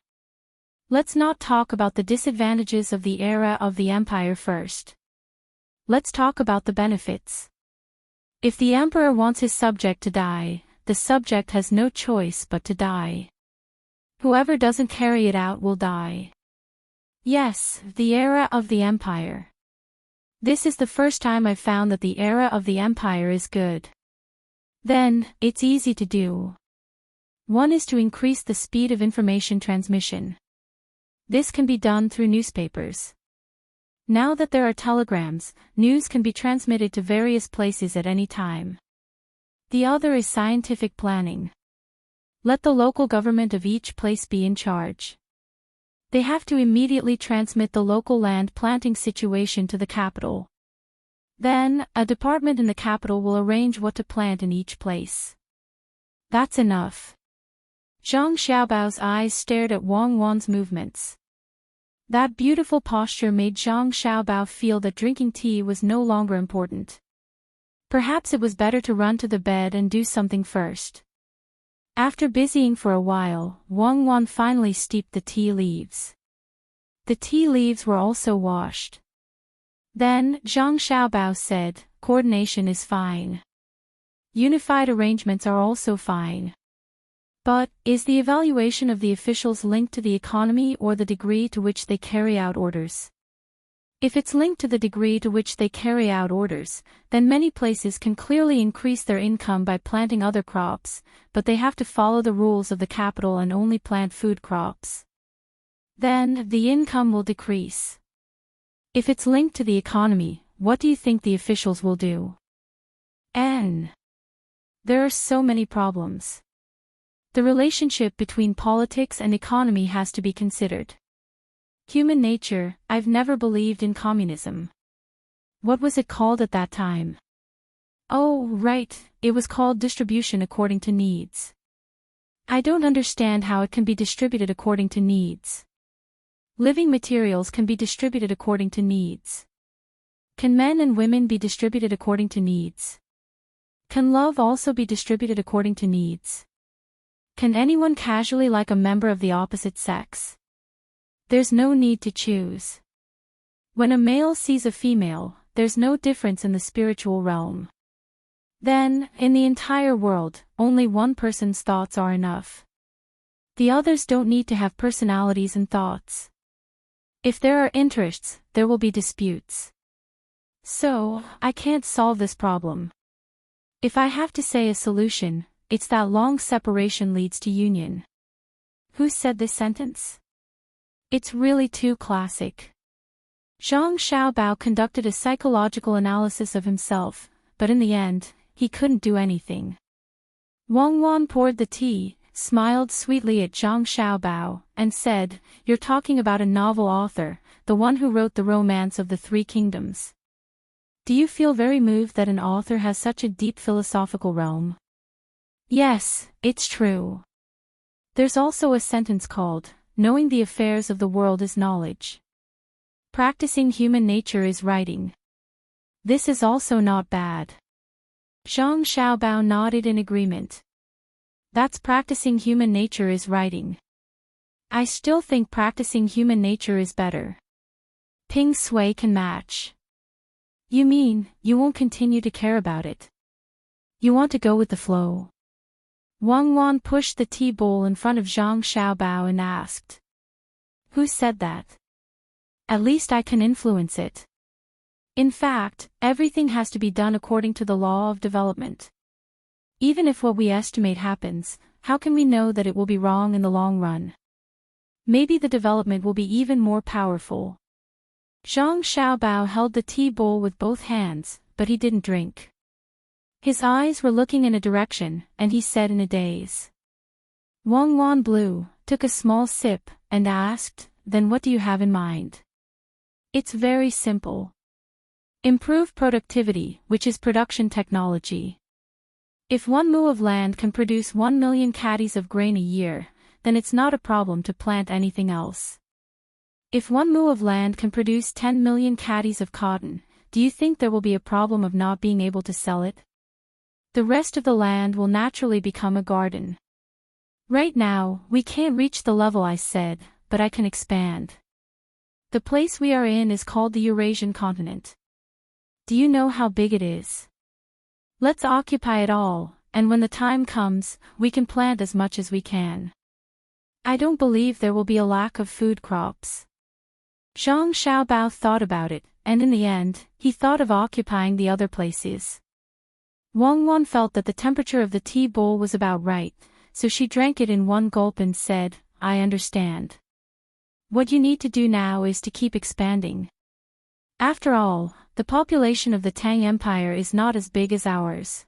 Speaker 1: Let's not talk about the disadvantages of the era of the empire first. Let's talk about the benefits. If the emperor wants his subject to die, the subject has no choice but to die. Whoever doesn't carry it out will die. Yes, the era of the empire. This is the first time I've found that the era of the empire is good. Then, it's easy to do. One is to increase the speed of information transmission. This can be done through newspapers. Now that there are telegrams, news can be transmitted to various places at any time. The other is scientific planning. Let the local government of each place be in charge. They have to immediately transmit the local land planting situation to the capital. Then, a department in the capital will arrange what to plant in each place. That's enough. Zhang Xiaobao's eyes stared at Wang Wan's movements. That beautiful posture made Zhang Xiaobao feel that drinking tea was no longer important. Perhaps it was better to run to the bed and do something first. After busying for a while, Wang Wan finally steeped the tea leaves. The tea leaves were also washed. Then, Zhang Xiaobao said, "Coordination is fine. Unified arrangements are also fine. But, is the evaluation of the officials linked to the economy or the degree to which they carry out orders? If it's linked to the degree to which they carry out orders, then many places can clearly increase their income by planting other crops, but they have to follow the rules of the capital and only plant food crops. Then, the income will decrease. If it's linked to the economy, what do you think the officials will do? N. There are so many problems. The relationship between politics and economy has to be considered. Human nature, I've never believed in communism. What was it called at that time? Oh, right, it was called distribution according to needs. I don't understand how it can be distributed according to needs. Living materials can be distributed according to needs. Can men and women be distributed according to needs? Can love also be distributed according to needs? Can anyone casually like a member of the opposite sex? There's no need to choose. When a male sees a female, there's no difference in the spiritual realm. Then, in the entire world, only one person's thoughts are enough. The others don't need to have personalities and thoughts. If there are interests, there will be disputes. So, I can't solve this problem. If I have to say a solution, it's that long separation leads to union. Who said this sentence? It's really too classic. Zhang Xiaobao conducted a psychological analysis of himself, but in the end, he couldn't do anything. Wang Wan poured the tea, smiled sweetly at Zhang Xiaobao, and said, "You're talking about a novel author, the one who wrote the Romance of the Three Kingdoms. Do you feel very moved that an author has such a deep philosophical realm?" Yes, it's true. There's also a sentence called, "Knowing the affairs of the world is knowledge. Practicing human nature is writing." This is also not bad. Zhang Xiaobao nodded in agreement. That's practicing human nature is writing. I still think practicing human nature is better. Ping Sui can match. You mean, you won't continue to care about it? You want to go with the flow? Wang Wan pushed the tea bowl in front of Zhang Xiaobao and asked. Who said that? At least I can influence it. In fact, everything has to be done according to the law of development. Even if what we estimate happens, how can we know that it will be wrong in the long run? Maybe the development will be even more powerful. Zhang Xiaobao held the tea bowl with both hands, but he didn't drink. His eyes were looking in a direction, and he said in a daze. Wang Wan blew, took a small sip, and asked, "Then what do you have in mind?" It's very simple. Improve productivity, which is production technology. If 1 mu of land can produce 1 million caddies of grain a year, then it's not a problem to plant anything else. If 1 mu of land can produce 10 million caddies of cotton, do you think there will be a problem of not being able to sell it? The rest of the land will naturally become a garden. Right now, we can't reach the level I said, but I can expand. The place we are in is called the Eurasian continent. Do you know how big it is? Let's occupy it all, and when the time comes, we can plant as much as we can. I don't believe there will be a lack of food crops. Zhang Xiaobao thought about it, and in the end, he thought of occupying the other places. Wang Wan felt that the temperature of the tea bowl was about right, so she drank it in one gulp and said, "I understand. What you need to do now is to keep expanding. After all, the population of the Tang Empire is not as big as ours.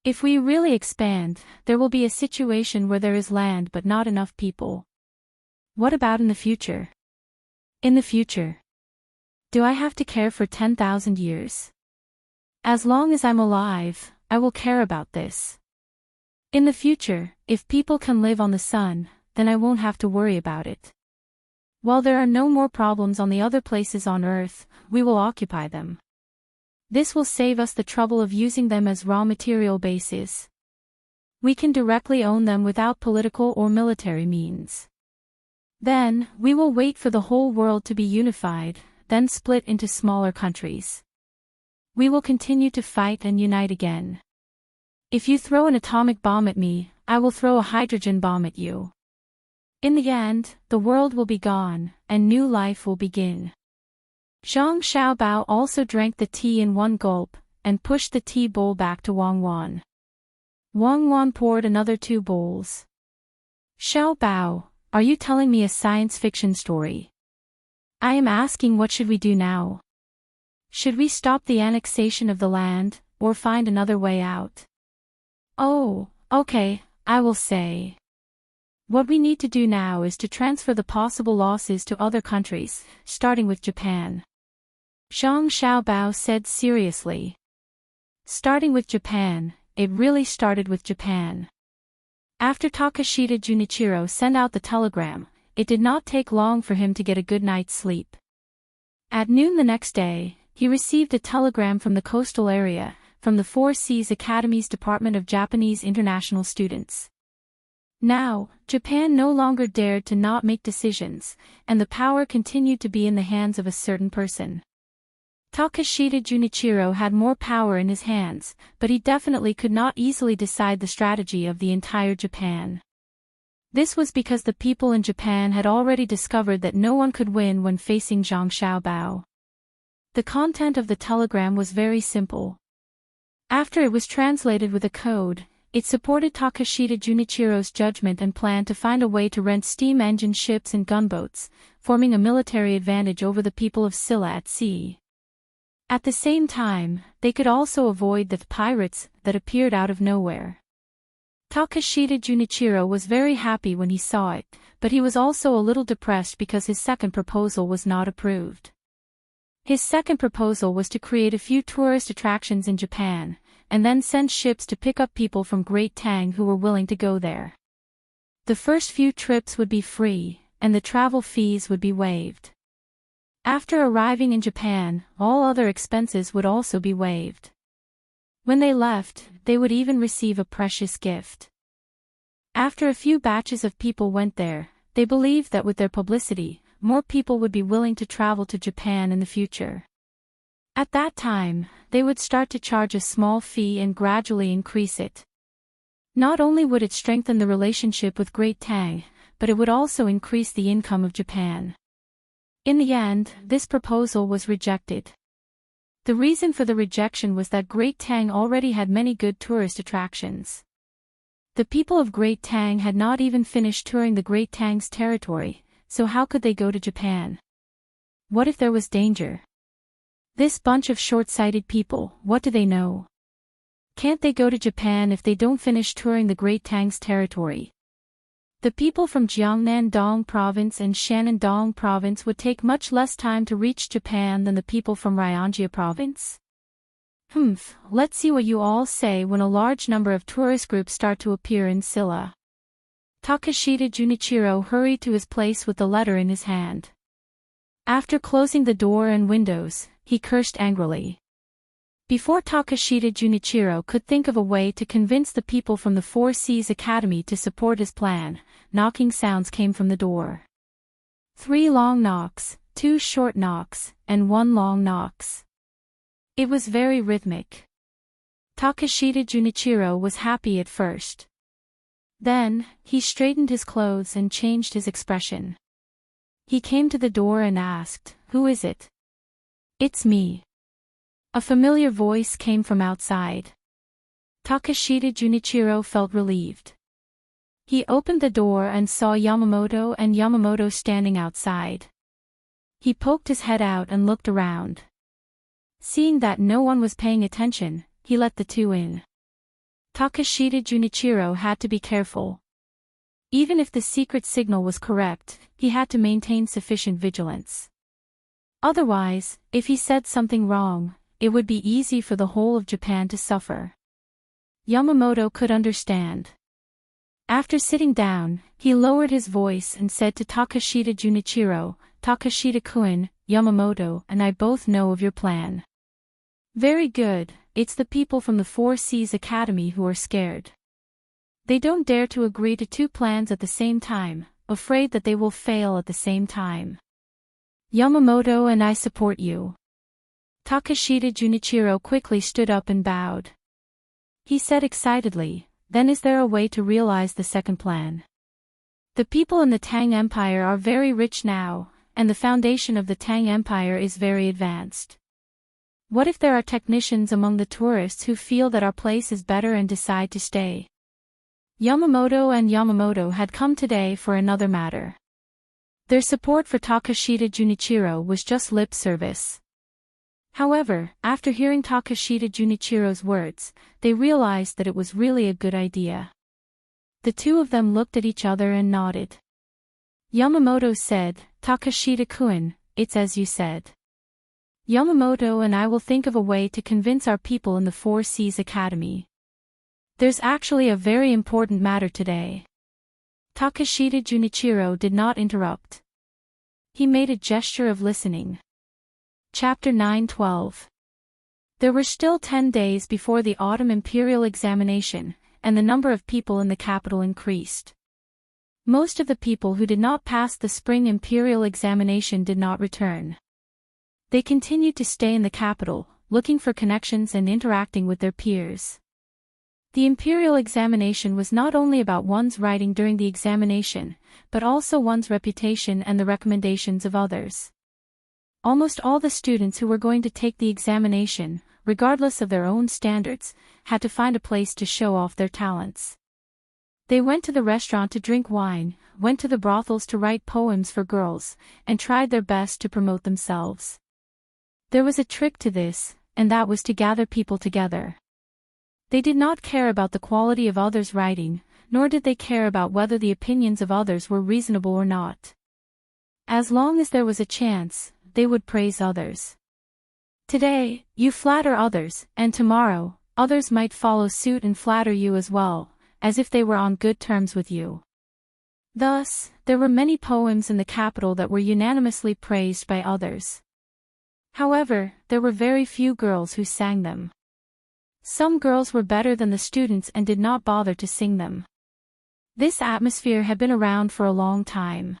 Speaker 1: If we really expand, there will be a situation where there is land but not enough people. What about in the future? In the future, do I have to care for 10,000 years? As long as I'm alive, I will care about this. In the future, if people can live on the sun, then I won't have to worry about it. While there are no more problems on the other places on Earth, we will occupy them. This will save us the trouble of using them as raw material bases. We can directly own them without political or military means. Then, we will wait for the whole world to be unified, then split into smaller countries. We will continue to fight and unite again. If you throw an atomic bomb at me, I will throw a hydrogen bomb at you. In the end, the world will be gone, and new life will begin." Zhang Xiaobao also drank the tea in one gulp, and pushed the tea bowl back to Wang Wan. Wang Wan poured another 2 bowls. "Xiaobao, are you telling me a science fiction story? I am asking what should we do now? Should we stop the annexation of the land, or find another way out. Oh, okay, I will say. What we need to do now is to transfer the possible losses to other countries, starting with Japan. Zhang Xiaobao said seriously. Starting with Japan, it really started with Japan. After Takashita Junichiro sent out the telegram, it did not take long for him to get a good night's sleep. At noon the next day, he received a telegram from the coastal area, from the Four Seas Academy's Department of Japanese International Students. Now, Japan no longer dared to not make decisions, and the power continued to be in the hands of a certain person. Takashita Junichiro had more power in his hands, but he definitely could not easily decide the strategy of the entire Japan. This was because the people in Japan had already discovered that no one could win when facing Zhang Xiaobao. The content of the telegram was very simple. After it was translated with a code, it supported Takashita Junichiro's judgment and plan to find a way to rent steam engine ships and gunboats, forming a military advantage over the people of Silla at sea. At the same time, they could also avoid the pirates that appeared out of nowhere. Takashita Junichiro was very happy when he saw it, but he was also a little depressed because his second proposal was not approved. His second proposal was to create a few tourist attractions in Japan, and then send ships to pick up people from Great Tang who were willing to go there. The first few trips would be free, and the travel fees would be waived. After arriving in Japan, all other expenses would also be waived. When they left, they would even receive a precious gift. After a few batches of people went there, they believed that with their publicity, more people would be willing to travel to Japan in the future. At that time, they would start to charge a small fee and gradually increase it. Not only would it strengthen the relationship with Great Tang, but it would also increase the income of Japan. In the end, this proposal was rejected. The reason for the rejection was that Great Tang already had many good tourist attractions. The people of Great Tang had not even finished touring the Great Tang's territory, so how could they go to Japan? What if there was danger? This bunch of short-sighted people, what do they know? Can't they go to Japan if they don't finish touring the Great Tang's territory? The people from Jiangnan-dong Province and Shannon-dong Province would take much less time to reach Japan than the people from Ryangja Province. Let's see what you all say when a large number of tourist groups start to appear in Silla. Takashita Junichiro hurried to his place with the letter in his hand. After closing the door and windows, he cursed angrily. Before Takashita Junichiro could think of a way to convince the people from the Four Seas Academy to support his plan, knocking sounds came from the door. 3 long knocks, 2 short knocks, and 1 long knocks. It was very rhythmic. Takashita Junichiro was happy at first. Then, he straightened his clothes and changed his expression. He came to the door and asked, "Who is it?" "It's me." A familiar voice came from outside. Takashita Junichiro felt relieved. He opened the door and saw Yamamoto standing outside. He poked his head out and looked around. Seeing that no one was paying attention, he let the two in. Takashita Junichiro had to be careful. Even if the secret signal was correct, he had to maintain sufficient vigilance. Otherwise, if he said something wrong, it would be easy for the whole of Japan to suffer. Yamamoto could understand. After sitting down, he lowered his voice and said to Takashita Junichiro, "Takashita-kun, Yamamoto and I both know of your plan." "Very good, it's the people from the Four Seas Academy who are scared. They don't dare to agree to 2 plans at the same time, afraid that they will fail at the same time. Yamamoto and I support you." Takashita Junichiro quickly stood up and bowed. He said excitedly, "Then is there a way to realize the second plan? The people in the Tang Empire are very rich now, and the foundation of the Tang Empire is very advanced. What if there are technicians among the tourists who feel that our place is better and decide to stay?" Yamamoto had come today for another matter. Their support for Takashita Junichiro was just lip service. However, after hearing Takashita Junichiro's words, they realized that it was really a good idea. The two of them looked at each other and nodded. Yamamoto said, "Takashita-kun, it's as you said. Yamamoto and I will think of a way to convince our people in the Four Seas Academy. There's actually a very important matter today." Takashita Junichiro did not interrupt. He made a gesture of listening. Chapter 9:12. There were still 10 days before the autumn imperial examination, and the number of people in the capital increased. Most of the people who did not pass the spring imperial examination did not return. They continued to stay in the capital, looking for connections and interacting with their peers. The imperial examination was not only about one's writing during the examination, but also one's reputation and the recommendations of others. Almost all the students who were going to take the examination, regardless of their own standards, had to find a place to show off their talents. They went to the restaurant to drink wine, went to the brothels to write poems for girls, and tried their best to promote themselves. There was a trick to this, and that was to gather people together. They did not care about the quality of others' writing, nor did they care about whether the opinions of others were reasonable or not. As long as there was a chance, they would praise others. Today, you flatter others, and tomorrow, others might follow suit and flatter you as well, as if they were on good terms with you. Thus, there were many poems in the capital that were unanimously praised by others. However, there were very few girls who sang them. Some girls were better than the students and did not bother to sing them. This atmosphere had been around for a long time.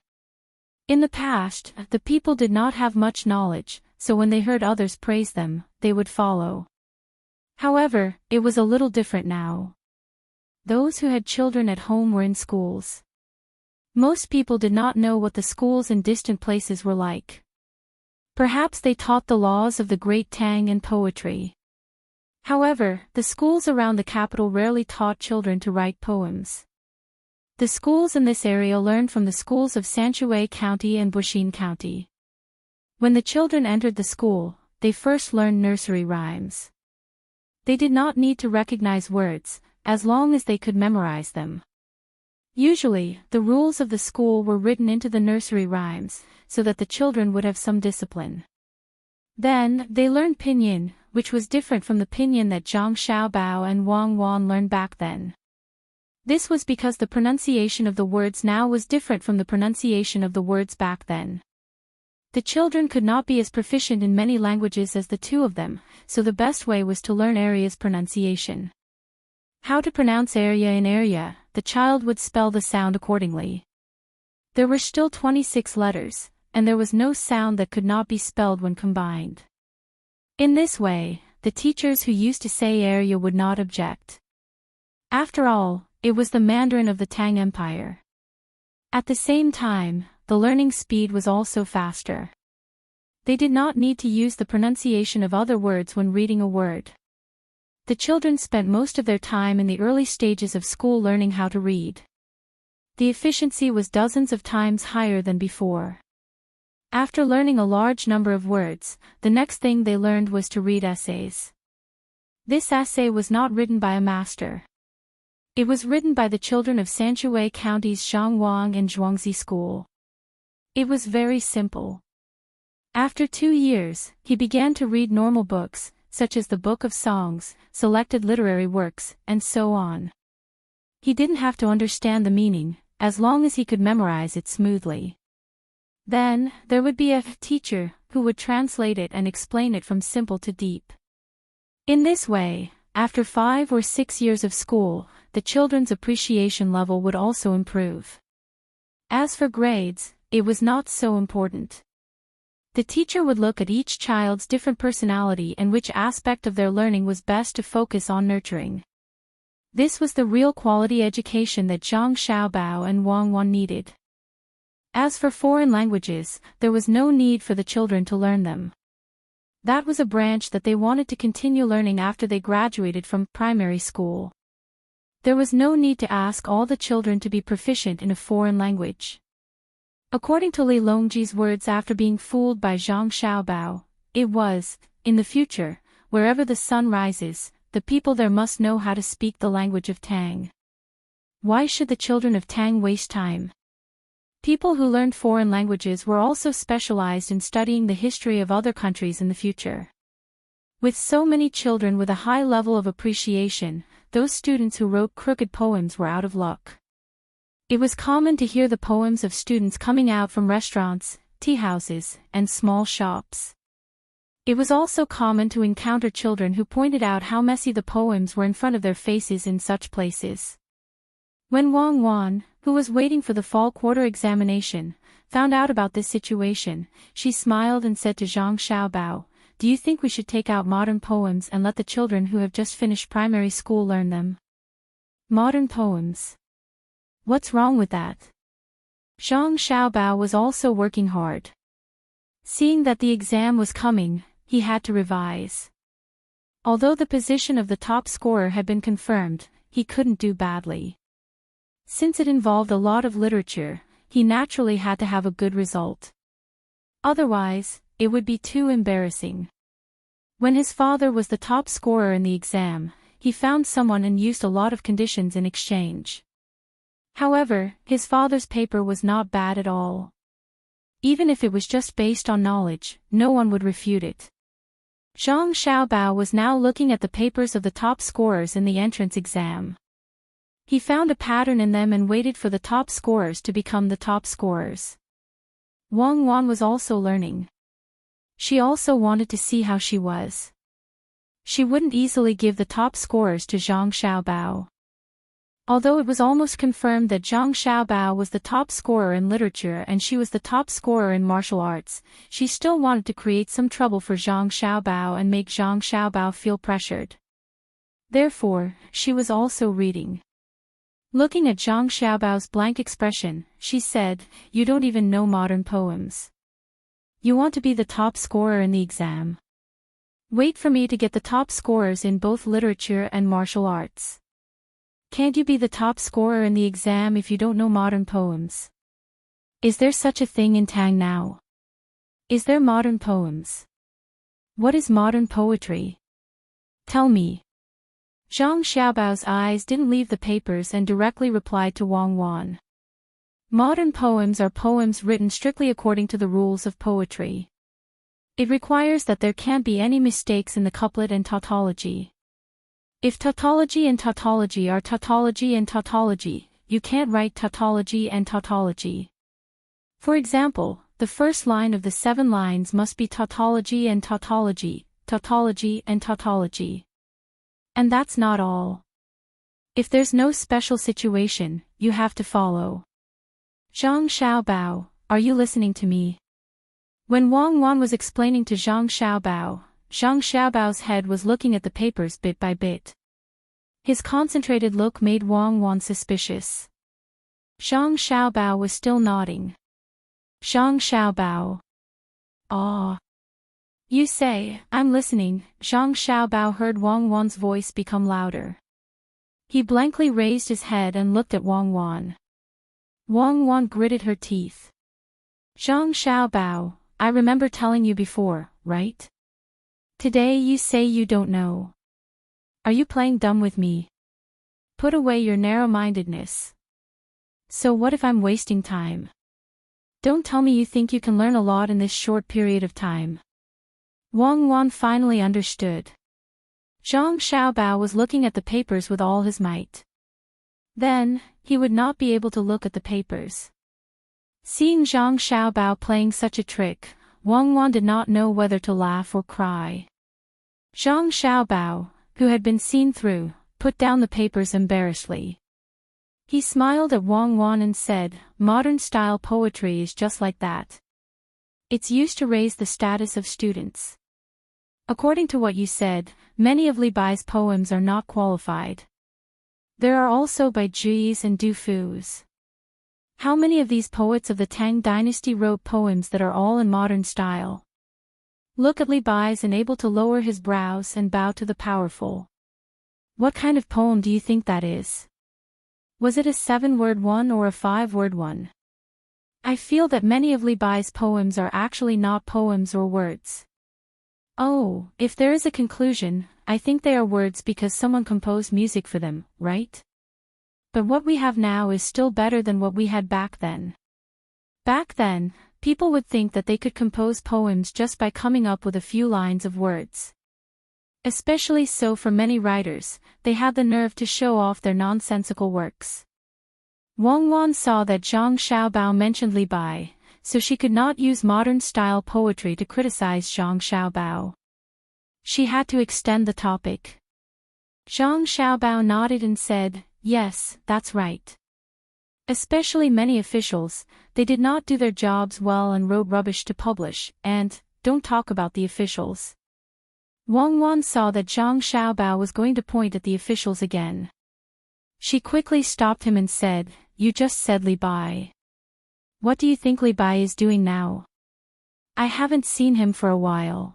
Speaker 1: In the past, the people did not have much knowledge, so when they heard others praise them, they would follow. However, it was a little different now. Those who had children at home were in schools. Most people did not know what the schools in distant places were like. Perhaps they taught the laws of the great Tang and poetry. However, the schools around the capital rarely taught children to write poems. The schools in this area learned from the schools of Sanshui County and Bushin County. When the children entered the school, they first learned nursery rhymes. They did not need to recognize words, as long as they could memorize them. Usually, the rules of the school were written into the nursery rhymes, so that the children would have some discipline. Then, they learned pinyin, which was different from the pinyin that Zhang Xiaobao and Wang Wan learned back then. This was because the pronunciation of the words now was different from the pronunciation of the words back then. The children could not be as proficient in many languages as the two of them, so the best way was to learn Arya's pronunciation. How to pronounce Arya in Arya, the child would spell the sound accordingly. There were still 26 letters, and there was no sound that could not be spelled when combined. In this way, the teachers who used to say Arya would not object. After all, it was the Mandarin of the Tang Empire. At the same time, the learning speed was also faster. They did not need to use the pronunciation of other words when reading a word. The children spent most of their time in the early stages of school learning how to read. The efficiency was dozens of times higher than before. After learning a large number of words, the next thing they learned was to read essays. This essay was not written by a master. It was written by the children of Sanshui County's Zhangwang and Zhuangzi School. It was very simple. After 2 years, he began to read normal books, such as the Book of Songs, selected literary works, and so on. He didn't have to understand the meaning, as long as he could memorize it smoothly. Then, there would be a teacher, who would translate it and explain it from simple to deep. In this way, after 5 or 6 years of school, the children's appreciation level would also improve. As for grades, it was not so important. The teacher would look at each child's different personality and which aspect of their learning was best to focus on nurturing. This was the real quality education that Zhang Xiaobao and Wang Wan needed. As for foreign languages, there was no need for the children to learn them. That was a branch that they wanted to continue learning after they graduated from primary school. There was no need to ask all the children to be proficient in a foreign language. According to Li Longji's words after being fooled by Zhang Xiaobao, it was, in the future, wherever the sun rises, the people there must know how to speak the language of Tang. Why should the children of Tang waste time? People who learned foreign languages were also specialized in studying the history of other countries in the future. With so many children with a high level of appreciation, those students who wrote crooked poems were out of luck. It was common to hear the poems of students coming out from restaurants, tea houses, and small shops. It was also common to encounter children who pointed out how messy the poems were in front of their faces in such places. When Wang Wan, who was waiting for the fall quarter examination, found out about this situation, she smiled and said to Zhang Xiaobao, "Do you think we should take out modern poems and let the children who have just finished primary school learn them?" Modern poems. What's wrong with that? Zhang Xiaobao was also working hard. Seeing that the exam was coming, he had to revise. Although the position of the top scorer had been confirmed, he couldn't do badly. Since it involved a lot of literature, he naturally had to have a good result. Otherwise, it would be too embarrassing. When his father was the top scorer in the exam, he found someone and used a lot of conditions in exchange. However, his father's paper was not bad at all. Even if it was just based on knowledge, no one would refute it. Zhang Xiaobao was now looking at the papers of the top scorers in the entrance exam. He found a pattern in them and waited for the top scorers to become the top scorers. Wang Wan was also learning. She also wanted to see how she was. She wouldn't easily give the top scorers to Zhang Xiaobao. Although it was almost confirmed that Zhang Xiaobao was the top scorer in literature and she was the top scorer in martial arts, she still wanted to create some trouble for Zhang Xiaobao and make Zhang Xiaobao feel pressured. Therefore, she was also reading. Looking at Zhang Xiaobao's blank expression, she said, "You don't even know modern poems. You want to be the top scorer in the exam. Wait for me to get the top scorers in both literature and martial arts. Can't you be the top scorer in the exam if you don't know modern poems? Is there such a thing in Tang now? Is there modern poems? What is modern poetry? Tell me." Zhang Xiaobao's eyes didn't leave the papers and directly replied to Wang Wan. Modern poems are poems written strictly according to the rules of poetry. It requires that there can't be any mistakes in the couplet and tautology. If tautology and tautology are tautology and tautology, you can't write tautology and tautology. For example, the first line of the 7 lines must be tautology and tautology, tautology and tautology. And that's not all. If there's no special situation, you have to follow. Zhang Xiaobao, are you listening to me? When Wang Wan was explaining to Zhang Xiaobao's head was looking at the papers bit by bit. His concentrated look made Wang Wan suspicious. Zhang Xiaobao was still nodding. Zhang Xiaobao. "Ah. You say, I'm listening." Zhang Xiaobao heard Wang Wan's voice become louder. He blankly raised his head and looked at Wang Wan. Wang Wan gritted her teeth. "Zhang Xiaobao, I remember telling you before, right? Today you say you don't know. Are you playing dumb with me? Put away your narrow-mindedness. So what if I'm wasting time? Don't tell me you think you can learn a lot in this short period of time." Wang Wan finally understood. Zhang Xiaobao was looking at the papers with all his might. Then, he would not be able to look at the papers. Seeing Zhang Xiaobao playing such a trick, Wang Wan did not know whether to laugh or cry. Zhang Xiaobao, who had been seen through, put down the papers embarrassedly. He smiled at Wang Wan and said, "Modern-style poetry is just like that. It's used to raise the status of students. According to what you said, many of Li Bai's poems are not qualified. There are also Bai Zhi's and Du Fu's. How many of these poets of the Tang dynasty wrote poems that are all in modern style? Look at Li Bai's and able to lower his brows and bow to the powerful. What kind of poem do you think that is? Was it a 7-word one or a 5-word one? I feel that many of Li Bai's poems are actually not poems or words. Oh, if there is a conclusion, I think they are words because someone composed music for them, right? But what we have now is still better than what we had back then. Back then, people would think that they could compose poems just by coming up with a few lines of words. Especially so for many writers, they had the nerve to show off their nonsensical works. Wang Wan saw that Zhang Xiaobao mentioned Li Bai, so she could not use modern-style poetry to criticize Zhang Xiaobao. She had to extend the topic. Zhang Xiaobao nodded and said, "Yes, that's right." Especially many officials, they did not do their jobs well and wrote rubbish to publish, and, don't talk about the officials. Wang Wan saw that Zhang Xiaobao was going to point at the officials again. She quickly stopped him and said, "You just said Li Bai. What do you think Li Bai is doing now? I haven't seen him for a while.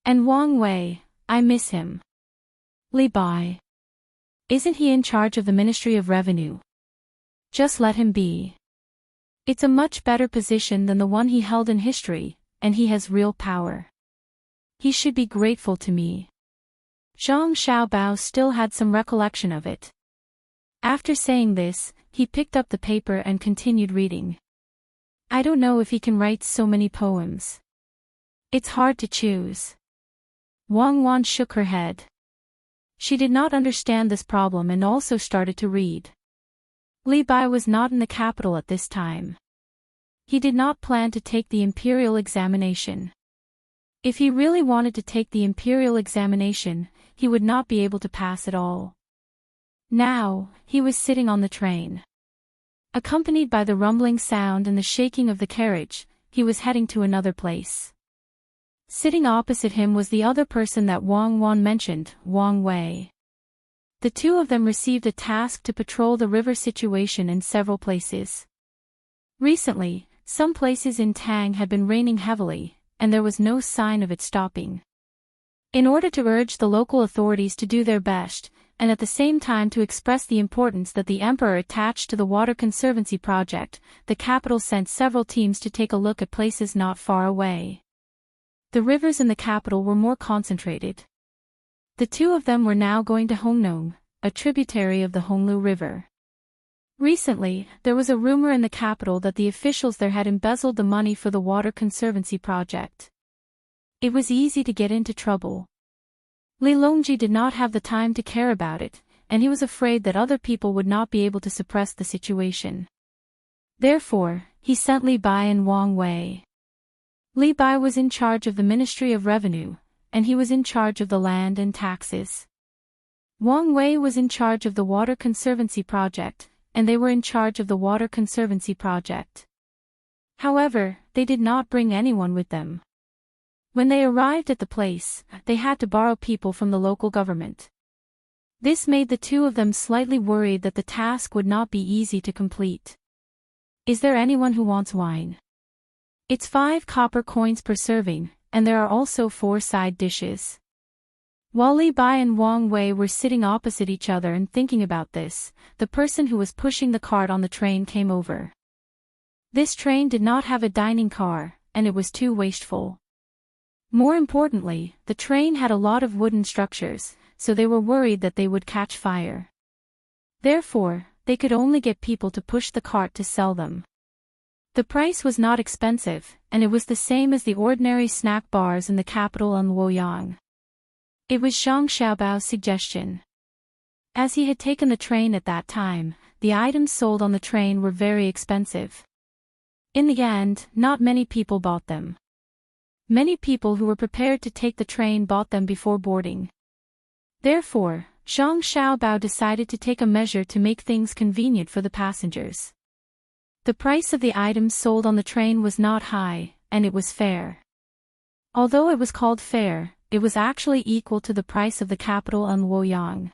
Speaker 1: And Wang Wei, I miss him. Li Bai. Isn't he in charge of the Ministry of Revenue? Just let him be. It's a much better position than the one he held in history, and he has real power. He should be grateful to me." Zhang Xiaobao still had some recollection of it. After saying this, he picked up the paper and continued reading. "I don't know if he can write so many poems. It's hard to choose." Wang Wan shook her head. She did not understand this problem and also started to read. Li Bai was not in the capital at this time. He did not plan to take the imperial examination. If he really wanted to take the imperial examination, he would not be able to pass at all. Now, he was sitting on the train. Accompanied by the rumbling sound and the shaking of the carriage, he was heading to another place. Sitting opposite him was the other person that Wang Wan mentioned, Wang Wei. The two of them received a task to patrol the river situation in several places. Recently, some places in Tang had been raining heavily, and there was no sign of it stopping. In order to urge the local authorities to do their best, and at the same time to express the importance that the emperor attached to the water conservancy project, the capital sent several teams to take a look at places not far away. The rivers in the capital were more concentrated. The two of them were now going to Hongnong, a tributary of the Honglu River. Recently, there was a rumor in the capital that the officials there had embezzled the money for the water conservancy project. It was easy to get into trouble. Li Longji did not have the time to care about it, and he was afraid that other people would not be able to suppress the situation. Therefore, he sent Li Bai and Wang Wei. Li Bai was in charge of the Ministry of Revenue, and he was in charge of the land and taxes. Wang Wei was in charge of the water conservancy project, and they were in charge of the water conservancy project. However, they did not bring anyone with them. When they arrived at the place, they had to borrow people from the local government. This made the two of them slightly worried that the task would not be easy to complete. "Is there anyone who wants wine? It's 5 copper coins per serving, and there are also 4 side dishes." While Li Bai and Wang Wei were sitting opposite each other and thinking about this, the person who was pushing the cart on the train came over. This train did not have a dining car, and it was too wasteful. More importantly, the train had a lot of wooden structures, so they were worried that they would catch fire. Therefore, they could only get people to push the cart to sell them. The price was not expensive, and it was the same as the ordinary snack bars in the capital on Luoyang. It was Zhang Xiaobao's suggestion. As he had taken the train at that time, the items sold on the train were very expensive. In the end, not many people bought them. Many people who were prepared to take the train bought them before boarding. Therefore, Zhang Xiaobao decided to take a measure to make things convenient for the passengers. The price of the items sold on the train was not high, and it was fair. Although it was called fair, it was actually equal to the price of the capital on Luoyang.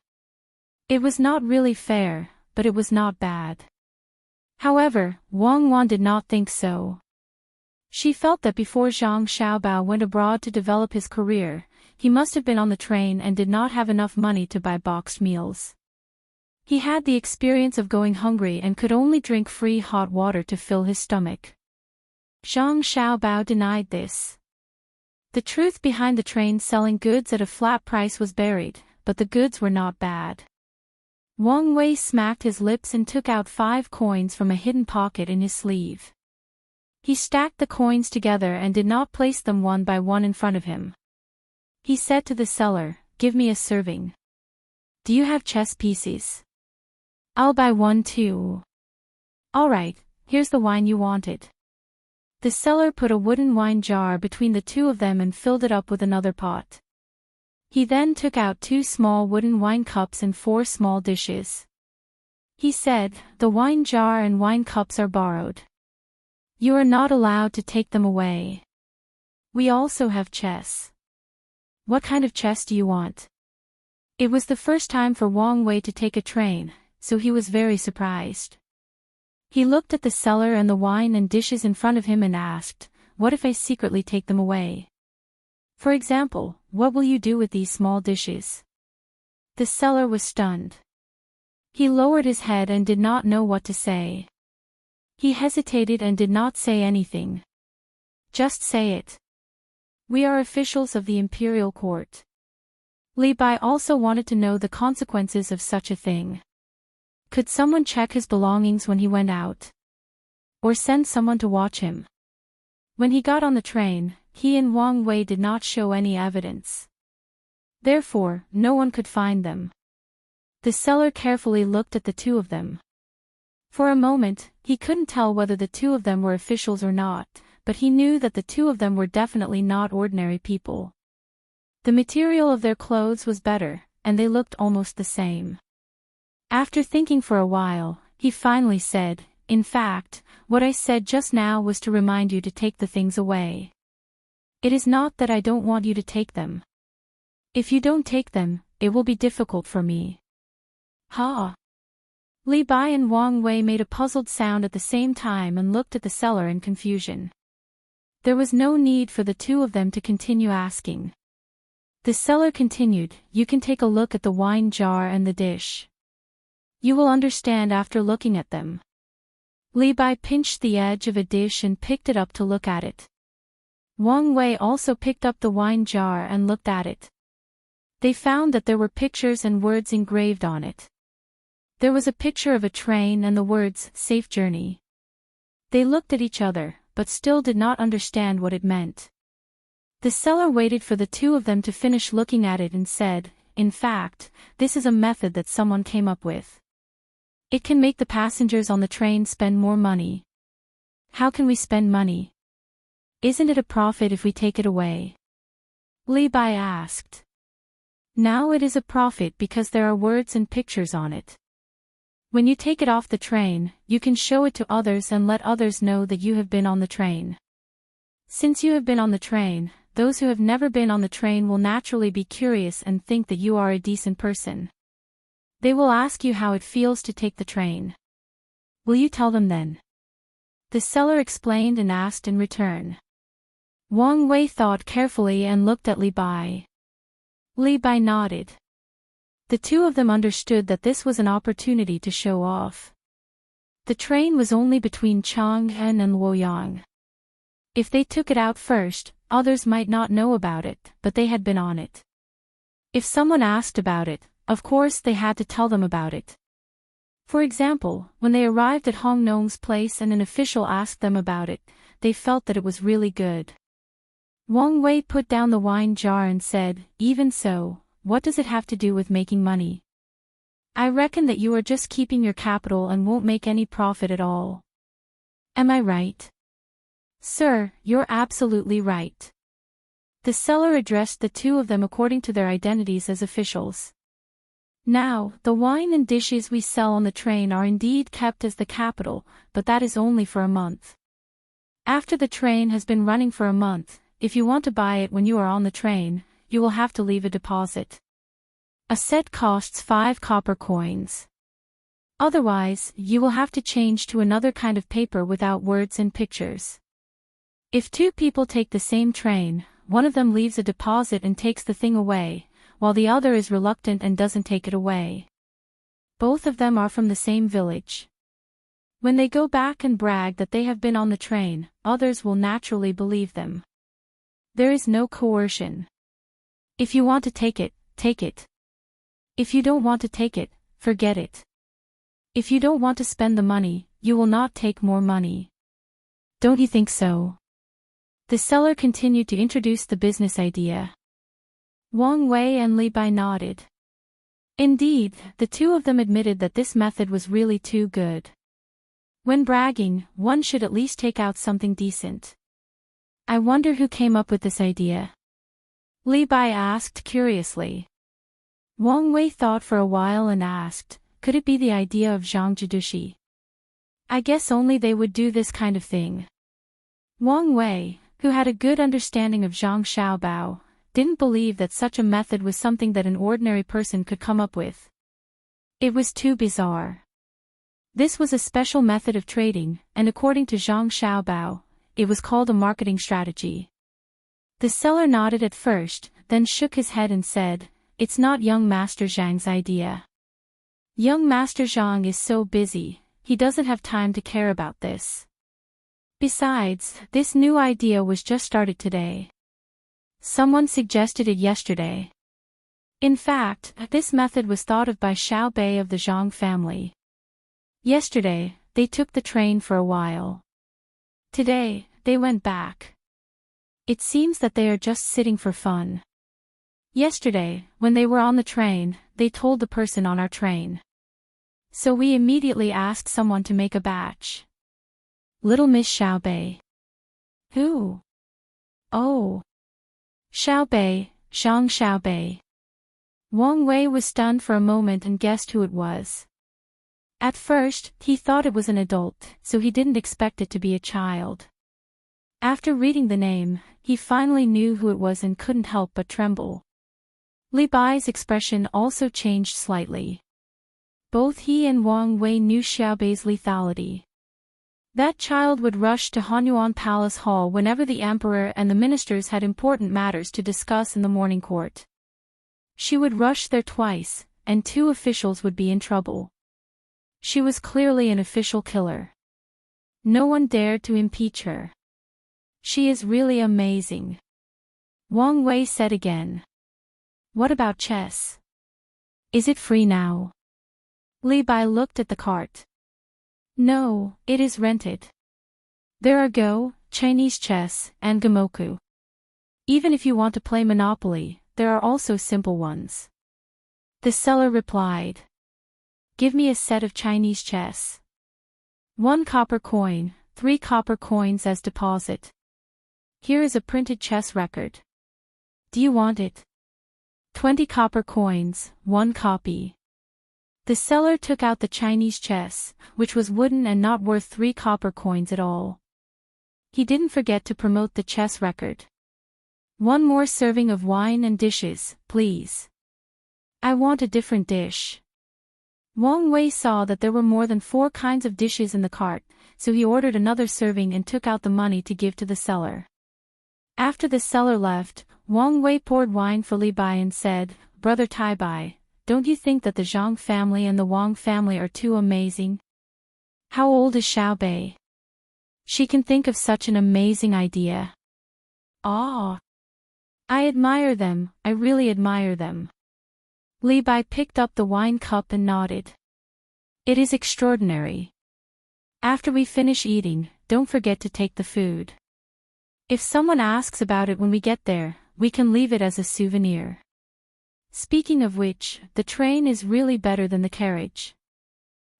Speaker 1: It was not really fair, but it was not bad. However, Wang Wan did not think so. She felt that before Zhang Xiaobao went abroad to develop his career, he must have been on the train and did not have enough money to buy boxed meals. He had the experience of going hungry and could only drink free hot water to fill his stomach. Zhang Xiaobao denied this. The truth behind the train selling goods at a flat price was buried, but the goods were not bad. Wang Wei smacked his lips and took out 5 coins from a hidden pocket in his sleeve. He stacked the coins together and did not place them one by one in front of him. He said to the seller, "Give me a serving. Do you have chess pieces? I'll buy one too." "Alright, here's the wine you wanted." The seller put a wooden wine jar between the two of them and filled it up with another pot. He then took out 2 small wooden wine cups and 4 small dishes. He said, "The wine jar and wine cups are borrowed. You are not allowed to take them away. We also have chess. What kind of chess do you want?" It was the first time for Wang Wei to take a train, so he was very surprised. He looked at the seller and the wine and dishes in front of him and asked, "What if I secretly take them away? For example, what will you do with these small dishes?" The seller was stunned. He lowered his head and did not know what to say. He hesitated and did not say anything. "Just say it. We are officials of the imperial court." Li Bai also wanted to know the consequences of such a thing. Could someone check his belongings when he went out? Or send someone to watch him? When he got on the train, he and Wang Wei did not show any evidence. Therefore, no one could find them. The seller carefully looked at the two of them. For a moment, he couldn't tell whether the two of them were officials or not, but he knew that the two of them were definitely not ordinary people. The material of their clothes was better, and they looked almost the same. After thinking for a while, he finally said, "In fact, what I said just now was to remind you to take the things away. It is not that I don't want you to take them. If you don't take them, it will be difficult for me." "Ha!" Li Bai and Wang Wei made a puzzled sound at the same time and looked at the seller in confusion. There was no need for the two of them to continue asking. The seller continued, "You can take a look at the wine jar and the dish. You will understand after looking at them." Li Bai pinched the edge of a dish and picked it up to look at it. Wang Wei also picked up the wine jar and looked at it. They found that there were pictures and words engraved on it. There was a picture of a train and the words, "Safe Journey." They looked at each other, but still did not understand what it meant. The seller waited for the two of them to finish looking at it and said, "In fact, this is a method that someone came up with. It can make the passengers on the train spend more money." "How can we spend money? Isn't it a profit if we take it away?" Li Bai asked. "Now it is a profit because there are words and pictures on it. When you take it off the train, you can show it to others and let others know that you have been on the train. Since you have been on the train, those who have never been on the train will naturally be curious and think that you are a decent person. They will ask you how it feels to take the train. Will you tell them then?" The seller explained and asked in return. Wang Wei thought carefully and looked at Li Bai. Li Bai nodded. The two of them understood that this was an opportunity to show off. The train was only between Chang'an and Luoyang. If they took it out first, others might not know about it, but they had been on it. If someone asked about it, of course they had to tell them about it. For example, when they arrived at Hong Nong's place and an official asked them about it, they felt that it was really good. Wang Wei put down the wine jar and said, "Even so, what does it have to do with making money? I reckon that you are just keeping your capital and won't make any profit at all. Am I right?" "Sir, you're absolutely right." The seller addressed the two of them according to their identities as officials. "Now, the wine and dishes we sell on the train are indeed kept as the capital, but that is only for a month. After the train has been running for a month, if you want to buy it when you are on the train, you will have to leave a deposit. A set costs 5 copper coins. Otherwise, you will have to change to another kind of paper without words and pictures. If 2 people take the same train, one of them leaves a deposit and takes the thing away, while the other is reluctant and doesn't take it away. Both of them are from the same village. When they go back and brag that they have been on the train, others will naturally believe them. There is no coercion. If you want to take it, take it. If you don't want to take it, forget it. If you don't want to spend the money, you will not take more money. Don't you think so? The seller continued to introduce the business idea. Wang Wei and Li Bai nodded. Indeed, the two of them admitted that this method was really too good. When bragging, one should at least take out something decent. I wonder who came up with this idea? Li Bai asked curiously. Wang Wei thought for a while and asked, could it be the idea of Zhang Jidushi? I guess only they would do this kind of thing. Wang Wei, who had a good understanding of Zhang Xiaobao, didn't believe that such a method was something that an ordinary person could come up with. It was too bizarre. This was a special method of trading, and according to Zhang Xiaobao, it was called a marketing strategy. The seller nodded at first, then shook his head and said, it's not young Master Zhang's idea. Young Master Zhang is so busy, he doesn't have time to care about this. Besides, this new idea was just started today. Someone suggested it yesterday. In fact, this method was thought of by Xiao Bei of the Zhang family. Yesterday, they took the train for a while. Today, they went back. It seems that they are just sitting for fun. Yesterday, when they were on the train, they told the person on our train. So we immediately asked someone to make a batch. Little Miss Xiao Bei. Who? Oh. Xiao Bei, Zhang Xiao Bei. Wang Wei was stunned for a moment and guessed who it was. At first, he thought it was an adult, so he didn't expect it to be a child. After reading the name, he finally knew who it was and couldn't help but tremble. Li Bai's expression also changed slightly. Both he and Wang Wei knew Xiao Bei's lethality. That child would rush to Hanyuan Palace Hall whenever the emperor and the ministers had important matters to discuss in the morning court. She would rush there twice, and 2 officials would be in trouble. She was clearly an official killer. No one dared to impeach her. She is really amazing. Wang Wei said again. What about chess? Is it free now? Li Bai looked at the cart. No, it is rented. There are Go, Chinese chess, and Gamoku. Even if you want to play Monopoly, there are also simple ones. The seller replied. Give me a set of Chinese chess. 1 copper coin, 3 copper coins as deposit. Here is a printed chess record. Do you want it? 20 copper coins, 1 copy. The seller took out the Chinese chess, which was wooden and not worth 3 copper coins at all. He didn't forget to promote the chess record. 1 more serving of wine and dishes, please. I want a different dish. Wang Wei saw that there were more than 4 kinds of dishes in the cart, so he ordered another serving and took out the money to give to the seller. After the seller left, Wang Wei poured wine for Li Bai and said, Brother Tai Bai, don't you think that the Zhang family and the Wang family are too amazing? How old is Xiao Bei? She can think of such an amazing idea. Ah! I admire them, I really admire them. Li Bai picked up the wine cup and nodded. It is extraordinary. After we finish eating, don't forget to take the food. If someone asks about it when we get there, we can leave it as a souvenir. Speaking of which, the train is really better than the carriage.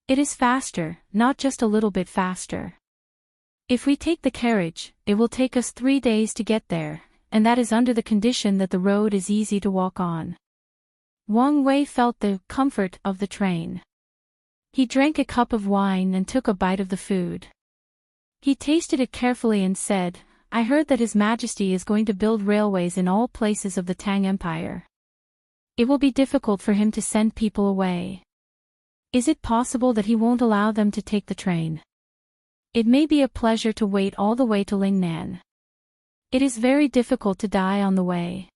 Speaker 1: It is faster, not just a little bit faster. If we take the carriage, it will take us 3 days to get there, and that is under the condition that the road is easy to walk on. Wang Wei felt the comfort of the train. He drank a cup of wine and took a bite of the food. He tasted it carefully and said, I heard that His Majesty is going to build railways in all places of the Tang Empire. It will be difficult for him to send people away. Is it possible that he won't allow them to take the train? It may be a pleasure to wait all the way to Lingnan. It is very difficult to die on the way.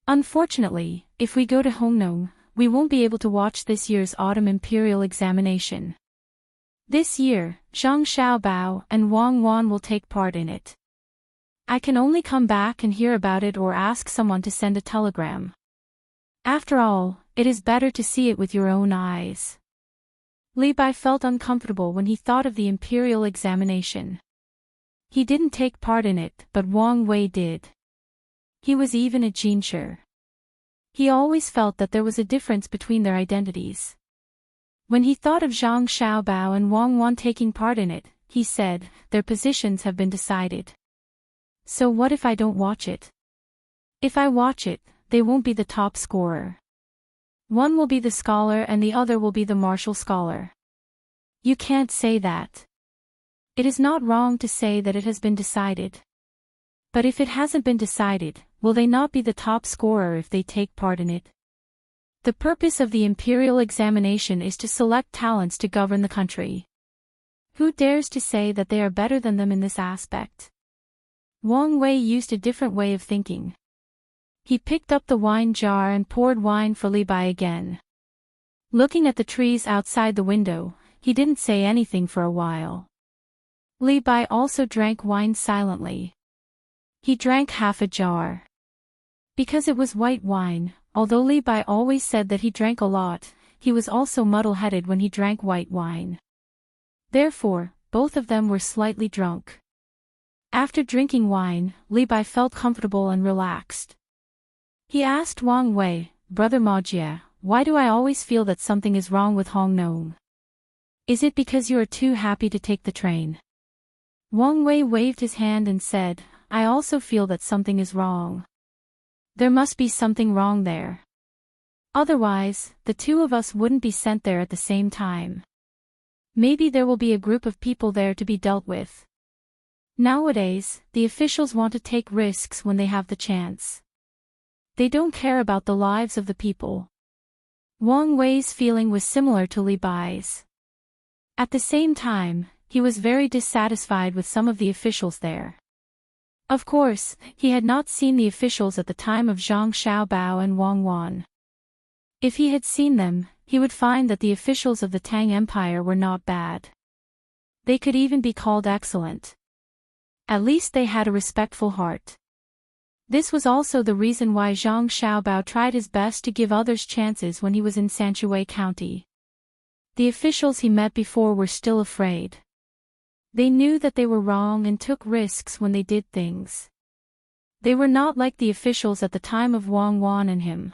Speaker 1: Unfortunately, if we go to Hongnong, we won't be able to watch this year's autumn imperial examination. This year, Zhang Xiaobao and Wang Wan will take part in it. I can only come back and hear about it or ask someone to send a telegram. After all, it is better to see it with your own eyes. Li Bai felt uncomfortable when he thought of the imperial examination. He didn't take part in it, but Wang Wei did. He was even a Jinsher. He always felt that there was a difference between their identities. When he thought of Zhang Xiaobao and Wang Wan taking part in it, he said, their positions have been decided. So what if I don't watch it? If I watch it, they won't be the top scorer. One will be the scholar and the other will be the martial scholar. You can't say that. It is not wrong to say that it has been decided. But if it hasn't been decided, will they not be the top scorer if they take part in it? The purpose of the imperial examination is to select talents to govern the country. Who dares to say that they are better than them in this aspect? Wang Wei used a different way of thinking. He picked up the wine jar and poured wine for Li Bai again. Looking at the trees outside the window, he didn't say anything for a while. Li Bai also drank wine silently. He drank half a jar. Because it was white wine, although Li Bai always said that he drank a lot, he was also muddle-headed when he drank white wine. Therefore, both of them were slightly drunk. After drinking wine, Li Bai felt comfortable and relaxed. He asked Wang Wei, Brother Majie, why do I always feel that something is wrong with Hong Nong? Is it because you are too happy to take the train? Wang Wei waved his hand and said, I also feel that something is wrong. There must be something wrong there. Otherwise, the two of us wouldn't be sent there at the same time. Maybe there will be a group of people there to be dealt with. Nowadays, the officials want to take risks when they have the chance. They don't care about the lives of the people. Wang Wei's feeling was similar to Li Bai's. At the same time, he was very dissatisfied with some of the officials there. Of course, he had not seen the officials at the time of Zhang Xiaobao and Wang Wan. If he had seen them, he would find that the officials of the Tang Empire were not bad. They could even be called excellent. At least they had a respectful heart. This was also the reason why Zhang Xiaobao tried his best to give others chances when he was in Sanshui County. The officials he met before were still afraid. They knew that they were wrong and took risks when they did things. They were not like the officials at the time of Wang Wan and him.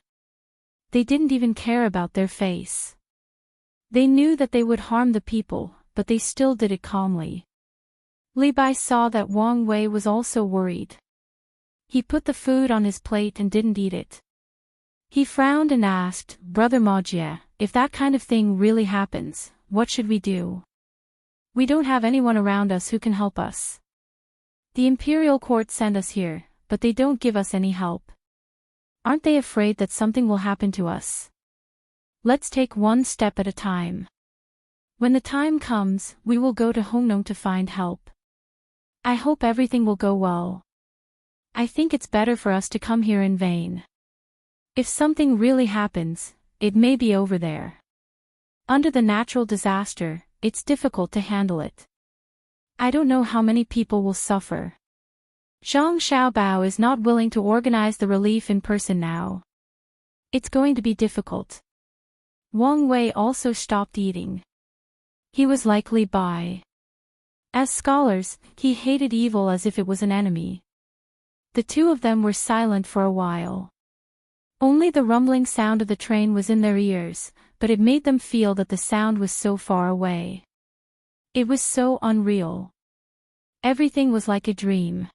Speaker 1: They didn't even care about their face. They knew that they would harm the people, but they still did it calmly. Li Bai saw that Wang Wei was also worried. He put the food on his plate and didn't eat it. He frowned and asked, Brother Majie, if that kind of thing really happens, what should we do? We don't have anyone around us who can help us. The imperial court sent us here, but they don't give us any help. Aren't they afraid that something will happen to us? Let's take one step at a time. When the time comes, we will go to Hongnong to find help. I hope everything will go well. I think it's better for us to come here in vain. If something really happens, it may be over there. Under the natural disaster, it's difficult to handle it. I don't know how many people will suffer. Zhang Xiaobao is not willing to organize the relief in person now. It's going to be difficult. Wang Wei also stopped eating. He was like Li Bai. As scholars, he hated evil as if it was an enemy. The two of them were silent for a while. Only the rumbling sound of the train was in their ears, but it made them feel that the sound was so far away. It was so unreal. Everything was like a dream.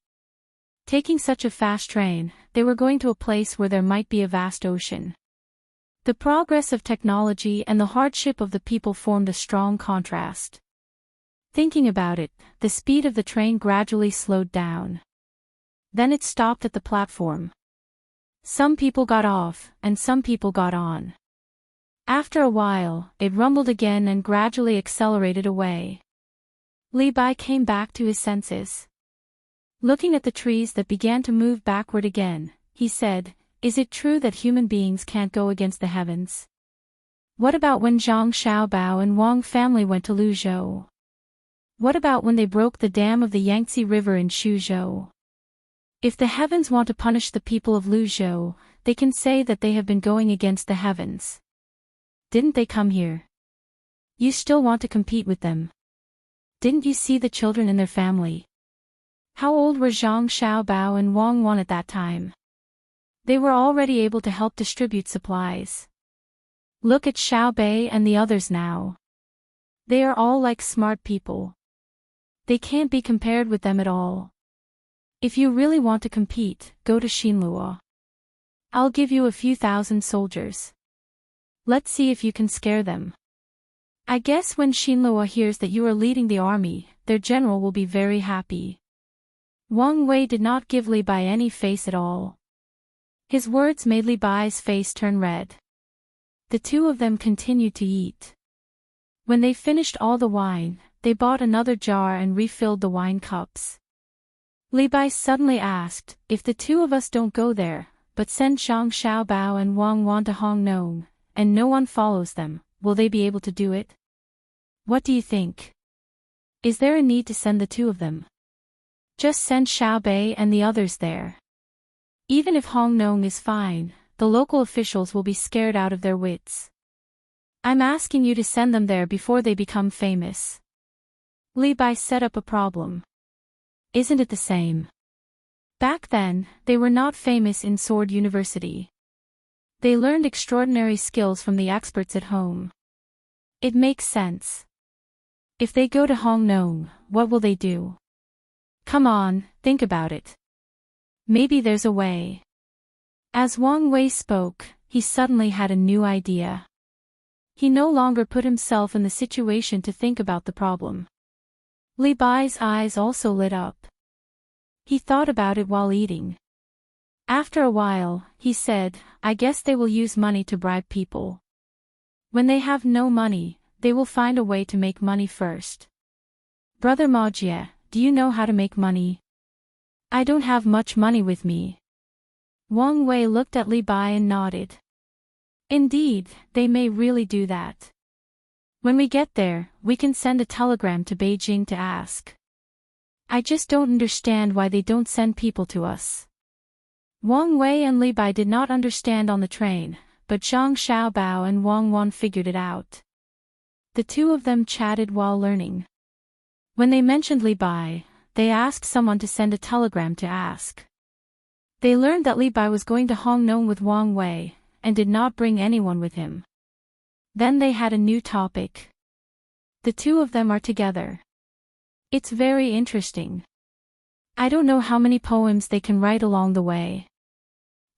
Speaker 1: Taking such a fast train, they were going to a place where there might be a vast ocean. The progress of technology and the hardship of the people formed a strong contrast. Thinking about it, the speed of the train gradually slowed down. Then it stopped at the platform. Some people got off, and some people got on. After a while, it rumbled again and gradually accelerated away. Li Bai came back to his senses. Looking at the trees that began to move backward again, he said, Is it true that human beings can't go against the heavens? What about when Zhang Xiaobao and Wang family went to Luzhou? What about when they broke the dam of the Yangtze River in Suzhou? If the heavens want to punish the people of Luzhou, they can say that they have been going against the heavens. Didn't they come here? You still want to compete with them? Didn't you see the children in their family? How old were Zhang Xiaobao and Wang Wan at that time? They were already able to help distribute supplies. Look at Xiao Bei and the others now. They are all like smart people. They can't be compared with them at all. If you really want to compete, go to Xinluo. I'll give you a few thousand soldiers. Let's see if you can scare them. I guess when Xinluo hears that you are leading the army, their general will be very happy. Wang Wei did not give Li Bai any face at all. His words made Li Bai's face turn red. The two of them continued to eat. When they finished all the wine, they bought another jar and refilled the wine cups. Li Bai suddenly asked, if the two of us don't go there, but send Zhang Xiaobao and Wang Wan to Hongnong, and no one follows them, will they be able to do it? What do you think? Is there a need to send the two of them? Just send Xiao Bei and the others there. Even if Hongnong is fine, the local officials will be scared out of their wits. I'm asking you to send them there before they become famous. Li Bai set up a problem. Isn't it the same? Back then, they were not famous in Sword University. They learned extraordinary skills from the experts at home. It makes sense. If they go to Hongnong, what will they do? Come on, think about it. Maybe there's a way. As Wang Wei spoke, he suddenly had a new idea. He no longer put himself in the situation to think about the problem. Li Bai's eyes also lit up. He thought about it while eating. After a while, he said, I guess they will use money to bribe people. When they have no money, they will find a way to make money first. Brother Majie, do you know how to make money? I don't have much money with me. Wang Wei looked at Li Bai and nodded. Indeed, they may really do that. When we get there, we can send a telegram to Beijing to ask. I just don't understand why they don't send people to us. Wang Wei and Li Bai did not understand on the train, but Zhang Xiaobao and Wang Wan figured it out. The two of them chatted while learning. When they mentioned Li Bai, they asked someone to send a telegram to ask. They learned that Li Bai was going to Hongnong with Wang Wei, and did not bring anyone with him. Then they had a new topic. The two of them are together. It's very interesting. I don't know how many poems they can write along the way.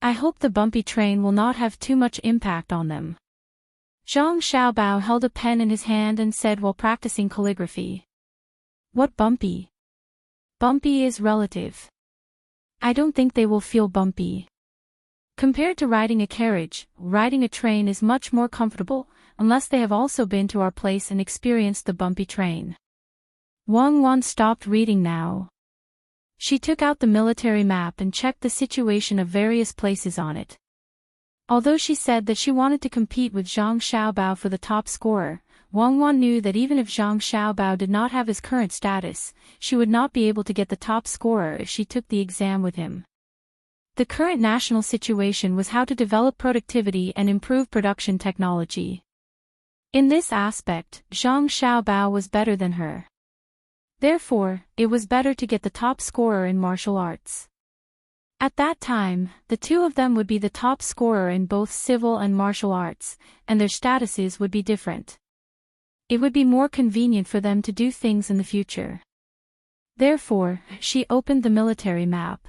Speaker 1: I hope the bumpy train will not have too much impact on them. Zhang Xiaobao held a pen in his hand and said while practicing calligraphy. What bumpy? Bumpy is relative. I don't think they will feel bumpy. Compared to riding a carriage, riding a train is much more comfortable, unless they have also been to our place and experienced the bumpy train. Wang Wan stopped reading now. She took out the military map and checked the situation of various places on it. Although she said that she wanted to compete with Zhang Xiaobao for the top scorer, Wang Wan knew that even if Zhang Xiaobao did not have his current status, she would not be able to get the top scorer if she took the exam with him. The current national situation was how to develop productivity and improve production technology. In this aspect, Zhang Xiaobao was better than her. Therefore, it was better to get the top scorer in martial arts. At that time, the two of them would be the top scorer in both civil and martial arts, and their statuses would be different. It would be more convenient for them to do things in the future. Therefore, she opened the military map.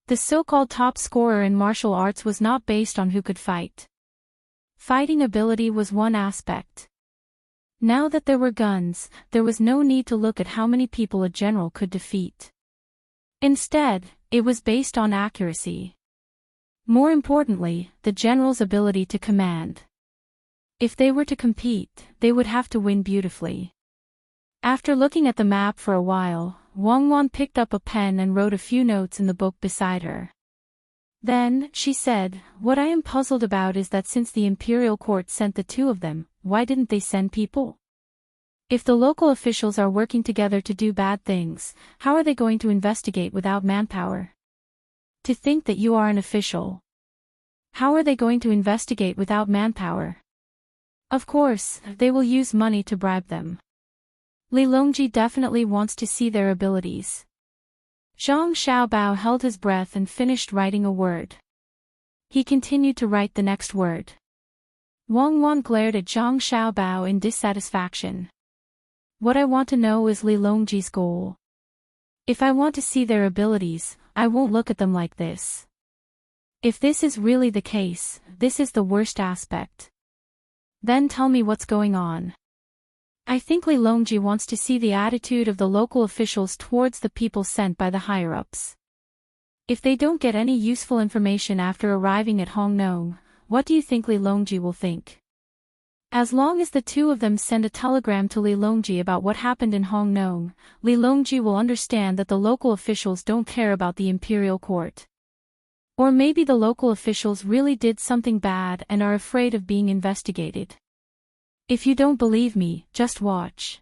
Speaker 1: The so-called top scorer in martial arts was not based on who could fight. Fighting ability was one aspect. Now that there were guns, there was no need to look at how many people a general could defeat. Instead, it was based on accuracy. More importantly, the general's ability to command. If they were to compete, they would have to win beautifully. After looking at the map for a while, Wang Wan picked up a pen and wrote a few notes in the book beside her. Then, she said, what I am puzzled about is that since the imperial court sent the two of them, why didn't they send people? If the local officials are working together to do bad things, how are they going to investigate without manpower? To think that you are an official. How are they going to investigate without manpower? Of course, they will use money to bribe them. Li Longji definitely wants to see their abilities. Zhang Xiaobao held his breath and finished writing a word. He continued to write the next word. Wang Wan glared at Zhang Xiaobao in dissatisfaction. What I want to know is Li Longji's goal. If I want to see their abilities, I won't look at them like this. If this is really the case, this is the worst aspect. Then tell me what's going on. I think Li Longji wants to see the attitude of the local officials towards the people sent by the higher-ups. If they don't get any useful information after arriving at Hongnong, what do you think Li Longji will think? As long as the two of them send a telegram to Li Longji about what happened in Hongnong, Li Longji will understand that the local officials don't care about the imperial court. Or maybe the local officials really did something bad and are afraid of being investigated. If you don't believe me, just watch.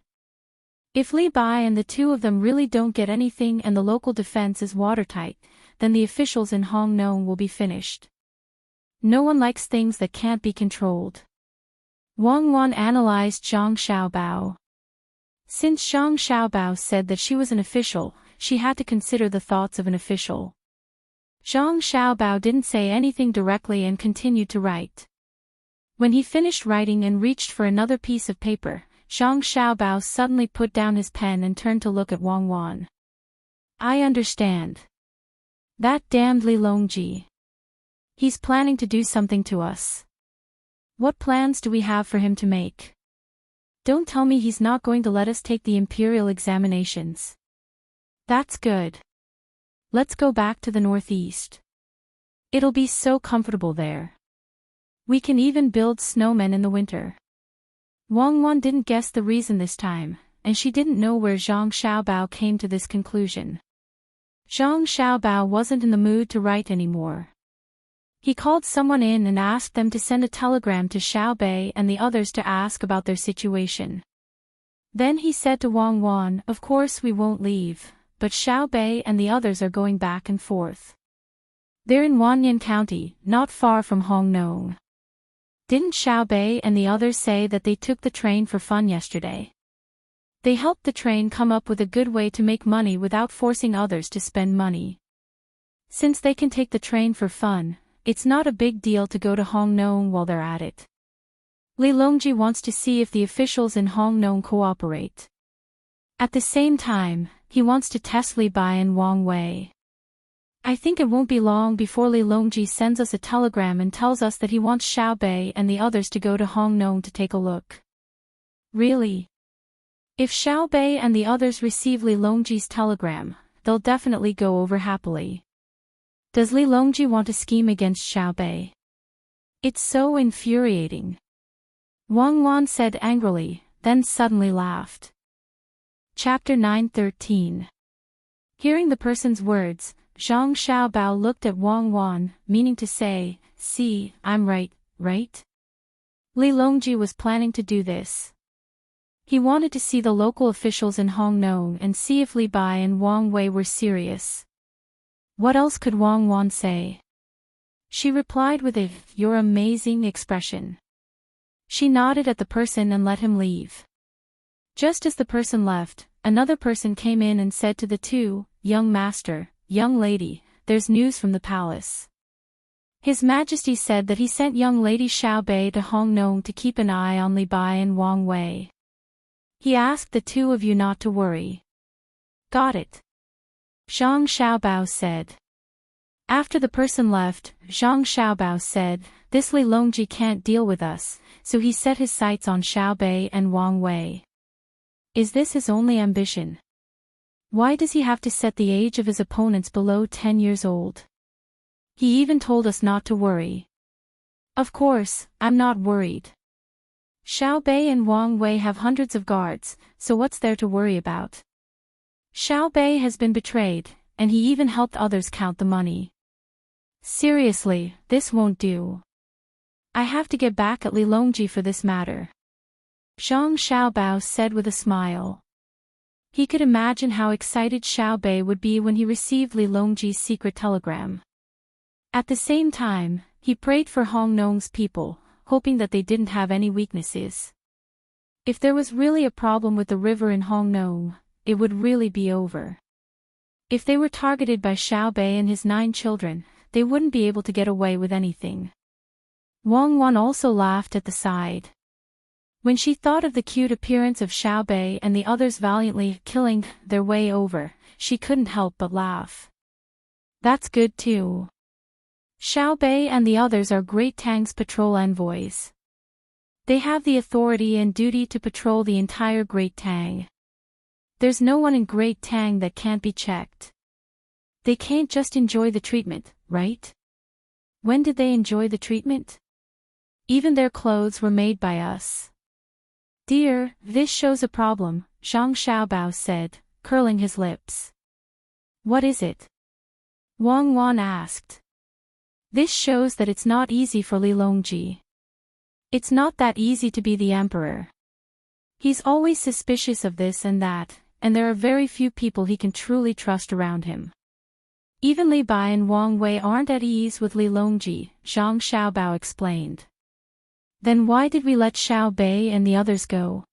Speaker 1: If Li Bai and the two of them really don't get anything and the local defense is watertight, then the officials in Hongnong will be finished. No one likes things that can't be controlled. Wang Wan analyzed Zhang Xiaobao. Since Zhang Xiaobao said that she was an official, she had to consider the thoughts of an official. Zhang Xiaobao didn't say anything directly and continued to write. When he finished writing and reached for another piece of paper, Zhang Xiaobao suddenly put down his pen and turned to look at Wang Wan. I understand. That damned Li Longji. He's planning to do something to us. What plans do we have for him to make? Don't tell me he's not going to let us take the imperial examinations. That's good. Let's go back to the northeast. It'll be so comfortable there. We can even build snowmen in the winter. Wang Wan didn't guess the reason this time, and she didn't know where Zhang Xiaobao came to this conclusion. Zhang Xiaobao wasn't in the mood to write anymore. He called someone in and asked them to send a telegram to Xiaobei and the others to ask about their situation. Then he said to Wang Wan, of course we won't leave, but Xiaobei and the others are going back and forth. They're in Wanyan County, not far from Hongnong. Didn't Xiaobei and the others say that they took the train for fun yesterday? They helped the train come up with a good way to make money without forcing others to spend money. Since they can take the train for fun, it's not a big deal to go to Hongnong while they're at it. Li Longji wants to see if the officials in Hongnong cooperate. At the same time, he wants to test Li Bai and Wang Wei. I think it won't be long before Li Longji sends us a telegram and tells us that he wants Xiaobei and the others to go to Hongnong to take a look. Really? If Xiaobei and the others receive Li Longji's telegram, they'll definitely go over happily. Does Li Longji want to scheme against Xiaobei? It's so infuriating. Wang Wan said angrily, then suddenly laughed. Chapter 9:13. Hearing the person's words, Zhang Xiaobao looked at Wang Wan, meaning to say, see, I'm right, right? Li Longji was planning to do this. He wanted to see the local officials in Hongnong and see if Li Bai and Wang Wei were serious. What else could Wang Wan say? She replied with a, "Your amazing" expression. She nodded at the person and let him leave. Just as the person left, another person came in and said to the two, "Young master, young lady, there's news from the palace." His Majesty said that he sent young lady Xiaobei to Hongnong to keep an eye on Li Bai and Wang Wei. He asked the two of you not to worry. Got it. Zhang Xiaobao said. After the person left, Zhang Xiaobao said, this Li Longji can't deal with us, so he set his sights on Xiaobei and Wang Wei. Is this his only ambition? Why does he have to set the age of his opponents below 10 years old? He even told us not to worry. Of course, I'm not worried. Xiaobei and Wang Wei have hundreds of guards, so what's there to worry about? Xiaobei has been betrayed, and he even helped others count the money. Seriously, this won't do. I have to get back at Li Longji for this matter. Zhang Xiaobao said with a smile. He could imagine how excited Xiaobei would be when he received Li Longji's secret telegram. At the same time, he prayed for Hong Nong's people, hoping that they didn't have any weaknesses. If there was really a problem with the river in Hong Nong, it would really be over. If they were targeted by Xiao Bei and his 9 children, they wouldn't be able to get away with anything. Wang Wan also laughed at the side. When she thought of the cute appearance of Xiao Bei and the others valiantly killing their way over, she couldn't help but laugh. That's good too. Xiao Bei and the others are Great Tang's patrol envoys. They have the authority and duty to patrol the entire Great Tang. There's no one in Great Tang that can't be checked. They can't just enjoy the treatment, right? When did they enjoy the treatment? Even their clothes were made by us. Dear, this shows a problem, Zhang Xiaobao said, curling his lips. What is it? Wang Wan asked. This shows that it's not easy for Li Longji. It's not that easy to be the emperor. He's always suspicious of this and that, and there are very few people he can truly trust around him. Even Li Bai and Wang Wei aren't at ease with Li Longji, Zhang Xiaobao explained. Then why did we let Xiao Bei and the others go?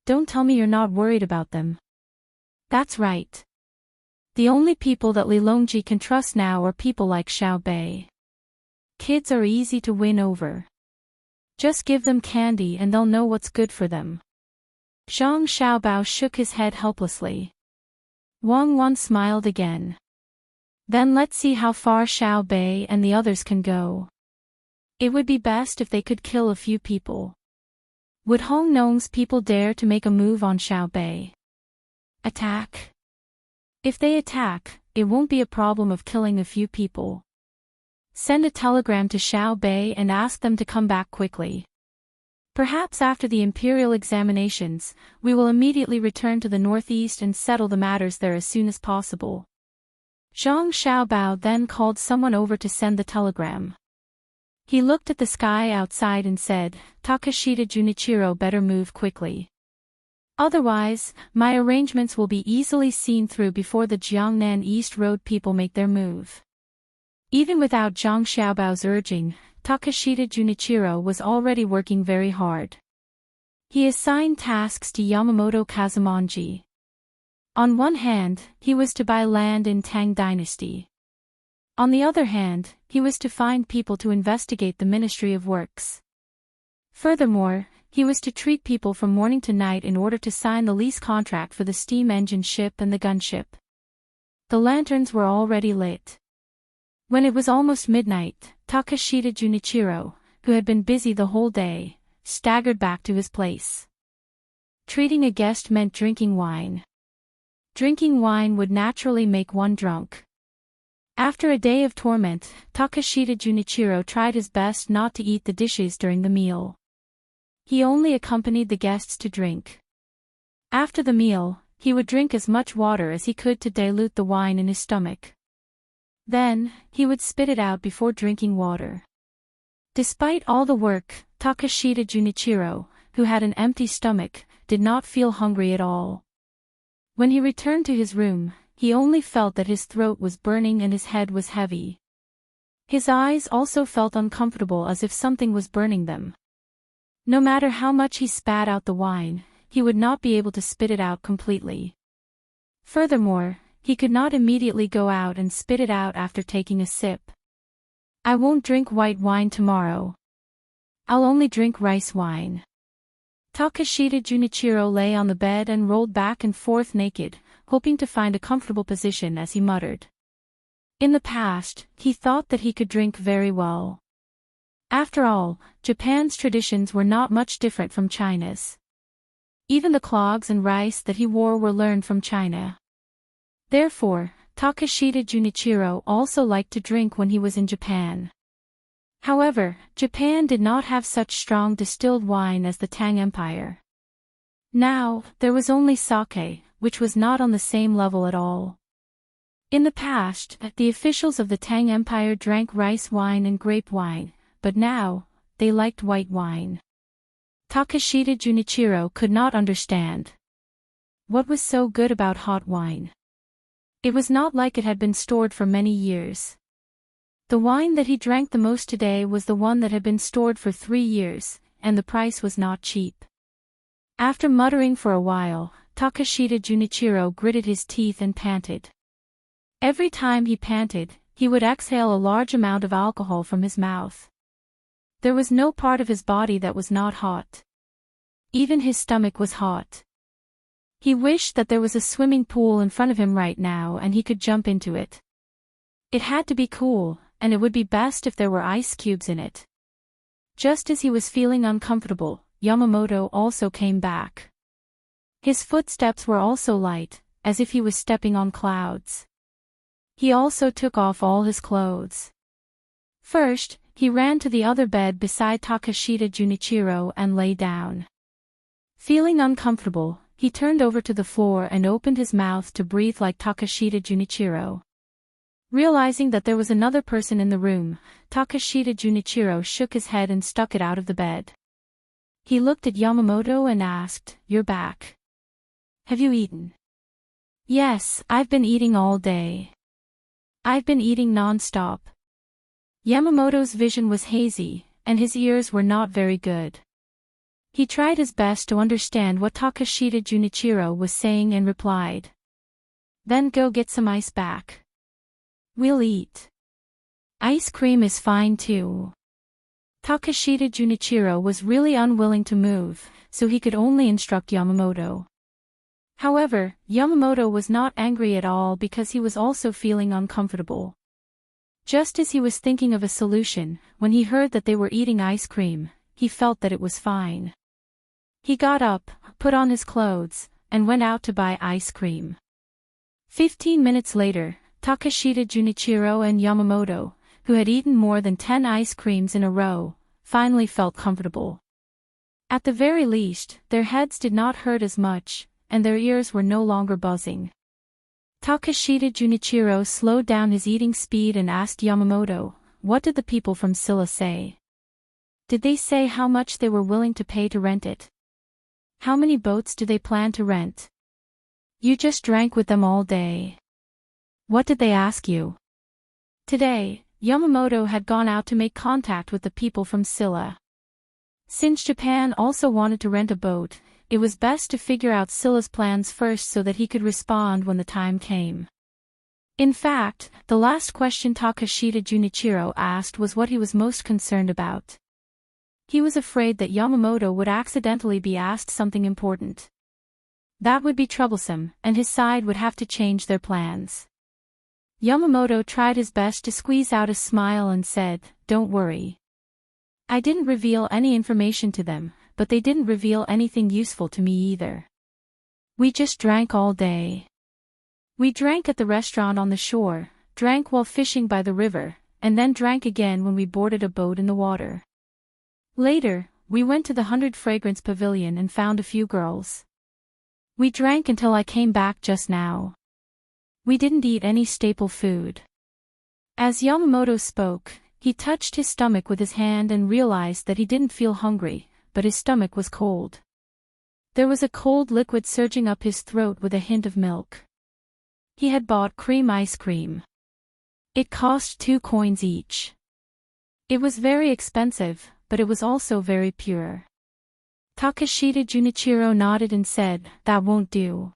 Speaker 1: Don't tell me you're not worried about them. That's right. The only people that Li Longji can trust now are people like Xiao Bei. Kids are easy to win over. Just give them candy and they'll know what's good for them. Zhang Xiaobao shook his head helplessly. Wang Wan smiled again. Then let's see how far Xiao Bei and the others can go. It would be best if they could kill a few people. Would Hong Nong's people dare to make a move on Xiao Bei? Attack? If they attack, it won't be a problem of killing a few people. Send a telegram to Xiao Bei and ask them to come back quickly. Perhaps after the imperial examinations, we will immediately return to the northeast and settle the matters there as soon as possible. Zhang Xiaobao then called someone over to send the telegram. He looked at the sky outside and said, Takashita Junichiro better move quickly. Otherwise, my arrangements will be easily seen through before the Jiangnan East Road people make their move. Even without Zhang Xiaobao's urging, Takashita Junichiro was already working very hard. He assigned tasks to Yamamoto Kazumonji. On one hand, he was to buy land in Tang Dynasty. On the other hand, he was to find people to investigate the Ministry of Works. Furthermore, he was to treat people from morning to night in order to sign the lease contract for the steam engine ship and the gunship. The lanterns were already lit. When it was almost midnight, Takashita Junichiro, who had been busy the whole day, staggered back to his place. Treating a guest meant drinking wine. Drinking wine would naturally make one drunk. After a day of torment, Takashita Junichiro tried his best not to eat the dishes during the meal. He only accompanied the guests to drink. After the meal, he would drink as much water as he could to dilute the wine in his stomach. Then, he would spit it out before drinking water. Despite all the work, Takashita Junichiro, who had an empty stomach, did not feel hungry at all. When he returned to his room, he only felt that his throat was burning and his head was heavy. His eyes also felt uncomfortable as if something was burning them. No matter how much he spat out the wine, he would not be able to spit it out completely. Furthermore, he could not immediately go out and spit it out after taking a sip. I won't drink white wine tomorrow. I'll only drink rice wine. Takashita Junichiro lay on the bed and rolled back and forth naked, hoping to find a comfortable position as he muttered. In the past, he thought that he could drink very well. After all, Japan's traditions were not much different from China's. Even the clogs and rice that he wore were learned from China. Therefore, Takashita Junichiro also liked to drink when he was in Japan. However, Japan did not have such strong distilled wine as the Tang Empire. Now, there was only sake, which was not on the same level at all. In the past, the officials of the Tang Empire drank rice wine and grape wine, but now, they liked white wine. Takashita Junichiro could not understand. What was so good about hot wine? It was not like it had been stored for many years. The wine that he drank the most today was the one that had been stored for 3 years, and the price was not cheap. After muttering for a while, Takashita Junichiro gritted his teeth and panted. Every time he panted, he would exhale a large amount of alcohol from his mouth. There was no part of his body that was not hot. Even his stomach was hot. He wished that there was a swimming pool in front of him right now and he could jump into it. It had to be cool, and it would be best if there were ice cubes in it. Just as he was feeling uncomfortable, Yamamoto also came back. His footsteps were also light, as if he was stepping on clouds. He also took off all his clothes. First, he ran to the other bed beside Takashita Junichiro and lay down. Feeling uncomfortable, he turned over to the floor and opened his mouth to breathe like Takashita Junichiro. Realizing that there was another person in the room, Takashita Junichiro shook his head and stuck it out of the bed. He looked at Yamamoto and asked, "You're back. Have you eaten?" "Yes, I've been eating all day. I've been eating non-stop." Yamamoto's vision was hazy, and his ears were not very good. He tried his best to understand what Takashita Junichiro was saying and replied. "Then go get some ice back. We'll eat. Ice cream is fine too." Takashita Junichiro was really unwilling to move, so he could only instruct Yamamoto. However, Yamamoto was not angry at all because he was also feeling uncomfortable. Just as he was thinking of a solution, when he heard that they were eating ice cream, he felt that it was fine. He got up, put on his clothes, and went out to buy ice cream. 15 minutes later, Takashita Junichiro and Yamamoto, who had eaten more than 10 ice creams in a row, finally felt comfortable. At the very least, their heads did not hurt as much, and their ears were no longer buzzing. Takashita Junichiro slowed down his eating speed and asked Yamamoto, "What did the people from Scylla say? Did they say how much they were willing to pay to rent it? How many boats do they plan to rent? You just drank with them all day. What did they ask you?" Today, Yamamoto had gone out to make contact with the people from Scylla. Since Japan also wanted to rent a boat, it was best to figure out Scylla's plans first so that he could respond when the time came. In fact, the last question Takashita Junichiro asked was what he was most concerned about. He was afraid that Yamamoto would accidentally be asked something important. That would be troublesome, and his side would have to change their plans. Yamamoto tried his best to squeeze out a smile and said, "Don't worry. I didn't reveal any information to them, but they didn't reveal anything useful to me either. We just drank all day. We drank at the restaurant on the shore, drank while fishing by the river, and then drank again when we boarded a boat in the water. Later, we went to the 100 Fragrance Pavilion and found a few girls. We drank until I came back just now. We didn't eat any staple food." As Yamamoto spoke, he touched his stomach with his hand and realized that he didn't feel hungry, but his stomach was cold. There was a cold liquid surging up his throat with a hint of milk. He had bought cream ice cream. It cost 2 coins each. It was very expensive, but it was also very pure. Takashita Junichiro nodded and said, "That won't do.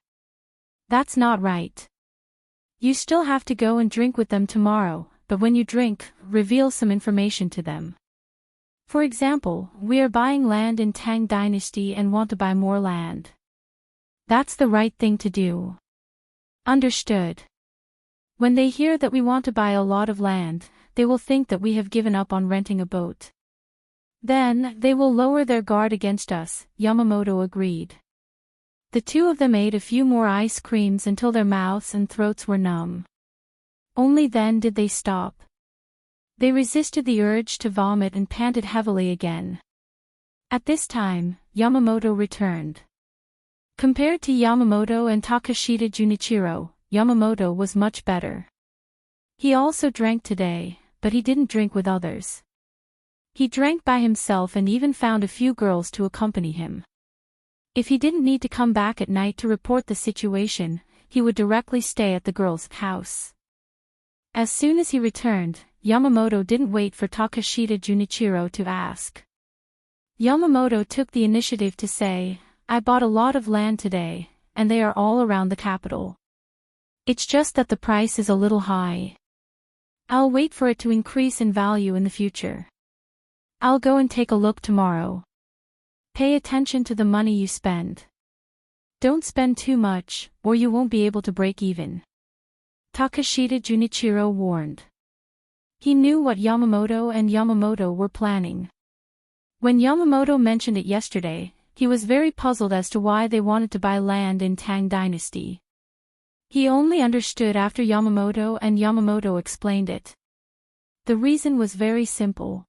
Speaker 1: That's not right. You still have to go and drink with them tomorrow, but when you drink, reveal some information to them. For example, we are buying land in Tang Dynasty and want to buy more land. That's the right thing to do." "Understood. When they hear that we want to buy a lot of land, they will think that we have given up on renting a boat. Then, they will lower their guard against us," Yamamoto agreed. The two of them ate a few more ice creams until their mouths and throats were numb. Only then did they stop. They resisted the urge to vomit and panted heavily again. At this time, Yamamoto returned. Compared to Yamamoto and Takashita Junichiro, Yamamoto was much better. He also drank today, but he didn't drink with others. He drank by himself and even found a few girls to accompany him. If he didn't need to come back at night to report the situation, he would directly stay at the girls' house. As soon as he returned, Yamamoto didn't wait for Takashita Junichiro to ask. Yamamoto took the initiative to say, I bought a lot of land today, and they are all around the capital. It's just that the price is a little high. I'll wait for it to increase in value in the future. I'll go and take a look tomorrow. Pay attention to the money you spend. Don't spend too much, or you won't be able to break even. Takashita Junichiro warned. He knew what Yamamoto and Yamamoto were planning. When Yamamoto mentioned it yesterday, he was very puzzled as to why they wanted to buy land in Tang Dynasty. He only understood after Yamamoto and Yamamoto explained it. The reason was very simple.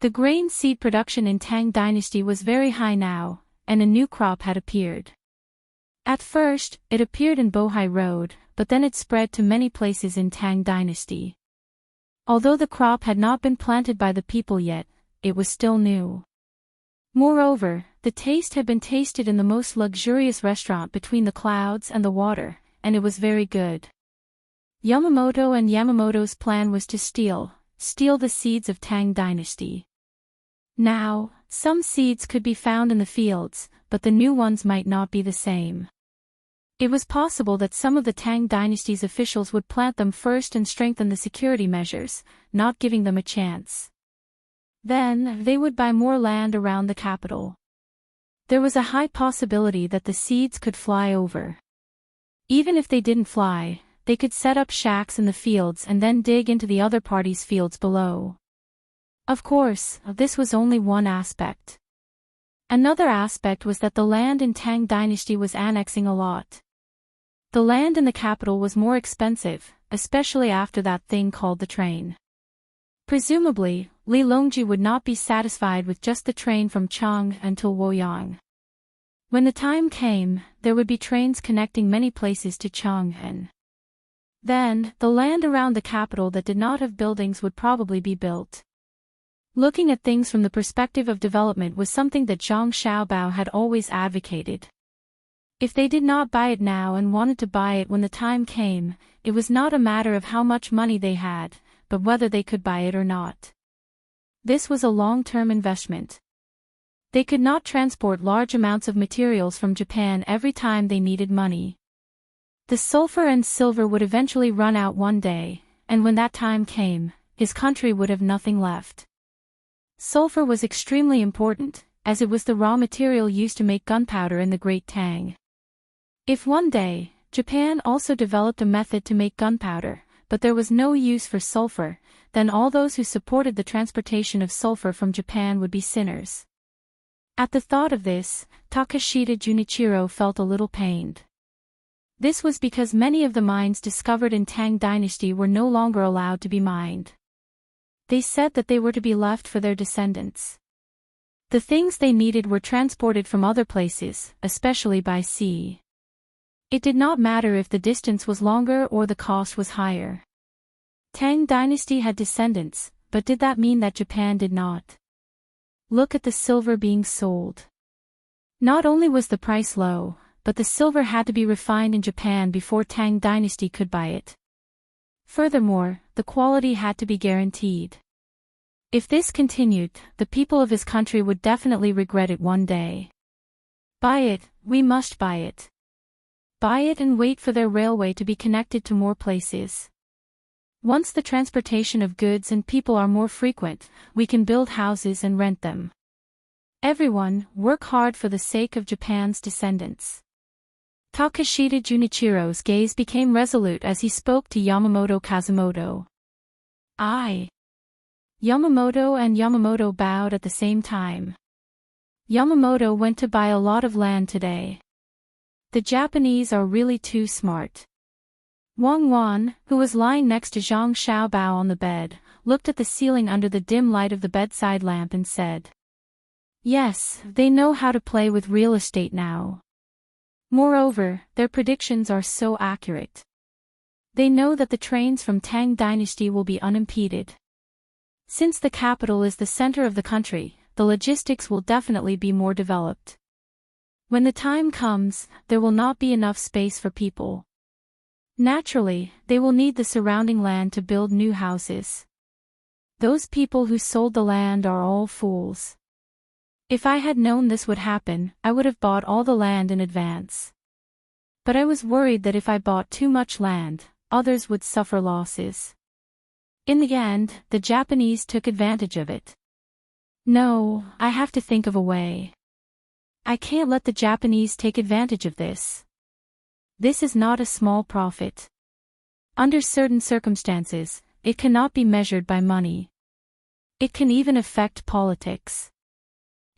Speaker 1: The grain seed production in Tang Dynasty was very high now, and a new crop had appeared. At first, it appeared in Bohai Road, but then it spread to many places in Tang Dynasty. Although the crop had not been planted by the people yet, it was still new. Moreover, the taste had been tasted in the most luxurious restaurant between the clouds and the water, and it was very good. Yamamoto and Yamamoto's plan was to steal the seeds of Tang Dynasty. Now, some seeds could be found in the fields, but the new ones might not be the same. It was possible that some of the Tang Dynasty's officials would plant them first and strengthen the security measures, not giving them a chance. Then, they would buy more land around the capital. There was a high possibility that the seeds could fly over. Even if they didn't fly, they could set up shacks in the fields and then dig into the other party's fields below. Of course, this was only one aspect. Another aspect was that the land in Tang Dynasty was annexing a lot. The land in the capital was more expensive, especially after that thing called the train. Presumably, Li Longji would not be satisfied with just the train from Chang until Woyang. When the time came, there would be trains connecting many places to Chang'an. Then, the land around the capital that did not have buildings would probably be built. Looking at things from the perspective of development was something that Zhang Xiaobao had always advocated. If they did not buy it now and wanted to buy it when the time came, it was not a matter of how much money they had, but whether they could buy it or not. This was a long-term investment. They could not transport large amounts of materials from Japan every time they needed money. The sulfur and silver would eventually run out one day, and when that time came, his country would have nothing left. Sulfur was extremely important, as it was the raw material used to make gunpowder in the Great Tang. If one day, Japan also developed a method to make gunpowder, but there was no use for sulfur, then all those who supported the transportation of sulfur from Japan would be sinners. At the thought of this, Takashita Junichiro felt a little pained. This was because many of the mines discovered in Tang Dynasty were no longer allowed to be mined. They said that they were to be left for their descendants. The things they needed were transported from other places, especially by sea. It did not matter if the distance was longer or the cost was higher. Tang Dynasty had descendants, but did that mean that Japan did not? Look at the silver being sold. Not only was the price low, but the silver had to be refined in Japan before Tang Dynasty could buy it. Furthermore, the quality had to be guaranteed. If this continued, the people of his country would definitely regret it one day. Buy it, we must buy it. Buy it and wait for their railway to be connected to more places. Once the transportation of goods and people are more frequent, we can build houses and rent them. Everyone, work hard for the sake of Japan's descendants. Takashita Junichiro's gaze became resolute as he spoke to Yamamoto Kazumoto. Aye. Yamamoto and Yamamoto bowed at the same time. Yamamoto went to buy a lot of land today. The Japanese are really too smart. Wang Wan, who was lying next to Zhang Xiaobao on the bed, looked at the ceiling under the dim light of the bedside lamp and said, "Yes, they know how to play with real estate now. Moreover, their predictions are so accurate. They know that the trains from Tang Dynasty will be unimpeded. Since the capital is the center of the country, the logistics will definitely be more developed. When the time comes, there will not be enough space for people. Naturally, they will need the surrounding land to build new houses. Those people who sold the land are all fools. If I had known this would happen, I would have bought all the land in advance. But I was worried that if I bought too much land, others would suffer losses. In the end, the Japanese took advantage of it. No, I have to think of a way. I can't let the Japanese take advantage of this. This is not a small profit. Under certain circumstances, it cannot be measured by money. It can even affect politics.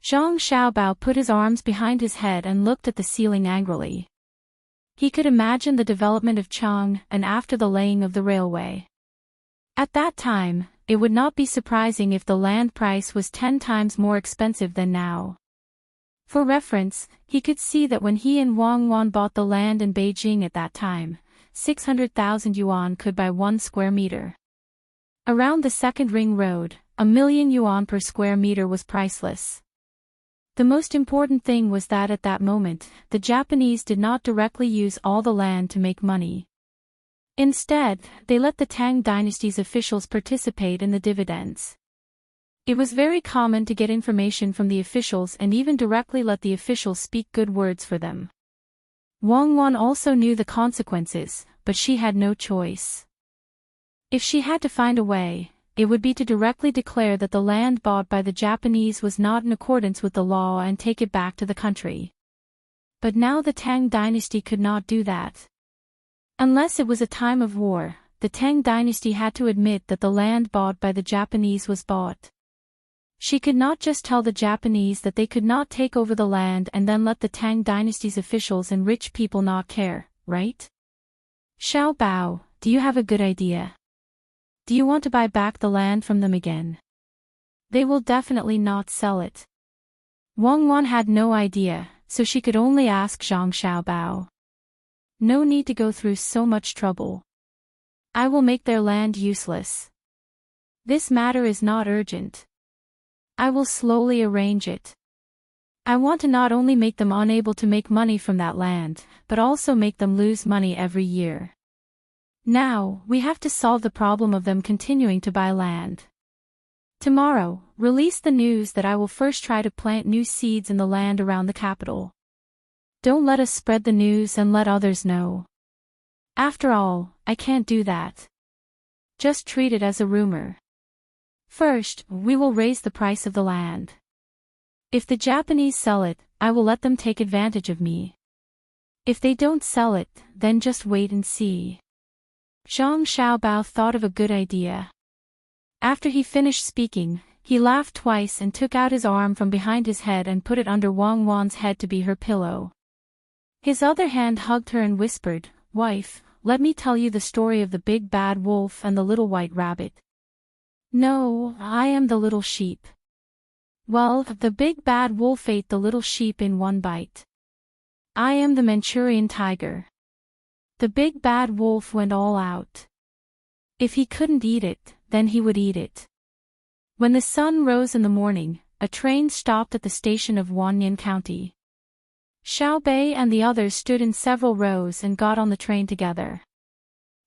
Speaker 1: Zhang Xiaobao put his arms behind his head and looked at the ceiling angrily. He could imagine the development of Chang and after the laying of the railway. At that time, it would not be surprising if the land price was 10 times more expensive than now. For reference, he could see that when he and Wang Wan bought the land in Beijing at that time, 600,000 yuan could buy 1 square meter. Around the second ring road, 1,000,000 yuan per square meter was priceless. The most important thing was that at that moment, the Japanese did not directly use all the land to make money. Instead, they let the Tang dynasty's officials participate in the dividends. It was very common to get information from the officials and even directly let the officials speak good words for them. Wang Wan also knew the consequences, but she had no choice. If she had to find a way, it would be to directly declare that the land bought by the Japanese was not in accordance with the law and take it back to the country. But now the Tang dynasty could not do that. Unless it was a time of war, the Tang dynasty had to admit that the land bought by the Japanese was bought. She could not just tell the Japanese that they could not take over the land and then let the Tang dynasty's officials and rich people not care, right? Xiao Bao, do you have a good idea? Do you want to buy back the land from them again? They will definitely not sell it. Wang Wan had no idea, so she could only ask Zhang Xiaobao. No need to go through so much trouble. I will make their land useless. This matter is not urgent. I will slowly arrange it. I want to not only make them unable to make money from that land, but also make them lose money every year. Now, we have to solve the problem of them continuing to buy land. Tomorrow, release the news that I will first try to plant new seeds in the land around the capital. Don't let us spread the news and let others know. After all, I can't do that. Just treat it as a rumor. First, we will raise the price of the land. If the Japanese sell it, I will let them take advantage of me. If they don't sell it, then just wait and see. Zhang Xiaobao thought of a good idea. After he finished speaking, he laughed twice and took out his arm from behind his head and put it under Wang Wan's head to be her pillow. His other hand hugged her and whispered, "Wife, let me tell you the story of the big bad wolf and the little white rabbit." "No, I am the little sheep." "Well, the big bad wolf ate the little sheep in one bite. I am the Manchurian tiger." The big bad wolf went all out. If he couldn't eat it, then he would eat it. When the sun rose in the morning, a train stopped at the station of Wanyan County. Xiao Bei and the others stood in several rows and got on the train together.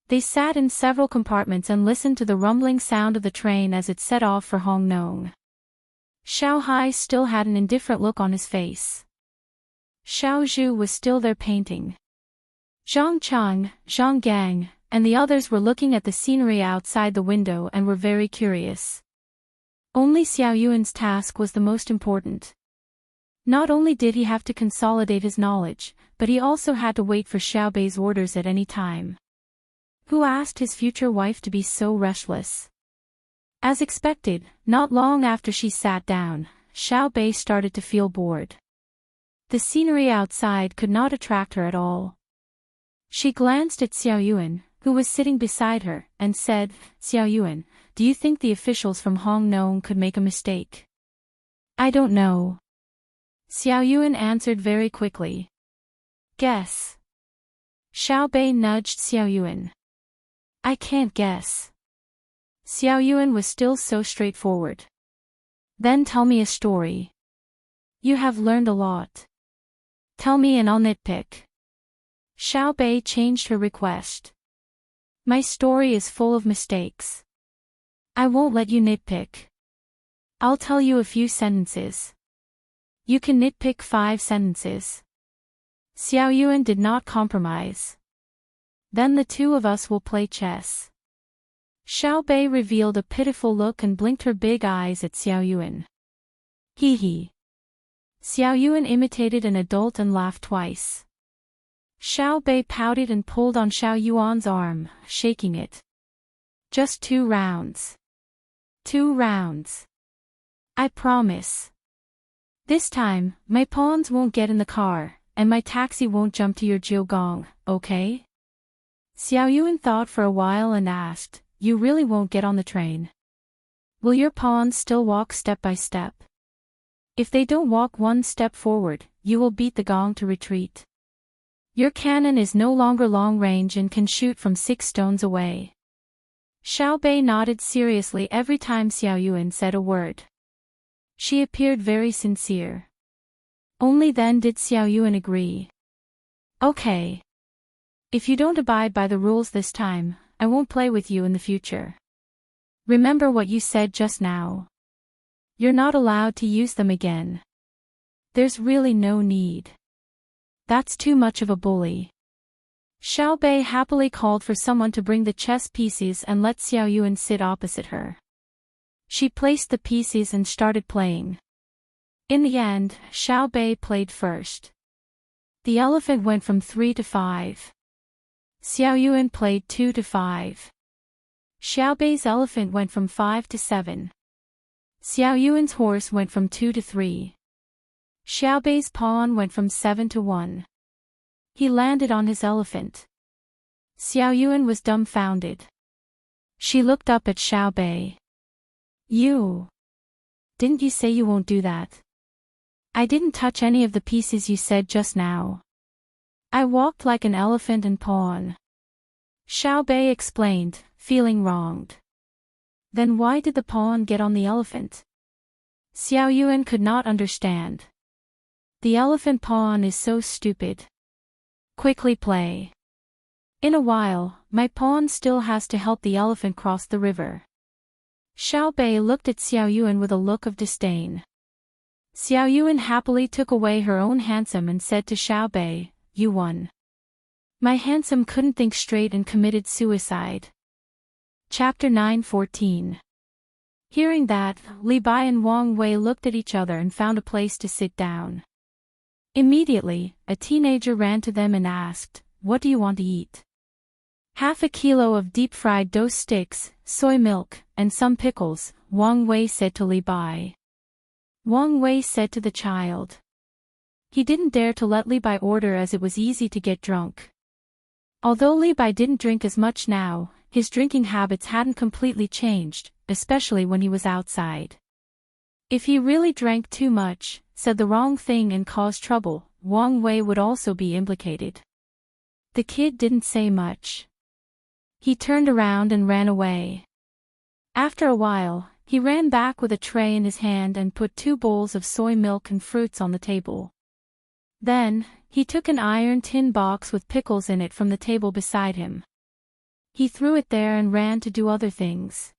Speaker 1: They sat in several compartments and listened to the rumbling sound of the train as it set off for Hongnong. Xiao Hai still had an indifferent look on his face. Xiao Zhu was still there painting. Zhang Chang, Zhang Gang, and the others were looking at the scenery outside the window and were very curious. Only Xiao Yuan's task was the most important. Not only did he have to consolidate his knowledge, but he also had to wait for Xiao Bei's orders at any time. Who asked his future wife to be so restless? As expected, not long after she sat down, Xiao Bei started to feel bored. The scenery outside could not attract her at all. She glanced at Xiao Yuan, who was sitting beside her, and said, "Xiao Yuan, do you think the officials from Hongnong could make a mistake?" "I don't know." Xiao Yuan answered very quickly. "Guess." Xiao Bei nudged Xiao Yuan. "I can't guess." Xiao Yuan was still so straightforward. "Then tell me a story. You have learned a lot. Tell me and I'll nitpick." Xiao Bei changed her request. "My story is full of mistakes. I won't let you nitpick. I'll tell you a few sentences. You can nitpick 5 sentences. Xiao Yuan did not compromise. Then the two of us will play chess. Xiao Bei revealed a pitiful look and blinked her big eyes at Xiao Yuan. Hee hee. Xiao Yuan imitated an adult and laughed twice. Xiao Bei pouted and pulled on Xiao Yuan's arm, shaking it. Just 2 rounds. 2 rounds. I promise. This time, my pawns won't get in the car, and my taxi won't jump to your jiugong, okay? Xiao Yuan thought for a while and asked, You really won't get on the train? Will your pawns still walk step by step? If they don't walk 1 step forward, you will beat the gong to retreat. Your cannon is no longer long range and can shoot from 6 stones away. Xiao Bei nodded seriously every time Xiao Yuan said a word. She appeared very sincere. Only then did Xiao Yuan agree. Okay. If you don't abide by the rules this time, I won't play with you in the future. Remember what you said just now. You're not allowed to use them again. There's really no need. That's too much of a bully. Xiao Bei happily called for someone to bring the chess pieces and let Xiao Yuan sit opposite her. She placed the pieces and started playing. In the end, Xiao Bei played first. The elephant went from 3 to 5. Xiao Yuan played 2 to 5. Xiao Bei's elephant went from 5 to 7. Xiao Yuan's horse went from 2 to 3. Xiao Bei's pawn went from 7 to 1. He landed on his elephant. Xiao Yuan was dumbfounded. She looked up at Xiao Bei. You. Didn't you say you won't do that? I didn't touch any of the pieces you said just now. I walked like an elephant and pawn. Xiao Bei explained, feeling wronged. Then why did the pawn get on the elephant? Xiao Yuan could not understand. The elephant pawn is so stupid. Quickly play. In a while, my pawn still has to help the elephant cross the river. Xiao Bei looked at Xiao Yuan with a look of disdain. Xiao Yuan happily took away her own handsome and said to Xiao Bei, You won. My handsome couldn't think straight and committed suicide. Chapter 9:14. Hearing that, Li Bai and Wang Wei looked at each other and found a place to sit down. Immediately, a teenager ran to them and asked, What do you want to eat? Half a kilo of deep-fried dough sticks, soy milk, and some pickles, Wang Wei said to Li Bai. Wang Wei said to the child. He didn't dare to let Li Bai order as it was easy to get drunk. Although Li Bai didn't drink as much now, his drinking habits hadn't completely changed, especially when he was outside. If he really drank too much, said the wrong thing and caused trouble, Wang Wei would also be implicated. The kid didn't say much. He turned around and ran away. After a while, he ran back with a tray in his hand and put 2 bowls of soy milk and fruits on the table. Then, he took an iron tin box with pickles in it from the table beside him. He threw it there and ran to do other things.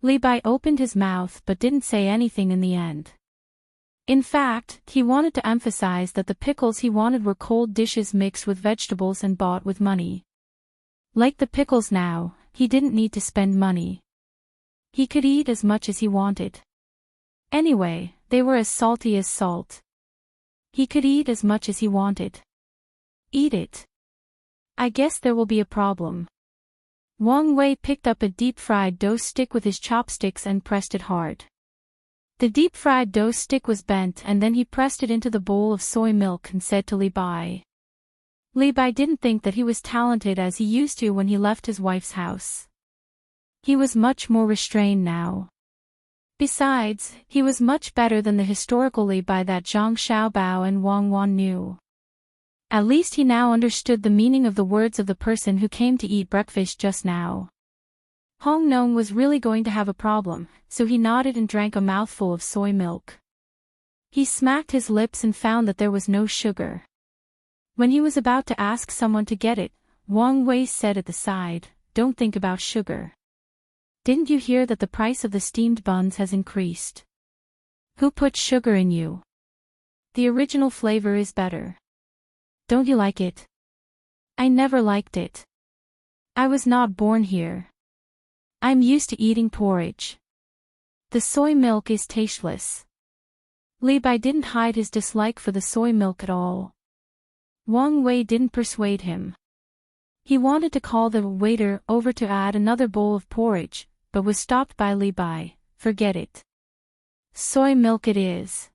Speaker 1: Li Bai opened his mouth but didn't say anything in the end. In fact, he wanted to emphasize that the pickles he wanted were cold dishes mixed with vegetables and bought with money. Like the pickles now, he didn't need to spend money. He could eat as much as he wanted. Anyway, they were as salty as salt. He could eat as much as he wanted. Eat it. I guess there will be a problem. Wang Wei picked up a deep-fried dough stick with his chopsticks and pressed it hard. The deep-fried dough stick was bent and then he pressed it into the bowl of soy milk and said to Li Bai. Li Bai didn't think that he was talented as he used to when he left his wife's house. He was much more restrained now. Besides, he was much better than the historical Li Bai that Zhang Xiaobao and Wang Wan knew. At least he now understood the meaning of the words of the person who came to eat breakfast just now. Hong Nong was really going to have a problem, so he nodded and drank a mouthful of soy milk. He smacked his lips and found that there was no sugar. When he was about to ask someone to get it, Wang Wei said at the side, Don't think about sugar. Didn't you hear that the price of the steamed buns has increased? Who put sugar in you? The original flavor is better. Don't you like it? I never liked it. I was not born here. I'm used to eating porridge. The soy milk is tasteless. Li Bai didn't hide his dislike for the soy milk at all. Wang Wei didn't persuade him. He wanted to call the waiter over to add another bowl of porridge, but was stopped by Li Bai. Forget it. Soy milk it is.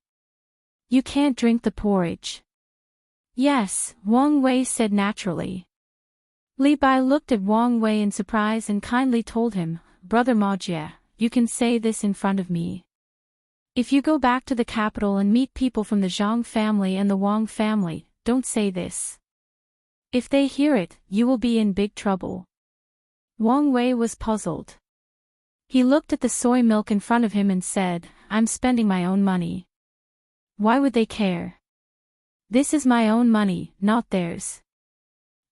Speaker 1: You can't drink the porridge. Yes, Wang Wei said naturally. Li Bai looked at Wang Wei in surprise and kindly told him, Brother Ma Jie, you can say this in front of me. If you go back to the capital and meet people from the Zhang family and the Wang family, don't say this. If they hear it, you will be in big trouble. Wang Wei was puzzled. He looked at the soy milk in front of him and said, I'm spending my own money. Why would they care? This is my own money, not theirs.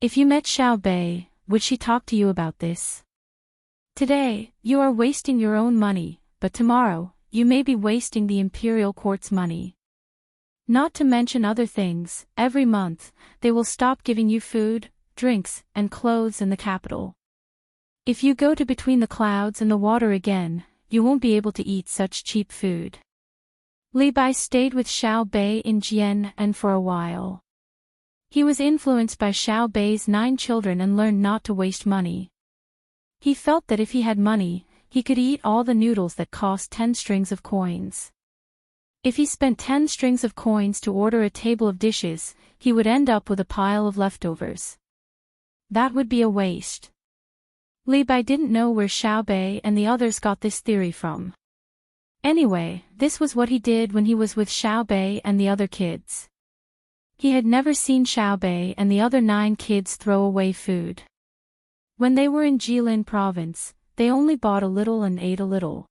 Speaker 1: If you met Xiao Bei, would she talk to you about this? Today, you are wasting your own money, but tomorrow, you may be wasting the imperial court's money. Not to mention other things, every month, they will stop giving you food, drinks, and clothes in the capital. If you go to between the clouds and the water again, you won't be able to eat such cheap food. Li Bai stayed with Xiao Bei in Jian and for a while. He was influenced by Xiao Bei's 9 children and learned not to waste money. He felt that if he had money, he could eat all the noodles that cost 10 strings of coins. If he spent 10 strings of coins to order a table of dishes, he would end up with a pile of leftovers. That would be a waste. Li Bai didn't know where Xiao Bei and the others got this theory from. Anyway, this was what he did when he was with Xiao Bei and the other kids. He had never seen Xiao Bei and the other 9 kids throw away food. When they were in Jilin province, they only bought a little and ate a little.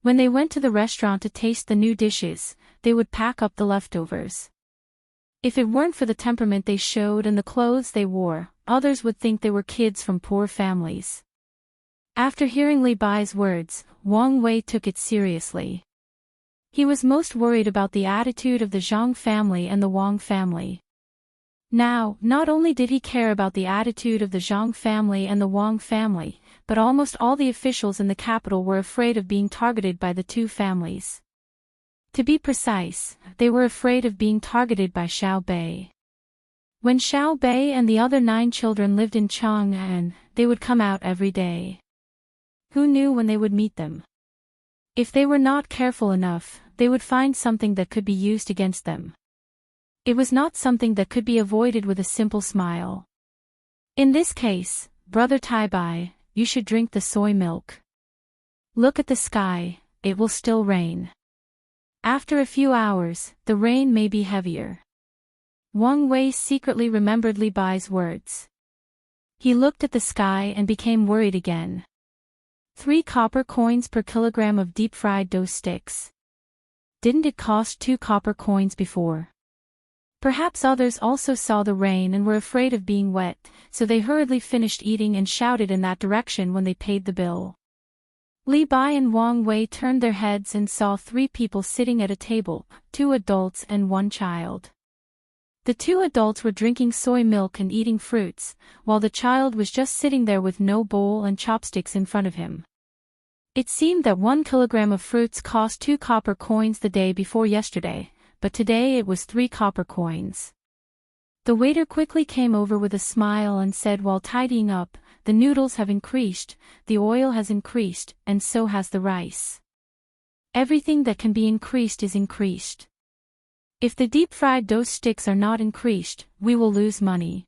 Speaker 1: When they went to the restaurant to taste the new dishes, they would pack up the leftovers. If it weren't for the temperament they showed and the clothes they wore, others would think they were kids from poor families. After hearing Li Bai's words, Wang Wei took it seriously. He was most worried about the attitude of the Zhang family and the Wang family. Now, not only did he care about the attitude of the Zhang family and the Wang family, but almost all the officials in the capital were afraid of being targeted by the 2 families. To be precise, they were afraid of being targeted by Xiao Bei. When Xiao Bei and the other 9 children lived in Chang'an, they would come out every day. Who knew when they would meet them? If they were not careful enough, they would find something that could be used against them. It was not something that could be avoided with a simple smile. In this case, Brother Tai Bai, you should drink the soy milk. Look at the sky, it will still rain. After a few hours, the rain may be heavier. Wang Wei secretly remembered Li Bai's words. He looked at the sky and became worried again. 3 copper coins per kilogram of deep-fried dough sticks. Didn't it cost 2 copper coins before? Perhaps others also saw the rain and were afraid of being wet, so they hurriedly finished eating and shouted in that direction when they paid the bill. Li Bai and Wang Wei turned their heads and saw 3 people sitting at a table, 2 adults and 1 child. The 2 adults were drinking soy milk and eating fruits, while the child was just sitting there with no bowl and chopsticks in front of him. It seemed that 1 kilogram of fruits cost 2 copper coins the day before yesterday, but today it was 3 copper coins. The waiter quickly came over with a smile and said while tidying up, the noodles have increased, the oil has increased, and so has the rice. Everything that can be increased is increased. If the deep-fried dough sticks are not increased, we will lose money.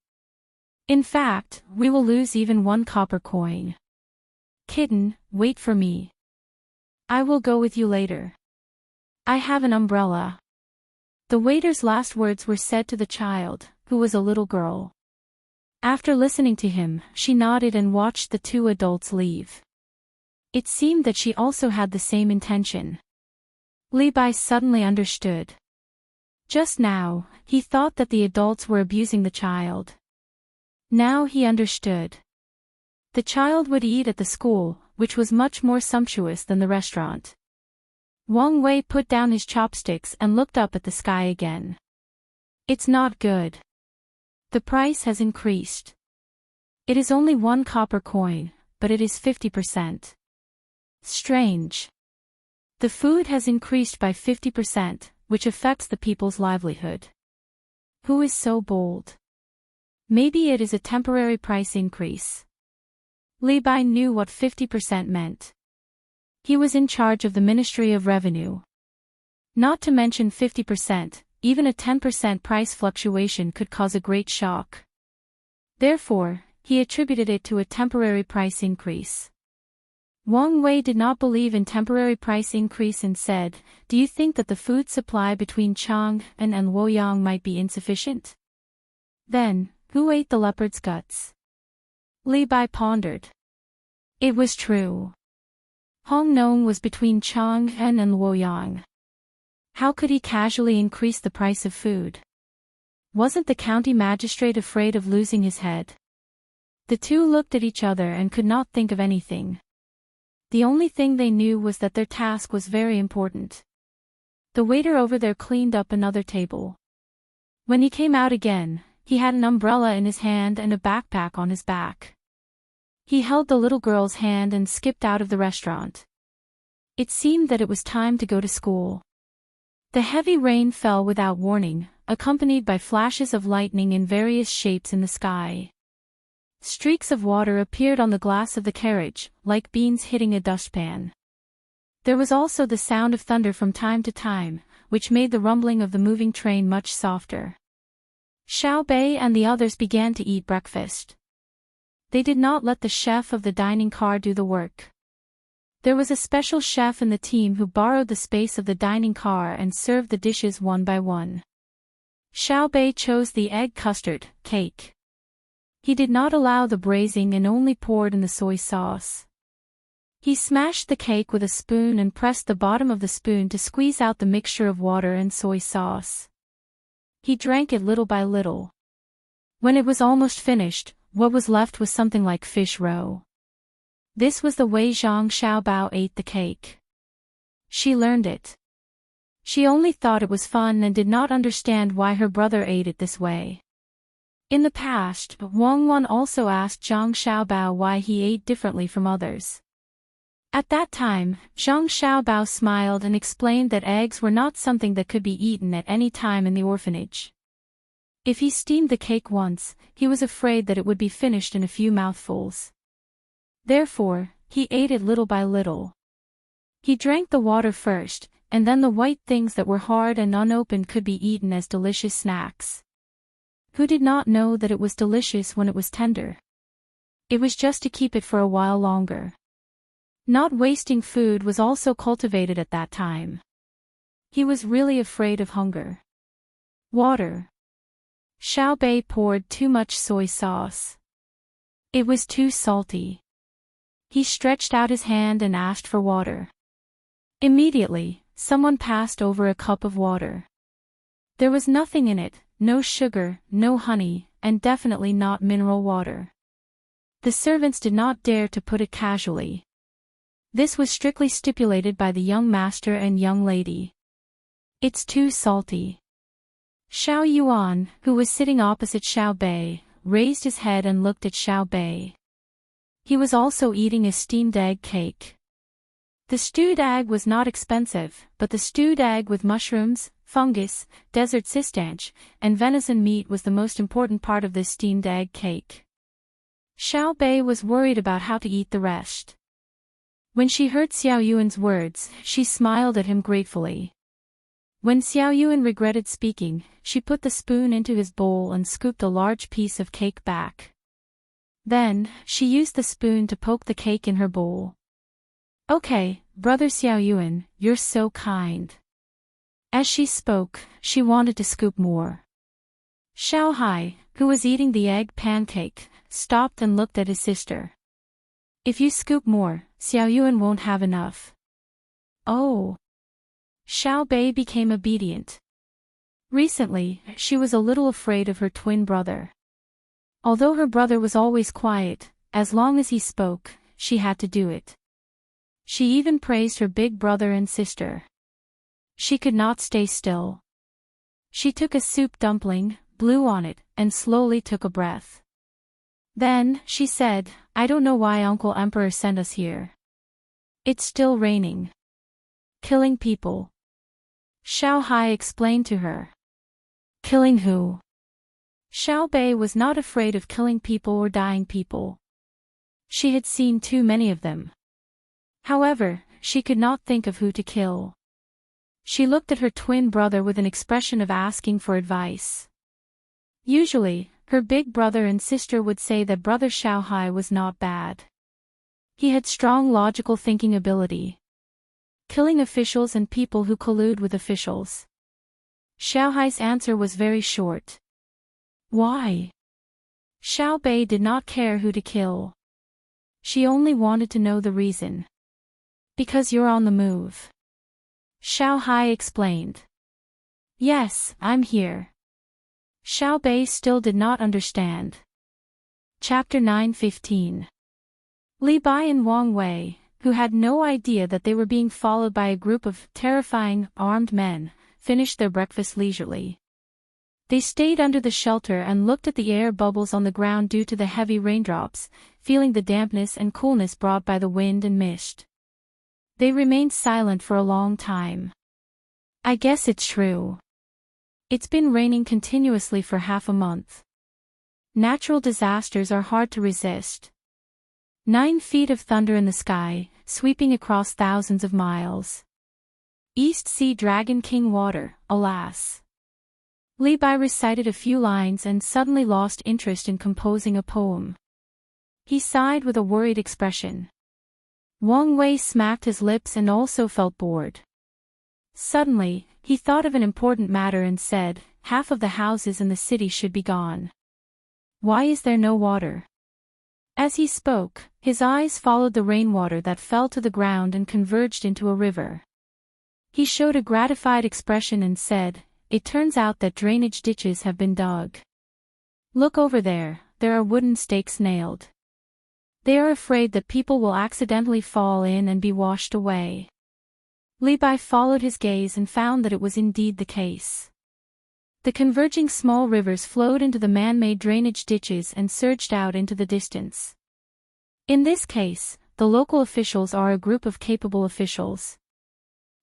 Speaker 1: In fact, we will lose even 1 copper coin. Kitten, wait for me. I will go with you later. I have an umbrella. The waiter's last words were said to the child, who was a little girl. After listening to him, she nodded and watched the 2 adults leave. It seemed that she also had the same intention. Li Bai suddenly understood. Just now, he thought that the adults were abusing the child. Now he understood. The child would eat at the school, which was much more sumptuous than the restaurant. Wang Wei put down his chopsticks and looked up at the sky again. It's not good. The price has increased. It is only 1 copper coin, but it is 50%. Strange. The food has increased by 50%, which affects the people's livelihood. Who is so bold? Maybe it is a temporary price increase. Li Bai knew what 50% meant. He was in charge of the Ministry of Revenue. Not to mention 50%, even a 10% price fluctuation could cause a great shock. Therefore, he attributed it to a temporary price increase. Wang Wei did not believe in temporary price increase and said, "Do you think that the food supply between Chang and Luoyang might be insufficient?" Then, who ate the leopard's guts? Li Bai pondered. It was true. Hong Nong was between Chang and Luoyang. How could he casually increase the price of food? Wasn't the county magistrate afraid of losing his head? The two looked at each other and could not think of anything. The only thing they knew was that their task was very important. The waiter over there cleaned up another table. When he came out again, he had an umbrella in his hand and a backpack on his back. He held the little girl's hand and skipped out of the restaurant. It seemed that it was time to go to school. The heavy rain fell without warning, accompanied by flashes of lightning in various shapes in the sky. Streaks of water appeared on the glass of the carriage, like beans hitting a dustpan. There was also the sound of thunder from time to time, which made the rumbling of the moving train much softer. Xiao Bei and the others began to eat breakfast. They did not let the chef of the dining car do the work. There was a special chef in the team who borrowed the space of the dining car and served the dishes one by one. Xiao Bei chose the egg custard cake. He did not allow the braising and only poured in the soy sauce. He smashed the cake with a spoon and pressed the bottom of the spoon to squeeze out the mixture of water and soy sauce. He drank it little by little. When it was almost finished, what was left was something like fish roe. This was the way Zhang Xiaobao ate the cake. She learned it. She only thought it was fun and did not understand why her brother ate it this way. In the past, Wang Wan also asked Zhang Xiaobao why he ate differently from others. At that time, Zhang Xiaobao smiled and explained that eggs were not something that could be eaten at any time in the orphanage. If he steamed the cake once, he was afraid that it would be finished in a few mouthfuls. Therefore, he ate it little by little. He drank the water first, and then the white things that were hard and unopened could be eaten as delicious snacks. Who did not know that it was delicious when it was tender? It was just to keep it for a while longer. Not wasting food was also cultivated at that time. He was really afraid of hunger. Water. Xiao Bei poured too much soy sauce. It was too salty. He stretched out his hand and asked for water. Immediately, someone passed over a cup of water. There was nothing in it, no sugar, no honey, and definitely not mineral water. The servants did not dare to put it casually. This was strictly stipulated by the young master and young lady. It's too salty. Xiao Yuan, who was sitting opposite Xiao Bei, raised his head and looked at Xiao Bei. He was also eating a steamed egg cake. The stewed egg was not expensive, but the stewed egg with mushrooms, fungus, desert cistanche, and venison meat was the most important part of this steamed egg cake. Xiao Bei was worried about how to eat the rest. When she heard Xiao Yuan's words, she smiled at him gratefully. When Xiao Yuan regretted speaking, she put the spoon into his bowl and scooped a large piece of cake back. Then, she used the spoon to poke the cake in her bowl. Okay, brother Xiao Yuan, you're so kind. As she spoke, she wanted to scoop more. Xiao Hai, who was eating the egg pancake, stopped and looked at his sister. If you scoop more, Xiao Yuan won't have enough. Oh. Xiao Bei became obedient. Recently, she was a little afraid of her twin brother. Although her brother was always quiet, as long as he spoke, she had to do it. She even praised her big brother and sister. She could not stay still. She took a soup dumpling, blew on it, and slowly took a breath. Then, she said, I don't know why Uncle Emperor sent us here. It's still raining. Killing people. Xiao Hai explained to her. Killing who? Xiao Bei was not afraid of killing people or dying people. She had seen too many of them. However, she could not think of who to kill. She looked at her twin brother with an expression of asking for advice. Usually, her big brother and sister would say that brother Xiao Hai was not bad. He had strong logical thinking ability. Killing officials and people who collude with officials. Xiao Hai's answer was very short. Why? Xiao Bei did not care who to kill. She only wanted to know the reason. Because you're on the move. Xiao Hai explained. Yes, I'm here. Xiao Bei still did not understand. Chapter 9:15. Li Bai and Wang Wei, who had no idea that they were being followed by a group of terrifying, armed men, finished their breakfast leisurely. They stayed under the shelter and looked at the air bubbles on the ground due to the heavy raindrops, feeling the dampness and coolness brought by the wind and mist. They remained silent for a long time. I guess it's true. It's been raining continuously for half a month. Natural disasters are hard to resist. 9 feet of thunder in the sky, sweeping across thousands of miles. East Sea Dragon King water, alas. Li Bai recited a few lines and suddenly lost interest in composing a poem. He sighed with a worried expression. Wang Wei smacked his lips and also felt bored. Suddenly, he thought of an important matter and said, half of the houses in the city should be gone. Why is there no water? As he spoke, his eyes followed the rainwater that fell to the ground and converged into a river. He showed a gratified expression and said, it turns out that drainage ditches have been dug. Look over there, there are wooden stakes nailed. They are afraid that people will accidentally fall in and be washed away. Li Bai followed his gaze and found that it was indeed the case. The converging small rivers flowed into the man-made drainage ditches and surged out into the distance. In this case, the local officials are a group of capable officials.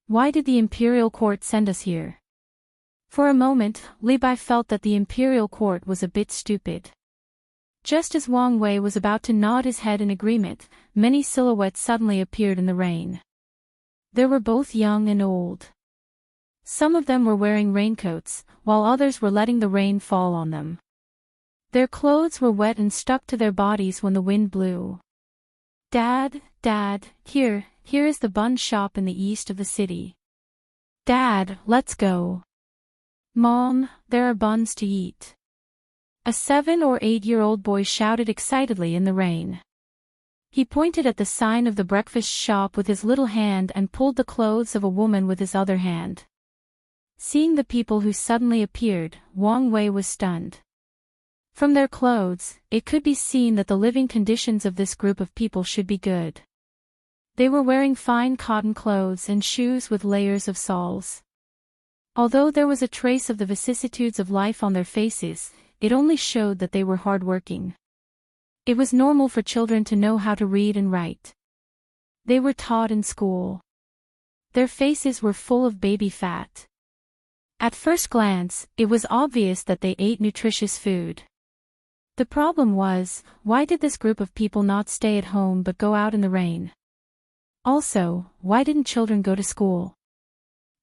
Speaker 1: Why did the imperial court send us here? For a moment, Li Bai felt that the imperial court was a bit stupid. Just as Wang Wei was about to nod his head in agreement, many silhouettes suddenly appeared in the rain. They were both young and old. Some of them were wearing raincoats, while others were letting the rain fall on them. Their clothes were wet and stuck to their bodies when the wind blew. Dad, here is the bun shop in the east of the city. Dad, let's go. Mom, there are buns to eat. A 7 or 8-year-old boy shouted excitedly in the rain. He pointed at the sign of the breakfast shop with his little hand and pulled the clothes of a woman with his other hand. Seeing the people who suddenly appeared, Wang Wei was stunned. From their clothes, it could be seen that the living conditions of this group of people should be good. They were wearing fine cotton clothes and shoes with layers of soles. Although there was a trace of the vicissitudes of life on their faces, it only showed that they were hardworking. It was normal for children to know how to read and write. They were taught in school. Their faces were full of baby fat. At first glance, it was obvious that they ate nutritious food. The problem was, why did this group of people not stay at home but go out in the rain? Also, why didn't children go to school?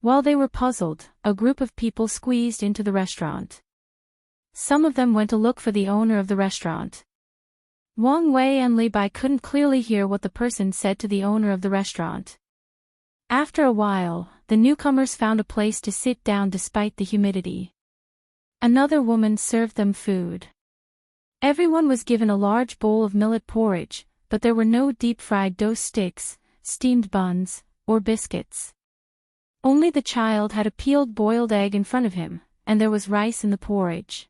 Speaker 1: While they were puzzled, a group of people squeezed into the restaurant. Some of them went to look for the owner of the restaurant. Wang Wei and Li Bai couldn't clearly hear what the person said to the owner of the restaurant. After a while, the newcomers found a place to sit down despite the humidity. Another woman served them food. Everyone was given a large bowl of millet porridge, but there were no deep-fried dough sticks, steamed buns, or biscuits. Only the child had a peeled boiled egg in front of him, and there was rice in the porridge.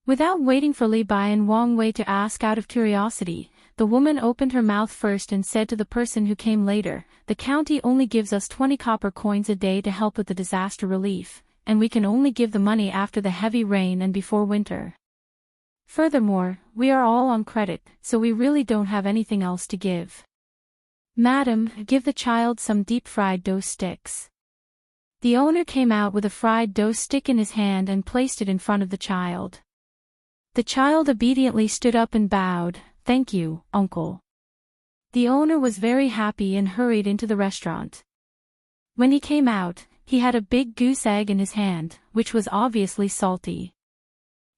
Speaker 1: Without waiting for Li Bai and Wang Wei to ask out of curiosity, the woman opened her mouth first and said to the person who came later, "The county only gives us 20 copper coins a day to help with the disaster relief, and we can only give the money after the heavy rain and before winter. Furthermore, we are all on credit, so we really don't have anything else to give. Madam, give the child some deep-fried dough sticks." The owner came out with a fried dough stick in his hand and placed it in front of the child. The child obediently stood up and bowed, "Thank you, uncle." The owner was very happy and hurried into the restaurant. When he came out, he had a big goose egg in his hand, which was obviously salty.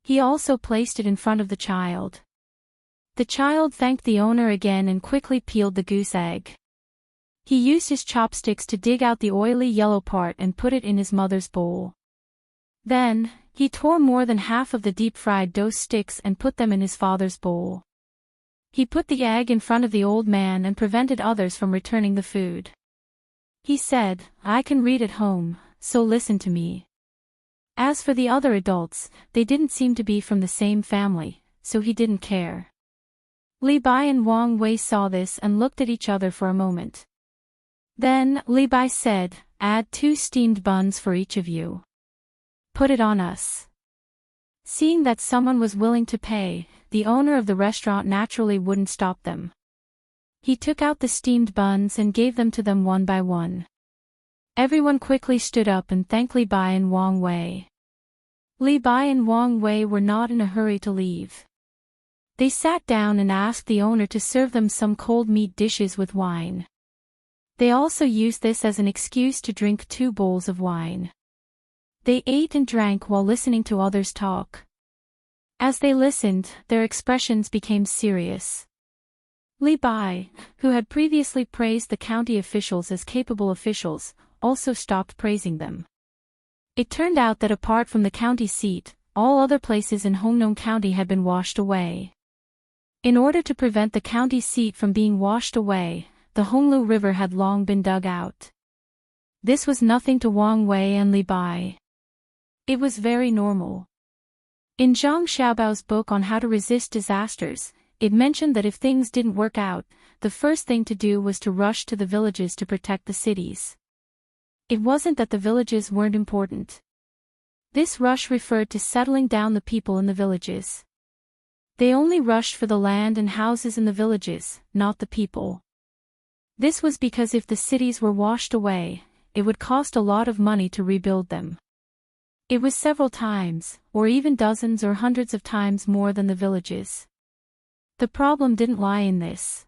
Speaker 1: He also placed it in front of the child. The child thanked the owner again and quickly peeled the goose egg. He used his chopsticks to dig out the oily yellow part and put it in his mother's bowl. Then, he tore more than half of the deep-fried dough sticks and put them in his father's bowl. He put the egg in front of the old man and prevented others from returning the food. He said, "I can read at home, so listen to me." As for the other adults, they didn't seem to be from the same family, so he didn't care. Li Bai and Wang Wei saw this and looked at each other for a moment. Then, Li Bai said, "Add 2 steamed buns for each of you. Put it on us." Seeing that someone was willing to pay, the owner of the restaurant naturally wouldn't stop them. He took out the steamed buns and gave them to them one by one. Everyone quickly stood up and thanked Li Bai and Wang Wei. Li Bai and Wang Wei were not in a hurry to leave. They sat down and asked the owner to serve them some cold meat dishes with wine. They also used this as an excuse to drink 2 bowls of wine. They ate and drank while listening to others talk. As they listened, their expressions became serious. Li Bai, who had previously praised the county officials as capable officials, also stopped praising them. It turned out that apart from the county seat, all other places in Hongnong County had been washed away. In order to prevent the county seat from being washed away, the Honglu River had long been dug out. This was nothing to Wang Wei and Li Bai. It was very normal. In Zhang Xiaobao's book on how to resist disasters, it mentioned that if things didn't work out, the first thing to do was to rush to the villages to protect the cities. It wasn't that the villages weren't important. This rush referred to settling down the people in the villages. They only rushed for the land and houses in the villages, not the people. This was because if the cities were washed away, it would cost a lot of money to rebuild them. It was several times, or even dozens or hundreds of times more than the villages. The problem didn't lie in this.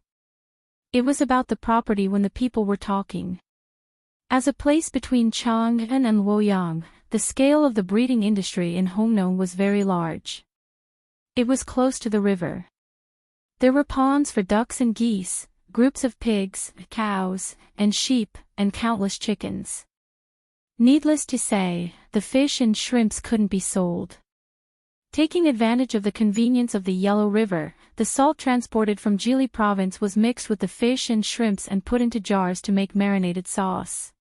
Speaker 1: It was about the property when the people were talking. As a place between Chang'an and Luoyang, the scale of the breeding industry in Hongnong was very large. It was close to the river. There were ponds for ducks and geese, groups of pigs, cows, and sheep, and countless chickens. Needless to say, the fish and shrimps couldn't be sold. Taking advantage of the convenience of the Yellow River, the salt transported from Jili province was mixed with the fish and shrimps and put into jars to make marinated sauce.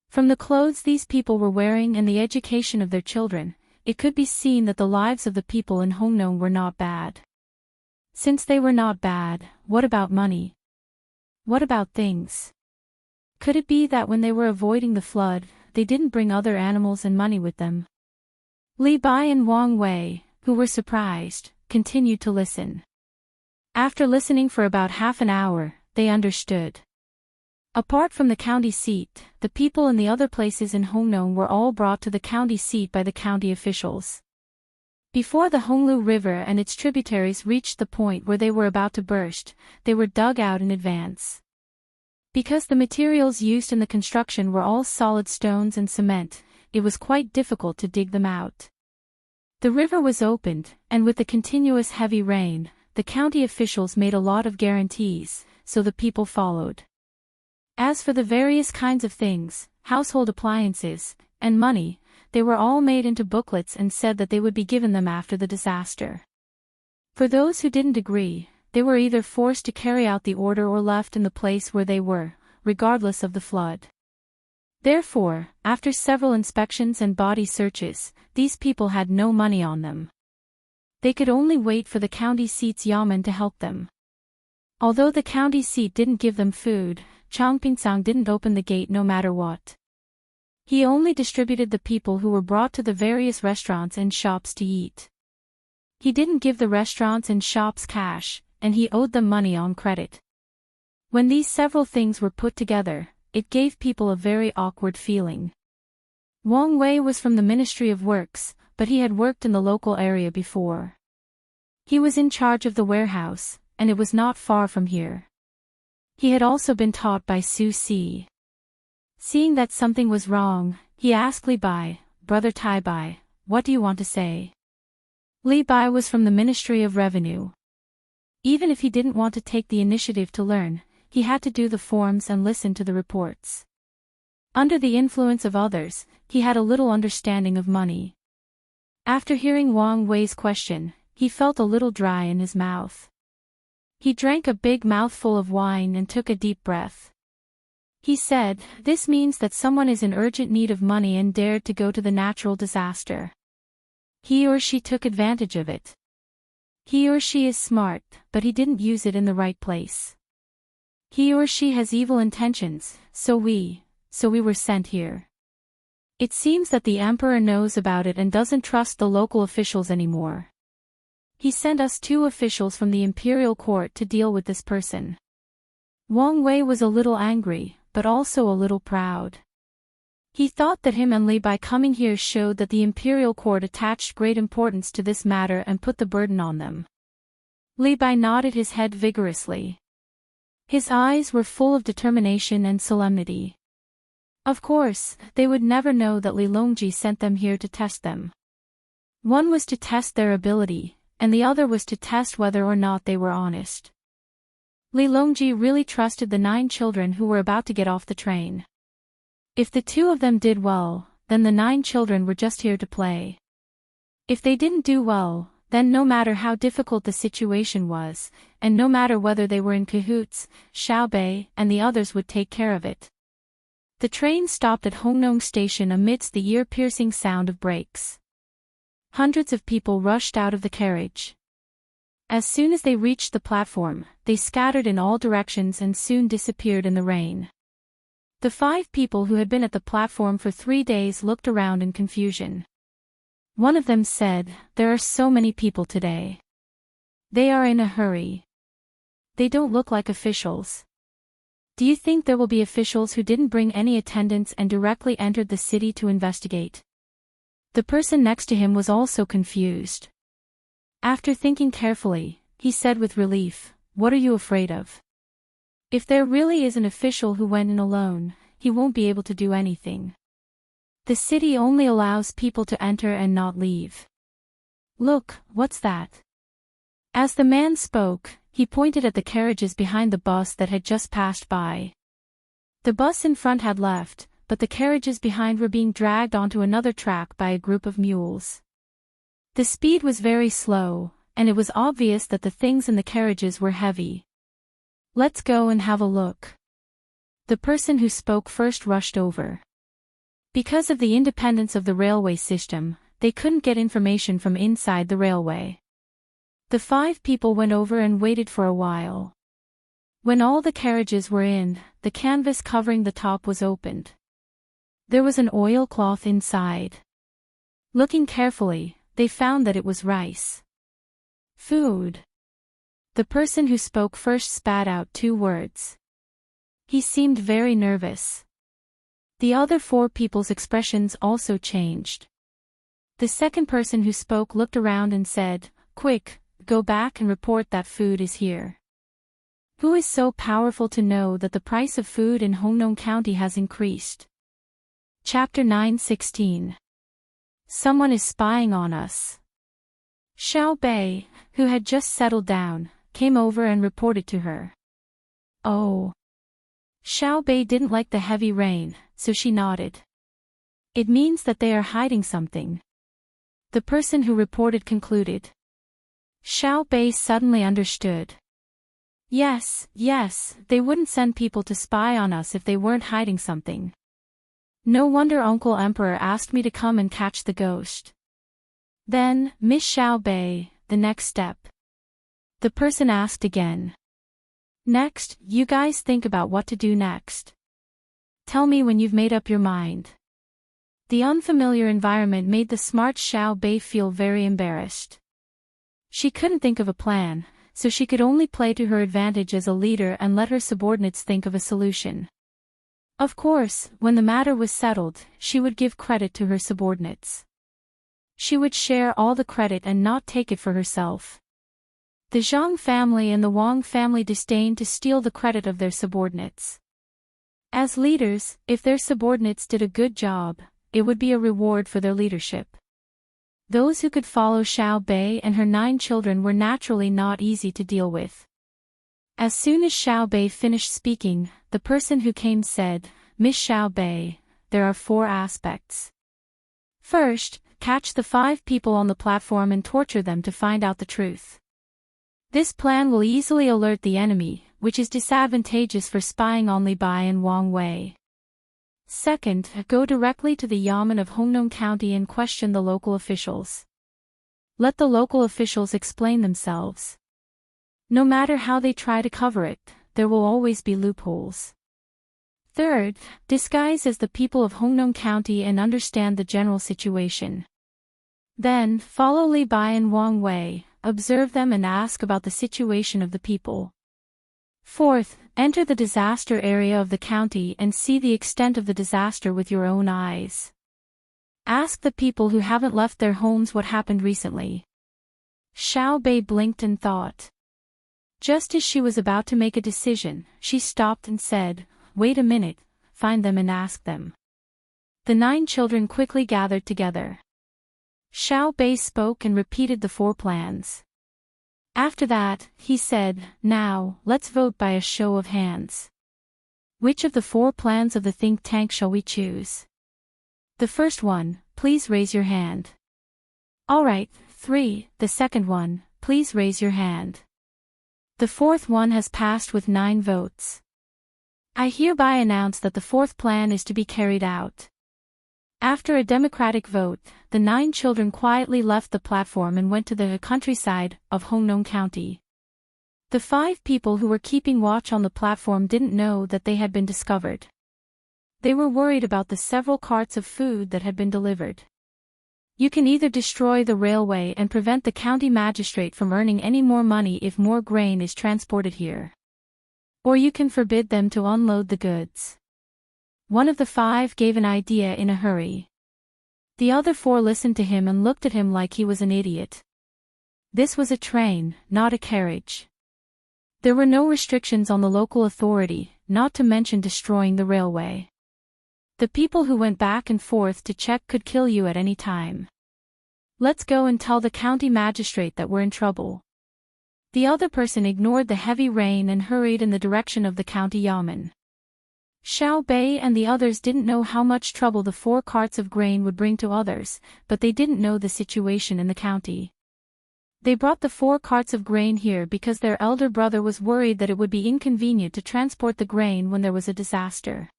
Speaker 1: From the clothes these people were wearing and the education of their children, it could be seen that the lives of the people in Hongnong were not bad. Since they were not bad, what about money? What about things? Could it be that when they were avoiding the flood, they didn't bring other animals and money with them? Li Bai and Wang Wei, who were surprised, continued to listen. After listening for about half an hour, they understood. Apart from the county seat, the people in the other places in Hongnong were all brought to the county seat by the county officials. Before the Honglu River and its tributaries reached the point where they were about to burst, they were dug out in advance. Because the materials used in the construction were all solid stones and cement, it was quite difficult to dig them out. The river was opened, and with the continuous heavy rain, the county officials made a lot of guarantees, so the people followed. As for the various kinds of things, household appliances, and money, they were all made into booklets and said that they would be given them after the disaster. For those who didn't agree, they were either forced to carry out the order or left in the place where they were, regardless of the flood. Therefore, after several inspections and body searches, these people had no money on them. They could only wait for the county seat's yamen to help them. Although the county seat didn't give them food, Changpingsang didn't open the gate no matter what. He only distributed the people who were brought to the various restaurants and shops to eat. He didn't give the restaurants and shops cash, and he owed them money on credit. When these several things were put together, it gave people a very awkward feeling. Wang Wei was from the Ministry of Works, but he had worked in the local area before. He was in charge of the warehouse, and it was not far from here. He had also been taught by Su Si. Seeing that something was wrong, he asked Li Bai, "Brother Tai Bai, what do you want to say?" Li Bai was from the Ministry of Revenue. Even if he didn't want to take the initiative to learn, he had to do the forms and listen to the reports. Under the influence of others, he had a little understanding of money. After hearing Wang Wei's question, he felt a little dry in his mouth. He drank a big mouthful of wine and took a deep breath. He said, "This means that someone is in urgent need of money and dared to go to the natural disaster. He or she took advantage of it. He or she is smart, but he didn't use it in the right place. He or she has evil intentions, so we were sent here. It seems that the emperor knows about it and doesn't trust the local officials anymore. He sent us 2 officials from the imperial court to deal with this person." Wang Wei was a little angry, but also a little proud. He thought that him and Li Bai coming here showed that the imperial court attached great importance to this matter and put the burden on them. Li Bai nodded his head vigorously. His eyes were full of determination and solemnity. Of course, they would never know that Li Longji sent them here to test them. One was to test their ability, and the other was to test whether or not they were honest. Li Longji really trusted the 9 children who were about to get off the train. If the 2 of them did well, then the 9 children were just here to play. If they didn't do well, then no matter how difficult the situation was, and no matter whether they were in cahoots, Xiaobei and the others would take care of it. The train stopped at Hongnong Station amidst the ear-piercing sound of brakes. Hundreds of people rushed out of the carriage. As soon as they reached the platform, they scattered in all directions and soon disappeared in the rain. The 5 people who had been at the platform for 3 days looked around in confusion. One of them said, "There are so many people today. They are in a hurry. They don't look like officials. Do you think there will be officials who didn't bring any attendants and directly entered the city to investigate?" The person next to him was also confused. After thinking carefully, he said with relief, "What are you afraid of? If there really is an official who went in alone, he won't be able to do anything. The city only allows people to enter and not leave. Look, what's that?" As the man spoke, he pointed at the carriages behind the bus that had just passed by. The bus in front had left, but the carriages behind were being dragged onto another track by a group of mules. The speed was very slow, and it was obvious that the things in the carriages were heavy. "Let's go and have a look." The person who spoke first rushed over. Because of the independence of the railway system, they couldn't get information from inside the railway. The 5 people went over and waited for a while. When all the carriages were in, the canvas covering the top was opened. There was an oilcloth inside. Looking carefully, they found that it was rice. Food. The person who spoke first spat out 2 words. He seemed very nervous. The other 4 people's expressions also changed. The second person who spoke looked around and said, "Quick, go back and report that food is here." Who is so powerful to know that the price of food in Hongnong County has increased? Chapter 9:16. Someone is spying on us. Xiao Bei, who had just settled down, came over and reported to her. Oh. Xiao Bei didn't like the heavy rain, so she nodded. It means that they are hiding something. The person who reported concluded. Xiao Bei suddenly understood. Yes, they wouldn't send people to spy on us if they weren't hiding something. No wonder Uncle Emperor asked me to come and catch the ghost. Then, Miss Xiao Bei, the next step. The person asked again. Next, you guys think about what to do next. Tell me when you've made up your mind. The unfamiliar environment made the smart Xiao Bei feel very embarrassed. She couldn't think of a plan, so she could only play to her advantage as a leader and let her subordinates think of a solution. Of course, when the matter was settled, she would give credit to her subordinates. She would share all the credit and not take it for herself. The Zhang family and the Wang family disdained to steal the credit of their subordinates. As leaders, if their subordinates did a good job, it would be a reward for their leadership. Those who could follow Xiao Bei and her 9 children were naturally not easy to deal with. As soon as Xiao Bei finished speaking, the person who came said, "Miss Xiao Bei, there are 4 aspects. First, catch the 5 people on the platform and torture them to find out the truth. This plan will easily alert the enemy, which is disadvantageous for spying on Li Bai and Wang Wei. Second, go directly to the Yamen of Hongnong County and question the local officials. Let the local officials explain themselves. No matter how they try to cover it, there will always be loopholes. Third, disguise as the people of Hongnong County and understand the general situation. Then, follow Li Bai and Wang Wei, observe them and ask about the situation of the people. Fourth, enter the disaster area of the county and see the extent of the disaster with your own eyes. Ask the people who haven't left their homes what happened recently." Xiao Bei blinked and thought. Just as she was about to make a decision, she stopped and said, "Wait a minute, find them and ask them." The 9 children quickly gathered together. Xiao Bei spoke and repeated the 4 plans. After that, he said, "Now, let's vote by a show of hands. Which of the 4 plans of the think tank shall we choose? The first one, please raise your hand. Alright, 3, the second one, please raise your hand. The 4th one has passed with 9 votes. I hereby announce that the 4th plan is to be carried out." After a democratic vote, the 9 children quietly left the platform and went to the countryside of Hongnong County. The 5 people who were keeping watch on the platform didn't know that they had been discovered. They were worried about the several carts of food that had been delivered. You can either destroy the railway and prevent the county magistrate from earning any more money if more grain is transported here. Or you can forbid them to unload the goods. One of the 5 gave an idea in a hurry. The other 4 listened to him and looked at him like he was an idiot. This was a train, not a carriage. There were no restrictions on the local authority, not to mention destroying the railway. The people who went back and forth to check could kill you at any time. Let's go and tell the county magistrate that we're in trouble. The other person ignored the heavy rain and hurried in the direction of the county yamen. Xiao Bei and the others didn't know how much trouble the 4 carts of grain would bring to others, but they didn't know the situation in the county. They brought the 4 carts of grain here because their elder brother was worried that it would be inconvenient to transport the grain when there was a disaster.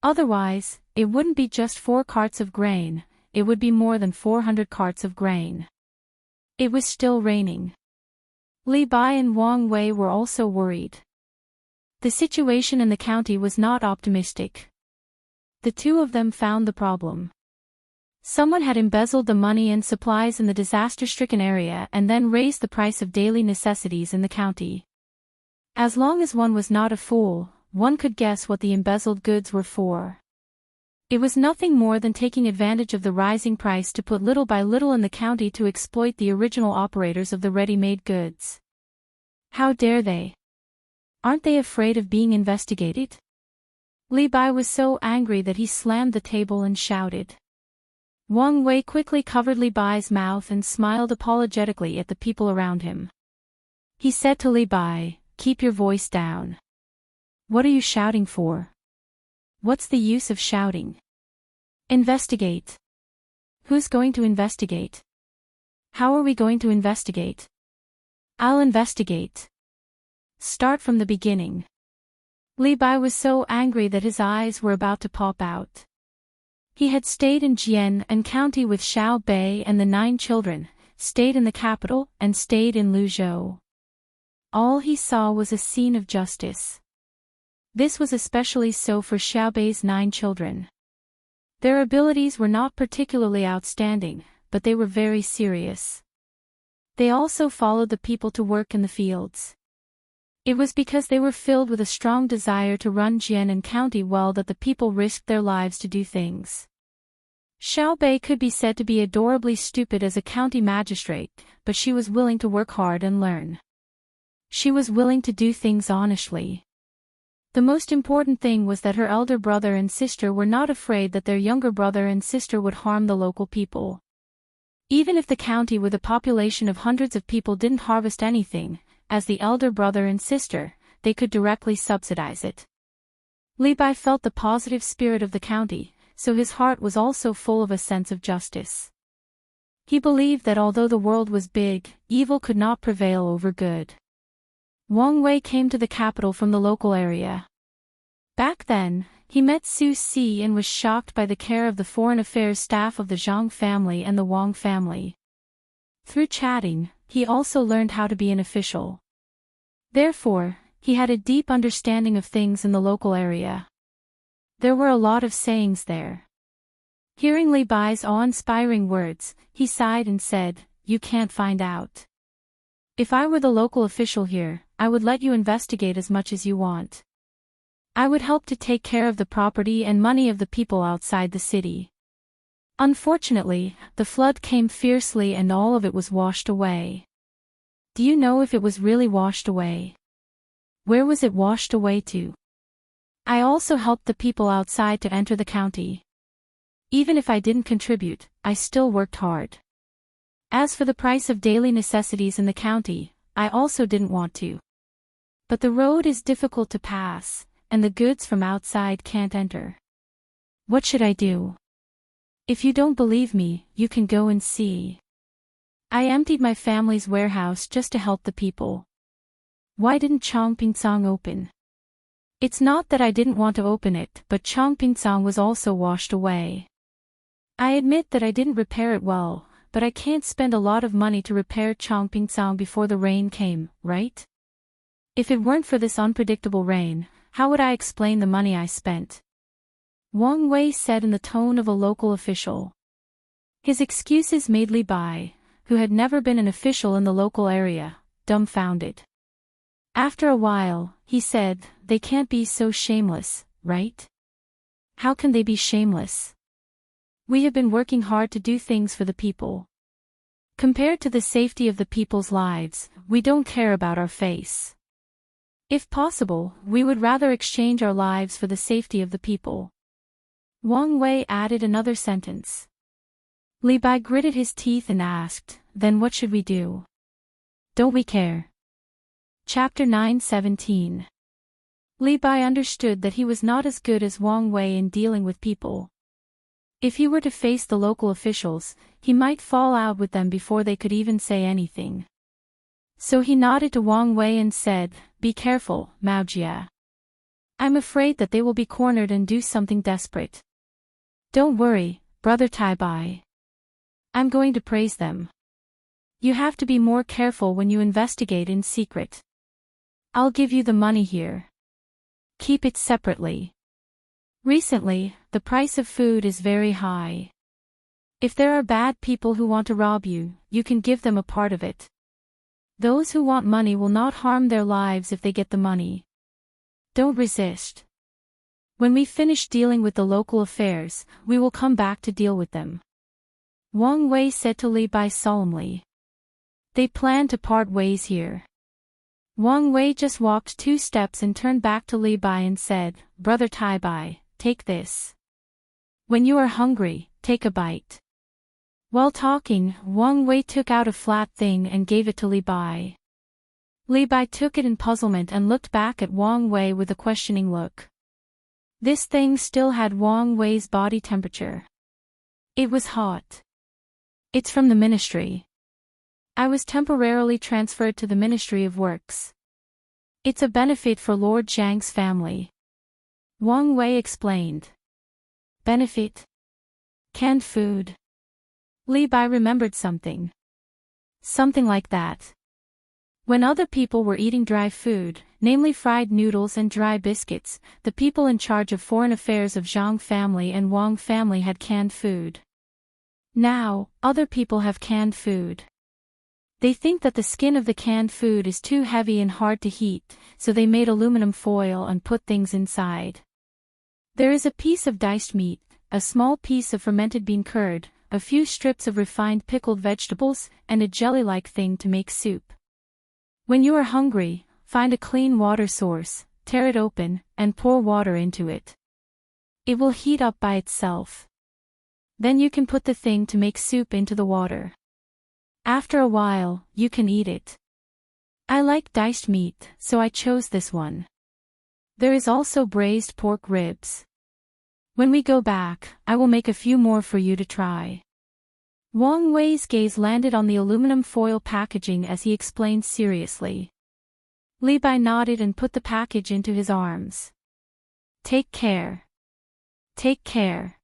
Speaker 1: Otherwise, it wouldn't be just 4 carts of grain, it would be more than 400 carts of grain. It was still raining. Li Bai and Wang Wei were also worried. The situation in the county was not optimistic. The 2 of them found the problem. Someone had embezzled the money and supplies in the disaster-stricken area and then raised the price of daily necessities in the county. As long as one was not a fool, one could guess what the embezzled goods were for. It was nothing more than taking advantage of the rising price to put little by little in the county to exploit the original operators of the ready-made goods. How dare they? Aren't they afraid of being investigated? Li Bai was so angry that he slammed the table and shouted. Wang Wei quickly covered Li Bai's mouth and smiled apologetically at the people around him. He said to Li Bai, "Keep your voice down. What are you shouting for? What's the use of shouting? Investigate. Who's going to investigate? How are we going to investigate? I'll investigate. Start from the beginning." Li Bai was so angry that his eyes were about to pop out. He had stayed in Jian and County with Xiao Bei and the 9 children, stayed in the capital, and stayed in Luzhou. All he saw was a scene of justice. This was especially so for Xiaobei's 9 children. Their abilities were not particularly outstanding, but they were very serious. They also followed the people to work in the fields. It was because they were filled with a strong desire to run Jian and county well that the people risked their lives to do things. Xiaobei could be said to be adorably stupid as a county magistrate, but she was willing to work hard and learn. She was willing to do things honestly. The most important thing was that her elder brother and sister were not afraid that their younger brother and sister would harm the local people. Even if the county with a population of hundreds of people didn't harvest anything, as the elder brother and sister, they could directly subsidize it. Li Bai felt the positive spirit of the county, so his heart was also full of a sense of justice. He believed that although the world was big, evil could not prevail over good. Wang Wei came to the capital from the local area. Back then, he met Su Si and was shocked by the care of the foreign affairs staff of the Zhang family and the Wang family. Through chatting, he also learned how to be an official. Therefore, he had a deep understanding of things in the local area. There were a lot of sayings there. Hearing Li Bai's awe-inspiring words, he sighed and said, "You can't find out. If I were the local official here, I would let you investigate as much as you want. I would help to take care of the property and money of the people outside the city." Unfortunately, the flood came fiercely and all of it was washed away. Do you know if it was really washed away? Where was it washed away to? I also helped the people outside to enter the county. Even if I didn't contribute, I still worked hard. As for the price of daily necessities in the county, I also didn't want to. But the road is difficult to pass, and the goods from outside can't enter. What should I do? If you don't believe me, you can go and see. I emptied my family's warehouse just to help the people. Why didn't Chongpingsang open? It's not that I didn't want to open it, but Chongpingsang was also washed away. I admit that I didn't repair it well, but I can't spend a lot of money to repair Chongpingsang before the rain came, right? If it weren't for this unpredictable rain, how would I explain the money I spent? Wang Wei said in the tone of a local official. His excuses made Li Bai, who had never been an official in the local area, dumbfounded. After a while, he said, "They can't be so shameless, right? How can they be shameless? We have been working hard to do things for the people. Compared to the safety of the people's lives, we don't care about our face. If possible, we would rather exchange our lives for the safety of the people." Wang Wei added another sentence. Li Bai gritted his teeth and asked, "Then what should we do? Don't we care?" Chapter 9:17. Li Bai understood that he was not as good as Wang Wei in dealing with people. If he were to face the local officials, he might fall out with them before they could even say anything. So he nodded to Wang Wei and said, "Be careful, Mao Jia. I'm afraid that they will be cornered and do something desperate. Don't worry, Brother Tai Bai. I'm going to praise them. You have to be more careful when you investigate in secret. I'll give you the money here. Keep it separately. Recently, the price of food is very high. If there are bad people who want to rob you, you can give them a part of it. Those who want money will not harm their lives if they get the money. Don't resist. When we finish dealing with the local affairs, we will come back to deal with them." Wang Wei said to Li Bai solemnly. They plan to part ways here. Wang Wei just walked 2 steps and turned back to Li Bai and said, "Brother Tai Bai, take this. When you are hungry, take a bite." While talking, Wang Wei took out a flat thing and gave it to Li Bai. Li Bai took it in puzzlement and looked back at Wang Wei with a questioning look. This thing still had Wang Wei's body temperature. It was hot. "It's from the ministry. I was temporarily transferred to the Ministry of Works. It's a benefit for Lord Zhang's family." Wang Wei explained. Benefit? Canned food. Li Bai remembered something. Something like that. When other people were eating dry food, namely fried noodles and dry biscuits, the people in charge of foreign affairs of Zhang family and Wang family had canned food. Now, other people have canned food. They think that the skin of the canned food is too heavy and hard to heat, so they made aluminum foil and put things inside. There is a piece of diced meat, a small piece of fermented bean curd, a few strips of refined pickled vegetables, and a jelly-like thing to make soup. When you are hungry, find a clean water source, tear it open, and pour water into it. It will heat up by itself. Then you can put the thing to make soup into the water. After a while, you can eat it. I like diced meat, so I chose this one. There is also braised pork ribs. When we go back, I will make a few more for you to try. Wang Wei's gaze landed on the aluminum foil packaging as he explained seriously. Li Bai nodded and put the package into his arms. Take care. Take care.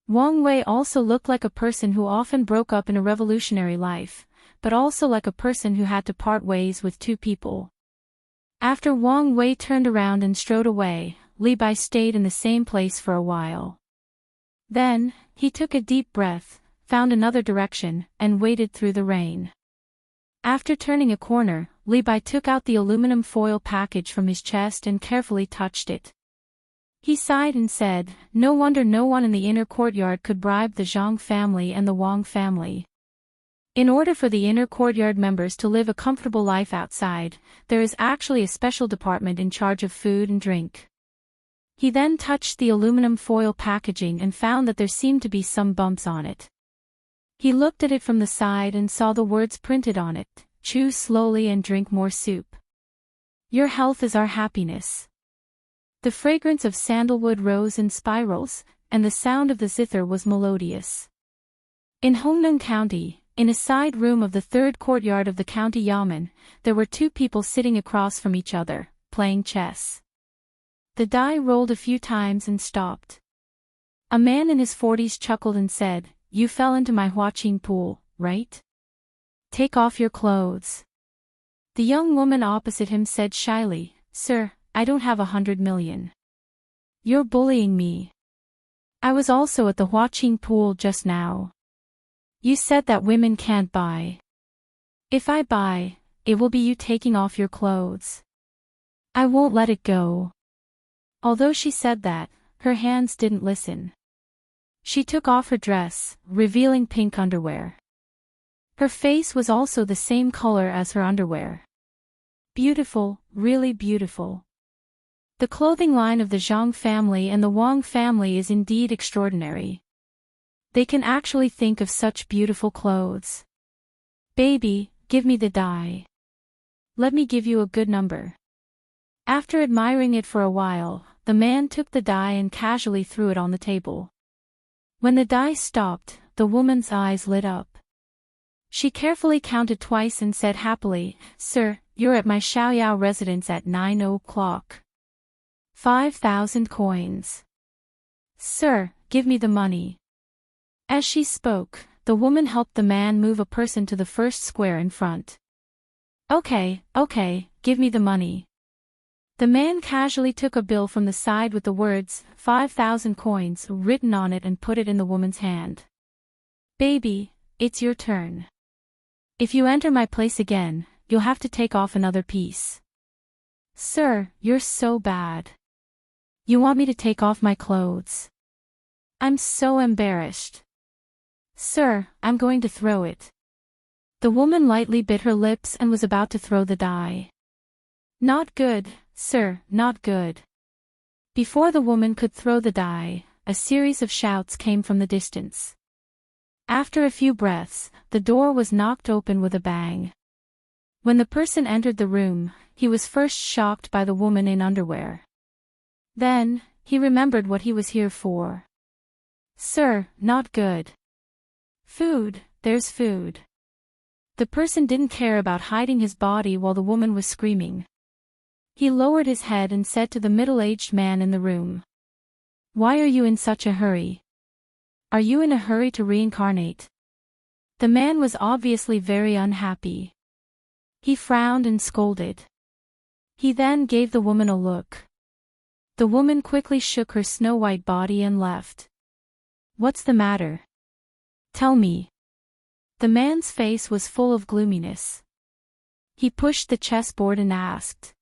Speaker 1: Wang Wei also looked like a person who often broke up in a revolutionary life, but also like a person who had to part ways with two people. After Wang Wei turned around and strode away, Li Bai stayed in the same place for a while. Then, he took a deep breath, found another direction, and waded through the rain. After turning a corner, Li Bai took out the aluminum foil package from his chest and carefully touched it. He sighed and said, "No wonder no one in the inner courtyard could bribe the Zhang family and the Wang family. In order for the inner courtyard members to live a comfortable life outside, there is actually a special department in charge of food and drink." He then touched the aluminum foil packaging and found that there seemed to be some bumps on it. He looked at it from the side and saw the words printed on it, "Chew slowly and drink more soup. Your health is our happiness." The fragrance of sandalwood rose in spirals, and the sound of the zither was melodious. In Hongneng County, in a side room of the third courtyard of the county yamen, there were two people sitting across from each other, playing chess. The die rolled a few times and stopped. A man in his 40s chuckled and said, "You fell into my huaqing pool, right? Take off your clothes." The young woman opposite him said shyly, "Sir, I don't have 100 million. You're bullying me. I was also at the huaqing pool just now. You said that women can't buy. If I buy, it will be you taking off your clothes. I won't let it go." Although she said that, her hands didn't listen. She took off her dress, revealing pink underwear. Her face was also the same color as her underwear. Beautiful, really beautiful. The clothing line of the Zhang family and the Wang family is indeed extraordinary. They can actually think of such beautiful clothes. "Baby, give me the die. Let me give you a good number." After admiring it for a while, the man took the die and casually threw it on the table. When the die stopped, the woman's eyes lit up. She carefully counted twice and said happily, "Sir, you're at my Xiaoyao residence at 9 o'clock. 5,000 coins. Sir, give me the money." As she spoke, the woman helped the man move a person to the first square in front. Okay, give me the money." The man casually took a bill from the side with the words, 5,000 coins, written on it and put it in the woman's hand. "Baby, it's your turn. If you enter my place again, you'll have to take off another piece." "Sir, you're so bad. You want me to take off my clothes? I'm so embarrassed. Sir, I'm going to throw it." The woman lightly bit her lips and was about to throw the die. "Not good, sir, not good." Before the woman could throw the die, a series of shouts came from the distance. After a few breaths, the door was knocked open with a bang. When the person entered the room, he was first shocked by the woman in underwear. Then, he remembered what he was here for. "Sir, not good. Food, there's food." The person didn't care about hiding his body while the woman was screaming. He lowered his head and said to the middle-aged man in the room, "Why are you in such a hurry? Are you in a hurry to reincarnate?" The man was obviously very unhappy. He frowned and scolded. He then gave the woman a look. The woman quickly shook her snow-white body and left. What's the matter? Tell me. The man's face was full of gloominess. He pushed the chessboard and asked.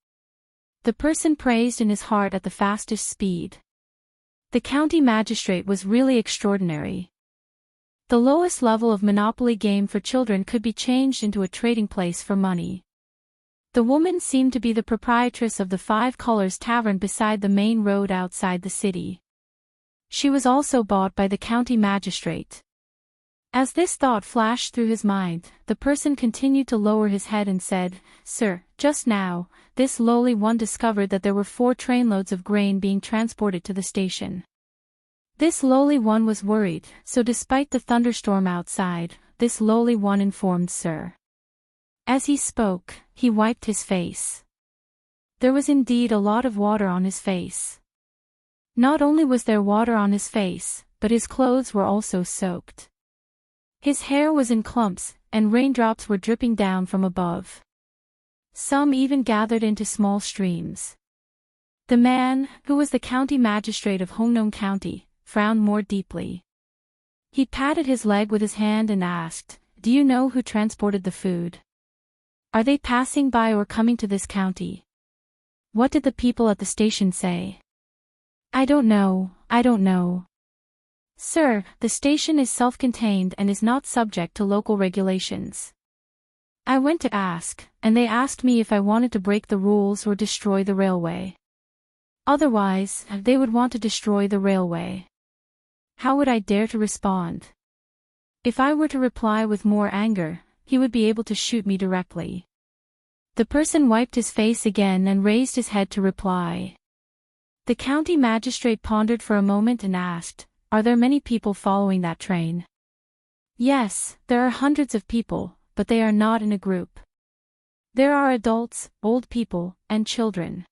Speaker 1: The person praised in his heart at the fastest speed. The county magistrate was really extraordinary. The lowest level of Monopoly game for children could be changed into a trading place for money. The woman seemed to be the proprietress of the Five Colors Tavern beside the main road outside the city. She was also bought by the county magistrate. As this thought flashed through his mind, the person continued to lower his head and said, Sir, just now, this lowly one discovered that there were 4 trainloads of grain being transported to the station. This lowly one was worried, so despite the thunderstorm outside, this lowly one informed Sir. As he spoke, he wiped his face. There was indeed a lot of water on his face. Not only was there water on his face, but his clothes were also soaked. His hair was in clumps, and raindrops were dripping down from above. Some even gathered into small streams. The man, who was the county magistrate of Hongnong County, frowned more deeply. He patted his leg with his hand and asked, Do you know who transported the food? Are they passing by or coming to this county? What did the people at the station say? I don't know. Sir, the station is self-contained and is not subject to local regulations. I went to ask, and they asked me if I wanted to break the rules or destroy the railway. Otherwise, they would want to destroy the railway. How would I dare to respond? If I were to reply with more anger, he would be able to shoot me directly. The person wiped his face again and raised his head to reply. The county magistrate pondered for a moment and asked, Are there many people following that train? Yes, there are hundreds of people, but they are not in a group. There are adults, old people, and children.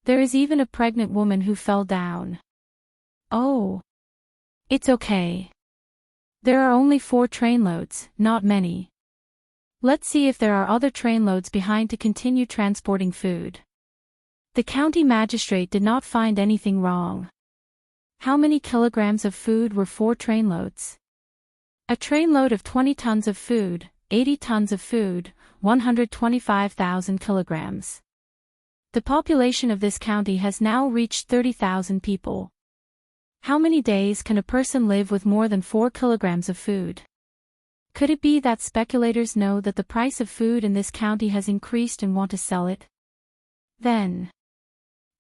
Speaker 1: There is even a pregnant woman who fell down. Oh. It's okay. There are only 4 trainloads, not many. Let's see if there are other trainloads behind to continue transporting food. The county magistrate did not find anything wrong. How many kilograms of food were 4 trainloads? A trainload of 20 tons of food, 80 tons of food, 125,000 kilograms. The population of this county has now reached 30,000 people. How many days can a person live with more than 4 kilograms of food? Could it be that speculators know that the price of food in this county has increased and want to sell it? Then,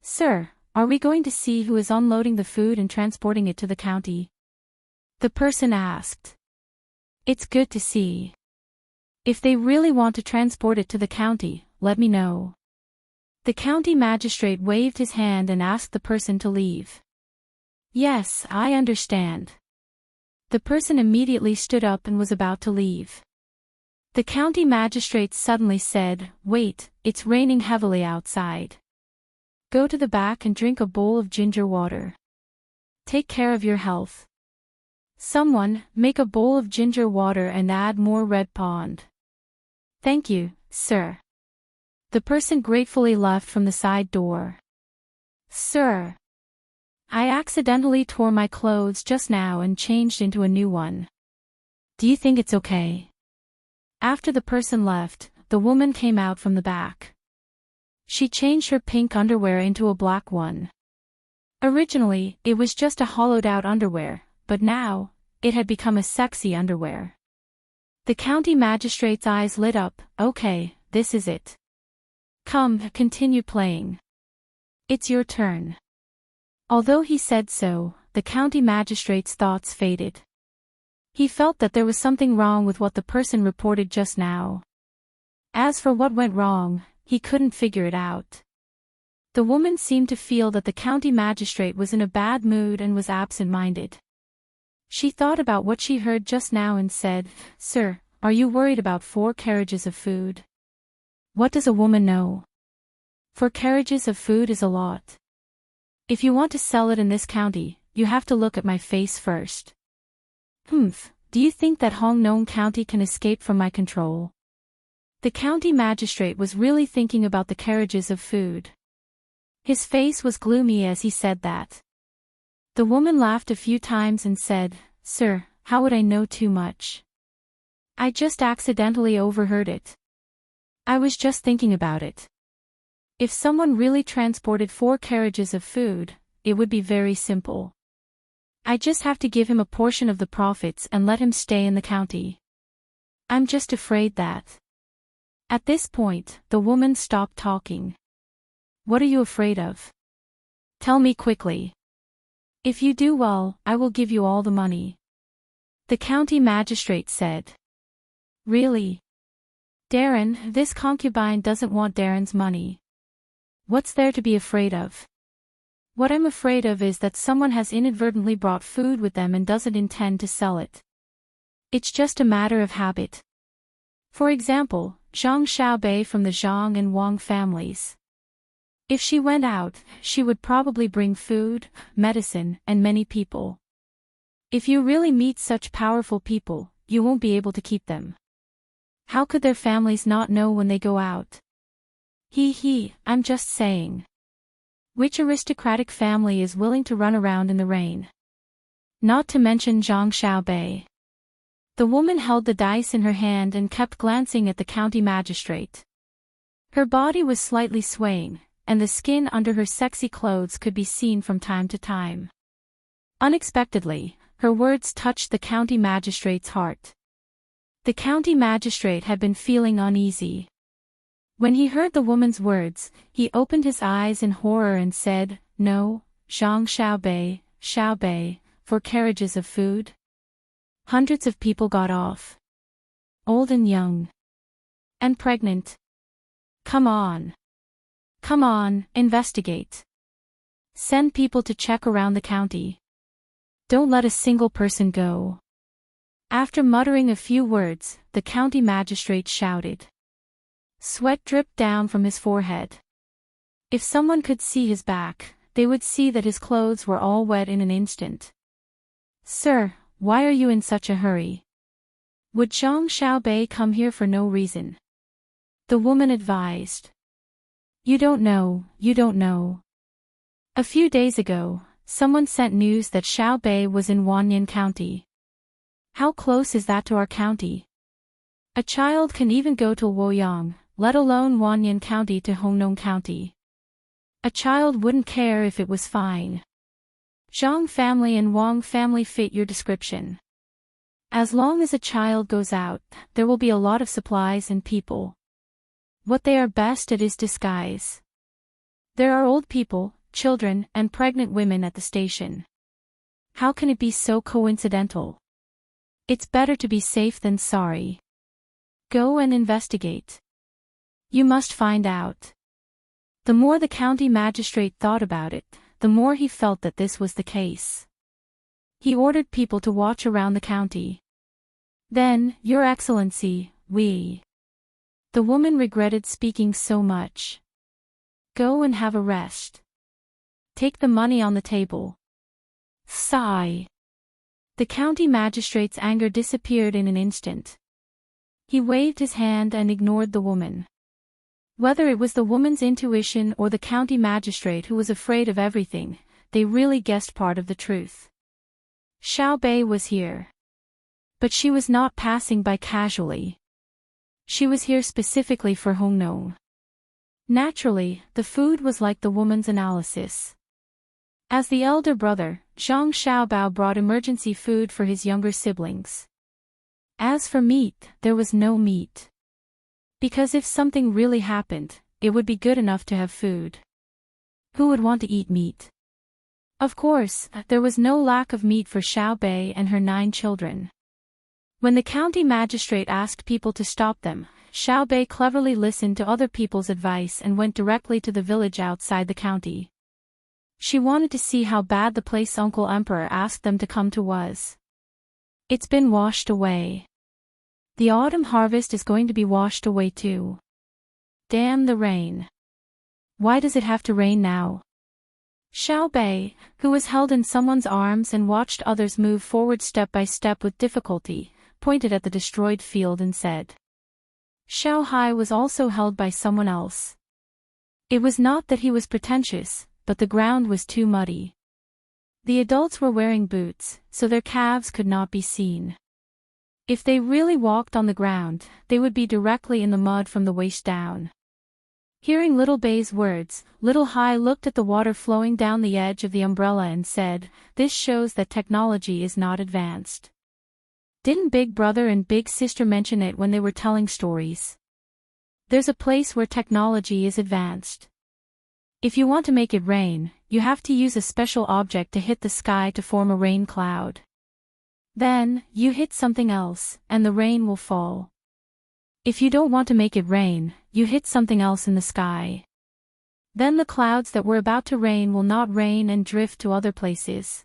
Speaker 1: Sir, are we going to see who is unloading the food and transporting it to the county? The person asked. It's good to see. If they really want to transport it to the county, let me know. The county magistrate waved his hand and asked the person to leave. Yes, I understand. The person immediately stood up and was about to leave. The county magistrate suddenly said, Wait, it's raining heavily outside. Go to the back and drink a bowl of ginger water. Take care of your health. Someone, make a bowl of ginger water and add more red pond. Thank you, sir. The person gratefully left from the side door. Sir. I accidentally tore my clothes just now and changed into a new one. Do you think it's okay? After the person left, the woman came out from the back. She changed her pink underwear into a black one. Originally, it was just a hollowed-out underwear, but now, it had become a sexy underwear. The county magistrate's eyes lit up. Okay, this is it. Come, continue playing. It's your turn. Although he said so, the county magistrate's thoughts faded. He felt that there was something wrong with what the person reported just now. As for what went wrong, he couldn't figure it out. The woman seemed to feel that the county magistrate was in a bad mood and was absent-minded. She thought about what she heard just now and said, Sir, are you worried about 4 carriages of food? What does a woman know? 4 carriages of food is a lot. If you want to sell it in this county, you have to look at my face first. Do you think that Hongnong County can escape from my control? The county magistrate was really thinking about the carriages of food. His face was gloomy as he said that. The woman laughed a few times and said, "Sir, how would I know too much? I just accidentally overheard it. I was just thinking about it. If someone really transported 4 carriages of food, it would be very simple. I just have to give him a portion of the profits and let him stay in the county. I'm just afraid that..." At this point, the woman stopped talking. "What are you afraid of? Tell me quickly. If you do well, I will give you all the money," the county magistrate said. "Really? Darren, this concubine doesn't want Darren's money. What's there to be afraid of? What I'm afraid of is that someone has inadvertently brought food with them and doesn't intend to sell it. It's just a matter of habit. For example, Zhang Xiaobei from the Zhang and Wang families. If she went out, she would probably bring food, medicine, and many people. If you really meet such powerful people, you won't be able to keep them. How could their families not know when they go out? I'm just saying. Which aristocratic family is willing to run around in the rain? Not to mention Zhang Xiaobei." The woman held the dice in her hand and kept glancing at the county magistrate. Her body was slightly swaying, and the skin under her sexy clothes could be seen from time to time. Unexpectedly, her words touched the county magistrate's heart. The county magistrate had been feeling uneasy. When he heard the woman's words, he opened his eyes in horror and said, "No, Zhang Xiaobei, 4 carriages of food?" Hundreds of people got off. Old and young. And pregnant. Come on, investigate. Send people to check around the county. Don't let a single person go." After muttering a few words, the county magistrate shouted. Sweat dripped down from his forehead. If someone could see his back, they would see that his clothes were all wet in an instant. "Sir, why are you in such a hurry? Would Zhang Xiaobei come here for no reason?" the woman advised. You don't know. A few days ago, someone sent news that Xiaobei was in Wanyan County. How close is that to our county? A child can even go to Luoyang, let alone Wanyan County to Hongnong County. A child wouldn't care if it was fine. Zhang family and Wang family fit your description. As long as a child goes out, there will be a lot of supplies and people. What they are best at is disguise. There are old people, children, and pregnant women at the station. How can it be so coincidental? It's better to be safe than sorry. Go and investigate. You must find out. The more the county magistrate thought about it, the more he felt that this was the case. He ordered people to watch around the county. Then, Your Excellency, the woman regretted speaking so much. Go and have a rest. Take the money on the table. Sigh. The county magistrate's anger disappeared in an instant. He waved his hand and ignored the woman. Whether it was the woman's intuition or the county magistrate who was afraid of everything, they really guessed part of the truth. Xiaobei was here. But she was not passing by casually. She was here specifically for Hongnong. Naturally, the food was like the woman's analysis. As the elder brother, Zhang Xiaobao brought emergency food for his younger siblings. As for meat, there was no meat. Because if something really happened, it would be good enough to have food. Who would want to eat meat? Of course, there was no lack of meat for Xiaobei and her 9 children. When the county magistrate asked people to stop them, Xiaobei cleverly listened to other people's advice and went directly to the village outside the county. She wanted to see how bad the place Uncle Emperor asked them to come to was. It's been washed away. The autumn harvest is going to be washed away too. Damn the rain. Why does it have to rain now? Xiaobei, who was held in someone's arms and watched others move forward step by step with difficulty, pointed at the destroyed field and said. Hai was also held by someone else. It was not that he was pretentious, but the ground was too muddy. The adults were wearing boots, so their calves could not be seen. If they really walked on the ground, they would be directly in the mud from the waist down. Hearing Little Bei's words, Little Hai looked at the water flowing down the edge of the umbrella and said, "This shows that technology is not advanced." Didn't Big Brother and Big Sister mention it when they were telling stories? There's a place where technology is advanced. If you want to make it rain, you have to use a special object to hit the sky to form a rain cloud. Then, you hit something else, and the rain will fall. If you don't want to make it rain, you hit something else in the sky. Then the clouds that were about to rain will not rain and drift to other places.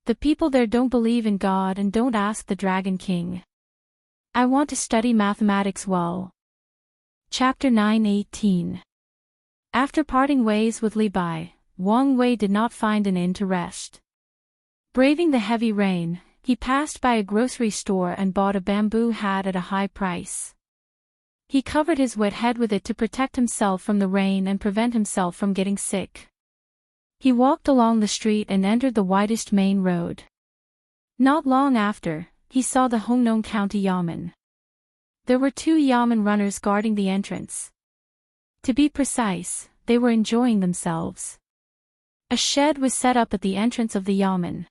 Speaker 1: The people there don't believe in God and don't ask the Dragon King. I want to study mathematics well. Chapter 9:18. After parting ways with Li Bai, Wang Wei did not find an inn to rest. Braving the heavy rain, he passed by a grocery store and bought a bamboo hat at a high price. He covered his wet head with it to protect himself from the rain and prevent himself from getting sick. He walked along the street and entered the widest main road. Not long after, he saw the Hongnong County Yamen. There were 2 Yamen runners guarding the entrance. To be precise, they were enjoying themselves. A shed was set up at the entrance of the Yamen.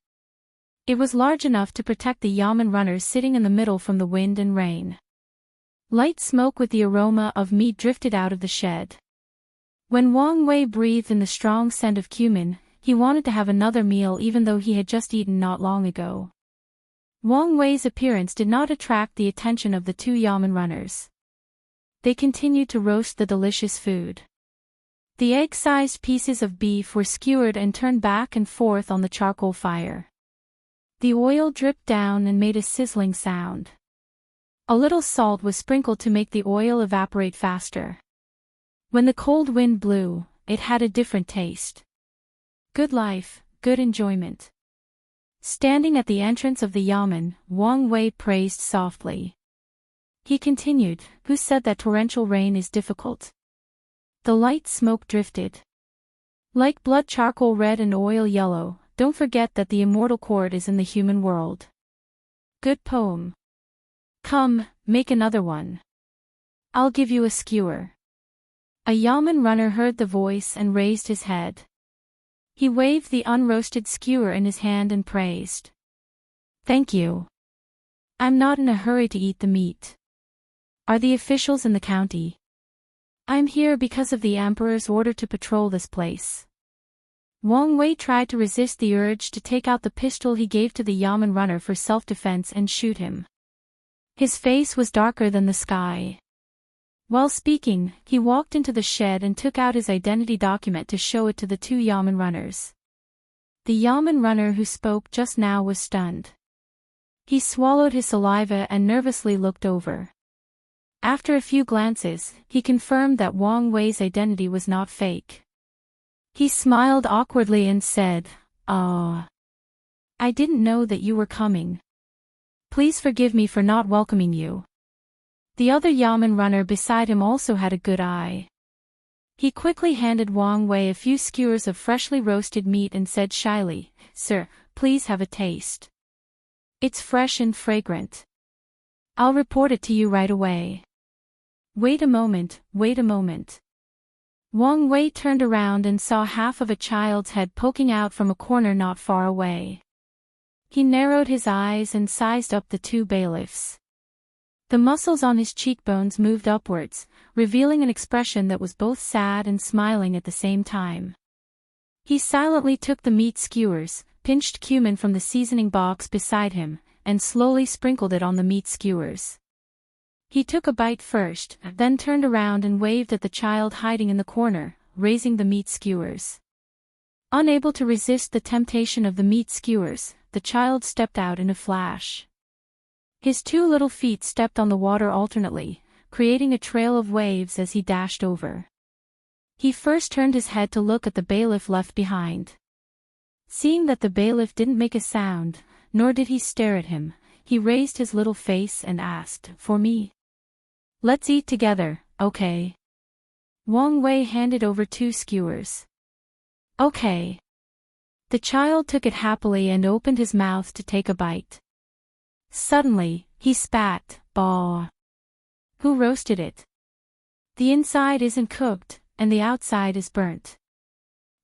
Speaker 1: It was large enough to protect the Yamen runners sitting in the middle from the wind and rain. Light smoke with the aroma of meat drifted out of the shed. When Wang Wei breathed in the strong scent of cumin, he wanted to have another meal even though he had just eaten not long ago. Wang Wei's appearance did not attract the attention of the 2 Yamen runners. They continued to roast the delicious food. The egg-sized pieces of beef were skewered and turned back and forth on the charcoal fire. The oil dripped down and made a sizzling sound. A little salt was sprinkled to make the oil evaporate faster. When the cold wind blew, it had a different taste. Good life, good enjoyment. Standing at the entrance of the Yamen, Wang Wei praised softly. He continued, "Who said that torrential rain is difficult?" The light smoke drifted. Like blood, charcoal red and oil yellow. Don't forget that the immortal chord is in the human world. Good poem. Come, make another one. I'll give you a skewer. A Yamen runner heard the voice and raised his head. He waved the unroasted skewer in his hand and praised. Thank you. I'm not in a hurry to eat the meat. Are the officials in the county? I'm here because of the emperor's order to patrol this place. Wang Wei tried to resist the urge to take out the pistol he gave to the Yamen runner for self-defense and shoot him. His face was darker than the sky. While speaking, he walked into the shed and took out his identity document to show it to the 2 Yamen runners. The Yamen runner who spoke just now was stunned. He swallowed his saliva and nervously looked over. After a few glances, he confirmed that Wang Wei's identity was not fake. He smiled awkwardly and said, "Ah. I didn't know that you were coming. Please forgive me for not welcoming you." The other Yamen runner beside him also had a good eye. He quickly handed Wang Wei a few skewers of freshly roasted meat and said shyly, "Sir, please have a taste. It's fresh and fragrant. I'll report it to you right away." Wait a moment, wait a moment. Wang Wei turned around and saw half of a child's head poking out from a corner not far away. He narrowed his eyes and sized up the 2 bailiffs. The muscles on his cheekbones moved upwards, revealing an expression that was both sad and smiling at the same time. He silently took the meat skewers, pinched cumin from the seasoning box beside him, and slowly sprinkled it on the meat skewers. He took a bite first, then turned around and waved at the child hiding in the corner, raising the meat skewers. Unable to resist the temptation of the meat skewers, the child stepped out in a flash. His 2 little feet stepped on the water alternately, creating a trail of waves as he dashed over. He first turned his head to look at the bailiff left behind. Seeing that the bailiff didn't make a sound, nor did he stare at him, he raised his little face and asked, "For me?" Let's eat together, okay? Wang Wei handed over 2 skewers. Okay. The child took it happily and opened his mouth to take a bite. Suddenly, he spat, "Bah! Who roasted it? The inside isn't cooked, and the outside is burnt.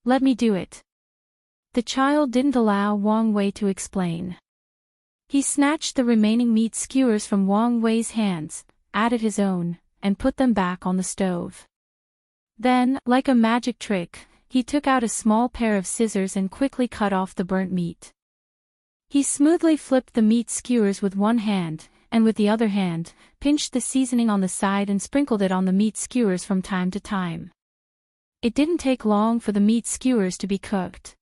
Speaker 1: Let me do it." The child didn't allow Wang Wei to explain. He snatched the remaining meat skewers from Wang Wei's hands, added his own, and put them back on the stove. Then, like a magic trick, he took out a small pair of scissors and quickly cut off the burnt meat. He smoothly flipped the meat skewers with one hand, and with the other hand, pinched the seasoning on the side and sprinkled it on the meat skewers from time to time. It didn't take long for the meat skewers to be cooked.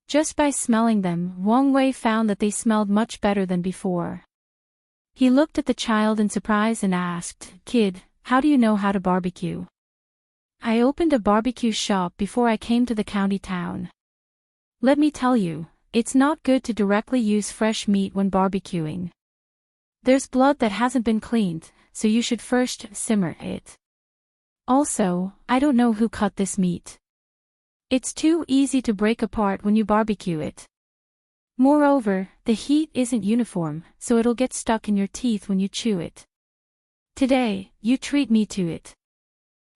Speaker 1: Just by smelling them, Wang Wei found that they smelled much better than before. He looked at the child in surprise and asked, "Kid, how do you know how to barbecue?" "I opened a barbecue shop before I came to the county town. Let me tell you, it's not good to directly use fresh meat when barbecuing. There's blood that hasn't been cleaned, so you should first simmer it. Also, I don't know who cut this meat. It's too easy to break apart when you barbecue it. Moreover, the heat isn't uniform, so it'll get stuck in your teeth when you chew it. Today, you treat me to it."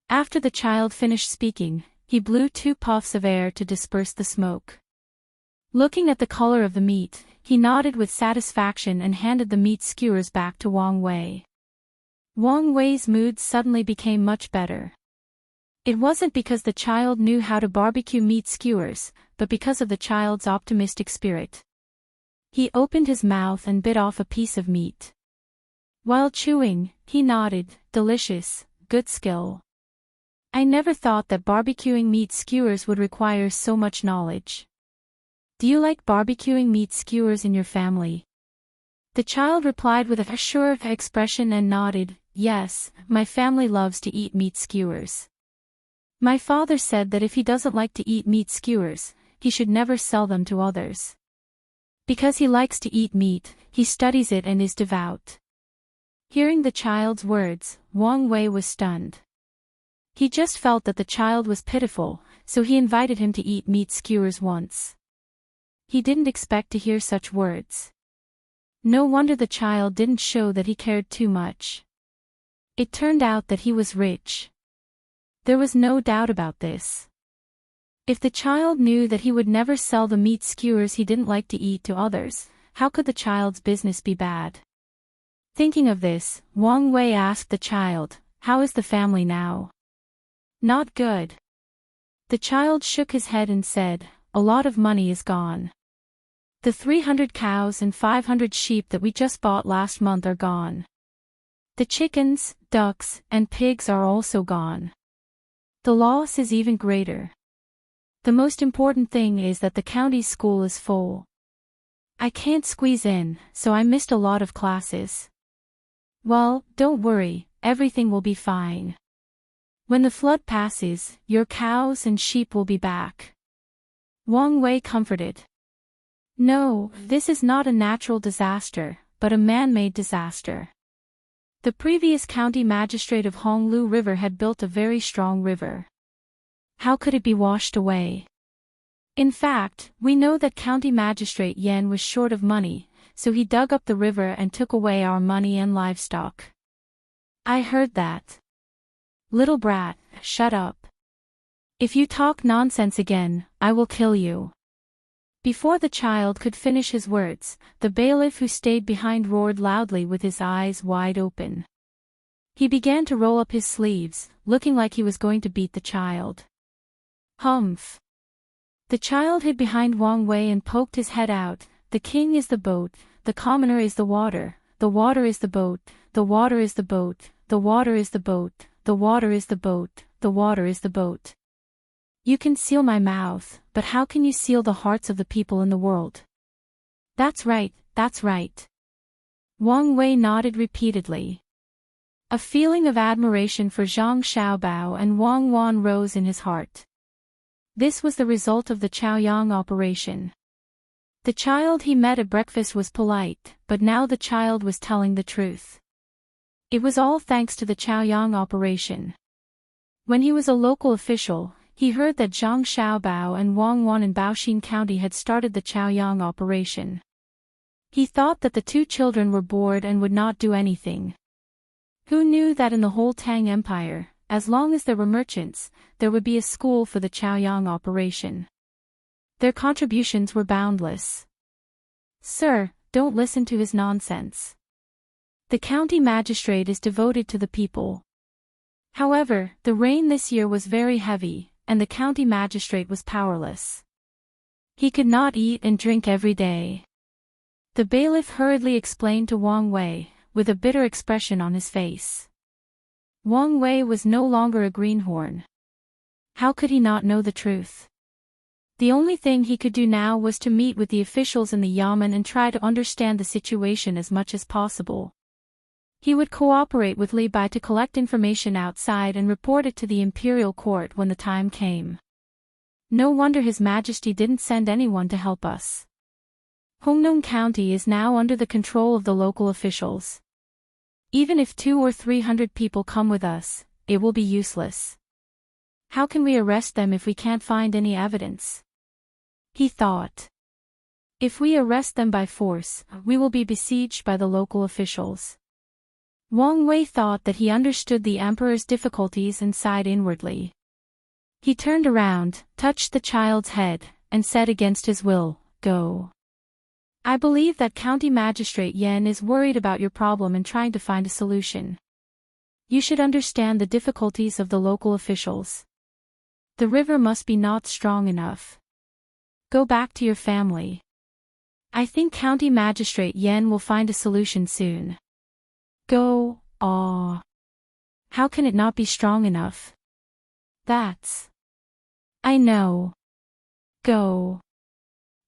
Speaker 1: After the child finished speaking, he blew 2 puffs of air to disperse the smoke. Looking at the color of the meat, he nodded with satisfaction and handed the meat skewers back to Wang Wei. Wang Wei's mood suddenly became much better. It wasn't because the child knew how to barbecue meat skewers, but because of the child's optimistic spirit. He opened his mouth and bit off a piece of meat. While chewing, he nodded, "Delicious, good skill. I never thought that barbecuing meat skewers would require so much knowledge. Do you like barbecuing meat skewers in your family?" The child replied with a sure expression and nodded, "Yes, my family loves to eat meat skewers. My father said that if he doesn't like to eat meat skewers, he should never sell them to others. Because he likes to eat meat, he studies it and is devout." Hearing the child's words, Wang Wei was stunned. He just felt that the child was pitiful, so he invited him to eat meat skewers once. He didn't expect to hear such words. No wonder the child didn't show that he cared too much. It turned out that he was rich. There was no doubt about this. If the child knew that he would never sell the meat skewers he didn't like to eat to others, how could the child's business be bad? Thinking of this, Wang Wei asked the child, "How is the family now?" "Not good." The child shook his head and said, "A lot of money is gone. The 300 cows and 500 sheep that we just bought last month are gone. The chickens, ducks, and pigs are also gone. The loss is even greater. The most important thing is that the county school is full. I can't squeeze in, so I missed a lot of classes." "Well, don't worry, everything will be fine. When the flood passes, your cows and sheep will be back." Wang Wei comforted. "No, this is not a natural disaster, but a man-made disaster. The previous county magistrate of Honglu River had built a very strong river. How could it be washed away? In fact, we know that County Magistrate Yan was short of money, so he dug up the river and took away our money and livestock." "I heard that." "Little brat, shut up. If you talk nonsense again, I will kill you." Before the child could finish his words, the bailiff who stayed behind roared loudly with his eyes wide open. He began to roll up his sleeves, looking like he was going to beat the child. "Humph." The child hid behind Wang Wei and poked his head out. "The king is the boat, the commoner is the water is the boat, the water is the boat, the water is the boat, the water is the boat, the water is the boat. You can seal my mouth, but how can you seal the hearts of the people in the world?" That's right, that's right." Wang Wei nodded repeatedly. A feeling of admiration for Zhang Xiaobao and Wang Wan rose in his heart. This was the result of the Chaoyang operation. The child he met at breakfast was polite, but now the child was telling the truth. It was all thanks to the Chaoyang operation. When he was a local official, he heard that Zhang Xiaobao and Wang Wan in Baoxin County had started the Chaoyang operation. He thought that the two children were bored and would not do anything. Who knew that in the whole Tang Empire, as long as there were merchants, there would be a school for the Chaoyang operation. Their contributions were boundless. Sir, don't listen to his nonsense. The county magistrate is devoted to the people. However, the rain this year was very heavy, and the county magistrate was powerless. He could not eat and drink every day. The bailiff hurriedly explained to Wang Wei, with a bitter expression on his face. Wang Wei was no longer a greenhorn. How could he not know the truth? The only thing he could do now was to meet with the officials in the Yamen and try to understand the situation as much as possible. He would cooperate with Li Bai to collect information outside and report it to the imperial court when the time came. No wonder His Majesty didn't send anyone to help us. Hongnong County is now under the control of the local officials. Even if 200 or 300 people come with us, it will be useless. How can we arrest them if we can't find any evidence? He thought. If we arrest them by force, we will be besieged by the local officials. Wang Wei thought that he understood the emperor's difficulties and sighed inwardly. He turned around, touched the child's head, and said against his will, "Go. I believe that County Magistrate Yan is worried about your problem and trying to find a solution. You should understand the difficulties of the local officials. The river must be not strong enough. Go back to your family. I think County Magistrate Yan will find a solution soon. Go, aw. How can it not be strong enough? That's. I know. Go.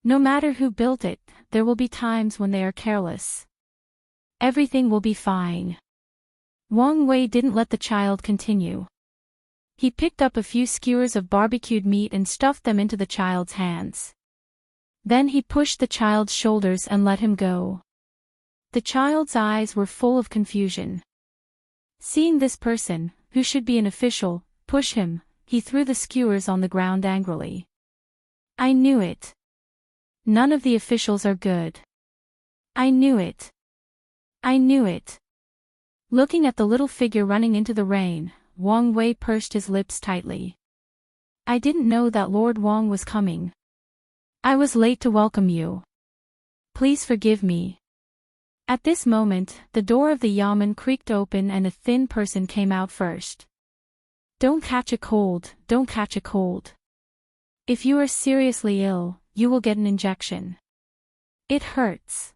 Speaker 1: No matter who built it, there will be times when they are careless. Everything will be fine." Wang Wei didn't let the child continue. He picked up a few skewers of barbecued meat and stuffed them into the child's hands. Then he pushed the child's shoulders and let him go. The child's eyes were full of confusion. Seeing this person, who should be an official, push him, he threw the skewers on the ground angrily. "I knew it. None of the officials are good. I knew it. I knew it." Looking at the little figure running into the rain, Wang Wei pursed his lips tightly. "I didn't know that Lord Wang was coming. I was late to welcome you. Please forgive me." At this moment, the door of the yamen creaked open and a thin person came out first. "Don't catch a cold, don't catch a cold. If you are seriously ill, you will get an injection. It hurts.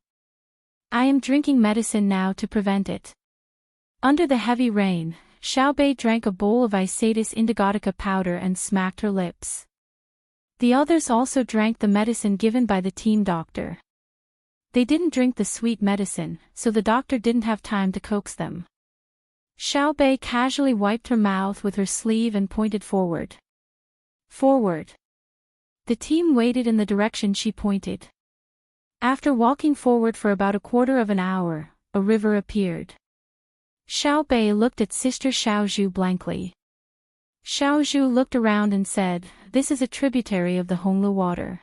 Speaker 1: I am drinking medicine now to prevent it." Under the heavy rain, Xiaobei drank a bowl of Isatis indigotica powder and smacked her lips. The others also drank the medicine given by the team doctor. They didn't drink the sweet medicine, so the doctor didn't have time to coax them. Xiaobei casually wiped her mouth with her sleeve and pointed forward. Forward. The team waited in the direction she pointed. After walking forward for about a quarter of an hour, a river appeared. Xiaobei looked at Sister Xiaozhu blankly. Xiaozhu looked around and said, "This is a tributary of the Honglu water.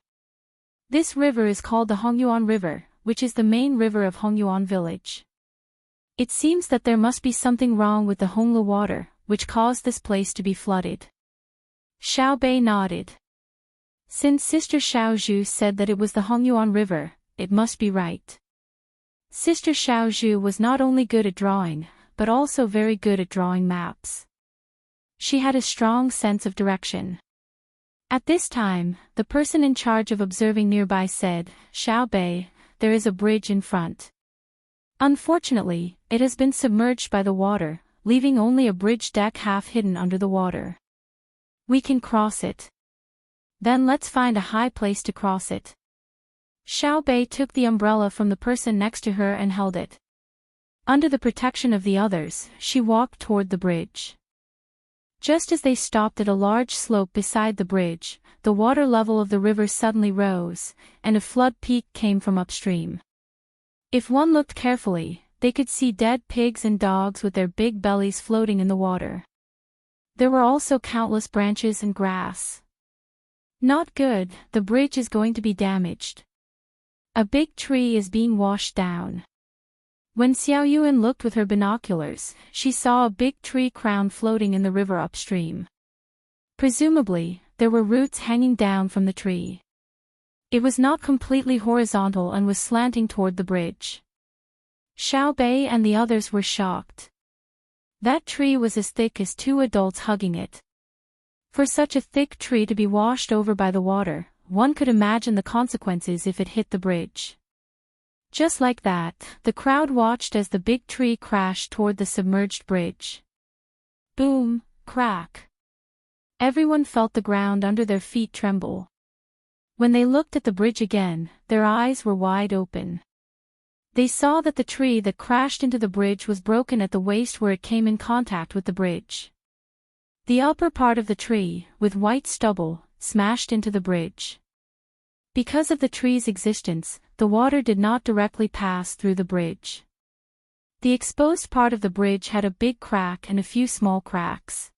Speaker 1: This river is called the Hongyuan River, which is the main river of Hongyuan village. It seems that there must be something wrong with the Honglu water, which caused this place to be flooded." Xiaobei nodded. Since Sister Xiaozhu said that it was the Hongyuan River, it must be right. Sister Xiaozhu was not only good at drawing, but also very good at drawing maps. She had a strong sense of direction. At this time, the person in charge of observing nearby said, "Xiaobei, there is a bridge in front. Unfortunately, it has been submerged by the water, leaving only a bridge deck half hidden under the water. We can cross it. Then let's find a high place to cross it." Xiaobei took the umbrella from the person next to her and held it. Under the protection of the others, she walked toward the bridge. Just as they stopped at a large slope beside the bridge, the water level of the river suddenly rose, and a flood peak came from upstream. If one looked carefully, they could see dead pigs and dogs with their big bellies floating in the water. There were also countless branches and grass. Not good, the bridge is going to be damaged. A big tree is being washed down. When Xiao Yuan looked with her binoculars, she saw a big tree crown floating in the river upstream. Presumably, there were roots hanging down from the tree. It was not completely horizontal and was slanting toward the bridge. Xiao Bei and the others were shocked. That tree was as thick as two adults hugging it. For such a thick tree to be washed over by the water, one could imagine the consequences if it hit the bridge. Just like that, the crowd watched as the big tree crashed toward the submerged bridge. Boom, crack. Everyone felt the ground under their feet tremble. When they looked at the bridge again, their eyes were wide open. They saw that the tree that crashed into the bridge was broken at the waist where it came in contact with the bridge. The upper part of the tree, with white stubble, smashed into the bridge. Because of the tree's existence, the water did not directly pass through the bridge. The exposed part of the bridge had a big crack and a few small cracks.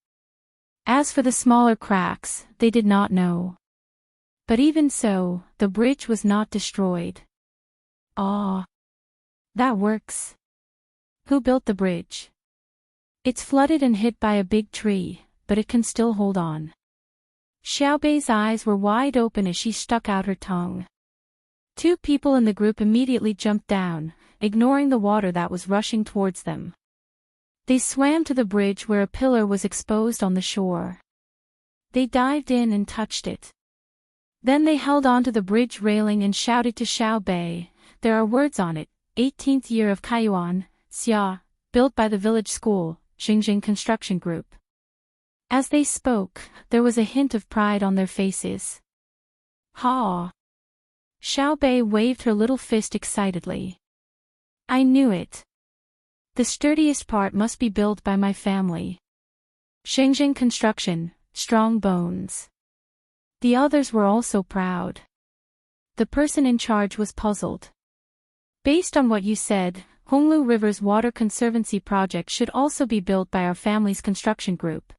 Speaker 1: As for the smaller cracks, they did not know. But even so, the bridge was not destroyed. Ah, that works. Who built the bridge? It's flooded and hit by a big tree, but it can still hold on. Xiaobei's eyes were wide open as she stuck out her tongue. Two people in the group immediately jumped down, ignoring the water that was rushing towards them. They swam to the bridge where a pillar was exposed on the shore. They dived in and touched it. Then they held onto the bridge railing and shouted to Xiaobei, "There are words on it, 18th year of Kaiyuan, Xia, built by the village school, Xingjing Construction Group." As they spoke, there was a hint of pride on their faces. Ha! Xiaobei waved her little fist excitedly. I knew it. The sturdiest part must be built by my family. Xingjing Construction, strong bones. The others were also proud. The person in charge was puzzled. Based on what you said, Honglu River's water conservancy project should also be built by our family's construction group.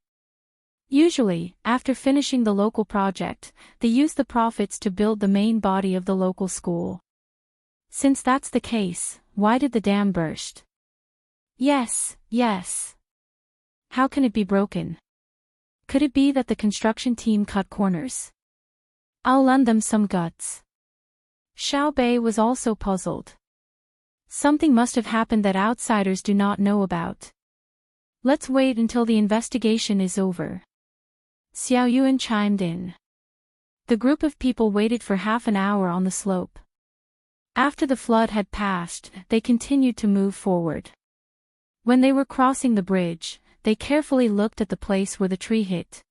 Speaker 1: Usually, after finishing the local project, they use the profits to build the main body of the local school. Since that's the case, why did the dam burst? Yes, yes. How can it be broken? Could it be that the construction team cut corners? I'll lend them some guts. Xiaobei was also puzzled. Something must have happened that outsiders do not know about. Let's wait until the investigation is over. Xiao Yuan chimed in. The group of people waited for half an hour on the slope. After the flood had passed, they continued to move forward. When they were crossing the bridge, they carefully looked at the place where the tree hit.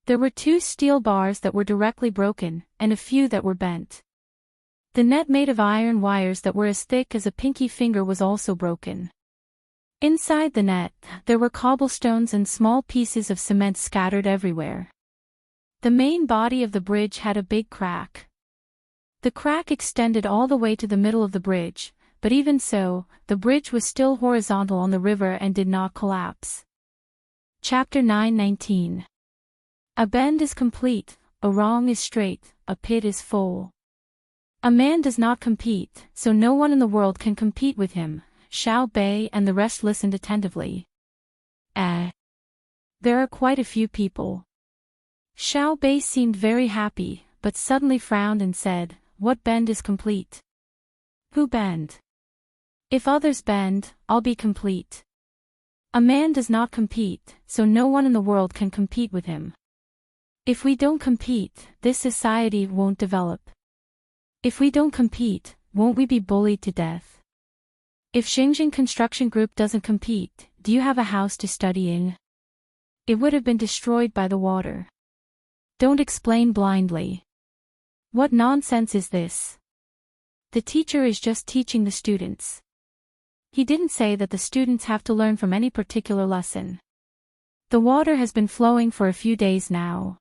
Speaker 1: There were 2 steel bars that were directly broken, and a few that were bent. The net made of iron wires that were as thick as a pinky finger was also broken. Inside the net, there were cobblestones and small pieces of cement scattered everywhere. The main body of the bridge had a big crack. The crack extended all the way to the middle of the bridge, but even so, the bridge was still horizontal on the river and did not collapse. Chapter 9:19. A bend is complete, a wrong is straight, a pit is full. A man does not compete, so no one in the world can compete with him. Xiaobei and the rest listened attentively. There are quite a few people. Xiaobei seemed very happy, but suddenly frowned and said, "What bend is complete? Who bend? If others bend, I'll be complete." A man does not compete, so no one in the world can compete with him. If we don't compete, this society won't develop. If we don't compete, won't we be bullied to death? If Xingjing Construction Group doesn't compete, do you have a house to study in? It would have been destroyed by the water. Don't explain blindly. What nonsense is this? The teacher is just teaching the students. He didn't say that the students have to learn from any particular lesson. The water has been flowing for a few days now.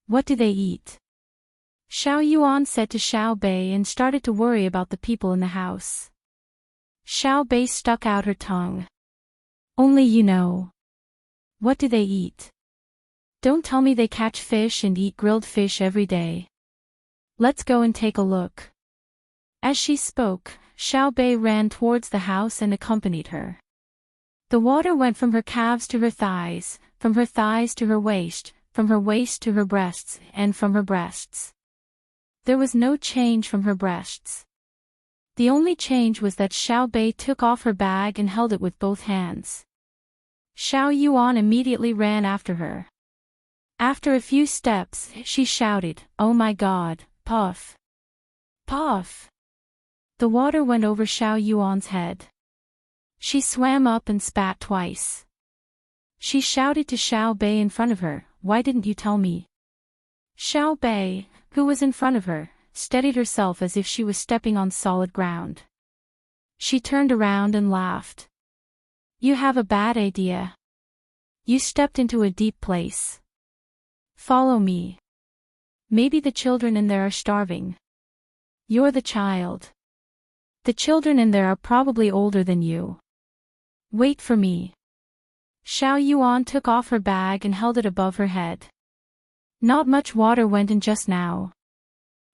Speaker 1: What do they eat? Xiao Yuan said to Xiaobei and started to worry about the people in the house. Xiao Bei stuck out her tongue. Only you know. What do they eat? Don't tell me they catch fish and eat grilled fish every day. Let's go and take a look. As she spoke, Xiao Bei ran towards the house and accompanied her. The water went from her calves to her thighs, from her thighs to her waist, from her waist to her breasts, and from her breasts. There was no change from her breasts. The only change was that Xiao Bei took off her bag and held it with both hands. Xiao Yuan immediately ran after her. After a few steps, she shouted, "Oh my God, puff! Puff!" The water went over Xiao Yuan's head. She swam up and spat twice. She shouted to Xiao Bei in front of her, "Why didn't you tell me?" Xiao Bei, who was in front of her, steadied herself as if she was stepping on solid ground. She turned around and laughed. "You have a bad idea. You stepped into a deep place. Follow me. Maybe the children in there are starving. You're the child. The children in there are probably older than you. Wait for me." Xiao Yuan took off her bag and held it above her head. Not much water went in just now.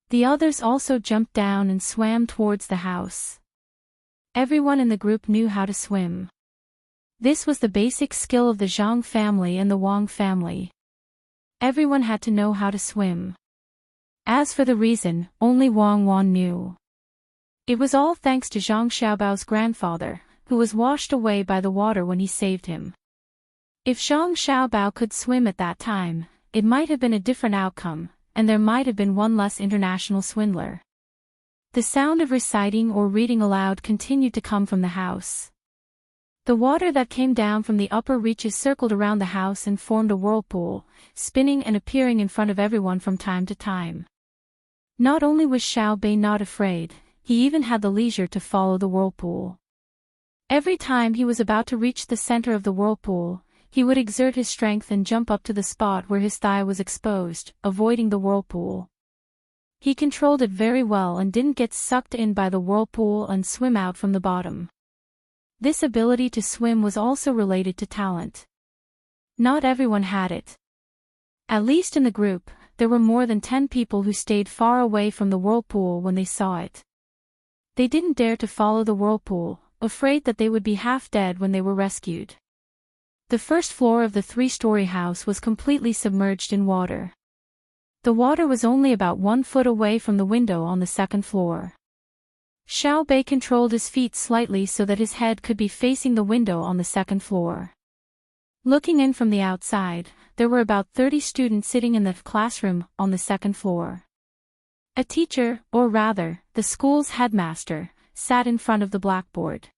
Speaker 1: The others also jumped down and swam towards the house. Everyone in the group knew how to swim. This was the basic skill of the Zhang family and the Wang family. Everyone had to know how to swim. As for the reason, only Wang Wan knew. It was all thanks to Zhang Xiaobao's grandfather, who was washed away by the water when he saved him. If Zhang Xiaobao could swim at that time, it might have been a different outcome, and there might have been one less international swindler. The sound of reciting or reading aloud continued to come from the house. The water that came down from the upper reaches circled around the house and formed a whirlpool, spinning and appearing in front of everyone from time to time. Not only was Xiao Bei not afraid, he even had the leisure to follow the whirlpool. Every time he was about to reach the center of the whirlpool, he would exert his strength and jump up to the spot where his thigh was exposed, avoiding the whirlpool. He controlled it very well and didn't get sucked in by the whirlpool and swim out from the bottom. This ability to swim was also related to talent. Not everyone had it. At least in the group, there were more than 10 people who stayed far away from the whirlpool when they saw it. They didn't dare to follow the whirlpool, afraid that they would be half dead when they were rescued. The first floor of the 3-story house was completely submerged in water. The water was only about 1 foot away from the window on the 2nd floor. Xiao Bei controlled his feet slightly so that his head could be facing the window on the 2nd floor. Looking in from the outside, there were about 30 students sitting in the classroom on the 2nd floor. A teacher, or rather, the school's headmaster, sat in front of the blackboard.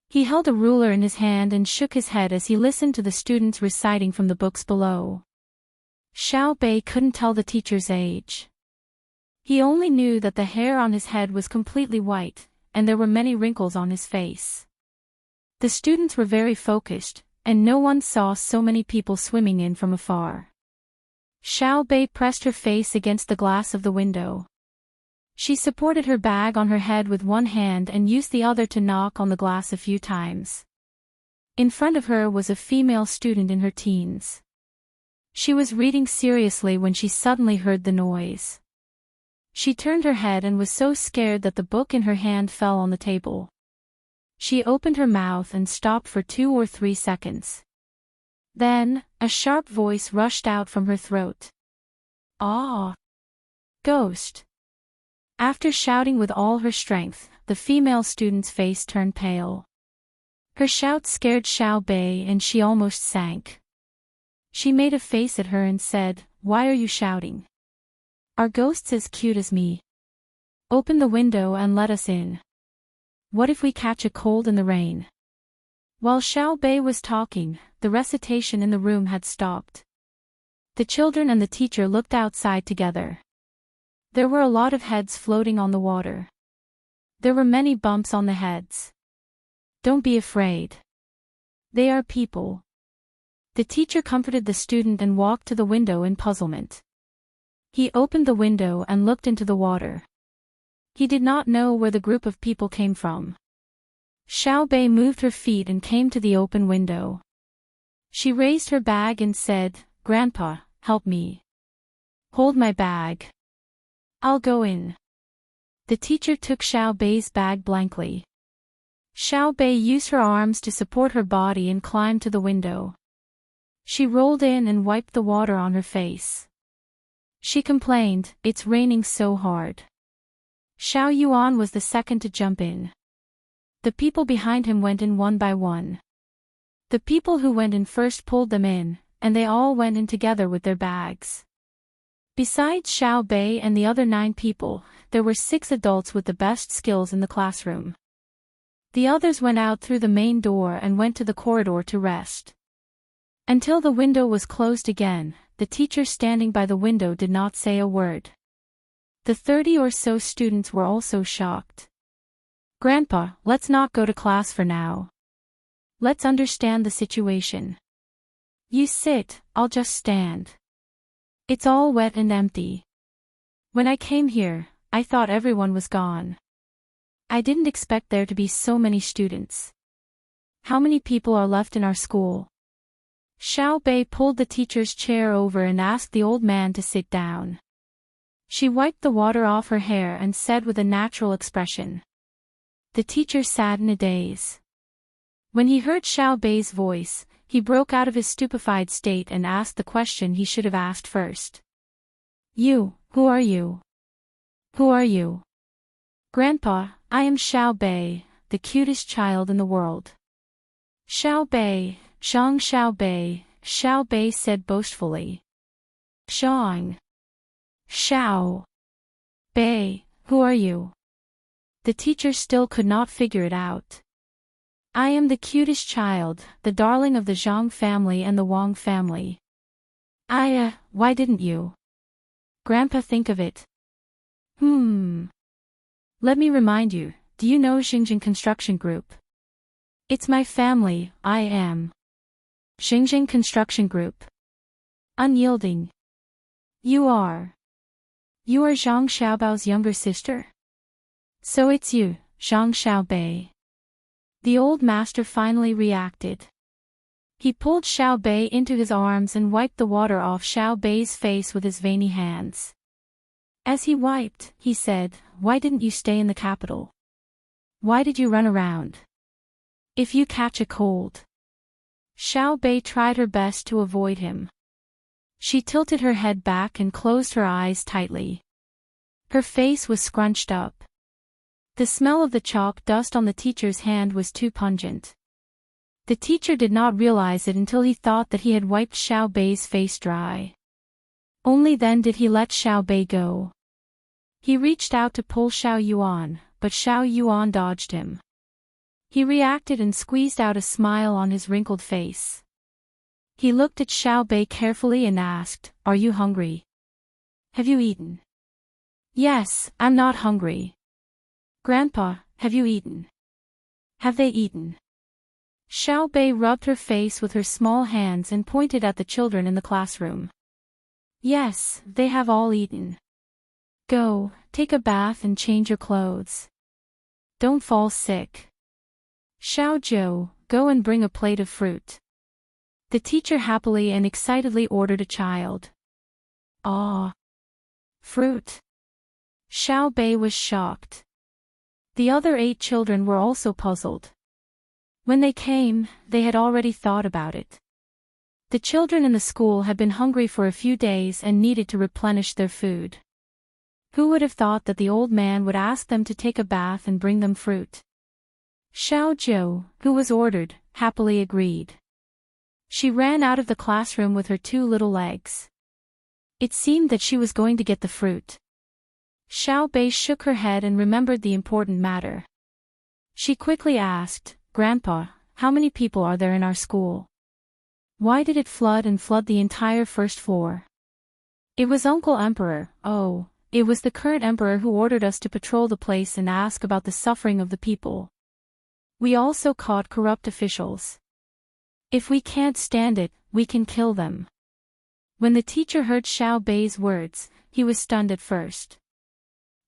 Speaker 1: He held a ruler in his hand and shook his head as he listened to the students reciting from the books below. Xiao Bei couldn't tell the teacher's age. He only knew that the hair on his head was completely white, and there were many wrinkles on his face. The students were very focused, and no one saw so many people swimming in from afar. Xiao Bei pressed her face against the glass of the window. She supported her bag on her head with one hand and used the other to knock on the glass a few times. In front of her was a female student in her teens. She was reading seriously when she suddenly heard the noise. She turned her head and was so scared that the book in her hand fell on the table. She opened her mouth and stopped for 2 or 3 seconds. Then, a sharp voice rushed out from her throat. "Ah! Ghost!" After shouting with all her strength, the female student's face turned pale. Her shout scared Xiao Bei and she almost sank. She made a face at her and said, "Why are you shouting? Are ghosts as cute as me? Open the window and let us in. What if we catch a cold in the rain?" While Xiao Bei was talking, the recitation in the room had stopped. The children and the teacher looked outside together. There were a lot of heads floating on the water. There were many bumps on the heads. "Don't be afraid. They are people." The teacher comforted the student and walked to the window in puzzlement. He opened the window and looked into the water. He did not know where the group of people came from. Xiao Bei moved her feet and came to the open window. She raised her bag and said, "Grandpa, help me. Hold my bag. I'll go in." The teacher took Xiao Bei's bag blankly. Xiao Bei used her arms to support her body and climbed to the window. She rolled in and wiped the water on her face. She complained, "It's raining so hard." Xiao Yuan was the second to jump in. The people behind him went in one by one. The people who went in first pulled them in, and they all went in together with their bags. Besides Xiao Bei and the other 9 people, there were 6 adults with the best skills in the classroom. The others went out through the main door and went to the corridor to rest. Until the window was closed again, the teacher standing by the window did not say a word. The 30 or so students were also shocked. "Grandpa, let's not go to class for now. Let's understand the situation. You sit, I'll just stand. It's all wet and empty. When I came here, I thought everyone was gone. I didn't expect there to be so many students. How many people are left in our school?" Xiao Bei pulled the teacher's chair over and asked the old man to sit down. She wiped the water off her hair and said with a natural expression. The teacher sat in a daze. When he heard Xiao Bei's voice, he broke out of his stupefied state and asked the question he should have asked first. "You, who are you? Who are you?" "Grandpa, I am Xiao Bei, the cutest child in the world." "Xiao Bei, Zhang Xiao Bei," Xiao Bei said boastfully. "Zhang. Xiao. Bei, who are you?" The teacher still could not figure it out. "I am the cutest child, the darling of the Zhang family and the Wang family." Why didn't you, Grandpa, think of it?" Let me remind you, do you know Xinjiang Construction Group? It's my family, I am. Xinjiang Construction Group. Unyielding. You are Zhang Xiaobao's younger sister? So it's you, Zhang Xiaobei. The old master finally reacted. He pulled Xiao Bei into his arms and wiped the water off Xiao Bei's face with his veiny hands. As he wiped, he said, "Why didn't you stay in the capital? Why did you run around? If you catch a cold." Xiao Bei tried her best to avoid him. She tilted her head back and closed her eyes tightly. Her face was scrunched up. The smell of the chalk dust on the teacher's hand was too pungent. The teacher did not realize it until he thought that he had wiped Xiao Bei's face dry. Only then did he let Xiao Bei go. He reached out to pull Xiao Yuan, but Xiao Yuan dodged him. He reacted and squeezed out a smile on his wrinkled face. He looked at Xiao Bei carefully and asked, "Are you hungry? Have you eaten?" "Yes, I'm not hungry." "Grandpa, have you eaten? Have they eaten?" Xiao Bei rubbed her face with her small hands and pointed at the children in the classroom. "Yes, they have all eaten. Go, take a bath and change your clothes. Don't fall sick. Xiao Zhou, go and bring a plate of fruit." The teacher happily and excitedly ordered a child. "Ah! Fruit?" Xiao Bei was shocked. The other 8 children were also puzzled. When they came, they had already thought about it. The children in the school had been hungry for a few days and needed to replenish their food. Who would have thought that the old man would ask them to take a bath and bring them fruit? Xiao Zhou, who was ordered, happily agreed. She ran out of the classroom with her 2 little legs. It seemed that she was going to get the fruit. Xiao Bei shook her head and remembered the important matter. She quickly asked, "Grandpa, how many people are there in our school? Why did it flood the entire first floor?" "It was Uncle Emperor, it was the current emperor who ordered us to patrol the place and ask about the suffering of the people. We also caught corrupt officials. If we can't stand it, we can kill them." When the teacher heard Xiao Bei's words, he was stunned at first.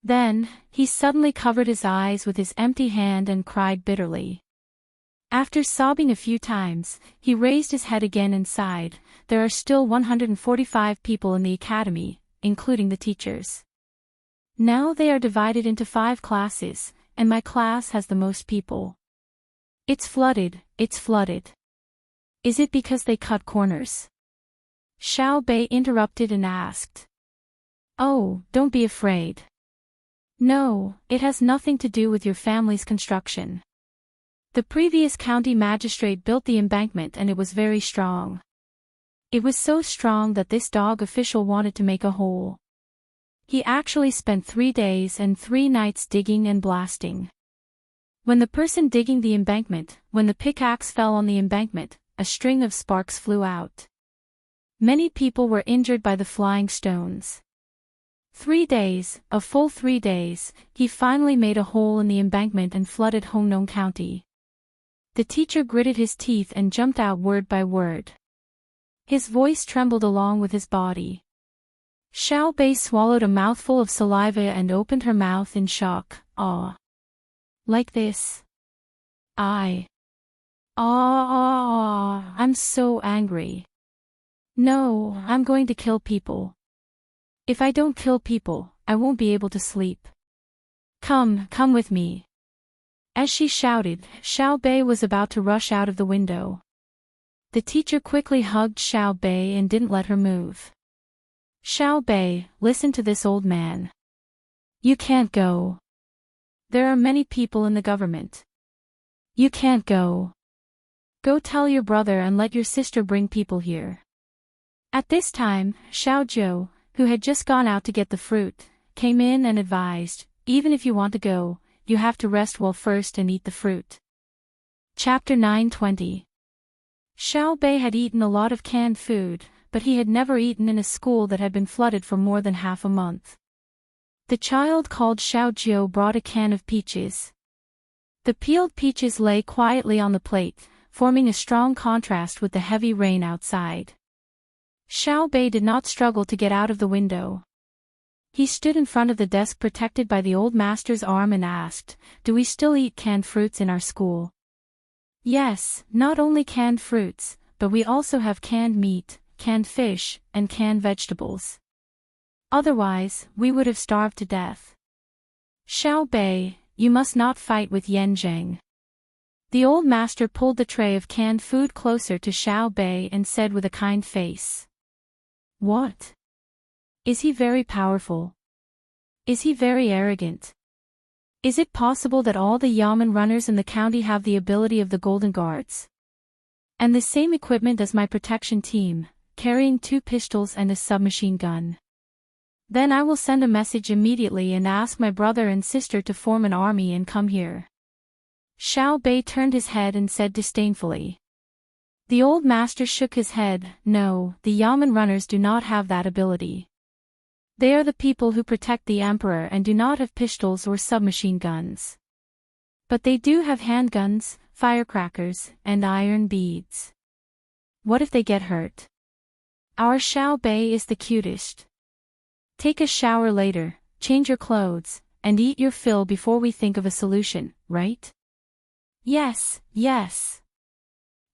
Speaker 1: Then, he suddenly covered his eyes with his empty hand and cried bitterly. After sobbing a few times, he raised his head again and sighed. There are still 145 people in the academy, including the teachers. Now they are divided into 5 classes, and my class has the most people. It's flooded, it's flooded. Is it because they cut corners? Xiao Bei interrupted and asked. Oh, don't be afraid. No, it has nothing to do with your family's construction. The previous county magistrate built the embankment and it was very strong. It was so strong that this dog official wanted to make a hole. He actually spent 3 days and 3 nights digging and blasting. When the person digging the embankment, when the pickaxe fell on the embankment, a string of sparks flew out. Many people were injured by the flying stones. 3 days, a full 3 days, he finally made a hole in the embankment and flooded Hongnong County. The teacher gritted his teeth and jumped out word by word. His voice trembled along with his body. Xiao Bei swallowed a mouthful of saliva and opened her mouth in shock. Ah. Like this. I'm so angry. No, I'm going to kill people. If I don't kill people, I won't be able to sleep. Come with me. As she shouted, Xiao Bei was about to rush out of the window. The teacher quickly hugged Xiao Bei and didn't let her move. Xiao Bei, listen to this old man. You can't go. There are many people in the government. You can't go. Go tell your brother and let your sister bring people here. At this time, Xiao Jiu, who had just gone out to get the fruit, came in and advised, even if you want to go, you have to rest well first and eat the fruit. Chapter 9:20. Xiao Bei had eaten a lot of canned food, but he had never eaten in a school that had been flooded for more than half a month. The child called Xiao Jiu brought a can of peaches. The peeled peaches lay quietly on the plate, forming a strong contrast with the heavy rain outside. Xiao Bei did not struggle to get out of the window. He stood in front of the desk protected by the old master's arm and asked, "Do we still eat canned fruits in our school?" "Yes, not only canned fruits, but we also have canned meat, canned fish, and canned vegetables. Otherwise, we would have starved to death." "Xiao Bei, you must not fight with Yan Zheng." The old master pulled the tray of canned food closer to Xiao Bei and said with a kind face. "What? Is he very powerful? Is he very arrogant? Is it possible that all the yamen runners in the county have the ability of the Golden Guards? And the same equipment as my protection team, carrying 2 pistols and a submachine gun? Then I will send a message immediately and ask my brother and sister to form an army and come here." Xiao Bei turned his head and said disdainfully. The old master shook his head. "No, the yamen runners do not have that ability. They are the people who protect the emperor and do not have pistols or submachine guns. But they do have handguns, firecrackers, and iron beads. What if they get hurt? Our Xiao Bei is the cutest. Take a shower later, change your clothes, and eat your fill before we think of a solution, right?" "Yes, yes."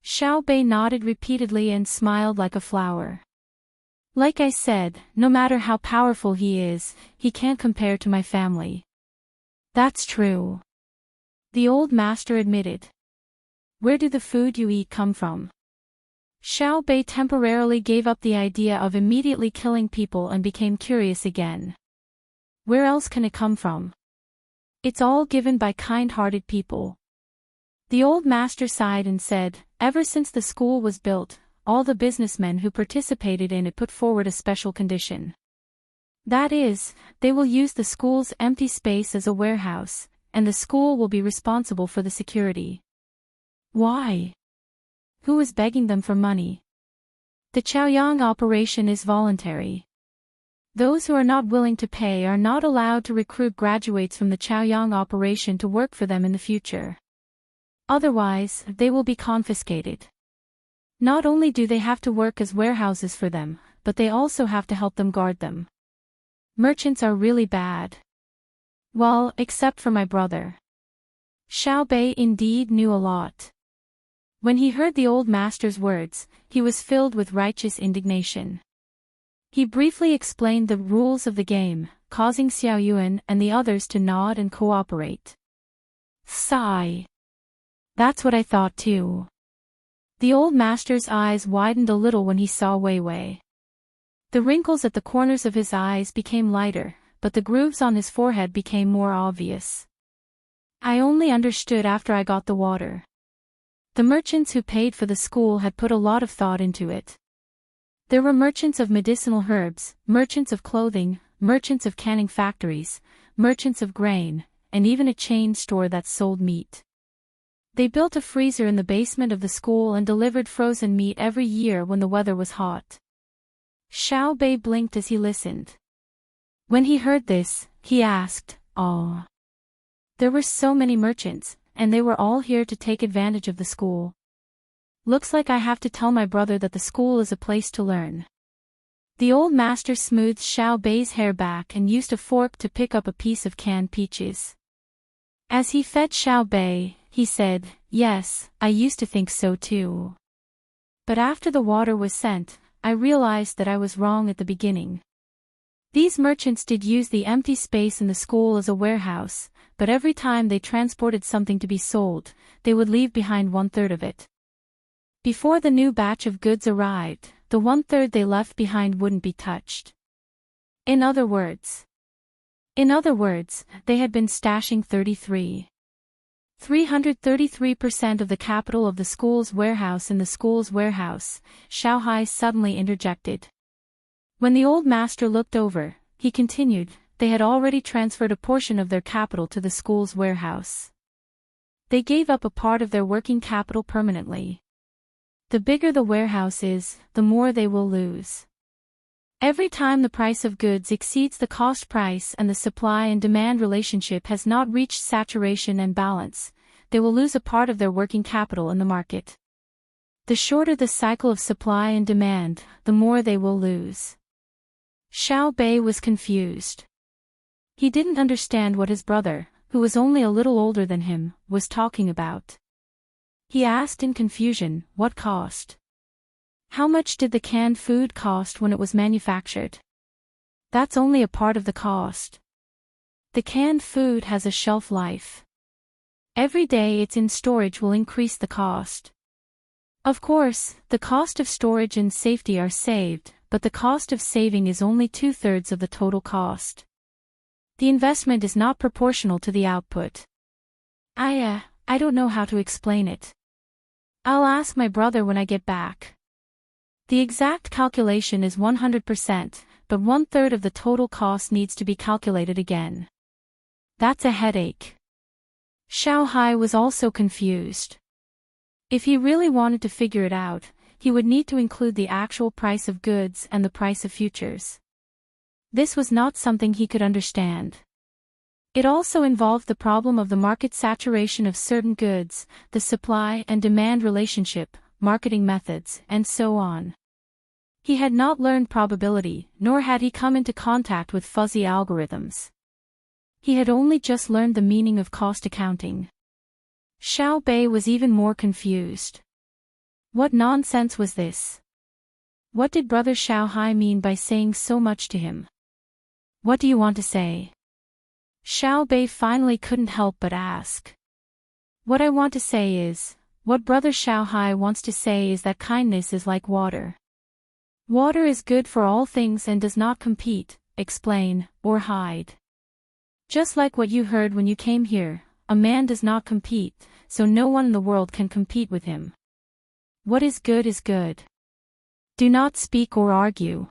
Speaker 1: Xiao Bei nodded repeatedly and smiled like a flower. "Like I said, no matter how powerful he is, he can't compare to my family." "That's true," the old master admitted. "Where do the food you eat come from?" Xiao Bei temporarily gave up the idea of immediately killing people and became curious again. "Where else can it come from? It's all given by kind-hearted people." The old master sighed and said, "Ever since the school was built, all the businessmen who participated in it put forward a special condition. That is, they will use the school's empty space as a warehouse, and the school will be responsible for the security." "Why? Who is begging them for money?" "The Chaoyang operation is voluntary. Those who are not willing to pay are not allowed to recruit graduates from the Chaoyang operation to work for them in the future. Otherwise, they will be confiscated. Not only do they have to work as warehouses for them, but they also have to help them guard them. Merchants are really bad. Well, except for my brother." Xiao Bei indeed knew a lot. When he heard the old master's words, he was filled with righteous indignation. He briefly explained the rules of the game, causing Xiao Yuan and the others to nod and cooperate. Sigh. That's what I thought too. The old master's eyes widened a little when he saw Wei Wei. The wrinkles at the corners of his eyes became lighter, but the grooves on his forehead became more obvious. I only understood after I got the water. The merchants who paid for the school had put a lot of thought into it. There were merchants of medicinal herbs, merchants of clothing, merchants of canning factories, merchants of grain, and even a chain store that sold meat. They built a freezer in the basement of the school and delivered frozen meat every year when the weather was hot. Xiao Bei blinked as he listened. When he heard this, he asked, "Oh." There were so many merchants, and they were all here to take advantage of the school. Looks like I have to tell my brother that the school is a place to learn. The old master smoothed Xiao Bei's hair back and used a fork to pick up a piece of canned peaches. As he fed Xiao Bei, he said, "Yes, I used to think so too. But after the water was sent, I realized that I was wrong at the beginning. These merchants did use the empty space in the school as a warehouse, but every time they transported something to be sold, they would leave behind 1/3 of it. Before the new batch of goods arrived, the 1/3 they left behind wouldn't be touched. In other words, they had been stashing 333% of the capital of the school's warehouse in the school's warehouse, Xiao Hai suddenly interjected. When the old master looked over, he continued, they had already transferred a portion of their capital to the school's warehouse. They gave up a part of their working capital permanently. The bigger the warehouse is, the more they will lose. Every time the price of goods exceeds the cost price and the supply and demand relationship has not reached saturation and balance, they will lose a part of their working capital in the market. The shorter the cycle of supply and demand, the more they will lose. Xiao Bei was confused. He didn't understand what his brother, who was only a little older than him, was talking about. He asked in confusion, "What cost? How much did the canned food cost when it was manufactured?" "That's only a part of the cost. The canned food has a shelf life. Every day it's in storage will increase the cost. Of course, the cost of storage and safety are saved, but the cost of saving is only 2/3 of the total cost. The investment is not proportional to the output." I don't know how to explain it. I'll ask my brother when I get back. The exact calculation is 100%, but 1/3 of the total cost needs to be calculated again. That's a headache. Xiao Hai was also confused. If he really wanted to figure it out, he would need to include the actual price of goods and the price of futures. This was not something he could understand. It also involved the problem of the market saturation of certain goods, the supply and demand relationship, marketing methods, and so on. He had not learned probability, nor had he come into contact with fuzzy algorithms. He had only just learned the meaning of cost accounting. Xiao Bei was even more confused. What nonsense was this? What did Brother Xiao Hai mean by saying so much to him? "What do you want to say?" Xiao Bei finally couldn't help but ask. "What I want to say is, what Brother Xiao Hai wants to say is that kindness is like water. Water is good for all things and does not compete, explain, or hide. Just like what you heard when you came here, a man does not compete, so no one in the world can compete with him. What is good is good. Do not speak or argue."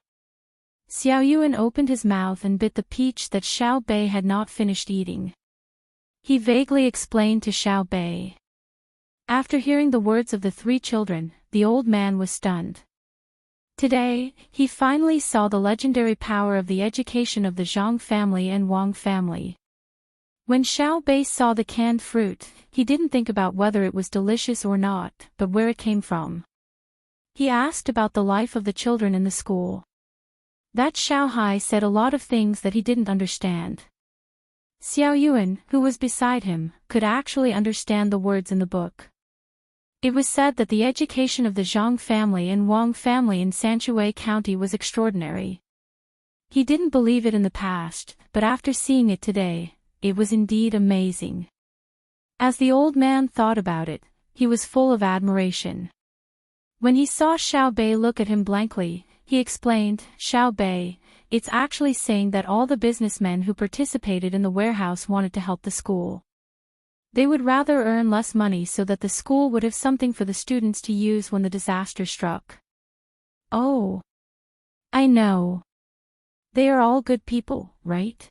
Speaker 1: Xiao Yuan opened his mouth and bit the peach that Xiao Bei had not finished eating. He vaguely explained to Xiao Bei. After hearing the words of the 3 children, the old man was stunned. Today, he finally saw the legendary power of the education of the Zhang family and Wang family. When Xiao Bei saw the canned fruit, he didn't think about whether it was delicious or not, but where it came from. He asked about the life of the children in the school. That Xiao Hai said a lot of things that he didn't understand. Xiao Yuan, who was beside him, could actually understand the words in the book. It was said that the education of the Zhang family and Wang family in Sanshui County was extraordinary. He didn't believe it in the past, but after seeing it today, it was indeed amazing. As the old man thought about it, he was full of admiration. When he saw Xiao Bei look at him blankly, he explained, "Xiao Bei, it's actually saying that all the businessmen who participated in the warehouse wanted to help the school. They would rather earn less money so that the school would have something for the students to use when the disaster struck." Oh. I know. They are all good people, right?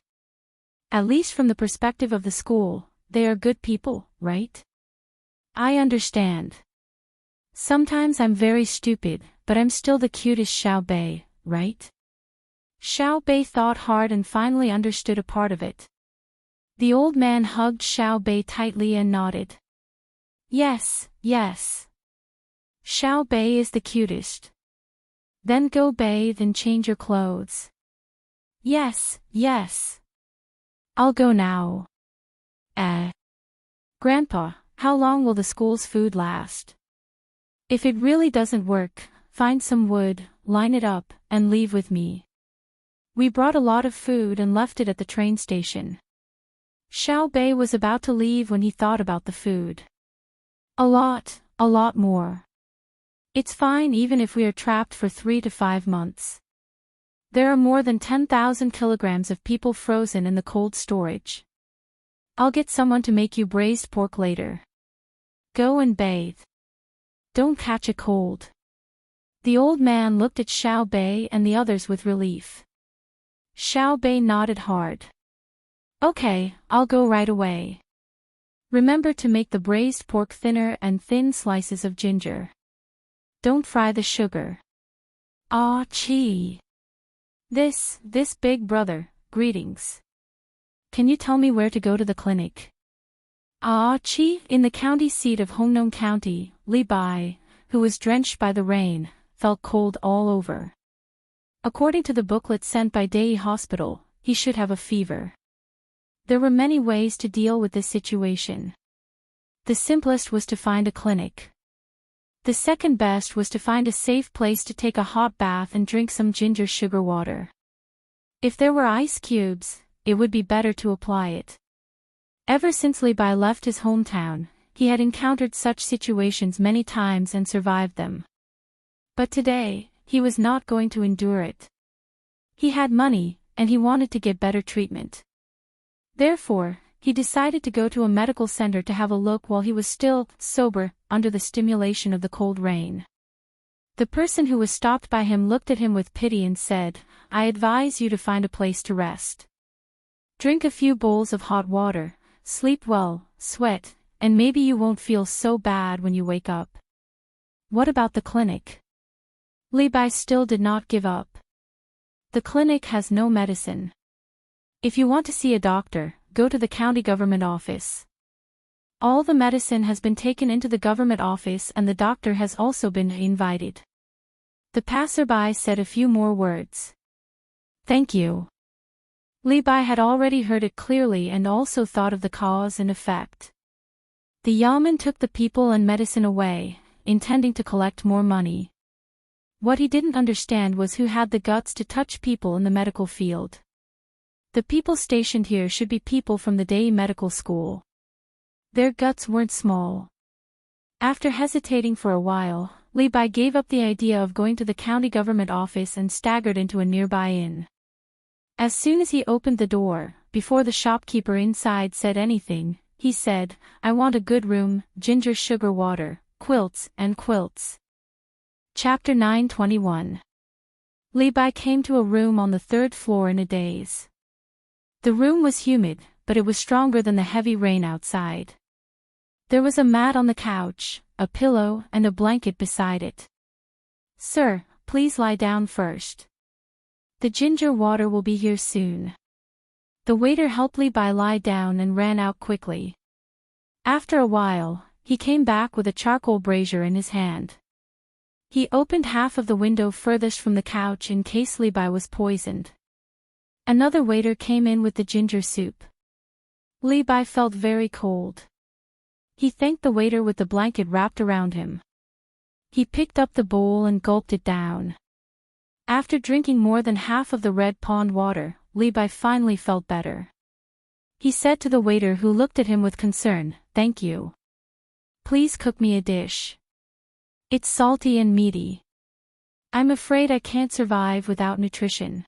Speaker 1: At least from the perspective of the school, they are good people, right? I understand. Sometimes I'm very stupid, but I'm still the cutest Xiao Bei, right? Xiao Bei thought hard and finally understood a part of it. The old man hugged Xiao Bei tightly and nodded. Yes, yes. Xiao Bei is the cutest. Then go bathe and change your clothes. Yes, yes. I'll go now. Grandpa, how long will the school's food last? If it really doesn't work, find some wood, line it up, and leave with me. We brought a lot of food and left it at the train station. Xiao Bei was about to leave when he thought about the food. A lot more. It's fine even if we are trapped for 3 to 5 months. There are more than 10,000 kilograms of people frozen in the cold storage. I'll get someone to make you braised pork later. Go and bathe. Don't catch a cold. The old man looked at Xiao Bei and the others with relief. Xiao Bei nodded hard. Okay, I'll go right away. Remember to make the braised pork thinner and thin slices of ginger. Don't fry the sugar. Ah, gee. This big brother, greetings. Can you tell me where to go to the clinic? Ah, gee, in the county seat of Hongnong County, Li Bai, who was drenched by the rain, felt cold all over. According to the booklet sent by Dei Hospital, he should have a fever. There were many ways to deal with this situation. The simplest was to find a clinic. The second best was to find a safe place to take a hot bath and drink some ginger sugar water. If there were ice cubes, it would be better to apply it. Ever since Li Bai left his hometown, he had encountered such situations many times and survived them. But today, he was not going to endure it. He had money, and he wanted to get better treatment. Therefore, he decided to go to a medical center to have a look while he was still sober, under the stimulation of the cold rain. The person who was stopped by him looked at him with pity and said, "I advise you to find a place to rest. Drink a few bowls of hot water, sleep well, sweat, and maybe you won't feel so bad when you wake up." What about the clinic? Li Bai still did not give up. The clinic has no medicine. If you want to see a doctor, go to the county government office. All the medicine has been taken into the government office and the doctor has also been invited. The passerby said a few more words. Thank you. Li Bai had already heard it clearly and also thought of the cause and effect. The yamen took the people and medicine away, intending to collect more money. What he didn't understand was who had the guts to touch people in the medical field. The people stationed here should be people from the Dei Medical School. Their guts weren't small. After hesitating for a while, Li Bai gave up the idea of going to the county government office and staggered into a nearby inn. As soon as he opened the door, before the shopkeeper inside said anything, he said, "I want a good room, ginger sugar water, quilts and quilts." Chapter 9:21. Li Bai came to a room on the 3rd floor in a daze. The room was humid, but it was stronger than the heavy rain outside. There was a mat on the couch, a pillow and a blanket beside it. "Sir, please lie down first. The ginger water will be here soon." The waiter helped Li Bai lie down and ran out quickly. After a while, he came back with a charcoal brazier in his hand. He opened half of the window furthest from the couch in case Li Bai was poisoned. Another waiter came in with the ginger soup. Li Bai felt very cold. He thanked the waiter with the blanket wrapped around him. He picked up the bowl and gulped it down. After drinking more than half of the red pond water, Levi finally felt better. He said to the waiter who looked at him with concern, "Thank you. Please cook me a dish. It's salty and meaty. I'm afraid I can't survive without nutrition."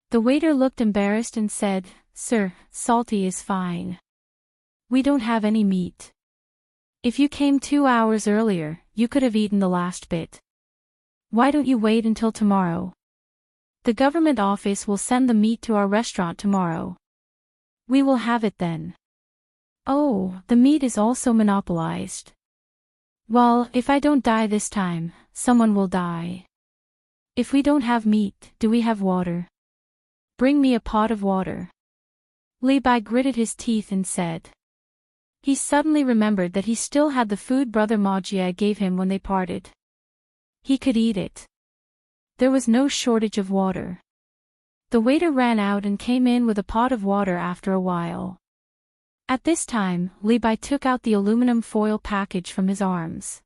Speaker 1: The waiter looked embarrassed and said, "Sir, salty is fine. We don't have any meat. If you came 2 hours earlier, you could have eaten the last bit. Why don't you wait until tomorrow? The government office will send the meat to our restaurant tomorrow. We will have it then." "Oh, the meat is also monopolized. Well, if I don't die this time, someone will die. If we don't have meat, do we have water? Bring me a pot of water." Levi gritted his teeth and said. He suddenly remembered that he still had the food Brother Magia gave him when they parted. He could eat it. There was no shortage of water. The waiter ran out and came in with a pot of water after a while. At this time, Levi took out the aluminum foil package from his arms.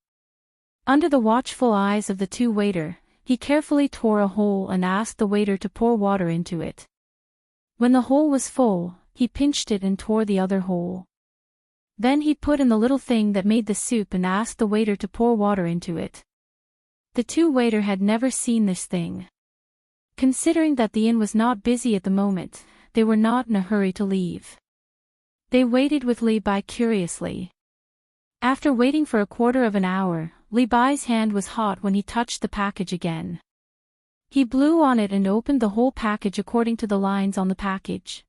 Speaker 1: Under the watchful eyes of the two waiters, he carefully tore a hole and asked the waiter to pour water into it. When the hole was full, he pinched it and tore the other hole. Then he put in the little thing that made the soup and asked the waiter to pour water into it. The two waiters had never seen this thing. Considering that the inn was not busy at the moment, they were not in a hurry to leave. They waited with Levi curiously. After waiting for a quarter of an hour, Levi's hand was hot when he touched the package again. He blew on it and opened the whole package according to the lines on the package.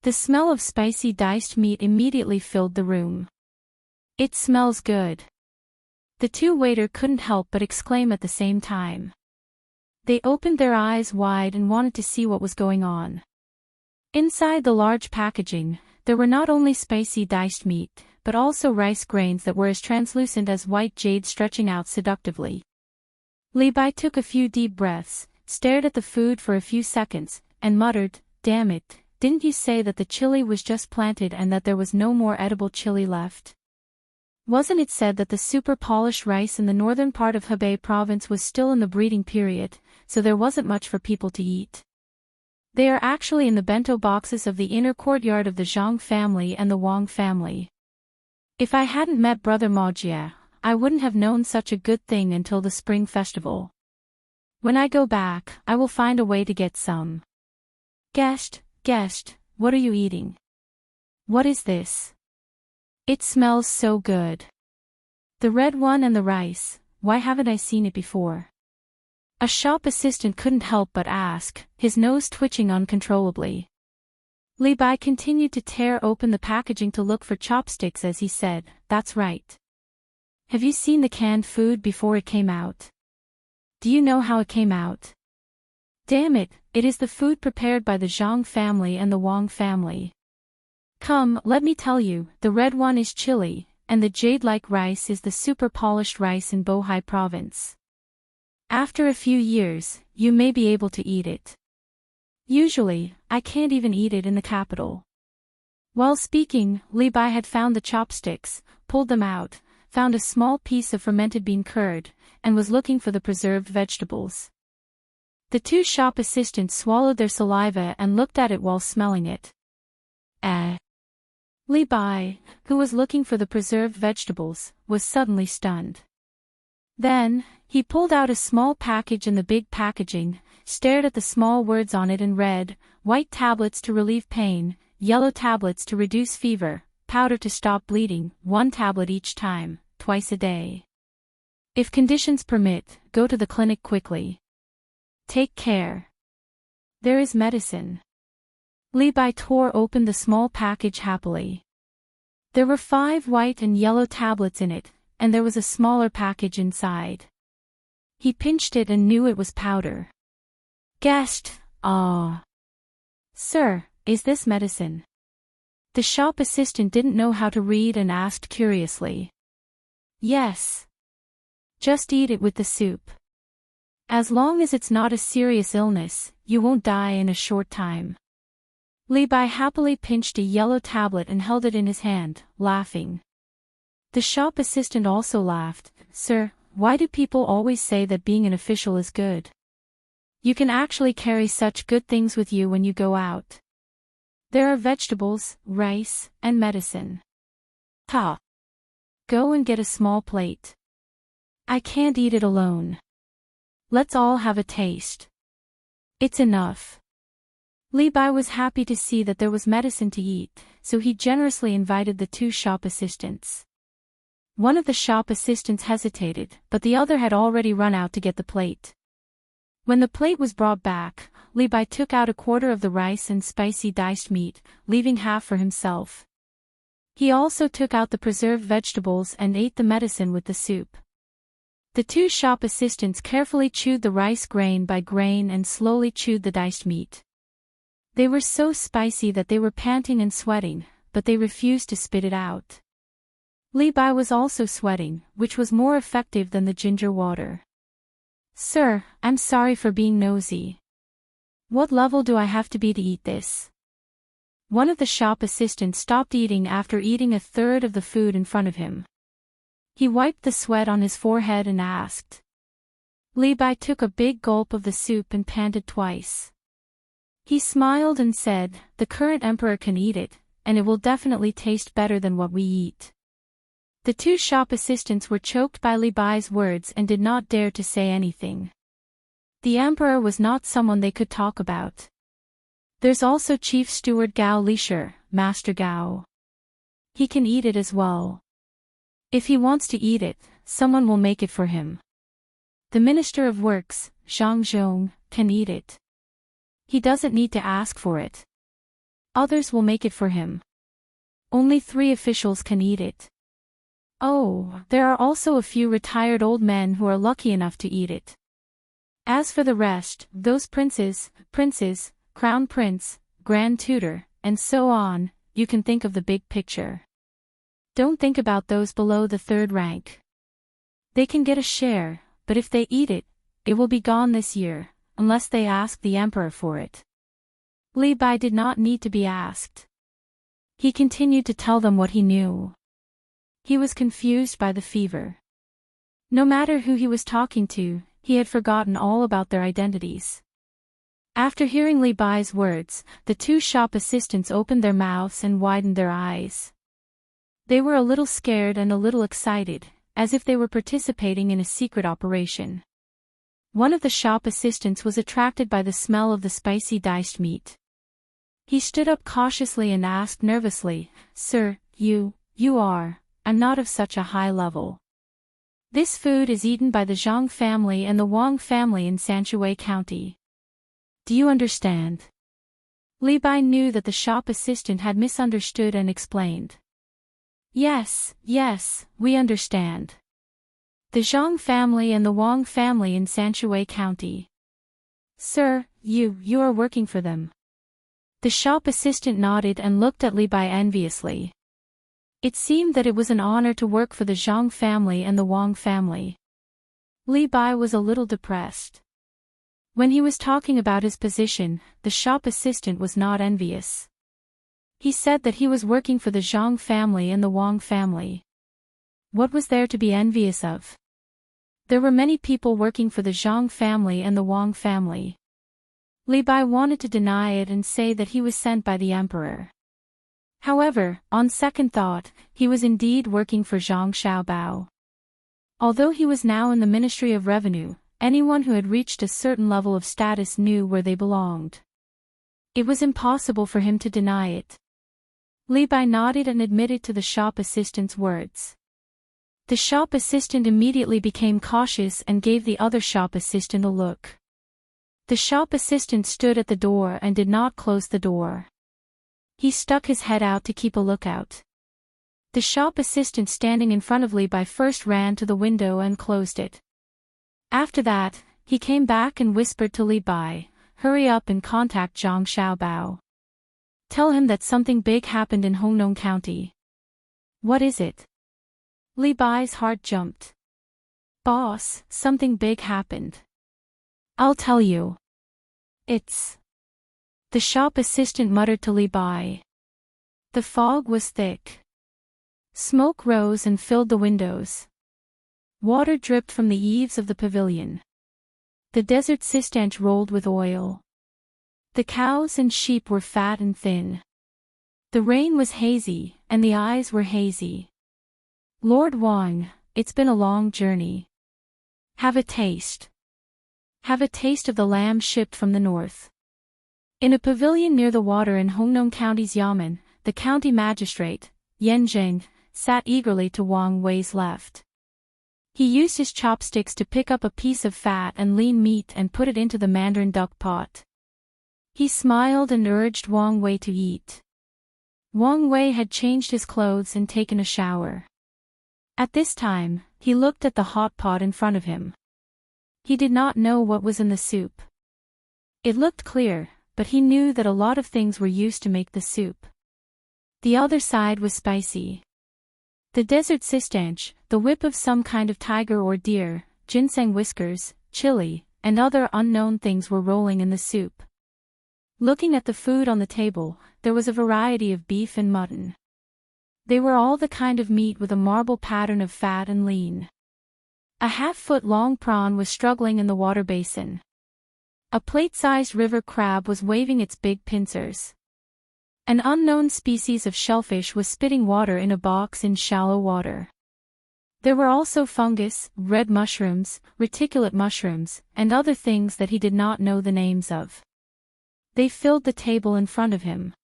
Speaker 1: The smell of spicy diced meat immediately filled the room. "It smells good." The two waiters couldn't help but exclaim at the same time. They opened their eyes wide and wanted to see what was going on. Inside the large packaging, there were not only spicy diced meat, but also rice grains that were as translucent as white jade stretching out seductively. Levi took a few deep breaths, stared at the food for a few seconds, and muttered, "Damn it. Didn't you say that the chili was just planted and that there was no more edible chili left? Wasn't it said that the super polished rice in the northern part of Hebei province was still in the breeding period, so there wasn't much for people to eat? They are actually in the bento boxes of the inner courtyard of the Zhang family and the Wang family. If I hadn't met Brother Magia, I wouldn't have known such a good thing until the spring festival. When I go back, I will find a way to get some." Guest, what are you eating? What is this? It smells so good. The red one and the rice, why haven't I seen it before? A shop assistant couldn't help but ask, his nose twitching uncontrollably. Levi continued to tear open the packaging to look for chopsticks as he said, "That's right. Have you seen the canned food before it came out? Do you know how it came out? Damn it, it is the food prepared by the Zhang family and the Wang family. Come, let me tell you, the red one is chili, and the jade-like rice is the super polished rice in Bohai province. After a few years, you may be able to eat it. Usually, I can't even eat it in the capital." While speaking, Levi had found the chopsticks, pulled them out, found a small piece of fermented bean curd, and was looking for the preserved vegetables. The two shop assistants swallowed their saliva and looked at it while smelling it. Levi, who was looking for the preserved vegetables, was suddenly stunned. Then, he pulled out a small package in the big packaging, stared at the small words on it and read, "White tablets to relieve pain, yellow tablets to reduce fever, powder to stop bleeding, 1 tablet each time, twice a day. If conditions permit, go to the clinic quickly. Take care. There is medicine." Levi tore open the small package happily. There were 5 white and yellow tablets in it, and there was a smaller package inside. He pinched it and knew it was powder. "Ah. Sir, is this medicine?" The shop assistant didn't know how to read and asked curiously. "Yes. Just eat it with the soup. As long as it's not a serious illness, you won't die in a short time." Levi happily pinched a yellow tablet and held it in his hand, laughing. The shop assistant also laughed. Sir, why do people always say that being an official is good? You can actually carry such good things with you when you go out. There are vegetables, rice, and medicine. Ha! Go and get a small plate. I can't eat it alone. Let's all have a taste. It's enough. Levi was happy to see that there was medicine to eat, so he generously invited the two shop assistants. One of the shop assistants hesitated, but the other had already run out to get the plate. When the plate was brought back, Levi took out a quarter of the rice and spicy diced meat, leaving half for himself. He also took out the preserved vegetables and ate the medicine with the soup. The two shop assistants carefully chewed the rice grain by grain and slowly chewed the diced meat. They were so spicy that they were panting and sweating, but they refused to spit it out. Levi was also sweating, which was more effective than the ginger water. Sir, I'm sorry for being nosy. What level do I have to be to eat this? One of the shop assistants stopped eating after eating a third of the food in front of him. He wiped the sweat on his forehead and asked. Levi took a big gulp of the soup and panted twice. He smiled and said, the current emperor can eat it, and it will definitely taste better than what we eat. The two shop assistants were choked by Levi's words and did not dare to say anything. The emperor was not someone they could talk about. There's also Chief Steward Gao Lisher, Master Gao. He can eat it as well. If he wants to eat it, someone will make it for him. The Minister of Works, Zhang Zhong, can eat it. He doesn't need to ask for it. Others will make it for him. Only 3 officials can eat it. Oh, there are also a few retired old men who are lucky enough to eat it. As for the rest, those princes, crown prince, grand tutor, and so on, you can think of the big picture. Don't think about those below the 3rd rank. They can get a share, but if they eat it, it will be gone this year, unless they ask the emperor for it. Levi did not need to be asked. He continued to tell them what he knew. He was confused by the fever. No matter who he was talking to, he had forgotten all about their identities. After hearing Levi's words, the two shop assistants opened their mouths and widened their eyes. They were a little scared and a little excited, as if they were participating in a secret operation. One of the shop assistants was attracted by the smell of the spicy diced meat. He stood up cautiously and asked nervously, Sir, I'm not of such a high level. This food is eaten by the Zhang family and the Wang family in Sanshui County. Do you understand? Levi knew that the shop assistant had misunderstood and explained. Yes, we understand. The Zhang family and the Wang family in Sanshui County. Sir, you are working for them. The shop assistant nodded and looked at Levi enviously. It seemed that it was an honor to work for the Zhang family and the Wang family. Levi was a little depressed. When he was talking about his position, the shop assistant was not envious. He said that he was working for the Zhang family and the Wang family. What was there to be envious of? There were many people working for the Zhang family and the Wang family. Levi wanted to deny it and say that he was sent by the emperor. However, on second thought, he was indeed working for Zhang Xiaobao. Although he was now in the Ministry of Revenue, anyone who had reached a certain level of status knew where they belonged. It was impossible for him to deny it. Levi nodded and admitted to the shop assistant's words. The shop assistant immediately became cautious and gave the other shop assistant a look. The shop assistant stood at the door and did not close the door. He stuck his head out to keep a lookout. The shop assistant standing in front of Levi first ran to the window and closed it. After that, he came back and whispered to Levi, hurry up and contact Zhang Xiaobao. Tell him that something big happened in Hongnong County. What is it? Levi's heart jumped. Boss, something big happened. I'll tell you. It's... The shop assistant muttered to Levi. The fog was thick. Smoke rose and filled the windows. Water dripped from the eaves of the pavilion. The desert cisterns rolled with oil. The cows and sheep were fat and thin. The rain was hazy, and the eyes were hazy. Lord Wang, it's been a long journey. Have a taste. Have a taste of the lamb shipped from the north. In a pavilion near the water in Hongnong County's Yamen, the county magistrate, Yan Zheng, sat eagerly to Wang Wei's left. He used his chopsticks to pick up a piece of fat and lean meat and put it into the mandarin duck pot. He smiled and urged Wang Wei to eat. Wang Wei had changed his clothes and taken a shower. At this time, he looked at the hot pot in front of him. He did not know what was in the soup. It looked clear, but he knew that a lot of things were used to make the soup. The other side was spicy. The desert cistanch, the whip of some kind of tiger or deer, ginseng whiskers, chili, and other unknown things were rolling in the soup. Looking at the food on the table, there was a variety of beef and mutton. They were all the kind of meat with a marble pattern of fat and lean. A half-foot-long prawn was struggling in the water basin. A plate-sized river crab was waving its big pincers. An unknown species of shellfish was spitting water in a box in shallow water. There were also fungus, red mushrooms, reticulate mushrooms, and other things that he did not know the names of. They filled the table in front of him.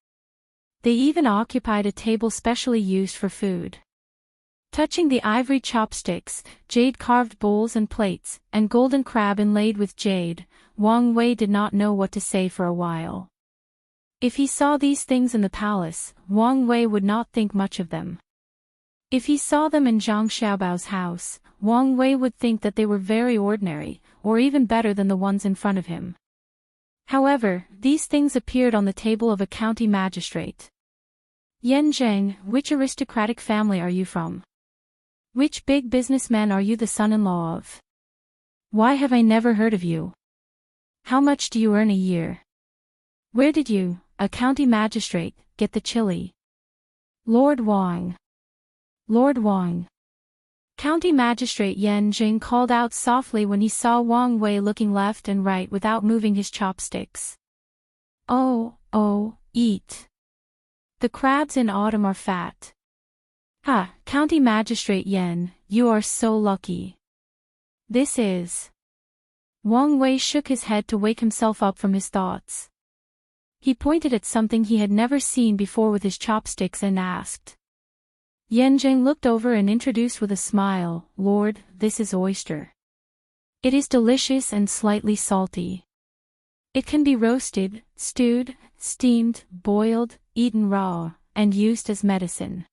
Speaker 1: They even occupied a table specially used for food. Touching the ivory chopsticks, jade-carved bowls and plates, and golden crab inlaid with jade, Wang Wei did not know what to say for a while. If he saw these things in the palace, Wang Wei would not think much of them. If he saw them in Zhang Xiaobao's house, Wang Wei would think that they were very ordinary, or even better than the ones in front of him. However, these things appeared on the table of a county magistrate. Yan Zheng, which aristocratic family are you from? Which big businessman are you the son-in-law of? Why have I never heard of you? How much do you earn a year? Where did you, a county magistrate, get the chili? Lord Wang. Lord Wang. County Magistrate Yan Jing called out softly when he saw Wang Wei looking left and right without moving his chopsticks. Oh, eat. The crabs in autumn are fat. Ha, County Magistrate Yan, you are so lucky. This is. Wang Wei shook his head to wake himself up from his thoughts. He pointed at something he had never seen before with his chopsticks and asked. Yan Zheng looked over and introduced with a smile, Lord, this is oyster. It is delicious and slightly salty. It can be roasted, stewed, steamed, boiled, eaten raw, and used as medicine.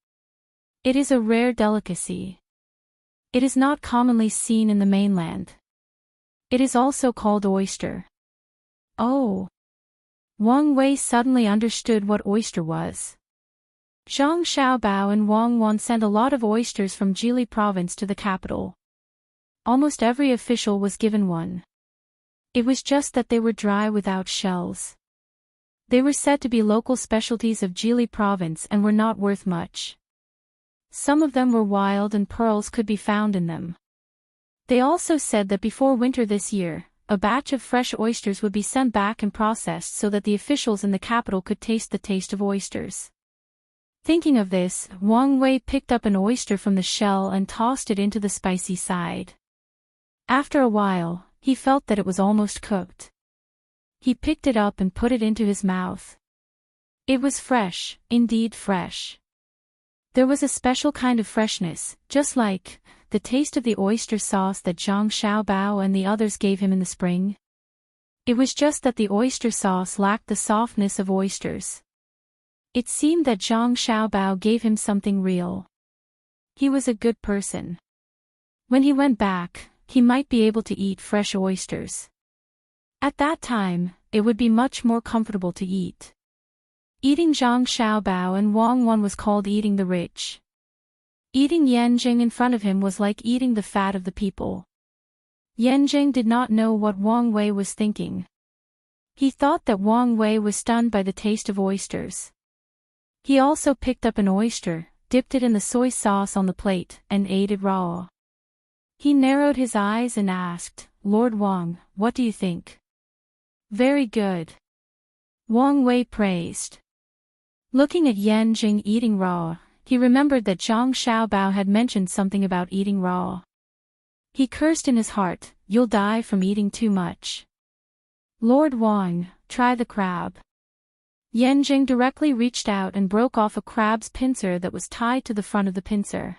Speaker 1: It is a rare delicacy. It is not commonly seen in the mainland. It is also called oyster. Oh! Wang Wei suddenly understood what oyster was. Zhang Xiaobao and Wang Wan sent a lot of oysters from Jili province to the capital. Almost every official was given one. It was just that they were dry without shells. They were said to be local specialties of Jili province and were not worth much. Some of them were wild and pearls could be found in them. They also said that before winter this year, a batch of fresh oysters would be sent back and processed so that the officials in the capital could taste the taste of oysters. Thinking of this, Wang Wei picked up an oyster from the shell and tossed it into the spicy side. After a while, he felt that it was almost cooked. He picked it up and put it into his mouth. It was fresh, indeed fresh. There was a special kind of freshness, just like the taste of the oyster sauce that Zhang Xiaobao and the others gave him in the spring. It was just that the oyster sauce lacked the softness of oysters. It seemed that Zhang Xiaobao gave him something real. He was a good person. When he went back, he might be able to eat fresh oysters. At that time, it would be much more comfortable to eat. Eating Zhang Xiaobao and Wang Wan was called eating the rich. Eating Yan Jing in front of him was like eating the fat of the people. Yan Jing did not know what Wang Wei was thinking. He thought that Wang Wei was stunned by the taste of oysters. He also picked up an oyster, dipped it in the soy sauce on the plate, and ate it raw. He narrowed his eyes and asked, "Lord Wang, what do you think?" "Very good," Wang Wei praised. Looking at Yan Jing eating raw, he remembered that Zhang Xiaobao had mentioned something about eating raw. He cursed in his heart, "You'll die from eating too much." "Lord Wang, try the crab." Yan Jing directly reached out and broke off a crab's pincer that was tied to the front of the pincer.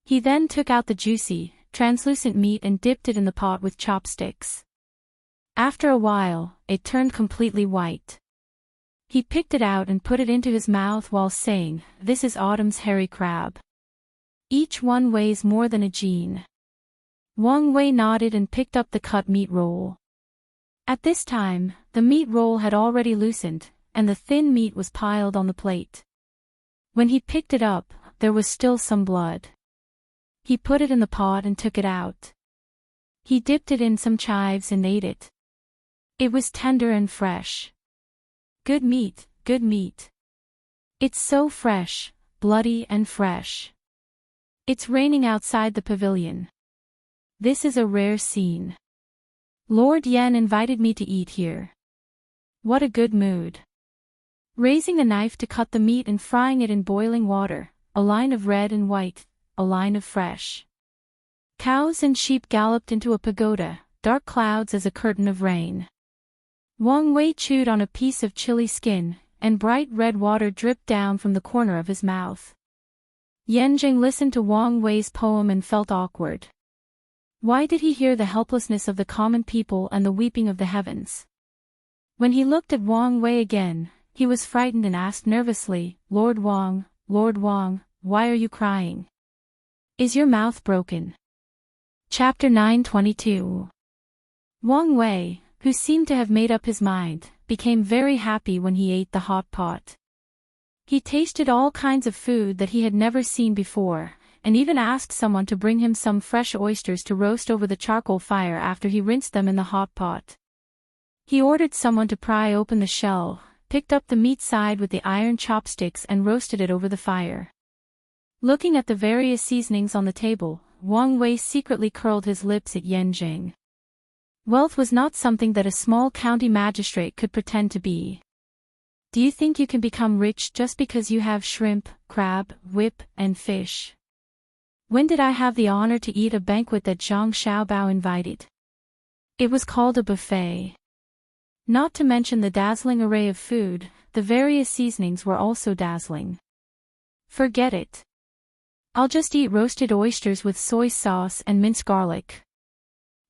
Speaker 1: He then took out the juicy, translucent meat and dipped it in the pot with chopsticks. After a while, it turned completely white. He picked it out and put it into his mouth while saying, "This is autumn's hairy crab. Each one weighs more than a jean." Wang Wei nodded and picked up the cut meat roll. At this time, the meat roll had already loosened, and the thin meat was piled on the plate. When he picked it up, there was still some blood. He put it in the pot and took it out. He dipped it in some chives and ate it. It was tender and fresh. Good meat, good meat. It's so fresh, bloody and fresh. It's raining outside the pavilion. This is a rare scene. Lord Yan invited me to eat here. What a good mood. Raising a knife to cut the meat and frying it in boiling water, a line of red and white, a line of fresh. Cows and sheep galloped into a pagoda, dark clouds as a curtain of rain. Wang Wei chewed on a piece of chili skin, and bright red water dripped down from the corner of his mouth. Yan Jing listened to Wang Wei's poem and felt awkward. Why did he hear the helplessness of the common people and the weeping of the heavens? When he looked at Wang Wei again, he was frightened and asked nervously, Lord Wang, why are you crying? Is your mouth broken?" Chapter 922. Wang Wei, who seemed to have made up his mind, became very happy when he ate the hot pot. He tasted all kinds of food that he had never seen before, and even asked someone to bring him some fresh oysters to roast over the charcoal fire after he rinsed them in the hot pot. He ordered someone to pry open the shell, picked up the meat side with the iron chopsticks and roasted it over the fire. Looking at the various seasonings on the table, Wang Wei secretly curled his lips at Yan Jing. Wealth was not something that a small county magistrate could pretend to be. Do you think you can become rich just because you have shrimp, crab, whip, and fish? When did I have the honor to eat a banquet that Zhang Xiaobao invited? It was called a buffet. Not to mention the dazzling array of food, the various seasonings were also dazzling. Forget it. I'll just eat roasted oysters with soy sauce and minced garlic.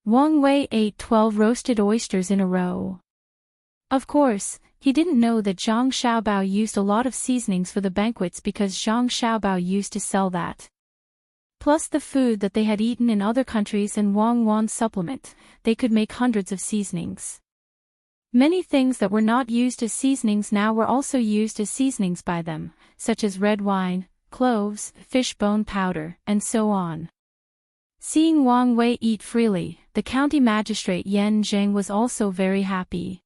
Speaker 1: Wang Wei ate 12 roasted oysters in a row. Of course, he didn't know that Zhang Xiaobao used a lot of seasonings for the banquets because Zhang Xiaobao used to sell that. Plus the food that they had eaten in other countries and Wang Wan's supplement, they could make hundreds of seasonings. Many things that were not used as seasonings now were also used as seasonings by them, such as red wine, cloves, fish bone powder, and so on. Seeing Wang Wei eat freely, the county magistrate Yan Jing was also very happy.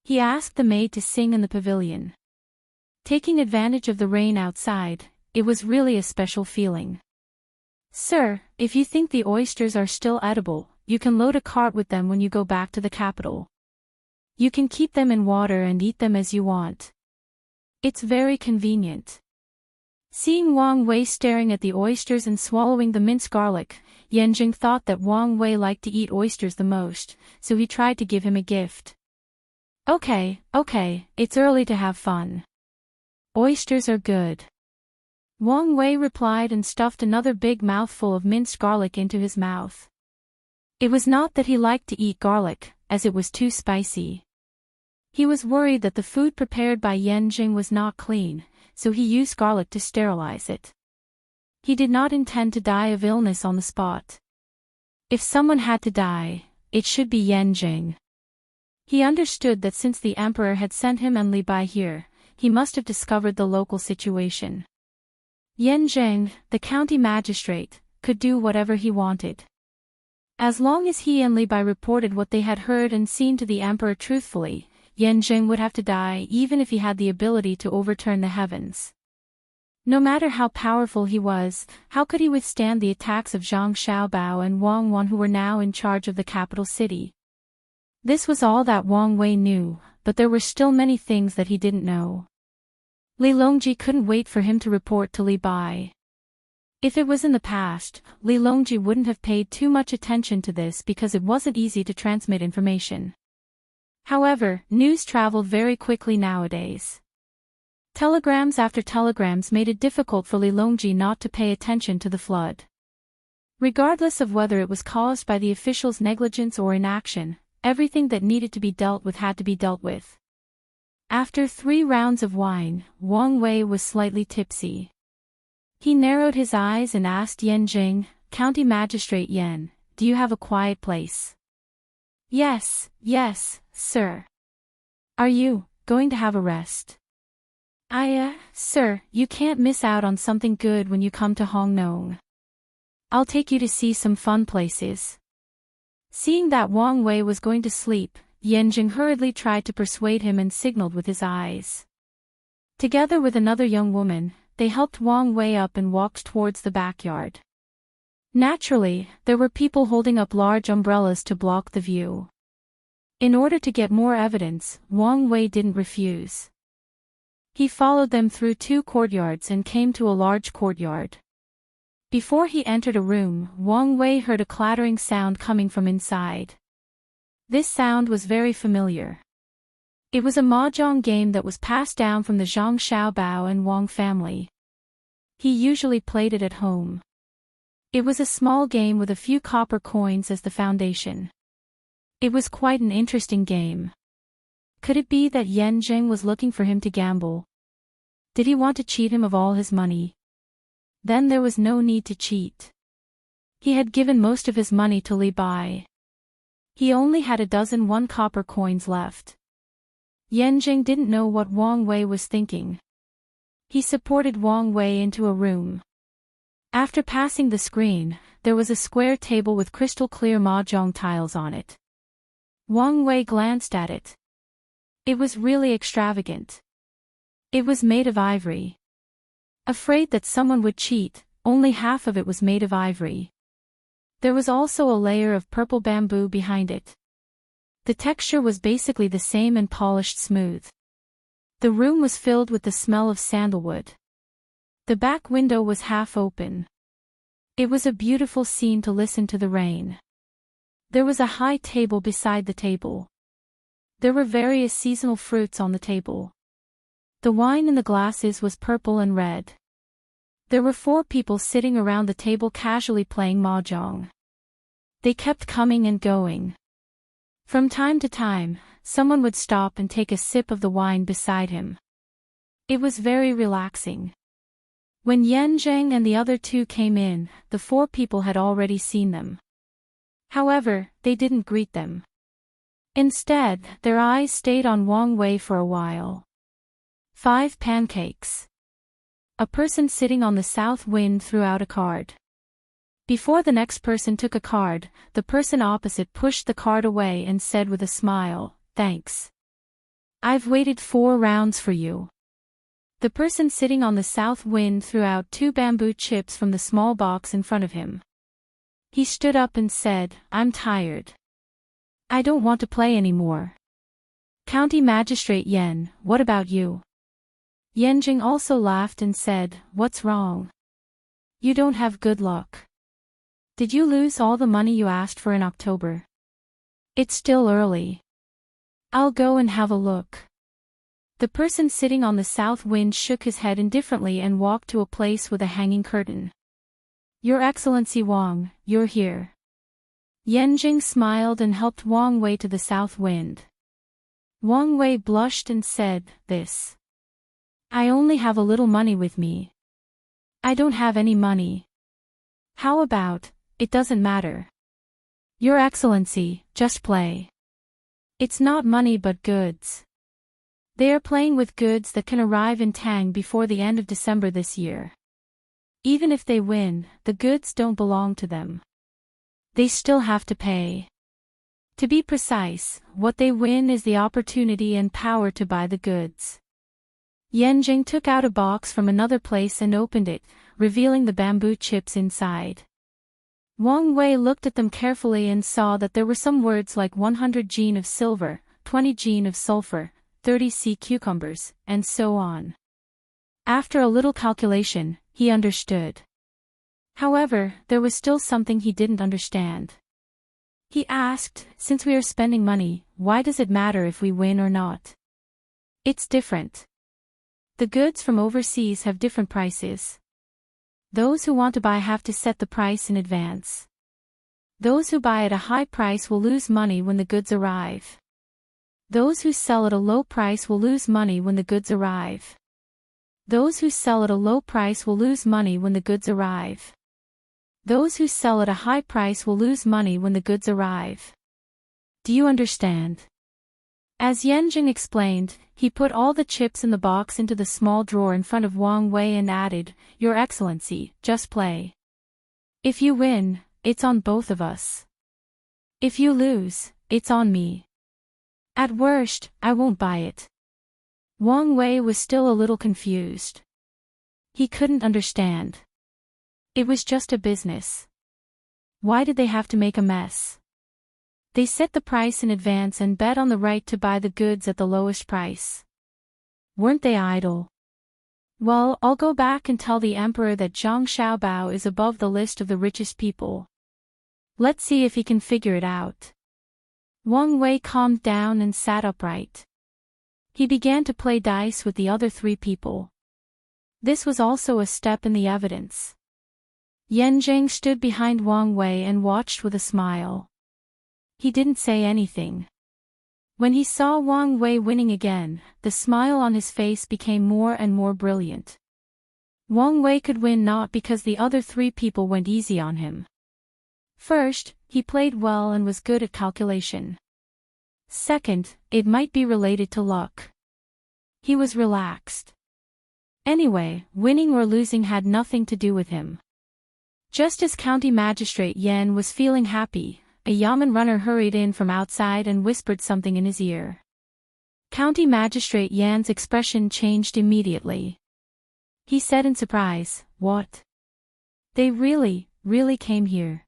Speaker 1: He asked the maid to sing in the pavilion. Taking advantage of the rain outside, it was really a special feeling. "Sir, if you think the oysters are still edible, you can load a cart with them when you go back to the capital. You can keep them in water and eat them as you want. It's very convenient." Seeing Wang Wei staring at the oysters and swallowing the minced garlic, Yan Jing thought that Wang Wei liked to eat oysters the most, so he tried to give him a gift. Okay, it's early to have fun. Oysters are good." Wang Wei replied and stuffed another big mouthful of minced garlic into his mouth. It was not that he liked to eat garlic, as it was too spicy. He was worried that the food prepared by Yan Jing was not clean, so he used garlic to sterilize it. He did not intend to die of illness on the spot. If someone had to die, it should be Yan Jing. He understood that since the emperor had sent him and Li Bai here, he must have discovered the local situation. Yan Jing, the county magistrate, could do whatever he wanted. As long as he and Li Bai reported what they had heard and seen to the emperor truthfully, Yan Jing would have to die even if he had the ability to overturn the heavens. No matter how powerful he was, how could he withstand the attacks of Zhang Xiaobao and Wang Wan, who were now in charge of the capital city? This was all that Wang Wei knew, but there were still many things that he didn't know. Li Longji couldn't wait for him to report to Li Bai. If it was in the past, Li Longji wouldn't have paid too much attention to this because it wasn't easy to transmit information. However, news traveled very quickly nowadays. Telegrams after telegrams made it difficult for Li Longji not to pay attention to the flood. Regardless of whether it was caused by the officials' negligence or inaction, everything that needed to be dealt with had to be dealt with. After 3 rounds of wine, Wang Wei was slightly tipsy. He narrowed his eyes and asked Yan Jing, "County Magistrate Yan, do you have a quiet place?" Yes, sir." "Are you going to have a rest?" Sir, you can't miss out on something good when you come to Hong Nong. I'll take you to see some fun places." Seeing that Wang Wei was going to sleep, Yanjing hurriedly tried to persuade him and signaled with his eyes. Together with another young woman, they helped Wang Wei up and walked towards the backyard. Naturally, there were people holding up large umbrellas to block the view. In order to get more evidence, Wang Wei didn't refuse. He followed them through 2 courtyards and came to a large courtyard. Before he entered a room, Wang Wei heard a clattering sound coming from inside. This sound was very familiar. It was a mahjong game that was passed down from the Zhang Xiaobao and Wang family. He usually played it at home. It was a small game with a few copper coins as the foundation. It was quite an interesting game. Could it be that Yan Jing was looking for him to gamble? Did he want to cheat him of all his money? Then there was no need to cheat. He had given most of his money to Li Bai. He only had 1 copper coins left. Yan Jing didn't know what Wang Wei was thinking. He supported Wang Wei into a room. After passing the screen, there was a square table with crystal-clear mahjong tiles on it. Wang Wei glanced at it. It was really extravagant. It was made of ivory. Afraid that someone would cheat, only half of it was made of ivory. There was also a layer of purple bamboo behind it. The texture was basically the same and polished smooth. The room was filled with the smell of sandalwood. The back window was half open. It was a beautiful scene to listen to the rain. There was a high table beside the table. There were various seasonal fruits on the table. The wine in the glasses was purple and red. There were 4 people sitting around the table casually playing mahjong. They kept coming and going. From time to time, someone would stop and take a sip of the wine beside him. It was very relaxing. When Yan Zheng and the other 2 came in, the 4 people had already seen them. However, they didn't greet them. Instead, their eyes stayed on Wang Wei for a while. 5 pancakes. A person sitting on the south wind threw out a card. Before the next person took a card, the person opposite pushed the card away and said with a smile, "Thanks. I've waited 4 rounds for you." The person sitting on the south wind threw out 2 bamboo chips from the small box in front of him. He stood up and said, "I'm tired. I don't want to play anymore." "County Magistrate Yan, what about you?" Yanjing also laughed and said, "What's wrong? You don't have good luck. Did you lose all the money you asked for in October? It's still early. I'll go and have a look." The person sitting on the south wind shook his head indifferently and walked to a place with a hanging curtain. "Your Excellency Wang, you're here." Yanjing smiled and helped Wang Wei to the south wind. Wang Wei blushed and said, "This. I only have a little money with me. I don't have any money." "How about, it doesn't matter. Your Excellency, just play. It's not money but goods. They are playing with goods that can arrive in Tang before the end of December this year. Even if they win, the goods don't belong to them. They still have to pay. To be precise, what they win is the opportunity and power to buy the goods. Yanjing took out a box from another place and opened it, revealing the bamboo chips inside. Wang Wei looked at them carefully and saw that there were some words like 100 gene of silver, 20 gene of sulfur, 30 sea cucumbers, and so on. After a little calculation, he understood. However, there was still something he didn't understand. He asked, since we are spending money, why does it matter if we win or not? It's different. The goods from overseas have different prices. Those who want to buy have to set the price in advance. Those who buy at a high price will lose money when the goods arrive. Those who sell at a low price will lose money when the goods arrive. Those who sell at a low price will lose money when the goods arrive. Those who sell at a high price will lose money when the goods arrive. Do you understand? As Yanjing explained, he put all the chips in the box into the small drawer in front of Wang Wei and added, Your Excellency, just play. If you win, it's on both of us. If you lose, it's on me. At worst, I won't buy it. Wang Wei was still a little confused. He couldn't understand. It was just a business. Why did they have to make a mess? They set the price in advance and bet on the right to buy the goods at the lowest price. Weren't they idle? Well, I'll go back and tell the emperor that Zhang Xiaobao is above the list of the richest people. Let's see if he can figure it out. Wang Wei calmed down and sat upright. He began to play dice with the other 3 people. This was also a step in the evidence. Yanjing stood behind Wang Wei and watched with a smile. He didn't say anything. When he saw Wang Wei winning again, the smile on his face became more and more brilliant. Wang Wei could win not because the other 3 people went easy on him. First, he played well and was good at calculation. Second, it might be related to luck. He was relaxed. Anyway, winning or losing had nothing to do with him. Just as County Magistrate Yan was feeling happy, a Yamen runner hurried in from outside and whispered something in his ear. County Magistrate Yan's expression changed immediately. He said in surprise, What? They really came here.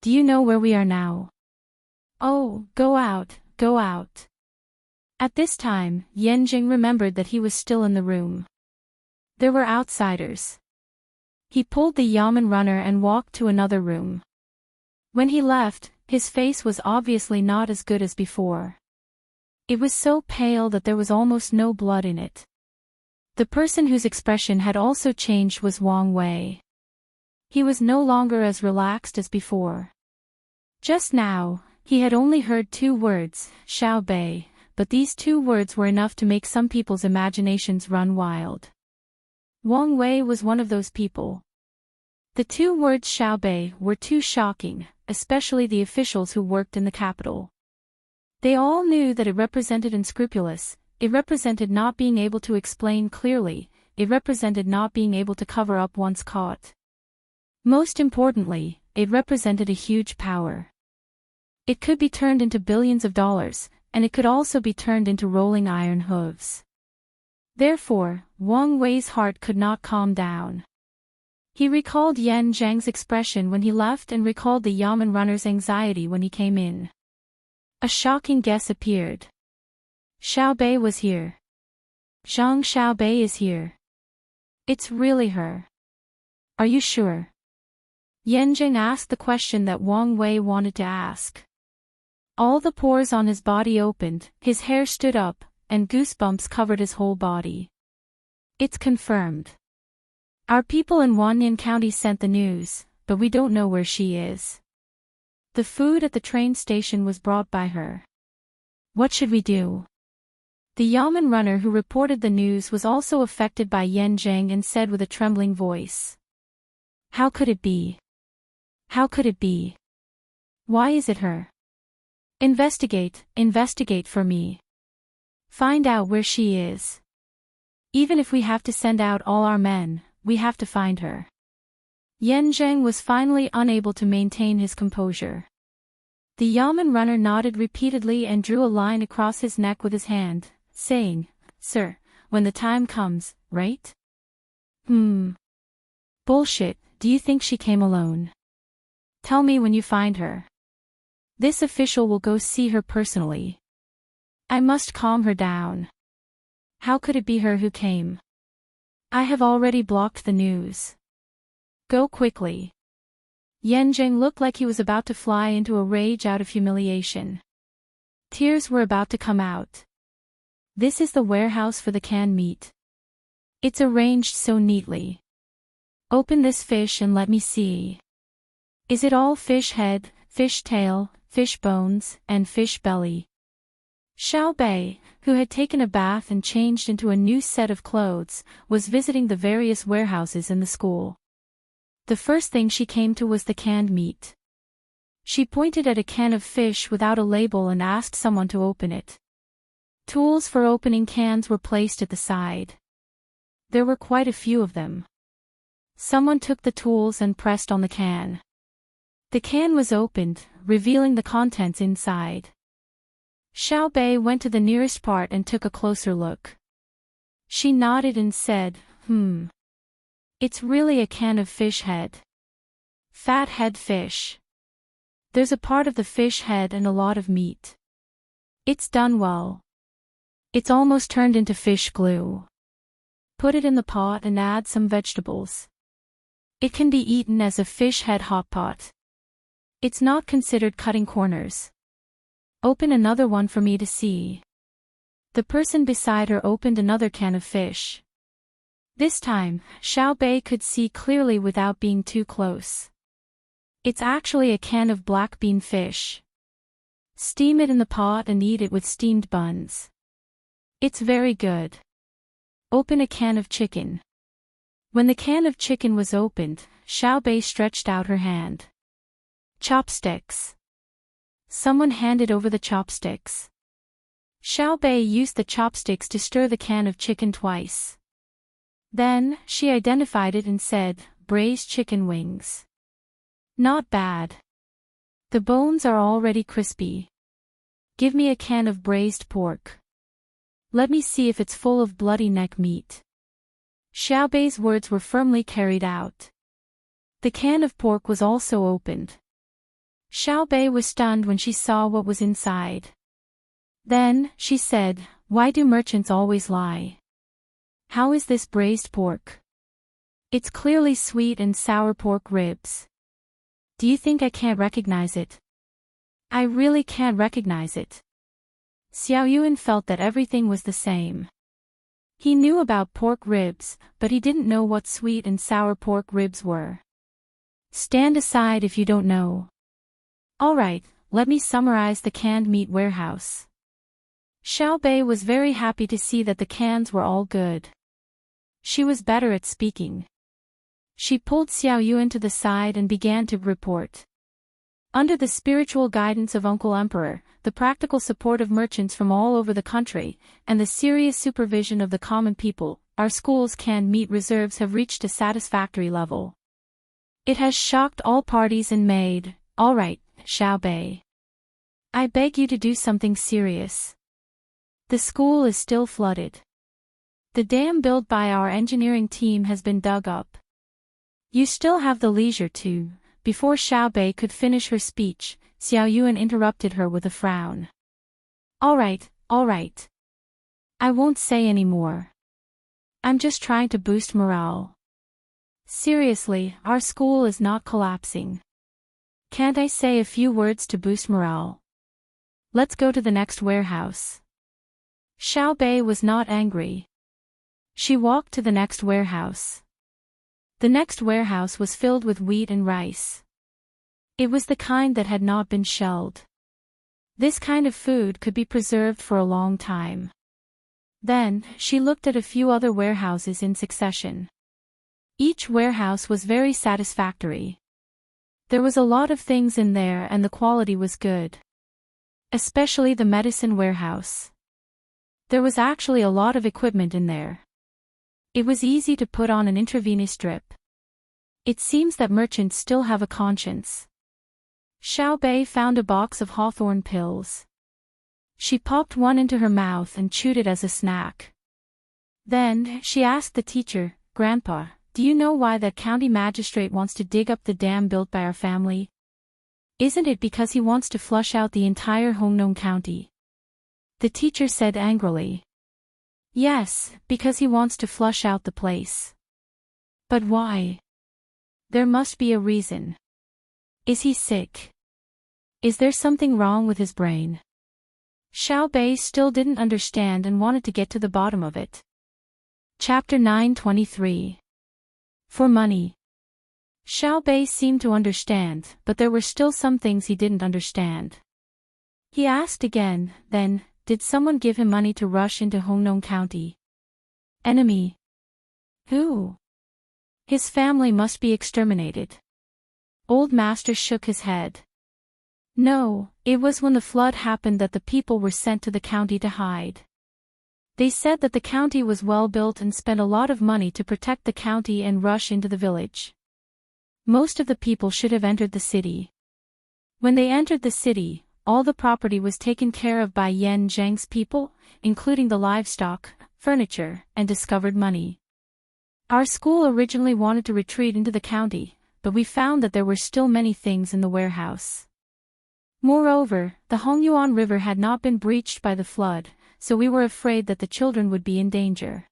Speaker 1: Do you know where we are now? Oh, go out, go out. At this time, Yanjing remembered that he was still in the room. There were outsiders. He pulled the Yamen runner and walked to another room. When he left, his face was obviously not as good as before. It was so pale that there was almost no blood in it. The person whose expression had also changed was Wang Wei. He was no longer as relaxed as before. Just now, he had only heard 2 words, Xiao Bei, but these 2 words were enough to make some people's imaginations run wild. Wang Wei was one of those people. The 2 words Xiao Bei were too shocking, especially the officials who worked in the capital. They all knew that it represented unscrupulous, it represented not being able to explain clearly, it represented not being able to cover up once caught. Most importantly, it represented a huge power. It could be turned into billions of dollars, and it could also be turned into rolling iron hooves. Therefore, Wang Wei's heart could not calm down. He recalled Yan Zhang's expression when he left and recalled the Yamen runner's anxiety when he came in. A shocking guess appeared. Xiao Bei was here. Zhang Xiao Bei is here. It's really her. Are you sure? Yanjing asked the question that Wang Wei wanted to ask. All the pores on his body opened, his hair stood up, and goosebumps covered his whole body. It's confirmed. Our people in Wanyan County sent the news, but we don't know where she is. The food at the train station was brought by her. What should we do? The Yamen runner who reported the news was also affected by Yanjing and said with a trembling voice. How could it be? How could it be? Why is it her? Investigate for me. Find out where she is. Even if we have to send out all our men, we have to find her. Yanjing was finally unable to maintain his composure. The Yamen runner nodded repeatedly and drew a line across his neck with his hand, saying, Sir, when the time comes, right? Bullshit, do you think she came alone? Tell me when you find her. This official will go see her personally. I must calm her down. How could it be her who came? I have already blocked the news. Go quickly. Yanjing looked like he was about to fly into a rage out of humiliation. Tears were about to come out. This is the warehouse for the canned meat. It's arranged so neatly. Open this fish and let me see. Is it all fish head, fish tail, fish bones, and fish belly? Xiao Bei, who had taken a bath and changed into a new set of clothes, was visiting the various warehouses in the school. The first thing she came to was the canned meat. She pointed at a can of fish without a label and asked someone to open it. Tools for opening cans were placed at the side. There were quite a few of them. Someone took the tools and pressed on the can. The can was opened, revealing the contents inside. Xiao Bei went to the nearest part and took a closer look. She nodded and said, It's really a can of fish head. Fat head fish. There's a part of the fish head and a lot of meat. It's done well. It's almost turned into fish glue. Put it in the pot and add some vegetables. It can be eaten as a fish head hot pot. It's not considered cutting corners. Open another one for me to see. The person beside her opened another can of fish. This time, Xiao Bei could see clearly without being too close. It's actually a can of black bean fish. Steam it in the pot and eat it with steamed buns. It's very good. Open a can of chicken. When the can of chicken was opened, Xiao Bei stretched out her hand. Chopsticks. Someone handed over the chopsticks. Xiao Bei used the chopsticks to stir the can of chicken twice. Then, she identified it and said, braised chicken wings. Not bad. The bones are already crispy. Give me a can of braised pork. Let me see if it's full of bloody neck meat. Xiao Bei's words were firmly carried out. The can of pork was also opened. Xiao Bei was stunned when she saw what was inside. Then, she said, why do merchants always lie? How is this braised pork? It's clearly sweet and sour pork ribs. Do you think I can't recognize it? I really can't recognize it. Xiao Yuan felt that everything was the same. He knew about pork ribs, but he didn't know what sweet and sour pork ribs were. Stand aside if you don't know. Alright, let me summarize the canned meat warehouse. Xiao Bei was very happy to see that the cans were all good. She was better at speaking. She pulled Xiao Yuan to the side and began to report. Under the spiritual guidance of Uncle Emperor, the practical support of merchants from all over the country, and the serious supervision of the common people, our school's canned meat reserves have reached a satisfactory level. It has shocked all parties and made, all right, Xiao Bei. I beg you to do something serious. The school is still flooded. The dam built by our engineering team has been dug up. You still have the leisure to. Before Xiao Bei could finish her speech, Xiao Yuan interrupted her with a frown. All right. I won't say any more. I'm just trying to boost morale. Seriously, our school is not collapsing. Can't I say a few words to boost morale? Let's go to the next warehouse. Xiao Bei was not angry. She walked to the next warehouse. The next warehouse was filled with wheat and rice. It was the kind that had not been shelled. This kind of food could be preserved for a long time. Then, she looked at a few other warehouses in succession. Each warehouse was very satisfactory. There was a lot of things in there and the quality was good. Especially the medicine warehouse. There was actually a lot of equipment in there. It was easy to put on an intravenous drip. It seems that merchants still have a conscience. Xiao Bei found a box of hawthorn pills. She popped one into her mouth and chewed it as a snack. Then, she asked the teacher, "Grandpa, do you know why that county magistrate wants to dig up the dam built by our family? Isn't it because he wants to flush out the entire Hongnong County?" The teacher said angrily. "Yes, because he wants to flush out the place. But why? There must be a reason. Is he sick? Is there something wrong with his brain?" Xiao Bei still didn't understand and wanted to get to the bottom of it. Chapter 923. For money. Xiao Bei seemed to understand, but there were still some things he didn't understand. He asked again, then, did someone give him money to rush into Hongnong County? Enemy? Who? His family must be exterminated. Old Master shook his head. No, it was when the flood happened that the people were sent to the county to hide. They said that the county was well built and spent a lot of money to protect the county and rush into the village. Most of the people should have entered the city. When they entered the city, all the property was taken care of by Yan Zheng's people, including the livestock, furniture, and discovered money. Our school originally wanted to retreat into the county, but we found that there were still many things in the warehouse. Moreover, the Hongyuan River had not been breached by the flood, so we were afraid that the children would be in danger.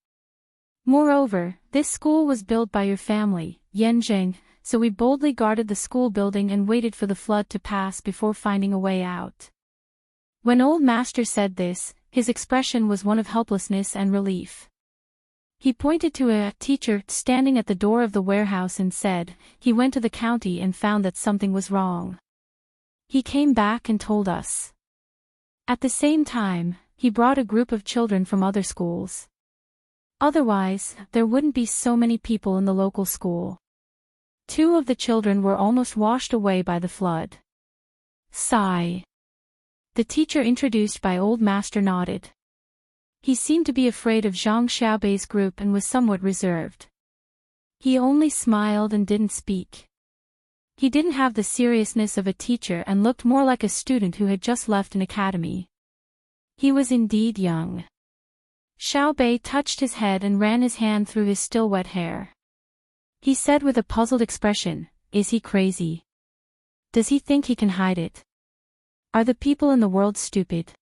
Speaker 1: Moreover, this school was built by your family, Yan Zheng, so we boldly guarded the school building and waited for the flood to pass before finding a way out. When Old Master said this, his expression was one of helplessness and relief. He pointed to a teacher standing at the door of the warehouse and said, he went to the county and found that something was wrong. He came back and told us. At the same time, he brought a group of children from other schools. Otherwise, there wouldn't be so many people in the local school. 2 of the children were almost washed away by the flood. Sigh. The teacher introduced by Old Master nodded. He seemed to be afraid of Zhang Xiaobei's group and was somewhat reserved. He only smiled and didn't speak. He didn't have the seriousness of a teacher and looked more like a student who had just left an academy. He was indeed young. Xiao Bei touched his head and ran his hand through his still wet hair. He said with a puzzled expression, "Is he crazy? Does he think he can hide it? Are the people in the world stupid?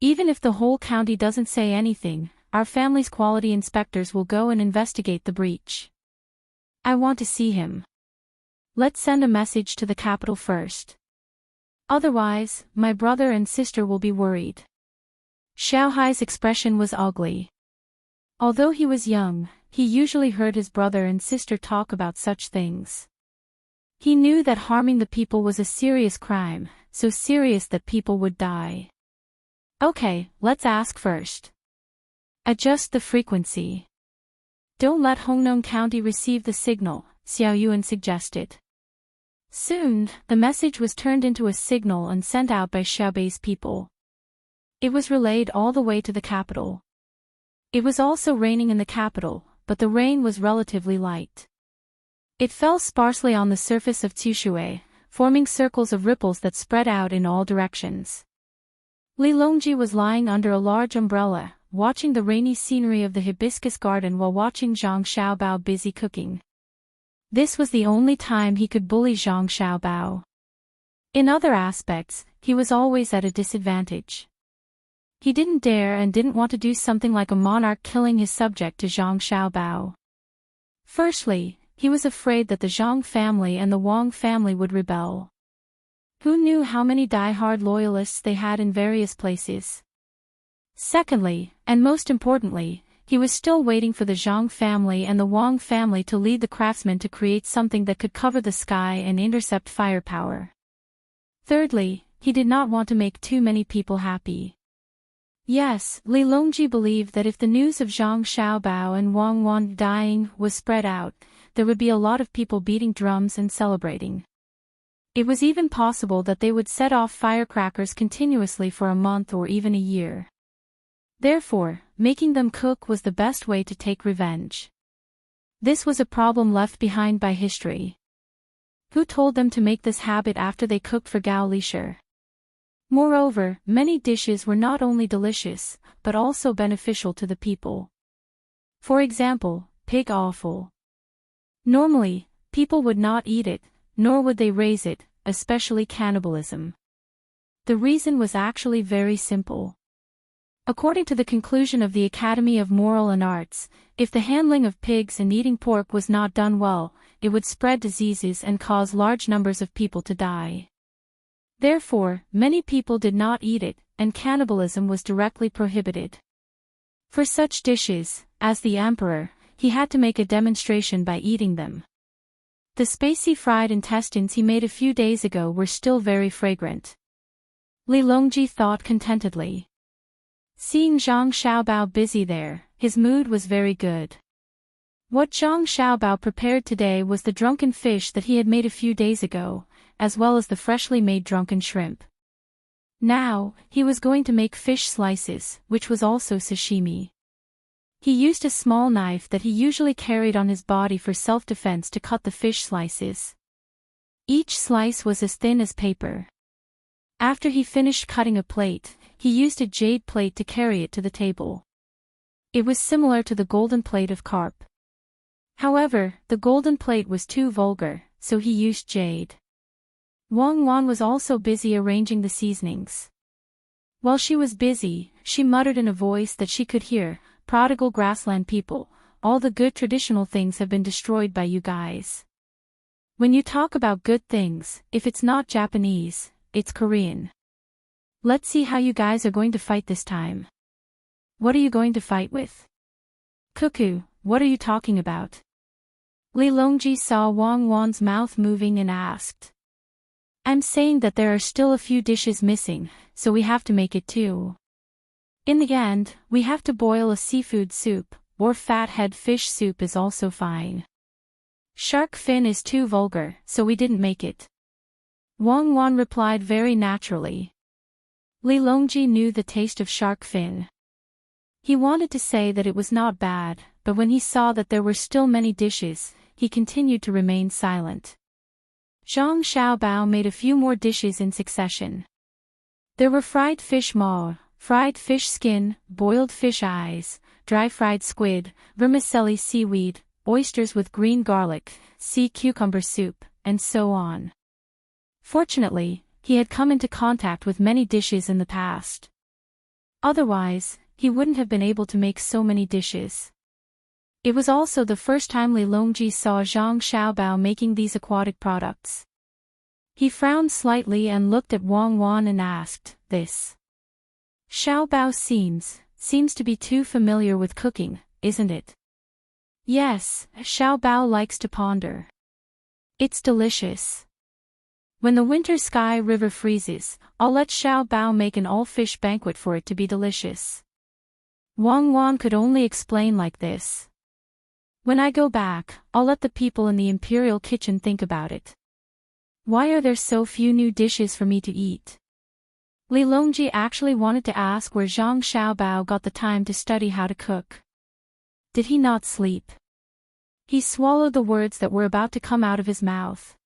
Speaker 1: Even if the whole county doesn't say anything, our family's quality inspectors will go and investigate the breach. I want to see him. Let's send a message to the capital first. Otherwise, my brother and sister will be worried." Xiao Hai's expression was ugly. Although he was young, he usually heard his brother and sister talk about such things. He knew that harming the people was a serious crime, so serious that people would die. Okay, let's ask first. Adjust the frequency. Don't let Hongnong County receive the signal, Xiao Yuan suggested. Soon, the message was turned into a signal and sent out by Xiaobei's people. It was relayed all the way to the capital. It was also raining in the capital, but the rain was relatively light. It fell sparsely on the surface of Tsushui, forming circles of ripples that spread out in all directions. Li Longji was lying under a large umbrella, watching the rainy scenery of the hibiscus garden while watching Zhang Xiaobao busy cooking. This was the only time he could bully Zhang Xiaobao. In other aspects, he was always at a disadvantage. He didn't dare and didn't want to do something like a monarch killing his subject to Zhang Xiaobao. Firstly, he was afraid that the Zhang family and the Wang family would rebel. Who knew how many die-hard loyalists they had in various places? Secondly, and most importantly, he was still waiting for the Zhang family and the Wang family to lead the craftsmen to create something that could cover the sky and intercept firepower. Thirdly, he did not want to make too many people happy. Yes, Li Longji believed that if the news of Zhang Xiaobao and Wang Wan dying was spread out, there would be a lot of people beating drums and celebrating. It was even possible that they would set off firecrackers continuously for a month or even a year. Therefore, making them cook was the best way to take revenge. This was a problem left behind by history. Who told them to make this habit after they cooked for Gao Lisher? Moreover, many dishes were not only delicious, but also beneficial to the people. For example, pig offal. Normally, people would not eat it, nor would they raise it, especially cannibalism. The reason was actually very simple. According to the conclusion of the Academy of Moral and Arts, if the handling of pigs and eating pork was not done well, it would spread diseases and cause large numbers of people to die. Therefore, many people did not eat it, and cannibalism was directly prohibited. For such dishes, as the emperor, he had to make a demonstration by eating them. The spicy fried intestines he made a few days ago were still very fragrant. Li Longji thought contentedly. Seeing Zhang Xiaobao busy there, his mood was very good. What Zhang Xiaobao prepared today was the drunken fish that he had made a few days ago, as well as the freshly made drunken shrimp. Now, he was going to make fish slices, which was also sashimi. He used a small knife that he usually carried on his body for self-defense to cut the fish slices. Each slice was as thin as paper. After he finished cutting a plate, he used a jade plate to carry it to the table. It was similar to the golden plate of carp. However, the golden plate was too vulgar, so he used jade. Wang Wan was also busy arranging the seasonings. While she was busy, she muttered in a voice that she could hear, "Prodigal grassland people, all the good traditional things have been destroyed by you guys. When you talk about good things, if it's not Japanese, it's Korean. Let's see how you guys are going to fight this time. What are you going to fight with? Cuckoo, what are you talking about?" Li Longji saw Wang Wan's mouth moving and asked. "I'm saying that there are still a few dishes missing, so we have to make it too. In the end, we have to boil a seafood soup, or fathead fish soup is also fine. Shark fin is too vulgar, so we didn't make it." Wang Wan replied very naturally. Li Longji knew the taste of shark fin. He wanted to say that it was not bad, but when he saw that there were still many dishes, he continued to remain silent. Zhang Xiaobao made a few more dishes in succession. There were fried fish maw, fried fish skin, boiled fish eyes, dry fried squid, vermicelli seaweed, oysters with green garlic, sea cucumber soup, and so on. Fortunately, he had come into contact with many dishes in the past. Otherwise, he wouldn't have been able to make so many dishes. It was also the first time Li Longji saw Zhang Xiaobao making these aquatic products. He frowned slightly and looked at Wang Wan and asked, "This Xiaobao seems to be too familiar with cooking, isn't it?" "Yes, Xiaobao likes to ponder. It's delicious. When the winter sky river freezes, I'll let Xiaobao make an all-fish banquet for it to be delicious." Wang Wan could only explain like this. "When I go back, I'll let the people in the imperial kitchen think about it. Why are there so few new dishes for me to eat?" Li Longji actually wanted to ask where Zhang Xiaobao got the time to study how to cook. Did he not sleep? He swallowed the words that were about to come out of his mouth.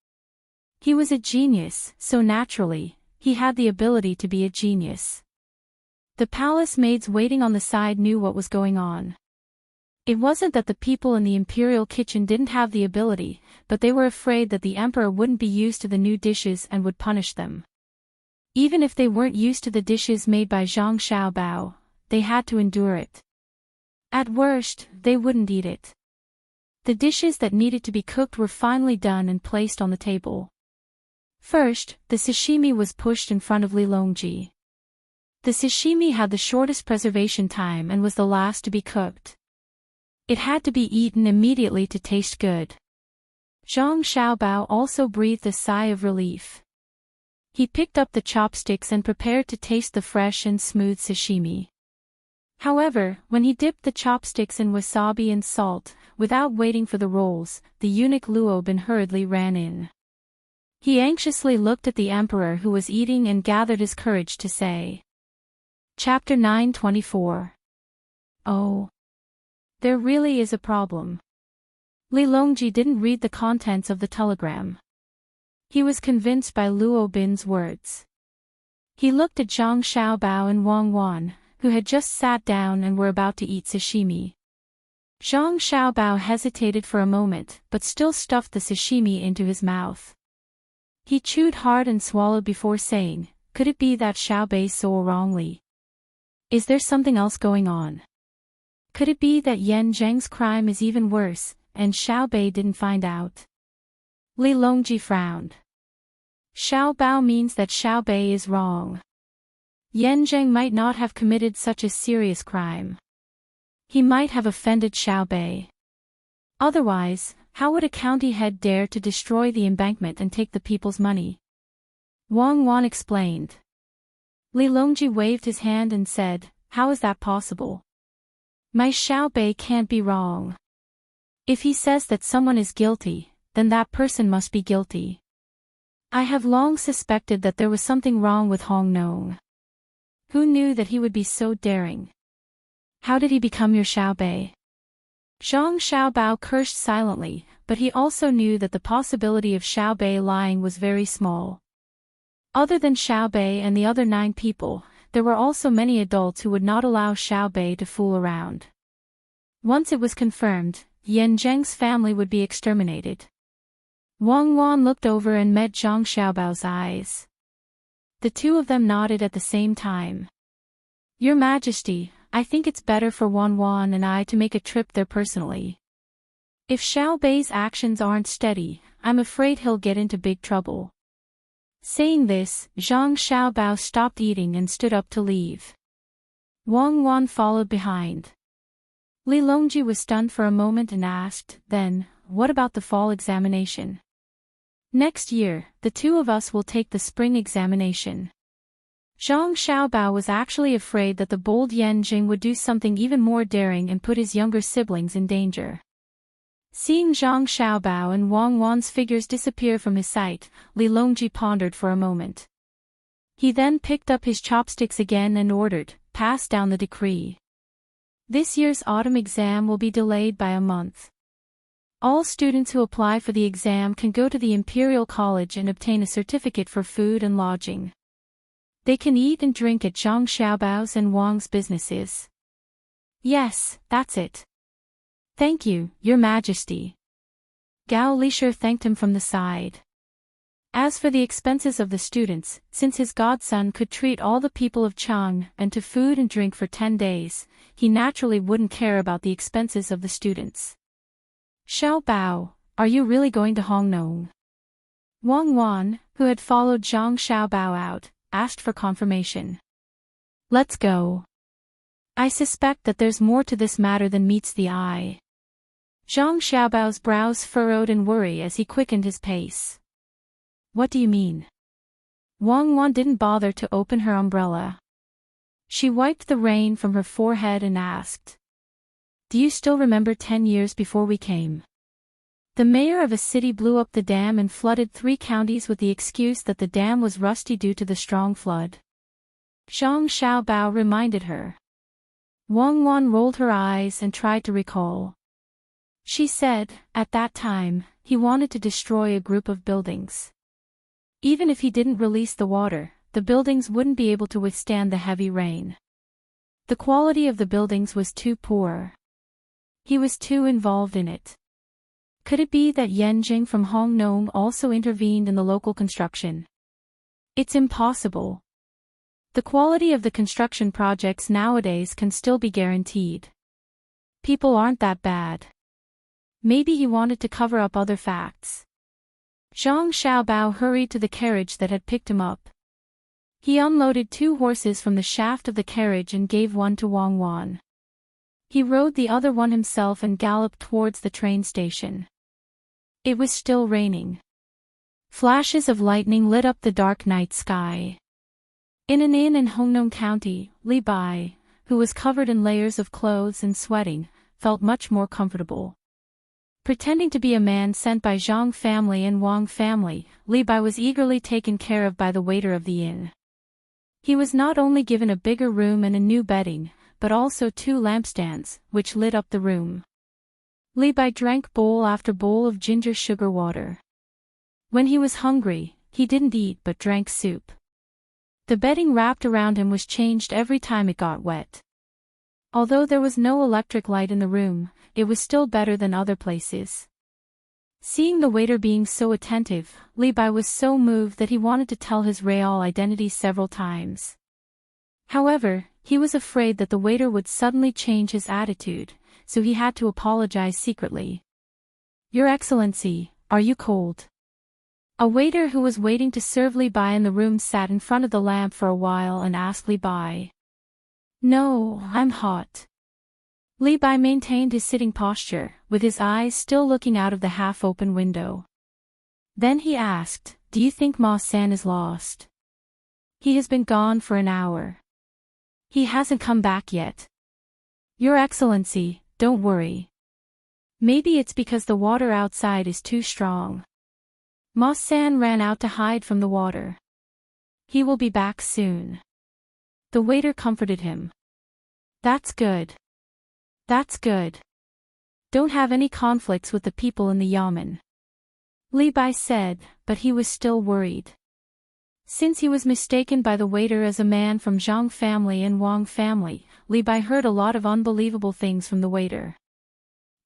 Speaker 1: He was a genius, so naturally, he had the ability to be a genius. The palace maids waiting on the side knew what was going on. It wasn't that the people in the imperial kitchen didn't have the ability, but they were afraid that the emperor wouldn't be used to the new dishes and would punish them. Even if they weren't used to the dishes made by Zhang Xiaobao, they had to endure it. At worst, they wouldn't eat it. The dishes that needed to be cooked were finally done and placed on the table. First, the sashimi was pushed in front of Li Longji. The sashimi had the shortest preservation time and was the last to be cooked. It had to be eaten immediately to taste good. Zhang Xiaobao also breathed a sigh of relief. He picked up the chopsticks and prepared to taste the fresh and smooth sashimi. However, when he dipped the chopsticks in wasabi and salt, without waiting for the rolls, the eunuch Luo Bin hurriedly ran in. He anxiously looked at the emperor who was eating and gathered his courage to say. Chapter 924. Oh. There really is a problem. Li Longji didn't read the contents of the telegram. He was convinced by Luo Bin's words. He looked at Zhang Xiaobao and Wang Wan, who had just sat down and were about to eat sashimi. Zhang Xiaobao hesitated for a moment, but still stuffed the sashimi into his mouth. He chewed hard and swallowed before saying, "Could it be that Xiaobei saw wrongly? Is there something else going on? Could it be that Yan Zheng's crime is even worse, and Xiaobei didn't find out?" Li Longji frowned. Xiaobao means that Xiaobei is wrong. Yan Zheng might not have committed such a serious crime. He might have offended Xiaobei. Otherwise, how would a county head dare to destroy the embankment and take the people's money? Wang Wan explained. Li Longji waved his hand and said, "How is that possible? My Xiaobei can't be wrong. If he says that someone is guilty, then that person must be guilty. I have long suspected that there was something wrong with Hong Nong. Who knew that he would be so daring? How did he become your Xiaobei?" Zhang Xiaobao cursed silently, but he also knew that the possibility of Xiaobei lying was very small. Other than Xiaobei and the other 9 people, there were also many adults who would not allow Xiaobei to fool around. Once it was confirmed, Yan Zheng's family would be exterminated. Wang Wan looked over and met Zhang Xiaobao's eyes. The two of them nodded at the same time. "Your Majesty, I think it's better for Wan Wan and I to make a trip there personally. If Xiaobei's actions aren't steady, I'm afraid he'll get into big trouble." Saying this, Zhang Xiaobao stopped eating and stood up to leave. Wang Wan followed behind. Li Longji was stunned for a moment and asked, "Then, what about the fall examination?" "Next year, the 2 of us will take the spring examination." Zhang Xiaobao was actually afraid that the bold Yan Jing would do something even more daring and put his younger siblings in danger. Seeing Zhang Xiaobao and Wang Wan's figures disappear from his sight, Li Longji pondered for a moment. He then picked up his chopsticks again and ordered, "Pass down the decree. This year's autumn exam will be delayed by a month. All students who apply for the exam can go to the Imperial College and obtain a certificate for food and lodging. They can eat and drink at Zhang Xiaobao's and Wang's businesses." "Yes, that's it. Thank you, Your Majesty." Gao Lisher thanked him from the side. As for the expenses of the students, since his godson could treat all the people of Chang and to food and drink for 10 days, he naturally wouldn't care about the expenses of the students. "Xiaobao, are you really going to Hong Nong?" Wang Wan, who had followed Zhang Xiaobao out, asked for confirmation. "Let's go. I suspect that there's more to this matter than meets the eye." Zhang Xiaobao's brows furrowed in worry as he quickened his pace. "What do you mean?" Wang Wan didn't bother to open her umbrella. She wiped the rain from her forehead and asked, "Do you still remember 10 years before we came? The mayor of a city blew up the dam and flooded 3 counties with the excuse that the dam was rusty due to the strong flood." Zhang Xiaobao reminded her. Wang Wan rolled her eyes and tried to recall. She said, at that time, he wanted to destroy a group of buildings. Even if he didn't release the water, the buildings wouldn't be able to withstand the heavy rain. The quality of the buildings was too poor. He was too involved in it. Could it be that Yan Jing from Hong Nong also intervened in the local construction? It's impossible. The quality of the construction projects nowadays can still be guaranteed. People aren't that bad. Maybe he wanted to cover up other facts. Zhang Xiaobao hurried to the carriage that had picked him up. He unloaded 2 horses from the shaft of the carriage and gave one to Wang Wan. He rode the other one himself and galloped towards the train station. It was still raining. Flashes of lightning lit up the dark night sky. In an inn in Hongnong County, Li Bai, who was covered in layers of clothes and sweating, felt much more comfortable. Pretending to be a man sent by Zhang family and Wang family, Li Bai was eagerly taken care of by the waiter of the inn. He was not only given a bigger room and a new bedding, but also 2 lampstands, which lit up the room. Li Bai drank bowl after bowl of ginger sugar water. When he was hungry, he didn't eat but drank soup. The bedding wrapped around him was changed every time it got wet. Although there was no electric light in the room, it was still better than other places. Seeing the waiter being so attentive, Li Bai was so moved that he wanted to tell his real identity several times. However, he was afraid that the waiter would suddenly change his attitude, so he had to apologize secretly. "Your Excellency, are you cold?" A waiter who was waiting to serve Li Bai in the room sat in front of the lamp for a while and asked Li Bai. "No, I'm hot." Li Bai maintained his sitting posture, with his eyes still looking out of the half-open window. Then he asked, "Do you think Ma San is lost?" "He has been gone for an hour. He hasn't come back yet." "Your Excellency, don't worry. Maybe it's because the water outside is too strong. Ma San ran out to hide from the water. He will be back soon." The waiter comforted him. "That's good. That's good. Don't have any conflicts with the people in the yamen," Li Bai said, but he was still worried. Since he was mistaken by the waiter as a man from Zhang family and Wang family, Li Bai heard a lot of unbelievable things from the waiter.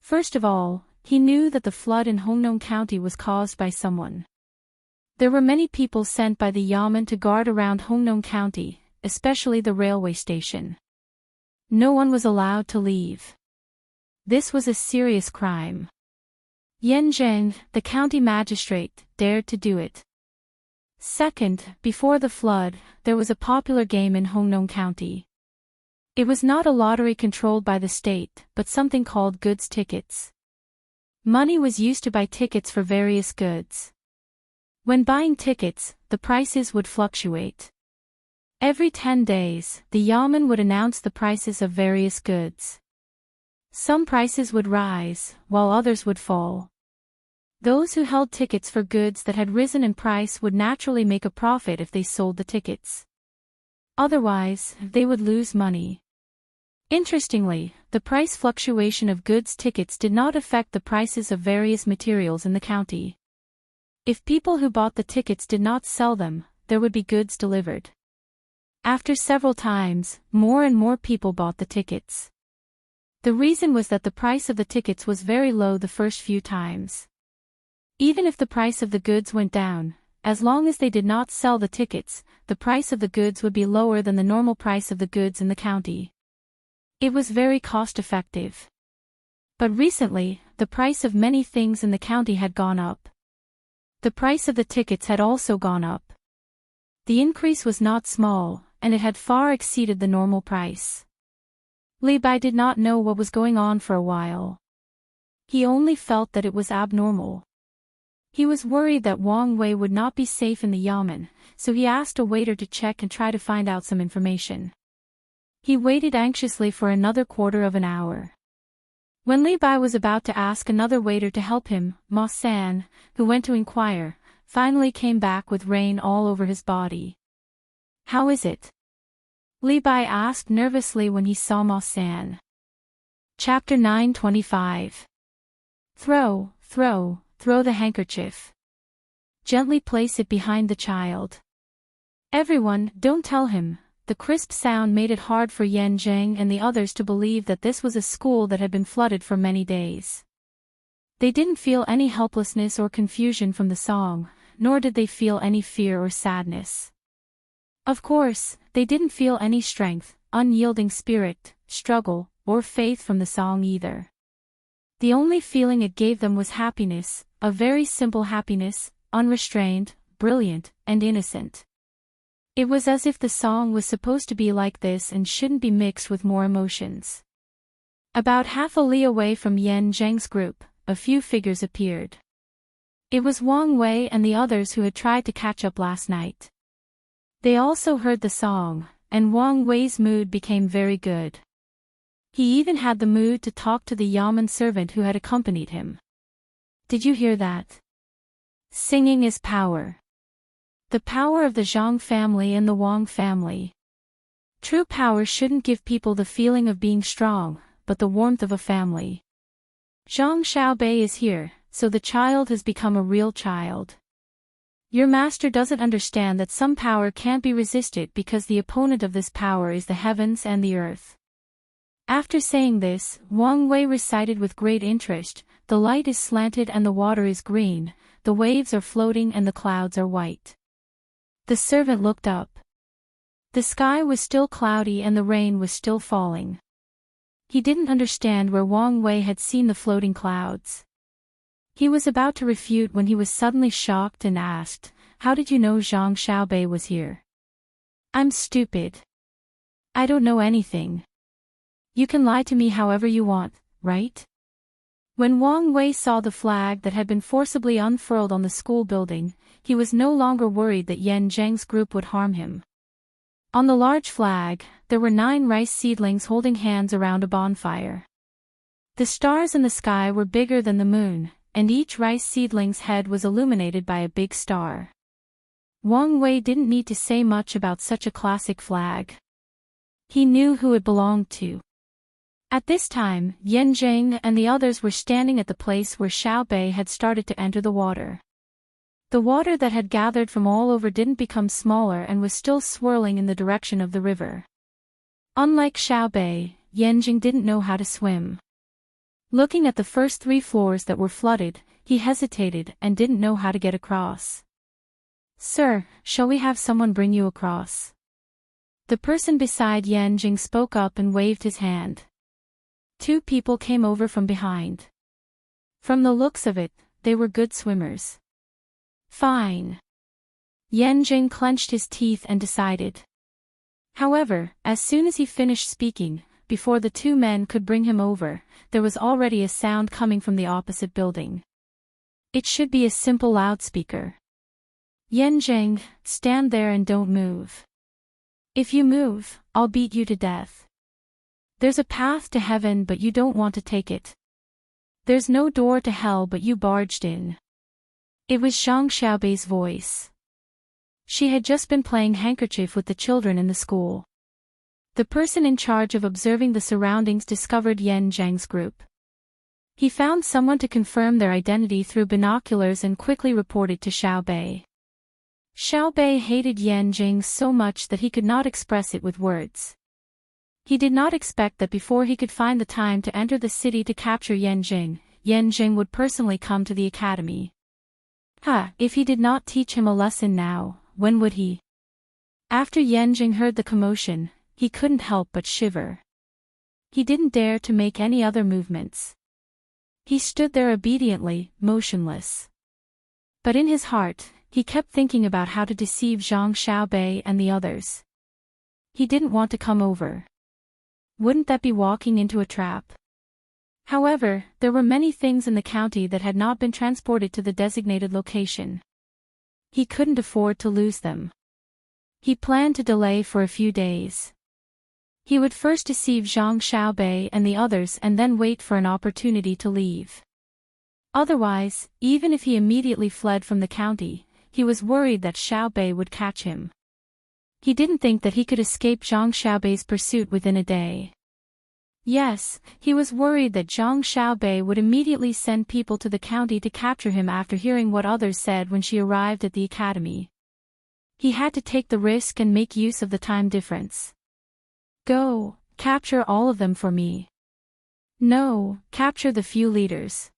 Speaker 1: First of all, he knew that the flood in Hongnon County was caused by someone. There were many people sent by the yamen to guard around Hongnon County, especially the railway station. No one was allowed to leave. This was a serious crime. Yan Zheng, the county magistrate, dared to do it. Second, before the flood, there was a popular game in Hongnon County. It was not a lottery controlled by the state, but something called goods tickets. Money was used to buy tickets for various goods. When buying tickets, the prices would fluctuate. Every 10 days, the yamen would announce the prices of various goods. Some prices would rise, while others would fall. Those who held tickets for goods that had risen in price would naturally make a profit if they sold the tickets. Otherwise, they would lose money. Interestingly, the price fluctuation of goods tickets did not affect the prices of various materials in the county. If people who bought the tickets did not sell them, there would be goods delivered. After several times, more and more people bought the tickets. The reason was that the price of the tickets was very low the first few times. Even if the price of the goods went down, as long as they did not sell the tickets, the price of the goods would be lower than the normal price of the goods in the county. It was very cost-effective. But recently, the price of many things in the county had gone up. The price of the tickets had also gone up. The increase was not small, and it had far exceeded the normal price. Li Bai did not know what was going on for a while. He only felt that it was abnormal. He was worried that Wang Wei would not be safe in the yamen, so he asked a waiter to check and try to find out some information. He waited anxiously for another quarter of an hour. When Li Bai was about to ask another waiter to help him, Ma San, who went to inquire, finally came back with rain all over his body. "How is it?" Li Bai asked nervously when he saw Ma San. Chapter 9:25. Throw the handkerchief. Gently place it behind the child. Everyone, don't tell him. The crisp sound made it hard for Yan Zheng and the others to believe that this was a school that had been flooded for many days. They didn't feel any helplessness or confusion from the song, nor did they feel any fear or sadness. Of course, they didn't feel any strength, unyielding spirit, struggle, or faith from the song either. The only feeling it gave them was happiness, a very simple happiness, unrestrained, brilliant, and innocent. It was as if the song was supposed to be like this and shouldn't be mixed with more emotions. About half a li away from Yan Zheng's group, a few figures appeared. It was Wang Wei and the others who had tried to catch up last night. They also heard the song, and Wang Wei's mood became very good. He even had the mood to talk to the yamen servant who had accompanied him. "Did you hear that? Singing is power. The power of the Zhang family and the Wang family. True power shouldn't give people the feeling of being strong, but the warmth of a family. Zhang Xiaobei is here, so the child has become a real child. Your master doesn't understand that some power can't be resisted because the opponent of this power is the heavens and the earth. After saying this, Wang Wei recited with great interest, "The light is slanted and the water is green, the waves are floating and the clouds are white." The servant looked up. The sky was still cloudy and the rain was still falling. He didn't understand where Wang Wei had seen the floating clouds. He was about to refute when he was suddenly shocked and asked, "How did you know Zhang Xiaobei was here?" "I'm stupid. I don't know anything. You can lie to me however you want, right?" When Wang Wei saw the flag that had been forcibly unfurled on the school building, he was no longer worried that Yan Zheng's group would harm him. On the large flag, there were 9 rice seedlings holding hands around a bonfire. The stars in the sky were bigger than the moon, and each rice seedling's head was illuminated by a big star. Wang Wei didn't need to say much about such a classic flag. He knew who it belonged to. At this time, Yan Zheng and the others were standing at the place where Xiaobei had started to enter the water. The water that had gathered from all over didn't become smaller and was still swirling in the direction of the river. Unlike Xiaobei, Yan Zheng didn't know how to swim. Looking at the first 3 floors that were flooded, he hesitated and didn't know how to get across. "Sir, shall we have someone bring you across?" The person beside Yan Zheng spoke up and waved his hand. 2 people came over from behind. From the looks of it, they were good swimmers. "Fine." Yan Zheng clenched his teeth and decided. However, as soon as he finished speaking, before the 2 men could bring him over, there was already a sound coming from the opposite building. It should be a simple loudspeaker. "Yan Zheng, stand there and don't move. If you move, I'll beat you to death. There's a path to heaven but you don't want to take it. There's no door to hell but you barged in." It was Zhang Xiaobei's voice. She had just been playing handkerchief with the children in the school. The person in charge of observing the surroundings discovered Yan Zheng's group. He found someone to confirm their identity through binoculars and quickly reported to Xiaobei. Xiaobei hated Yan Zheng so much that he could not express it with words. He did not expect that before he could find the time to enter the city to capture Yan Zheng would personally come to the academy. If he did not teach him a lesson now, when would he? After Yan Zheng heard the commotion, he couldn't help but shiver. He didn't dare to make any other movements. He stood there obediently, motionless. But in his heart, he kept thinking about how to deceive Zhang Xiaobei and the others. He didn't want to come over. Wouldn't that be walking into a trap? However, there were many things in the county that had not been transported to the designated location. He couldn't afford to lose them. He planned to delay for a few days. He would first deceive Zhang Xiaobei and the others and then wait for an opportunity to leave. Otherwise, even if he immediately fled from the county, he was worried that Xiaobei would catch him. He didn't think that he could escape Zhang Xiaobei's pursuit within a day. Yes, he was worried that Zhang Xiaobei would immediately send people to the county to capture him after hearing what others said when she arrived at the academy. He had to take the risk and make use of the time difference. "Go, capture all of them for me." "No, capture the few leaders.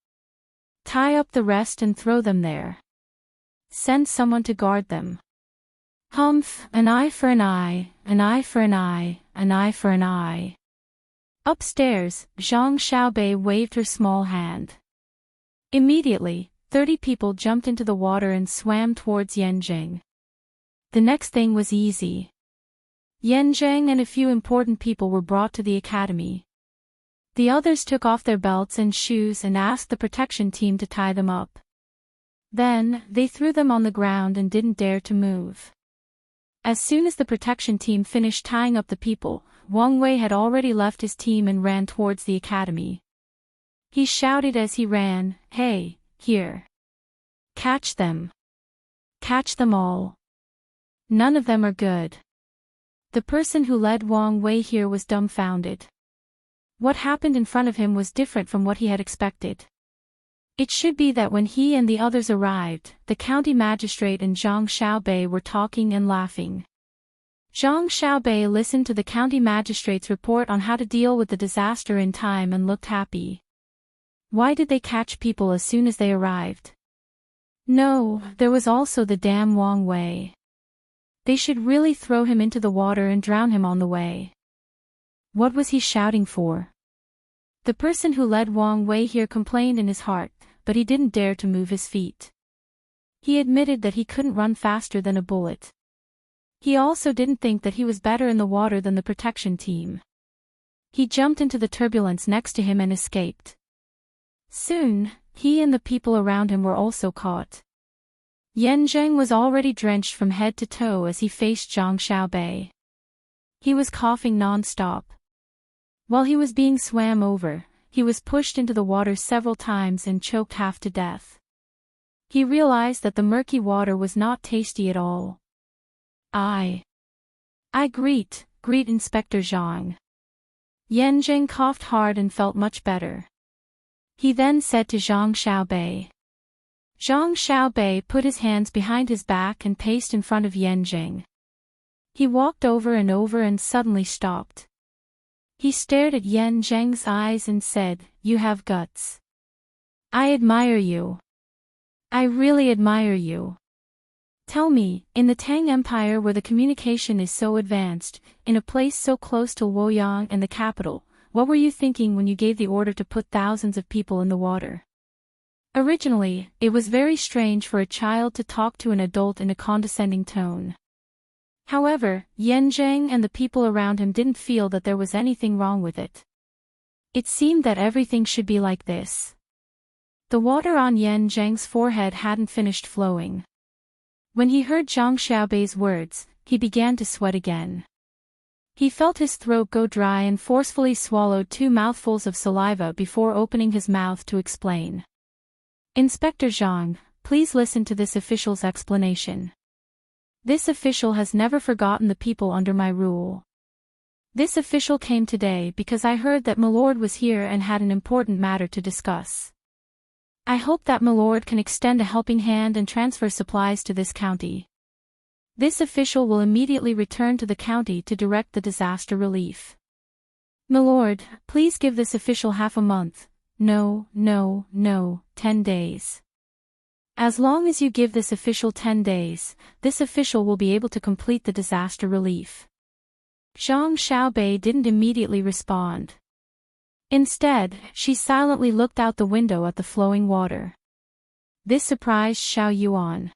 Speaker 1: Tie up the rest and throw them there. Send someone to guard them." "Humph, an eye for an eye, an eye for an eye, an eye for an eye." Upstairs, Zhang Xiaobei waved her small hand. Immediately, 30 people jumped into the water and swam towards Yan Zheng. The next thing was easy. Yan Zheng and a few important people were brought to the academy. The others took off their belts and shoes and asked the protection team to tie them up. Then, they threw them on the ground and didn't dare to move. As soon as the protection team finished tying up the people, Wang Wei had already left his team and ran towards the academy. He shouted as he ran, "Hey, here! Catch them! Catch them all! None of them are good." The person who led Wang Wei here was dumbfounded. What happened in front of him was different from what he had expected. It should be that when he and the others arrived, the county magistrate and Zhang Xiaobei were talking and laughing. Zhang Xiaobei listened to the county magistrate's report on how to deal with the disaster in time and looked happy. Why did they catch people as soon as they arrived? No, there was also the damn Wang Wei. They should really throw him into the water and drown him on the way. What was he shouting for? The person who led Wang Wei here complained in his heart, but he didn't dare to move his feet. He admitted that he couldn't run faster than a bullet. He also didn't think that he was better in the water than the protection team. He jumped into the turbulence next to him and escaped. Soon, he and the people around him were also caught. Yanzheng was already drenched from head to toe as he faced Zhang Xiaobei. He was coughing non-stop. While he was being swam over, he was pushed into the water several times and choked half to death. He realized that the murky water was not tasty at all. I greet Inspector Zhang. Yanzheng coughed hard and felt much better. He then said to Zhang Xiaobei. Zhang Xiaobei put his hands behind his back and paced in front of Yanzheng. He walked over and suddenly stopped. He stared at Yanzheng's eyes and said, "You have guts. I admire you. I really admire you. Tell me, in the Tang Empire where the communication is so advanced, in a place so close to Luoyang and the capital, what were you thinking when you gave the order to put thousands of people in the water?" Originally, it was very strange for a child to talk to an adult in a condescending tone. However, Yanzheng and the people around him didn't feel that there was anything wrong with it. It seemed that everything should be like this. The water on Yanzheng's forehead hadn't finished flowing. When he heard Zhang Xiaobei's words, he began to sweat again. He felt his throat go dry and forcefully swallowed 2 mouthfuls of saliva before opening his mouth to explain. "Inspector Zhang, please listen to this official's explanation. This official has never forgotten the people under my rule. This official came today because I heard that Milord was here and had an important matter to discuss. I hope that Milord can extend a helping hand and transfer supplies to this county. This official will immediately return to the county to direct the disaster relief. Milord, please give this official half a month. No, 10 days. As long as you give this official 10 days, this official will be able to complete the disaster relief." Zhang Xiaobei didn't immediately respond. Instead, she silently looked out the window at the flowing water. This surprised Xiao Yuan.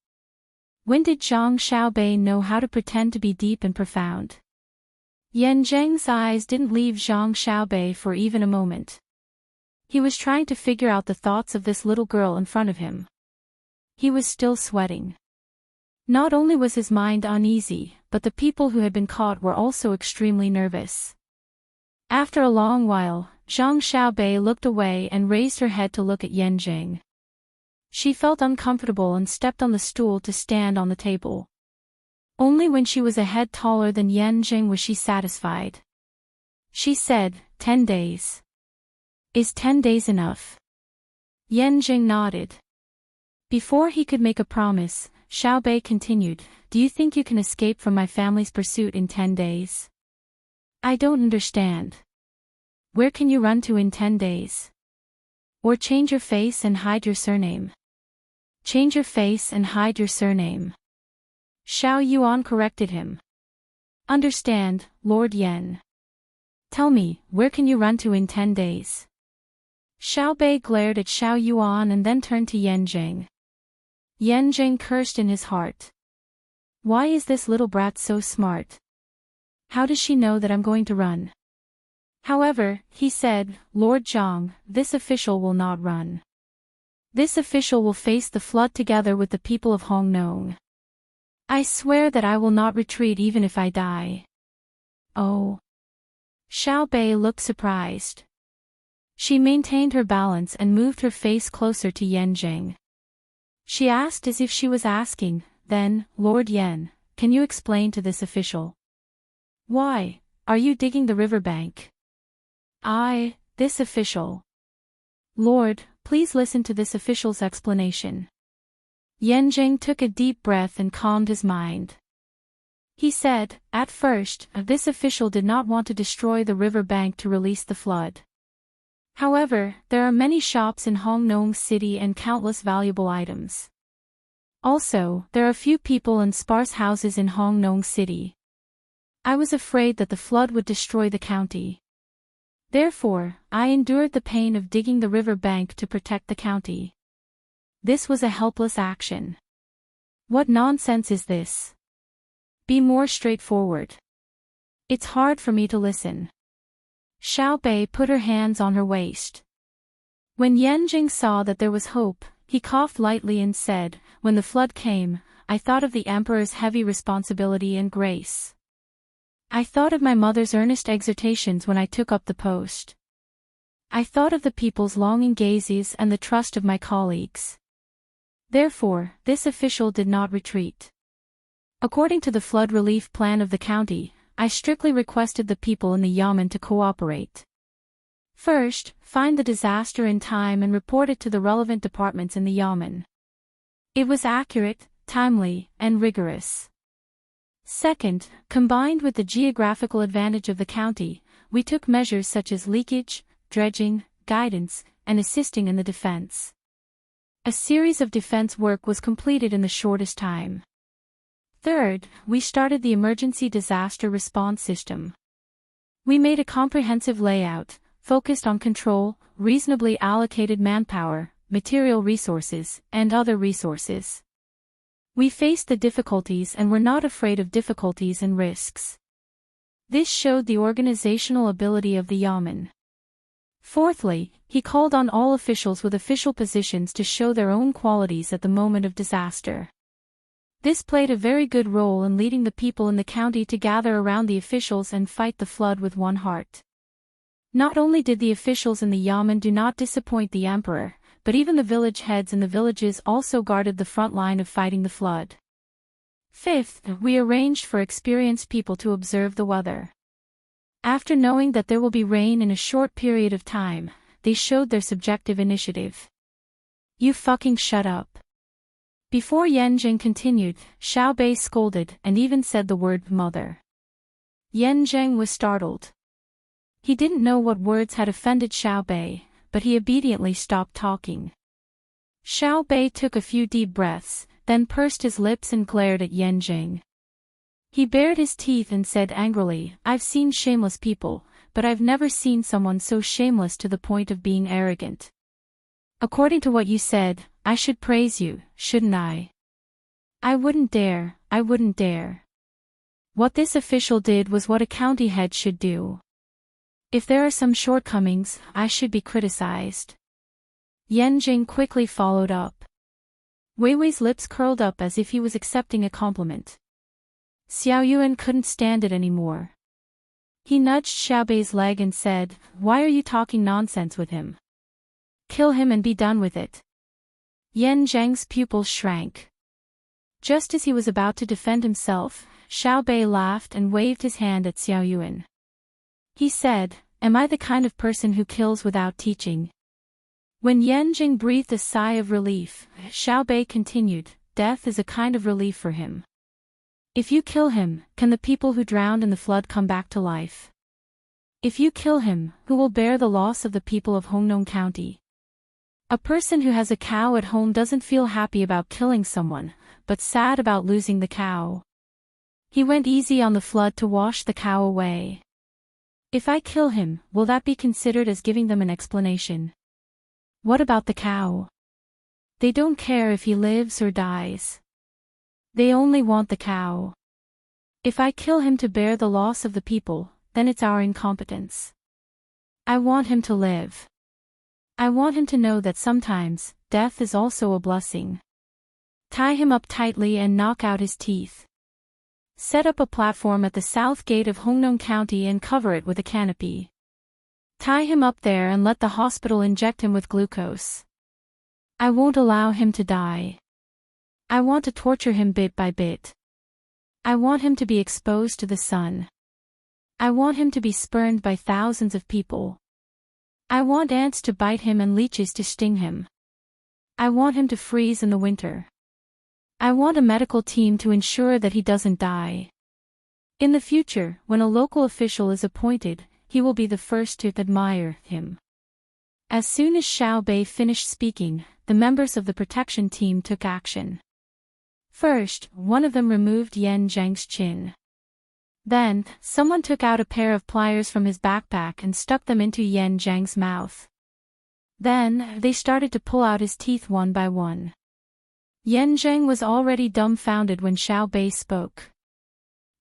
Speaker 1: When did Zhang Xiaobei know how to pretend to be deep and profound? Yanzheng's eyes didn't leave Zhang Xiaobei for even a moment. He was trying to figure out the thoughts of this little girl in front of him. He was still sweating. Not only was his mind uneasy, but the people who had been caught were also extremely nervous. After a long while, Zhang Xiaobei looked away and raised her head to look at Yanzheng. She felt uncomfortable and stepped on the stool to stand on the table. Only when she was a head taller than Yanzheng was she satisfied. She said, 10 days. Is 10 days enough? Yanzheng nodded. Before he could make a promise, Xiaobei continued, "Do you think you can escape from my family's pursuit in 10 days? I don't understand. Where can you run to in 10 days? Or change your face and hide your surname. Change your face and hide your surname." Xiao Yuan corrected him. "Understand, Lord Yan. Tell me, where can you run to in 10 days? Xiaobei glared at Xiao Yuan and then turned to Yanzheng. Yanzheng cursed in his heart. Why is this little brat so smart? How does she know that I'm going to run? However, he said, "Lord Zhang, this official will not run. This official will face the flood together with the people of Hongnong. I swear that I will not retreat even if I die." Oh. Xiaobei looked surprised. She maintained her balance and moved her face closer to Yanzheng. She asked as if she was asking, "Then, Lord Yan, can you explain to this official? Why are you digging the riverbank?" This official. Lord, please listen to this official's explanation." Yanzheng took a deep breath and calmed his mind. He said. At first, this official did not want to destroy the river bank to release the flood. However, there are many shops in Hongnong City and countless valuable items. Also, there are few people and sparse houses in Hongnong City. I was afraid that the flood would destroy the county. Therefore, I endured the pain of digging the river bank to protect the county. This was a helpless action. What nonsense is this? Be more straightforward. It's hard for me to listen. Xiao Bei put her hands on her waist. When Yanjing saw that there was hope, he coughed lightly and said, "When the flood came, I thought of the emperor's heavy responsibility and grace. I thought of my mother's earnest exhortations when I took up the post. I thought of the people's longing gazes and the trust of my colleagues. Therefore, this official did not retreat. According to the flood relief plan of the county, I strictly requested the people in the yamen to cooperate. First, find the disaster in time and report it to the relevant departments in the yamen. It was accurate, timely, and rigorous. Second, combined with the geographical advantage of the county, we took measures such as leakage, dredging, guidance, and assisting in the defense. A series of defense work was completed in the shortest time. Third, we started the emergency disaster response system. We made a comprehensive layout, focused on control, reasonably allocated manpower, material resources, and other resources. We faced the difficulties and were not afraid of difficulties and risks. This showed the organizational ability of the yamen. Fourthly, he called on all officials with official positions to show their own qualities at the moment of disaster. This played a very good role in leading the people in the county to gather around the officials and fight the flood with one heart. Not only did the officials in the yamen do not disappoint the emperor, but even the village heads in the villages also guarded the front line of fighting the flood. Fifth, we arranged for experienced people to observe the weather. After knowing that there will be rain in a short period of time, they showed their subjective initiative. You fucking shut up. Before Yanjing continued, Xiao Bei scolded and even said the word mother. Yanjing was startled. He didn't know what words had offended Xiao Bei, but he obediently stopped talking. Xiao Bei took a few deep breaths, then pursed his lips and glared at Yanjing. He bared his teeth and said angrily, "I've seen shameless people, but I've never seen someone so shameless to the point of being arrogant. According to what you said, I should praise you, shouldn't I? I wouldn't dare, I wouldn't dare. What this official did was what a county head should do. If there are some shortcomings, I should be criticized." Yanjing quickly followed up. Weiwei's lips curled up as if he was accepting a compliment. Xiao Yuan couldn't stand it anymore. He nudged Xiao Bei's leg and said, "Why are you talking nonsense with him? Kill him and be done with it." Yan Zheng's pupils shrank. Just as he was about to defend himself, Xiao Bei laughed and waved his hand at Xiao Yuan. He said, "Am I the kind of person who kills without teaching?" When Yanjing breathed a sigh of relief, Xiao Bei continued, "Death is a kind of relief for him. If you kill him, can the people who drowned in the flood come back to life? If you kill him, who will bear the loss of the people of Hongnong County? A person who has a cow at home doesn't feel happy about killing someone, but sad about losing the cow. He went easy on the flood to wash the cow away. If I kill him, will that be considered as giving them an explanation? What about the cow? They don't care if he lives or dies. They only want the cow. If I kill him to bear the loss of the people, then it's our incompetence. I want him to live. I want him to know that sometimes, death is also a blessing. Tie him up tightly and knock out his teeth. Set up a platform at the south gate of Hongnong County and cover it with a canopy. Tie him up there and let the hospital inject him with glucose. I won't allow him to die. I want to torture him bit by bit. I want him to be exposed to the sun. I want him to be spurned by thousands of people. I want ants to bite him and leeches to sting him. I want him to freeze in the winter. I want a medical team to ensure that he doesn't die. In the future, when a local official is appointed, he will be the first to admire him. As soon as Xiao Bei finished speaking, the members of the protection team took action. First, one of them removed Yan Zhang's chin. Then, someone took out a pair of pliers from his backpack and stuck them into Yan Zhang's mouth. Then, they started to pull out his teeth one by one. Yan Zhang was already dumbfounded when Xiao Bei spoke.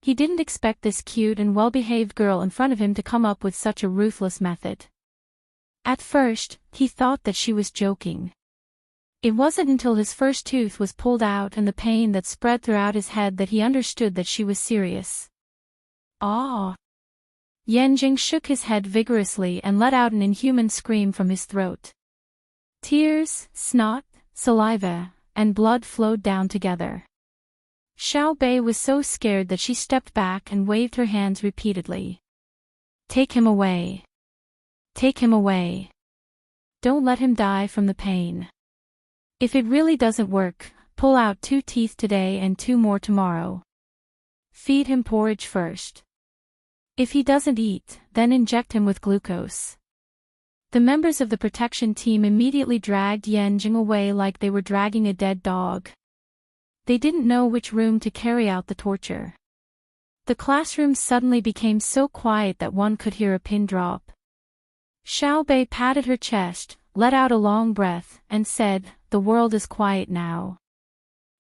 Speaker 1: He didn't expect this cute and well-behaved girl in front of him to come up with such a ruthless method. At first, he thought that she was joking. It wasn't until his first tooth was pulled out and the pain that spread throughout his head that he understood that she was serious. Ah! Yan Jing shook his head vigorously and let out an inhuman scream from his throat. Tears, snot, saliva, and blood flowed down together. Xiao Bei was so scared that she stepped back and waved her hands repeatedly. Take him away. Take him away. Don't let him die from the pain. If it really doesn't work, pull out 2 teeth today and 2 more tomorrow. Feed him porridge first. If he doesn't eat, then inject him with glucose. The members of the protection team immediately dragged Yan Jing away like they were dragging a dead dog. They didn't know which room to carry out the torture. The classroom suddenly became so quiet that one could hear a pin drop. Xiao Bei patted her chest, let out a long breath, and said, "The world is quiet now."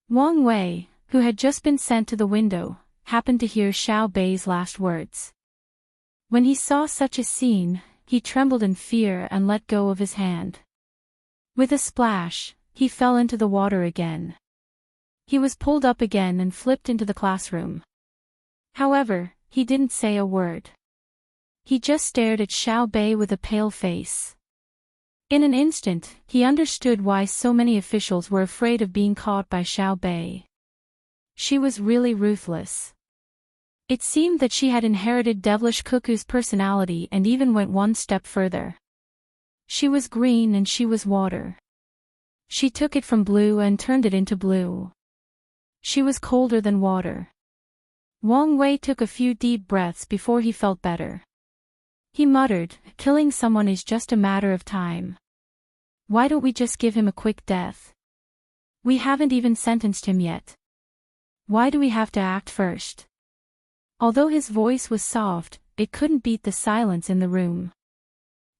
Speaker 1: Wang Wei, who had just been sent to the window, happened to hear Xiao Bei's last words. When he saw such a scene, he trembled in fear and let go of his hand. With a splash, he fell into the water again. He was pulled up again and flipped into the classroom. However, he didn't say a word. He just stared at Xiao Bei with a pale face. In an instant, he understood why so many officials were afraid of being caught by Xiao Bei. She was really ruthless. It seemed that she had inherited Devilish Cuckoo's personality and even went one step further. She was green and she was water. She took it from blue and turned it into blue. She was colder than water. Wang Wei took a few deep breaths before he felt better. He muttered, "Killing someone is just a matter of time. Why don't we just give him a quick death? We haven't even sentenced him yet. Why do we have to act first?" Although his voice was soft, it couldn't beat the silence in the room.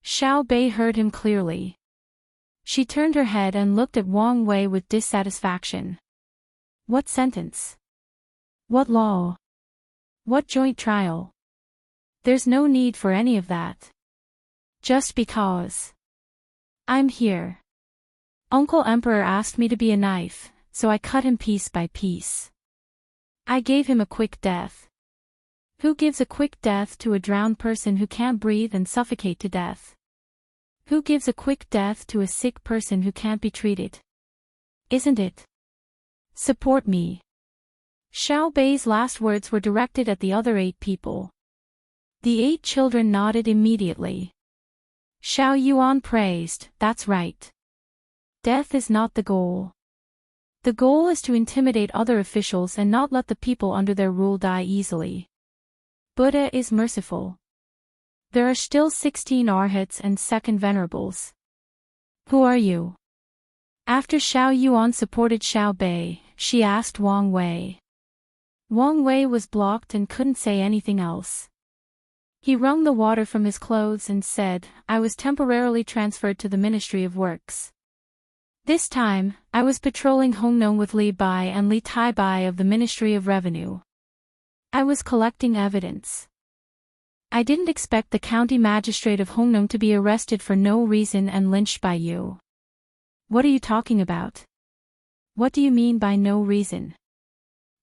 Speaker 1: Xiao Bei heard him clearly. She turned her head and looked at Wang Wei with dissatisfaction. What sentence? What law? What joint trial? There's no need for any of that. Just because. I'm here. Uncle Emperor asked me to be a knife, so I cut him piece by piece. I gave him a quick death. Who gives a quick death to a drowned person who can't breathe and suffocate to death? Who gives a quick death to a sick person who can't be treated? Isn't it? Support me. Xiao Bei's last words were directed at the other 8 people. The 8 children nodded immediately. Xiao Yuan praised, "That's right. Death is not the goal. The goal is to intimidate other officials and not let the people under their rule die easily. Buddha is merciful. There are still 16 arhats and second venerables. Who are you?" After Xiao Yuan supported Xiao Bei, she asked Wang Wei. Wang Wei was blocked and couldn't say anything else. He wrung the water from his clothes and said, "I was temporarily transferred to the Ministry of Works. This time, I was patrolling Hongnong with Li Bai and Li Tai Bai of the Ministry of Revenue. I was collecting evidence. I didn't expect the county magistrate of Hongnong to be arrested for no reason and lynched by you." "What are you talking about? What do you mean by no reason?"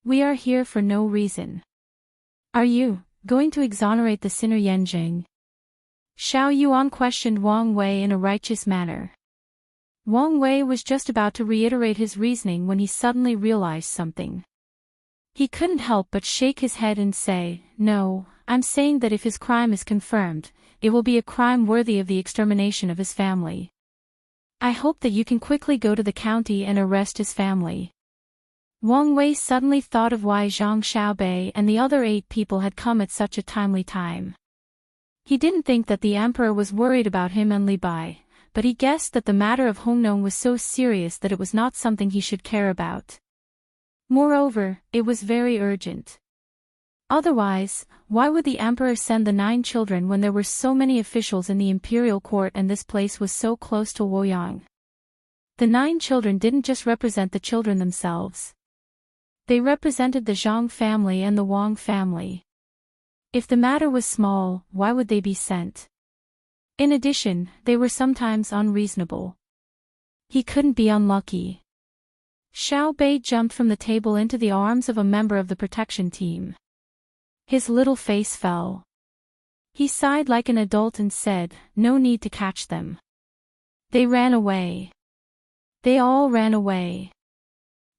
Speaker 1: "We are here for no reason." "Are you going to exonerate the sinner Yanjing?" Xiao Yuan questioned Wang Wei in a righteous manner. Wang Wei was just about to reiterate his reasoning when he suddenly realized something. He couldn't help but shake his head and say, "No, I'm saying that if his crime is confirmed, it will be a crime worthy of the extermination of his family. I hope that you can quickly go to the county and arrest his family." Wang Wei suddenly thought of why Zhang Xiaobei and the other 8 people had come at such a timely time. He didn't think that the emperor was worried about him and Li Bai, but he guessed that the matter of Hongnong was so serious that it was not something he should care about. Moreover, it was very urgent. Otherwise, why would the emperor send the 9 children when there were so many officials in the imperial court and this place was so close to Luoyang? The 9 children didn't just represent the children themselves. They represented the Zhang family and the Wang family. If the matter was small, why would they be sent? In addition, they were sometimes unreasonable. He couldn't be unlucky. Xiao Bei jumped from the table into the arms of a member of the protection team. His little face fell. He sighed like an adult and said, "No need to catch them. They ran away. They all ran away.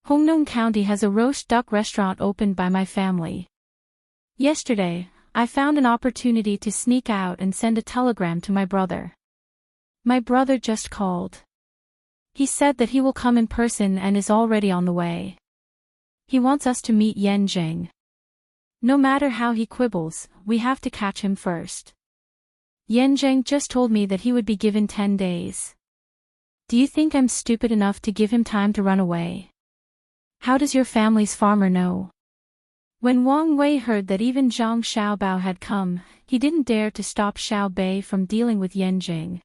Speaker 1: Hongnong County has a roast duck restaurant opened by my family. Yesterday, I found an opportunity to sneak out and send a telegram to my brother. My brother just called. He said that he will come in person and is already on the way. He wants us to meet Yan Jing. No matter how he quibbles, we have to catch him first. Yan Jing just told me that he would be given 10 days. Do you think I'm stupid enough to give him time to run away? How does your family's farmer know?" When Wang Wei heard that even Zhang Xiaobao had come, he didn't dare to stop Xiao Bei from dealing with Yan Jing.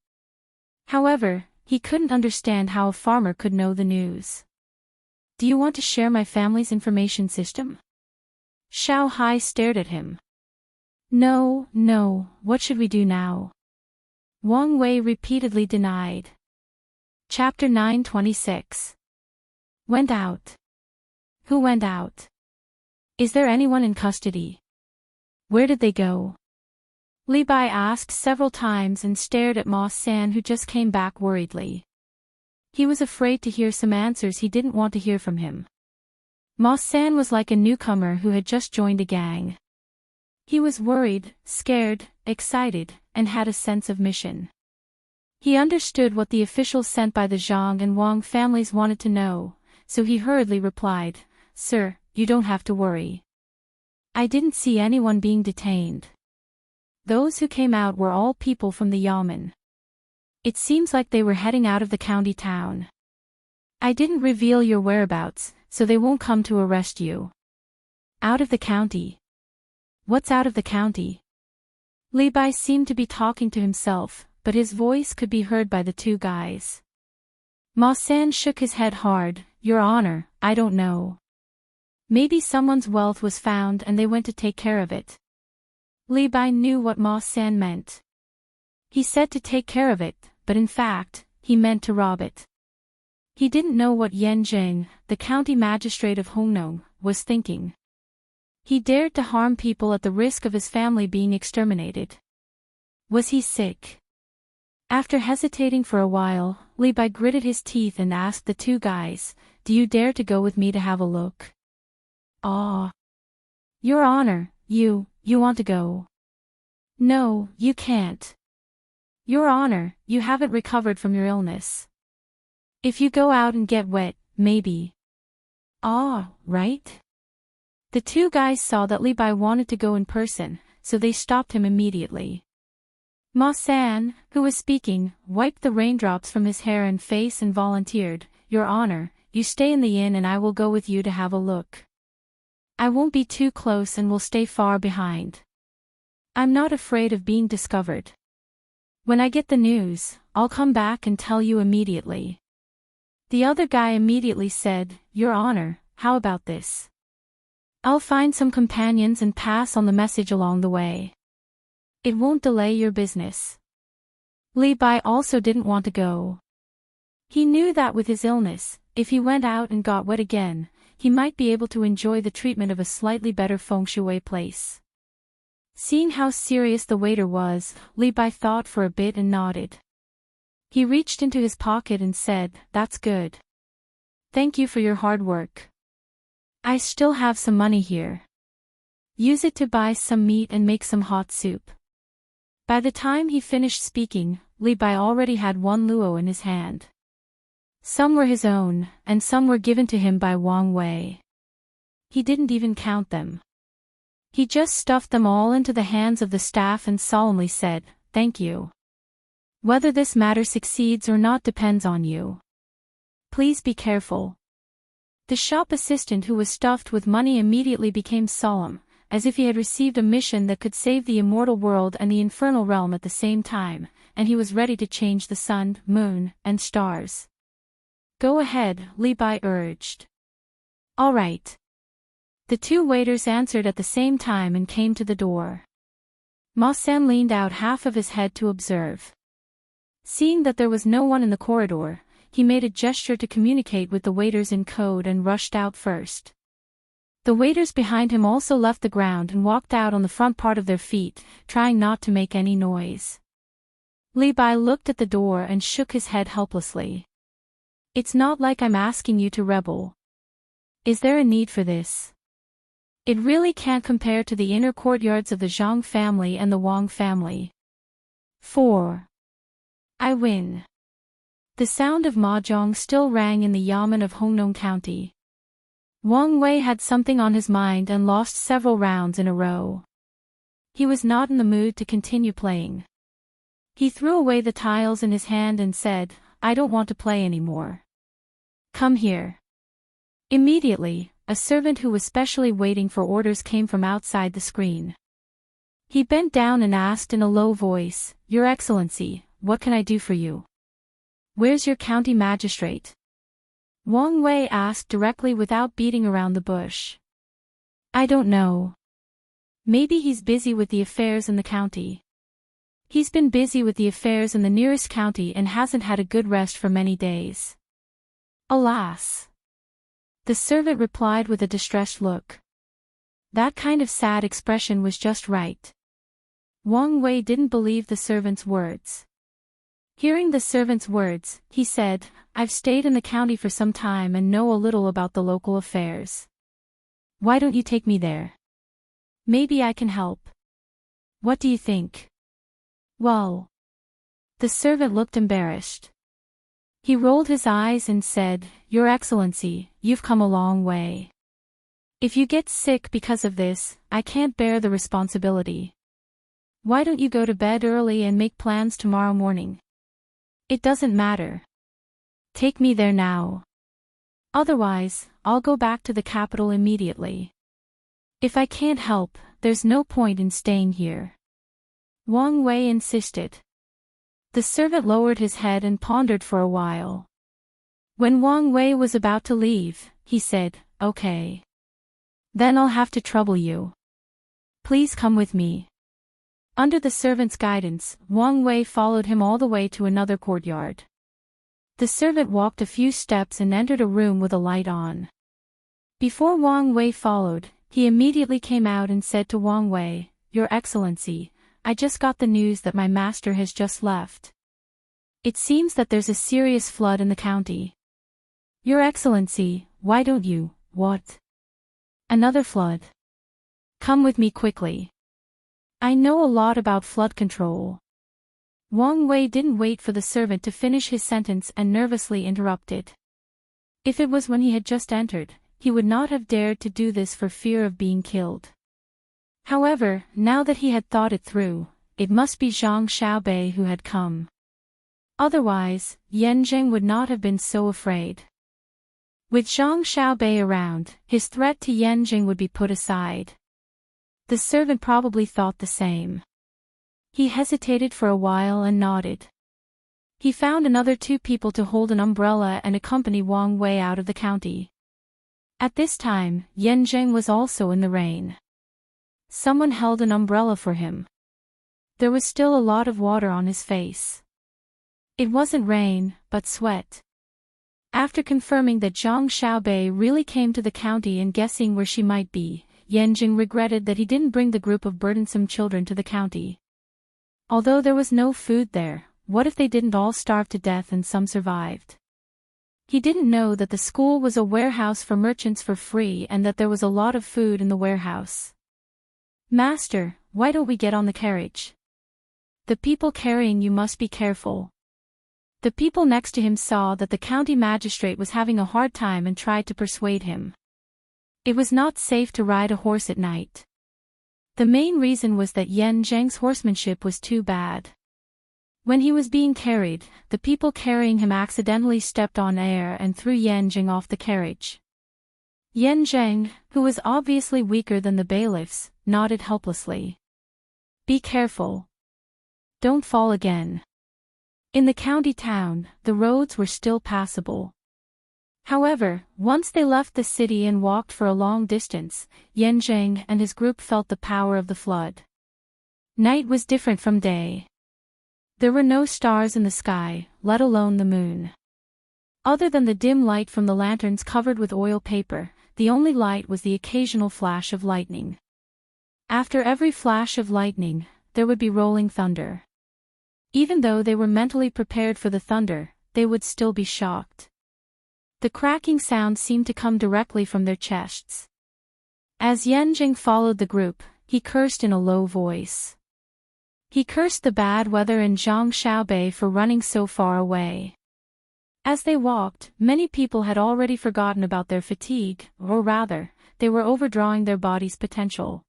Speaker 1: However, he couldn't understand how a farmer could know the news. "Do you want to share my family's information system?" Xiao Hai stared at him. No, what should we do now?" Wang Wei repeatedly denied. Chapter 926. Went out. Who went out? Is there anyone in custody? Where did they go? Li Bai asked several times and stared at Ma San, who just came back worriedly. He was afraid to hear some answers he didn't want to hear from him. Ma San was like a newcomer who had just joined a gang. He was worried, scared, excited, and had a sense of mission. He understood what the officials sent by the Zhang and Wang families wanted to know, so he hurriedly replied, "Sir, you don't have to worry. I didn't see anyone being detained. Those who came out were all people from the Yamen. It seems like they were heading out of the county town. I didn't reveal your whereabouts, so they won't come to arrest you." Out of the county? What's out of the county? Li Bai seemed to be talking to himself, but his voice could be heard by the 2 guys. Ma San shook his head hard. "Your Honor, I don't know. Maybe someone's wealth was found and they went to take care of it." Li Bai knew what Ma San meant. He said to take care of it, but in fact, he meant to rob it. He didn't know what Yan Jing, the county magistrate of Hongnong, was thinking. He dared to harm people at the risk of his family being exterminated. Was he sick? After hesitating for a while, Li Bai gritted his teeth and asked the 2 guys, "Do you dare to go with me to have a look?" "Ah. Your Honor, you want to go?" "No, you can't. Your Honor, you haven't recovered from your illness. If you go out and get wet, maybe." "Ah, right?" The 2 guys saw that Li Bai wanted to go in person, so they stopped him immediately. Ma San, who was speaking, wiped the raindrops from his hair and face and volunteered, "Your Honor, you stay in the inn and I will go with you to have a look. I won't be too close and will stay far behind. I'm not afraid of being discovered. When I get the news, I'll come back and tell you immediately." The other guy immediately said, "Your Honor, how about this? I'll find some companions and pass on the message along the way. It won't delay your business." Li Bai also didn't want to go. He knew that with his illness, if he went out and got wet again, he might be able to enjoy the treatment of a slightly better feng shui place. Seeing how serious the waiter was, Li Bai thought for a bit and nodded. He reached into his pocket and said, "That's good. Thank you for your hard work. I still have some money here. Use it to buy some meat and make some hot soup." By the time he finished speaking, Li Bai already had 1 luo in his hand. Some were his own, and some were given to him by Wang Wei. he didn't even count them. He just stuffed them all into the hands of the staff and solemnly said, "Thank you. Whether this matter succeeds or not depends on you. Please be careful." The shop assistant who was stuffed with money immediately became solemn, as if he had received a mission that could save the immortal world and the infernal realm at the same time, and he was ready to change the sun, moon, and stars. "Go ahead," Li Bai urged. "All right." The two waiters answered at the same time and came to the door. Ma San leaned out half of his head to observe. Seeing that there was no one in the corridor, he made a gesture to communicate with the waiters in code and rushed out first. The waiters behind him also left the ground and walked out on the front part of their feet, trying not to make any noise. Li Bai looked at the door and shook his head helplessly. "It's not like I'm asking you to rebel. Is there a need for this? It really can't compare to the inner courtyards of the Zhang family and the Wang family. 4. I win." The sound of mahjong still rang in the yamen of Hongnong County. Wang Wei had something on his mind and lost several rounds in a row. He was not in the mood to continue playing. He threw away the tiles in his hand and said, "I don't want to play anymore. Come here." Immediately, a servant who was specially waiting for orders came from outside the screen. He bent down and asked in a low voice, "Your Excellency, what can I do for you? Where's your county magistrate?" Wang Wei asked directly without beating around the bush. "I don't know. Maybe he's busy with the affairs in the county. He's been busy with the affairs in the nearest county and hasn't had a good rest for many days." "Alas." The servant replied with a distressed look. That kind of sad expression was just right. Wang Wei didn't believe the servant's words. Hearing the servant's words, he said, "I've stayed in the county for some time and know a little about the local affairs. Why don't you take me there? Maybe I can help. What do you think?" "Well." The servant looked embarrassed. He rolled his eyes and said, "Your Excellency, you've come a long way. If you get sick because of this, I can't bear the responsibility. Why don't you go to bed early and make plans tomorrow morning? It doesn't matter. Take me there now. Otherwise, I'll go back to the capital immediately. If I can't help, there's no point in staying here." Wang Wei insisted. The servant lowered his head and pondered for a while. When Wang Wei was about to leave, he said, "Okay. Then I'll have to trouble you. Please come with me." Under the servant's guidance, Wang Wei followed him all the way to another courtyard. The servant walked a few steps and entered a room with a light on. Before Wang Wei followed, he immediately came out and said to Wang Wei, "Your Excellency, I just got the news that my master has just left. It seems that there's a serious flood in the county. Your Excellency, why don't you?" "What? Another flood? Come with me quickly. I know a lot about flood control." Wang Wei didn't wait for the servant to finish his sentence and nervously interrupted. If it was when he had just entered, he would not have dared to do this for fear of being killed. However, now that he had thought it through, it must be Zhang Xiaobei who had come. Otherwise, Yanzheng would not have been so afraid. With Zhang Xiaobei around, his threat to Yanzheng would be put aside. The servant probably thought the same. He hesitated for a while and nodded. He found another two people to hold an umbrella and accompany Wang Wei out of the county. At this time, Yanzheng was also in the rain. Someone held an umbrella for him. There was still a lot of water on his face. It wasn't rain, but sweat. After confirming that Zhang Xiaobei really came to the county and guessing where she might be, Yanjing regretted that he didn't bring the group of burdensome children to the county. Although there was no food there, what if they didn't all starve to death and some survived? He didn't know that the school was a warehouse for merchants for free and that there was a lot of food in the warehouse. "Master, why don't we get on the carriage? The people carrying you must be careful." The people next to him saw that the county magistrate was having a hard time and tried to persuade him. It was not safe to ride a horse at night. The main reason was that Yan Zheng's horsemanship was too bad. When he was being carried, the people carrying him accidentally stepped on air and threw Yan Zheng off the carriage. Yan Zheng, who was obviously weaker than the bailiffs, nodded helplessly. Be careful. Don't fall again. In the county town, the roads were still passable. However, once they left the city and walked for a long distance, Yan Zheng and his group felt the power of the flood. Night was different from day. There were no stars in the sky, let alone the moon. Other than the dim light from the lanterns covered with oil paper, the only light was the occasional flash of lightning. After every flash of lightning, there would be rolling thunder. Even though they were mentally prepared for the thunder, they would still be shocked. The cracking sound seemed to come directly from their chests. As Yan Zheng followed the group, he cursed in a low voice. He cursed the bad weather and Zhang Xiaobei for running so far away. As they walked, many people had already forgotten about their fatigue, or rather, they were overdrawing their body's potential.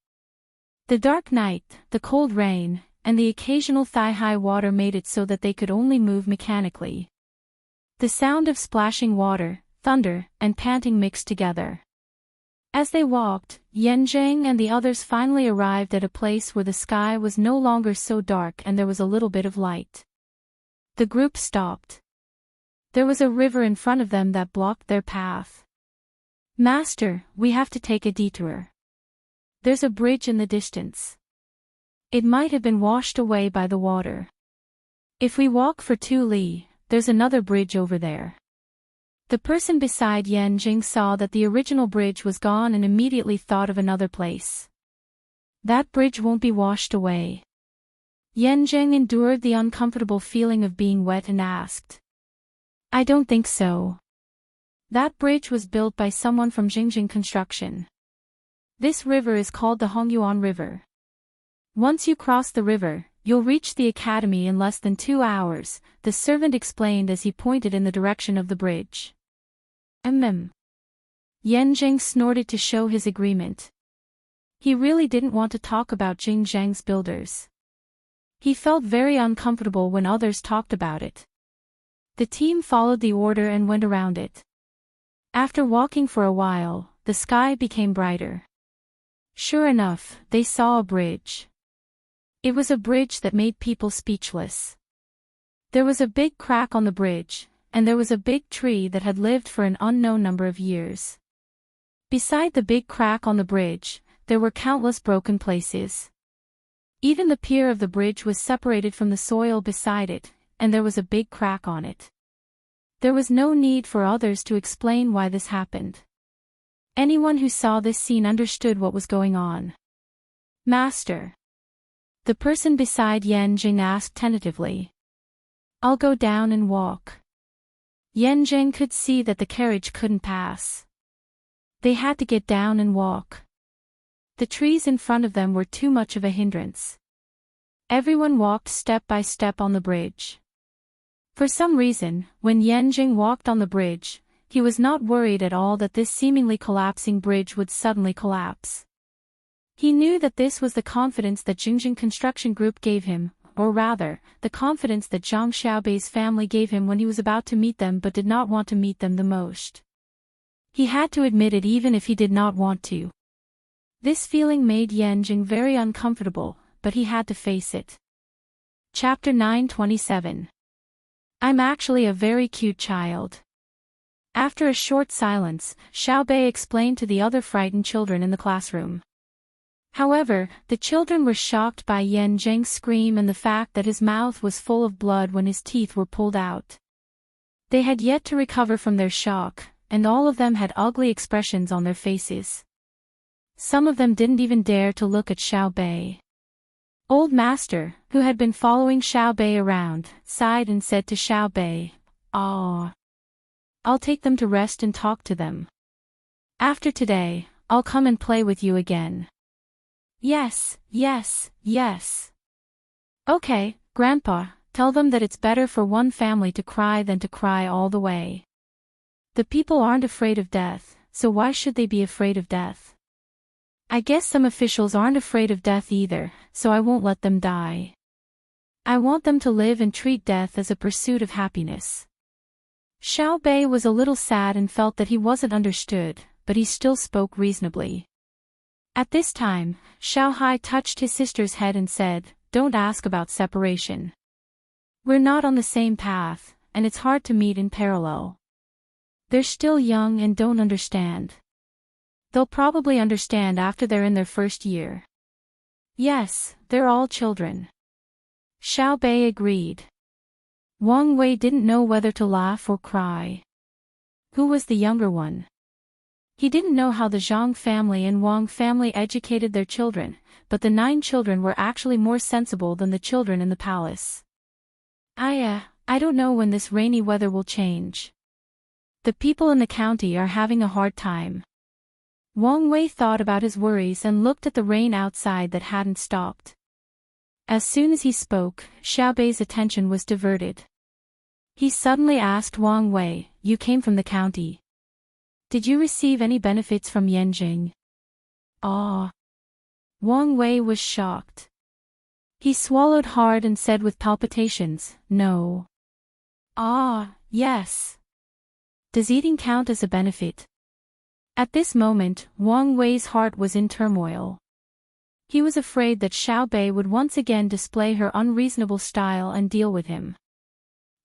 Speaker 1: The dark night, the cold rain, and the occasional thigh-high water made it so that they could only move mechanically. The sound of splashing water, thunder, and panting mixed together. As they walked, Yan Zheng and the others finally arrived at a place where the sky was no longer so dark and there was a little bit of light. The group stopped. There was a river in front of them that blocked their path. Master, we have to take a detour. There's a bridge in the distance. It might have been washed away by the water. If we walk for 2 li, there's another bridge over there. The person beside Yan Zheng saw that the original bridge was gone and immediately thought of another place. That bridge won't be washed away. Yan Zheng endured the uncomfortable feeling of being wet and asked. I don't think so. That bridge was built by someone from Jingjing Construction. This river is called the Hongyuan River. Once you cross the river, you'll reach the academy in less than 2 hours, the servant explained as he pointed in the direction of the bridge. Yan Zheng snorted to show his agreement. He really didn't want to talk about Jing Zhang's builders. He felt very uncomfortable when others talked about it. The team followed the order and went around it. After walking for a while, the sky became brighter. Sure enough, they saw a bridge. It was a bridge that made people speechless. There was a big crack on the bridge, and there was a big tree that had lived for an unknown number of years. Beside the big crack on the bridge, there were countless broken places. Even the pier of the bridge was separated from the soil beside it, and there was a big crack on it. There was no need for others to explain why this happened. Anyone who saw this scene understood what was going on. Master. The person beside Yan Zheng asked tentatively. I'll go down and walk. Yan Zheng could see that the carriage couldn't pass. They had to get down and walk. The trees in front of them were too much of a hindrance. Everyone walked step by step on the bridge. For some reason, when Yan Zheng walked on the bridge, he was not worried at all that this seemingly collapsing bridge would suddenly collapse. He knew that this was the confidence that Jingjing Construction Group gave him, or rather, the confidence that Zhang Xiaobei's family gave him when he was about to meet them but did not want to meet them the most. He had to admit it even if he did not want to. This feeling made Yan Zheng very uncomfortable, but he had to face it. Chapter 927. I'm actually a very cute child. After a short silence, Xiaobei explained to the other frightened children in the classroom. However, the children were shocked by Yan Zheng's scream and the fact that his mouth was full of blood when his teeth were pulled out. They had yet to recover from their shock, and all of them had ugly expressions on their faces. Some of them didn't even dare to look at Xiaobei. Old Master, who had been following Xiaobei around, sighed and said to Xiaobei, "Ah, I'll take them to rest and talk to them. After today, I'll come and play with you again." Yes, yes, yes. Okay, Grandpa, tell them that it's better for one family to cry than to cry all the way. The people aren't afraid of death, so why should they be afraid of death? I guess some officials aren't afraid of death either, so I won't let them die. I want them to live and treat death as a pursuit of happiness. Xiao Bei was a little sad and felt that he wasn't understood, but he still spoke reasonably. At this time, Xiao Hai touched his sister's head and said, "Don't ask about separation. We're not on the same path, and it's hard to meet in parallel. They're still young and don't understand. They'll probably understand after they're in their first year." "Yes, they're all children." Xiao Bei agreed. Wang Wei didn't know whether to laugh or cry. Who was the younger one? He didn't know how the Zhang family and Wang family educated their children, but the 9 children were actually more sensible than the children in the palace. I don't know when this rainy weather will change. The people in the county are having a hard time." Wang Wei thought about his worries and looked at the rain outside that hadn't stopped. As soon as he spoke, Xiao Bei's attention was diverted. He suddenly asked Wang Wei, "You came from the county. Did you receive any benefits from Yanjing?" "Ah." Wang Wei was shocked. He swallowed hard and said with palpitations, "No." "Ah, yes. Does eating count as a benefit?" At this moment, Wang Wei's heart was in turmoil. He was afraid that Xiao Bei would once again display her unreasonable style and deal with him.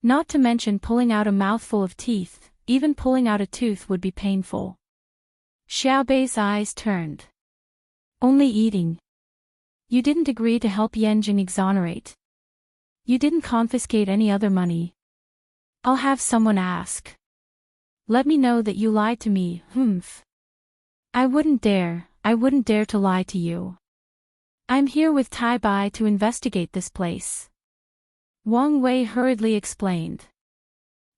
Speaker 1: Not to mention pulling out a mouthful of teeth, even pulling out a tooth would be painful. Xiao Bei's eyes turned. "Only eating. You didn't agree to help Yanjing exonerate. You didn't confiscate any other money. I'll have someone ask. Let me know that you lied to me, humph. I wouldn't dare to lie to you. I'm here with Tai Bai to investigate this place." Wang Wei hurriedly explained.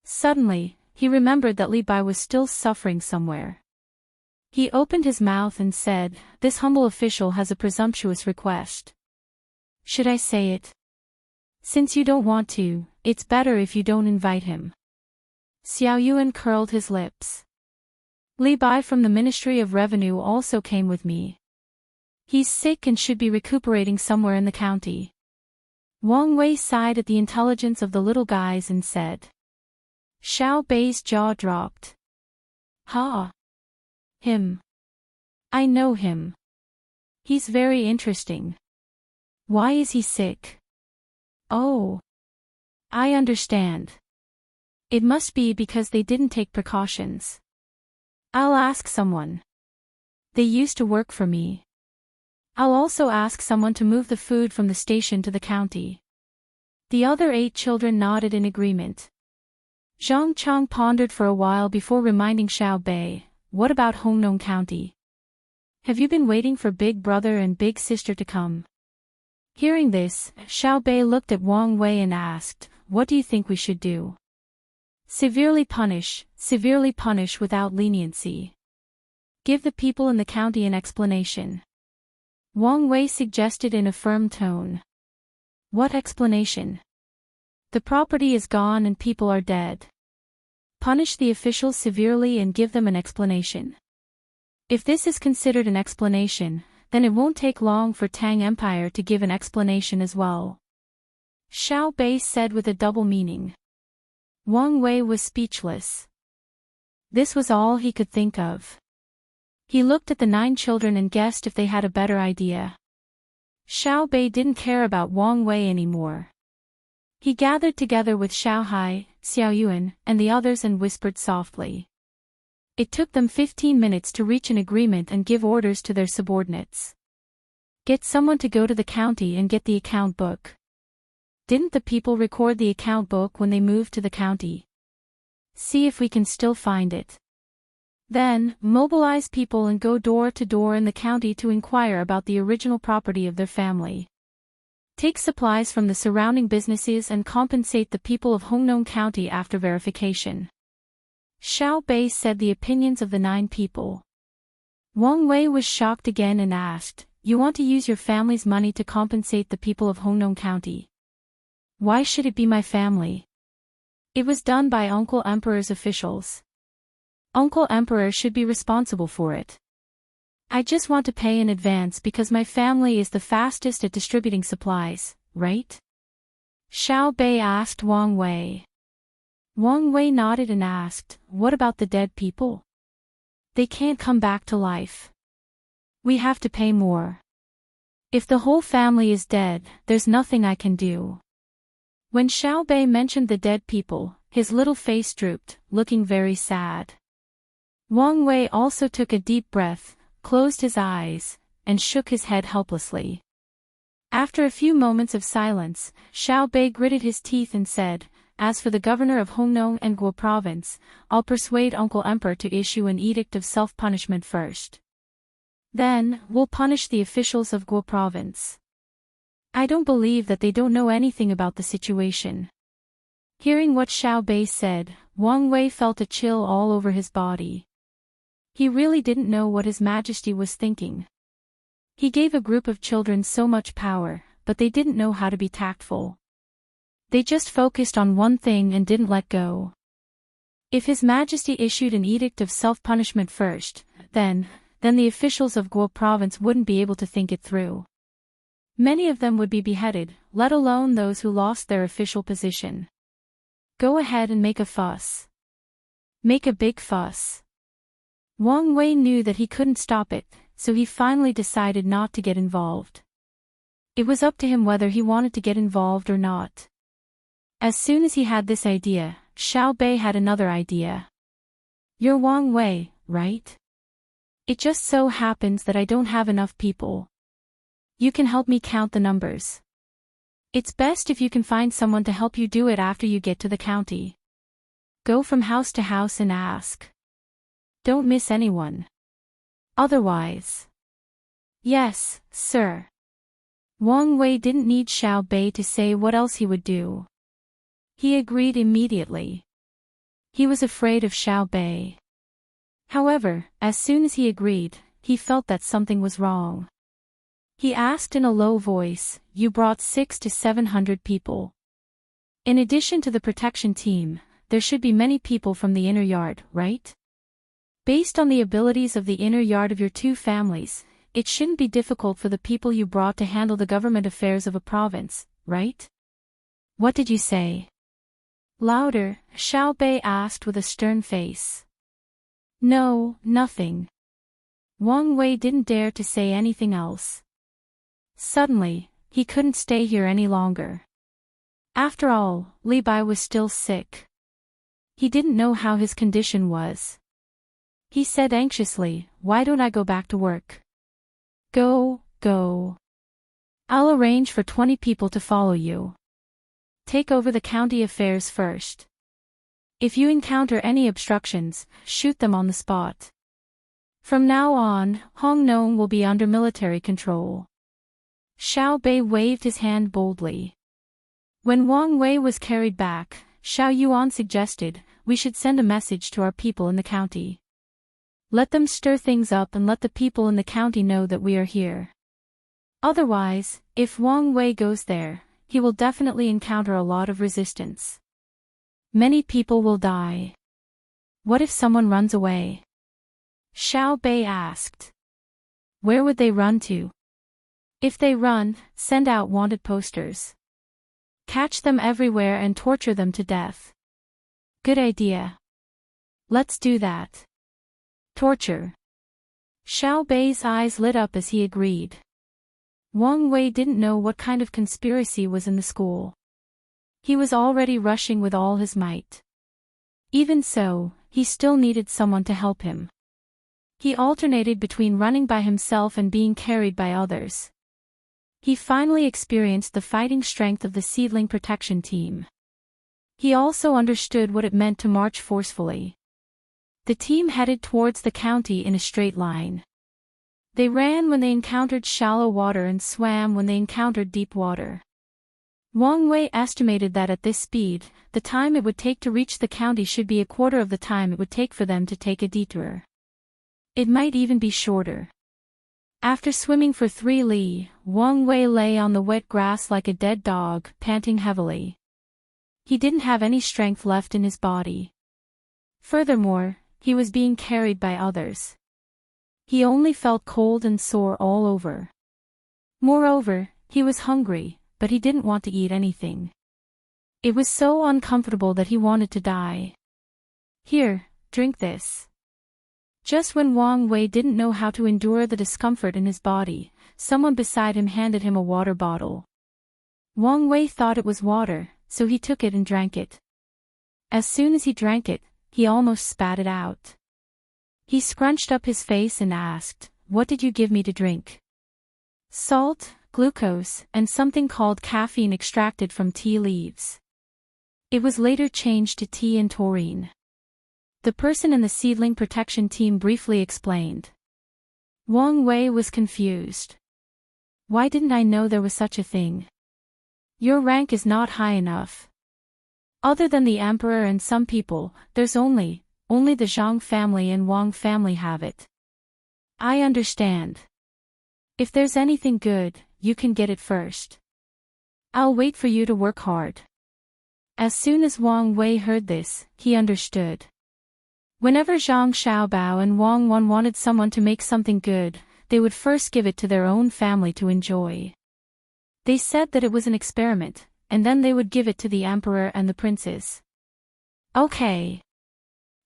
Speaker 1: Suddenly, he remembered that Li Bai was still suffering somewhere. He opened his mouth and said, "This humble official has a presumptuous request. Should I say it? Since you don't want to, it's better if you don't invite him." Xiao Yuan curled his lips. "Li Bai from the Ministry of Revenue also came with me. He's sick and should be recuperating somewhere in the county." Wang Wei sighed at the intelligence of the little guys and said. Xiao Bei's jaw dropped. "Ha! Him. I know him. He's very interesting. Why is he sick?" "Oh. I understand. It must be because they didn't take precautions. I'll ask someone. They used to work for me. I'll also ask someone to move the food from the station to the county." The other 8 children nodded in agreement. Zhang Chang pondered for a while before reminding Xiao Bei, "What about Hongnong County? Have you been waiting for Big Brother and Big Sister to come?" Hearing this, Xiao Bei looked at Wang Wei and asked, "What do you think we should do?" Severely punish without leniency. Give the people in the county an explanation." Wang Wei suggested in a firm tone. "What explanation? The property is gone and people are dead. Punish the officials severely and give them an explanation. If this is considered an explanation, then it won't take long for Tang Empire to give an explanation as well." Xiao Bei said with a double meaning. Wang Wei was speechless. This was all he could think of. He looked at the 9 children and guessed if they had a better idea. Xiao Bei didn't care about Wang Wei anymore. He gathered together with Xiao Hai, Xiao Yuan, and the others and whispered softly. It took them 15 minutes to reach an agreement and give orders to their subordinates. Get someone to go to the county and get the account book. Didn't the people record the account book when they moved to the county? See if we can still find it. Then, mobilize people and go door to door in the county to inquire about the original property of their family. Take supplies from the surrounding businesses and compensate the people of Hongnong County after verification." Xiao Bei said the opinions of the 9 people. Wang Wei was shocked again and asked, "You want to use your family's money to compensate the people of Hongnong County? Why should it be my family? It was done by Uncle Emperor's officials." Uncle Emperor should be responsible for it. I just want to pay in advance because my family is the fastest at distributing supplies, right? Xiao Bei asked Wang Wei. Wang Wei nodded and asked, what about the dead people? They can't come back to life. We have to pay more. If the whole family is dead, there's nothing I can do. When Xiao Bei mentioned the dead people, his little face drooped, looking very sad. Wang Wei also took a deep breath, closed his eyes, and shook his head helplessly. After a few moments of silence, Xiao Bei gritted his teeth and said, as for the governor of Hongnong and Guo province, I'll persuade Uncle Emperor to issue an edict of self-punishment first. Then, we'll punish the officials of Guo province. I don't believe that they don't know anything about the situation. Hearing what Xiao Bei said, Wang Wei felt a chill all over his body. He really didn't know what His Majesty was thinking. He gave a group of children so much power, but they didn't know how to be tactful. They just focused on one thing and didn't let go. If His Majesty issued an edict of self-punishment first, then the officials of Guo province wouldn't be able to think it through. Many of them would be beheaded, let alone those who lost their official position. Go ahead and make a fuss. Make a big fuss. Wang Wei knew that he couldn't stop it, so he finally decided not to get involved. It was up to him whether he wanted to get involved or not. As soon as he had this idea, Xiao Bei had another idea. You're Wang Wei, right? It just so happens that I don't have enough people. You can help me count the numbers. It's best if you can find someone to help you do it after you get to the county. Go from house to house and ask. Don't miss anyone. Otherwise. Yes, sir. Wang Wei didn't need Xiao Bei to say what else he would do. He agreed immediately. He was afraid of Xiao Bei. However, as soon as he agreed, he felt that something was wrong. He asked in a low voice, you brought 600 to 700 people. In addition to the protection team, there should be many people from the inner yard, right? Based on the abilities of the inner yard of your two families, it shouldn't be difficult for the people you brought to handle the government affairs of a province, right? What did you say? Louder, Xiao Bei asked with a stern face. No, nothing. Wang Wei didn't dare to say anything else. Suddenly, he couldn't stay here any longer. After all, Li Bai was still sick. He didn't know how his condition was. He said anxiously, why don't I go back to work? Go. I'll arrange for 20 people to follow you. Take over the county affairs first. If you encounter any obstructions, shoot them on the spot. From now on, Hongnong will be under military control. Xiao Bei waved his hand boldly. When Wang Wei was carried back, Xiao Yuan suggested, we should send a message to our people in the county. Let them stir things up and let the people in the county know that we are here. Otherwise, if Wang Wei goes there, he will definitely encounter a lot of resistance. Many people will die. What if someone runs away? Xiao Bei asked. Where would they run to? If they run, send out wanted posters. Catch them everywhere and torture them to death. Good idea. Let's do that. Torture. Xiao Bei's eyes lit up as he agreed. Wang Wei didn't know what kind of conspiracy was in the school. He was already rushing with all his might. Even so, he still needed someone to help him. He alternated between running by himself and being carried by others. He finally experienced the fighting strength of the seedling protection team. He also understood what it meant to march forcefully. The team headed towards the county in a straight line. They ran when they encountered shallow water and swam when they encountered deep water. Wang Wei estimated that at this speed, the time it would take to reach the county should be a quarter of the time it would take for them to take a detour. It might even be shorter. After swimming for 3 li, Wang Wei lay on the wet grass like a dead dog, panting heavily. He didn't have any strength left in his body. Furthermore, he was being carried by others. He only felt cold and sore all over. Moreover, he was hungry, but he didn't want to eat anything. It was so uncomfortable that he wanted to die. Here, drink this. Just when Wang Wei didn't know how to endure the discomfort in his body, someone beside him handed him a water bottle. Wang Wei thought it was water, so he took it and drank it. As soon as he drank it, he almost spat it out. He scrunched up his face and asked, "What did you give me to drink?" "Salt, glucose, and something called caffeine extracted from tea leaves." It was later changed to tea and taurine. The person in the seedling protection team briefly explained. Wang Wei was confused. "Why didn't I know there was such a thing? Your rank is not high enough. Other than the emperor and some people, there's only the Zhang family and Wang family have it." "I understand. If there's anything good, you can get it first. I'll wait for you to work hard." As soon as Wang Wei heard this, he understood. Whenever Zhang Xiaobao and Wang Wan wanted someone to make something good, they would first give it to their own family to enjoy. They said that it was an experiment, and then they would give it to the emperor and the princes. "Okay."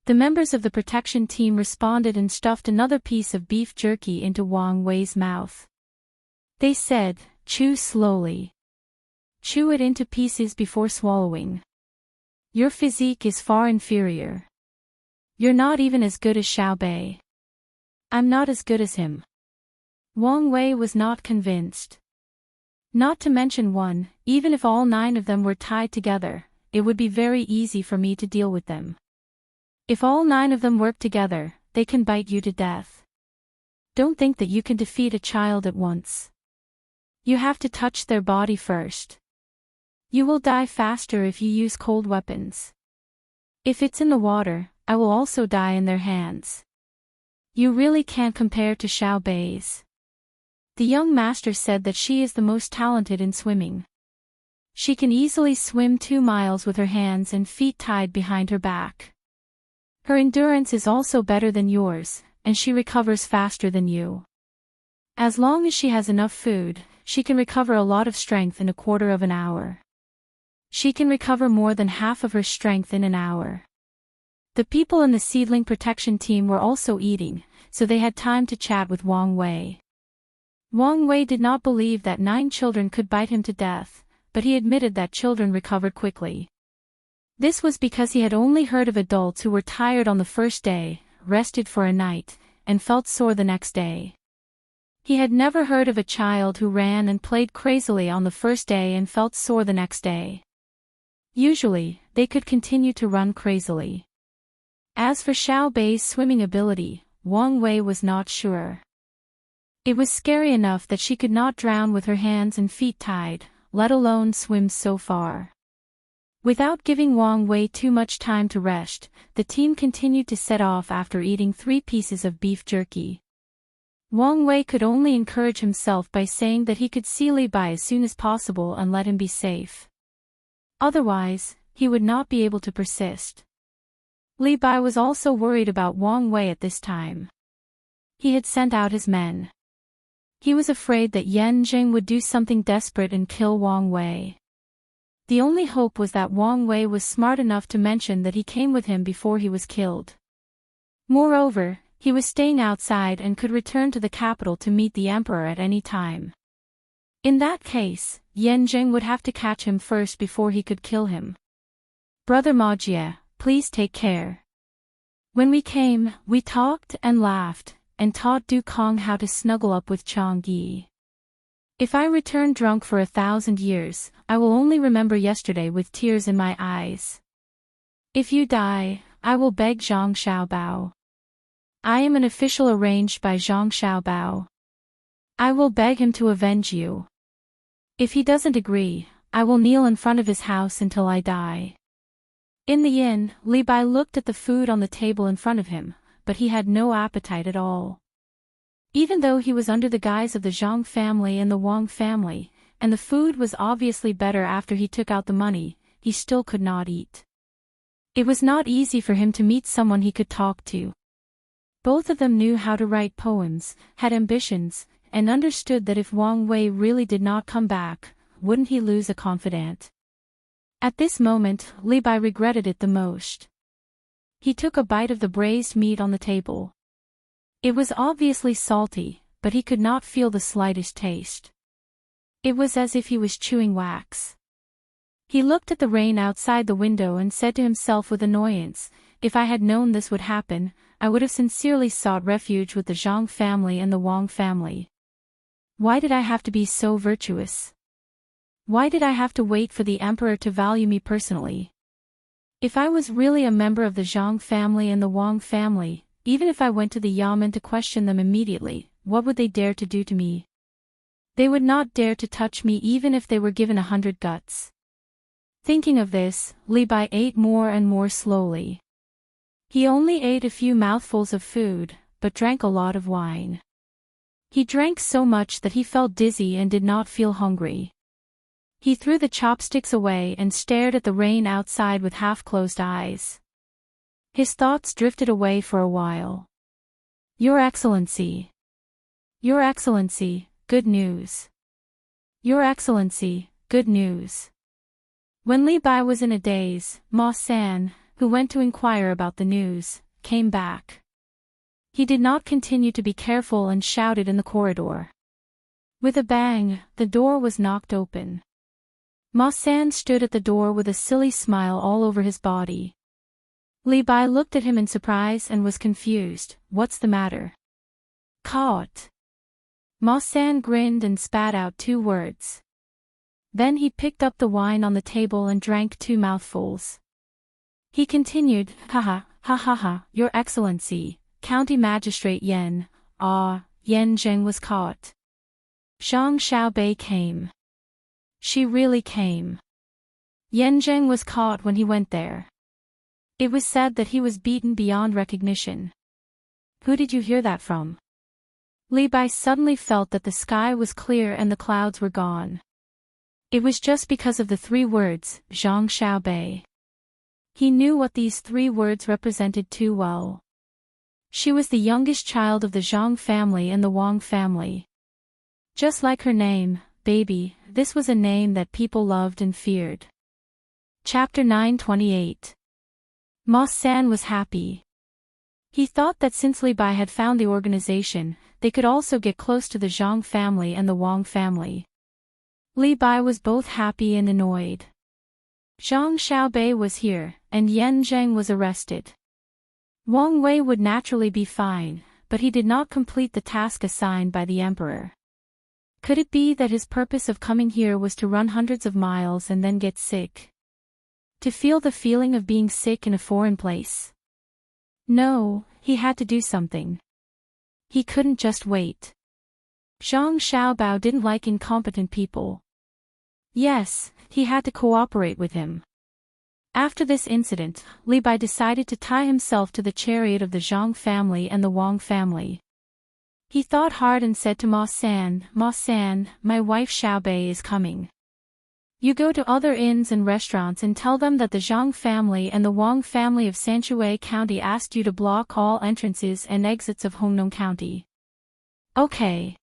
Speaker 1: The members of the protection team responded and stuffed another piece of beef jerky into Wang Wei's mouth. They said, "Chew slowly. Chew it into pieces before swallowing. Your physique is far inferior. You're not even as good as Xiao Bei." "I'm not as good as him." Wang Wei was not convinced. "Not to mention one, even if all 9 of them were tied together, it would be very easy for me to deal with them. If all 9 of them work together, they can bite you to death. Don't think that you can defeat a child at once. You have to touch their body first. You will die faster if you use cold weapons. If it's in the water, I will also die in their hands. You really can't compare to Xiao Bei's." The young master said that she is the most talented in swimming. She can easily swim 2 miles with her hands and feet tied behind her back. Her endurance is also better than yours, and she recovers faster than you. As long as she has enough food, she can recover a lot of strength in a quarter of an hour. She can recover more than half of her strength in an hour. The people in the seedling protection team were also eating, so they had time to chat with Wang Wei. Wang Wei did not believe that 9 children could bite him to death, but he admitted that children recovered quickly. This was because he had only heard of adults who were tired on the first day, rested for a night, and felt sore the next day. He had never heard of a child who ran and played crazily on the first day and felt sore the next day. Usually, they could continue to run crazily. As for Xiao Bei's swimming ability, Wang Wei was not sure. It was scary enough that she could not drown with her hands and feet tied, let alone swim so far. Without giving Wang Wei too much time to rest, the team continued to set off after eating 3 pieces of beef jerky. Wang Wei could only encourage himself by saying that he could see Li Bai as soon as possible and let him be safe. Otherwise, he would not be able to persist. Li Bai was also worried about Wang Wei at this time. He had sent out his men. He was afraid that Yan Jing would do something desperate and kill Wang Wei. The only hope was that Wang Wei was smart enough to mention that he came with him before he was killed. Moreover, he was staying outside and could return to the capital to meet the emperor at any time. In that case, Yan Jing would have to catch him first before he could kill him. "Brother Majie, please take care. When we came, we talked and laughed, and taught Du Kong how to snuggle up with Chang Yi. If I return drunk for 1,000 years, I will only remember yesterday with tears in my eyes. If you die, I will beg Zhang Xiaobao. I am an official arranged by Zhang Xiaobao. I will beg him to avenge you. If he doesn't agree, I will kneel in front of his house until I die." In the inn, Li Bai looked at the food on the table in front of him, but he had no appetite at all. Even though he was under the guise of the Zhang family and the Wang family, and the food was obviously better after he took out the money, he still could not eat. It was not easy for him to meet someone he could talk to. Both of them knew how to write poems, had ambitions, and understood that if Wang Wei really did not come back, wouldn't he lose a confidant? At this moment, Li Bai regretted it the most. He took a bite of the braised meat on the table. It was obviously salty, but he could not feel the slightest taste. It was as if he was chewing wax. He looked at the rain outside the window and said to himself with annoyance, if I had known this would happen, I would have sincerely sought refuge with the Zhang family and the Wang family. Why did I have to be so virtuous? Why did I have to wait for the emperor to value me personally? If I was really a member of the Zhang family and the Wang family, even if I went to the Yamen to question them immediately, what would they dare to do to me? They would not dare to touch me even if they were given 100 guts. Thinking of this, Li Bai ate more and more slowly. He only ate a few mouthfuls of food, but drank a lot of wine. He drank so much that he felt dizzy and did not feel hungry. He threw the chopsticks away and stared at the rain outside with half-closed eyes. His thoughts drifted away for a while. Your Excellency. Your Excellency, good news. Your Excellency, good news. When Li Bai was in a daze, Ma San, who went to inquire about the news, came back. He did not continue to be careful and shouted in the corridor. With a bang, the door was knocked open. Ma San stood at the door with a silly smile all over his body. Li Bai looked at him in surprise and was confused. What's the matter? Caught. Ma San grinned and spat out 2 words. Then he picked up the wine on the table and drank 2 mouthfuls. He continued, ha ha, Your Excellency, County Magistrate Yen Zheng was caught. Zhang Xiaobei came. She really came. Yen Zheng was caught when he went there. It was said that he was beaten beyond recognition. Who did you hear that from? Li Bai suddenly felt that the sky was clear and the clouds were gone. It was just because of the 3 words, Zhang Xiaobei. He knew what these 3 words represented too well. She was the youngest child of the Zhang family and the Wang family. Just like her name, Baby, this was a name that people loved and feared. Chapter 928. Ma San was happy. He thought that since Li Bai had found the organization, they could also get close to the Zhang family and the Wang family. Li Bai was both happy and annoyed. Zhang Xiaobei was here, and Yen Zheng was arrested. Wang Wei would naturally be fine, but he did not complete the task assigned by the emperor. Could it be that his purpose of coming here was to run hundreds of miles and then get sick? To feel the feeling of being sick in a foreign place? No, he had to do something. He couldn't just wait. Zhang Xiaobao didn't like incompetent people. Yes, he had to cooperate with him. After this incident, Li Bai decided to tie himself to the chariot of the Zhang family and the Wang family. He thought hard and said to Ma San, my wife Xiaobei is coming. You go to other inns and restaurants and tell them that the Zhang family and the Wang family of Sanshui County asked you to block all entrances and exits of Hongnong County. Okay.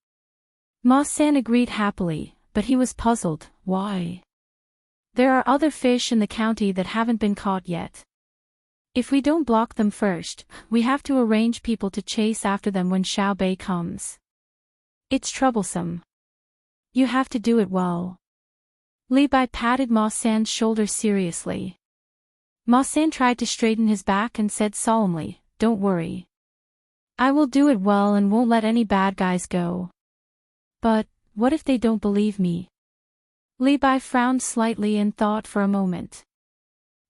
Speaker 1: Ma San agreed happily, but he was puzzled. Why? There are other fish in the county that haven't been caught yet. If we don't block them first, we have to arrange people to chase after them when Xiaobei comes. It's troublesome. You have to do it well. Li Bai patted Ma San's shoulder seriously. Ma San tried to straighten his back and said solemnly, Don't worry. I will do it well and won't let any bad guys go. But, what if they don't believe me? Li Bai frowned slightly and thought for a moment.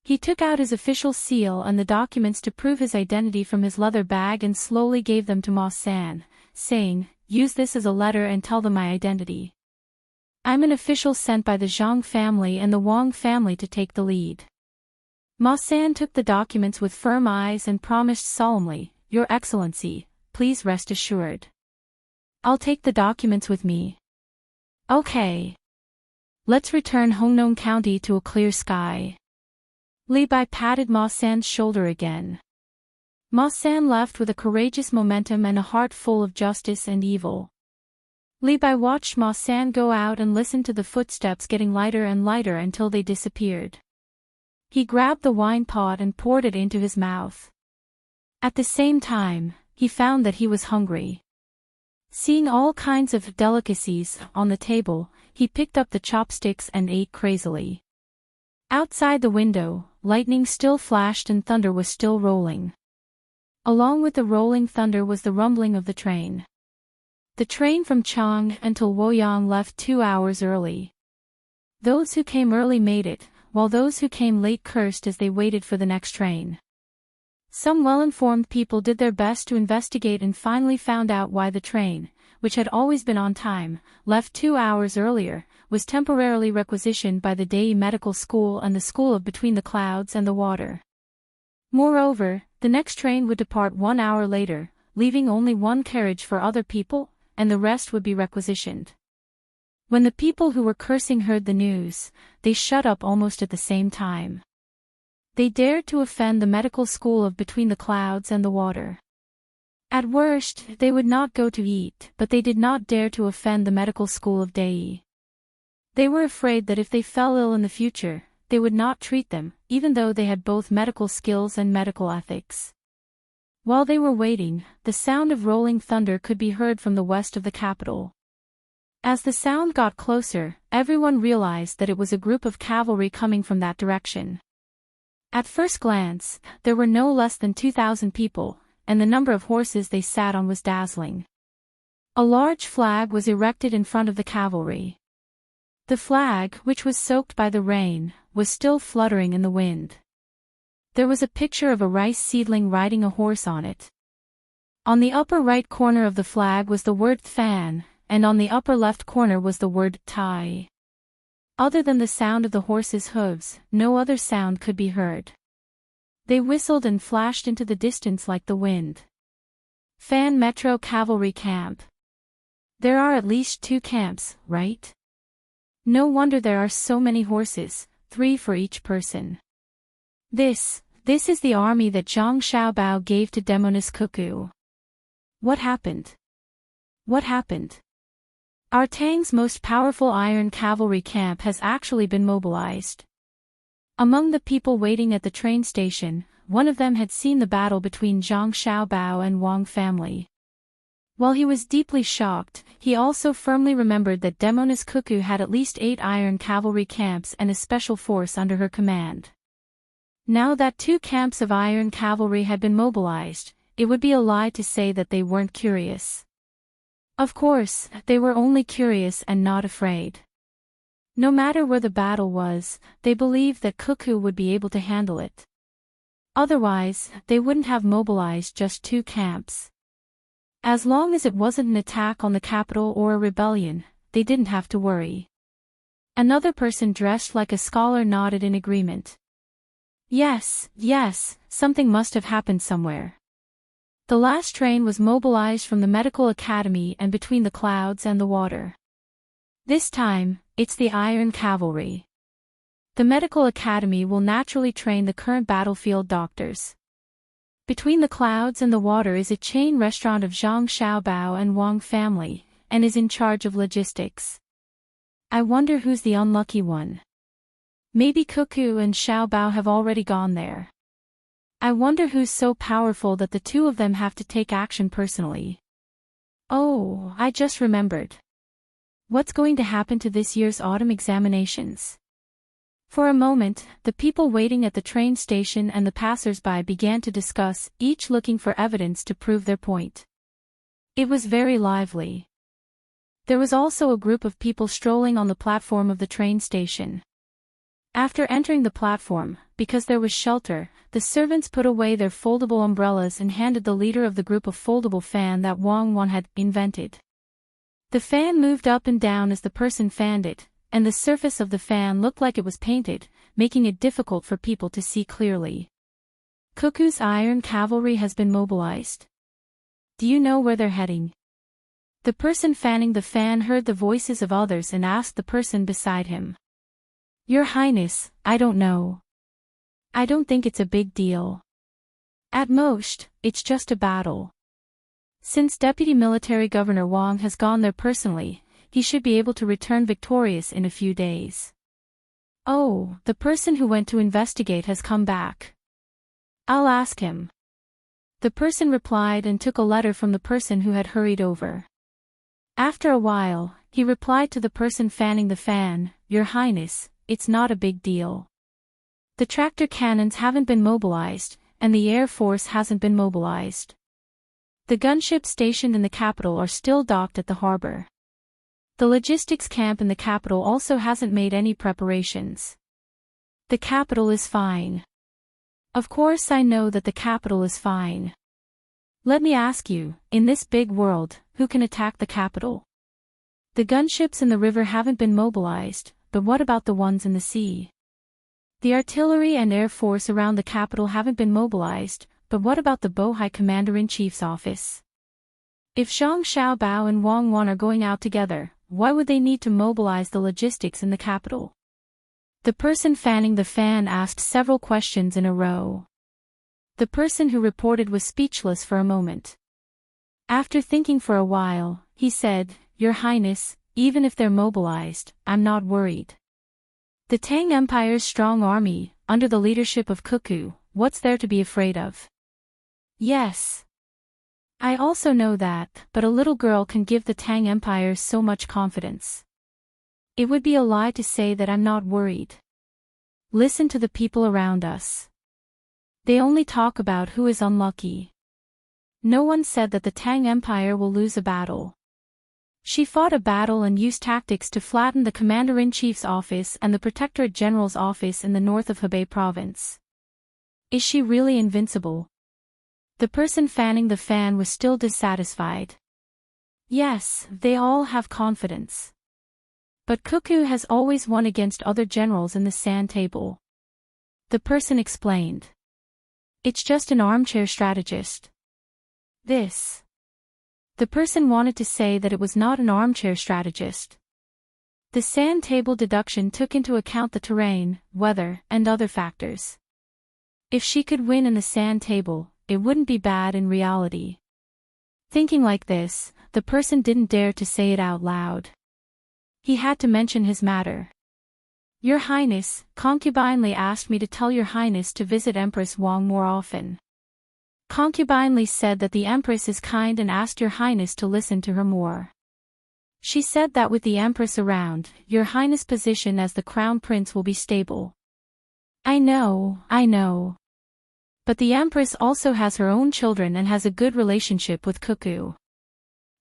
Speaker 1: He took out his official seal and the documents to prove his identity from his leather bag and slowly gave them to Ma San, saying, Use this as a letter and tell them my identity. I'm an official sent by the Zhang family and the Wang family to take the lead. Ma San took the documents with firm eyes and promised solemnly, Your Excellency, please rest assured. I'll take the documents with me. Okay. Let's return Hongnong County to a clear sky. Li Bai patted Ma San's shoulder again. Ma San left with a courageous momentum and a heart full of justice and evil. Li Bai watched Ma San go out and listened to the footsteps getting lighter and lighter until they disappeared. He grabbed the wine pot and poured it into his mouth. At the same time, he found that he was hungry. Seeing all kinds of delicacies on the table, he picked up the chopsticks and ate crazily. Outside the window, lightning still flashed and thunder was still rolling. Along with the rolling thunder was the rumbling of the train. The train from Chang until Luoyang left 2 hours early. Those who came early made it, while those who came late cursed as they waited for the next train. Some well-informed people did their best to investigate and finally found out why the train, which had always been on time, left 2 hours earlier, was temporarily requisitioned by the Dei Medical School and the School of Between the Clouds and the Water. Moreover, the next train would depart 1 hour later, leaving only one carriage for other people, and the rest would be requisitioned. When the people who were cursing heard the news, they shut up almost at the same time. They dared to offend the medical school of Between the Clouds and the Water. At worst, they would not go to eat, but they did not dare to offend the medical school of Dei. They were afraid that if they fell ill in the future, they would not treat them, even though they had both medical skills and medical ethics. While they were waiting, the sound of rolling thunder could be heard from the west of the capital. As the sound got closer, everyone realized that it was a group of cavalry coming from that direction. At first glance, there were no less than 2,000 people, and the number of horses they sat on was dazzling. A large flag was erected in front of the cavalry. The flag, which was soaked by the rain, was still fluttering in the wind. There was a picture of a rice seedling riding a horse on it. On the upper right corner of the flag was the word Fan, and on the upper left corner was the word Tai. Other than the sound of the horses' hooves, no other sound could be heard. They whistled and flashed into the distance like the wind. Fan Metro Cavalry Camp. There are at least 2 camps, right? No wonder there are so many horses, 3 for each person. This is the army that Zhang Xiaobao gave to Demonis Cuckoo. What happened? What happened? Our Tang's most powerful iron cavalry camp has actually been mobilized. Among the people waiting at the train station, one of them had seen the battle between Zhang Xiaobao and Wang family. While he was deeply shocked, he also firmly remembered that Demonis Cuckoo had at least 8 iron cavalry camps and a special force under her command. Now that 2 camps of iron cavalry had been mobilized, it would be a lie to say that they weren't curious. Of course, they were only curious and not afraid. No matter where the battle was, they believed that Cuckoo would be able to handle it. Otherwise, they wouldn't have mobilized just 2 camps. As long as it wasn't an attack on the capital or a rebellion, they didn't have to worry. Another person dressed like a scholar nodded in agreement. Yes, something must have happened somewhere. The last train was mobilized from the medical academy and Between the Clouds and the Water. This time, it's the Iron Cavalry. The medical academy will naturally train the current battlefield doctors. Between the Clouds and the Water is a chain restaurant of Zhang Xiaobao and Wang family, and is in charge of logistics. I wonder who's the unlucky one. Maybe Cuckoo and Xiaobao have already gone there. I wonder who's so powerful that the 2 of them have to take action personally. Oh, I just remembered. What's going to happen to this year's autumn examinations? For a moment, the people waiting at the train station and the passers-by began to discuss, each looking for evidence to prove their point. It was very lively. There was also a group of people strolling on the platform of the train station. After entering the platform, because there was shelter, the servants put away their foldable umbrellas and handed the leader of the group a foldable fan that Wang Wan had invented. The fan moved up and down as the person fanned it, and the surface of the fan looked like it was painted, making it difficult for people to see clearly. Cuckoo's Iron Cavalry has been mobilized. Do you know where they're heading? The person fanning the fan heard the voices of others and asked the person beside him. Your Highness, I don't know. I don't think it's a big deal. At most, it's just a battle. Since Deputy Military Governor Wang has gone there personally, he should be able to return victorious in a few days. Oh, the person who went to investigate has come back. I'll ask him. The person replied and took a letter from the person who had hurried over. After a while, he replied to the person fanning the fan, Your Highness, it's not a big deal. The tractor cannons haven't been mobilized, and the Air Force hasn't been mobilized. The gunships stationed in the capital are still docked at the harbor. The logistics camp in the capital also hasn't made any preparations. The capital is fine. Of course I know that the capital is fine. Let me ask you, in this big world, who can attack the capital? The gunships in the river haven't been mobilized, but what about the ones in the sea? The artillery and air force around the capital haven't been mobilized, but what about the Bohai Commander-in-Chief's office? If Zhang Xiaobao and Wang Wan are going out together, why would they need to mobilize the logistics in the capital? The person fanning the fan asked several questions in a row. The person who reported was speechless for a moment. After thinking for a while, he said, Your Highness, even if they're mobilized, I'm not worried. The Tang Empire's strong army, under the leadership of Cuckoo, what's there to be afraid of? Yes. I also know that, but a little girl can give the Tang Empire so much confidence. It would be a lie to say that I'm not worried. Listen to the people around us. They only talk about who is unlucky. No one said that the Tang Empire will lose a battle. She fought a battle and used tactics to flatten the Commander-in-Chief's office and the Protectorate General's office in the north of Hebei province. Is she really invincible? The person fanning the fan was still dissatisfied. Yes, they all have confidence. But Cuckoo has always won against other generals in the sand table. The person explained. It's just an armchair strategist. This. The person wanted to say that it was not an armchair strategist. The sand table deduction took into account the terrain, weather, and other factors. If she could win in the sand table, it wouldn't be bad in reality. Thinking like this, the person didn't dare to say it out loud. He had to mention his matter. Your Highness, Concubine Li asked me to tell Your Highness to visit Empress Wang more often. Concubine Li said that the Empress is kind and asked Your Highness to listen to her more. She said that with the Empress around, Your Highness' position as the Crown Prince will be stable. I know. But the Empress also has her own children and has a good relationship with Cuckoo.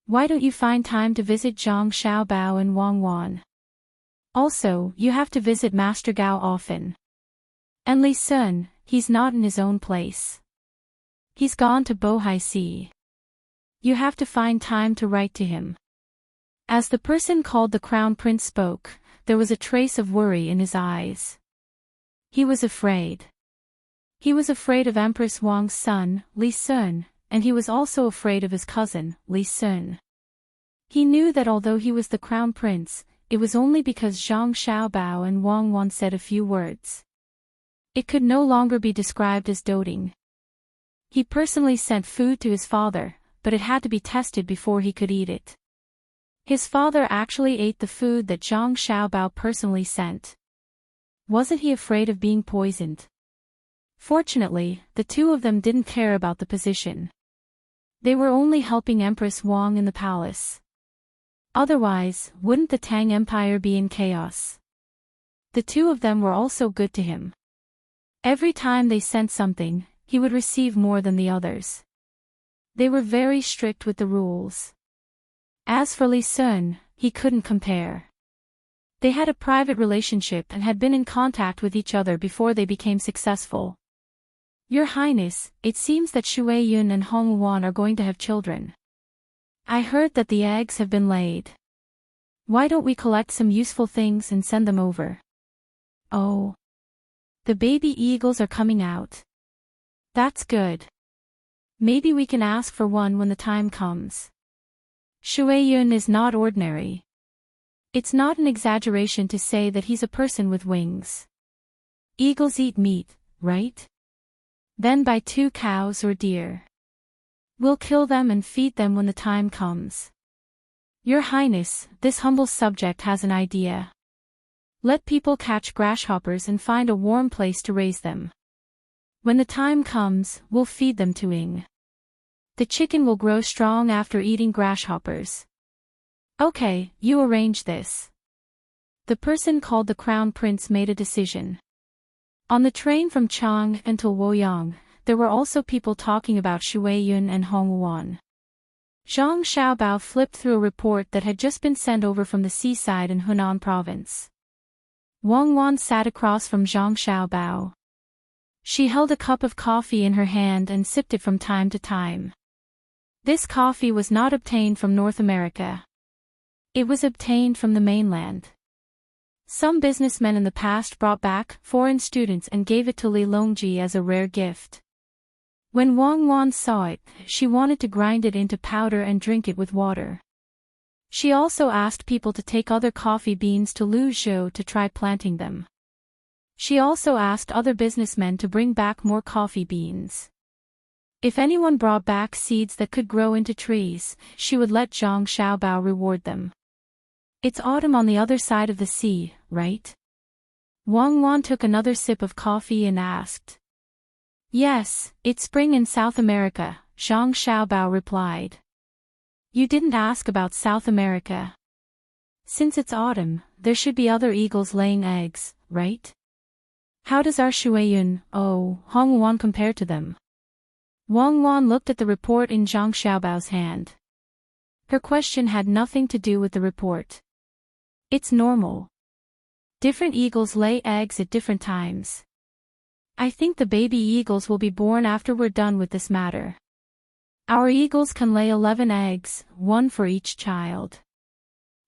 Speaker 1: Why don't you find time to visit Zhang Xiaobao and Wang Wan? Also, you have to visit Master Gao often. And Li Sun, he's not in his own place. He's gone to Bohai Sea. You have to find time to write to him. As the person called the Crown Prince spoke, there was a trace of worry in his eyes. He was afraid. He was afraid of Empress Wang's son, Li Sun, and he was also afraid of his cousin, Li Sun. He knew that although he was the Crown Prince, it was only because Zhang Xiaobao and Wang Wan said a few words. It could no longer be described as doting. He personally sent food to his father, but it had to be tested before he could eat it. His father actually ate the food that Zhang Xiaobao personally sent. Wasn't he afraid of being poisoned? Fortunately, the two of them didn't care about the position. They were only helping Empress Wang in the palace. Otherwise, wouldn't the Tang Empire be in chaos? The two of them were also good to him. Every time they sent something, he would receive more than the others. They were very strict with the rules. As for Li Sun, he couldn't compare. They had a private relationship and had been in contact with each other before they became successful. Your Highness, it seems that Shui Yun and Hong Wan are going to have children. I heard that the eggs have been laid. Why don't we collect some useful things and send them over? Oh. The baby eagles are coming out. That's good. Maybe we can ask for one when the time comes. Shui Yun is not ordinary. It's not an exaggeration to say that he's a person with wings. Eagles eat meat, right? Then buy 2 cows or deer. We'll kill them and feed them when the time comes. Your Highness, this humble subject has an idea. Let people catch grasshoppers and find a warm place to raise them. When the time comes, we'll feed them to Ing. The chicken will grow strong after eating grasshoppers. Okay, you arrange this. The person called the Crown Prince made a decision. On the train from Chang until Luoyang, there were also people talking about Shuiyun and Hongwuan. Zhang Xiaobao flipped through a report that had just been sent over from the seaside in Hunan province. Wang Wan sat across from Zhang Xiaobao. She held a cup of coffee in her hand and sipped it from time to time. This coffee was not obtained from North America. It was obtained from the mainland. Some businessmen in the past brought back foreign students and gave it to Li Longji as a rare gift. When Wang Wan saw it, she wanted to grind it into powder and drink it with water. She also asked people to take other coffee beans to Luzhou to try planting them. She also asked other businessmen to bring back more coffee beans. If anyone brought back seeds that could grow into trees, she would let Zhang Xiaobao reward them. It's autumn on the other side of the sea, right? Wang Wan took another sip of coffee and asked. Yes, it's spring in South America, Zhang Xiaobao replied. You didn't ask about South America. Since it's autumn, there should be other eagles laying eggs, right? How does our Shuiyun, Hongwuan compare to them? Wang Wan looked at the report in Zhang Xiaobao's hand. Her question had nothing to do with the report. It's normal. Different eagles lay eggs at different times. I think the baby eagles will be born after we're done with this matter. Our eagles can lay 11 eggs, 1 for each child.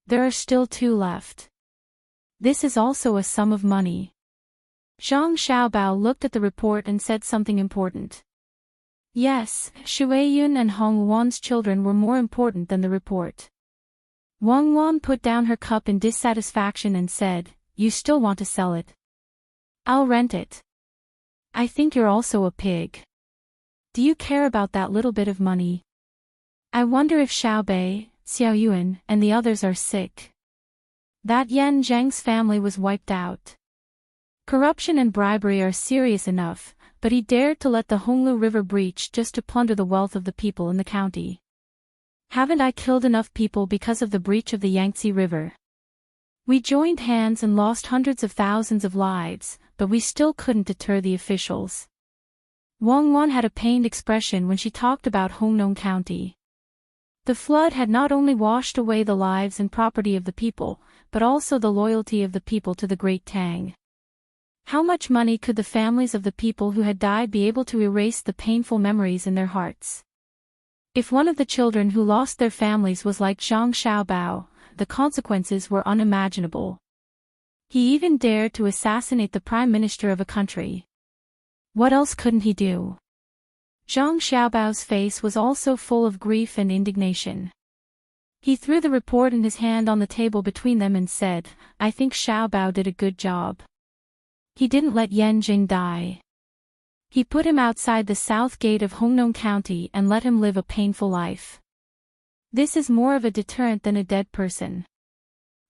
Speaker 1: There are still 2 left. This is also a sum of money. Zhang Xiaobao looked at the report and said something important. Yes, Shuiyun and Hongwuan's children were more important than the report. Wang Wan put down her cup in dissatisfaction and said, You still want to sell it? I'll rent it. I think you're also a pig. Do you care about that little bit of money? I wonder if Xiaobei, Xiaoyuan, and the others are sick. That Yan Zheng's family was wiped out. Corruption and bribery are serious enough, but he dared to let the Honglu River breach just to plunder the wealth of the people in the county. Haven't I killed enough people because of the breach of the Yangtze River? We joined hands and lost hundreds of thousands of lives, but we still couldn't deter the officials. Wang Wan had a pained expression when she talked about Hongnong County. The flood had not only washed away the lives and property of the people, but also the loyalty of the people to the great Tang. How much money could the families of the people who had died be able to erase the painful memories in their hearts? If one of the children who lost their families was like Zhang Xiaobao, the consequences were unimaginable. He even dared to assassinate the prime minister of a country. What else couldn't he do? Zhang Xiaobao's face was also full of grief and indignation. He threw the report in his hand on the table between them and said, I think Xiaobao did a good job. He didn't let Yan Jing die. He put him outside the south gate of Hongnong County and let him live a painful life. This is more of a deterrent than a dead person.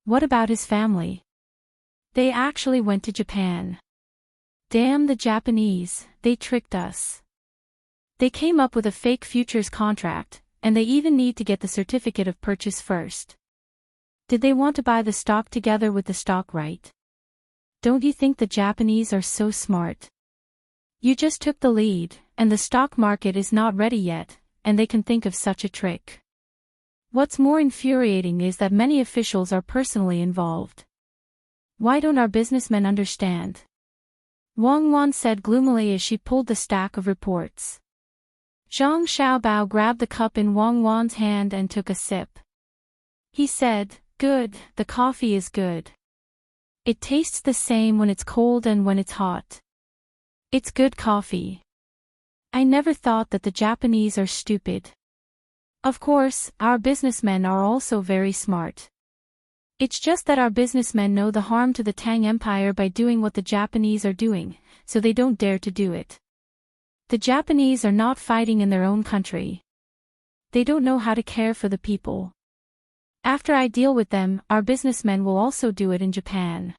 Speaker 1: What about his family? They actually went to Japan. Damn the Japanese, they tricked us. They came up with a fake futures contract, and they even need to get the certificate of purchase first. Did they want to buy the stock together with the stock right? Don't you think the Japanese are so smart? You just took the lead, and the stock market is not ready yet, and they can think of such a trick. What's more infuriating is that many officials are personally involved. Why don't our businessmen understand? Wang Wan said gloomily as she pulled the stack of reports. Zhang Xiaobao grabbed the cup in Wang Wan's hand and took a sip. He said, Good, the coffee is good. It tastes the same when it's cold and when it's hot. It's good coffee. I never thought that the Japanese are stupid. Of course, our businessmen are also very smart. It's just that our businessmen know the harm to the Tang Empire by doing what the Japanese are doing, so they don't dare to do it. The Japanese are not fighting in their own country. They don't know how to care for the people. After I deal with them, our businessmen will also do it in Japan.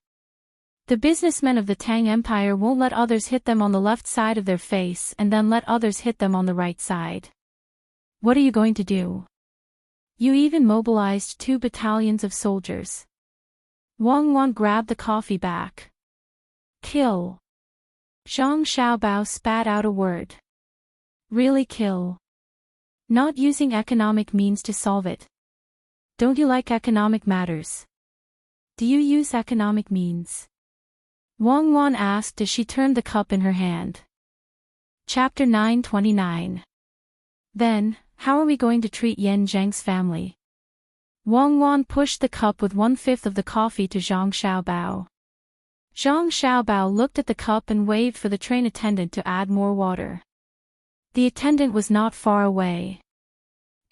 Speaker 1: The businessmen of the Tang Empire won't let others hit them on the left side of their face and then let others hit them on the right side. What are you going to do? You even mobilized 2 battalions of soldiers. Wang Wan grabbed the coffee back. Kill. Zhang Xiaobao spat out a word. Really kill? Not using economic means to solve it. Don't you like economic matters? Do you use economic means? Wang Wan asked as she turned the cup in her hand. Chapter 929. Then, how are we going to treat Yan Zheng's family? Wang Wan pushed the cup with 1/5 of the coffee to Zhang Xiaobao. Zhang Xiaobao looked at the cup and waved for the train attendant to add more water. The attendant was not far away.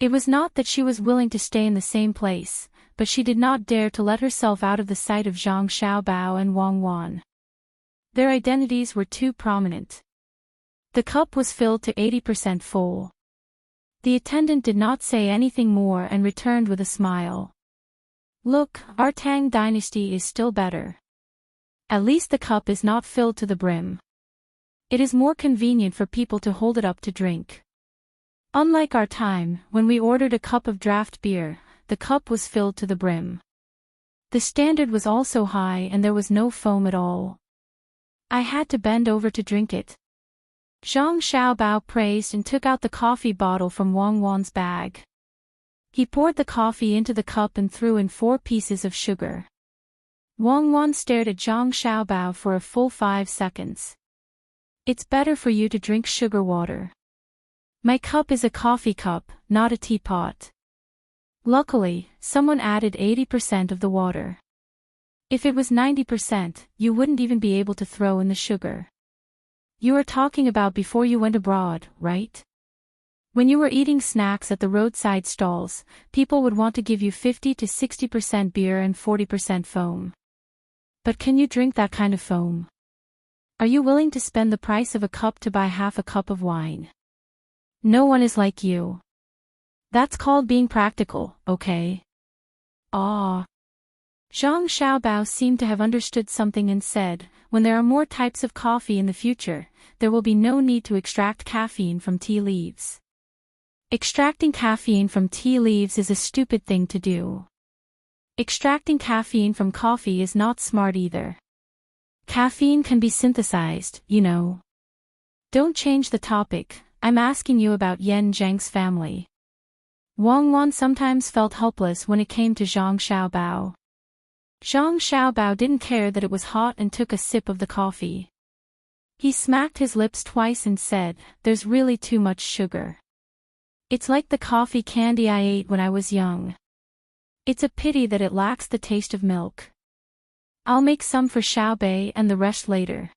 Speaker 1: It was not that she was willing to stay in the same place, but she did not dare to let herself out of the sight of Zhang Xiaobao and Wang Wan. Their identities were too prominent. The cup was filled to 80% full. The attendant did not say anything more and returned with a smile. Look, our Tang dynasty is still better. At least the cup is not filled to the brim. It is more convenient for people to hold it up to drink. Unlike our time, when we ordered a cup of draft beer, the cup was filled to the brim. The standard was also high and there was no foam at all. I had to bend over to drink it. Zhang Xiaobao praised and took out the coffee bottle from Wang Wan's bag. He poured the coffee into the cup and threw in 4 pieces of sugar. Wang Wan stared at Zhang Xiaobao for a full 5 seconds. It's better for you to drink sugar water. My cup is a coffee cup, not a teapot. Luckily, someone added 80% of the water. If it was 90%, you wouldn't even be able to throw in the sugar. You are talking about before you went abroad, right? When you were eating snacks at the roadside stalls, people would want to give you 50 to 60% beer and 40% foam. But can you drink that kind of foam? Are you willing to spend the price of a cup to buy half a cup of wine? No one is like you. That's called being practical, okay? Ah. Zhang Xiaobao seemed to have understood something and said, when there are more types of coffee in the future, there will be no need to extract caffeine from tea leaves. Extracting caffeine from tea leaves is a stupid thing to do. Extracting caffeine from coffee is not smart either. Caffeine can be synthesized, you know. Don't change the topic, I'm asking you about Yan Zheng's family. Wang Wan sometimes felt helpless when it came to Zhang Xiaobao. Zhang Xiaobao didn't care that it was hot and took a sip of the coffee. He smacked his lips twice and said, "There's really too much sugar. It's like the coffee candy I ate when I was young. It's a pity that it lacks the taste of milk. I'll make some for Xiaobei and the rest later.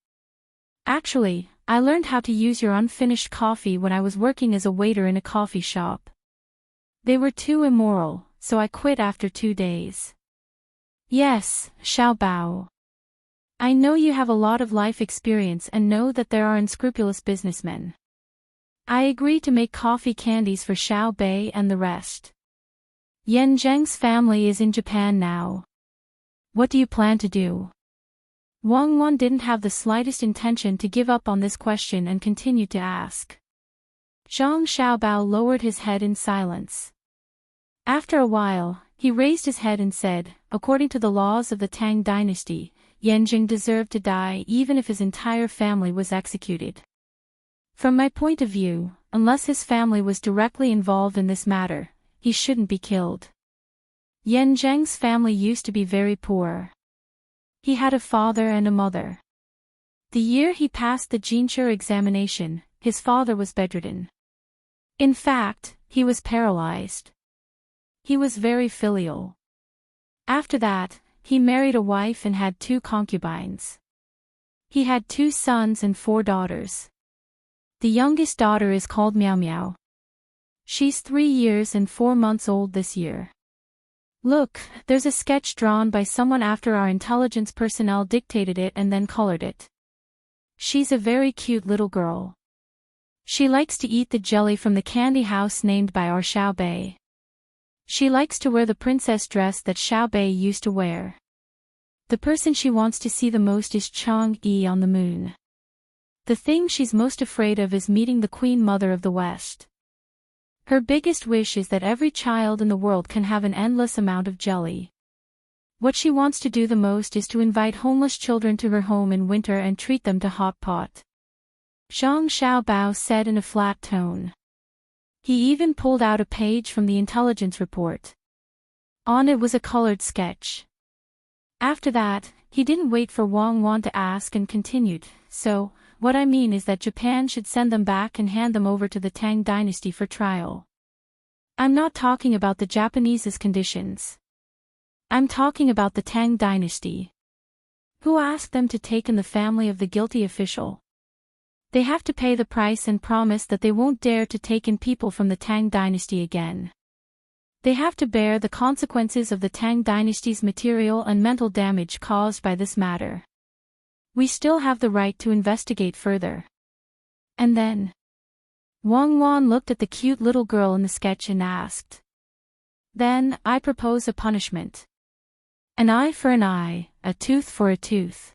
Speaker 1: Actually, I learned how to use your unfinished coffee when I was working as a waiter in a coffee shop. They were too immoral, so I quit after 2 days." Yes, Xiaobao. I know you have a lot of life experience and know that there are unscrupulous businessmen. I agree to make coffee candies for Xiaobei and the rest. Yan Zheng's family is in Japan now. What do you plan to do? Wang Wan didn't have the slightest intention to give up on this question and continued to ask. Zhang Xiaobao lowered his head in silence. After a while, he raised his head and said, "According to the laws of the Tang dynasty, Yan Zheng deserved to die even if his entire family was executed. From my point of view, unless his family was directly involved in this matter, he shouldn't be killed. Yan Zheng's family used to be very poor. He had a father and a mother. The year he passed the Jinshi examination, his father was bedridden. In fact, he was paralyzed. He was very filial. After that, he married a wife and had 2 concubines. He had 2 sons and 4 daughters. The youngest daughter is called Miao Miao. She's 3 years and 4 months old this year. Look, there's a sketch drawn by someone after our intelligence personnel dictated it and then colored it. She's a very cute little girl. She likes to eat the jelly from the candy house named by our Xiao Bei. She likes to wear the princess dress that Xiao Bei used to wear. The person she wants to see the most is Chang-yi on the moon. The thing she's most afraid of is meeting the Queen Mother of the West. Her biggest wish is that every child in the world can have an endless amount of jelly. What she wants to do the most is to invite homeless children to her home in winter and treat them to hot pot. Zhang Xiaobao said in a flat tone. He even pulled out a page from the intelligence report. On it was a colored sketch. After that, he didn't wait for Wang Wan to ask and continued, so, what I mean is that Japan should send them back and hand them over to the Tang dynasty for trial. I'm not talking about the Japanese's conditions. I'm talking about the Tang dynasty. Who asked them to take in the family of the guilty official? They have to pay the price and promise that they won't dare to take in people from the Tang dynasty again. They have to bear the consequences of the Tang dynasty's material and mental damage caused by this matter. We still have the right to investigate further. And then Wang Wan looked at the cute little girl in the sketch and asked. Then, I propose a punishment. An eye for an eye, a tooth for a tooth.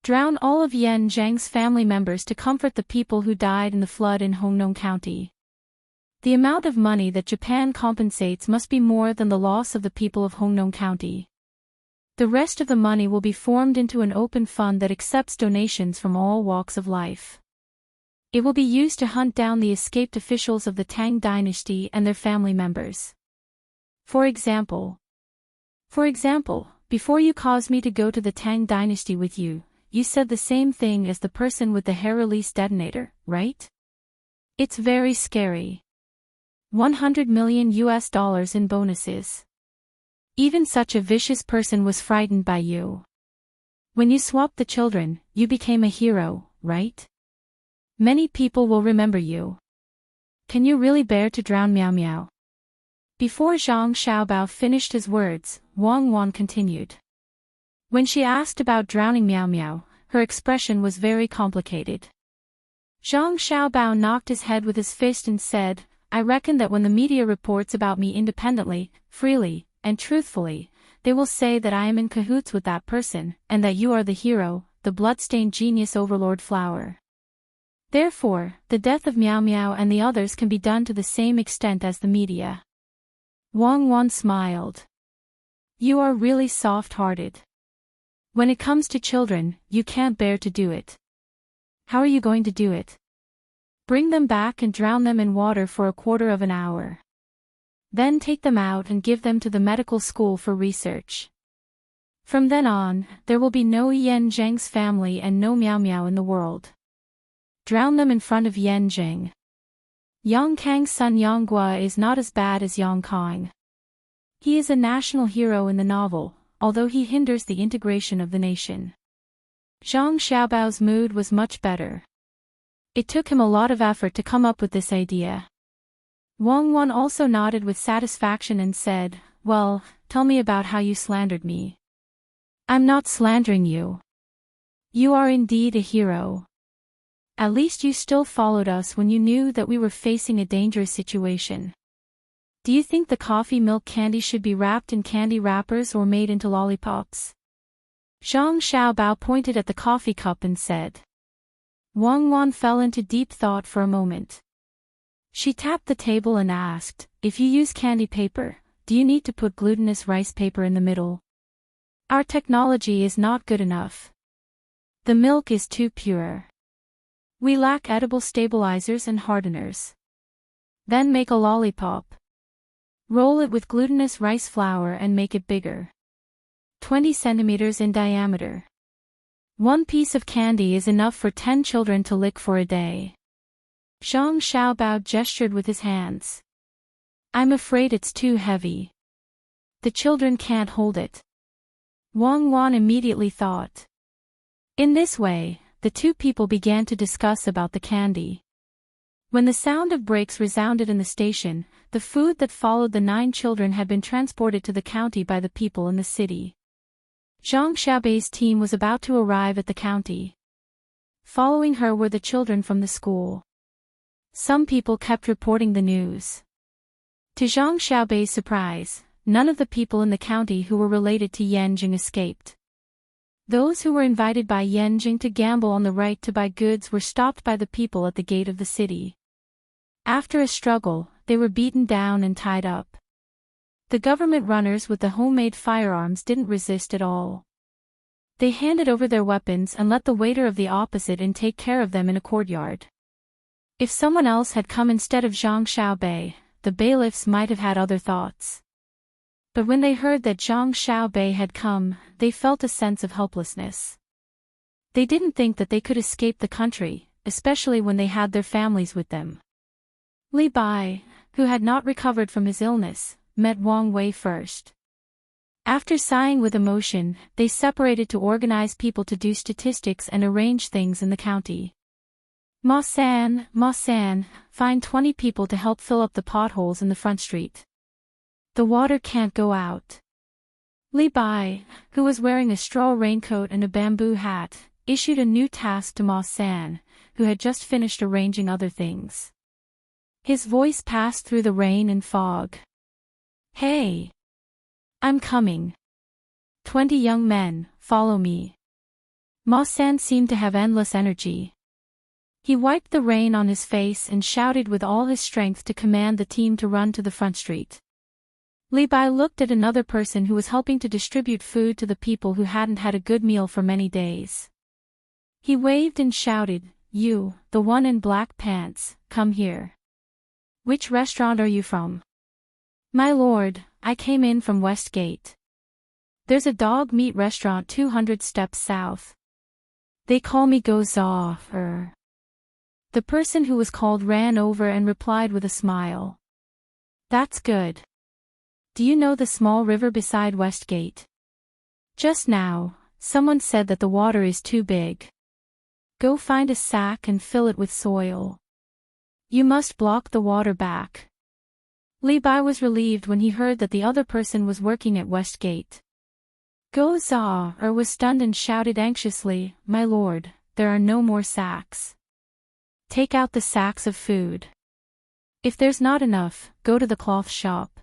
Speaker 1: Drown all of Yan Zhang's family members to comfort the people who died in the flood in Hongnong County. The amount of money that Japan compensates must be more than the loss of the people of Hongnong County. The rest of the money will be formed into an open fund that accepts donations from all walks of life. It will be used to hunt down the escaped officials of the Tang dynasty and their family members. For example, before you caused me to go to the Tang dynasty with you, you said the same thing as the person with the hair release detonator, right? It's very scary. $100 million in bonuses. Even such a vicious person was frightened by you. When you swapped the children, you became a hero, right? Many people will remember you. Can you really bear to drown Miao Miao? Before Zhang Xiaobao finished his words, Wang Wan continued. When she asked about drowning Miao Miao, her expression was very complicated. Zhang Xiaobao knocked his head with his fist and said, I reckon that when the media reports about me independently, freely, and truthfully, they will say that I am in cahoots with that person, and that you are the hero, the bloodstained genius overlord flower. Therefore, the death of Miao Miao and the others can be done to the same extent as the media. Wang Wan smiled. You are really soft-hearted. When it comes to children, you can't bear to do it. How are you going to do it? Bring them back and drown them in water for a quarter of an hour. Then take them out and give them to the medical school for research. From then on, there will be no Yan Zheng's family and no Miao Miao in the world. Drown them in front of Yan Zheng. Yang Kang's son Yang Gua is not as bad as Yang Kang. He is a national hero in the novel, although he hinders the integration of the nation. Zhang Xiaobao's mood was much better. It took him a lot of effort to come up with this idea. Wang Wan also nodded with satisfaction and said, Well, tell me about how you slandered me. I'm not slandering you. You are indeed a hero. At least you still followed us when you knew that we were facing a dangerous situation. Do you think the coffee milk candy should be wrapped in candy wrappers or made into lollipops? Zhang Xiaobao pointed at the coffee cup and said. Wang Wan fell into deep thought for a moment. She tapped the table and asked, If you use candy paper, do you need to put glutinous rice paper in the middle? Our technology is not good enough. The milk is too pure. We lack edible stabilizers and hardeners. Then make a lollipop. Roll it with glutinous rice flour and make it bigger. 20 centimeters in diameter. One piece of candy is enough for 10 children to lick for a day. Zhang Xiaobao gestured with his hands. I'm afraid it's too heavy. The children can't hold it. Wang Wan immediately thought. In this way, the two people began to discuss about the candy. When the sound of brakes resounded in the station, the food that followed the 9 children had been transported to the county by the people in the city. Zhang Xiaobei's team was about to arrive at the county. Following her were the children from the school. Some people kept reporting the news. To Zhang Xiaobei's surprise, none of the people in the county who were related to Yanjing escaped. Those who were invited by Yanjing to gamble on the right to buy goods were stopped by the people at the gate of the city. After a struggle, they were beaten down and tied up. The government runners with the homemade firearms didn't resist at all. They handed over their weapons and let the waiter of the opposite inn take care of them in a courtyard. If someone else had come instead of Zhang Xiaobei, the bailiffs might have had other thoughts. But when they heard that Zhang Xiaobei had come, they felt a sense of helplessness. They didn't think that they could escape the country, especially when they had their families with them. Li Bai, who had not recovered from his illness, met Wang Wei first. After sighing with emotion, they separated to organize people to do statistics and arrange things in the county. Ma San, find 20 people to help fill up the potholes in the front street. The water can't go out. Li Bai, who was wearing a straw raincoat and a bamboo hat, issued a new task to Ma San, who had just finished arranging other things. His voice passed through the rain and fog. Hey! I'm coming. 20 young men, follow me. Ma San seemed to have endless energy. He wiped the rain on his face and shouted with all his strength to command the team to run to the front street. Li Bai looked at another person who was helping to distribute food to the people who hadn't had a good meal for many days. He waved and shouted, "You, the one in black pants, come here. Which restaurant are you from?" "My lord, I came in from West Gate. There's a dog meat restaurant 200 steps south. They call me Go Zaw." The person who was called ran over and replied with a smile. "That's good. Do you know the small river beside West Gate? Just now, someone said that the water is too big. Go find a sack and fill it with soil. You must block the water back." Li Bai was relieved when he heard that the other person was working at West Gate. Go Zaw was stunned and shouted anxiously, "My lord, there are no more sacks. Take out the sacks of food. If there's not enough, go to the cloth shop.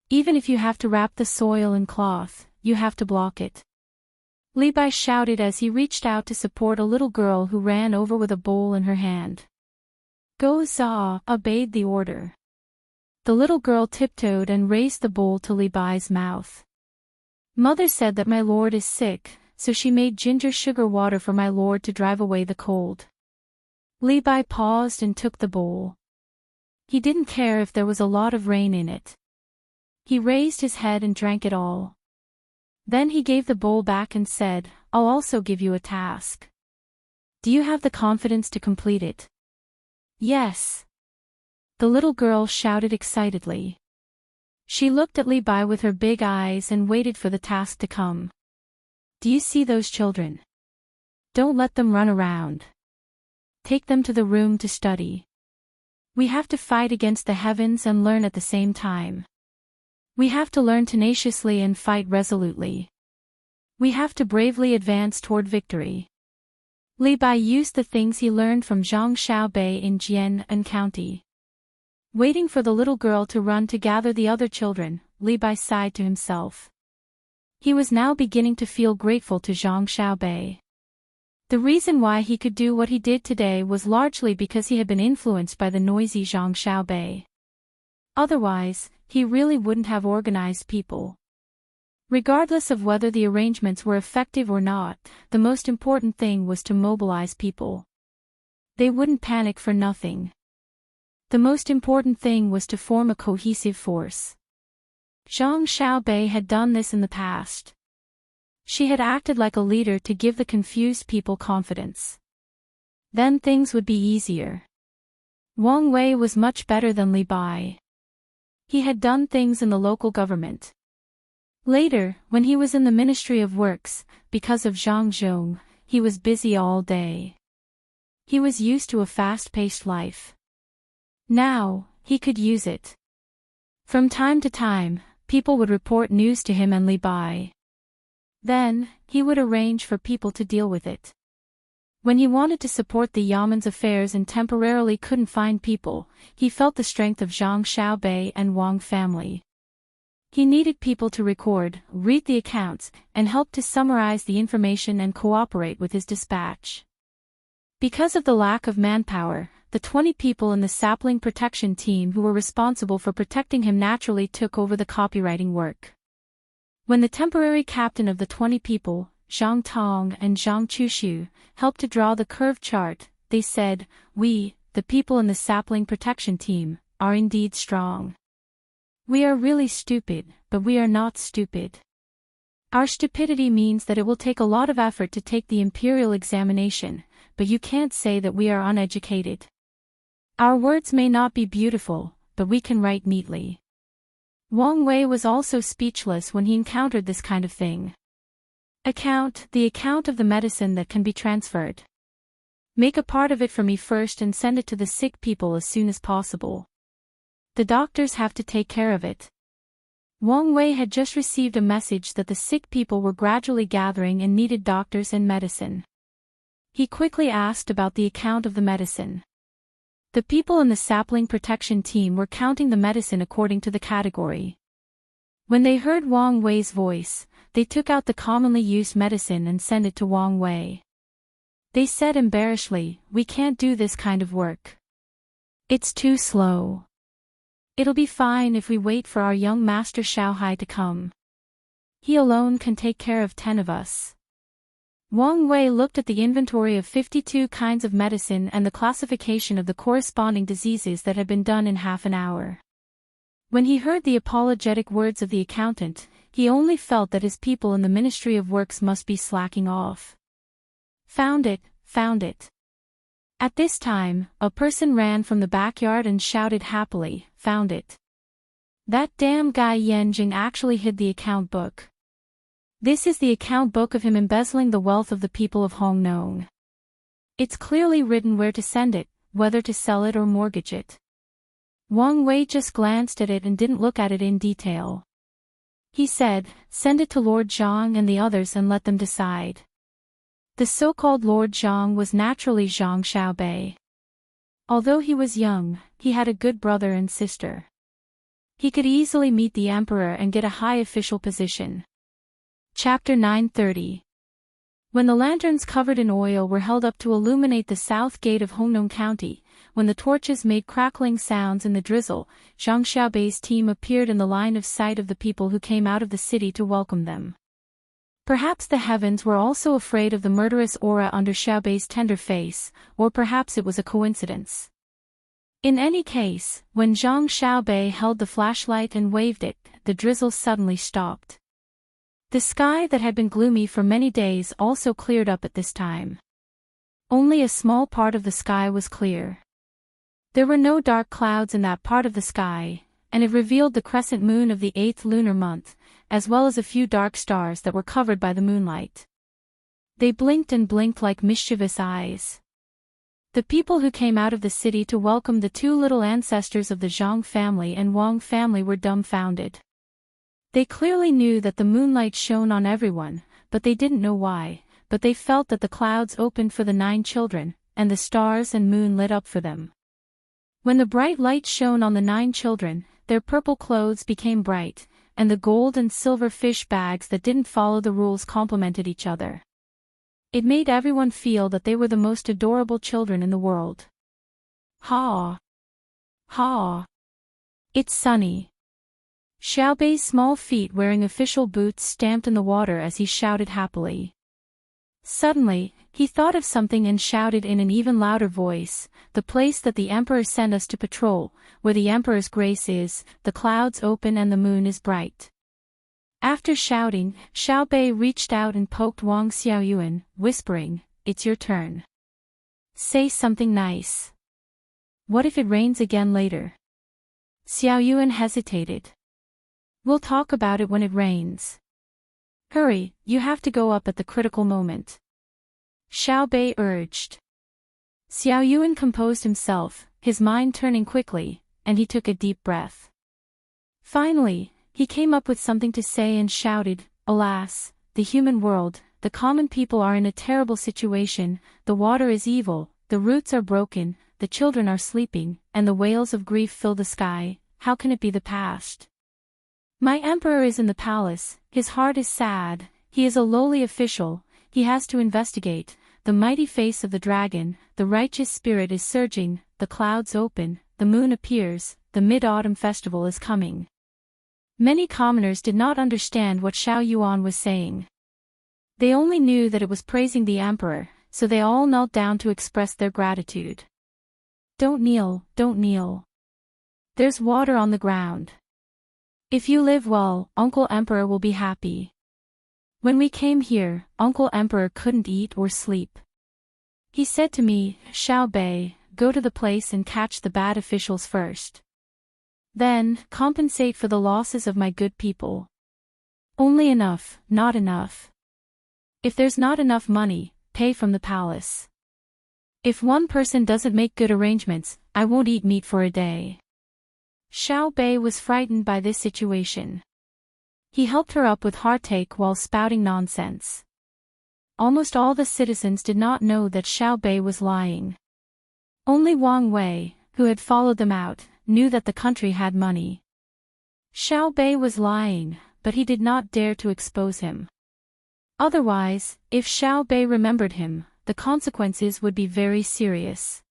Speaker 1: Even if you have to wrap the soil in cloth, you have to block it." Li Bai shouted as he reached out to support a little girl who ran over with a bowl in her hand. Go Zaw obeyed the order. The little girl tiptoed and raised the bowl to Li Bai's mouth. "Mother said that my lord is sick, so she made ginger sugar water for my lord to drive away the cold." Li Bai paused and took the bowl. He didn't care if there was a lot of rain in it. He raised his head and drank it all. Then he gave the bowl back and said, "I'll also give you a task. Do you have the confidence to complete it?" "Yes." The little girl shouted excitedly. She looked at Li Bai with her big eyes and waited for the task to come. "Do you see those children? Don't let them run around. Take them to the room to study. We have to fight against the heavens and learn at the same time. We have to learn tenaciously and fight resolutely. We have to bravely advance toward victory." Li Bai used the things he learned from Zhang Xiaobei in Jian County. Waiting for the little girl to run to gather the other children, Li Bai sighed to himself. He was now beginning to feel grateful to Zhang Xiaobei. The reason why he could do what he did today was largely because he had been influenced by the noisy Zhang Xiaobei. Otherwise, he really wouldn't have organized people. Regardless of whether the arrangements were effective or not, the most important thing was to mobilize people. They wouldn't panic for nothing. The most important thing was to form a cohesive force. Zhang Xiaobei had done this in the past. She had acted like a leader to give the confused people confidence. Then things would be easier. Wang Wei was much better than Li Bai. He had done things in the local government. Later, when he was in the Ministry of Works, because of Zhang Zhong, he was busy all day. He was used to a fast-paced life. Now, he could use it. From time to time, people would report news to him and Li Bai. Then, he would arrange for people to deal with it. When he wanted to support the Yaman's affairs and temporarily couldn't find people, he felt the strength of Zhang Xiaobei and Wang family. He needed people to record, read the accounts, and help to summarize the information and cooperate with his dispatch. Because of the lack of manpower, the 20 people in the sapling protection team who were responsible for protecting him naturally took over the copywriting work. When the temporary captain of the 20 people, Zhang Tong and Zhang Chushu, helped to draw the curve chart, they said, "We, the people in the sapling protection team, are indeed strong. We are really stupid, but we are not stupid. Our stupidity means that it will take a lot of effort to take the imperial examination, but you can't say that we are uneducated. Our words may not be beautiful, but we can write neatly." Wang Wei was also speechless when he encountered this kind of thing. The account of the medicine that can be transferred. Make a part of it for me first and send it to the sick people as soon as possible. The doctors have to take care of it. Wang Wei had just received a message that the sick people were gradually gathering and needed doctors and medicine. He quickly asked about the account of the medicine. The people in the sapling protection team were counting the medicine according to the category. When they heard Wang Wei's voice, they took out the commonly used medicine and sent it to Wang Wei. They said embarrassedly, "We can't do this kind of work. It's too slow. It'll be fine if we wait for our young master Xiaohai to come. He alone can take care of 10 of us." Wang Wei looked at the inventory of 52 kinds of medicine and the classification of the corresponding diseases that had been done in half an hour. When he heard the apologetic words of the accountant, he only felt that his people in the Ministry of Works must be slacking off. Found it, found it. At this time, a person ran from the backyard and shouted happily, "Found it. That damn guy Yanjing actually hid the account book. This is the account book of him embezzling the wealth of the people of Hong Nong. It's clearly written where to send it, whether to sell it or mortgage it." Wang Wei just glanced at it and didn't look at it in detail. He said, "Send it to Lord Zhang and the others and let them decide." The so-called Lord Zhang was naturally Zhang Xiaobei. Although he was young, he had a good brother and sister. He could easily meet the emperor and get a high official position. Chapter 930. When the lanterns covered in oil were held up to illuminate the south gate of Hongnong County, when the torches made crackling sounds in the drizzle, Zhang Xiaobei's team appeared in the line of sight of the people who came out of the city to welcome them. Perhaps the heavens were also afraid of the murderous aura under Xiaobei's tender face, or perhaps it was a coincidence. In any case, when Zhang Xiaobei held the flashlight and waved it, the drizzle suddenly stopped. The sky that had been gloomy for many days also cleared up at this time. Only a small part of the sky was clear. There were no dark clouds in that part of the sky, and it revealed the crescent moon of the 8th lunar month, as well as a few dark stars that were covered by the moonlight. They blinked and blinked like mischievous eyes. The people who came out of the city to welcome the 2 little ancestors of the Zhang family and Wang family were dumbfounded. They clearly knew that the moonlight shone on everyone, but they didn't know why, but they felt that the clouds opened for the 9 children, and the stars and moon lit up for them. When the bright light shone on the 9 children, their purple clothes became bright, and the gold and silver fish bags that didn't follow the rules complemented each other. It made everyone feel that they were the most adorable children in the world. Ha! Ha! It's sunny. Xiaobei's small feet wearing official boots stamped in the water as he shouted happily. Suddenly, he thought of something and shouted in an even louder voice, "The place that the emperor sent us to patrol, where the emperor's grace is, the clouds open and the moon is bright." After shouting, Xiaobei reached out and poked Wang Xiaoyuan, whispering, "It's your turn. Say something nice. What if it rains again later?" Xiaoyuan hesitated. "We'll talk about it when it rains. Hurry, you have to go up at the critical moment," Xiaobei urged. Xiaoyuan composed himself, his mind turning quickly, and he took a deep breath. Finally, he came up with something to say and shouted, "Alas, the human world, the common people are in a terrible situation, the water is evil, the roots are broken, the children are sleeping, and the wails of grief fill the sky. How can it be the past? My emperor is in the palace, his heart is sad, he is a lowly official, he has to investigate, the mighty face of the dragon, the righteous spirit is surging, the clouds open, the moon appears, the mid-autumn festival is coming." Many commoners did not understand what Xiao Yuan was saying. They only knew that it was praising the emperor, so they all knelt down to express their gratitude. "Don't kneel, don't kneel. There's water on the ground. If you live well, Uncle Emperor will be happy. When we came here, Uncle Emperor couldn't eat or sleep. He said to me, 'Xiao Bei, go to the place and catch the bad officials first. Then, compensate for the losses of my good people. Only enough, not enough. If there's not enough money, pay from the palace. If one person doesn't make good arrangements, I won't eat meat for a day.'" Xiao Bei was frightened by this situation. He helped her up with heartache while spouting nonsense. Almost all the citizens did not know that Xiao Bei was lying. Only Wang Wei, who had followed them out, knew that the country had money. Xiao Bei was lying, but he did not dare to expose him. Otherwise, if Xiao Bei remembered him, the consequences would be very serious.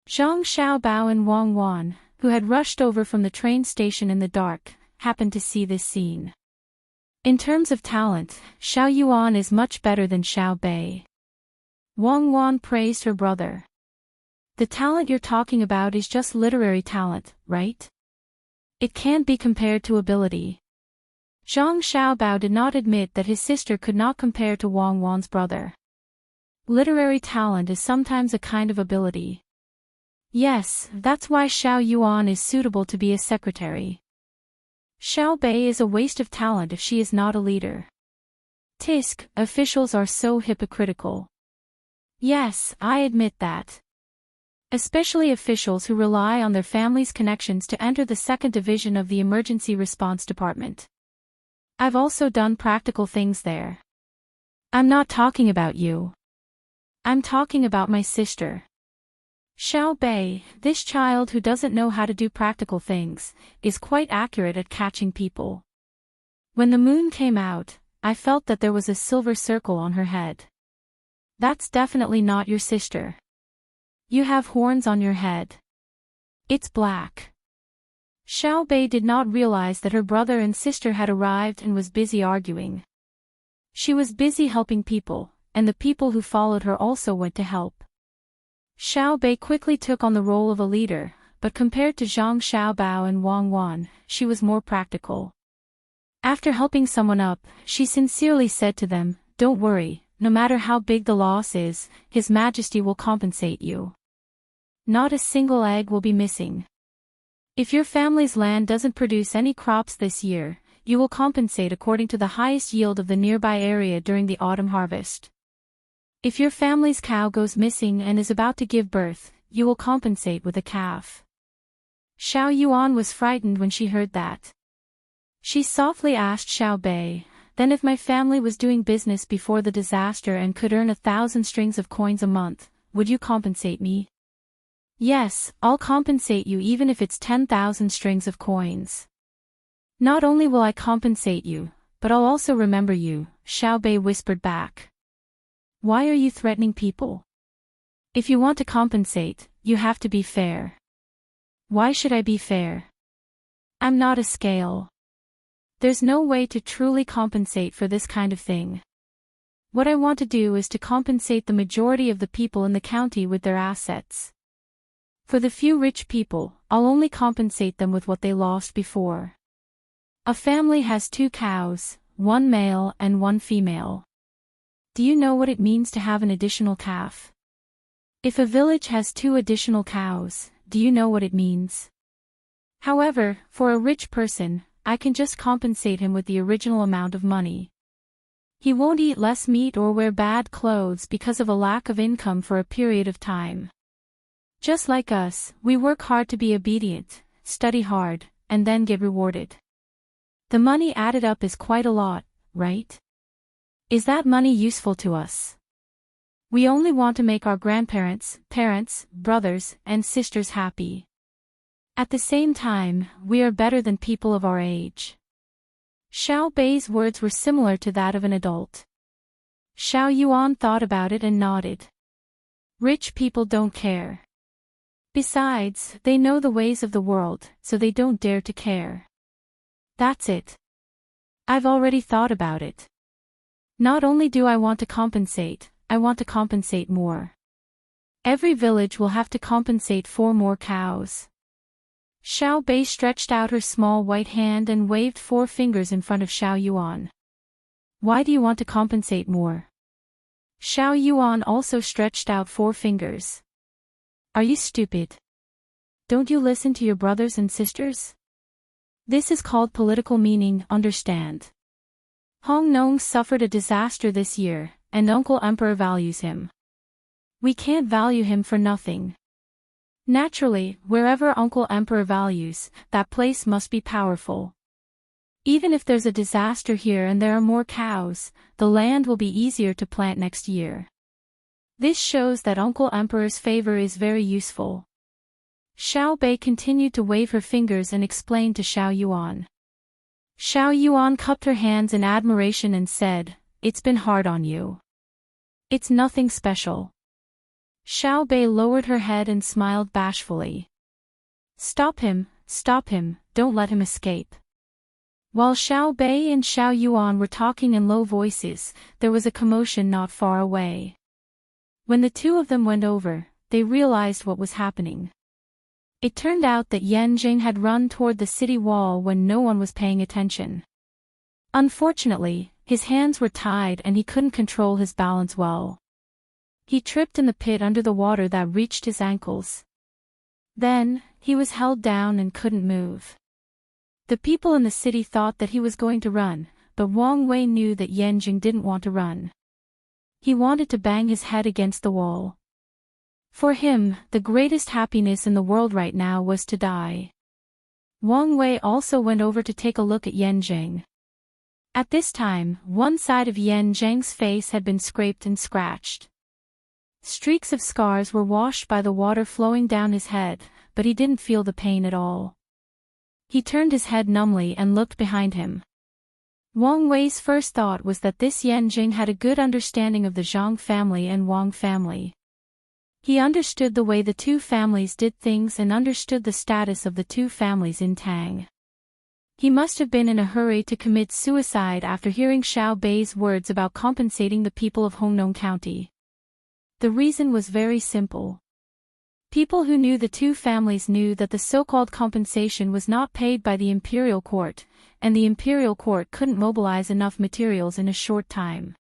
Speaker 1: Zhang Xiaobao and Wang Wan, who had rushed over from the train station in the dark, happened to see this scene. In terms of talent, Xiao Yuan is much better than Xiao Bei. Wang Wan praised her brother. "The talent you're talking about is just literary talent, right? It can't be compared to ability." Zhang Xiaobao did not admit that his sister could not compare to Wang Wan's brother. Literary talent is sometimes a kind of ability. Yes, that's why Xiao Yuan is suitable to be a secretary. Xiao Bei is a waste of talent if she is not a leader. Tisk, officials are so hypocritical. Yes, I admit that. Especially officials who rely on their family's connections to enter the second division of the emergency response department. I've also done practical things there. I'm not talking about you. I'm talking about my sister. Xiao Bei, this child who doesn't know how to do practical things, is quite accurate at catching people. When the moon came out, I felt that there was a silver circle on her head. That's definitely not your sister. You have horns on your head. It's black. Xiao Bei did not realize that her brother and sister had arrived and was busy arguing. She was busy helping people, and the people who followed her also went to help. Xiao Bei quickly took on the role of a leader, but compared to Zhang Xiaobao and Wang Wan, she was more practical. After helping someone up, she sincerely said to them, "Don't worry, no matter how big the loss is, His Majesty will compensate you. Not a single egg will be missing. If your family's land doesn't produce any crops this year, you will compensate according to the highest yield of the nearby area during the autumn harvest. If your family's cow goes missing and is about to give birth, you will compensate with a calf." Xiao Yuan was frightened when she heard that. She softly asked Xiao Bei, "Then if my family was doing business before the disaster and could earn 1,000 strings of coins a month, would you compensate me?" "Yes, I'll compensate you even if it's 10,000 strings of coins. Not only will I compensate you, but I'll also remember you," Xiao Bei whispered back. "Why are you threatening people? If you want to compensate, you have to be fair." "Why should I be fair? I'm not a scale. There's no way to truly compensate for this kind of thing. What I want to do is to compensate the majority of the people in the county with their assets. For the few rich people, I'll only compensate them with what they lost before. A family has 2 cows, 1 male and 1 female. Do you know what it means to have an additional calf? If a village has 2 additional cows, do you know what it means? However, for a rich person, I can just compensate him with the original amount of money. He won't eat less meat or wear bad clothes because of a lack of income for a period of time. Just like us, we work hard to be obedient, study hard, and then get rewarded. The money added up is quite a lot, right? Is that money useful to us? We only want to make our grandparents, parents, brothers, and sisters happy. At the same time, we are better than people of our age. Xiao Bei's words were similar to that of an adult. Xiao Yuan thought about it and nodded. Rich people don't care. Besides, they know the ways of the world, so they don't dare to care. That's it. I've already thought about it. Not only do I want to compensate, I want to compensate more. Every village will have to compensate 4 more cows. Xiao Bei stretched out her small white hand and waved 4 fingers in front of Xiao Yuan. Why do you want to compensate more? Xiao Yuan also stretched out 4 fingers. Are you stupid? Don't you listen to your brothers and sisters? This is called political meaning, understand? Hong Nong suffered a disaster this year, and Uncle Emperor values him. We can't value him for nothing. Naturally, wherever Uncle Emperor values, that place must be powerful. Even if there's a disaster here and there are more cows, the land will be easier to plant next year. This shows that Uncle Emperor's favor is very useful. Xiao Bei continued to wave her fingers and explained to Xiao Yuan. Xiao Yuan cupped her hands in admiration and said, "It's been hard on you." "It's nothing special." Xiao Bei lowered her head and smiled bashfully. Stop him, don't let him escape." While Xiao Bei and Xiao Yuan were talking in low voices, there was a commotion not far away. When the two of them went over, they realized what was happening. It turned out that Yan Jing had run toward the city wall when no one was paying attention. Unfortunately, his hands were tied and he couldn't control his balance well. He tripped in the pit under the water that reached his ankles. Then, he was held down and couldn't move. The people in the city thought that he was going to run, but Wang Wei knew that Yan Jing didn't want to run. He wanted to bang his head against the wall. For him, the greatest happiness in the world right now was to die. Wang Wei also went over to take a look at Yan Jing. At this time, one side of Yan Jing's face had been scraped and scratched. Streaks of scars were washed by the water flowing down his head, but he didn't feel the pain at all. He turned his head numbly and looked behind him. Wang Wei's first thought was that this Yan Jing had a good understanding of the Zhang family and Wang family. He understood the way the two families did things and understood the status of the two families in Tang. He must have been in a hurry to commit suicide after hearing Xiao Bei's words about compensating the people of Hongnong County. The reason was very simple. People who knew the two families knew that the so-called compensation was not paid by the imperial court, and the imperial court couldn't mobilize enough materials in a short time.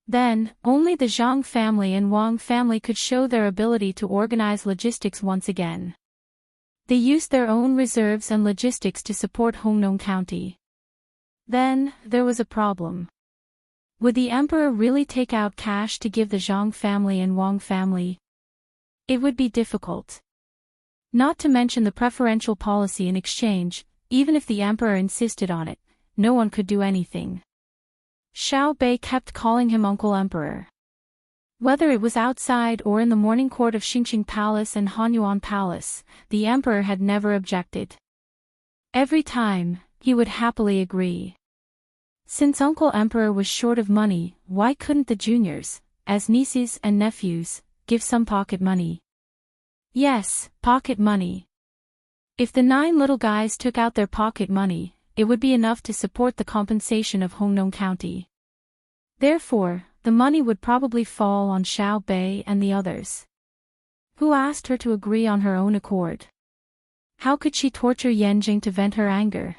Speaker 1: Then, only the Zhang family and Wang family could show their ability to organize logistics once again. They used their own reserves and logistics to support Hongnong County. Then, there was a problem. Would the emperor really take out cash to give the Zhang family and Wang family? It would be difficult. Not to mention the preferential policy in exchange, even if the emperor insisted on it, no one could do anything. Xiao Bei kept calling him Uncle Emperor. Whether it was outside or in the morning court of Xingqing Palace and Hanyuan Palace, the emperor had never objected. Every time, he would happily agree. Since Uncle Emperor was short of money, why couldn't the juniors, as nieces and nephews, give some pocket money? Yes, pocket money. If the 9 little guys took out their pocket money, it would be enough to support the compensation of Hongnong County. Therefore, the money would probably fall on Xiao Bei and the others. Who asked her to agree on her own accord? How could she torture Yan Jing to vent her anger?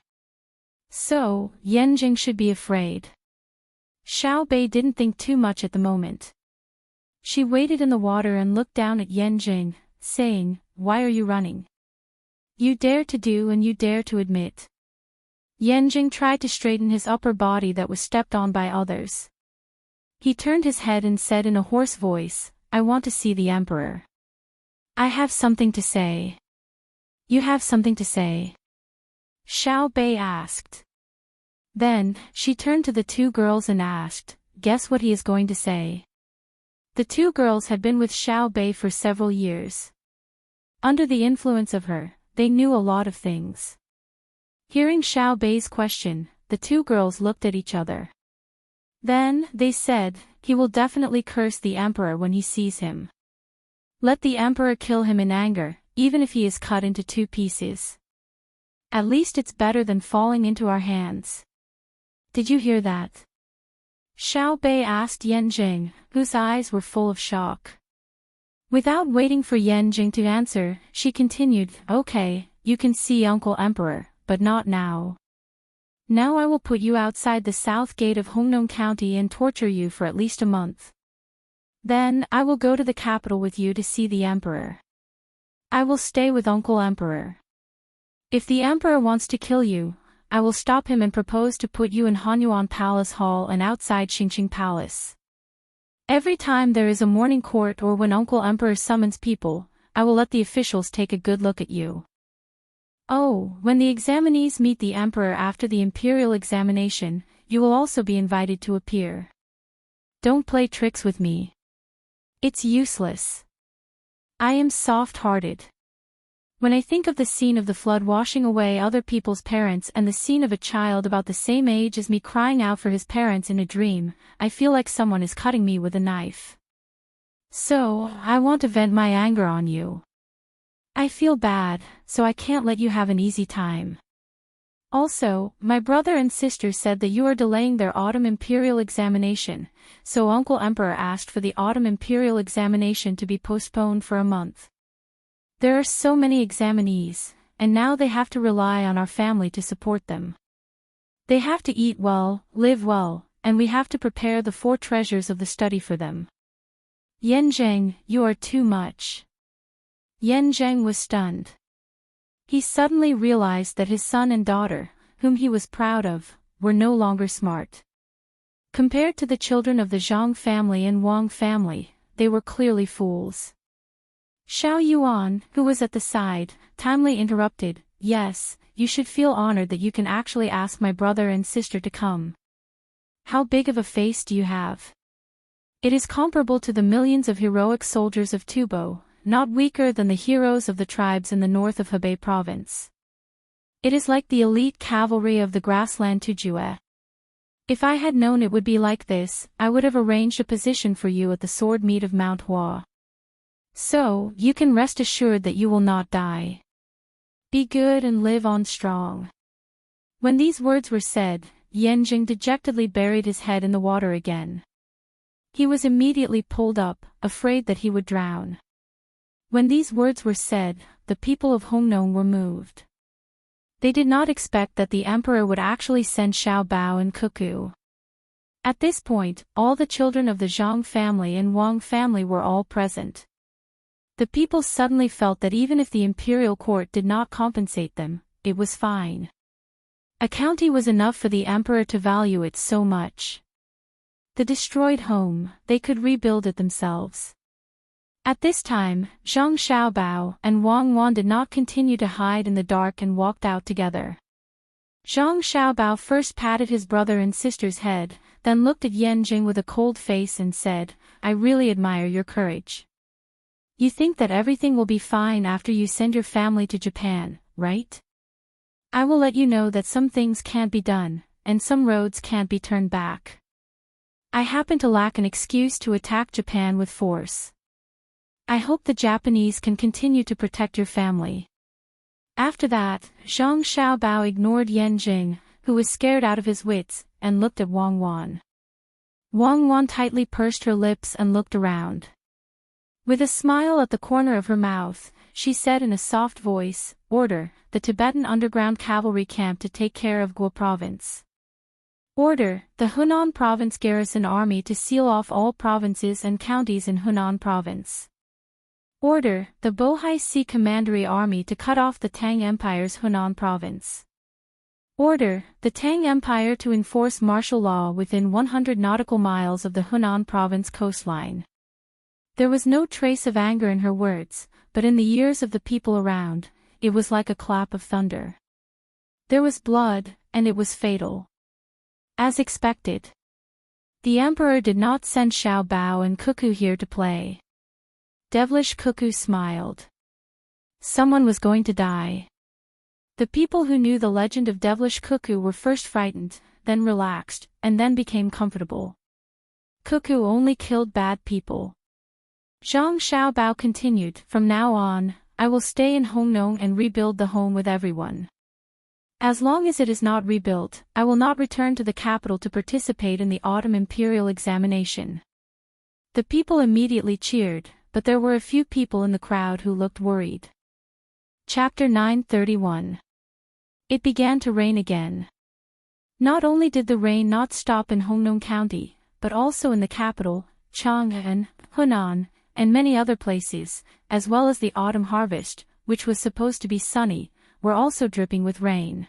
Speaker 1: So, Yan Jing should be afraid. Xiao Bei didn't think too much at the moment. She waded in the water and looked down at Yan Jing, saying, "Why are you running? You dare to do and you dare to admit." Yan Jing tried to straighten his upper body that was stepped on by others. He turned his head and said in a hoarse voice, "I want to see the emperor." I have something to say. You have something to say? Xiao Bei asked. Then, she turned to the two girls and asked, guess what he is going to say? The two girls had been with Xiao Bei for several years. Under the influence of her, they knew a lot of things. Hearing Xiao Bei's question, the two girls looked at each other. Then, they said, he will definitely curse the emperor when he sees him. Let the emperor kill him in anger, even if he is cut into 2 pieces. At least it's better than falling into our hands. Did you hear that? Xiao Bei asked Yanjing, whose eyes were full of shock. Without waiting for Yanjing to answer, she continued, okay, you can see Uncle Emperor, but not now. Now I will put you outside the south gate of Hongnong County and torture you for at least a month. Then, I will go to the capital with you to see the emperor. I will stay with Uncle Emperor. If the emperor wants to kill you, I will stop him and propose to put you in Hanyuan Palace Hall and outside Xingqing Palace. Every time there is a morning court or when Uncle Emperor summons people, I will let the officials take a good look at you. Oh, when the examinees meet the emperor after the imperial examination, you will also be invited to appear. Don't play tricks with me. It's useless. I am soft-hearted. When I think of the scene of the flood washing away other people's parents and the scene of a child about the same age as me crying out for his parents in a dream, I feel like someone is cutting me with a knife. So, I want to vent my anger on you. I feel bad, so I can't let you have an easy time. Also, my brother and sister said that you are delaying their autumn imperial examination, so Uncle Emperor asked for the autumn imperial examination to be postponed for a month. There are so many examinees, and now they have to rely on our family to support them. They have to eat well, live well, and we have to prepare the 4 treasures of the study for them. Yanzheng, you are too much. Yanzheng was stunned. He suddenly realized that his son and daughter, whom he was proud of, were no longer smart. Compared to the children of the Zhang family and Wang family, they were clearly fools. Xiao Yuan, who was at the side, timely interrupted, yes, you should feel honored that you can actually ask my brother and sister to come. How big of a face do you have? It is comparable to the millions of heroic soldiers of Tubo, not weaker than the heroes of the tribes in the north of Hebei province. It is like the elite cavalry of the grassland Tujue. If I had known it would be like this, I would have arranged a position for you at the sword meet of Mount Hua. So, you can rest assured that you will not die. Be good and live on strong. When these words were said, Yanjing dejectedly buried his head in the water again. He was immediately pulled up, afraid that he would drown. When these words were said, the people of Hongnong were moved. They did not expect that the emperor would actually send Xiao Bao and Cuckoo. At this point, all the children of the Zhang family and Wang family were all present. The people suddenly felt that even if the imperial court did not compensate them, it was fine. A county was enough for the emperor to value it so much. The destroyed home, they could rebuild it themselves. At this time, Zhang Xiaobao and Wang Wan did not continue to hide in the dark and walked out together. Zhang Xiaobao first patted his brother and sister's head, then looked at Yanjing with a cold face and said, I really admire your courage. You think that everything will be fine after you send your family to Japan, right? I will let you know that some things can't be done, and some roads can't be turned back. I happen to lack an excuse to attack Japan with force. I hope the Japanese can continue to protect your family. After that, Zhang Xiaobao ignored Yanjing, who was scared out of his wits, and looked at Wang Wan. Wang Wan tightly pursed her lips and looked around. With a smile at the corner of her mouth, she said in a soft voice, Order, the Tibetan underground cavalry camp to take care of Guo province. Order, the Hunan province garrison army to seal off all provinces and counties in Hunan province. Order, the Bohai Sea Commandery Army to cut off the Tang Empire's Hunan province. Order, the Tang Empire to enforce martial law within 100 nautical miles of the Hunan province coastline. There was no trace of anger in her words, but in the ears of the people around, it was like a clap of thunder. There was blood, and it was fatal. As expected. The emperor did not send Xiao Bao and Cuckoo here to play. Devilish Cuckoo smiled. Someone was going to die. The people who knew the legend of Devilish Cuckoo were first frightened, then relaxed, and then became comfortable. Cuckoo only killed bad people. Zhang Xiaobao continued, "From now on, I will stay in Hongnong and rebuild the home with everyone. As long as it is not rebuilt, I will not return to the capital to participate in the autumn imperial examination." The people immediately cheered, but there were a few people in the crowd who looked worried. Chapter 931. It began to rain again. Not only did the rain not stop in Hongnong County, but also in the capital, Chang'an, Hunan, and many other places, as well as the autumn harvest, which was supposed to be sunny, were also dripping with rain.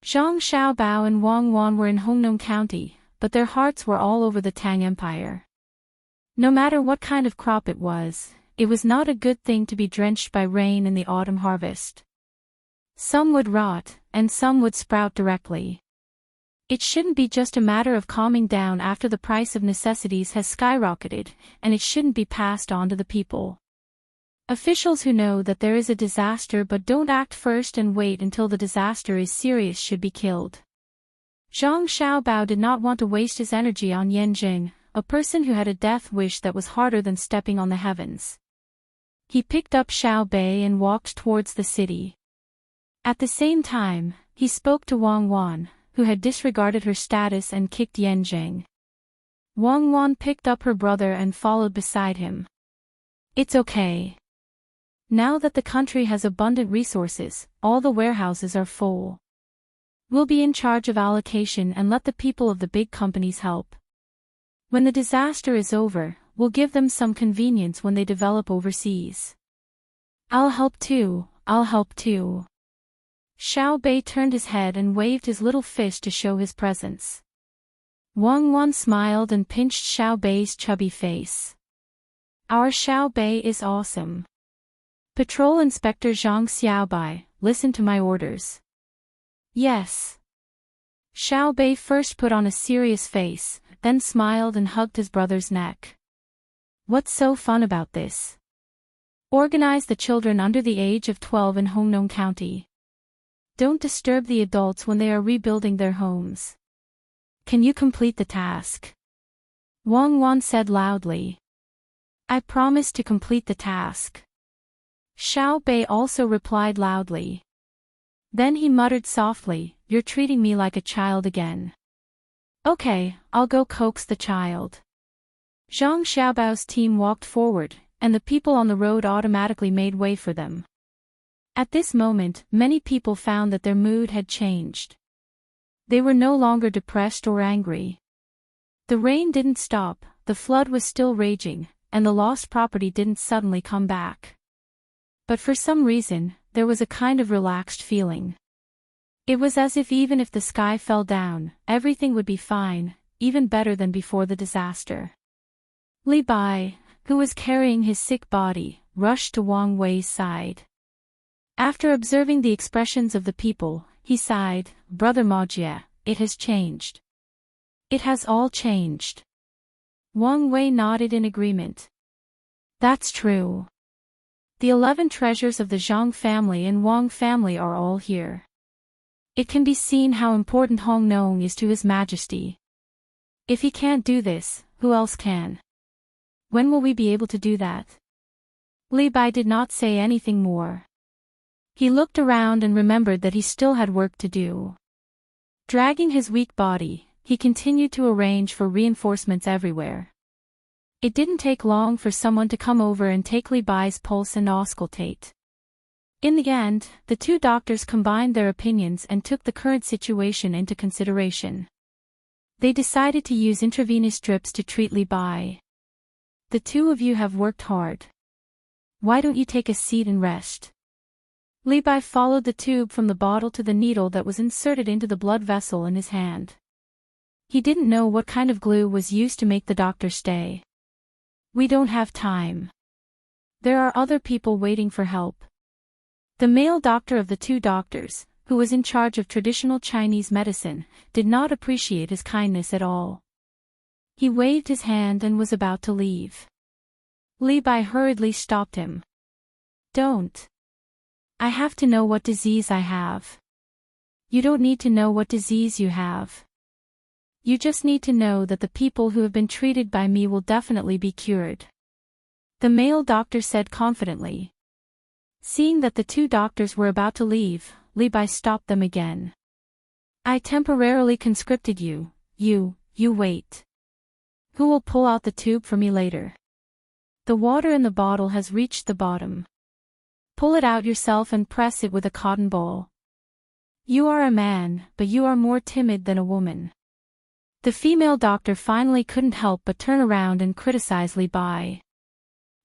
Speaker 1: Zhang Xiaobao and Wang Wan were in Hongnong County, but their hearts were all over the Tang Empire. No matter what kind of crop it was not a good thing to be drenched by rain in the autumn harvest. Some would rot, and some would sprout directly. It shouldn't be just a matter of calming down after the price of necessities has skyrocketed, and it shouldn't be passed on to the people. Officials who know that there is a disaster but don't act first and wait until the disaster is serious should be killed. Zhang Xiaobao did not want to waste his energy on Yanjing, a person who had a death wish that was harder than stepping on the heavens. He picked up Xiao Bei and walked towards the city. At the same time, he spoke to Wang Wan, who had disregarded her status and kicked Yanjing. Wang Wan picked up her brother and followed beside him. "It's okay. Now that the country has abundant resources, all the warehouses are full. We'll be in charge of allocation and let the people of the big companies help. When the disaster is over, we'll give them some convenience when they develop overseas." I'll help too. Xiao Bei turned his head and waved his little fist to show his presence. Wang Wan smiled and pinched Xiao Bei's chubby face. "Our Xiao Bei is awesome. Patrol Inspector Zhang Xiaobai, listen to my orders." "Yes." Xiao Bei first put on a serious face, then smiled and hugged his brother's neck. "What's so fun about this? Organize the children under the age of 12 in Hongnong County. Don't disturb the adults when they are rebuilding their homes. Can you complete the task?" Wang Wan said loudly. "I promise to complete the task." Xiao Bei also replied loudly. Then he muttered softly, "You're treating me like a child again." "Okay, I'll go coax the child." Zhang Xiaobao's team walked forward, and the people on the road automatically made way for them. At this moment, many people found that their mood had changed. They were no longer depressed or angry. The rain didn't stop, the flood was still raging, and the lost property didn't suddenly come back. But for some reason, there was a kind of relaxed feeling. It was as if even if the sky fell down, everything would be fine, even better than before the disaster. Li Bai, who was carrying his sick body, rushed to Wang Wei's side. After observing the expressions of the people, he sighed, "Brother Majie, it has changed. It has all changed." Wang Wei nodded in agreement. "That's true. The 11 treasures of the Zhang family and Wang family are all here. It can be seen how important Hongnong is to His Majesty. If he can't do this, who else can? When will we be able to do that?" Li Bai did not say anything more. He looked around and remembered that he still had work to do. Dragging his weak body, he continued to arrange for reinforcements everywhere. It didn't take long for someone to come over and take Li Bai's pulse and auscultate. In the end, the two doctors combined their opinions and took the current situation into consideration. They decided to use intravenous drips to treat Li Bai. "The two of you have worked hard. Why don't you take a seat and rest?" Li Bai followed the tube from the bottle to the needle that was inserted into the blood vessel in his hand. He didn't know what kind of glue was used to make the doctor stay. "We don't have time. There are other people waiting for help. The male doctor of the two doctors, who was in charge of traditional Chinese medicine, did not appreciate his kindness at all. He waved his hand and was about to leave. Li Bai hurriedly stopped him. Don't. I have to know what disease I have. You don't need to know what disease you have. You just need to know that the people who have been treated by me will definitely be cured. The male doctor said confidently. Seeing that the two doctors were about to leave, Li Bai stopped them again. I temporarily conscripted you, you wait. Who will pull out the tube for me later? The water in the bottle has reached the bottom. Pull it out yourself and press it with a cotton ball. You are a man, but you are more timid than a woman. The female doctor finally couldn't help but turn around and criticize Li Bai.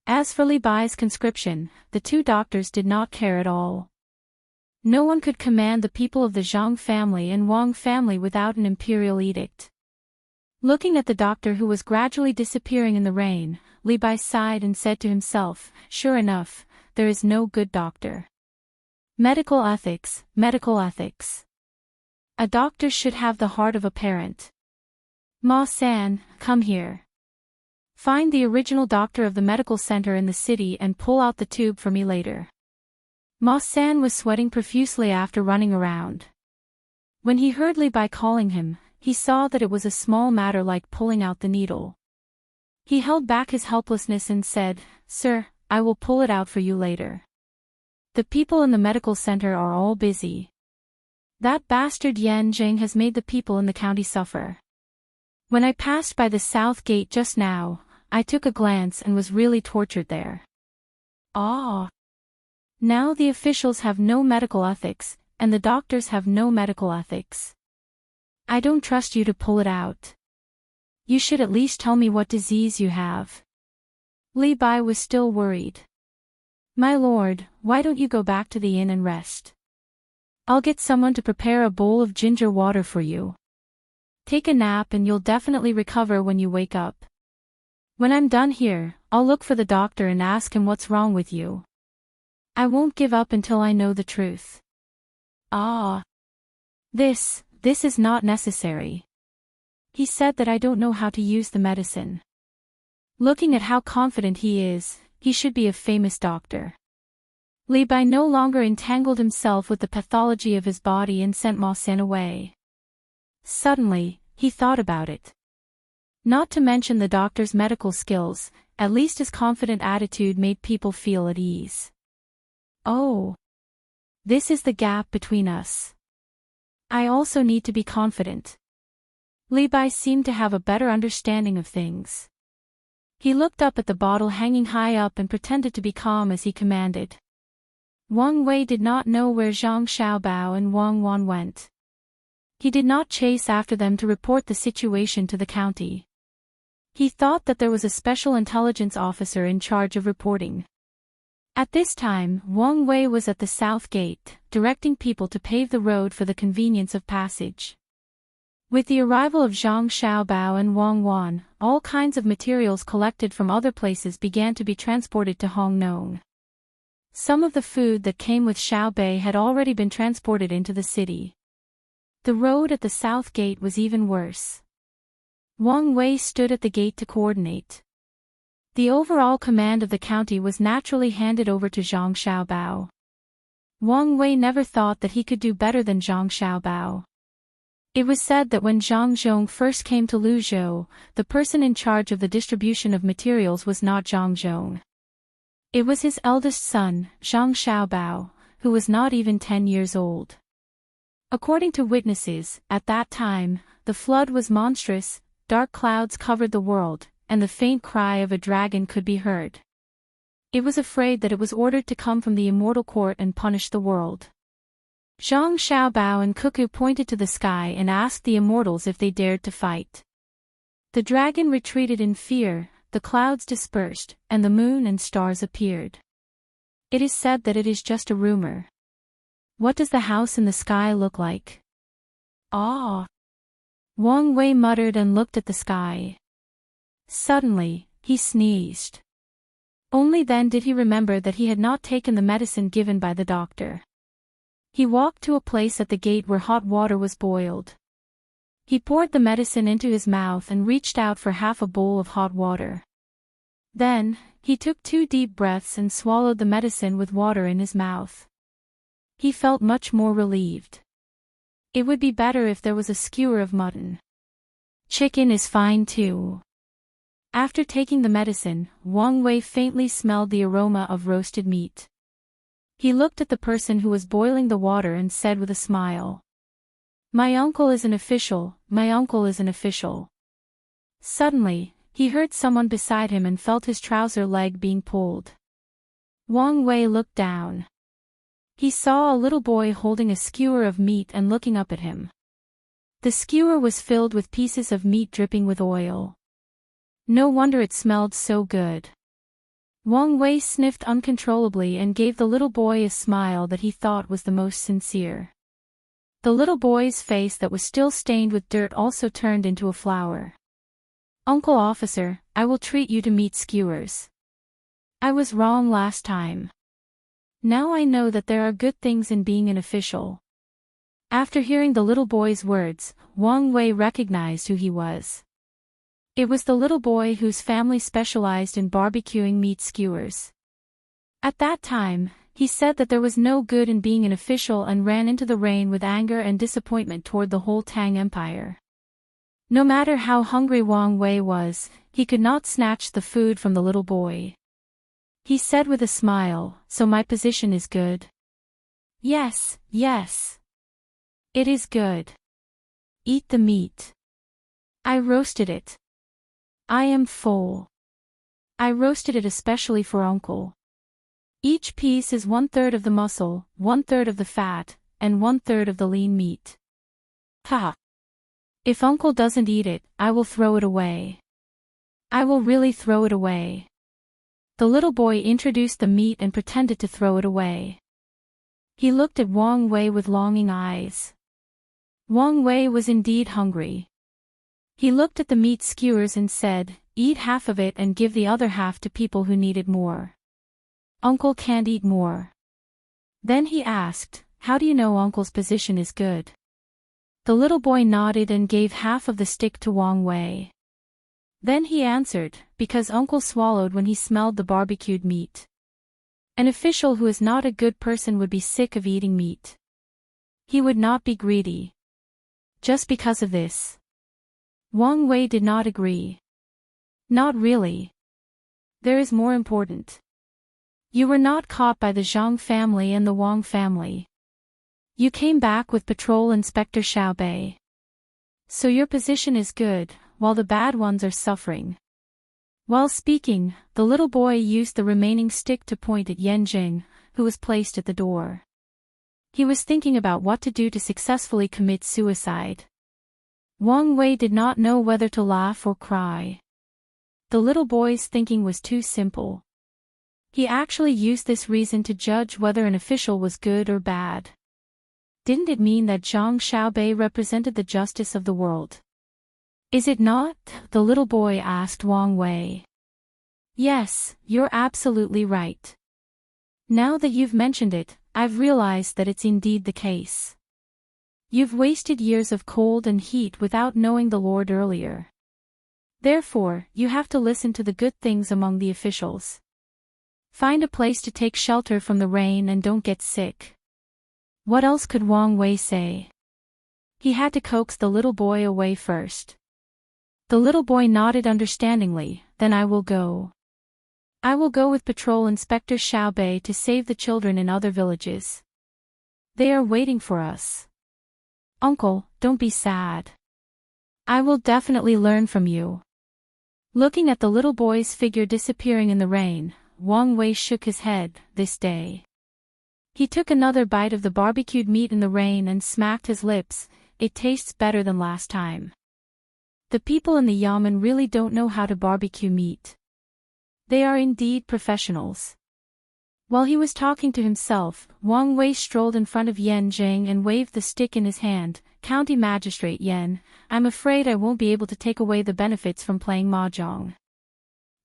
Speaker 1: As for Li Bai's conscription, the two doctors did not care at all. No one could command the people of the Zhang family and Wang family without an imperial edict. Looking at the doctor who was gradually disappearing in the rain, Li Bai sighed and said to himself, sure enough, there is no good doctor. Medical ethics, medical ethics. A doctor should have the heart of a parent. Ma-san, come here. Find the original doctor of the medical center in the city and pull out the tube for me later. Ma-san was sweating profusely after running around. When he heard Li Bai calling him, he saw that it was a small matter like pulling out the needle. He held back his helplessness and said, Sir, I will pull it out for you later. The people in the medical center are all busy. That bastard Yan Jing has made the people in the county suffer. When I passed by the south gate just now, I took a glance and was really tortured there. Ah! Now the officials have no medical ethics, and the doctors have no medical ethics. I don't trust you to pull it out. You should at least tell me what disease you have. Li Bai was still worried. My lord, why don't you go back to the inn and rest? I'll get someone to prepare a bowl of ginger water for you. Take a nap and you'll definitely recover when you wake up. When I'm done here, I'll look for the doctor and ask him what's wrong with you. I won't give up until I know the truth. Ah. This is not necessary. He said that I don't know how to use the medicine. Looking at how confident he is, he should be a famous doctor. Li Bai no longer entangled himself with the pathology of his body and sent Ma-san away. Suddenly, he thought about it. Not to mention the doctor's medical skills, at least his confident attitude made people feel at ease. Oh. This is the gap between us. I also need to be confident. Li Bai seemed to have a better understanding of things. He looked up at the bottle hanging high up and pretended to be calm as he commanded. Wang Wei did not know where Zhang Xiaobao and Wang Wan went. He did not chase after them to report the situation to the county. He thought that there was a special intelligence officer in charge of reporting. At this time, Wang Wei was at the south gate, directing people to pave the road for the convenience of passage. With the arrival of Zhang Xiaobao and Wang Wan, all kinds of materials collected from other places began to be transported to Hongnong. Some of the food that came with Xiaobei had already been transported into the city. The road at the south gate was even worse. Wang Wei stood at the gate to coordinate. The overall command of the county was naturally handed over to Zhang Xiaobao. Wang Wei never thought that he could do better than Zhang Xiaobao. It was said that when Zhang Zhong first came to Luzhou, the person in charge of the distribution of materials was not Zhang Zhong. It was his eldest son, Zhang Xiaobao, who was not even 10 years old. According to witnesses, at that time, the flood was monstrous, dark clouds covered the world, and the faint cry of a dragon could be heard. It was afraid that it was ordered to come from the immortal court and punish the world. Zhang Xiaobao and Cuckoo pointed to the sky and asked the immortals if they dared to fight. The dragon retreated in fear, the clouds dispersed, and the moon and stars appeared. It is said that it is just a rumor. What does the house in the sky look like? Ah! Wang Wei muttered and looked at the sky. Suddenly, he sneezed. Only then did he remember that he had not taken the medicine given by the doctor. He walked to a place at the gate where hot water was boiled. He poured the medicine into his mouth and reached out for half a bowl of hot water. Then, he took 2 deep breaths and swallowed the medicine with water in his mouth. He felt much more relieved. It would be better if there was a skewer of mutton. Chicken is fine too. After taking the medicine, Wang Wei faintly smelled the aroma of roasted meat. He looked at the person who was boiling the water and said with a smile, "My uncle is an official, my uncle is an official." Suddenly, he heard someone beside him and felt his trouser leg being pulled. Wang Wei looked down. He saw a little boy holding a skewer of meat and looking up at him. The skewer was filled with pieces of meat dripping with oil. No wonder it smelled so good. Wang Wei sniffed uncontrollably and gave the little boy a smile that he thought was the most sincere. The little boy's face that was still stained with dirt also turned into a flower. "Uncle Officer, I will treat you to meat skewers. I was wrong last time. Now I know that there are good things in being an official." After hearing the little boy's words, Wang Wei recognized who he was. It was the little boy whose family specialized in barbecuing meat skewers. At that time, he said that there was no good in being an official and ran into the rain with anger and disappointment toward the whole Tang Empire. No matter how hungry Wang Wei was, he could not snatch the food from the little boy. He said with a smile, "So my position is good?" "Yes, yes. It is good. Eat the meat. I roasted it. I am full. I roasted it especially for Uncle. Each piece is 1/3 of the muscle, 1/3 of the fat, and 1/3 of the lean meat. Ha! If Uncle doesn't eat it, I will throw it away. I will really throw it away." The little boy introduced the meat and pretended to throw it away. He looked at Wang Wei with longing eyes. Wang Wei was indeed hungry. He looked at the meat skewers and said, "Eat half of it and give the other half to people who need it more. Uncle can't eat more." Then he asked, "How do you know Uncle's position is good?" The little boy nodded and gave half of the stick to Wang Wei. Then he answered, "Because Uncle swallowed when he smelled the barbecued meat. An official who is not a good person would be sick of eating meat. He would not be greedy. Just because of this." Wang Wei did not agree. "Not really. There is more important. You were not caught by the Zhang family and the Wang family. You came back with Patrol Inspector Xiaobei. So your position is good, while the bad ones are suffering." While speaking, the little boy used the remaining stick to point at Yan Jing, who was placed at the door. He was thinking about what to do to successfully commit suicide. Wang Wei did not know whether to laugh or cry. The little boy's thinking was too simple. He actually used this reason to judge whether an official was good or bad. Didn't it mean that Zhang Xiaobei represented the justice of the world? "Is it not?" the little boy asked Wang Wei. "Yes, you're absolutely right. Now that you've mentioned it, I've realized that it's indeed the case. You've wasted years of cold and heat without knowing the Lord earlier. Therefore, you have to listen to the good things among the officials. Find a place to take shelter from the rain and don't get sick." What else could Wang Wei say? He had to coax the little boy away first. The little boy nodded understandingly, "Then I will go. I will go with Patrol Inspector Xiaobei to save the children in other villages. They are waiting for us. Uncle, don't be sad. I will definitely learn from you." Looking at the little boy's figure disappearing in the rain, Wang Wei shook his head. This day. He took another bite of the barbecued meat in the rain and smacked his lips. "It tastes better than last time. The people in the yamen really don't know how to barbecue meat. They are indeed professionals." While he was talking to himself, Wang Wei strolled in front of Yan Jing and waved the stick in his hand. "County Magistrate Yan, I'm afraid I won't be able to take away the benefits from playing mahjong.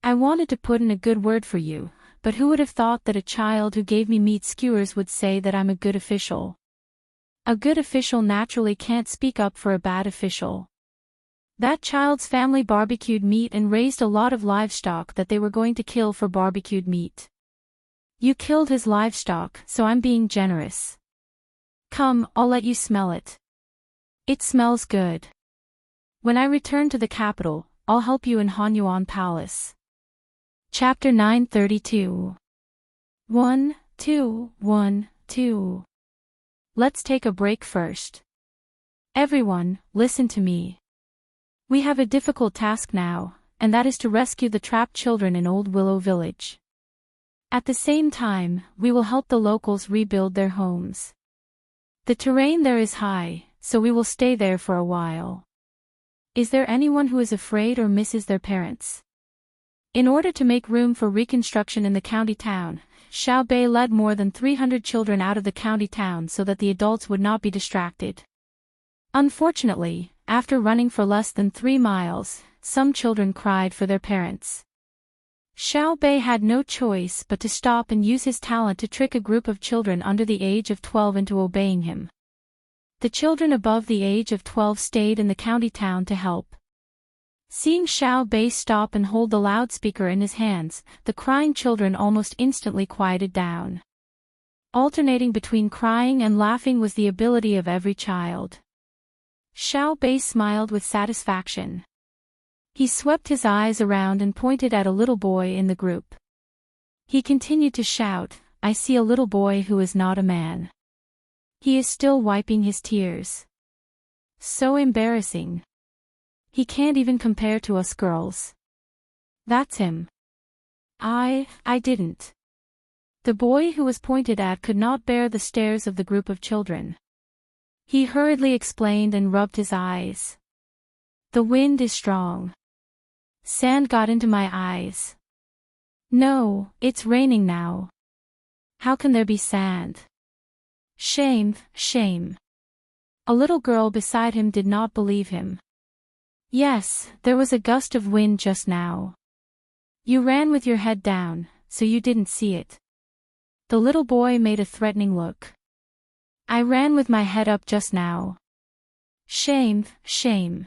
Speaker 1: I wanted to put in a good word for you, but who would have thought that a child who gave me meat skewers would say that I'm a good official? A good official naturally can't speak up for a bad official. That child's family barbecued meat and raised a lot of livestock that they were going to kill for barbecued meat. You killed his livestock, so I'm being generous. Come, I'll let you smell it. It smells good. When I return to the capital, I'll help you in Hanyuan Palace. Chapter 932. 1, 2, 1, 2. Let's take a break first. Everyone, listen to me. We have a difficult task now, and that is to rescue the trapped children in Old Willow Village. At the same time, we will help the locals rebuild their homes. The terrain there is high, so we will stay there for a while. Is there anyone who is afraid or misses their parents? In order to make room for reconstruction in the county town, Xiao Bei led more than 300 children out of the county town so that the adults would not be distracted. Unfortunately, after running for less than 3 miles, some children cried for their parents. Xiao Bei had no choice but to stop and use his talent to trick a group of children under the age of 12 into obeying him. The children above the age of 12 stayed in the county town to help. Seeing Xiao Bei stop and hold the loudspeaker in his hands, the crying children almost instantly quieted down. Alternating between crying and laughing was the ability of every child. Xiao Bei smiled with satisfaction. He swept his eyes around and pointed at a little boy in the group. He continued to shout, "I see a little boy who is not a man. He is still wiping his tears. So embarrassing. He can't even compare to us girls. That's him. I didn't." The boy who was pointed at could not bear the stares of the group of children. He hurriedly explained and rubbed his eyes. "The wind is strong. Sand got into my eyes. No, it's raining now. How can there be sand? Shame, shame." A little girl beside him did not believe him. "Yes, there was a gust of wind just now. You ran with your head down, so you didn't see it." The little boy made a threatening look. "I ran with my head up just now. Shame, shame.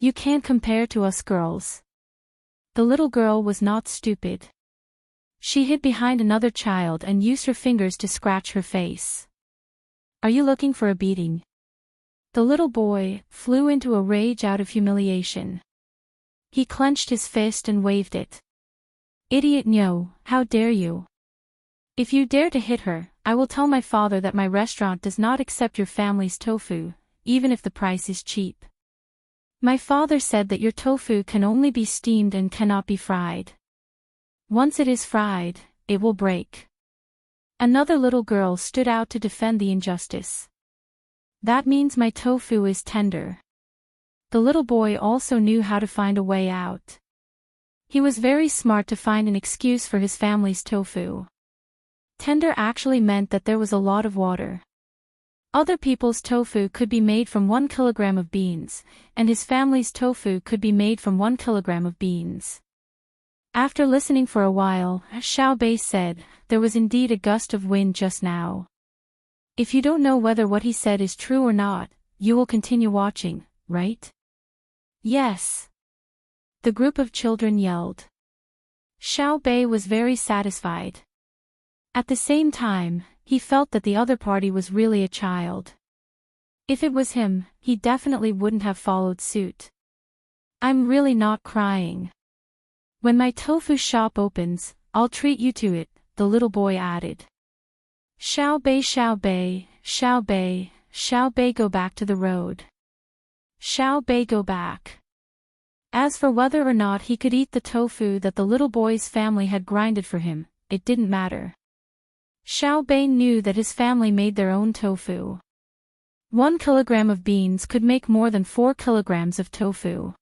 Speaker 1: You can't compare to us girls." The little girl was not stupid. She hid behind another child and used her fingers to scratch her face. "Are you looking for a beating?" The little boy flew into a rage out of humiliation. He clenched his fist and waved it. "Idiot Nyo, how dare you? If you dare to hit her, I will tell my father that my restaurant does not accept your family's tofu, even if the price is cheap. My father said that your tofu can only be steamed and cannot be fried. Once it is fried, it will break." Another little girl stood out to defend the injustice. "That means my tofu is tender." The little boy also knew how to find a way out. He was very smart to find an excuse for his family's tofu. Tender actually meant that there was a lot of water. Other people's tofu could be made from 1 kilogram of beans, and his family's tofu could be made from 1 kilogram of beans. After listening for a while, Xiao Bei said, "There was indeed a gust of wind just now. If you don't know whether what he said is true or not, you will continue watching, right?" "Yes." The group of children yelled. Xiao Bei was very satisfied. At the same time, he felt that the other party was really a child. If it was him, he definitely wouldn't have followed suit. "I'm really not crying. When my tofu shop opens, I'll treat you to it," the little boy added. Xiao Bei, Xiao Bei, Xiao Bei, Xiao Bei, go back to the road. Xiao Bei, go back. As for whether or not he could eat the tofu that the little boy's family had grinded for him, it didn't matter. Xiao Bei knew that his family made their own tofu. 1 kilogram of beans could make more than 4 kilograms of tofu.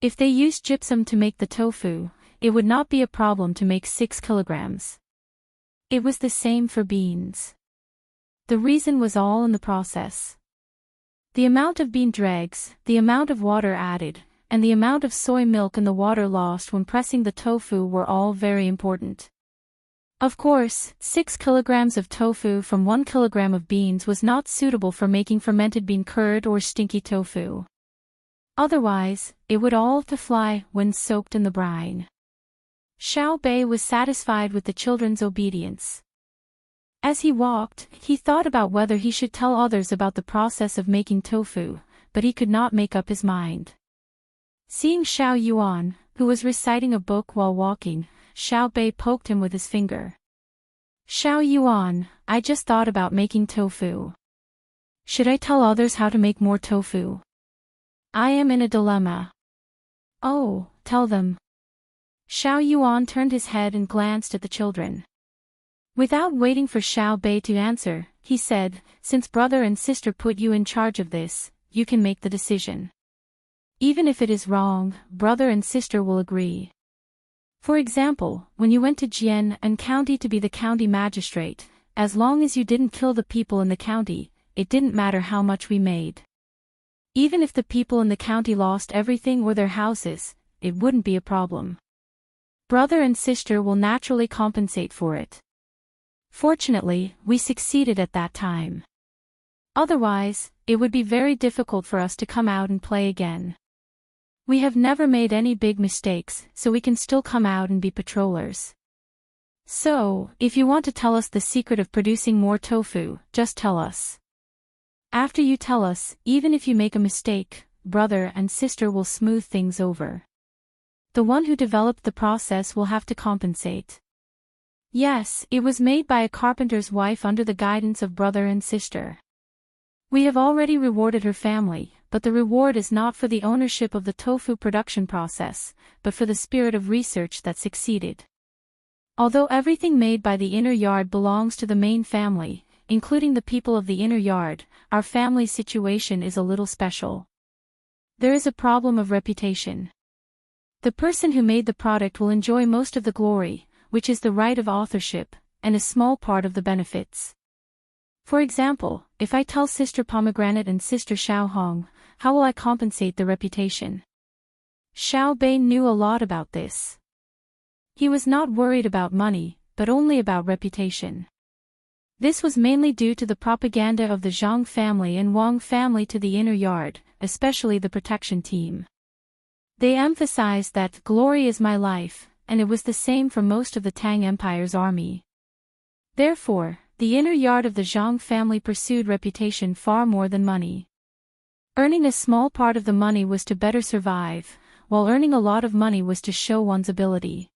Speaker 1: If they used gypsum to make the tofu, it would not be a problem to make 6 kilograms. It was the same for beans. The reason was all in the process. The amount of bean dregs, the amount of water added, and the amount of soy milk in the water lost when pressing the tofu were all very important. Of course, 6 kilograms of tofu from 1 kilogram of beans was not suitable for making fermented bean curd or stinky tofu. Otherwise, it would all to fly when soaked in the brine. Xiao Bei was satisfied with the children's obedience. As he walked, he thought about whether he should tell others about the process of making tofu, but he could not make up his mind. Seeing Xiao Yuan, who was reciting a book while walking, Xiao Bei poked him with his finger. Xiao Yuan, I just thought about making tofu. Should I tell others how to make more tofu? I am in a dilemma. Oh, tell them. Xiao Yuan turned his head and glanced at the children. Without waiting for Xiao Bei to answer, he said, since brother and sister put you in charge of this, you can make the decision. Even if it is wrong, brother and sister will agree. For example, when you went to Jian and County to be the county magistrate, as long as you didn't kill the people in the county, it didn't matter how much we made. Even if the people in the county lost everything or their houses, it wouldn't be a problem. Brother and sister will naturally compensate for it. Fortunately, we succeeded at that time. Otherwise, it would be very difficult for us to come out and play again. We have never made any big mistakes, so we can still come out and be patrollers. So, if you want to tell us the secret of producing more tofu, just tell us. After you tell us, even if you make a mistake, brother and sister will smooth things over. The one who developed the process will have to compensate. Yes, it was made by a carpenter's wife under the guidance of brother and sister. We have already rewarded her family, but the reward is not for the ownership of the tofu production process, but for the spirit of research that succeeded. Although everything made by the inner yard belongs to the main family, including the people of the inner yard, our family's situation is a little special. There is a problem of reputation. The person who made the product will enjoy most of the glory, which is the right of authorship, and a small part of the benefits. For example, if I tell Sister Pomegranate and Sister Xiaohong, how will I compensate the reputation? Xiao Bei knew a lot about this. He was not worried about money, but only about reputation. This was mainly due to the propaganda of the Zhang family and Wang family to the inner yard, especially the protection team. They emphasized that glory is my life, and it was the same for most of the Tang Empire's army. Therefore, the inner yard of the Zhang family pursued reputation far more than money. Earning a small part of the money was to better survive, while earning a lot of money was to show one's ability.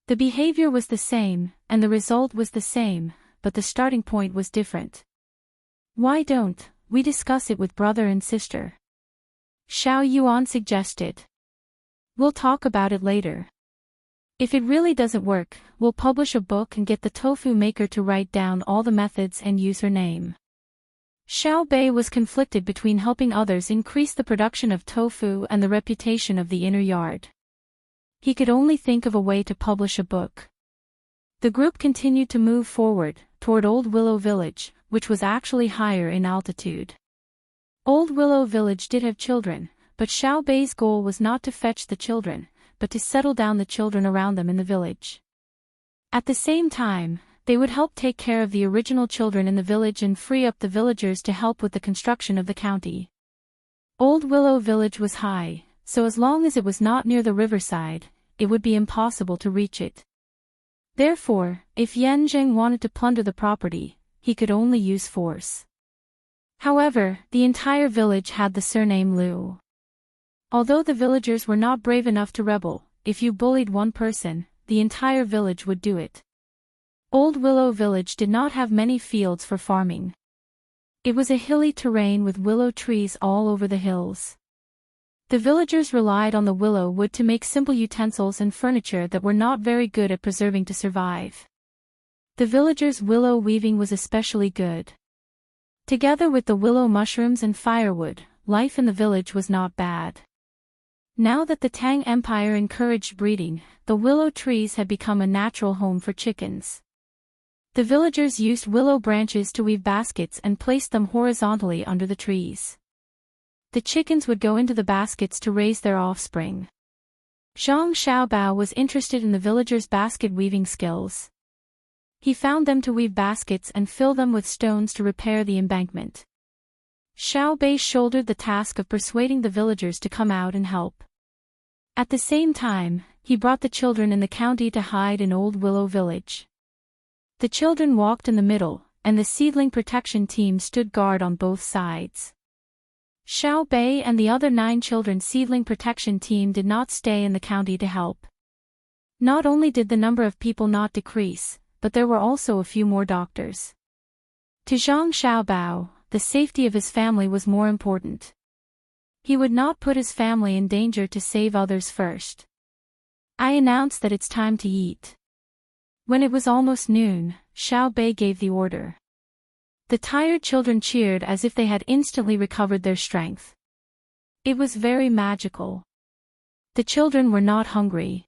Speaker 1: The behavior was the same, and the result was the same, but the starting point was different. Why don't we discuss it with brother and sister? Xiao Yuan suggested. We'll talk about it later. If it really doesn't work, we'll publish a book and get the tofu maker to write down all the methods and use her name. Xiao Bei was conflicted between helping others increase the production of tofu and the reputation of the inner yard. He could only think of a way to publish a book. The group continued to move forward, toward Old Willow Village, which was actually higher in altitude. Old Willow Village did have children, but Xiao Bei's goal was not to fetch the children, but to settle down the children around them in the village. At the same time, they would help take care of the original children in the village and free up the villagers to help with the construction of the county. Old Willow Village was high, so as long as it was not near the riverside, it would be impossible to reach it. Therefore, if Yan Zheng wanted to plunder the property, he could only use force. However, the entire village had the surname Liu. Although the villagers were not brave enough to rebel, if you bullied one person, the entire village would do it. Old Willow Village did not have many fields for farming. It was a hilly terrain with willow trees all over the hills. The villagers relied on the willow wood to make simple utensils and furniture that were not very good at preserving to survive. The villagers' willow weaving was especially good. Together with the willow mushrooms and firewood, life in the village was not bad. Now that the Tang Empire encouraged breeding, the willow trees had become a natural home for chickens. The villagers used willow branches to weave baskets and placed them horizontally under the trees. The chickens would go into the baskets to raise their offspring. Zhang Xiaobao was interested in the villagers' basket weaving skills. He found them to weave baskets and fill them with stones to repair the embankment. Xiao Bei shouldered the task of persuading the villagers to come out and help. At the same time, he brought the children in the county to hide in Old Willow Village. The children walked in the middle, and the seedling protection team stood guard on both sides. Xiao Bei and the other 9 children seedling protection team did not stay in the county to help. Not only did the number of people not decrease, but there were also a few more doctors. To Zhang Xiaobao, the safety of his family was more important. He would not put his family in danger to save others first. I announced that it's time to eat. When it was almost noon, Xiao Bei gave the order. The tired children cheered as if they had instantly recovered their strength. It was very magical. The children were not hungry.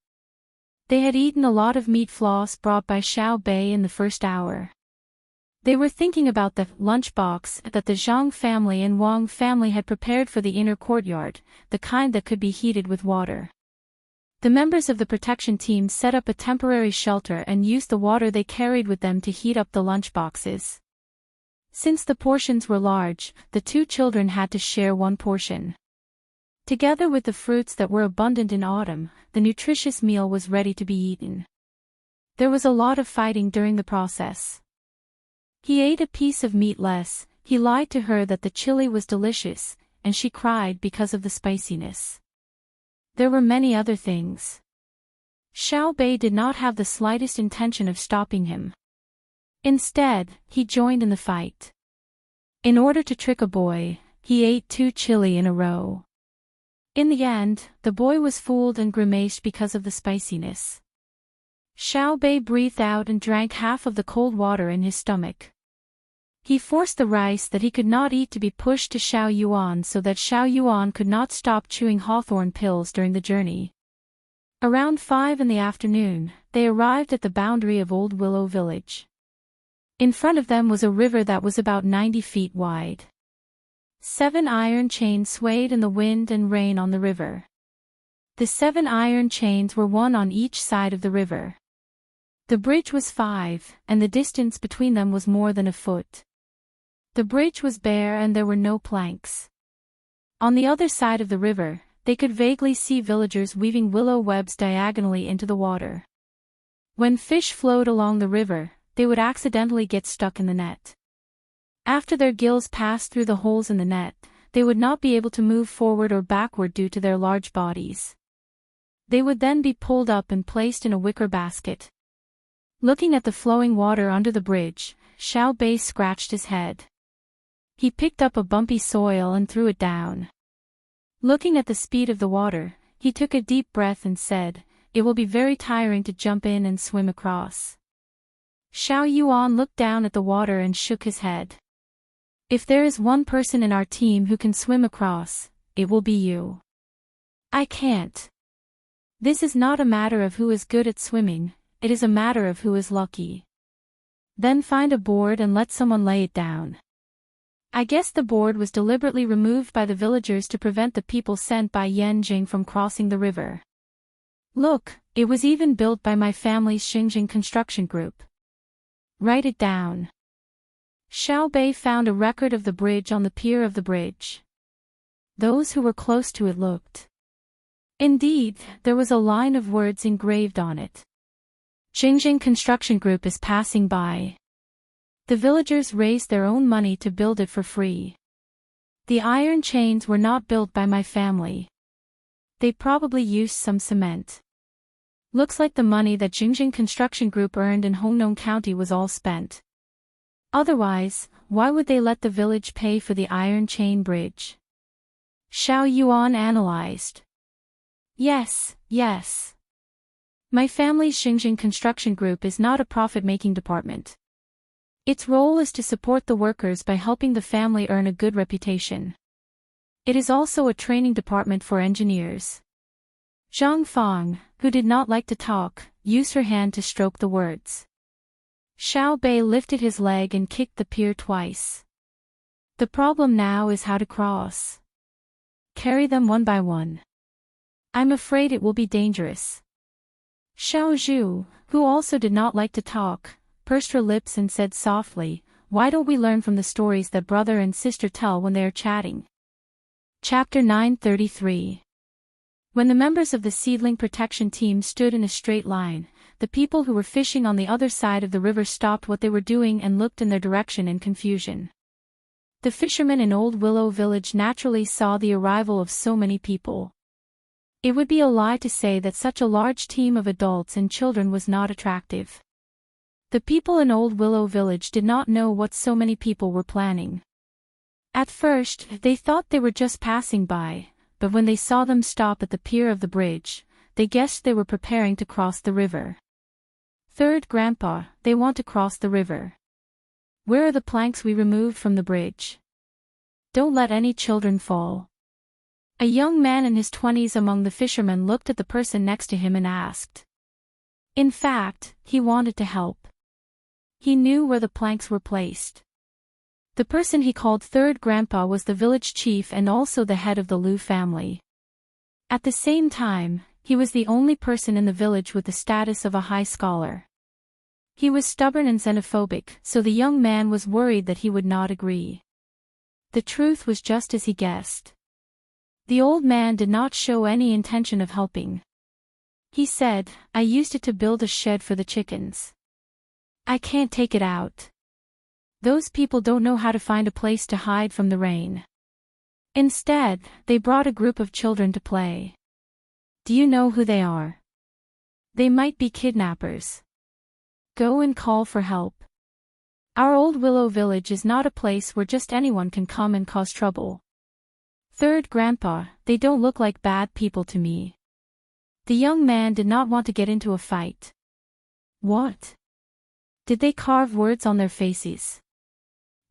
Speaker 1: They had eaten a lot of meat floss brought by Xiao Bei in the first hour. They were thinking about the lunchbox that the Zhang family and Wang family had prepared for the inner courtyard, the kind that could be heated with water. The members of the protection team set up a temporary shelter and used the water they carried with them to heat up the lunchboxes. Since the portions were large, the 2 children had to share one portion. Together with the fruits that were abundant in autumn, the nutritious meal was ready to be eaten. There was a lot of fighting during the process. He ate a piece of meat less, he lied to her that the chili was delicious, and she cried because of the spiciness. There were many other things. Xiao Bei did not have the slightest intention of stopping him. Instead, he joined in the fight. In order to trick a boy, he ate 2 chili in a row. In the end, the boy was fooled and grimaced because of the spiciness. Xiao Bei breathed out and drank half of the cold water in his stomach. He forced the rice that he could not eat to be pushed to Xiao Yuan so that Xiao Yuan could not stop chewing hawthorn pills during the journey. Around 5 in the afternoon, they arrived at the boundary of Old Willow Village. In front of them was a river that was about 90 feet wide. 7 iron chains swayed in the wind and rain on the river. The 7 iron chains were one on each side of the river. The bridge was 5, and the distance between them was more than a foot. The bridge was bare and there were no planks. On the other side of the river, they could vaguely see villagers weaving willow webs diagonally into the water. When fish flowed along the river, they would accidentally get stuck in the net. After their gills passed through the holes in the net, they would not be able to move forward or backward due to their large bodies. They would then be pulled up and placed in a wicker basket. Looking at the flowing water under the bridge, Xiao Bei scratched his head. He picked up a bumpy soil and threw it down. Looking at the speed of the water, he took a deep breath and said, "It will be very tiring to jump in and swim across." Xiao Yuan looked down at the water and shook his head. "If there is one person in our team who can swim across, it will be you. I can't. This is not a matter of who is good at swimming, it is a matter of who is lucky. Then find a board and let someone lay it down." I guess the board was deliberately removed by the villagers to prevent the people sent by Yanjing from crossing the river. Look, it was even built by my family's Xinjiang construction group. Write it down. Xiao Bei found a record of the bridge on the pier of the bridge. Those who were close to it looked. Indeed, there was a line of words engraved on it. Xinjiang construction group is passing by. The villagers raised their own money to build it for free. The iron chains were not built by my family. They probably used some cement. Looks like the money that Xinjiang Construction Group earned in Hongnong County was all spent. Otherwise, why would they let the village pay for the iron chain bridge? Xiao Yuan analyzed. Yes. My family's Xinjiang Construction Group is not a profit-making department. Its role is to support the workers by helping the family earn a good reputation. It is also a training department for engineers. Zhang Fang, who did not like to talk, used her hand to stroke the words. Xiao Bei lifted his leg and kicked the pier twice. The problem now is how to cross. Carry them one by one. I'm afraid it will be dangerous. Xiao Zhu, who also did not like to talk, pursed her lips and said softly, "Why don't we learn from the stories that brother and sister tell when they are chatting?" Chapter 933. When the members of the seedling protection team stood in a straight line, the people who were fishing on the other side of the river stopped what they were doing and looked in their direction in confusion. The fishermen in Old Willow Village naturally saw the arrival of so many people. It would be a lie to say that such a large team of adults and children was not attractive. The people in Old Willow Village did not know what so many people were planning. At first, they thought they were just passing by, but when they saw them stop at the pier of the bridge, they guessed they were preparing to cross the river. "Third Grandpa, they want to cross the river. Where are the planks we removed from the bridge? Don't let any children fall." A young man in his 20s among the fishermen looked at the person next to him and asked. In fact, he wanted to help. He knew where the planks were placed. The person he called Third Grandpa was the village chief and also the head of the Liu family. At the same time, he was the only person in the village with the status of a high scholar. He was stubborn and xenophobic, so the young man was worried that he would not agree. The truth was just as he guessed. The old man did not show any intention of helping. He said, "I used it to build a shed for the chickens. I can't take it out. Those people don't know how to find a place to hide from the rain." Instead, they brought a group of children to play. "Do you know who they are? They might be kidnappers. Go and call for help. Our Old Willow Village is not a place where just anyone can come and cause trouble. Third Grandpa, they don't look like bad people to me." The young man did not want to get into a fight. What? Did they carve words on their faces?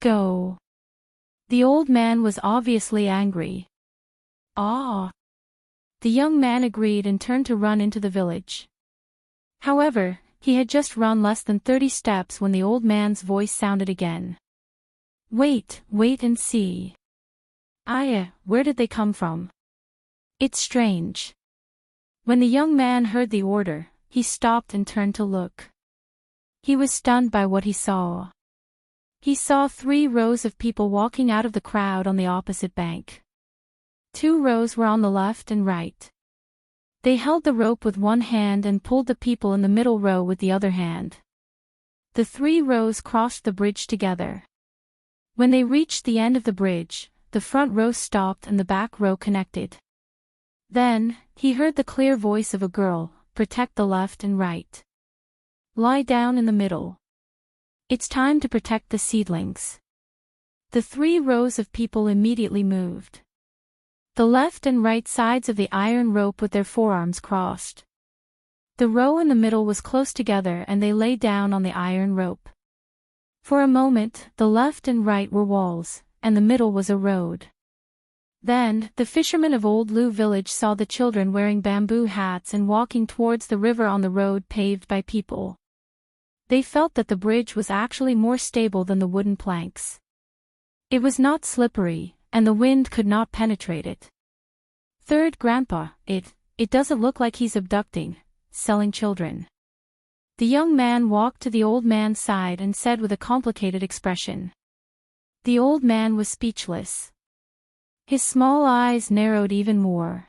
Speaker 1: Go. The old man was obviously angry. Ah. The young man agreed and turned to run into the village. However, he had just run less than 30 steps when the old man's voice sounded again. Wait and see. Where did they come from? It's strange." When the young man heard the order, he stopped and turned to look. He was stunned by what he saw. He saw 3 rows of people walking out of the crowd on the opposite bank. 2 rows were on the left and right. They held the rope with one hand and pulled the people in the middle row with the other hand. The 3 rows crossed the bridge together. When they reached the end of the bridge, the front row stopped and the back row connected. Then, he heard the clear voice of a girl, "Protect the left and right. Lie down in the middle. It's time to protect the seedlings." The 3 rows of people immediately moved. The left and right sides of the iron rope with their forearms crossed. The row in the middle was close together and they lay down on the iron rope. For a moment, the left and right were walls, and the middle was a road. Then, the fishermen of Old Liu Village saw the children wearing bamboo hats and walking towards the river on the road paved by people. They felt that the bridge was actually more stable than the wooden planks. It was not slippery, and the wind could not penetrate it. "Third Grandpa, it doesn't look like he's abducting, selling children." The young man walked to the old man's side and said with a complicated expression. The old man was speechless. His small eyes narrowed even more.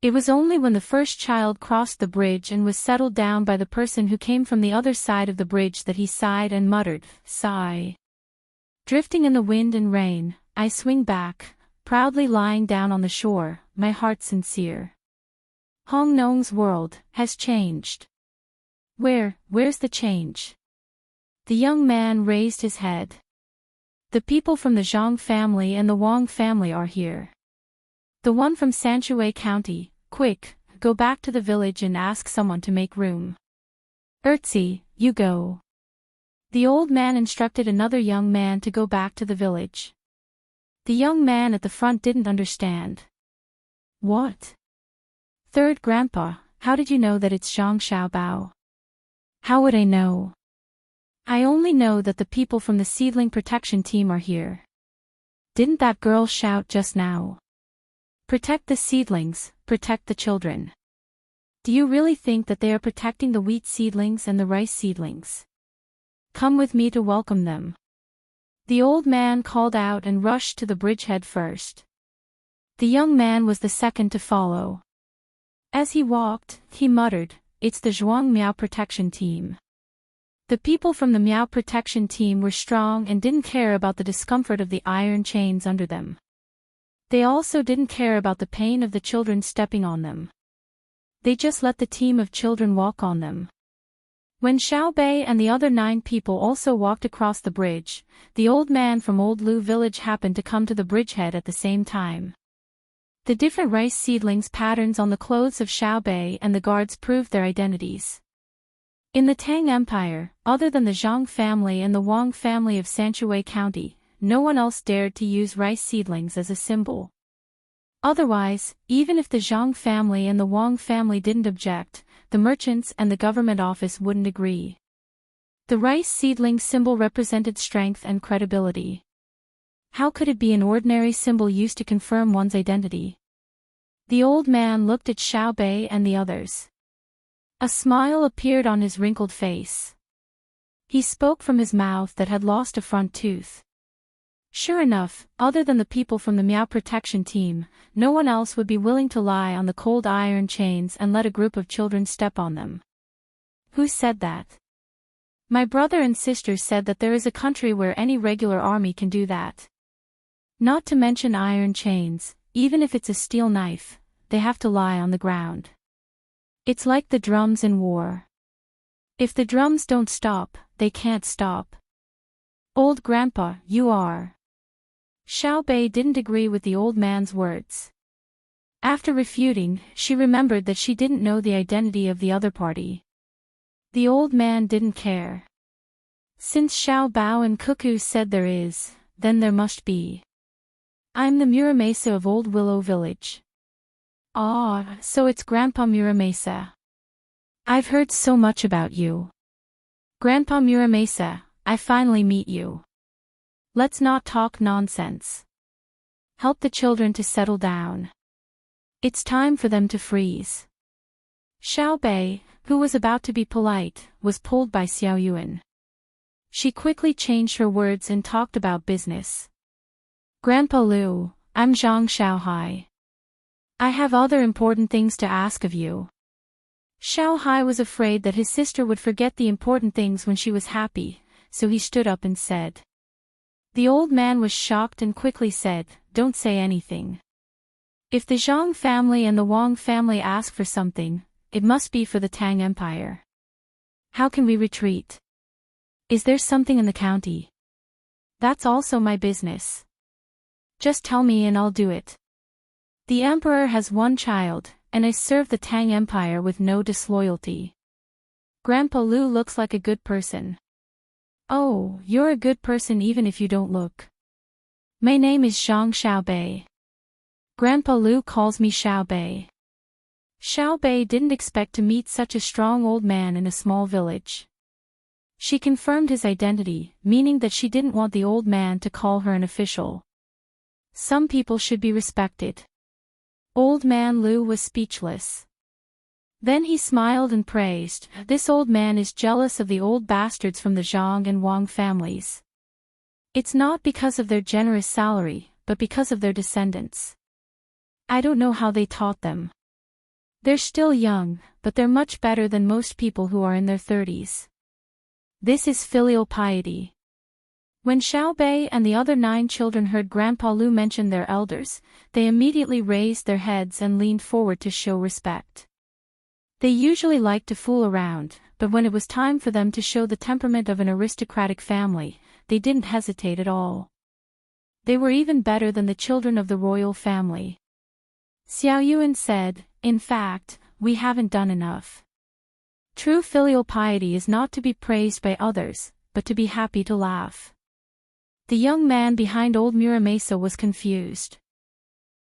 Speaker 1: It was only when the first child crossed the bridge and was settled down by the person who came from the other side of the bridge that he sighed and muttered, "Sigh. Drifting in the wind and rain, I swing back, proudly lying down on the shore, my heart sincere. Hong Nong's world has changed." Where's the change? The young man raised his head. "The people from the Zhang family and the Wang family are here. The one from Sanshui County, quick, go back to the village and ask someone to make room. Ertzi, you go." The old man instructed another young man to go back to the village. The young man at the front didn't understand. What? Third Grandpa, how did you know that it's Zhang Xiaobao? How would I know? I only know that the people from the seedling protection team are here. Didn't that girl shout just now? Protect the seedlings, protect the children. Do you really think that they are protecting the wheat seedlings and the rice seedlings? Come with me to welcome them." The old man called out and rushed to the bridgehead first. The young man was the second to follow. As he walked, he muttered, "It's the Zhuang Miao protection team." The people from the Miao protection team were strong and didn't care about the discomfort of the iron chains under them. They also didn't care about the pain of the children stepping on them. They just let the team of children walk on them. When Xiao Bei and the other 9 people also walked across the bridge, the old man from Old Lu village happened to come to the bridgehead at the same time. The different rice seedlings patterns on the clothes of Xiao Bei and the guards proved their identities. In the Tang Empire, other than the Zhang family and the Wang family of Sanshui County, no one else dared to use rice seedlings as a symbol. Otherwise, even if the Zhang family and the Wang family didn't object, the merchants and the government office wouldn't agree. The rice seedling symbol represented strength and credibility. How could it be an ordinary symbol used to confirm one's identity? The old man looked at Xiao Bei and the others. A smile appeared on his wrinkled face. He spoke from his mouth that had lost a front tooth. Sure enough, other than the people from the Miao protection team, no one else would be willing to lie on the cold iron chains and let a group of children step on them. Who said that? My brother and sister said that there is a country where any regular army can do that. Not to mention iron chains, even if it's a steel knife, they have to lie on the ground. It's like the drums in war. If the drums don't stop, they can't stop. Old grandpa, you are. Xiao Bei didn't agree with the old man's words. After refuting, she remembered that she didn't know the identity of the other party. The old man didn't care. Since Xiao Bao and Cuckoo said there is, then there must be. I'm the Muramesa of Old Willow Village. Ah, so it's Grandpa Muramesa. I've heard so much about you. Grandpa Muramesa, I finally meet you. Let's not talk nonsense. Help the children to settle down. It's time for them to freeze. Xiao Bei, who was about to be polite, was pulled by Xiao Yuan. She quickly changed her words and talked about business. Grandpa Lu, I'm Zhang Xiaohai. I have other important things to ask of you. Xiaohai was afraid that his sister would forget the important things when she was happy, so he stood up and said. The old man was shocked and quickly said, Don't say anything. If the Zhang family and the Wang family ask for something, it must be for the Tang Empire. How can we retreat? Is there something in the county? That's also my business. Just tell me and I'll do it. The emperor has one child, and I serve the Tang Empire with no disloyalty. Grandpa Lu looks like a good person. Oh, you're a good person even if you don't look. My name is Zhang Xiaobei. Grandpa Lu calls me Xiaobei. Xiaobei didn't expect to meet such a strong old man in a small village. She confirmed his identity, meaning that she didn't want the old man to call her an official. Some people should be respected. Old man Lu was speechless. Then he smiled and praised, This old man is jealous of the old bastards from the Zhang and Wang families. It's not because of their generous salary, but because of their descendants. I don't know how they taught them. They're still young, but they're much better than most people who are in their 30s. This is filial piety. When Xiao Bei and the other 9 children heard Grandpa Lu mention their elders, they immediately raised their heads and leaned forward to show respect. They usually liked to fool around, but when it was time for them to show the temperament of an aristocratic family, they didn't hesitate at all. They were even better than the children of the royal family. Xiao Yuan said, In fact, we haven't done enough. True filial piety is not to be praised by others, but to be happy to laugh. The young man behind old Muramesa was confused.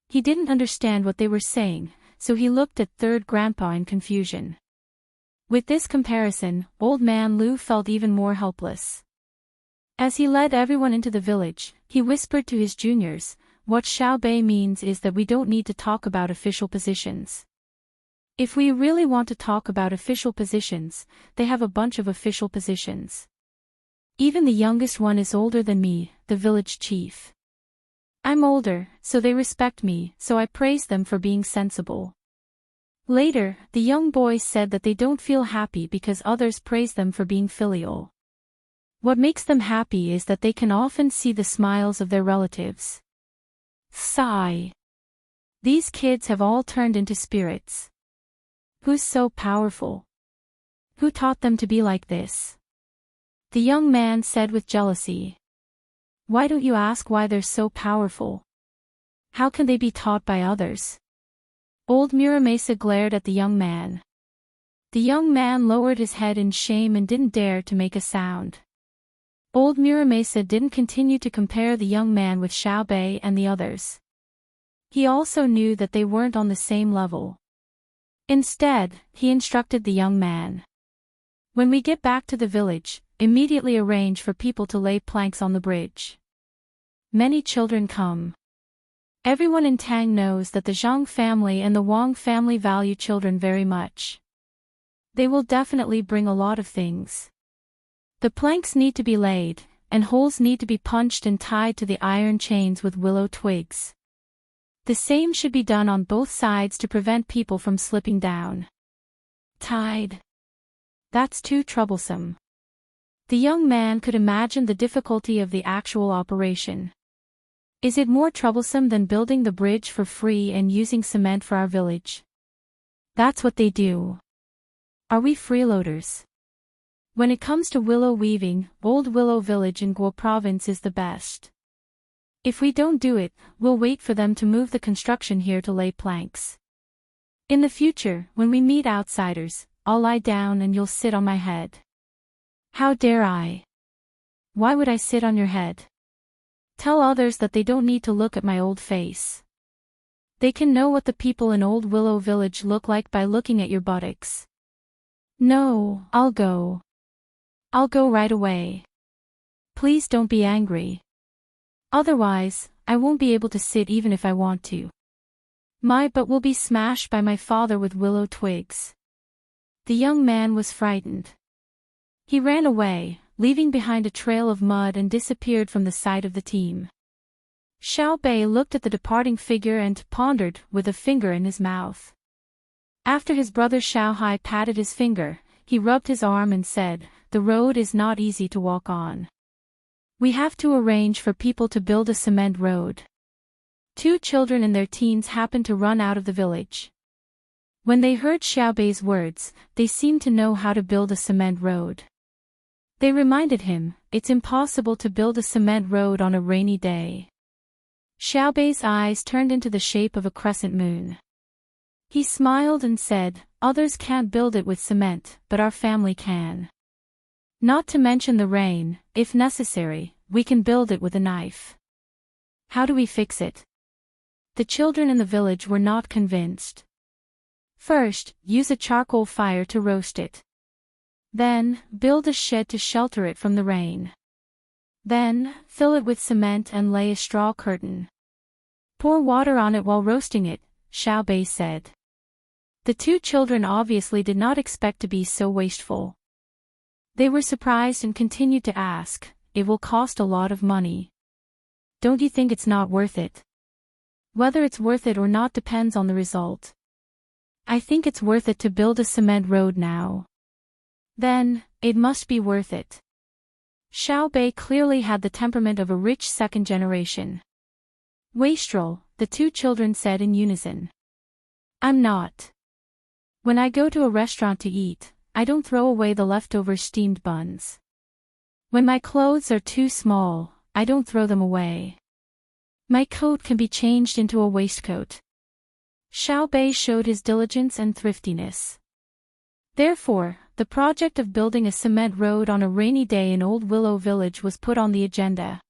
Speaker 1: He didn't understand what they were saying, so he looked at third grandpa in confusion. With this comparison, old man Lu felt even more helpless. As he led everyone into the village, he whispered to his juniors, What Xiao Bei means is that we don't need to talk about official positions. If we really want to talk about official positions, they have a bunch of official positions. Even the youngest one is older than me, the village chief. I'm older, so they respect me, so I praise them for being sensible. Later, the young boys said that they don't feel happy because others praise them for being filial. What makes them happy is that they can often see the smiles of their relatives. Sigh. These kids have all turned into spirits. Who's so powerful? Who taught them to be like this? The young man said with jealousy. Why don't you ask why they're so powerful? How can they be taught by others? Old Muramasa glared at the young man. The young man lowered his head in shame and didn't dare to make a sound. Old Muramasa didn't continue to compare the young man with Xiaobei and the others. He also knew that they weren't on the same level. Instead, he instructed the young man. When we get back to the village, immediately arrange for people to lay planks on the bridge. Many children come. Everyone in Tang knows that the Zhang family and the Wang family value children very much. They will definitely bring a lot of things. The planks need to be laid, and holes need to be punched and tied to the iron chains with willow twigs. The same should be done on both sides to prevent people from slipping down. Tied. That's too troublesome. The young man could imagine the difficulty of the actual operation. Is it more troublesome than building the bridge for free and using cement for our village? That's what they do. Are we freeloaders? When it comes to willow weaving, Old Willow Village in Guo Province is the best. If we don't do it, we'll wait for them to move the construction here to lay planks. In the future, when we meet outsiders, I'll lie down and you'll sit on my head. How dare I? Why would I sit on your head? Tell others that they don't need to look at my old face. They can know what the people in Old Willow Village look like by looking at your buttocks. No, I'll go. I'll go right away. Please don't be angry. Otherwise, I won't be able to sit even if I want to. My butt will be smashed by my father with willow twigs. The young man was frightened. He ran away, leaving behind a trail of mud and disappeared from the sight of the team. Xiaobei looked at the departing figure and pondered, with a finger in his mouth. After his brother Xiaohai patted his finger, he rubbed his arm and said, "The road is not easy to walk on. We have to arrange for people to build a cement road." 2 children in their teens happened to run out of the village. When they heard Xiaobei's words, they seemed to know how to build a cement road. They reminded him, it's impossible to build a cement road on a rainy day. Xiaobei's eyes turned into the shape of a crescent moon. He smiled and said, others can't build it with cement, but our family can. Not to mention the rain, if necessary, we can build it with a knife. How do we fix it? The children in the village were not convinced. First, use a charcoal fire to roast it. Then, build a shed to shelter it from the rain. Then, fill it with cement and lay a straw curtain. Pour water on it while roasting it, Xiaobei said. The 2 children obviously did not expect to be so wasteful. They were surprised and continued to ask, it will cost a lot of money. Don't you think it's not worth it? Whether it's worth it or not depends on the result. I think it's worth it to build a cement road now. Then, it must be worth it. Xiaobei clearly had the temperament of a rich second generation. Wastrel, the 2 children said in unison. I'm not. When I go to a restaurant to eat, I don't throw away the leftover steamed buns. When my clothes are too small, I don't throw them away. My coat can be changed into a waistcoat. Xiaobei showed his diligence and thriftiness. Therefore, the project of building a cement road on a rainy day in Old Willow Village was put on the agenda.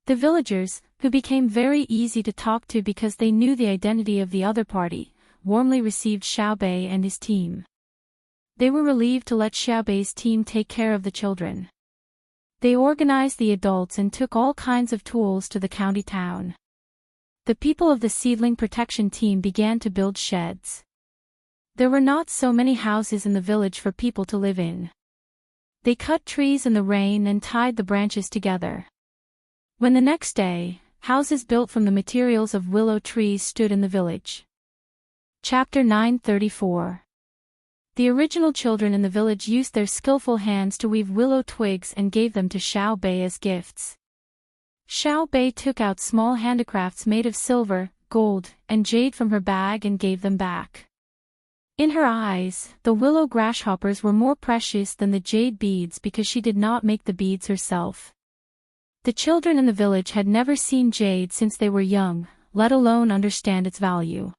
Speaker 1: The villagers, who became very easy to talk to because they knew the identity of the other party, warmly received Xiaobei and his team. They were relieved to let Xiaobei's team take care of the children. They organized the adults and took all kinds of tools to the county town. The people of the seedling protection team began to build sheds. There were not so many houses in the village for people to live in. They cut trees in the rain and tied the branches together. When the next day, houses built from the materials of willow trees stood in the village. Chapter 934. The original children in the village used their skillful hands to weave willow twigs and gave them to Xiao Bei as gifts. Xiao Bei took out small handicrafts made of silver, gold, and jade from her bag and gave them back. In her eyes, the willow grasshoppers were more precious than the jade beads because she did not make the beads herself. The children in the village had never seen jade since they were young, let alone understand its value.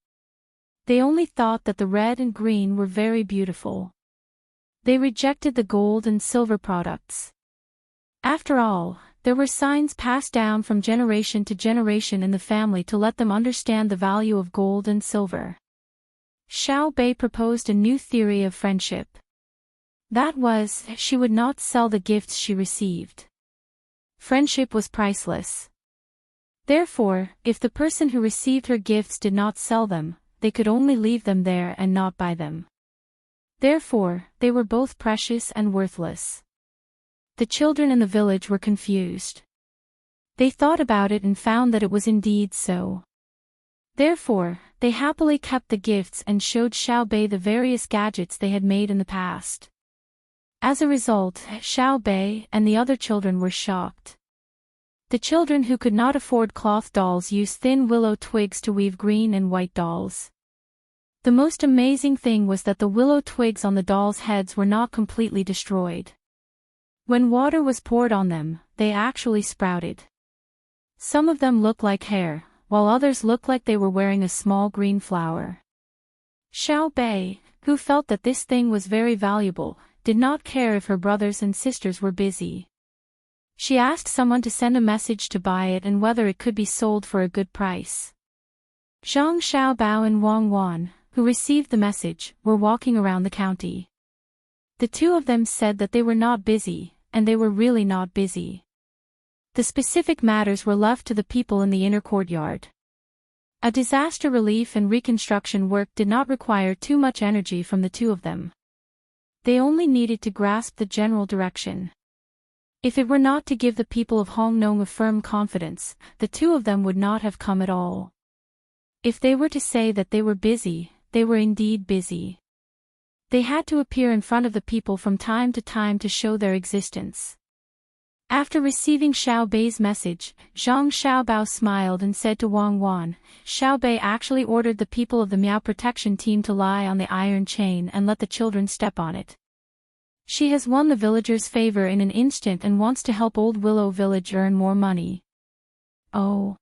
Speaker 1: They only thought that the red and green were very beautiful. They rejected the gold and silver products. After all, there were signs passed down from generation to generation in the family to let them understand the value of gold and silver. Xiao Bei proposed a new theory of friendship. That was, she would not sell the gifts she received. Friendship was priceless. Therefore, if the person who received her gifts did not sell them, they could only leave them there and not buy them. Therefore, they were both precious and worthless. The children in the village were confused. They thought about it and found that it was indeed so. Therefore, they happily kept the gifts and showed Xiao Bei the various gadgets they had made in the past. As a result, Xiao Bei and the other children were shocked. The children who could not afford cloth dolls used thin willow twigs to weave green and white dolls. The most amazing thing was that the willow twigs on the dolls' heads were not completely destroyed. When water was poured on them, they actually sprouted. Some of them looked like hair, while others looked like they were wearing a small green flower. Xiao Bei, who felt that this thing was very valuable, did not care if her brothers and sisters were busy. She asked someone to send a message to buy it and whether it could be sold for a good price. Zhang Xiaobao and Wang Wan, who received the message, were walking around the county. The two of them said that they were not busy, and they were really not busy. The specific matters were left to the people in the inner courtyard. A disaster relief and reconstruction work did not require too much energy from the two of them. They only needed to grasp the general direction. If it were not to give the people of Hongnong a firm confidence, the two of them would not have come at all. If they were to say that they were busy, they were indeed busy. They had to appear in front of the people from time to time to show their existence. After receiving Xiao Bei's message, Zhang Xiaobao smiled and said to Wang Wan, Xiao Bei actually ordered the people of the Miao protection team to lie on the iron chain and let the children step on it. She has won the villagers' favor in an instant and wants to help Old Willow Village earn more money. Oh.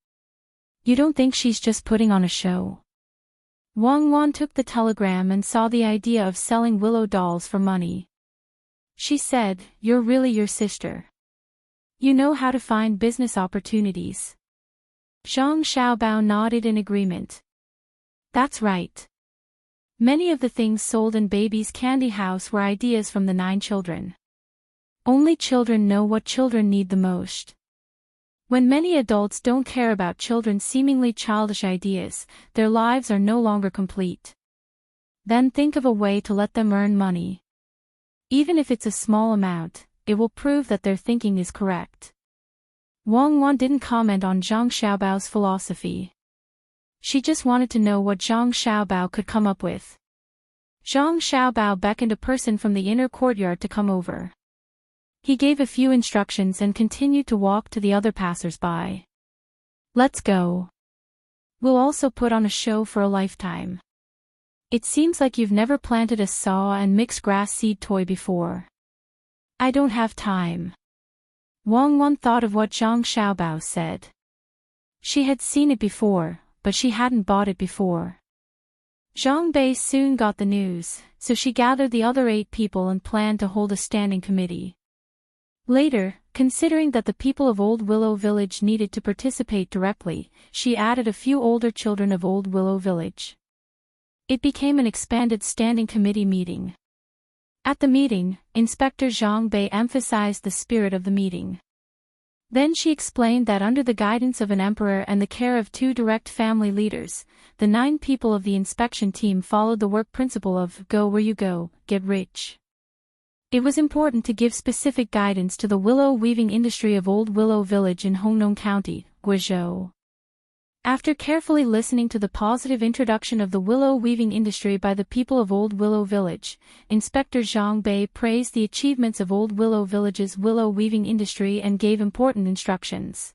Speaker 1: You don't think she's just putting on a show? Wang Wan took the telegram and saw the idea of selling willow dolls for money. She said, You're really your sister. You know how to find business opportunities. Zhang Xiaobao nodded in agreement. That's right. Many of the things sold in Baby's Candy House were ideas from the 9 children. Only children know what children need the most. When many adults don't care about children's seemingly childish ideas, their lives are no longer complete. Then think of a way to let them earn money. Even if it's a small amount, it will prove that their thinking is correct. Wang Wan didn't comment on Zhang Xiaobao's philosophy. She just wanted to know what Zhang Xiaobao could come up with. Zhang Xiaobao beckoned a person from the inner courtyard to come over. He gave a few instructions and continued to walk to the other passers-by. Let's go. We'll also put on a show for a lifetime. It seems like you've never planted a saw and mixed grass seed toy before. I don't have time. Wang Wan thought of what Zhang Xiaobao said. She had seen it before, but she hadn't bought it before. Zhang Bei soon got the news, so she gathered the other 8 people and planned to hold a standing committee. Later, considering that the people of Old Willow Village needed to participate directly, she added a few older children of Old Willow Village. It became an expanded standing committee meeting. At the meeting, Inspector Zhang Bei emphasized the spirit of the meeting. Then she explained that under the guidance of an emperor and the care of 2 direct family leaders, the 9 people of the inspection team followed the work principle of go where you go, get rich. It was important to give specific guidance to the willow weaving industry of Old Willow Village in Hongnong County, Guizhou. After carefully listening to the positive introduction of the willow weaving industry by the people of Old Willow Village, Inspector Zhang Bei praised the achievements of Old Willow Village's willow weaving industry and gave important instructions.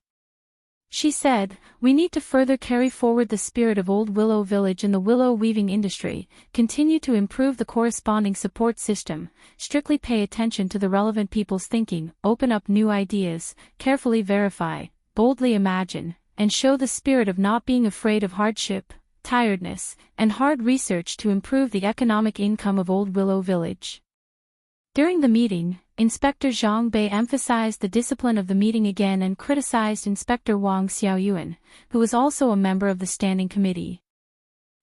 Speaker 1: She said, "We need to further carry forward the spirit of Old Willow Village in the willow weaving industry, continue to improve the corresponding support system, strictly pay attention to the relevant people's thinking, open up new ideas, carefully verify, boldly imagine, and show the spirit of not being afraid of hardship, tiredness, and hard research to improve the economic income of Old Willow Village." During the meeting, Inspector Zhang Bei emphasized the discipline of the meeting again and criticized Inspector Wang Xiaoyuan, who was also a member of the standing committee.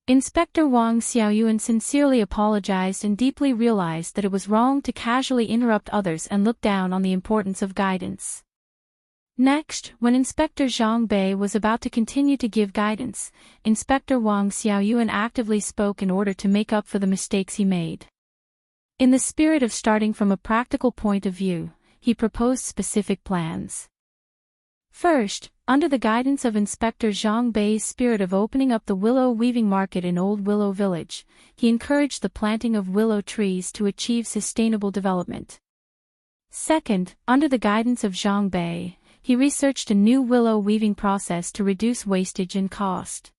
Speaker 1: Inspector Wang Xiaoyuan sincerely apologized and deeply realized that it was wrong to casually interrupt others and look down on the importance of guidance. Next, when Inspector Zhang Bei was about to continue to give guidance, Inspector Wang Xiaoyuan actively spoke in order to make up for the mistakes he made. In the spirit of starting from a practical point of view, he proposed specific plans. First, under the guidance of Inspector Zhang Bei's spirit of opening up the willow weaving market in Old Willow Village, he encouraged the planting of willow trees to achieve sustainable development. Second, under the guidance of Zhang Bei, he researched a new willow weaving process to reduce wastage and cost.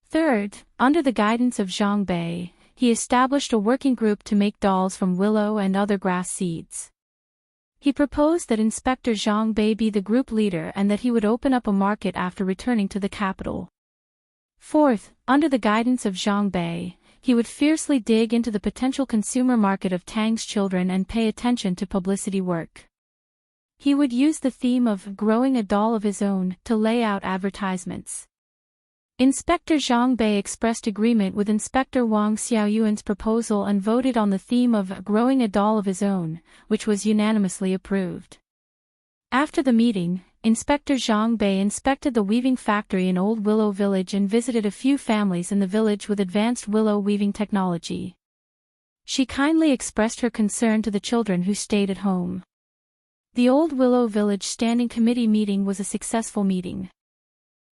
Speaker 1: Third, under the guidance of Zhang Bei, he established a working group to make dolls from willow and other grass seeds. He proposed that Inspector Zhang Bei be the group leader and that he would open up a market after returning to the capital. Fourth, under the guidance of Zhang Bei, he would fiercely dig into the potential consumer market of Tang's children and pay attention to publicity work. He would use the theme of growing a doll of his own to lay out advertisements. Inspector Zhang Bei expressed agreement with Inspector Wang Xiaoyuan's proposal and voted on the theme of growing a doll of his own, which was unanimously approved. After the meeting, Inspector Zhang Bei inspected the weaving factory in Old Willow Village and visited a few families in the village with advanced willow weaving technology. She kindly expressed her concern to the children who stayed at home. The Old Willow Village Standing Committee meeting was a successful meeting.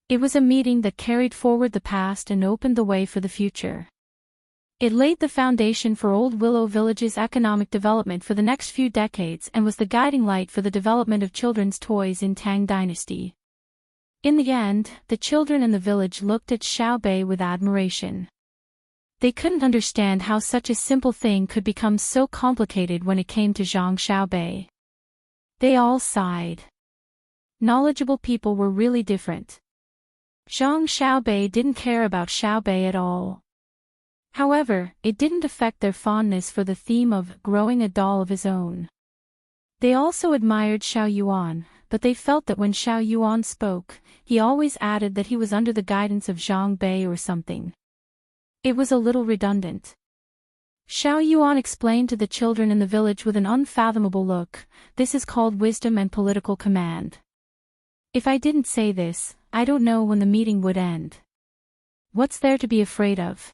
Speaker 1: It was a meeting that carried forward the past and opened the way for the future. It laid the foundation for Old Willow Village's economic development for the next few decades and was the guiding light for the development of children's toys in Tang Dynasty. In the end, the children in the village looked at Xiao Bei with admiration. They couldn't understand how such a simple thing could become so complicated when it came to Zhang Xiaobei. They all sighed. Knowledgeable people were really different. Zhang Xiaobei didn't care about Xiaobei at all. However, it didn't affect their fondness for the theme of growing a doll of his own. They also admired Xiao Yuan, but they felt that when Xiao Yuan spoke, he always added that he was under the guidance of Zhang Bei or something. It was a little redundant. Xiao Yuan explained to the children in the village with an unfathomable look, "This is called wisdom and political command. If I didn't say this, I don't know when the meeting would end. What's there to be afraid of?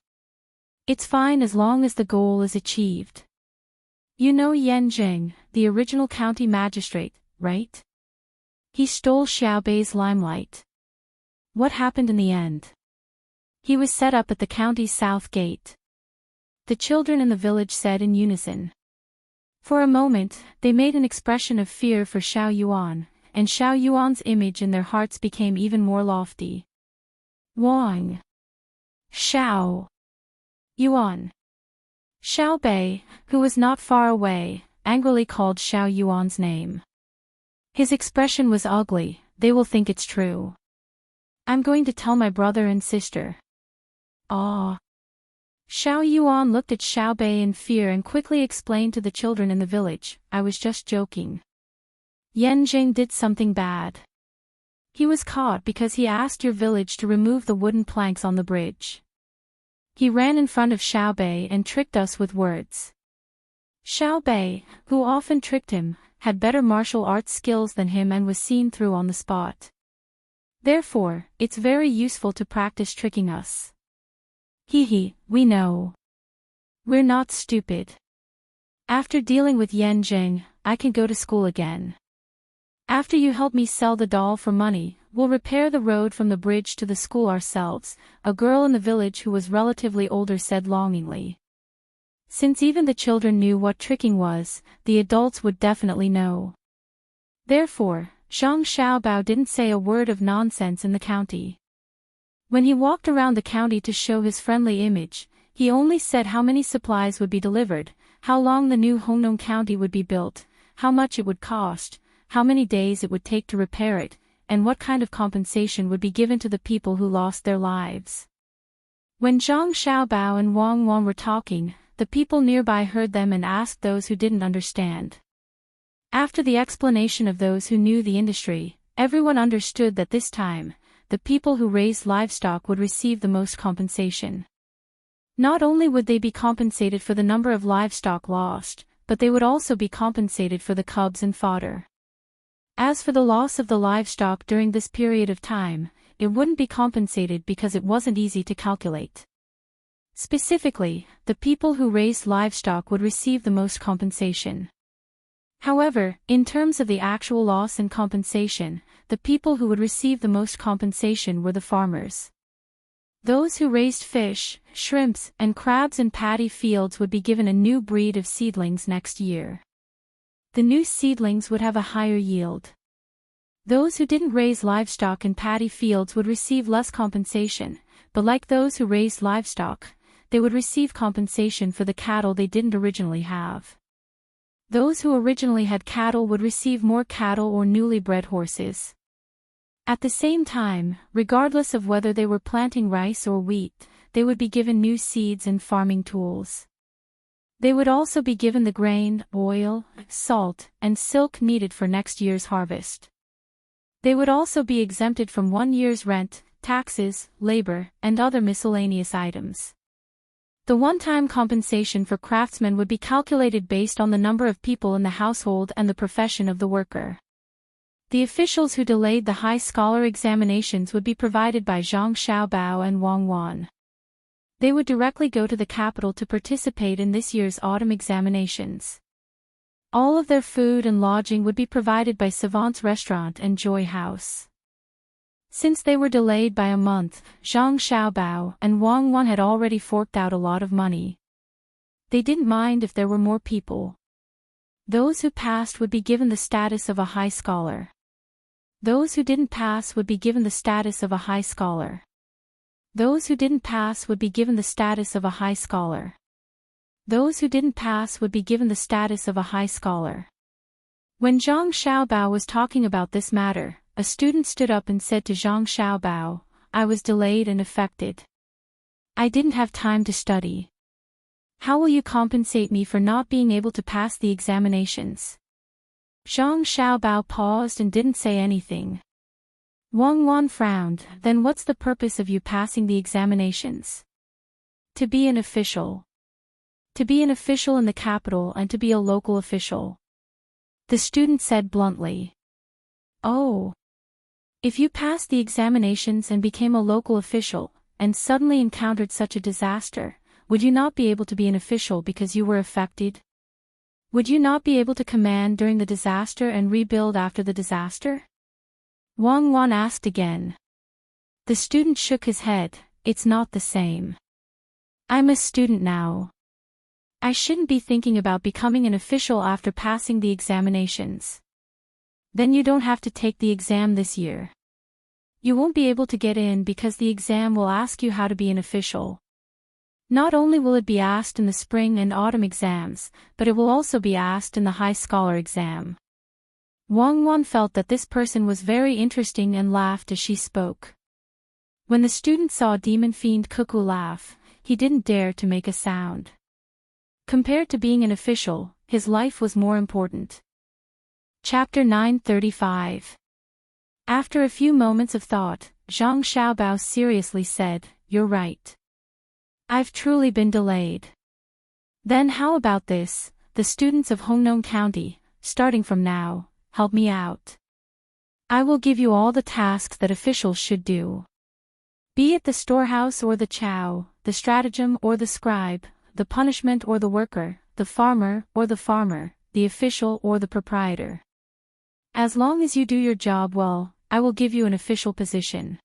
Speaker 1: It's fine as long as the goal is achieved. You know Yan Zheng, the original county magistrate, right? He stole Xiaobei's limelight. What happened in the end? He was set up at the county's south gate." The children in the village said in unison. For a moment, they made an expression of fear for Xiao Yuan, and Xiao Yuan's image in their hearts became even more lofty. Wang. Xiao Yuan. Xiao Bei, who was not far away, angrily called Xiao Yuan's name. His expression was ugly. "They will think it's true. I'm going to tell my brother and sister." Ah. Xiao Yuan looked at Xiao Bei in fear and quickly explained to the children in the village, "I was just joking. Yan Zheng did something bad. He was caught because he asked your village to remove the wooden planks on the bridge. He ran in front of Xiao Bei and tricked us with words." Xiao Bei, who often tricked him, had better martial arts skills than him and was seen through on the spot. Therefore, it's very useful to practice tricking us. We know. We're not stupid. After dealing with Yan Jing, I can go to school again. After you help me sell the doll for money, we'll repair the road from the bridge to the school ourselves, a girl in the village who was relatively older said longingly. Since even the children knew what tricking was, the adults would definitely know. Therefore, Zhang Xiaobao didn't say a word of nonsense in the county. When he walked around the county to show his friendly image, he only said how many supplies would be delivered, how long the new Hongnong County would be built, how much it would cost, how many days it would take to repair it, and what kind of compensation would be given to the people who lost their lives. When Zhang Xiaobao and Wang Wang were talking, the people nearby heard them and asked those who didn't understand. After the explanation of those who knew the industry, everyone understood that this time, the people who raised livestock would receive the most compensation. Not only would they be compensated for the number of livestock lost, but they would also be compensated for the cubs and fodder. As for the loss of the livestock during this period of time, it wouldn't be compensated because it wasn't easy to calculate. Specifically, the people who raised livestock would receive the most compensation. However, in terms of the actual loss and compensation, the people who would receive the most compensation were the farmers. Those who raised fish, shrimps, and crabs in paddy fields would be given a new breed of seedlings next year. The new seedlings would have a higher yield. Those who didn't raise livestock in paddy fields would receive less compensation, but like those who raised livestock, they would receive compensation for the cattle they didn't originally have. Those who originally had cattle would receive more cattle or newly bred horses. At the same time, regardless of whether they were planting rice or wheat, they would be given new seeds and farming tools. They would also be given the grain, oil, salt, and silk needed for next year's harvest. They would also be exempted from 1 year's rent, taxes, labor, and other miscellaneous items. The one-time compensation for craftsmen would be calculated based on the number of people in the household and the profession of the worker. The officials who delayed the high scholar examinations would be provided by Zhang Xiaobao and Wang Wan. They would directly go to the capital to participate in this year's autumn examinations. All of their food and lodging would be provided by Savant's Restaurant and Joy House. Since they were delayed by a month, Zhang Xiaobao and Wang Wan had already forked out a lot of money. They didn't mind if there were more people. Those who passed would be given the status of a high scholar. Those who didn't pass would be given the status of a high scholar. Those who didn't pass would be given the status of a high scholar. Those who didn't pass would be given the status of a high scholar. When Zhang Xiaobao was talking about this matter, a student stood up and said to Zhang Xiaobao, "I was delayed and affected. I didn't have time to study. How will you compensate me for not being able to pass the examinations?" Zhang Xiaobao paused and didn't say anything. Wang Wan frowned. "Then what's the purpose of you passing the examinations?" "To be an official. To be an official in the capital and to be a local official," the student said bluntly. "Oh. If you passed the examinations and became a local official, and suddenly encountered such a disaster, would you not be able to be an official because you were affected? Would you not be able to command during the disaster and rebuild after the disaster?" Wang Wan asked again. The student shook his head. "It's not the same. I'm a student now. I shouldn't be thinking about becoming an official after passing the examinations." "Then you don't have to take the exam this year. You won't be able to get in because the exam will ask you how to be an official. Not only will it be asked in the spring and autumn exams, but it will also be asked in the high scholar exam." Wang Wan felt that this person was very interesting and laughed as she spoke. When the student saw Demon Fiend Cuckoo laugh, he didn't dare to make a sound. Compared to being an official, his life was more important. Chapter 935. After a few moments of thought, Zhang Xiaobao seriously said, "You're right. I've truly been delayed. Then how about this, the students of Hongnong County, starting from now, help me out. I will give you all the tasks that officials should do. Be it the storehouse or the chow, the stratagem or the scribe, the punishment or the worker, the farmer, the official or the proprietor. As long as you do your job well, I will give you an official position.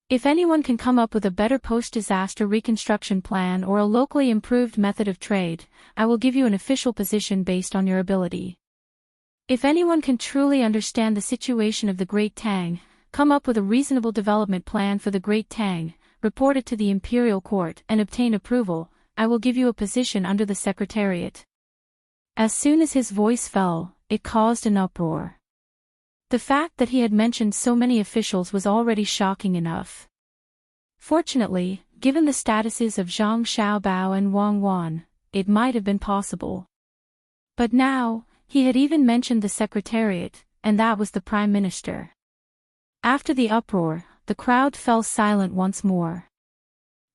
Speaker 1: If anyone can come up with a better post-disaster reconstruction plan or a locally improved method of trade, I will give you an official position based on your ability. If anyone can truly understand the situation of the Great Tang, come up with a reasonable development plan for the Great Tang, report it to the Imperial Court and obtain approval, I will give you a position under the Secretariat. As soon as his voice fell, it caused an uproar. The fact that he had mentioned so many officials was already shocking enough. Fortunately, given the statuses of Zhang Xiaobao and Wang Wan, it might have been possible. But now, he had even mentioned the Secretariat, and that was the Prime Minister. After the uproar, the crowd fell silent once more.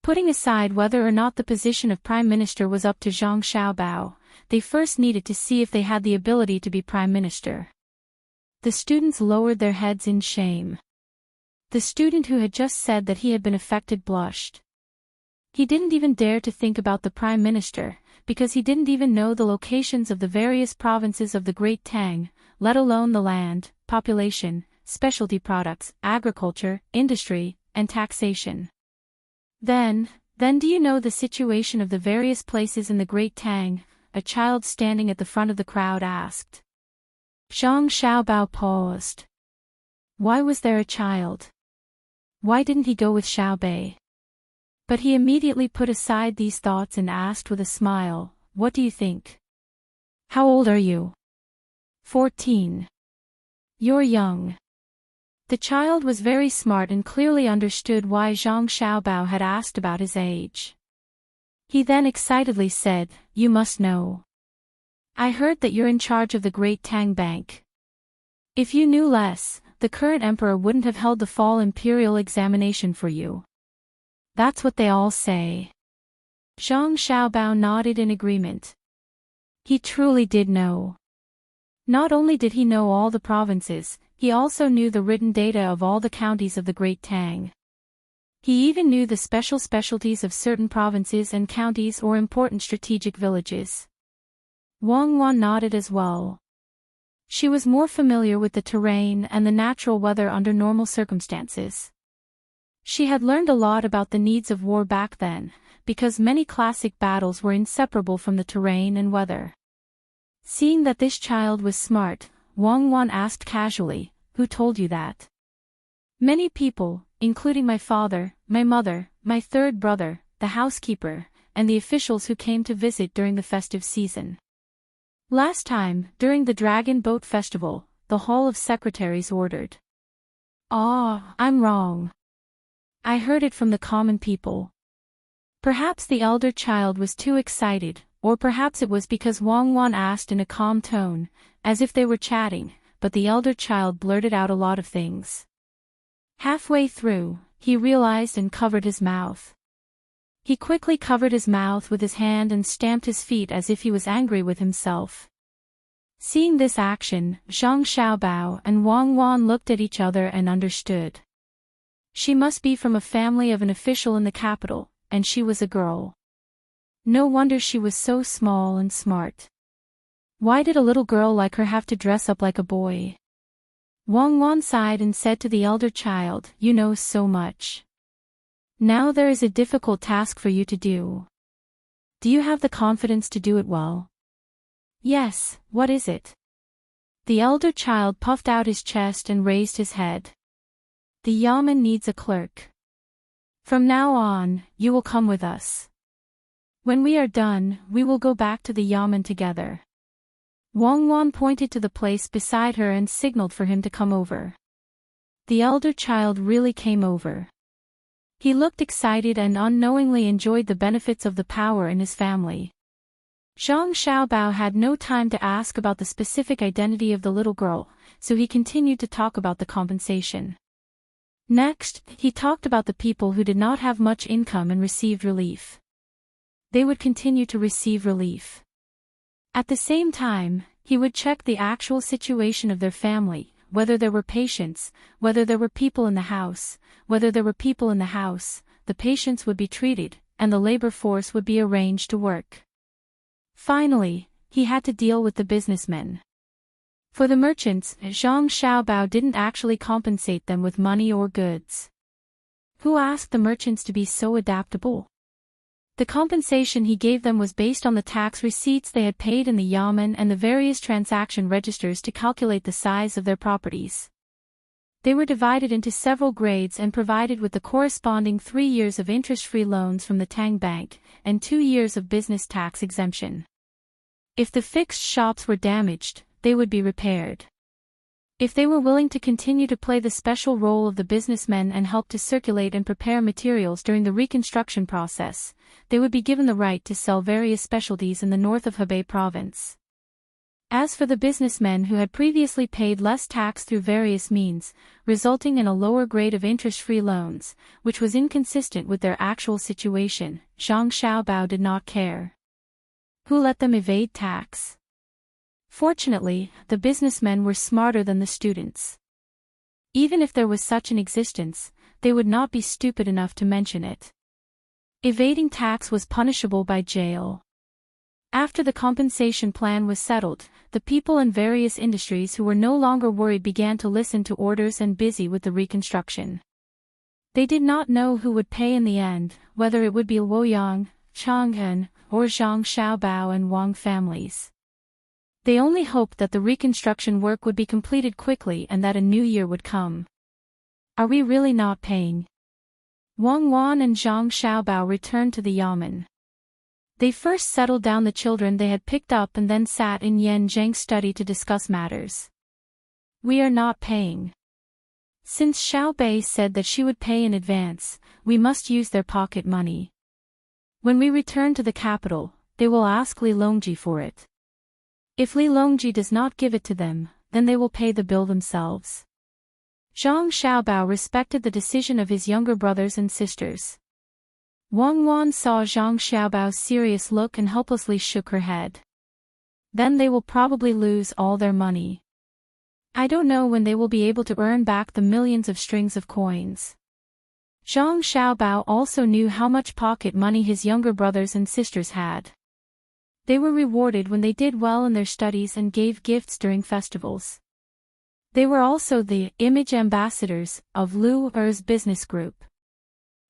Speaker 1: Putting aside whether or not the position of Prime Minister was up to Zhang Xiaobao, they first needed to see if they had the ability to be Prime Minister. The students lowered their heads in shame. The student who had just said that he had been affected blushed. He didn't even dare to think about the Prime Minister, because he didn't even know the locations of the various provinces of the Great Tang, let alone the land, population, specialty products, agriculture, industry, and taxation. Then do you know the situation of the various places in the Great Tang? A child standing at the front of the crowd asked. Zhang Xiaobao paused. Why was there a child? Why didn't he go with Xiaobei? But he immediately put aside these thoughts and asked with a smile, what do you think? How old are you? 14. You're young. The child was very smart and clearly understood why Zhang Xiaobao had asked about his age. He then excitedly said, you must know. I heard that you're in charge of the Great Tang Bank. If you knew less, the current emperor wouldn't have held the fall imperial examination for you. That's what they all say. Zhang Xiaobao nodded in agreement. He truly did know. Not only did he know all the provinces, he also knew the written data of all the counties of the Great Tang. He even knew the specialties of certain provinces and counties or important strategic villages. Wang Wan nodded as well. She was more familiar with the terrain and the natural weather under normal circumstances. She had learned a lot about the needs of war back then, because many classic battles were inseparable from the terrain and weather. Seeing that this child was smart, Wang Wan asked casually, who told you that? Many people, including my father, my mother, my third brother, the housekeeper, and the officials who came to visit during the festive season. Last time, during the Dragon Boat Festival, the Hall of Secretaries ordered. I'm wrong. I heard it from the common people. Perhaps the elder child was too excited, or perhaps it was because Wang Wan asked in a calm tone, as if they were chatting, but the elder child blurted out a lot of things. Halfway through, he realized and covered his mouth. He quickly covered his mouth with his hand and stamped his feet as if he was angry with himself. Seeing this action, Zhang Xiaobao and Wang Wan looked at each other and understood. She must be from a family of an official in the capital, and she was a girl. No wonder she was so small and smart. Why did a little girl like her have to dress up like a boy? Wang Wan sighed and said to the elder child, you know so much. Now there is a difficult task for you to do. Do you have the confidence to do it well? Yes, what is it? The elder child puffed out his chest and raised his head. The yamen needs a clerk. From now on, you will come with us. When we are done, we will go back to the yamen together. Wang Wan pointed to the place beside her and signaled for him to come over. The elder child really came over. He looked excited and unknowingly enjoyed the benefits of the power in his family. Zhang Xiaobao had no time to ask about the specific identity of the little girl, so he continued to talk about the compensation. Next, he talked about the people who did not have much income and received relief. They would continue to receive relief. At the same time, he would check the actual situation of their family, whether there were patients, whether there were people in the house, the patients would be treated, and the labor force would be arranged to work. Finally, he had to deal with the businessmen. For the merchants, Zhang Xiaobao didn't actually compensate them with money or goods. Who asked the merchants to be so adaptable? The compensation he gave them was based on the tax receipts they had paid in the yamen and the various transaction registers to calculate the size of their properties. They were divided into several grades and provided with the corresponding 3 years of interest-free loans from the Tang Bank, and 2 years of business tax exemption. If the fixed shops were damaged, they would be repaired. If they were willing to continue to play the special role of the businessmen and help to circulate and prepare materials during the reconstruction process, they would be given the right to sell various specialties in the north of Hebei province. As for the businessmen who had previously paid less tax through various means, resulting in a lower grade of interest-free loans, which was inconsistent with their actual situation, Zhang Xiaobao did not care. Who let them evade tax? Fortunately, the businessmen were smarter than the students. Even if there was such an existence, they would not be stupid enough to mention it. Evading tax was punishable by jail. After the compensation plan was settled, the people in various industries who were no longer worried began to listen to orders and busy with the reconstruction. They did not know who would pay in the end, whether it would be Luoyang, Chang'an, or Zhang Xiaobao and Wang families. They only hoped that the reconstruction work would be completed quickly and that a new year would come. Are we really not paying? Wang Wan and Zhang Xiaobao returned to the yamen. They first settled down the children they had picked up and then sat in Yan Zheng's study to discuss matters. We are not paying. Since Xiao Bei said that she would pay in advance, we must use their pocket money. When we return to the capital, they will ask Li Longji for it. If Li Longji does not give it to them, then they will pay the bill themselves. Zhang Xiaobao respected the decision of his younger brothers and sisters. Wang Wan saw Zhang Xiaobao's serious look and helplessly shook her head. Then they will probably lose all their money. I don't know when they will be able to earn back the millions of strings of coins. Zhang Xiaobao also knew how much pocket money his younger brothers and sisters had. They were rewarded when they did well in their studies and gave gifts during festivals. They were also the image ambassadors of Lu Er's business group.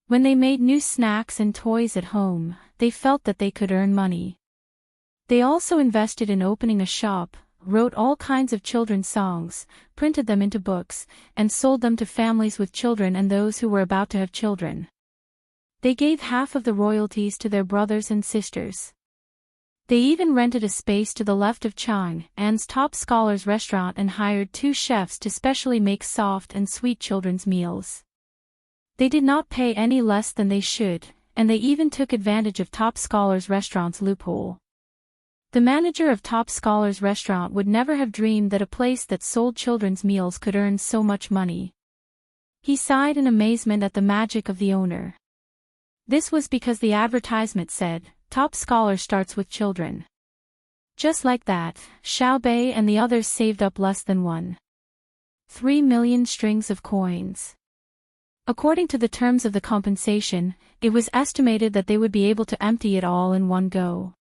Speaker 1: When they made new snacks and toys at home, they felt that they could earn money. They also invested in opening a shop, wrote all kinds of children's songs, printed them into books, and sold them to families with children and those who were about to have children. They gave half of the royalties to their brothers and sisters. They even rented a space to the left of Chang'an's top scholars restaurant and hired 2 chefs to specially make soft and sweet children's meals. They did not pay any less than they should, and they even took advantage of Top Scholars Restaurant's loophole. The manager of Top Scholars Restaurant would never have dreamed that a place that sold children's meals could earn so much money. He sighed in amazement at the magic of the owner. This was because the advertisement said, Top Scholar starts with children. Just like that, Xiao Bei and the others saved up less than 1.3 million strings of coins. According to the terms of the compensation, it was estimated that they would be able to empty it all in one go.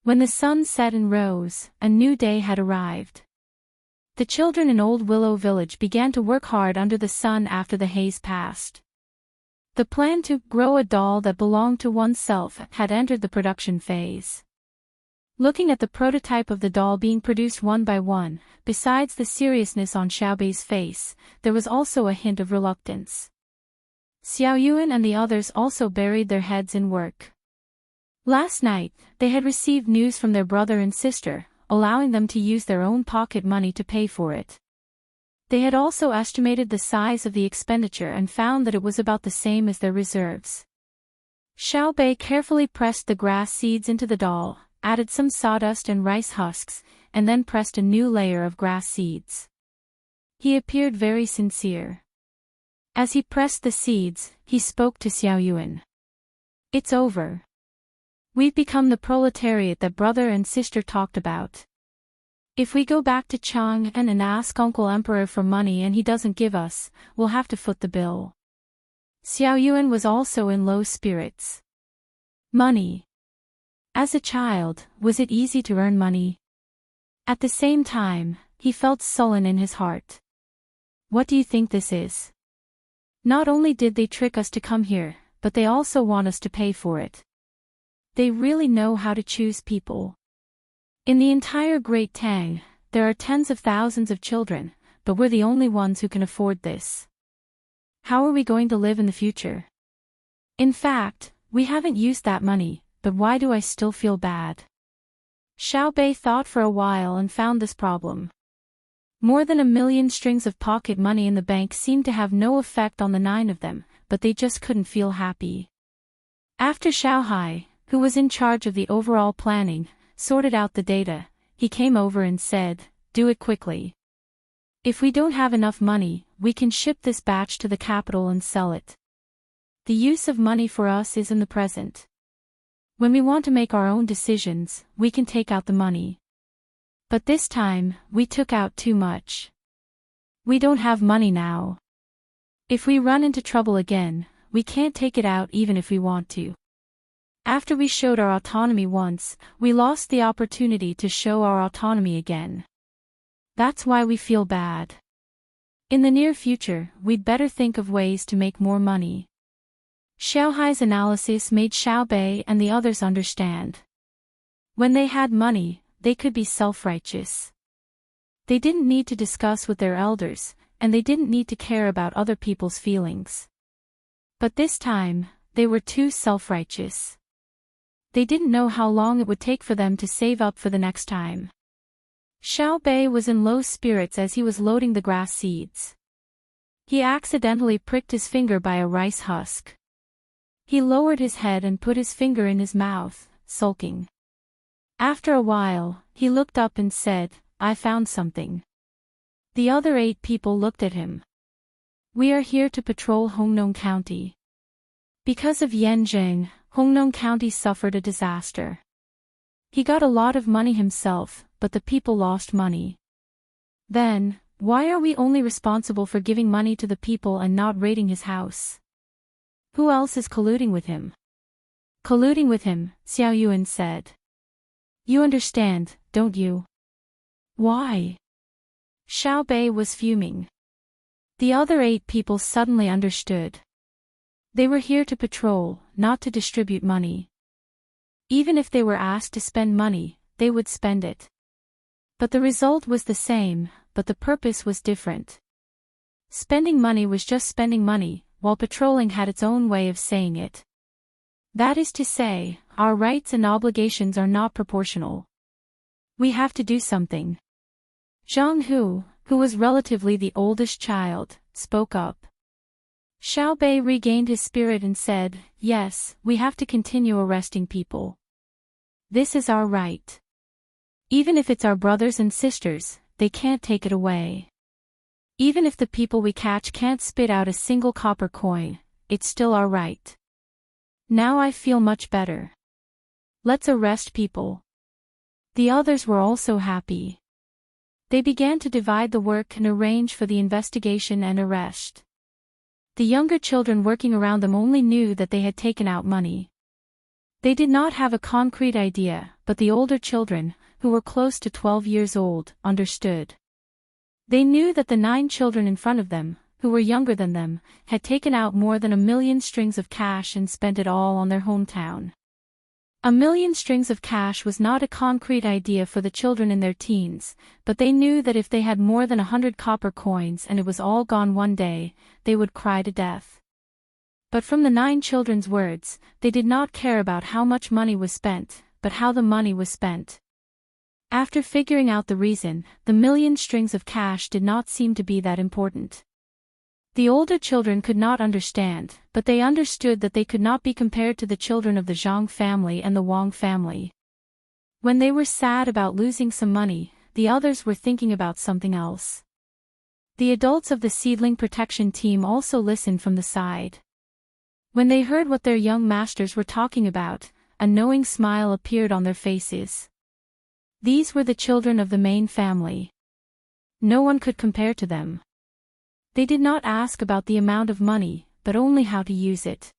Speaker 1: When the sun set and rose, a new day had arrived. The children in Old Willow Village began to work hard under the sun after the haze passed. The plan to grow a doll that belonged to oneself had entered the production phase. Looking at the prototype of the doll being produced one by one, besides the seriousness on Xiaobei's face, there was also a hint of reluctance. Xiao Yuan and the others also buried their heads in work. Last night, they had received news from their brother and sister, allowing them to use their own pocket money to pay for it. They had also estimated the size of the expenditure and found that it was about the same as their reserves. Xiao Bei carefully pressed the grass seeds into the doll, added some sawdust and rice husks, and then pressed a new layer of grass seeds. He appeared very sincere. As he pressed the seeds, he spoke to Xiao Yuan. It's over. We've become the proletariat that brother and sister talked about. If we go back to Chang'an and ask Uncle Emperor for money and he doesn't give us, we'll have to foot the bill. Xiao Yuan was also in low spirits. Money. As a child, was it easy to earn money? At the same time, he felt sullen in his heart. What do you think this is? Not only did they trick us to come here, but they also want us to pay for it. They really know how to choose people. In the entire Great Tang, there are tens of thousands of children, but we're the only ones who can afford this. How are we going to live in the future? In fact, we haven't used that money, but why do I still feel bad? Xiao Bei thought for a while and found this problem. More than 1,000,000 strings of pocket money in the bank seemed to have no effect on the 9 of them, but they just couldn't feel happy. After Xiao Hai, who was in charge of the overall planning, sorted out the data, he came over and said, "Do it quickly. If we don't have enough money, we can ship this batch to the capital and sell it. The use of money for us is in the present. When we want to make our own decisions, we can take out the money. But this time, we took out too much. We don't have money now. If we run into trouble again, we can't take it out even if we want to. After we showed our autonomy once, we lost the opportunity to show our autonomy again. That's why we feel bad. In the near future, we'd better think of ways to make more money." Xiao Hai's analysis made Xiao Bei and the others understand. When they had money, they could be self-righteous. They didn't need to discuss with their elders, and they didn't need to care about other people's feelings. But this time, they were too self-righteous. They didn't know how long it would take for them to save up for the next time. Xiao Bei was in low spirits as he was loading the grass seeds. He accidentally pricked his finger by a rice husk. He lowered his head and put his finger in his mouth, sulking. After a while, he looked up and said, "I found something." The other 8 people looked at him. "We are here to patrol Hongnong County. Because of Yan Zheng, Hongnong County suffered a disaster. He got a lot of money himself, but the people lost money. Then, why are we only responsible for giving money to the people and not raiding his house? Who else is colluding with him?" "Colluding with him," Xiao Yuan said. "You understand, don't you?" "Why?" Xiao Bei was fuming. The other 8 people suddenly understood. They were here to patrol, not to distribute money. Even if they were asked to spend money, they would spend it. But the result was the same, but the purpose was different. Spending money was just spending money, while patrolling had its own way of saying it. That is to say, our rights and obligations are not proportional. We have to do something. Zhang Hu, who was relatively the oldest child, spoke up. Xiao Bei regained his spirit and said, "Yes, we have to continue arresting people. This is our right. Even if it's our brothers and sisters, they can't take it away. Even if the people we catch can't spit out a single copper coin, it's still our right. Now I feel much better. Let's arrest people." The others were also happy. They began to divide the work and arrange for the investigation and arrest. The younger children working around them only knew that they had taken out money. They did not have a concrete idea, but the older children, who were close to 12 years old, understood. They knew that the 9 children in front of them, who were younger than them, had taken out more than 1,000,000 strings of cash and spent it all on their hometown. 1,000,000 strings of cash was not a concrete idea for the children in their teens, but they knew that if they had more than 100 copper coins and it was all gone one day, they would cry to death. But from the 9 children's words, they did not care about how much money was spent, but how the money was spent. After figuring out the reason, the 1,000,000 strings of cash did not seem to be that important. The older children could not understand, but they understood that they could not be compared to the children of the Zhang family and the Wang family. When they were sad about losing some money, the others were thinking about something else. The adults of the seedling protection team also listened from the side. When they heard what their young masters were talking about, a knowing smile appeared on their faces. These were the children of the main family. No one could compare to them. They did not ask about the amount of money, but only how to use it.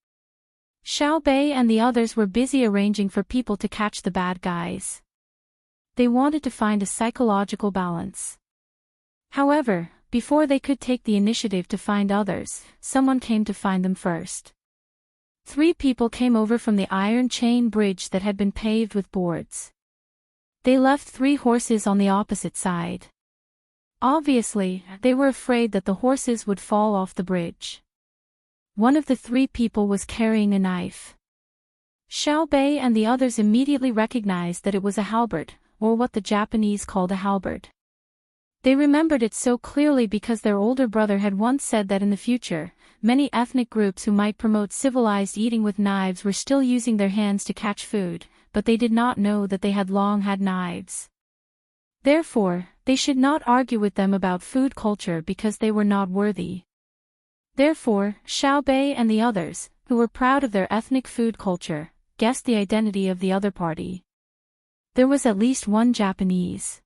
Speaker 1: Xiao Bei and the others were busy arranging for people to catch the bad guys. They wanted to find a psychological balance. However, before they could take the initiative to find others, someone came to find them first. 3 people came over from the iron chain bridge that had been paved with boards. They left 3 horses on the opposite side. Obviously, they were afraid that the horses would fall off the bridge. One of the 3 people was carrying a knife. Xiao Bei and the others immediately recognized that it was a halberd, or what the Japanese called a halberd. They remembered it so clearly because their older brother had once said that in the future, many ethnic groups who might promote civilized eating with knives were still using their hands to catch food, but they did not know that they had long had knives. Therefore, they should not argue with them about food culture because they were not worthy. Therefore, Xiao Bei and the others, who were proud of their ethnic food culture, guessed the identity of the other party. There was at least one Japanese.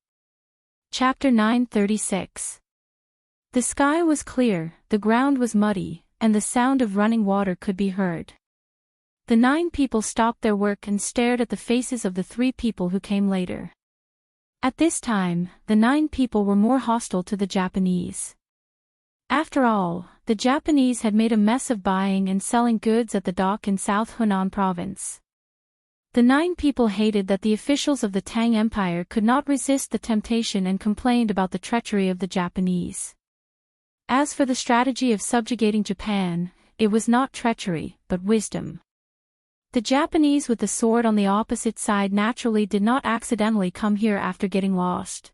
Speaker 1: Chapter 936. The sky was clear, the ground was muddy, and the sound of running water could be heard. The 9 people stopped their work and stared at the faces of the 3 people who came later. At this time, the 9 people were more hostile to the Japanese. After all, the Japanese had made a mess of buying and selling goods at the dock in South Hunan province. The 9 people hated that the officials of the Tang Empire could not resist the temptation and complained about the treachery of the Japanese. As for the strategy of subjugating Japan, it was not treachery, but wisdom. The Japanese with the sword on the opposite side naturally did not accidentally come here after getting lost.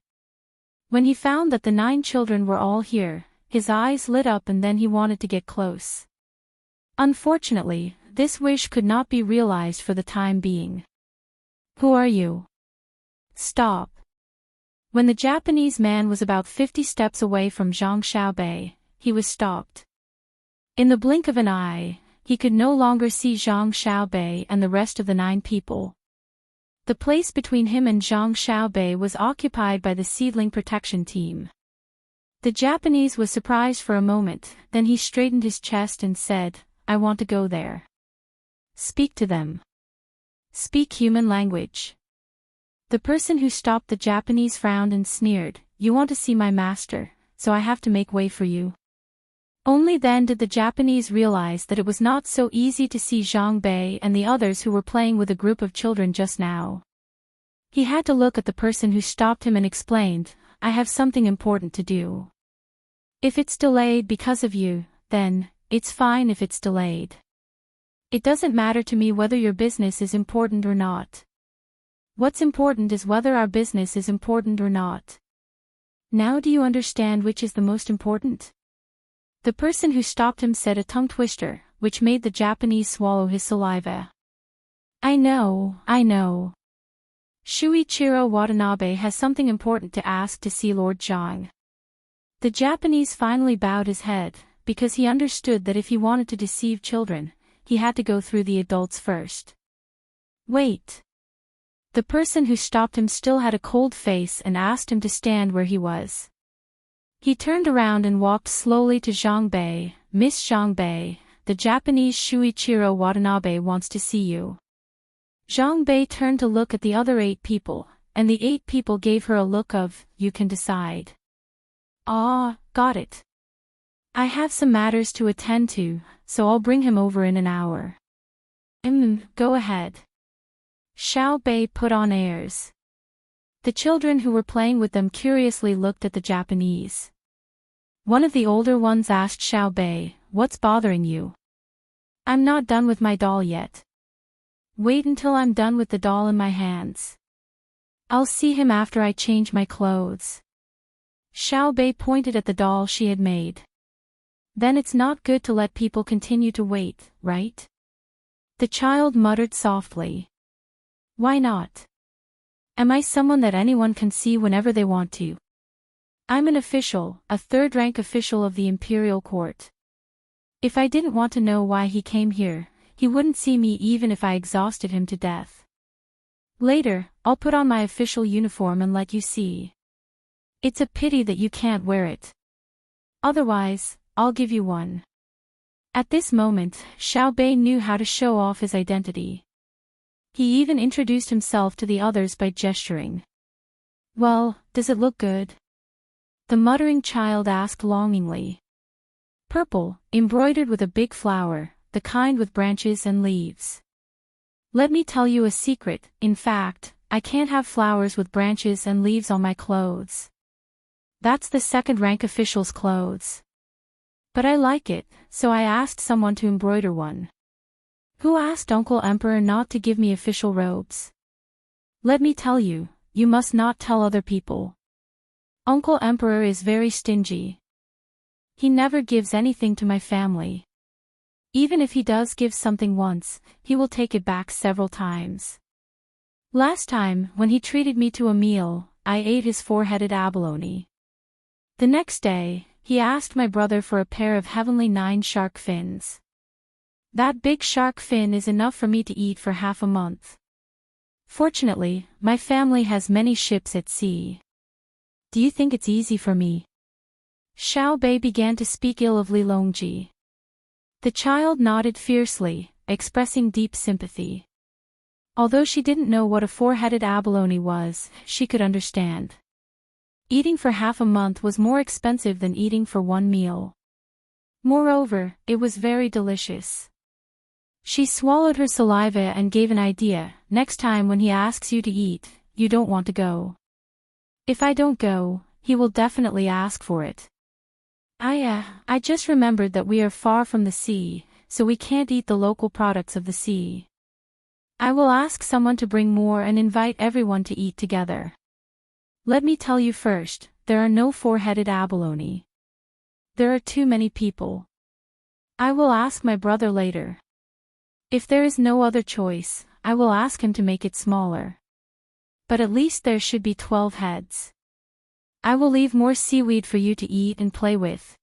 Speaker 1: When he found that the 9 children were all here, his eyes lit up and then he wanted to get close. Unfortunately, this wish could not be realized for the time being. Who are you? Stop. When the Japanese man was about 50 steps away from Zhang Xiaobei, he was stopped. In the blink of an eye, he could no longer see Zhang Xiaobei and the rest of the 9 people. The place between him and Zhang Xiaobei was occupied by the seedling protection team. The Japanese was surprised for a moment, then he straightened his chest and said, "I want to go there." Speak to them. Speak human language. The person who stopped the Japanese frowned and sneered, "You want to see my master, so I have to make way for you." Only then did the Japanese realize that it was not so easy to see Zhang Bei and the others who were playing with a group of children just now. He had to look at the person who stopped him and explained, "I have something important to do. If it's delayed because of you, then, it's fine if it's delayed. It doesn't matter to me whether your business is important or not. What's important is whether our business is important or not. Now do you understand which is the most important?" The person who stopped him said a tongue twister, which made the Japanese swallow his saliva. I know. Shuichiro Watanabe has something important to ask to see Lord Zhang." The Japanese finally bowed his head, because he understood that if he wanted to deceive children, he had to go through the adults first. Wait. The person who stopped him still had a cold face and asked him to stand where he was. He turned around and walked slowly to Zhang Bei. "Miss Zhang Bei, the Japanese Shuichiro Watanabe wants to see you." Zhang Bei turned to look at the other 8 people, and the 8 people gave her a look of, "You can decide." "Ah, got it. I have some matters to attend to, so I'll bring him over in an hour." Go ahead." Xiao Bei put on airs. The children who were playing with them curiously looked at the Japanese. One of the older ones asked Xiao Bei, "What's bothering you?" "I'm not done with my doll yet." "Wait until I'm done with the doll in my hands. I'll see him after I change my clothes." Xiao Bei pointed at the doll she had made. "Then it's not good to let people continue to wait, right?" The child muttered softly. "Why not? Am I someone that anyone can see whenever they want to? I'm an official, a 3rd-rank official of the imperial court. If I didn't want to know why he came here, he wouldn't see me even if I exhausted him to death. Later, I'll put on my official uniform and let you see. It's a pity that you can't wear it. Otherwise, I'll give you one." At this moment, Xiao Bei knew how to show off his identity. He even introduced himself to the others by gesturing. "Well, does it look good?" the muttering child asked longingly. "Purple, embroidered with a big flower, the kind with branches and leaves. Let me tell you a secret, in fact, I can't have flowers with branches and leaves on my clothes. That's the second-rank official's clothes. But I like it, so I asked someone to embroider one." "Who asked Uncle Emperor not to give me official robes?" "Let me tell you, you must not tell other people. Uncle Emperor is very stingy. He never gives anything to my family. Even if he does give something once, he will take it back several times. Last time, when he treated me to a meal, I ate his four-headed abalone. The next day, he asked my brother for a pair of heavenly 9 shark fins. That big shark fin is enough for me to eat for half a month. Fortunately, my family has many ships at sea. Do you think it's easy for me?" Xiao Bei began to speak ill of Li Longji. The child nodded fiercely, expressing deep sympathy. Although she didn't know what a four-headed abalone was, she could understand. Eating for half a month was more expensive than eating for one meal. Moreover, it was very delicious. She swallowed her saliva and gave an idea. "Next time when he asks you to eat, you don't want to go. If I don't go, he will definitely ask for it. I just remembered that we are far from the sea, so we can't eat the local products of the sea. I will ask someone to bring more and invite everyone to eat together. Let me tell you first, there are no four-headed abalone. There are too many people. I will ask my brother later. If there is no other choice, I will ask him to make it smaller. But at least there should be 12 heads. I will leave more seaweed for you to eat and play with.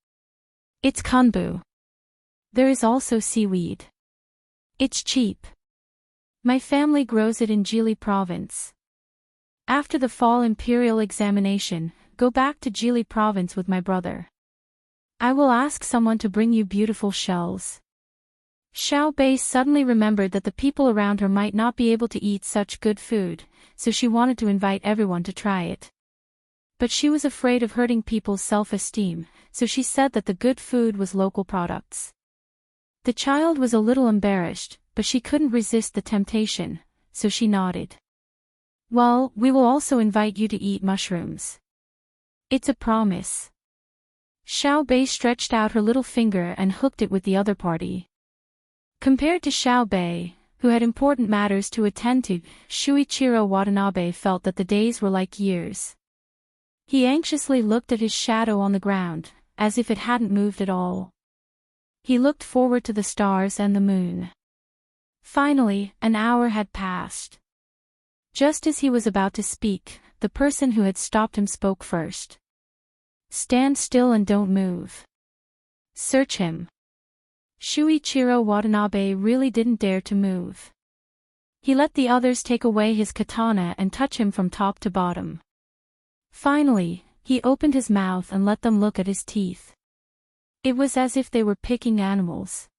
Speaker 1: It's kanbu. There is also seaweed. It's cheap. My family grows it in Jili province. After the fall imperial examination, go back to Jili province with my brother. I will ask someone to bring you beautiful shells." Xiao Bei suddenly remembered that the people around her might not be able to eat such good food, so she wanted to invite everyone to try it. But she was afraid of hurting people's self-esteem, so she said that the good food was local products. The child was a little embarrassed, but she couldn't resist the temptation, so she nodded. "Well, we will also invite you to eat mushrooms. It's a promise." Xiao Bei stretched out her little finger and hooked it with the other party. Compared to Xiao Bei, who had important matters to attend to, Shuichiro Watanabe felt that the days were like years. He anxiously looked at his shadow on the ground, as if it hadn't moved at all. He looked forward to the stars and the moon. Finally, an hour had passed. Just as he was about to speak, the person who had stopped him spoke first. "Stand still and don't move. Search him." Shuichiro Watanabe really didn't dare to move. He let the others take away his katana and touch him from top to bottom. Finally, he opened his mouth and let them look at his teeth. It was as if they were picking animals.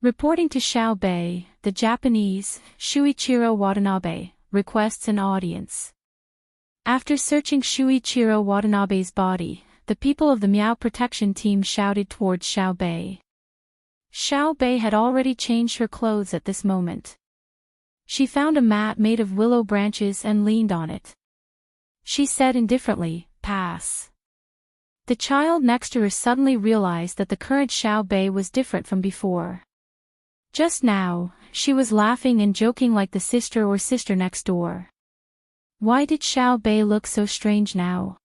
Speaker 1: Reporting to Xiao Bei, the Japanese, Shuichiro Watanabe, requests an audience. After searching Shuichiro Watanabe's body, the people of the Miao protection team shouted towards Xiao Bei. Xiao Bei had already changed her clothes at this moment. She found a mat made of willow branches and leaned on it. She said indifferently, "Pass." The child next to her suddenly realized that the current Xiao Bei was different from before. Just now, she was laughing and joking like the sister or sister next door. Why did Xiao Bei look so strange now?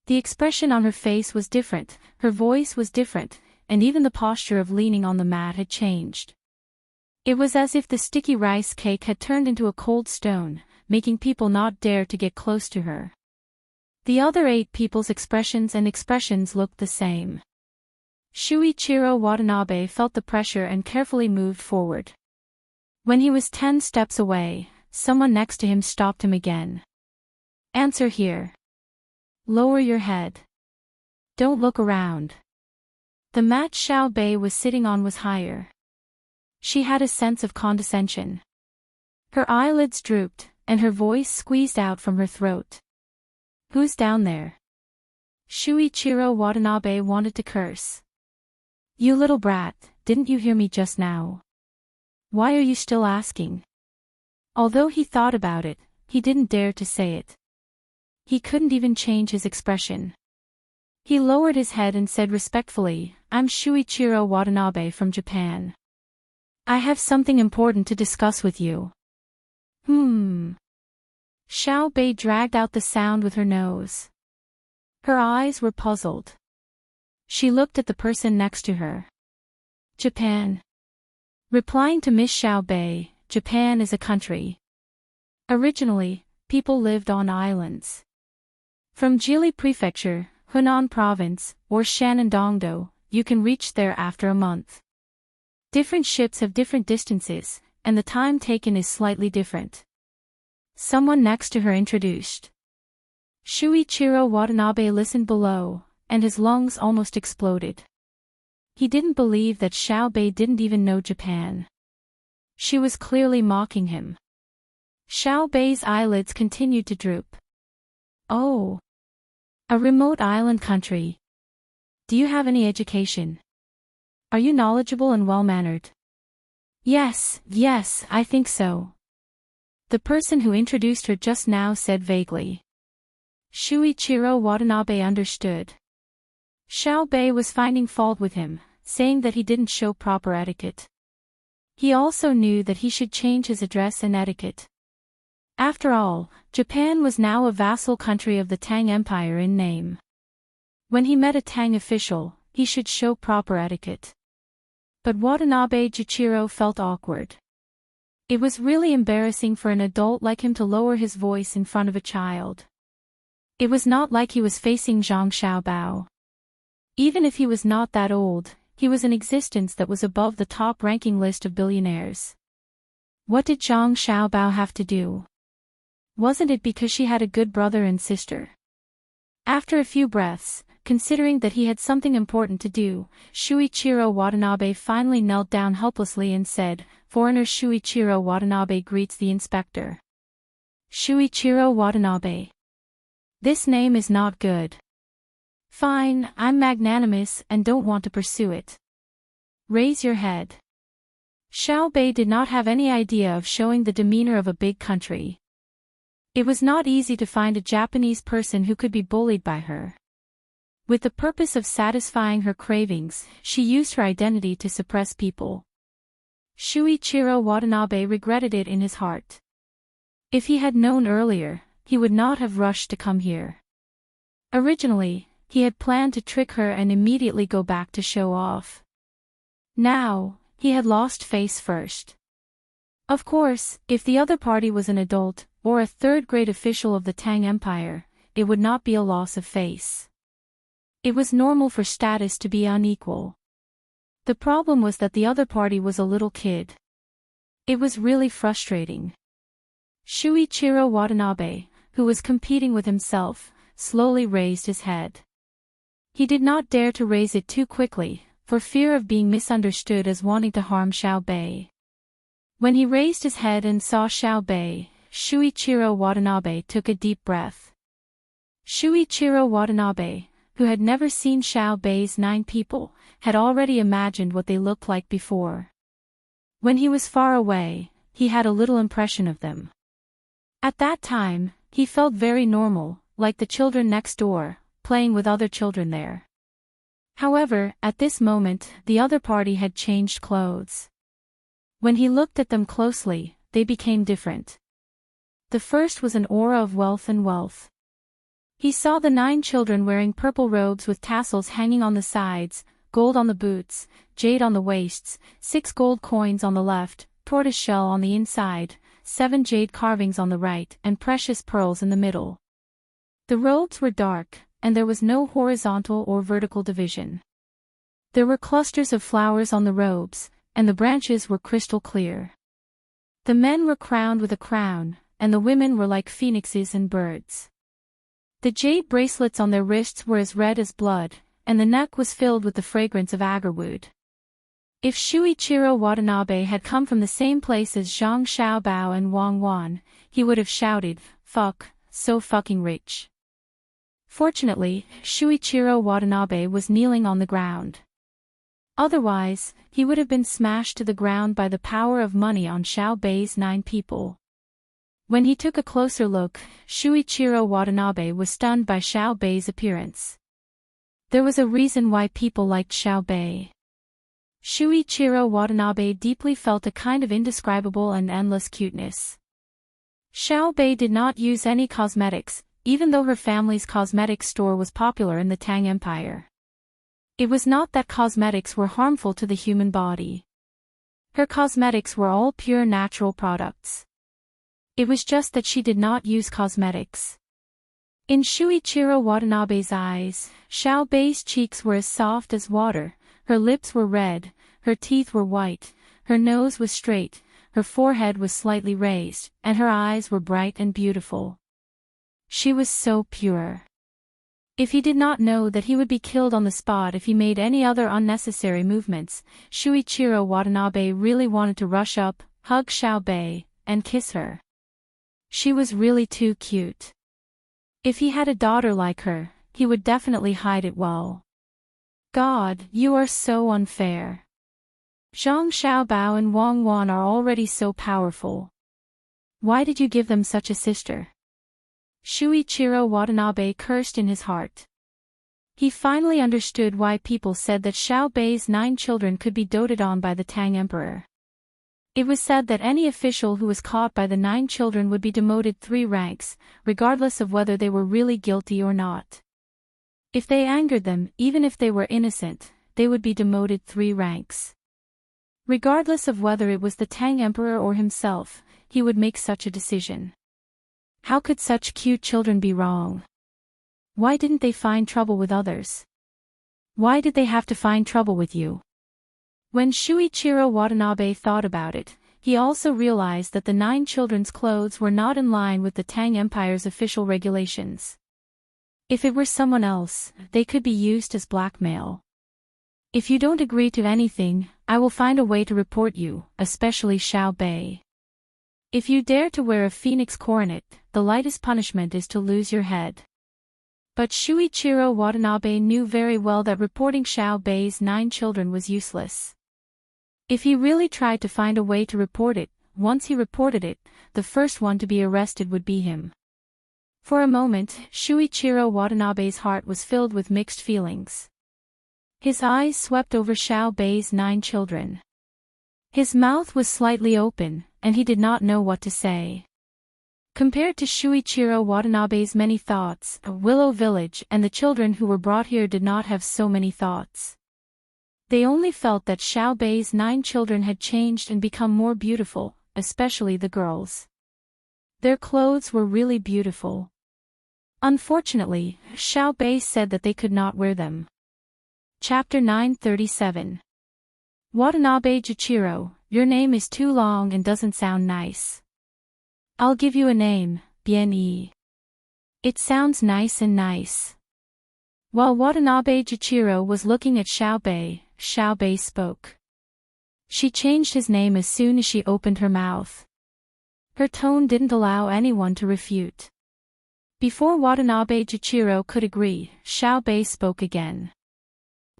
Speaker 1: The expression on her face was different, her voice was different, and even the posture of leaning on the mat had changed. It was as if the sticky rice cake had turned into a cold stone, making people not dare to get close to her. The other 8 people's expressions looked the same. Shuichiro Watanabe felt the pressure and carefully moved forward. When he was 10 steps away, someone next to him stopped him again. "Answer here. Lower your head. Don't look around." The mat Xiao Bei was sitting on was higher. She had a sense of condescension. Her eyelids drooped, and her voice squeezed out from her throat. "Who's down there?" Shuichiro Watanabe wanted to curse. "You little brat, didn't you hear me just now? Why are you still asking?" Although he thought about it, he didn't dare to say it. He couldn't even change his expression. He lowered his head and said respectfully, "I'm Shuichiro Watanabe from Japan. I have something important to discuss with you." Xiao Bei dragged out the sound with her nose. Her eyes were puzzled. She looked at the person next to her. "Japan." Replying to Miss Xiao Bei, Japan is a country. Originally, people lived on islands. From Jili Prefecture, Hunan Province, or Shenandoah, you can reach there after a month. Different ships have different distances, and the time taken is slightly different. Someone next to her introduced. Shuichiro Watanabe listened below, and his lungs almost exploded. He didn't believe that Xiao Bei didn't even know Japan. She was clearly mocking him. Xiao Bei's eyelids continued to droop. "Oh. A remote island country. Do you have any education? Are you knowledgeable and well-mannered?" Yes, I think so," the person who introduced her just now said vaguely. Shuichiro Watanabe understood. Xiao Bei was finding fault with him, saying that he didn't show proper etiquette. He also knew that he should change his address and etiquette. After all, Japan was now a vassal country of the Tang Empire in name. When he met a Tang official, he should show proper etiquette. But Watanabe Juichiro felt awkward. It was really embarrassing for an adult like him to lower his voice in front of a child. It was not like he was facing Zhang Xiaobao. Even if he was not that old, he was an existence that was above the top-ranking list of billionaires. What did Zhang Xiaobao have to do? Wasn't it because she had a good brother and sister? After a few breaths, considering that he had something important to do, Shuichiro Watanabe finally knelt down helplessly and said, "Foreigner Shuichiro Watanabe greets the inspector." Shuichiro Watanabe. This name is not good. Fine, I'm magnanimous and don't want to pursue it. Raise your head. Xiao Bei did not have any idea of showing the demeanor of a big country. It was not easy to find a Japanese person who could be bullied by her. With the purpose of satisfying her cravings, she used her identity to suppress people. Shuichiro Watanabe regretted it in his heart. If he had known earlier, he would not have rushed to come here. Originally, he had planned to trick her and immediately go back to show off. Now, he had lost face first. Of course, if the other party was an adult, or a third-grade official of the Tang Empire, it would not be a loss of face. It was normal for status to be unequal. The problem was that the other party was a little kid. It was really frustrating. Shuichiro Watanabe, who was competing with himself, slowly raised his head. He did not dare to raise it too quickly, for fear of being misunderstood as wanting to harm Xiao Bei. When he raised his head and saw Xiao Bei, Shuichiro Watanabe took a deep breath. Shuichiro Watanabe, who had never seen Xiao Bei's 9 people, had already imagined what they looked like before. When he was far away, he had a little impression of them. At that time, he felt very normal, like the children next door, playing with other children there. However, at this moment, the other party had changed clothes. When he looked at them closely, they became different. The first was an aura of wealth and wealth. He saw the 9 children wearing purple robes with tassels hanging on the sides, gold on the boots, jade on the waists, 6 gold coins on the left, tortoiseshell on the inside, 7 jade carvings on the right, and precious pearls in the middle. The robes were dark, and there was no horizontal or vertical division. There were clusters of flowers on the robes, and the branches were crystal clear. The men were crowned with a crown, and the women were like phoenixes and birds. The jade bracelets on their wrists were as red as blood, and the neck was filled with the fragrance of agarwood. If Shuichiro Watanabe had come from the same place as Zhang Xiaobao and Wang Wan, he would have shouted, "Fuck, so fucking rich." Fortunately, Shuichiro Watanabe was kneeling on the ground. Otherwise, he would have been smashed to the ground by the power of money on Xiao Bei's 9 people. When he took a closer look, Shuichiro Watanabe was stunned by Xiao Bei's appearance. There was a reason why people liked Xiao Bei. Shuichiro Watanabe deeply felt a kind of indescribable and endless cuteness. Xiao Bei did not use any cosmetics, even though her family's cosmetics store was popular in the Tang Empire. It was not that cosmetics were harmful to the human body. Her cosmetics were all pure natural products. It was just that she did not use cosmetics. In Shuichiro Watanabe's eyes, Xiao Bei's cheeks were as soft as water, her lips were red, her teeth were white, her nose was straight, her forehead was slightly raised, and her eyes were bright and beautiful. She was so pure. If he did not know that he would be killed on the spot if he made any other unnecessary movements, Shuichiro Watanabe really wanted to rush up, hug Xiao Bei, and kiss her. She was really too cute. If he had a daughter like her, he would definitely hide it well. God, you are so unfair. Zhang Xiaobao and Wang Wan are already so powerful. Why did you give them such a sister? Shuichiro Watanabe cursed in his heart. He finally understood why people said that Xiao Bei's 9 children could be doted on by the Tang Emperor. It was said that any official who was caught by the 9 children would be demoted 3 ranks, regardless of whether they were really guilty or not. If they angered them, even if they were innocent, they would be demoted 3 ranks. Regardless of whether it was the Tang Emperor or himself, he would make such a decision. How could such cute children be wrong? Why didn't they find trouble with others? Why did they have to find trouble with you? When Shuichiro Watanabe thought about it, he also realized that the 9 children's clothes were not in line with the Tang Empire's official regulations. If it were someone else, they could be used as blackmail. If you don't agree to anything, I will find a way to report you, especially Xiao Bei. If you dare to wear a phoenix coronet, the lightest punishment is to lose your head. But Shuichiro Watanabe knew very well that reporting Xiao Bei's 9 children was useless. If he really tried to find a way to report it, once he reported it, the first one to be arrested would be him. For a moment, Shuichiro Watanabe's heart was filled with mixed feelings. His eyes swept over Xiao Bei's 9 children. His mouth was slightly open, and he did not know what to say. Compared to Shuichiro Watanabe's many thoughts, Willow Village and the children who were brought here did not have so many thoughts. They only felt that Xiao Bei's 9 children had changed and become more beautiful, especially the girls. Their clothes were really beautiful. Unfortunately, Xiao Bei said that they could not wear them. Chapter 937. Watanabe Jichiro, your name is too long and doesn't sound nice. I'll give you a name, Bien. It sounds nice and nice. While Watanabe Jichiro was looking at Xiao Bei spoke. She changed his name as soon as she opened her mouth. Her tone didn't allow anyone to refute. Before Watanabe Jichiro could agree, Xiao Bei spoke again.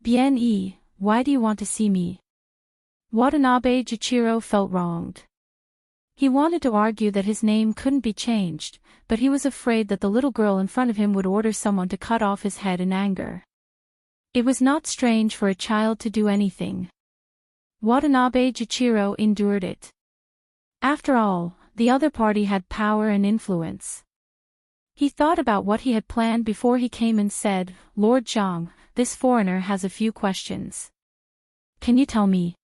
Speaker 1: Bien, why do you want to see me? Watanabe Jichiro felt wronged. He wanted to argue that his name couldn't be changed, but he was afraid that the little girl in front of him would order someone to cut off his head in anger. It was not strange for a child to do anything. Watanabe Jichiro endured it. After all, the other party had power and influence. He thought about what he had planned before he came and said, Lord Zhang, this foreigner has a few questions. Can you tell me?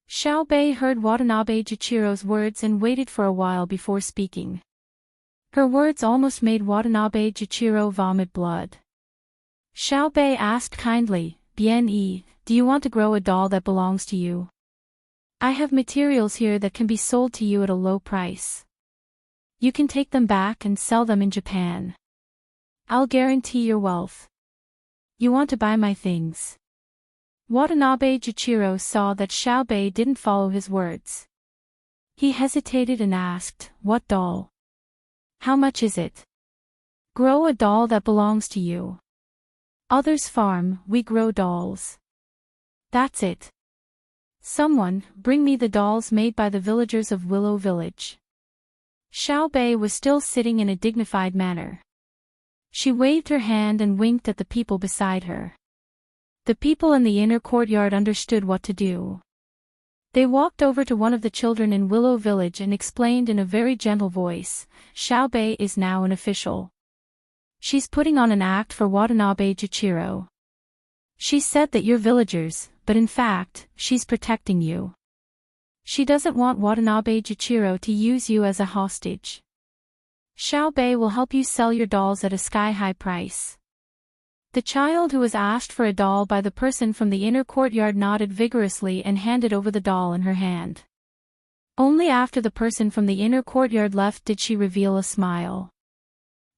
Speaker 1: Xiao Bei heard Watanabe Jichiro's words and waited for a while before speaking. Her words almost made Watanabe Jichiro vomit blood. Xiao Bei asked kindly, Bien, do you want to grow a doll that belongs to you? I have materials here that can be sold to you at a low price. You can take them back and sell them in Japan. I'll guarantee your wealth. You want to buy my things? Watanabe Juchiro saw that Xiaobei didn't follow his words. He hesitated and asked, "What doll? How much is it?" "Grow a doll that belongs to you. Others farm, we grow dolls. That's it. Someone, bring me the dolls made by the villagers of Willow Village." Xiaobei was still sitting in a dignified manner. She waved her hand and winked at the people beside her. The people in the inner courtyard understood what to do. They walked over to one of the children in Willow Village and explained in a very gentle voice, "Xiaobei is now an official. She's putting on an act for Watanabe Juchiro. She said that you're villagers, but in fact, she's protecting you. She doesn't want Watanabe Juchiro to use you as a hostage. Xiaobei will help you sell your dolls at a sky-high price." The child who was asked for a doll by the person from the inner courtyard nodded vigorously and handed over the doll in her hand. Only after the person from the inner courtyard left did she reveal a smile.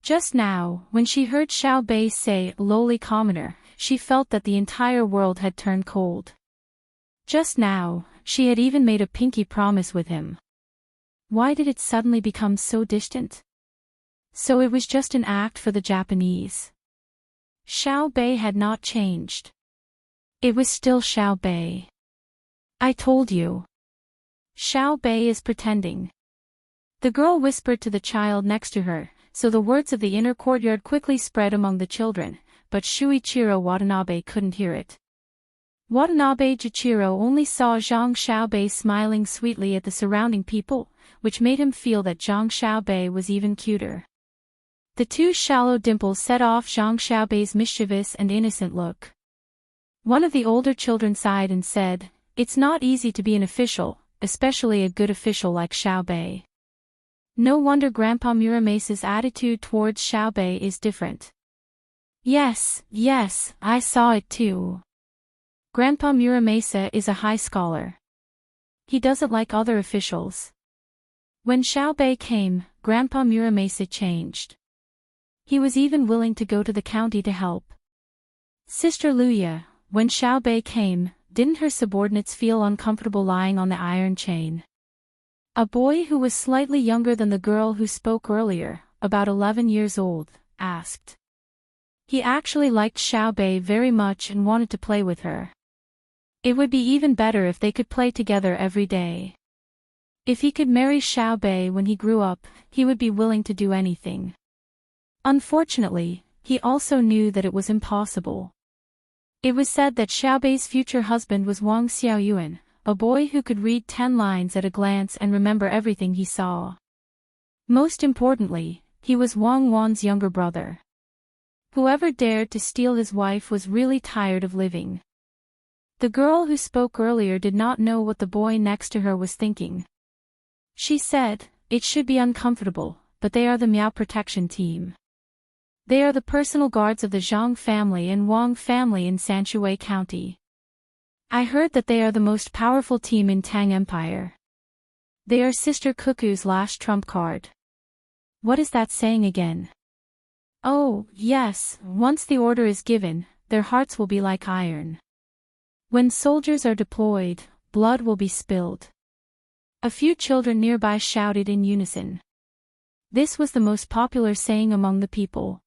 Speaker 1: Just now, when she heard Xiaobei say, "lowly commoner," she felt that the entire world had turned cold. Just now, she had even made a pinky promise with him. Why did it suddenly become so distant? So it was just an act for the Japanese. Xiaobei had not changed. It was still Xiaobei. "I told you. Xiaobei is pretending." The girl whispered to the child next to her, so the words of the inner courtyard quickly spread among the children, but Shuichiro Watanabe couldn't hear it. Watanabe Juchiro only saw Zhang Xiaobei smiling sweetly at the surrounding people, which made him feel that Zhang Xiaobei was even cuter. The two shallow dimples set off Zhang Xiaobei's mischievous and innocent look. One of the older children sighed and said, "It's not easy to be an official, especially a good official like Xiaobei. No wonder Grandpa Muramesa's attitude towards Xiaobei is different." Yes, I saw it too. Grandpa Muramesa is a high scholar. He doesn't like other officials. When Xiaobei came, Grandpa Muramesa changed. He was even willing to go to the county to help. Sister Luya, when Xiaobei came, didn't her subordinates feel uncomfortable lying on the iron chain? A boy who was slightly younger than the girl who spoke earlier, about 11 years old, asked. He actually liked Xiaobei very much and wanted to play with her. It would be even better if they could play together every day. If he could marry Xiaobei when he grew up, he would be willing to do anything. Unfortunately, he also knew that it was impossible. It was said that Xiaobei's future husband was Wang Xiaoyuan, a boy who could read 10 lines at a glance and remember everything he saw. Most importantly, he was Wang Wan's younger brother. Whoever dared to steal his wife was really tired of living. The girl who spoke earlier did not know what the boy next to her was thinking. She said, "It should be uncomfortable, but they are the Miao protection team. They are the personal guards of the Zhang family and Wang family in Sanshui County. I heard that they are the most powerful team in Tang Empire. They are Sister Cuckoo's last trump card." What is that saying again? Oh, yes, once the order is given, their hearts will be like iron. When soldiers are deployed, blood will be spilled. A few children nearby shouted in unison. This was the most popular saying among the people.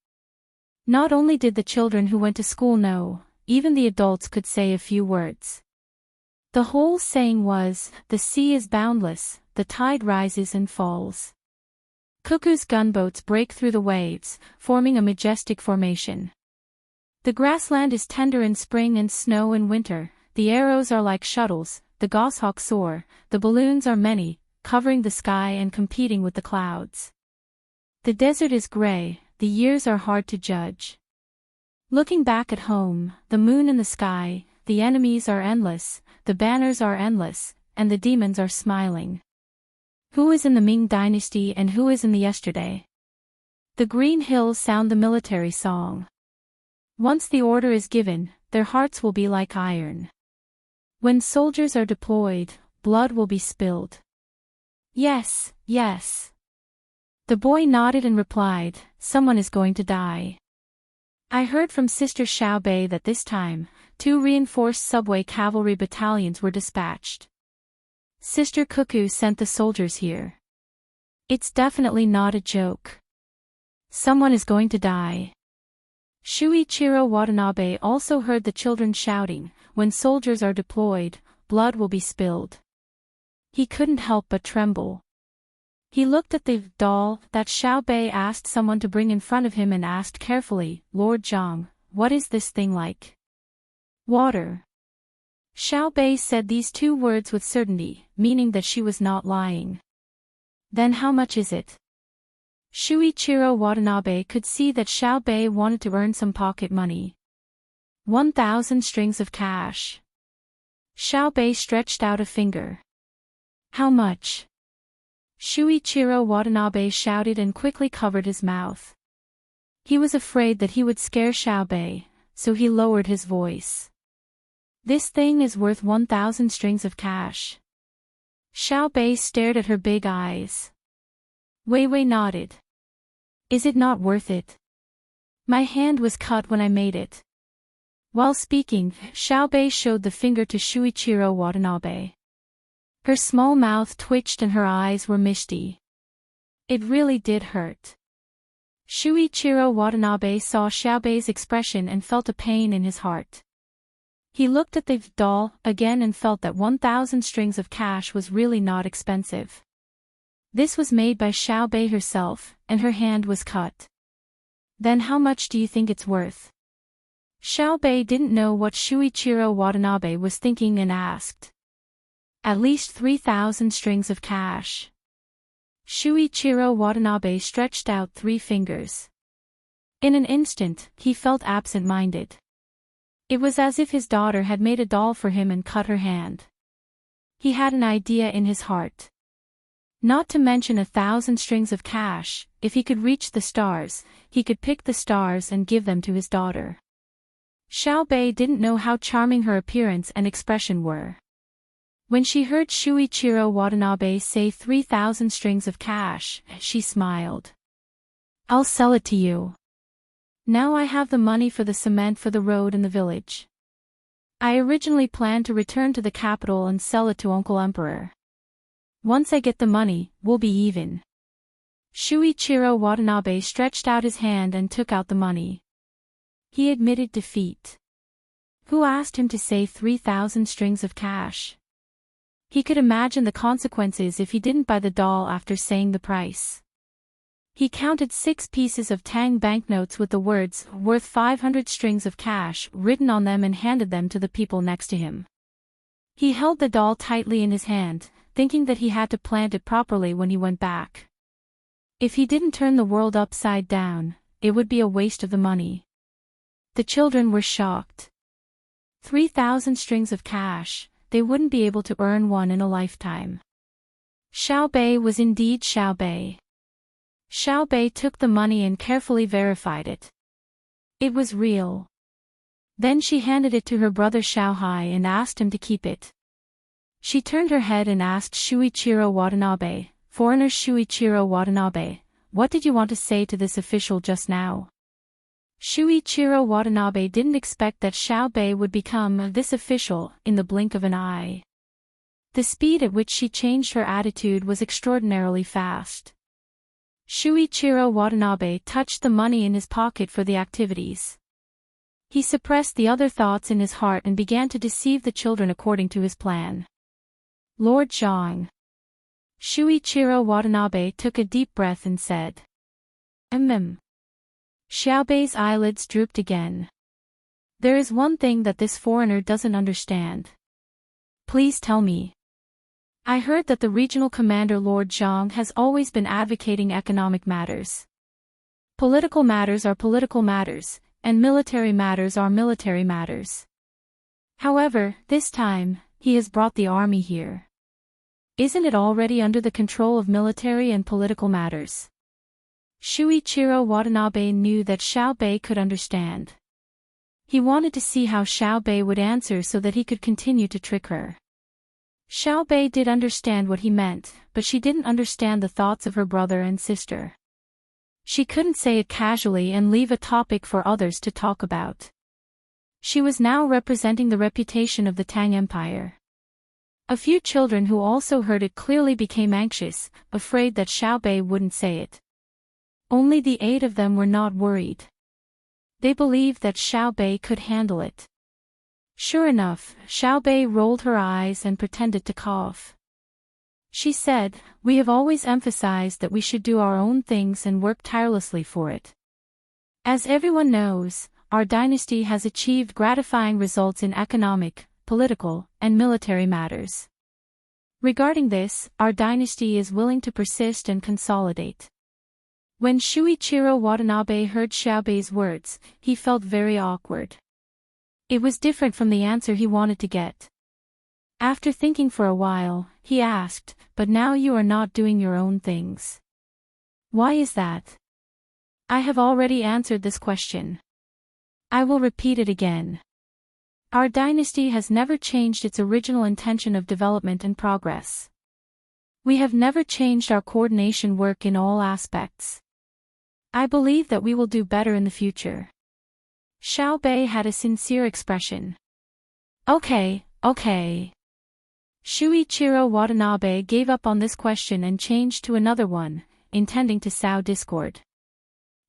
Speaker 1: Not only did the children who went to school know, even the adults could say a few words. The whole saying was, "The sea is boundless, the tide rises and falls. Cuckoo's gunboats break through the waves, forming a majestic formation. The grassland is tender in spring and snow in winter, the arrows are like shuttles, the goshawks soar, the balloons are many, covering the sky and competing with the clouds. The desert is gray, the years are hard to judge. Looking back at home, the moon in the sky, the enemies are endless, the banners are endless, and the demons are smiling. Who is in the Ming dynasty and who is in the yesterday? The green hills sound the military song. Once the order is given, their hearts will be like iron. When soldiers are deployed, blood will be spilled." Yes. The boy nodded and replied, "Someone is going to die. I heard from Sister Xiaobei that this time, 2 reinforced subway cavalry battalions were dispatched. Sister Cuckoo sent the soldiers here. It's definitely not a joke. Someone is going to die. Shuichiro Watanabe also heard the children shouting, when soldiers are deployed, blood will be spilled. He couldn't help but tremble. He looked at the doll that Xiaobei asked someone to bring in front of him and asked carefully, Lord Zhang, what is this thing like? Water. Xiaobei said these 2 words with certainty, meaning that she was not lying. Then how much is it? Shuichiro Watanabe could see that Xiaobei wanted to earn some pocket money. 1,000 strings of cash. Xiaobei stretched out a finger. How much? Shuichiro Watanabe shouted and quickly covered his mouth. He was afraid that he would scare Xiaobei, so he lowered his voice. This thing is worth 1,000 strings of cash. Xiaobei stared at her big eyes. Wei Wei nodded. Is it not worth it? My hand was cut when I made it. While speaking, Xiaobei showed the finger to Shuichiro Watanabe. Her small mouth twitched and her eyes were misty. It really did hurt. Shuichiro Watanabe saw Xiaobei's expression and felt a pain in his heart. He looked at the doll again and felt that 1,000 strings of cash was really not expensive. This was made by Xiaobei herself, and her hand was cut. Then how much do you think it's worth? Xiaobei didn't know what Shuichiro Watanabe was thinking and asked. At least 3,000 strings of cash. Shuichiro Watanabe stretched out 3 fingers. In an instant, he felt absent-minded. It was as if his daughter had made a doll for him and cut her hand. He had an idea in his heart. Not to mention 1,000 strings of cash, if he could reach the stars, he could pick the stars and give them to his daughter. Xiaobei didn't know how charming her appearance and expression were. When she heard Shuichiro Watanabe say 3,000 strings of cash, she smiled. I'll sell it to you. Now I have the money for the cement for the road in the village. I originally planned to return to the capital and sell it to Uncle Emperor. Once I get the money, we'll be even. Shuichiro Watanabe stretched out his hand and took out the money. He admitted defeat. Who asked him to say 3,000 strings of cash? He could imagine the consequences if he didn't buy the doll after saying the price. He counted 6 pieces of Tang banknotes with the words, worth 500 strings of cash, written on them and handed them to the people next to him. He held the doll tightly in his hand, thinking that he had to plant it properly when he went back. If he didn't turn the world upside down, it would be a waste of the money. The children were shocked. 3,000 strings of cash. They wouldn't be able to earn one in a lifetime. Xiaobei was indeed Xiaobei. Xiaobei took the money and carefully verified it. It was real. Then she handed it to her brother Xiaohai and asked him to keep it. She turned her head and asked Shuichiro Watanabe, foreigner Shuichiro Watanabe, what did you want to say to this official just now? Shuichiro Watanabe didn't expect that Xiaobei would become this official in the blink of an eye. The speed at which she changed her attitude was extraordinarily fast. Shuichiro Watanabe touched the money in his pocket for the activities. He suppressed the other thoughts in his heart and began to deceive the children according to his plan. Lord Zhang. Shuichiro Watanabe took a deep breath and said. Xiaobei's eyelids drooped again. There is one thing that this foreigner doesn't understand. Please tell me. I heard that the regional commander Lord Zhang has always been advocating economic matters. Political matters are political matters, and military matters are military matters. However, this time, he has brought the army here. Isn't it already under the control of military and political matters? Shuichiro Watanabe knew that Xiaobei could understand. He wanted to see how Xiaobei would answer so that he could continue to trick her. Xiaobei did understand what he meant, but she didn't understand the thoughts of her brother and sister. She couldn't say it casually and leave a topic for others to talk about. She was now representing the reputation of the Tang Empire. A few children who also heard it clearly became anxious, afraid that Xiaobei wouldn't say it. Only the 8 of them were not worried. They believed that Xiaobei could handle it. Sure enough, Xiaobei rolled her eyes and pretended to cough. She said, "We have always emphasized that we should do our own things and work tirelessly for it. As everyone knows, our dynasty has achieved gratifying results in economic, political, and military matters. Regarding this, our dynasty is willing to persist and consolidate." When Shuichiro Watanabe heard Xiaobei's words, he felt very awkward. It was different from the answer he wanted to get. After thinking for a while, he asked, "But now you are not doing your own things. Why is that?" "I have already answered this question. I will repeat it again. Our dynasty has never changed its original intention of development and progress. We have never changed our coordination work in all aspects. I believe that we will do better in the future." Xiaobei had a sincere expression. Okay. Shuichiro Watanabe gave up on this question and changed to another one, intending to sow discord.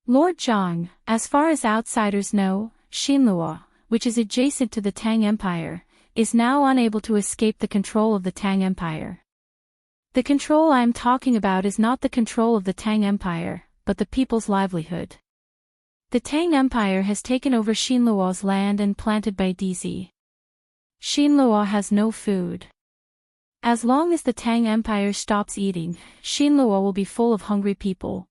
Speaker 1: "Lord Zhang, as far as outsiders know, Xinluo, which is adjacent to the Tang Empire, is now unable to escape the control of the Tang Empire. The control I am talking about is not the control of the Tang Empire, but the people's livelihood. The Tang Empire has taken over Xinluo's land and planted baidizi. Xinluo has no food. As long as the Tang Empire stops eating, Xinluo will be full of hungry people.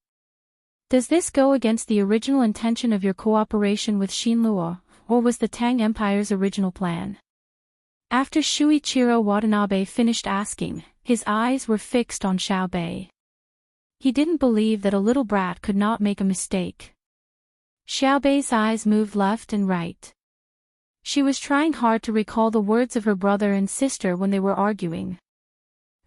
Speaker 1: Does this go against the original intention of your cooperation with Xinluo, or was the Tang Empire's original plan?" After Shuichiro Watanabe finished asking, his eyes were fixed on Xiaobei. He didn't believe that a little brat could not make a mistake. Xiaobei's eyes moved left and right. She was trying hard to recall the words of her brother and sister when they were arguing.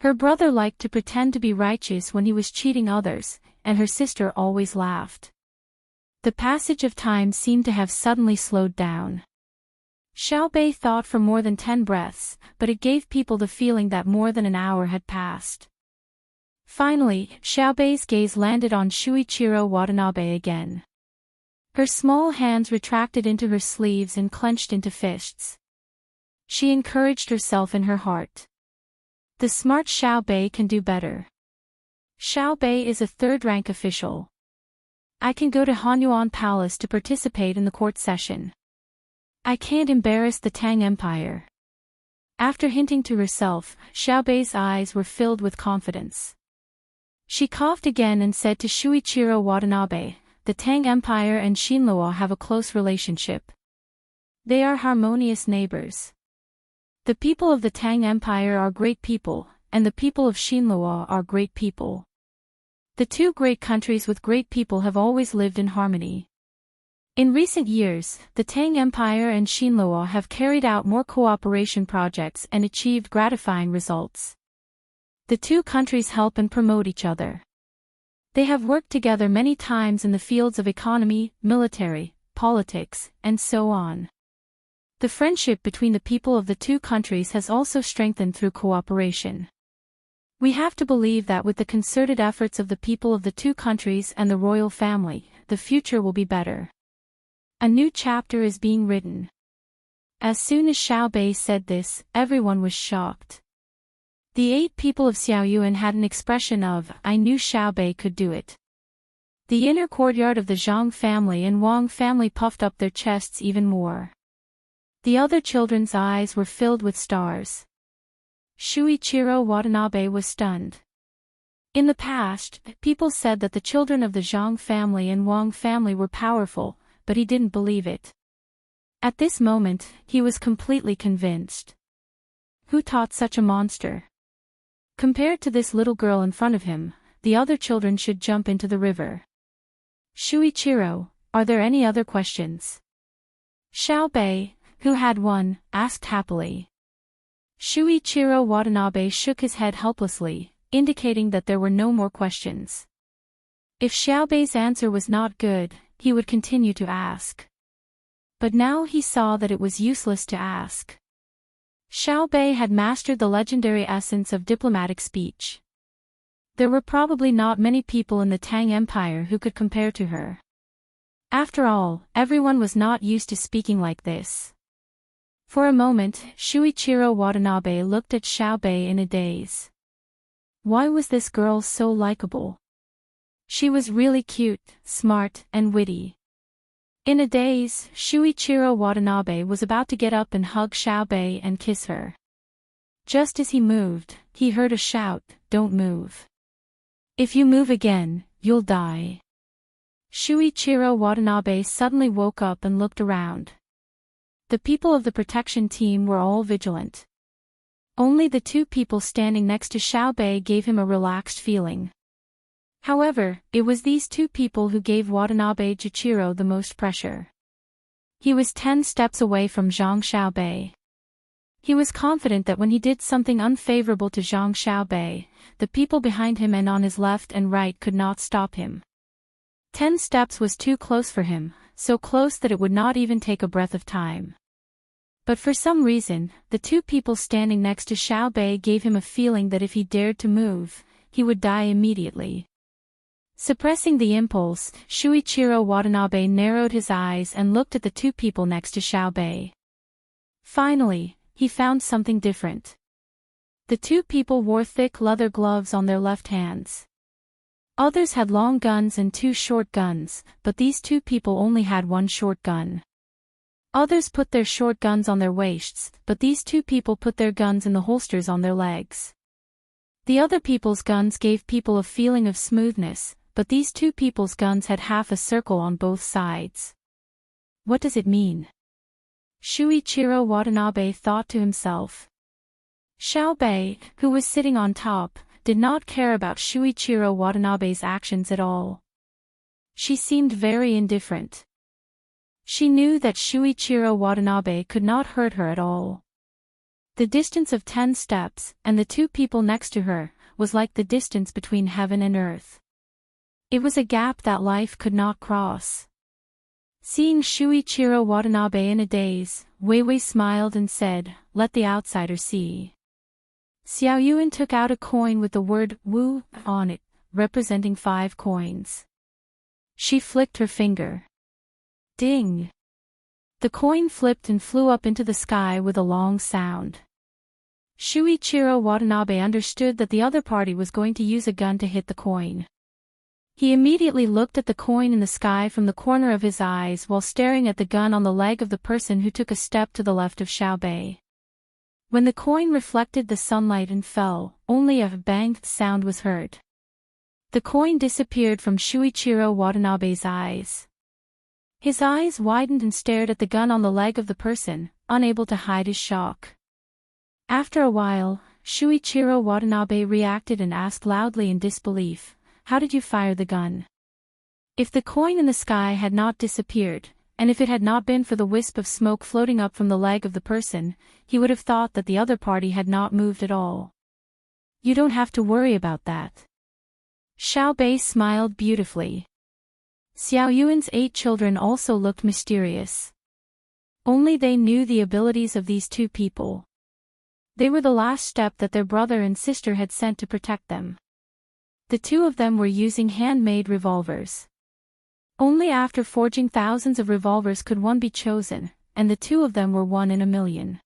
Speaker 1: Her brother liked to pretend to be righteous when he was cheating others, and her sister always laughed. The passage of time seemed to have suddenly slowed down. Xiaobei thought for more than 10 breaths, but it gave people the feeling that more than an hour had passed. Finally, Xiaobei's gaze landed on Shuichiro Watanabe again. Her small hands retracted into her sleeves and clenched into fists. She encouraged herself in her heart. The smart Xiaobei can do better. Xiaobei is a third-rank official. I can go to Hanyuan Palace to participate in the court session. I can't embarrass the Tang Empire. After hinting to herself, Xiaobei's eyes were filled with confidence. She coughed again and said to Shuichiro Watanabe, "The Tang Empire and Xinluo have a close relationship. They are harmonious neighbors. The people of the Tang Empire are great people, and the people of Xinluo are great people. The two great countries with great people have always lived in harmony. In recent years, the Tang Empire and Xinluo have carried out more cooperation projects and achieved gratifying results. The two countries help and promote each other. They have worked together many times in the fields of economy, military, politics, and so on. The friendship between the people of the two countries has also strengthened through cooperation. We have to believe that with the concerted efforts of the people of the two countries and the royal family, the future will be better. A new chapter is being written." As soon as Xiaobei said this, everyone was shocked. The 8 people of Xiaoyuan had an expression of, "I knew Xiaobei could do it." The inner courtyard of the Zhang family and Wang family puffed up their chests even more. The other children's eyes were filled with stars. Shuichiro Watanabe was stunned. In the past, people said that the children of the Zhang family and Wang family were powerful, but he didn't believe it. At this moment, he was completely convinced. Who taught such a monster? Compared to this little girl in front of him, the other children should jump into the river. Shuichiro, are there any other questions? Xiaobei, who had one, asked happily. Shuichiro Watanabe shook his head helplessly, indicating that there were no more questions. If Xiaobei's answer was not good, he would continue to ask. But now he saw that it was useless to ask. Xiaobei had mastered the legendary essence of diplomatic speech. There were probably not many people in the Tang Empire who could compare to her. After all, everyone was not used to speaking like this. For a moment, Shuichiro Watanabe looked at Xiaobei in a daze. Why was this girl so likable? She was really cute, smart, and witty. In a daze, Shuichiro Watanabe was about to get up and hug Xiaobei and kiss her. Just as he moved, he heard a shout, "Don't move. If you move again, you'll die." Shuichiro Watanabe suddenly woke up and looked around. The people of the protection team were all vigilant. Only the two people standing next to Xiaobei gave him a relaxed feeling. However, it was these two people who gave Watanabe Jichiro the most pressure. He was 10 steps away from Zhang Xiaobei. He was confident that when he did something unfavorable to Zhang Xiaobei, the people behind him and on his left and right could not stop him. 10 steps was too close for him, so close that it would not even take a breath of time. But for some reason, the two people standing next to Xiaobei gave him a feeling that if he dared to move, he would die immediately. Suppressing the impulse, Shuichiro Watanabe narrowed his eyes and looked at the two people next to Xiaobei. Finally, he found something different. The two people wore thick leather gloves on their left hands. Others had long guns and 2 short guns, but these two people only had 1 short gun. Others put their short guns on their waists, but these two people put their guns in the holsters on their legs. The other people's guns gave people a feeling of smoothness, but these two people's guns had half a circle on both sides. What does it mean? Shuichiro Watanabe thought to himself. Xiaobei, who was sitting on top, did not care about Shuichiro Watanabe's actions at all. She seemed very indifferent. She knew that Shuichiro Watanabe could not hurt her at all. The distance of 10 steps, and the two people next to her, was like the distance between heaven and earth. It was a gap that life could not cross. Seeing Shuichiro Watanabe in a daze, Weiwei smiled and said, "Let the outsider see." Xiao Yuan took out a coin with the word "Wu" on it, representing 5 coins. She flicked her finger. Ding! The coin flipped and flew up into the sky with a long sound. Shuichiro Watanabe understood that the other party was going to use a gun to hit the coin. He immediately looked at the coin in the sky from the corner of his eyes while staring at the gun on the leg of the person who took a step to the left of Xiaobei. When the coin reflected the sunlight and fell, only a banged sound was heard. The coin disappeared from Shuichiro Watanabe's eyes. His eyes widened and stared at the gun on the leg of the person, unable to hide his shock. After a while, Shuichiro Watanabe reacted and asked loudly in disbelief, "How did you fire the gun?" If the coin in the sky had not disappeared, and if it had not been for the wisp of smoke floating up from the leg of the person, he would have thought that the other party had not moved at all. "You don't have to worry about that." Xiaobei smiled beautifully. Xiao Yuan's 8 children also looked mysterious. Only they knew the abilities of these two people. They were the last step that their brother and sister had sent to protect them. The two of them were using handmade revolvers. Only after forging thousands of revolvers could one be chosen, and the two of them were 1 in a million.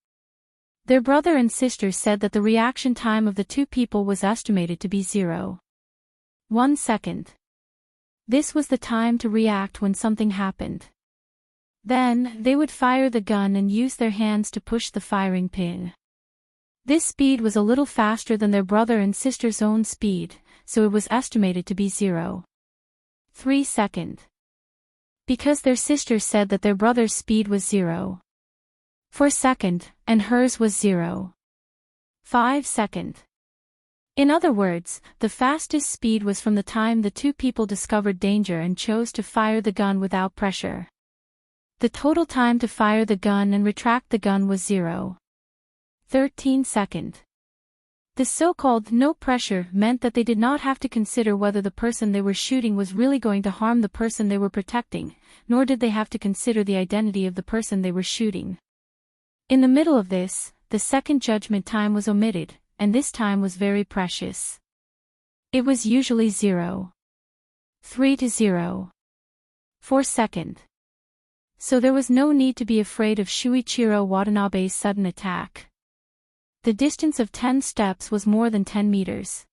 Speaker 1: Their brother and sister said that the reaction time of the two people was estimated to be 0.1 second. This was the time to react when something happened. Then, they would fire the gun and use their hands to push the firing pin. This speed was a little faster than their brother and sister's own speed, so it was estimated to be 0.3 second. Because their sister said that their brother's speed was 0.4 second, and hers was 0.5 second. In other words, the fastest speed was from the time the two people discovered danger and chose to fire the gun without pressure. The total time to fire the gun and retract the gun was 0.13 second. This so-called no pressure meant that they did not have to consider whether the person they were shooting was really going to harm the person they were protecting, nor did they have to consider the identity of the person they were shooting. In the middle of this, the second judgment time was omitted, and this time was very precious. It was usually 0.3 to 0.4 seconds. So there was no need to be afraid of Shuichiro Watanabe's sudden attack. The distance of 10 steps was more than 10 meters.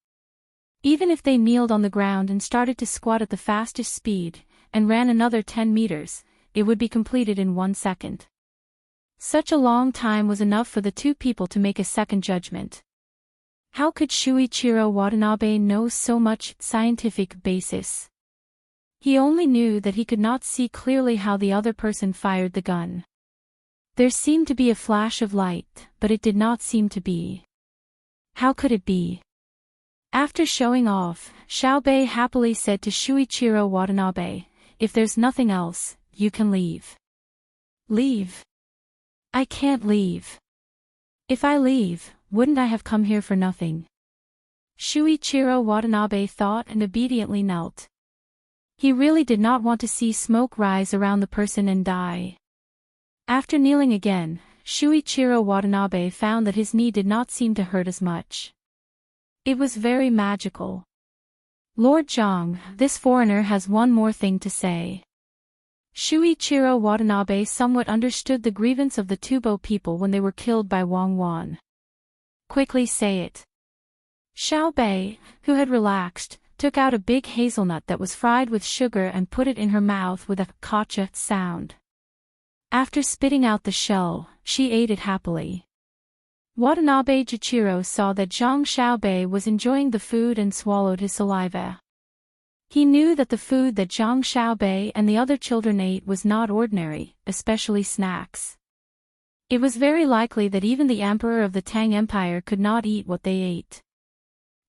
Speaker 1: Even if they kneeled on the ground and started to squat at the fastest speed, and ran another 10 meters, it would be completed in 1 second. Such a long time was enough for the two people to make a second judgment. How could Shuichiro Watanabe know so much scientific basis? He only knew that he could not see clearly how the other person fired the gun. There seemed to be a flash of light, but it did not seem to be. How could it be? After showing off, Xiaobei happily said to Shuichiro Watanabe, "If there's nothing else, you can leave." Leave? I can't leave. If I leave, wouldn't I have come here for nothing? Shuichiro Watanabe thought and obediently knelt. He really did not want to see smoke rise around the person and die. After kneeling again, Shuichiro Watanabe found that his knee did not seem to hurt as much. It was very magical. "Lord Zhang, this foreigner has one more thing to say." Shuichiro Watanabe somewhat understood the grievance of the Tubo people when they were killed by Wang Wan. "Quickly say it." Xiaobei, who had relaxed, took out a big hazelnut that was fried with sugar and put it in her mouth with a kacha sound. After spitting out the shell, she ate it happily. Watanabe Jichiro saw that Zhang Xiaobei was enjoying the food and swallowed his saliva. He knew that the food that Zhang Xiaobei and the other children ate was not ordinary, especially snacks. It was very likely that even the emperor of the Tang Empire could not eat what they ate.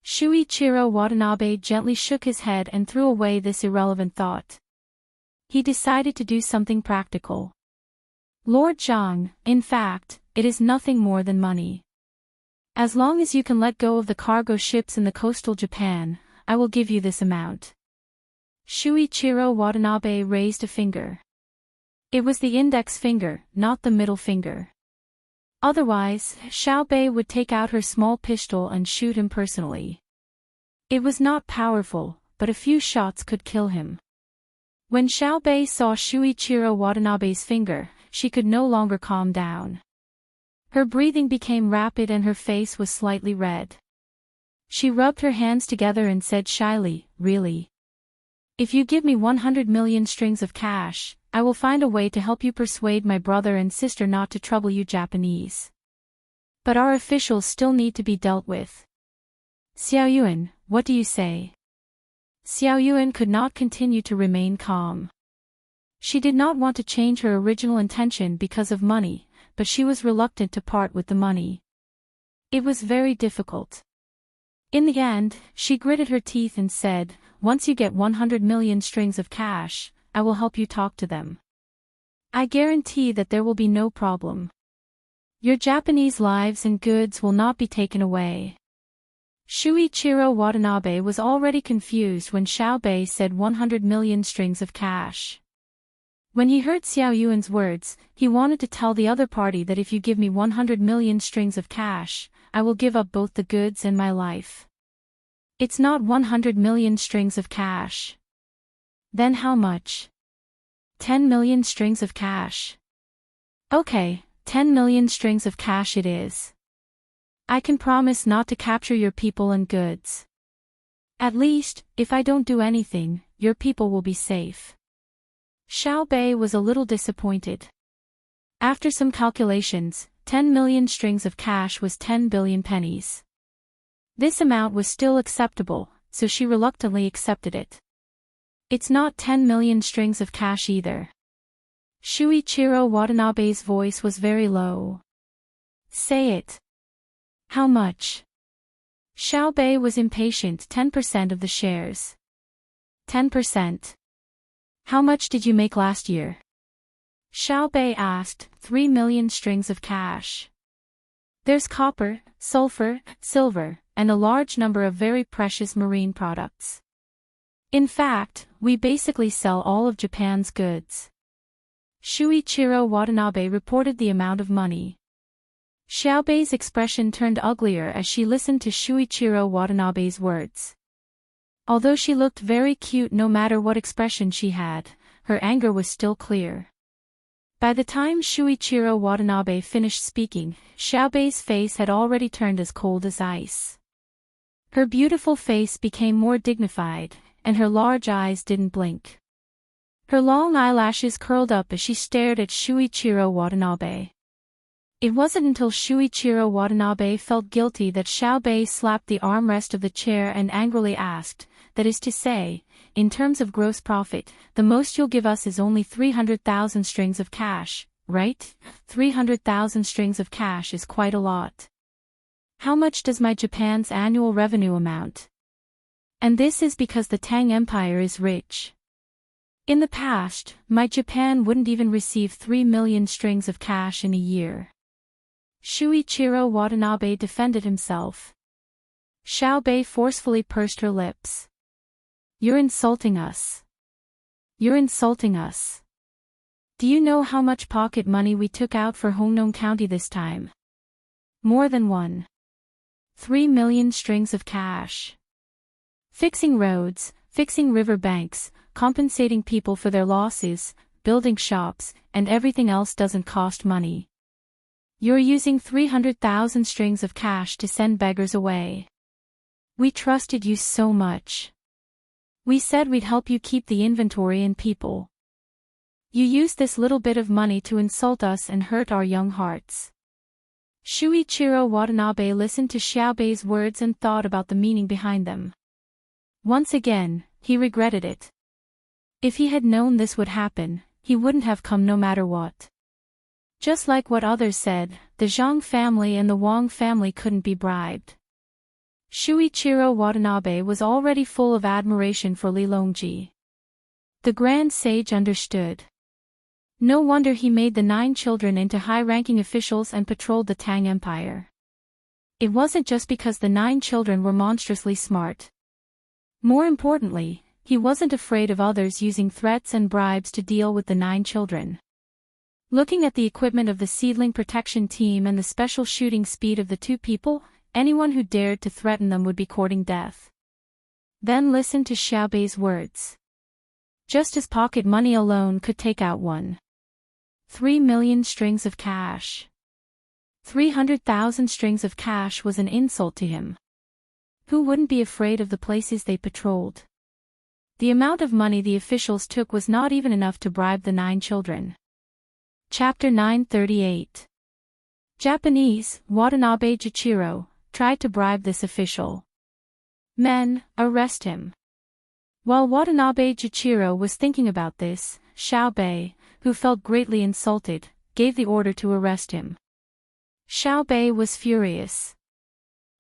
Speaker 1: Shuichiro Watanabe gently shook his head and threw away this irrelevant thought. He decided to do something practical. "Lord Zhang, in fact, it is nothing more than money. As long as you can let go of the cargo ships in the coastal Japan, I will give you this amount." Shuichiro Watanabe raised a finger. It was the index finger, not the middle finger. Otherwise, Xiaobei would take out her small pistol and shoot him personally. It was not powerful, but a few shots could kill him. When Xiaobei saw Shuichiro Watanabe's finger, she could no longer calm down. Her breathing became rapid and her face was slightly red. She rubbed her hands together and said shyly, "Really? If you give me 100 million strings of cash, I will find a way to help you persuade my brother and sister not to trouble you Japanese. But our officials still need to be dealt with. Xiaoyuan, what do you say?" Xiaoyuan could not continue to remain calm. She did not want to change her original intention because of money, but she was reluctant to part with the money. It was very difficult. In the end, she gritted her teeth and said, "Once you get 100 million strings of cash, I will help you talk to them. I guarantee that there will be no problem. Your Japanese lives and goods will not be taken away." Shuichiro Watanabe was already confused when Xiaobei said 100 million strings of cash. When he heard Xiaoyuan's words, he wanted to tell the other party that if you give me 100 million strings of cash, I will give up both the goods and my life. It's not 100 million strings of cash. Then how much? 10 million strings of cash. Okay, 10 million strings of cash it is. I can promise not to capture your people and goods. At least, if I don't do anything, your people will be safe. Xiaobei was a little disappointed. After some calculations, 10 million strings of cash was 10 billion pennies. This amount was still acceptable, so she reluctantly accepted it. It's not 10 million strings of cash either. Shuichiro Watanabe's voice was very low. Say it. How much? Xiaobei was impatient. 10% of the shares. 10%. How much did you make last year? Xiaobei asked. 3 million strings of cash. There's copper, sulfur, silver, and a large number of very precious marine products. In fact, we basically sell all of Japan's goods. Shuichiro Watanabe reported the amount of money. Xiaobei's expression turned uglier as she listened to Shuichiro Watanabe's words. Although she looked very cute no matter what expression she had, her anger was still clear. By the time Shuichiro Watanabe finished speaking, Xiaobei's face had already turned as cold as ice. Her beautiful face became more dignified, and her large eyes didn't blink. Her long eyelashes curled up as she stared at Shuichiro Watanabe. It wasn't until Shuichiro Watanabe felt guilty that Xiaobei slapped the armrest of the chair and angrily asked, that is to say, in terms of gross profit, the most you'll give us is only 300,000 strings of cash, right? 300,000 strings of cash is quite a lot. How much does my Japan's annual revenue amount? And this is because the Tang Empire is rich. In the past, my Japan wouldn't even receive 3 million strings of cash in a year. Shuichiro Watanabe defended himself. Xiaobei forcefully pursed her lips. You're insulting us. You're insulting us. Do you know how much pocket money we took out for Hongnon County this time? More than 3 million strings of cash. Fixing roads, fixing river banks, compensating people for their losses, building shops, and everything else doesn't cost money. You're using 300,000 strings of cash to send beggars away. We trusted you so much. We said we'd help you keep the inventory and people. You used this little bit of money to insult us and hurt our young hearts. Shuichiro Watanabe listened to Xiaobei's words and thought about the meaning behind them. Once again, he regretted it. If he had known this would happen, he wouldn't have come no matter what. Just like what others said, the Zhang family and the Wang family couldn't be bribed. Shuichiro Watanabe was already full of admiration for Li Longji. The Grand Sage understood. No wonder he made the 9 children into high-ranking officials and patrolled the Tang Empire. It wasn't just because the 9 children were monstrously smart. More importantly, he wasn't afraid of others using threats and bribes to deal with the 9 children. Looking at the equipment of the seedling protection team and the special shooting speed of the 2 people, anyone who dared to threaten them would be courting death. Then listen to Xiaobei's words. Just as pocket money alone could take out 3 million strings of cash. 300,000 strings of cash was an insult to him. Who wouldn't be afraid of the places they patrolled? The amount of money the officials took was not even enough to bribe the 9 children. Chapter 938. Japanese, Watanabe Jichiro, tried to bribe this official. Men, arrest him. While Watanabe Jichiro was thinking about this, Xiaobei, who felt greatly insulted, gave the order to arrest him. Xiaobei was furious.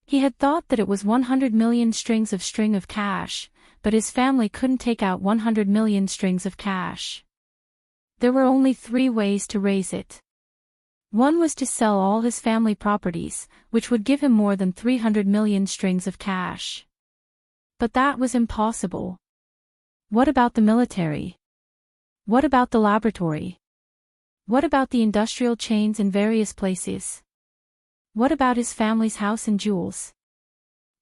Speaker 1: He had thought that it was 100 million strings of cash, but his family couldn't take out 100 million strings of cash. There were only 3 ways to raise it. One was to sell all his family properties, which would give him more than 300 million strings of cash. But that was impossible. What about the military? What about the laboratory? What about the industrial chains in various places? What about his family's house and jewels?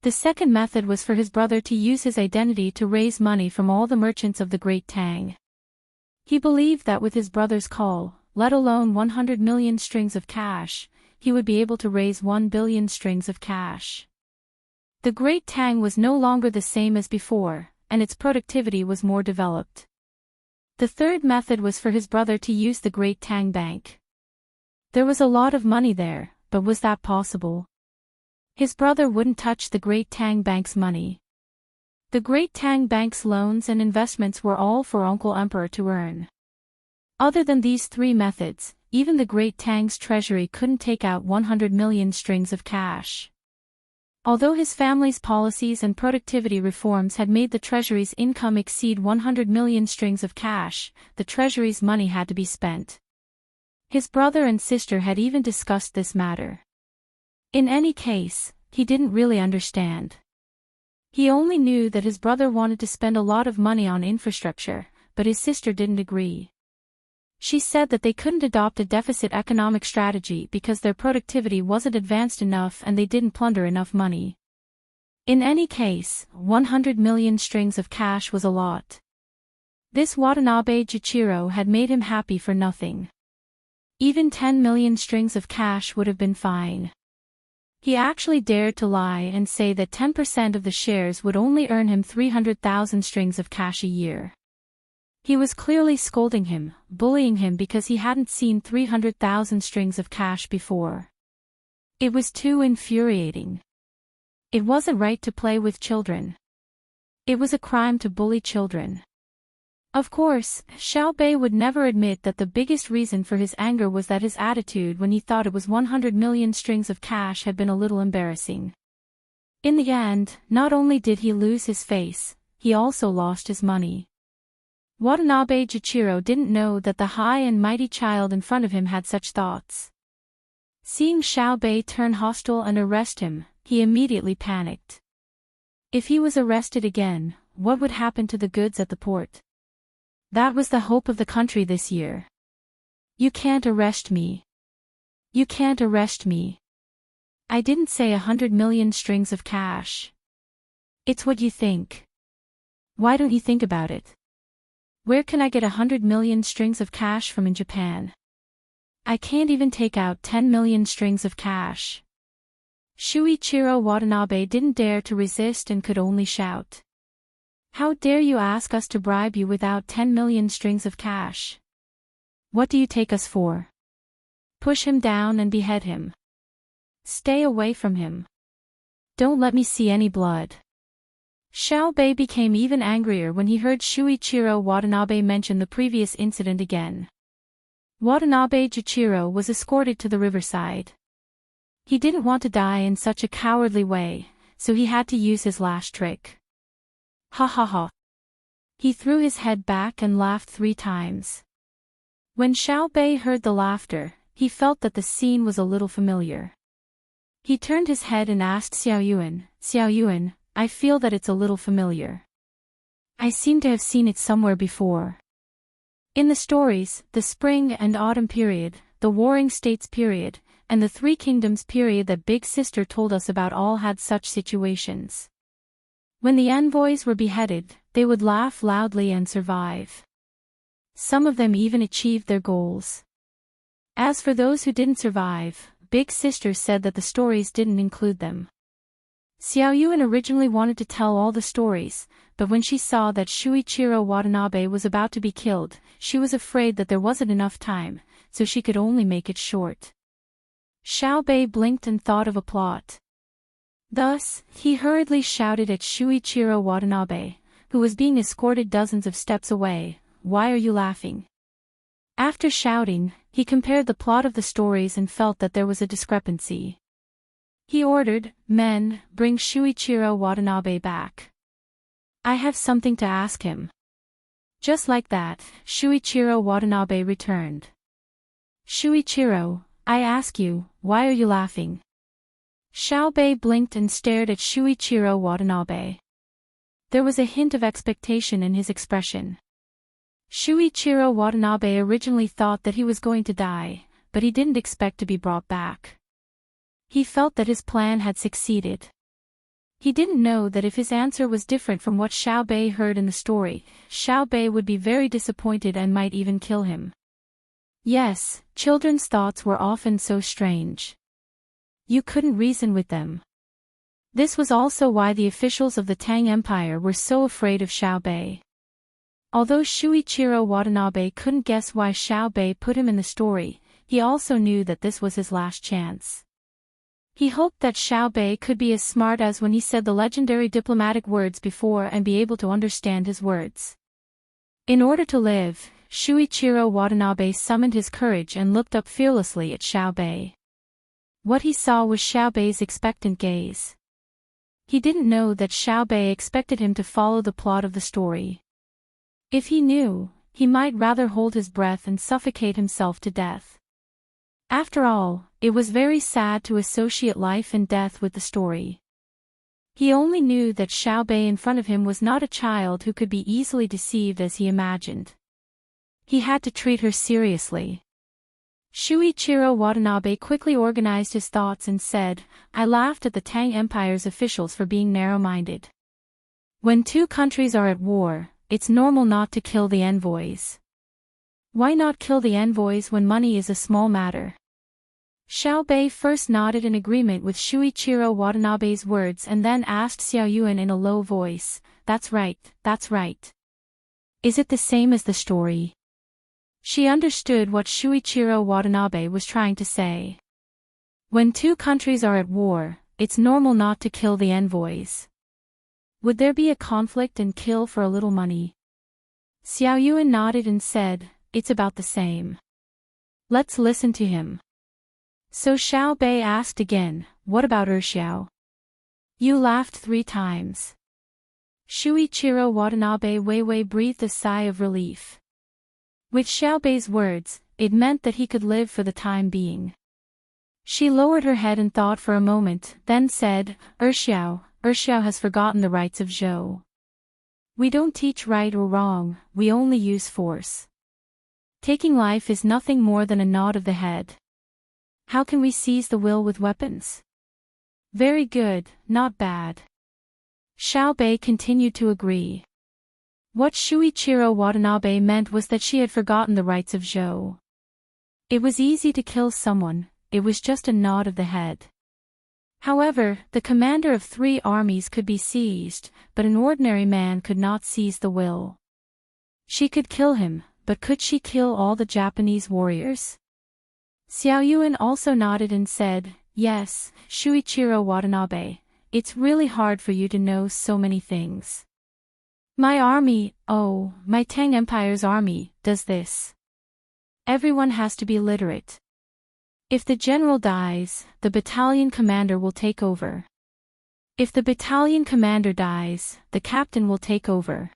Speaker 1: The second method was for his brother to use his identity to raise money from all the merchants of the Great Tang. He believed that with his brother's call, let alone 100 million strings of cash, he would be able to raise 1 billion strings of cash. The Great Tang was no longer the same as before, and its productivity was more developed. The third method was for his brother to use the Great Tang Bank. There was a lot of money there, but was that possible? His brother wouldn't touch the Great Tang Bank's money. The Great Tang Bank's loans and investments were all for Uncle Emperor to earn. Other than these 3 methods, even the Great Tang's treasury couldn't take out 100 million strings of cash. Although his family's policies and productivity reforms had made the treasury's income exceed 100 million strings of cash, the treasury's money had to be spent. His brother and sister had even discussed this matter. In any case, he didn't really understand. He only knew that his brother wanted to spend a lot of money on infrastructure, but his sister didn't agree. She said that they couldn't adopt a deficit economic strategy because their productivity wasn't advanced enough and they didn't plunder enough money. In any case, 100 million strings of cash was a lot. This Watanabe Juichiro had made him happy for nothing. Even 10 million strings of cash would have been fine. He actually dared to lie and say that 10% of the shares would only earn him 300,000 strings of cash a year. He was clearly scolding him, bullying him because he hadn't seen 300,000 strings of cash before. It was too infuriating. It wasn't right to play with children. It was a crime to bully children. Of course, Xiao Bei would never admit that the biggest reason for his anger was that his attitude when he thought it was 100 million strings of cash had been a little embarrassing. In the end, not only did he lose his face, he also lost his money. Watanabe Juichiro didn't know that the high and mighty child in front of him had such thoughts. Seeing Xiao Bei turn hostile and arrest him, he immediately panicked. If he was arrested again, what would happen to the goods at the port? That was the hope of the country this year. You can't arrest me. You can't arrest me. I didn't say 100 million strings of cash. It's what you think. Why don't you think about it? Where can I get 100 million strings of cash from in Japan? I can't even take out 10 million strings of cash. Shuichiro Watanabe didn't dare to resist and could only shout. How dare you ask us to bribe you without 10 million strings of cash? What do you take us for? Push him down and behead him. Stay away from him. Don't let me see any blood. Xiao Bei became even angrier when he heard Shuichiro Watanabe mention the previous incident again. Watanabe Juichiro was escorted to the riverside. He didn't want to die in such a cowardly way, so he had to use his last trick. Ha ha ha. He threw his head back and laughed 3 times. When Xiao Bei heard the laughter, he felt that the scene was a little familiar. He turned his head and asked Xiao Yuan, I feel that it's a little familiar. I seem to have seen it somewhere before. In the stories, the spring and autumn period, the warring states period, and the 3 kingdoms period that Big Sister told us about all had such situations. When the envoys were beheaded, they would laugh loudly and survive. Some of them even achieved their goals. As for those who didn't survive, Big Sister said that the stories didn't include them. Xiao Yuan originally wanted to tell all the stories, but when she saw that Shuichiro Watanabe was about to be killed, she was afraid that there wasn't enough time, so she could only make it short. Xiao Bei blinked and thought of a plot. Thus, he hurriedly shouted at Shuichiro Watanabe, who was being escorted dozens of steps away, "Why are you laughing?" After shouting, he compared the plot of the stories and felt that there was a discrepancy. He ordered, "Men, bring Shuichiro Watanabe back. I have something to ask him." Just like that, Shuichiro Watanabe returned. "Shuichiro, I ask you, why are you laughing?" Xiao Bei blinked and stared at Shuichiro Watanabe. There was a hint of expectation in his expression. Shuichiro Watanabe originally thought that he was going to die, but he didn't expect to be brought back. He felt that his plan had succeeded. He didn't know that if his answer was different from what Xiao Bei heard in the story, Xiao Bei would be very disappointed and might even kill him. Yes, children's thoughts were often so strange. You couldn't reason with them. This was also why the officials of the Tang Empire were so afraid of Xiao Bei. Although Shuichiro Watanabe couldn't guess why Xiao Bei put him in the story, he also knew that this was his last chance. He hoped that Xiao Bei could be as smart as when he said the legendary diplomatic words before and be able to understand his words. In order to live, Shuichiro Watanabe summoned his courage and looked up fearlessly at Xiao Bei. What he saw was Xiao Bei's expectant gaze. He didn't know that Xiao Bei expected him to follow the plot of the story. If he knew, he might rather hold his breath and suffocate himself to death. After all, it was very sad to associate life and death with the story. He only knew that Xiao Bei in front of him was not a child who could be easily deceived as he imagined. He had to treat her seriously. Shuichiro Watanabe quickly organized his thoughts and said, "I laughed at the Tang Empire's officials for being narrow-minded. When two countries are at war, it's normal not to kill the envoys. Why not kill the envoys when money is a small matter?" Xiao Bei first nodded in agreement with Shuichiro Watanabe's words and then asked Xiao Yuan in a low voice, "That's right, that's right. Is it the same as the story?" She understood what Shuichiro Watanabe was trying to say. When two countries are at war, it's normal not to kill the envoys. Would there be a conflict and kill for a little money? Xiao Yuan nodded and said, "It's about the same. Let's listen to him." So Xiao Bei asked again, "What about Xiao? You laughed 3 times." Shuichiro Watanabe Weiwei breathed a sigh of relief. With Xiao Bei's words, it meant that he could live for the time being. She lowered her head and thought for a moment, then said, Xiao has forgotten the rights of Zhou. We don't teach right or wrong, we only use force. Taking life is nothing more than a nod of the head. How can we seize the will with weapons? Very good, not bad. Xiao Bei continued to agree. What Shuichiro Watanabe meant was that she had forgotten the rights of Zhou. It was easy to kill someone, it was just a nod of the head. However, the commander of 3 armies could be seized, but an ordinary man could not seize the will. She could kill him, but could she kill all the Japanese warriors? Xiao Yuan also nodded and said, "Yes, Shuichiro Watanabe, it's really hard for you to know so many things. My army, my Tang Empire's army, does this. Everyone has to be literate. If the general dies, the battalion commander will take over. If the battalion commander dies, the captain will take over.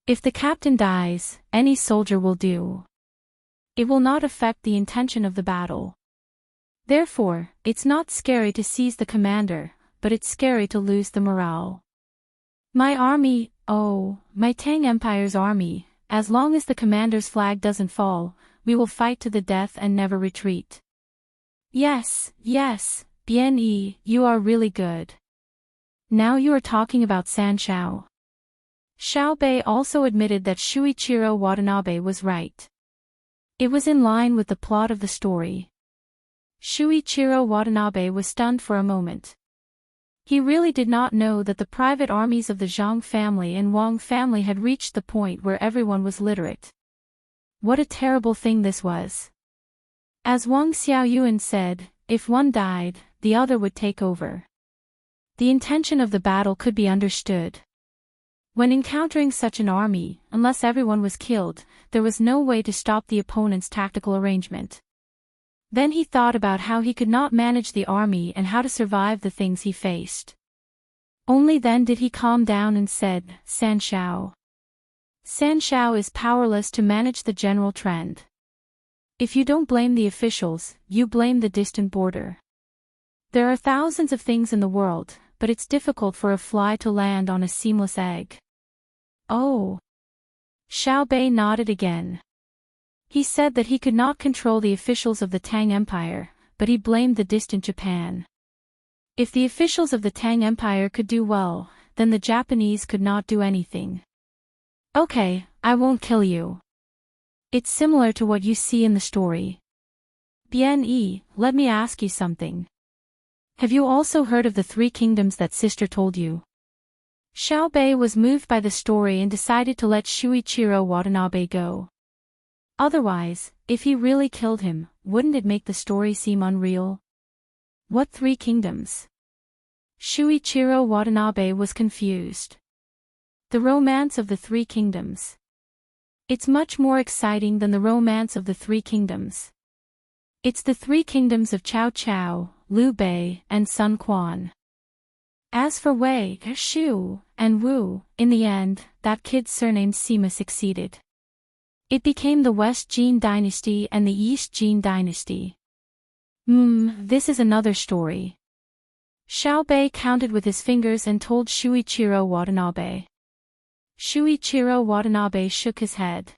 Speaker 1: If the captain dies, any soldier will do. It will not affect the intention of the battle. Therefore, it's not scary to seize the commander, but it's scary to lose the morale. My army, my Tang Empire's army, as long as the commander's flag doesn't fall, we will fight to the death and never retreat." Yes, Bien Yi, you are really good. Now you are talking about San Shao. Xiao Bei also admitted that Shuichiro Watanabe was right. It was in line with the plot of the story. Shuichiro Watanabe was stunned for a moment. He really did not know that the private armies of the Zhang family and Wang family had reached the point where everyone was literate. What a terrible thing this was. As Wang Xiaoyuan said, if one died, the other would take over. The intention of the battle could be understood. When encountering such an army, unless everyone was killed, there was no way to stop the opponent's tactical arrangement. Then he thought about how he could not manage the army and how to survive the things he faced. Only then did he calm down and said, San Shao. San Shao is powerless to manage the general trend. If you don't blame the officials, you blame the distant border. There are thousands of things in the world, but it's difficult for a fly to land on a seamless egg. Oh. Xiao Bei nodded again. He said that he could not control the officials of the Tang Empire, but he blamed the distant Japan. If the officials of the Tang Empire could do well, then the Japanese could not do anything. Okay, I won't kill you. It's similar to what you see in the story. Bien Yi, let me ask you something. Have you also heard of the 3 kingdoms that sister told you? Xiao Bei was moved by the story and decided to let Shuichiro Watanabe go. Otherwise, if he really killed him, wouldn't it make the story seem unreal? What 3 kingdoms? Shuichiro Watanabe was confused. The romance of the 3 kingdoms. It's much more exciting than the romance of the 3 kingdoms. It's the 3 kingdoms of Cao Cao, Liu Bei, and Sun Quan. As for Wei, Shu, and Wu, in the end, that kid's surname Sima succeeded. It became the West Jin dynasty and the East Jin dynasty. This is another story. Xiaobei counted with his fingers and told Shuichiro Watanabe. Shuichiro Watanabe shook his head.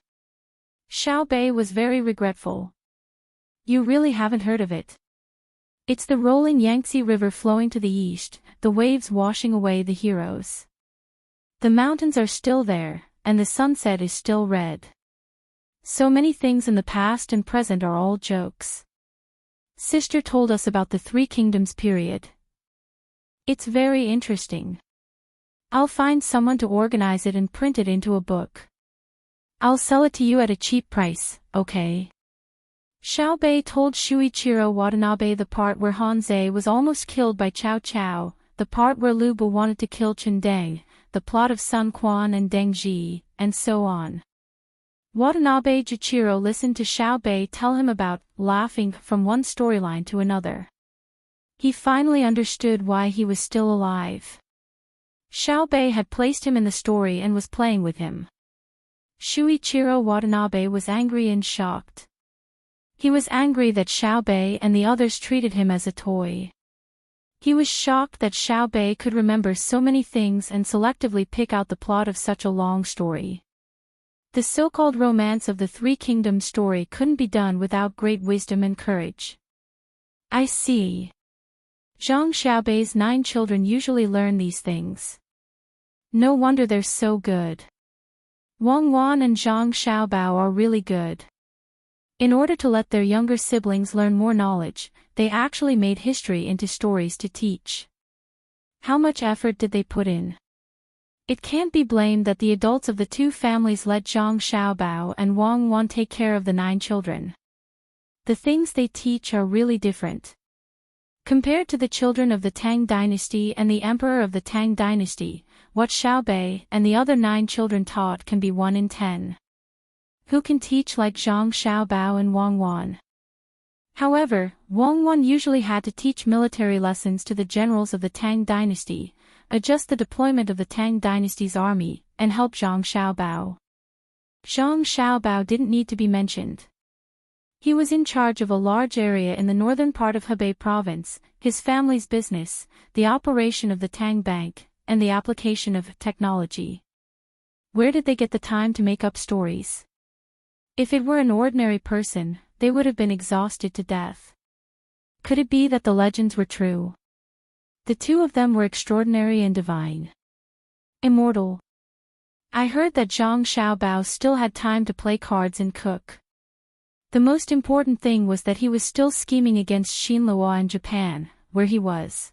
Speaker 1: Xiaobei was very regretful. You really haven't heard of it. It's the rolling Yangtze River flowing to the east, the waves washing away the heroes. The mountains are still there, and the sunset is still red. So many things in the past and present are all jokes. Sister told us about the Three Kingdoms period. It's very interesting. I'll find someone to organize it and print it into a book. I'll sell it to you at a cheap price, okay? Xiaobei told Shuichiro Watanabe the part where Hanzei was almost killed by Cao Cao, the part where Lu Bu wanted to kill Chen Deng, the plot of Sun Quan and Deng Ji, and so on. Watanabe Juichiro listened to Xiaobei tell him about, laughing from one storyline to another. He finally understood why he was still alive. Xiaobei had placed him in the story and was playing with him. Shuichiro Watanabe was angry and shocked. He was angry that Xiaobei and the others treated him as a toy. He was shocked that Xiaobei could remember so many things and selectively pick out the plot of such a long story. The so-called romance of the Three Kingdoms story couldn't be done without great wisdom and courage. I see. Zhang Xiaobei's 9 children usually learn these things. No wonder they're so good. Wang Wan and Zhang Xiaobao are really good. In order to let their younger siblings learn more knowledge, they actually made history into stories to teach. How much effort did they put in? It can't be blamed that the adults of the 2 families let Zhang Xiaobao and Wang Wan take care of the 9 children. The things they teach are really different. Compared to the children of the Tang dynasty and the emperor of the Tang dynasty, what Xiaobei and the other 9 children taught can be 1 in 10. Who can teach like Zhang Xiaobao and Wang Wan? However, Wang Wan usually had to teach military lessons to the generals of the Tang dynasty, adjust the deployment of the Tang dynasty's army, and help Zhang Xiaobao. Zhang Xiaobao didn't need to be mentioned. He was in charge of a large area in the northern part of Hebei province, his family's business, the operation of the Tang Bank, and the application of technology. Where did they get the time to make up stories? If it were an ordinary person, they would have been exhausted to death. Could it be that the legends were true? The 2 of them were extraordinary and divine. Immortal. I heard that Zhang Xiaobao still had time to play cards and cook. The most important thing was that he was still scheming against Xinhua and Japan, where he was.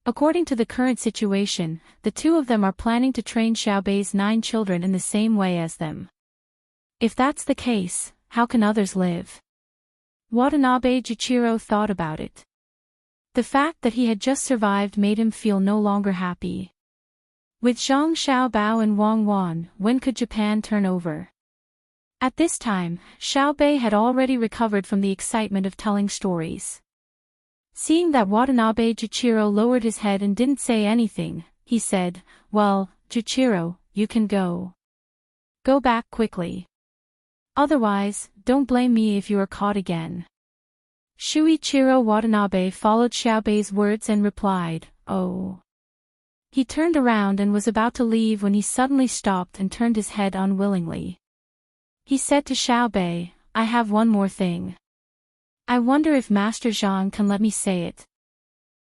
Speaker 1: According to the current situation, the 2 of them are planning to train Xiaobei's 9 children in the same way as them. If that's the case, how can others live? Watanabe Juichiro thought about it. The fact that he had just survived made him feel no longer happy. With Zhang Xiaobao and Wang Wan, when could Japan turn over? At this time, Xiaobei had already recovered from the excitement of telling stories. Seeing that Watanabe Juichiro lowered his head and didn't say anything, he said, "Well, Juichiro, you can go. Go back quickly. Otherwise, don't blame me if you are caught again." Shuichiro Watanabe followed Xiaobei's words and replied, "Oh." He turned around and was about to leave when he suddenly stopped and turned his head unwillingly. He said to Xiaobei, "I have one more thing. I wonder if Master Zhang can let me say it."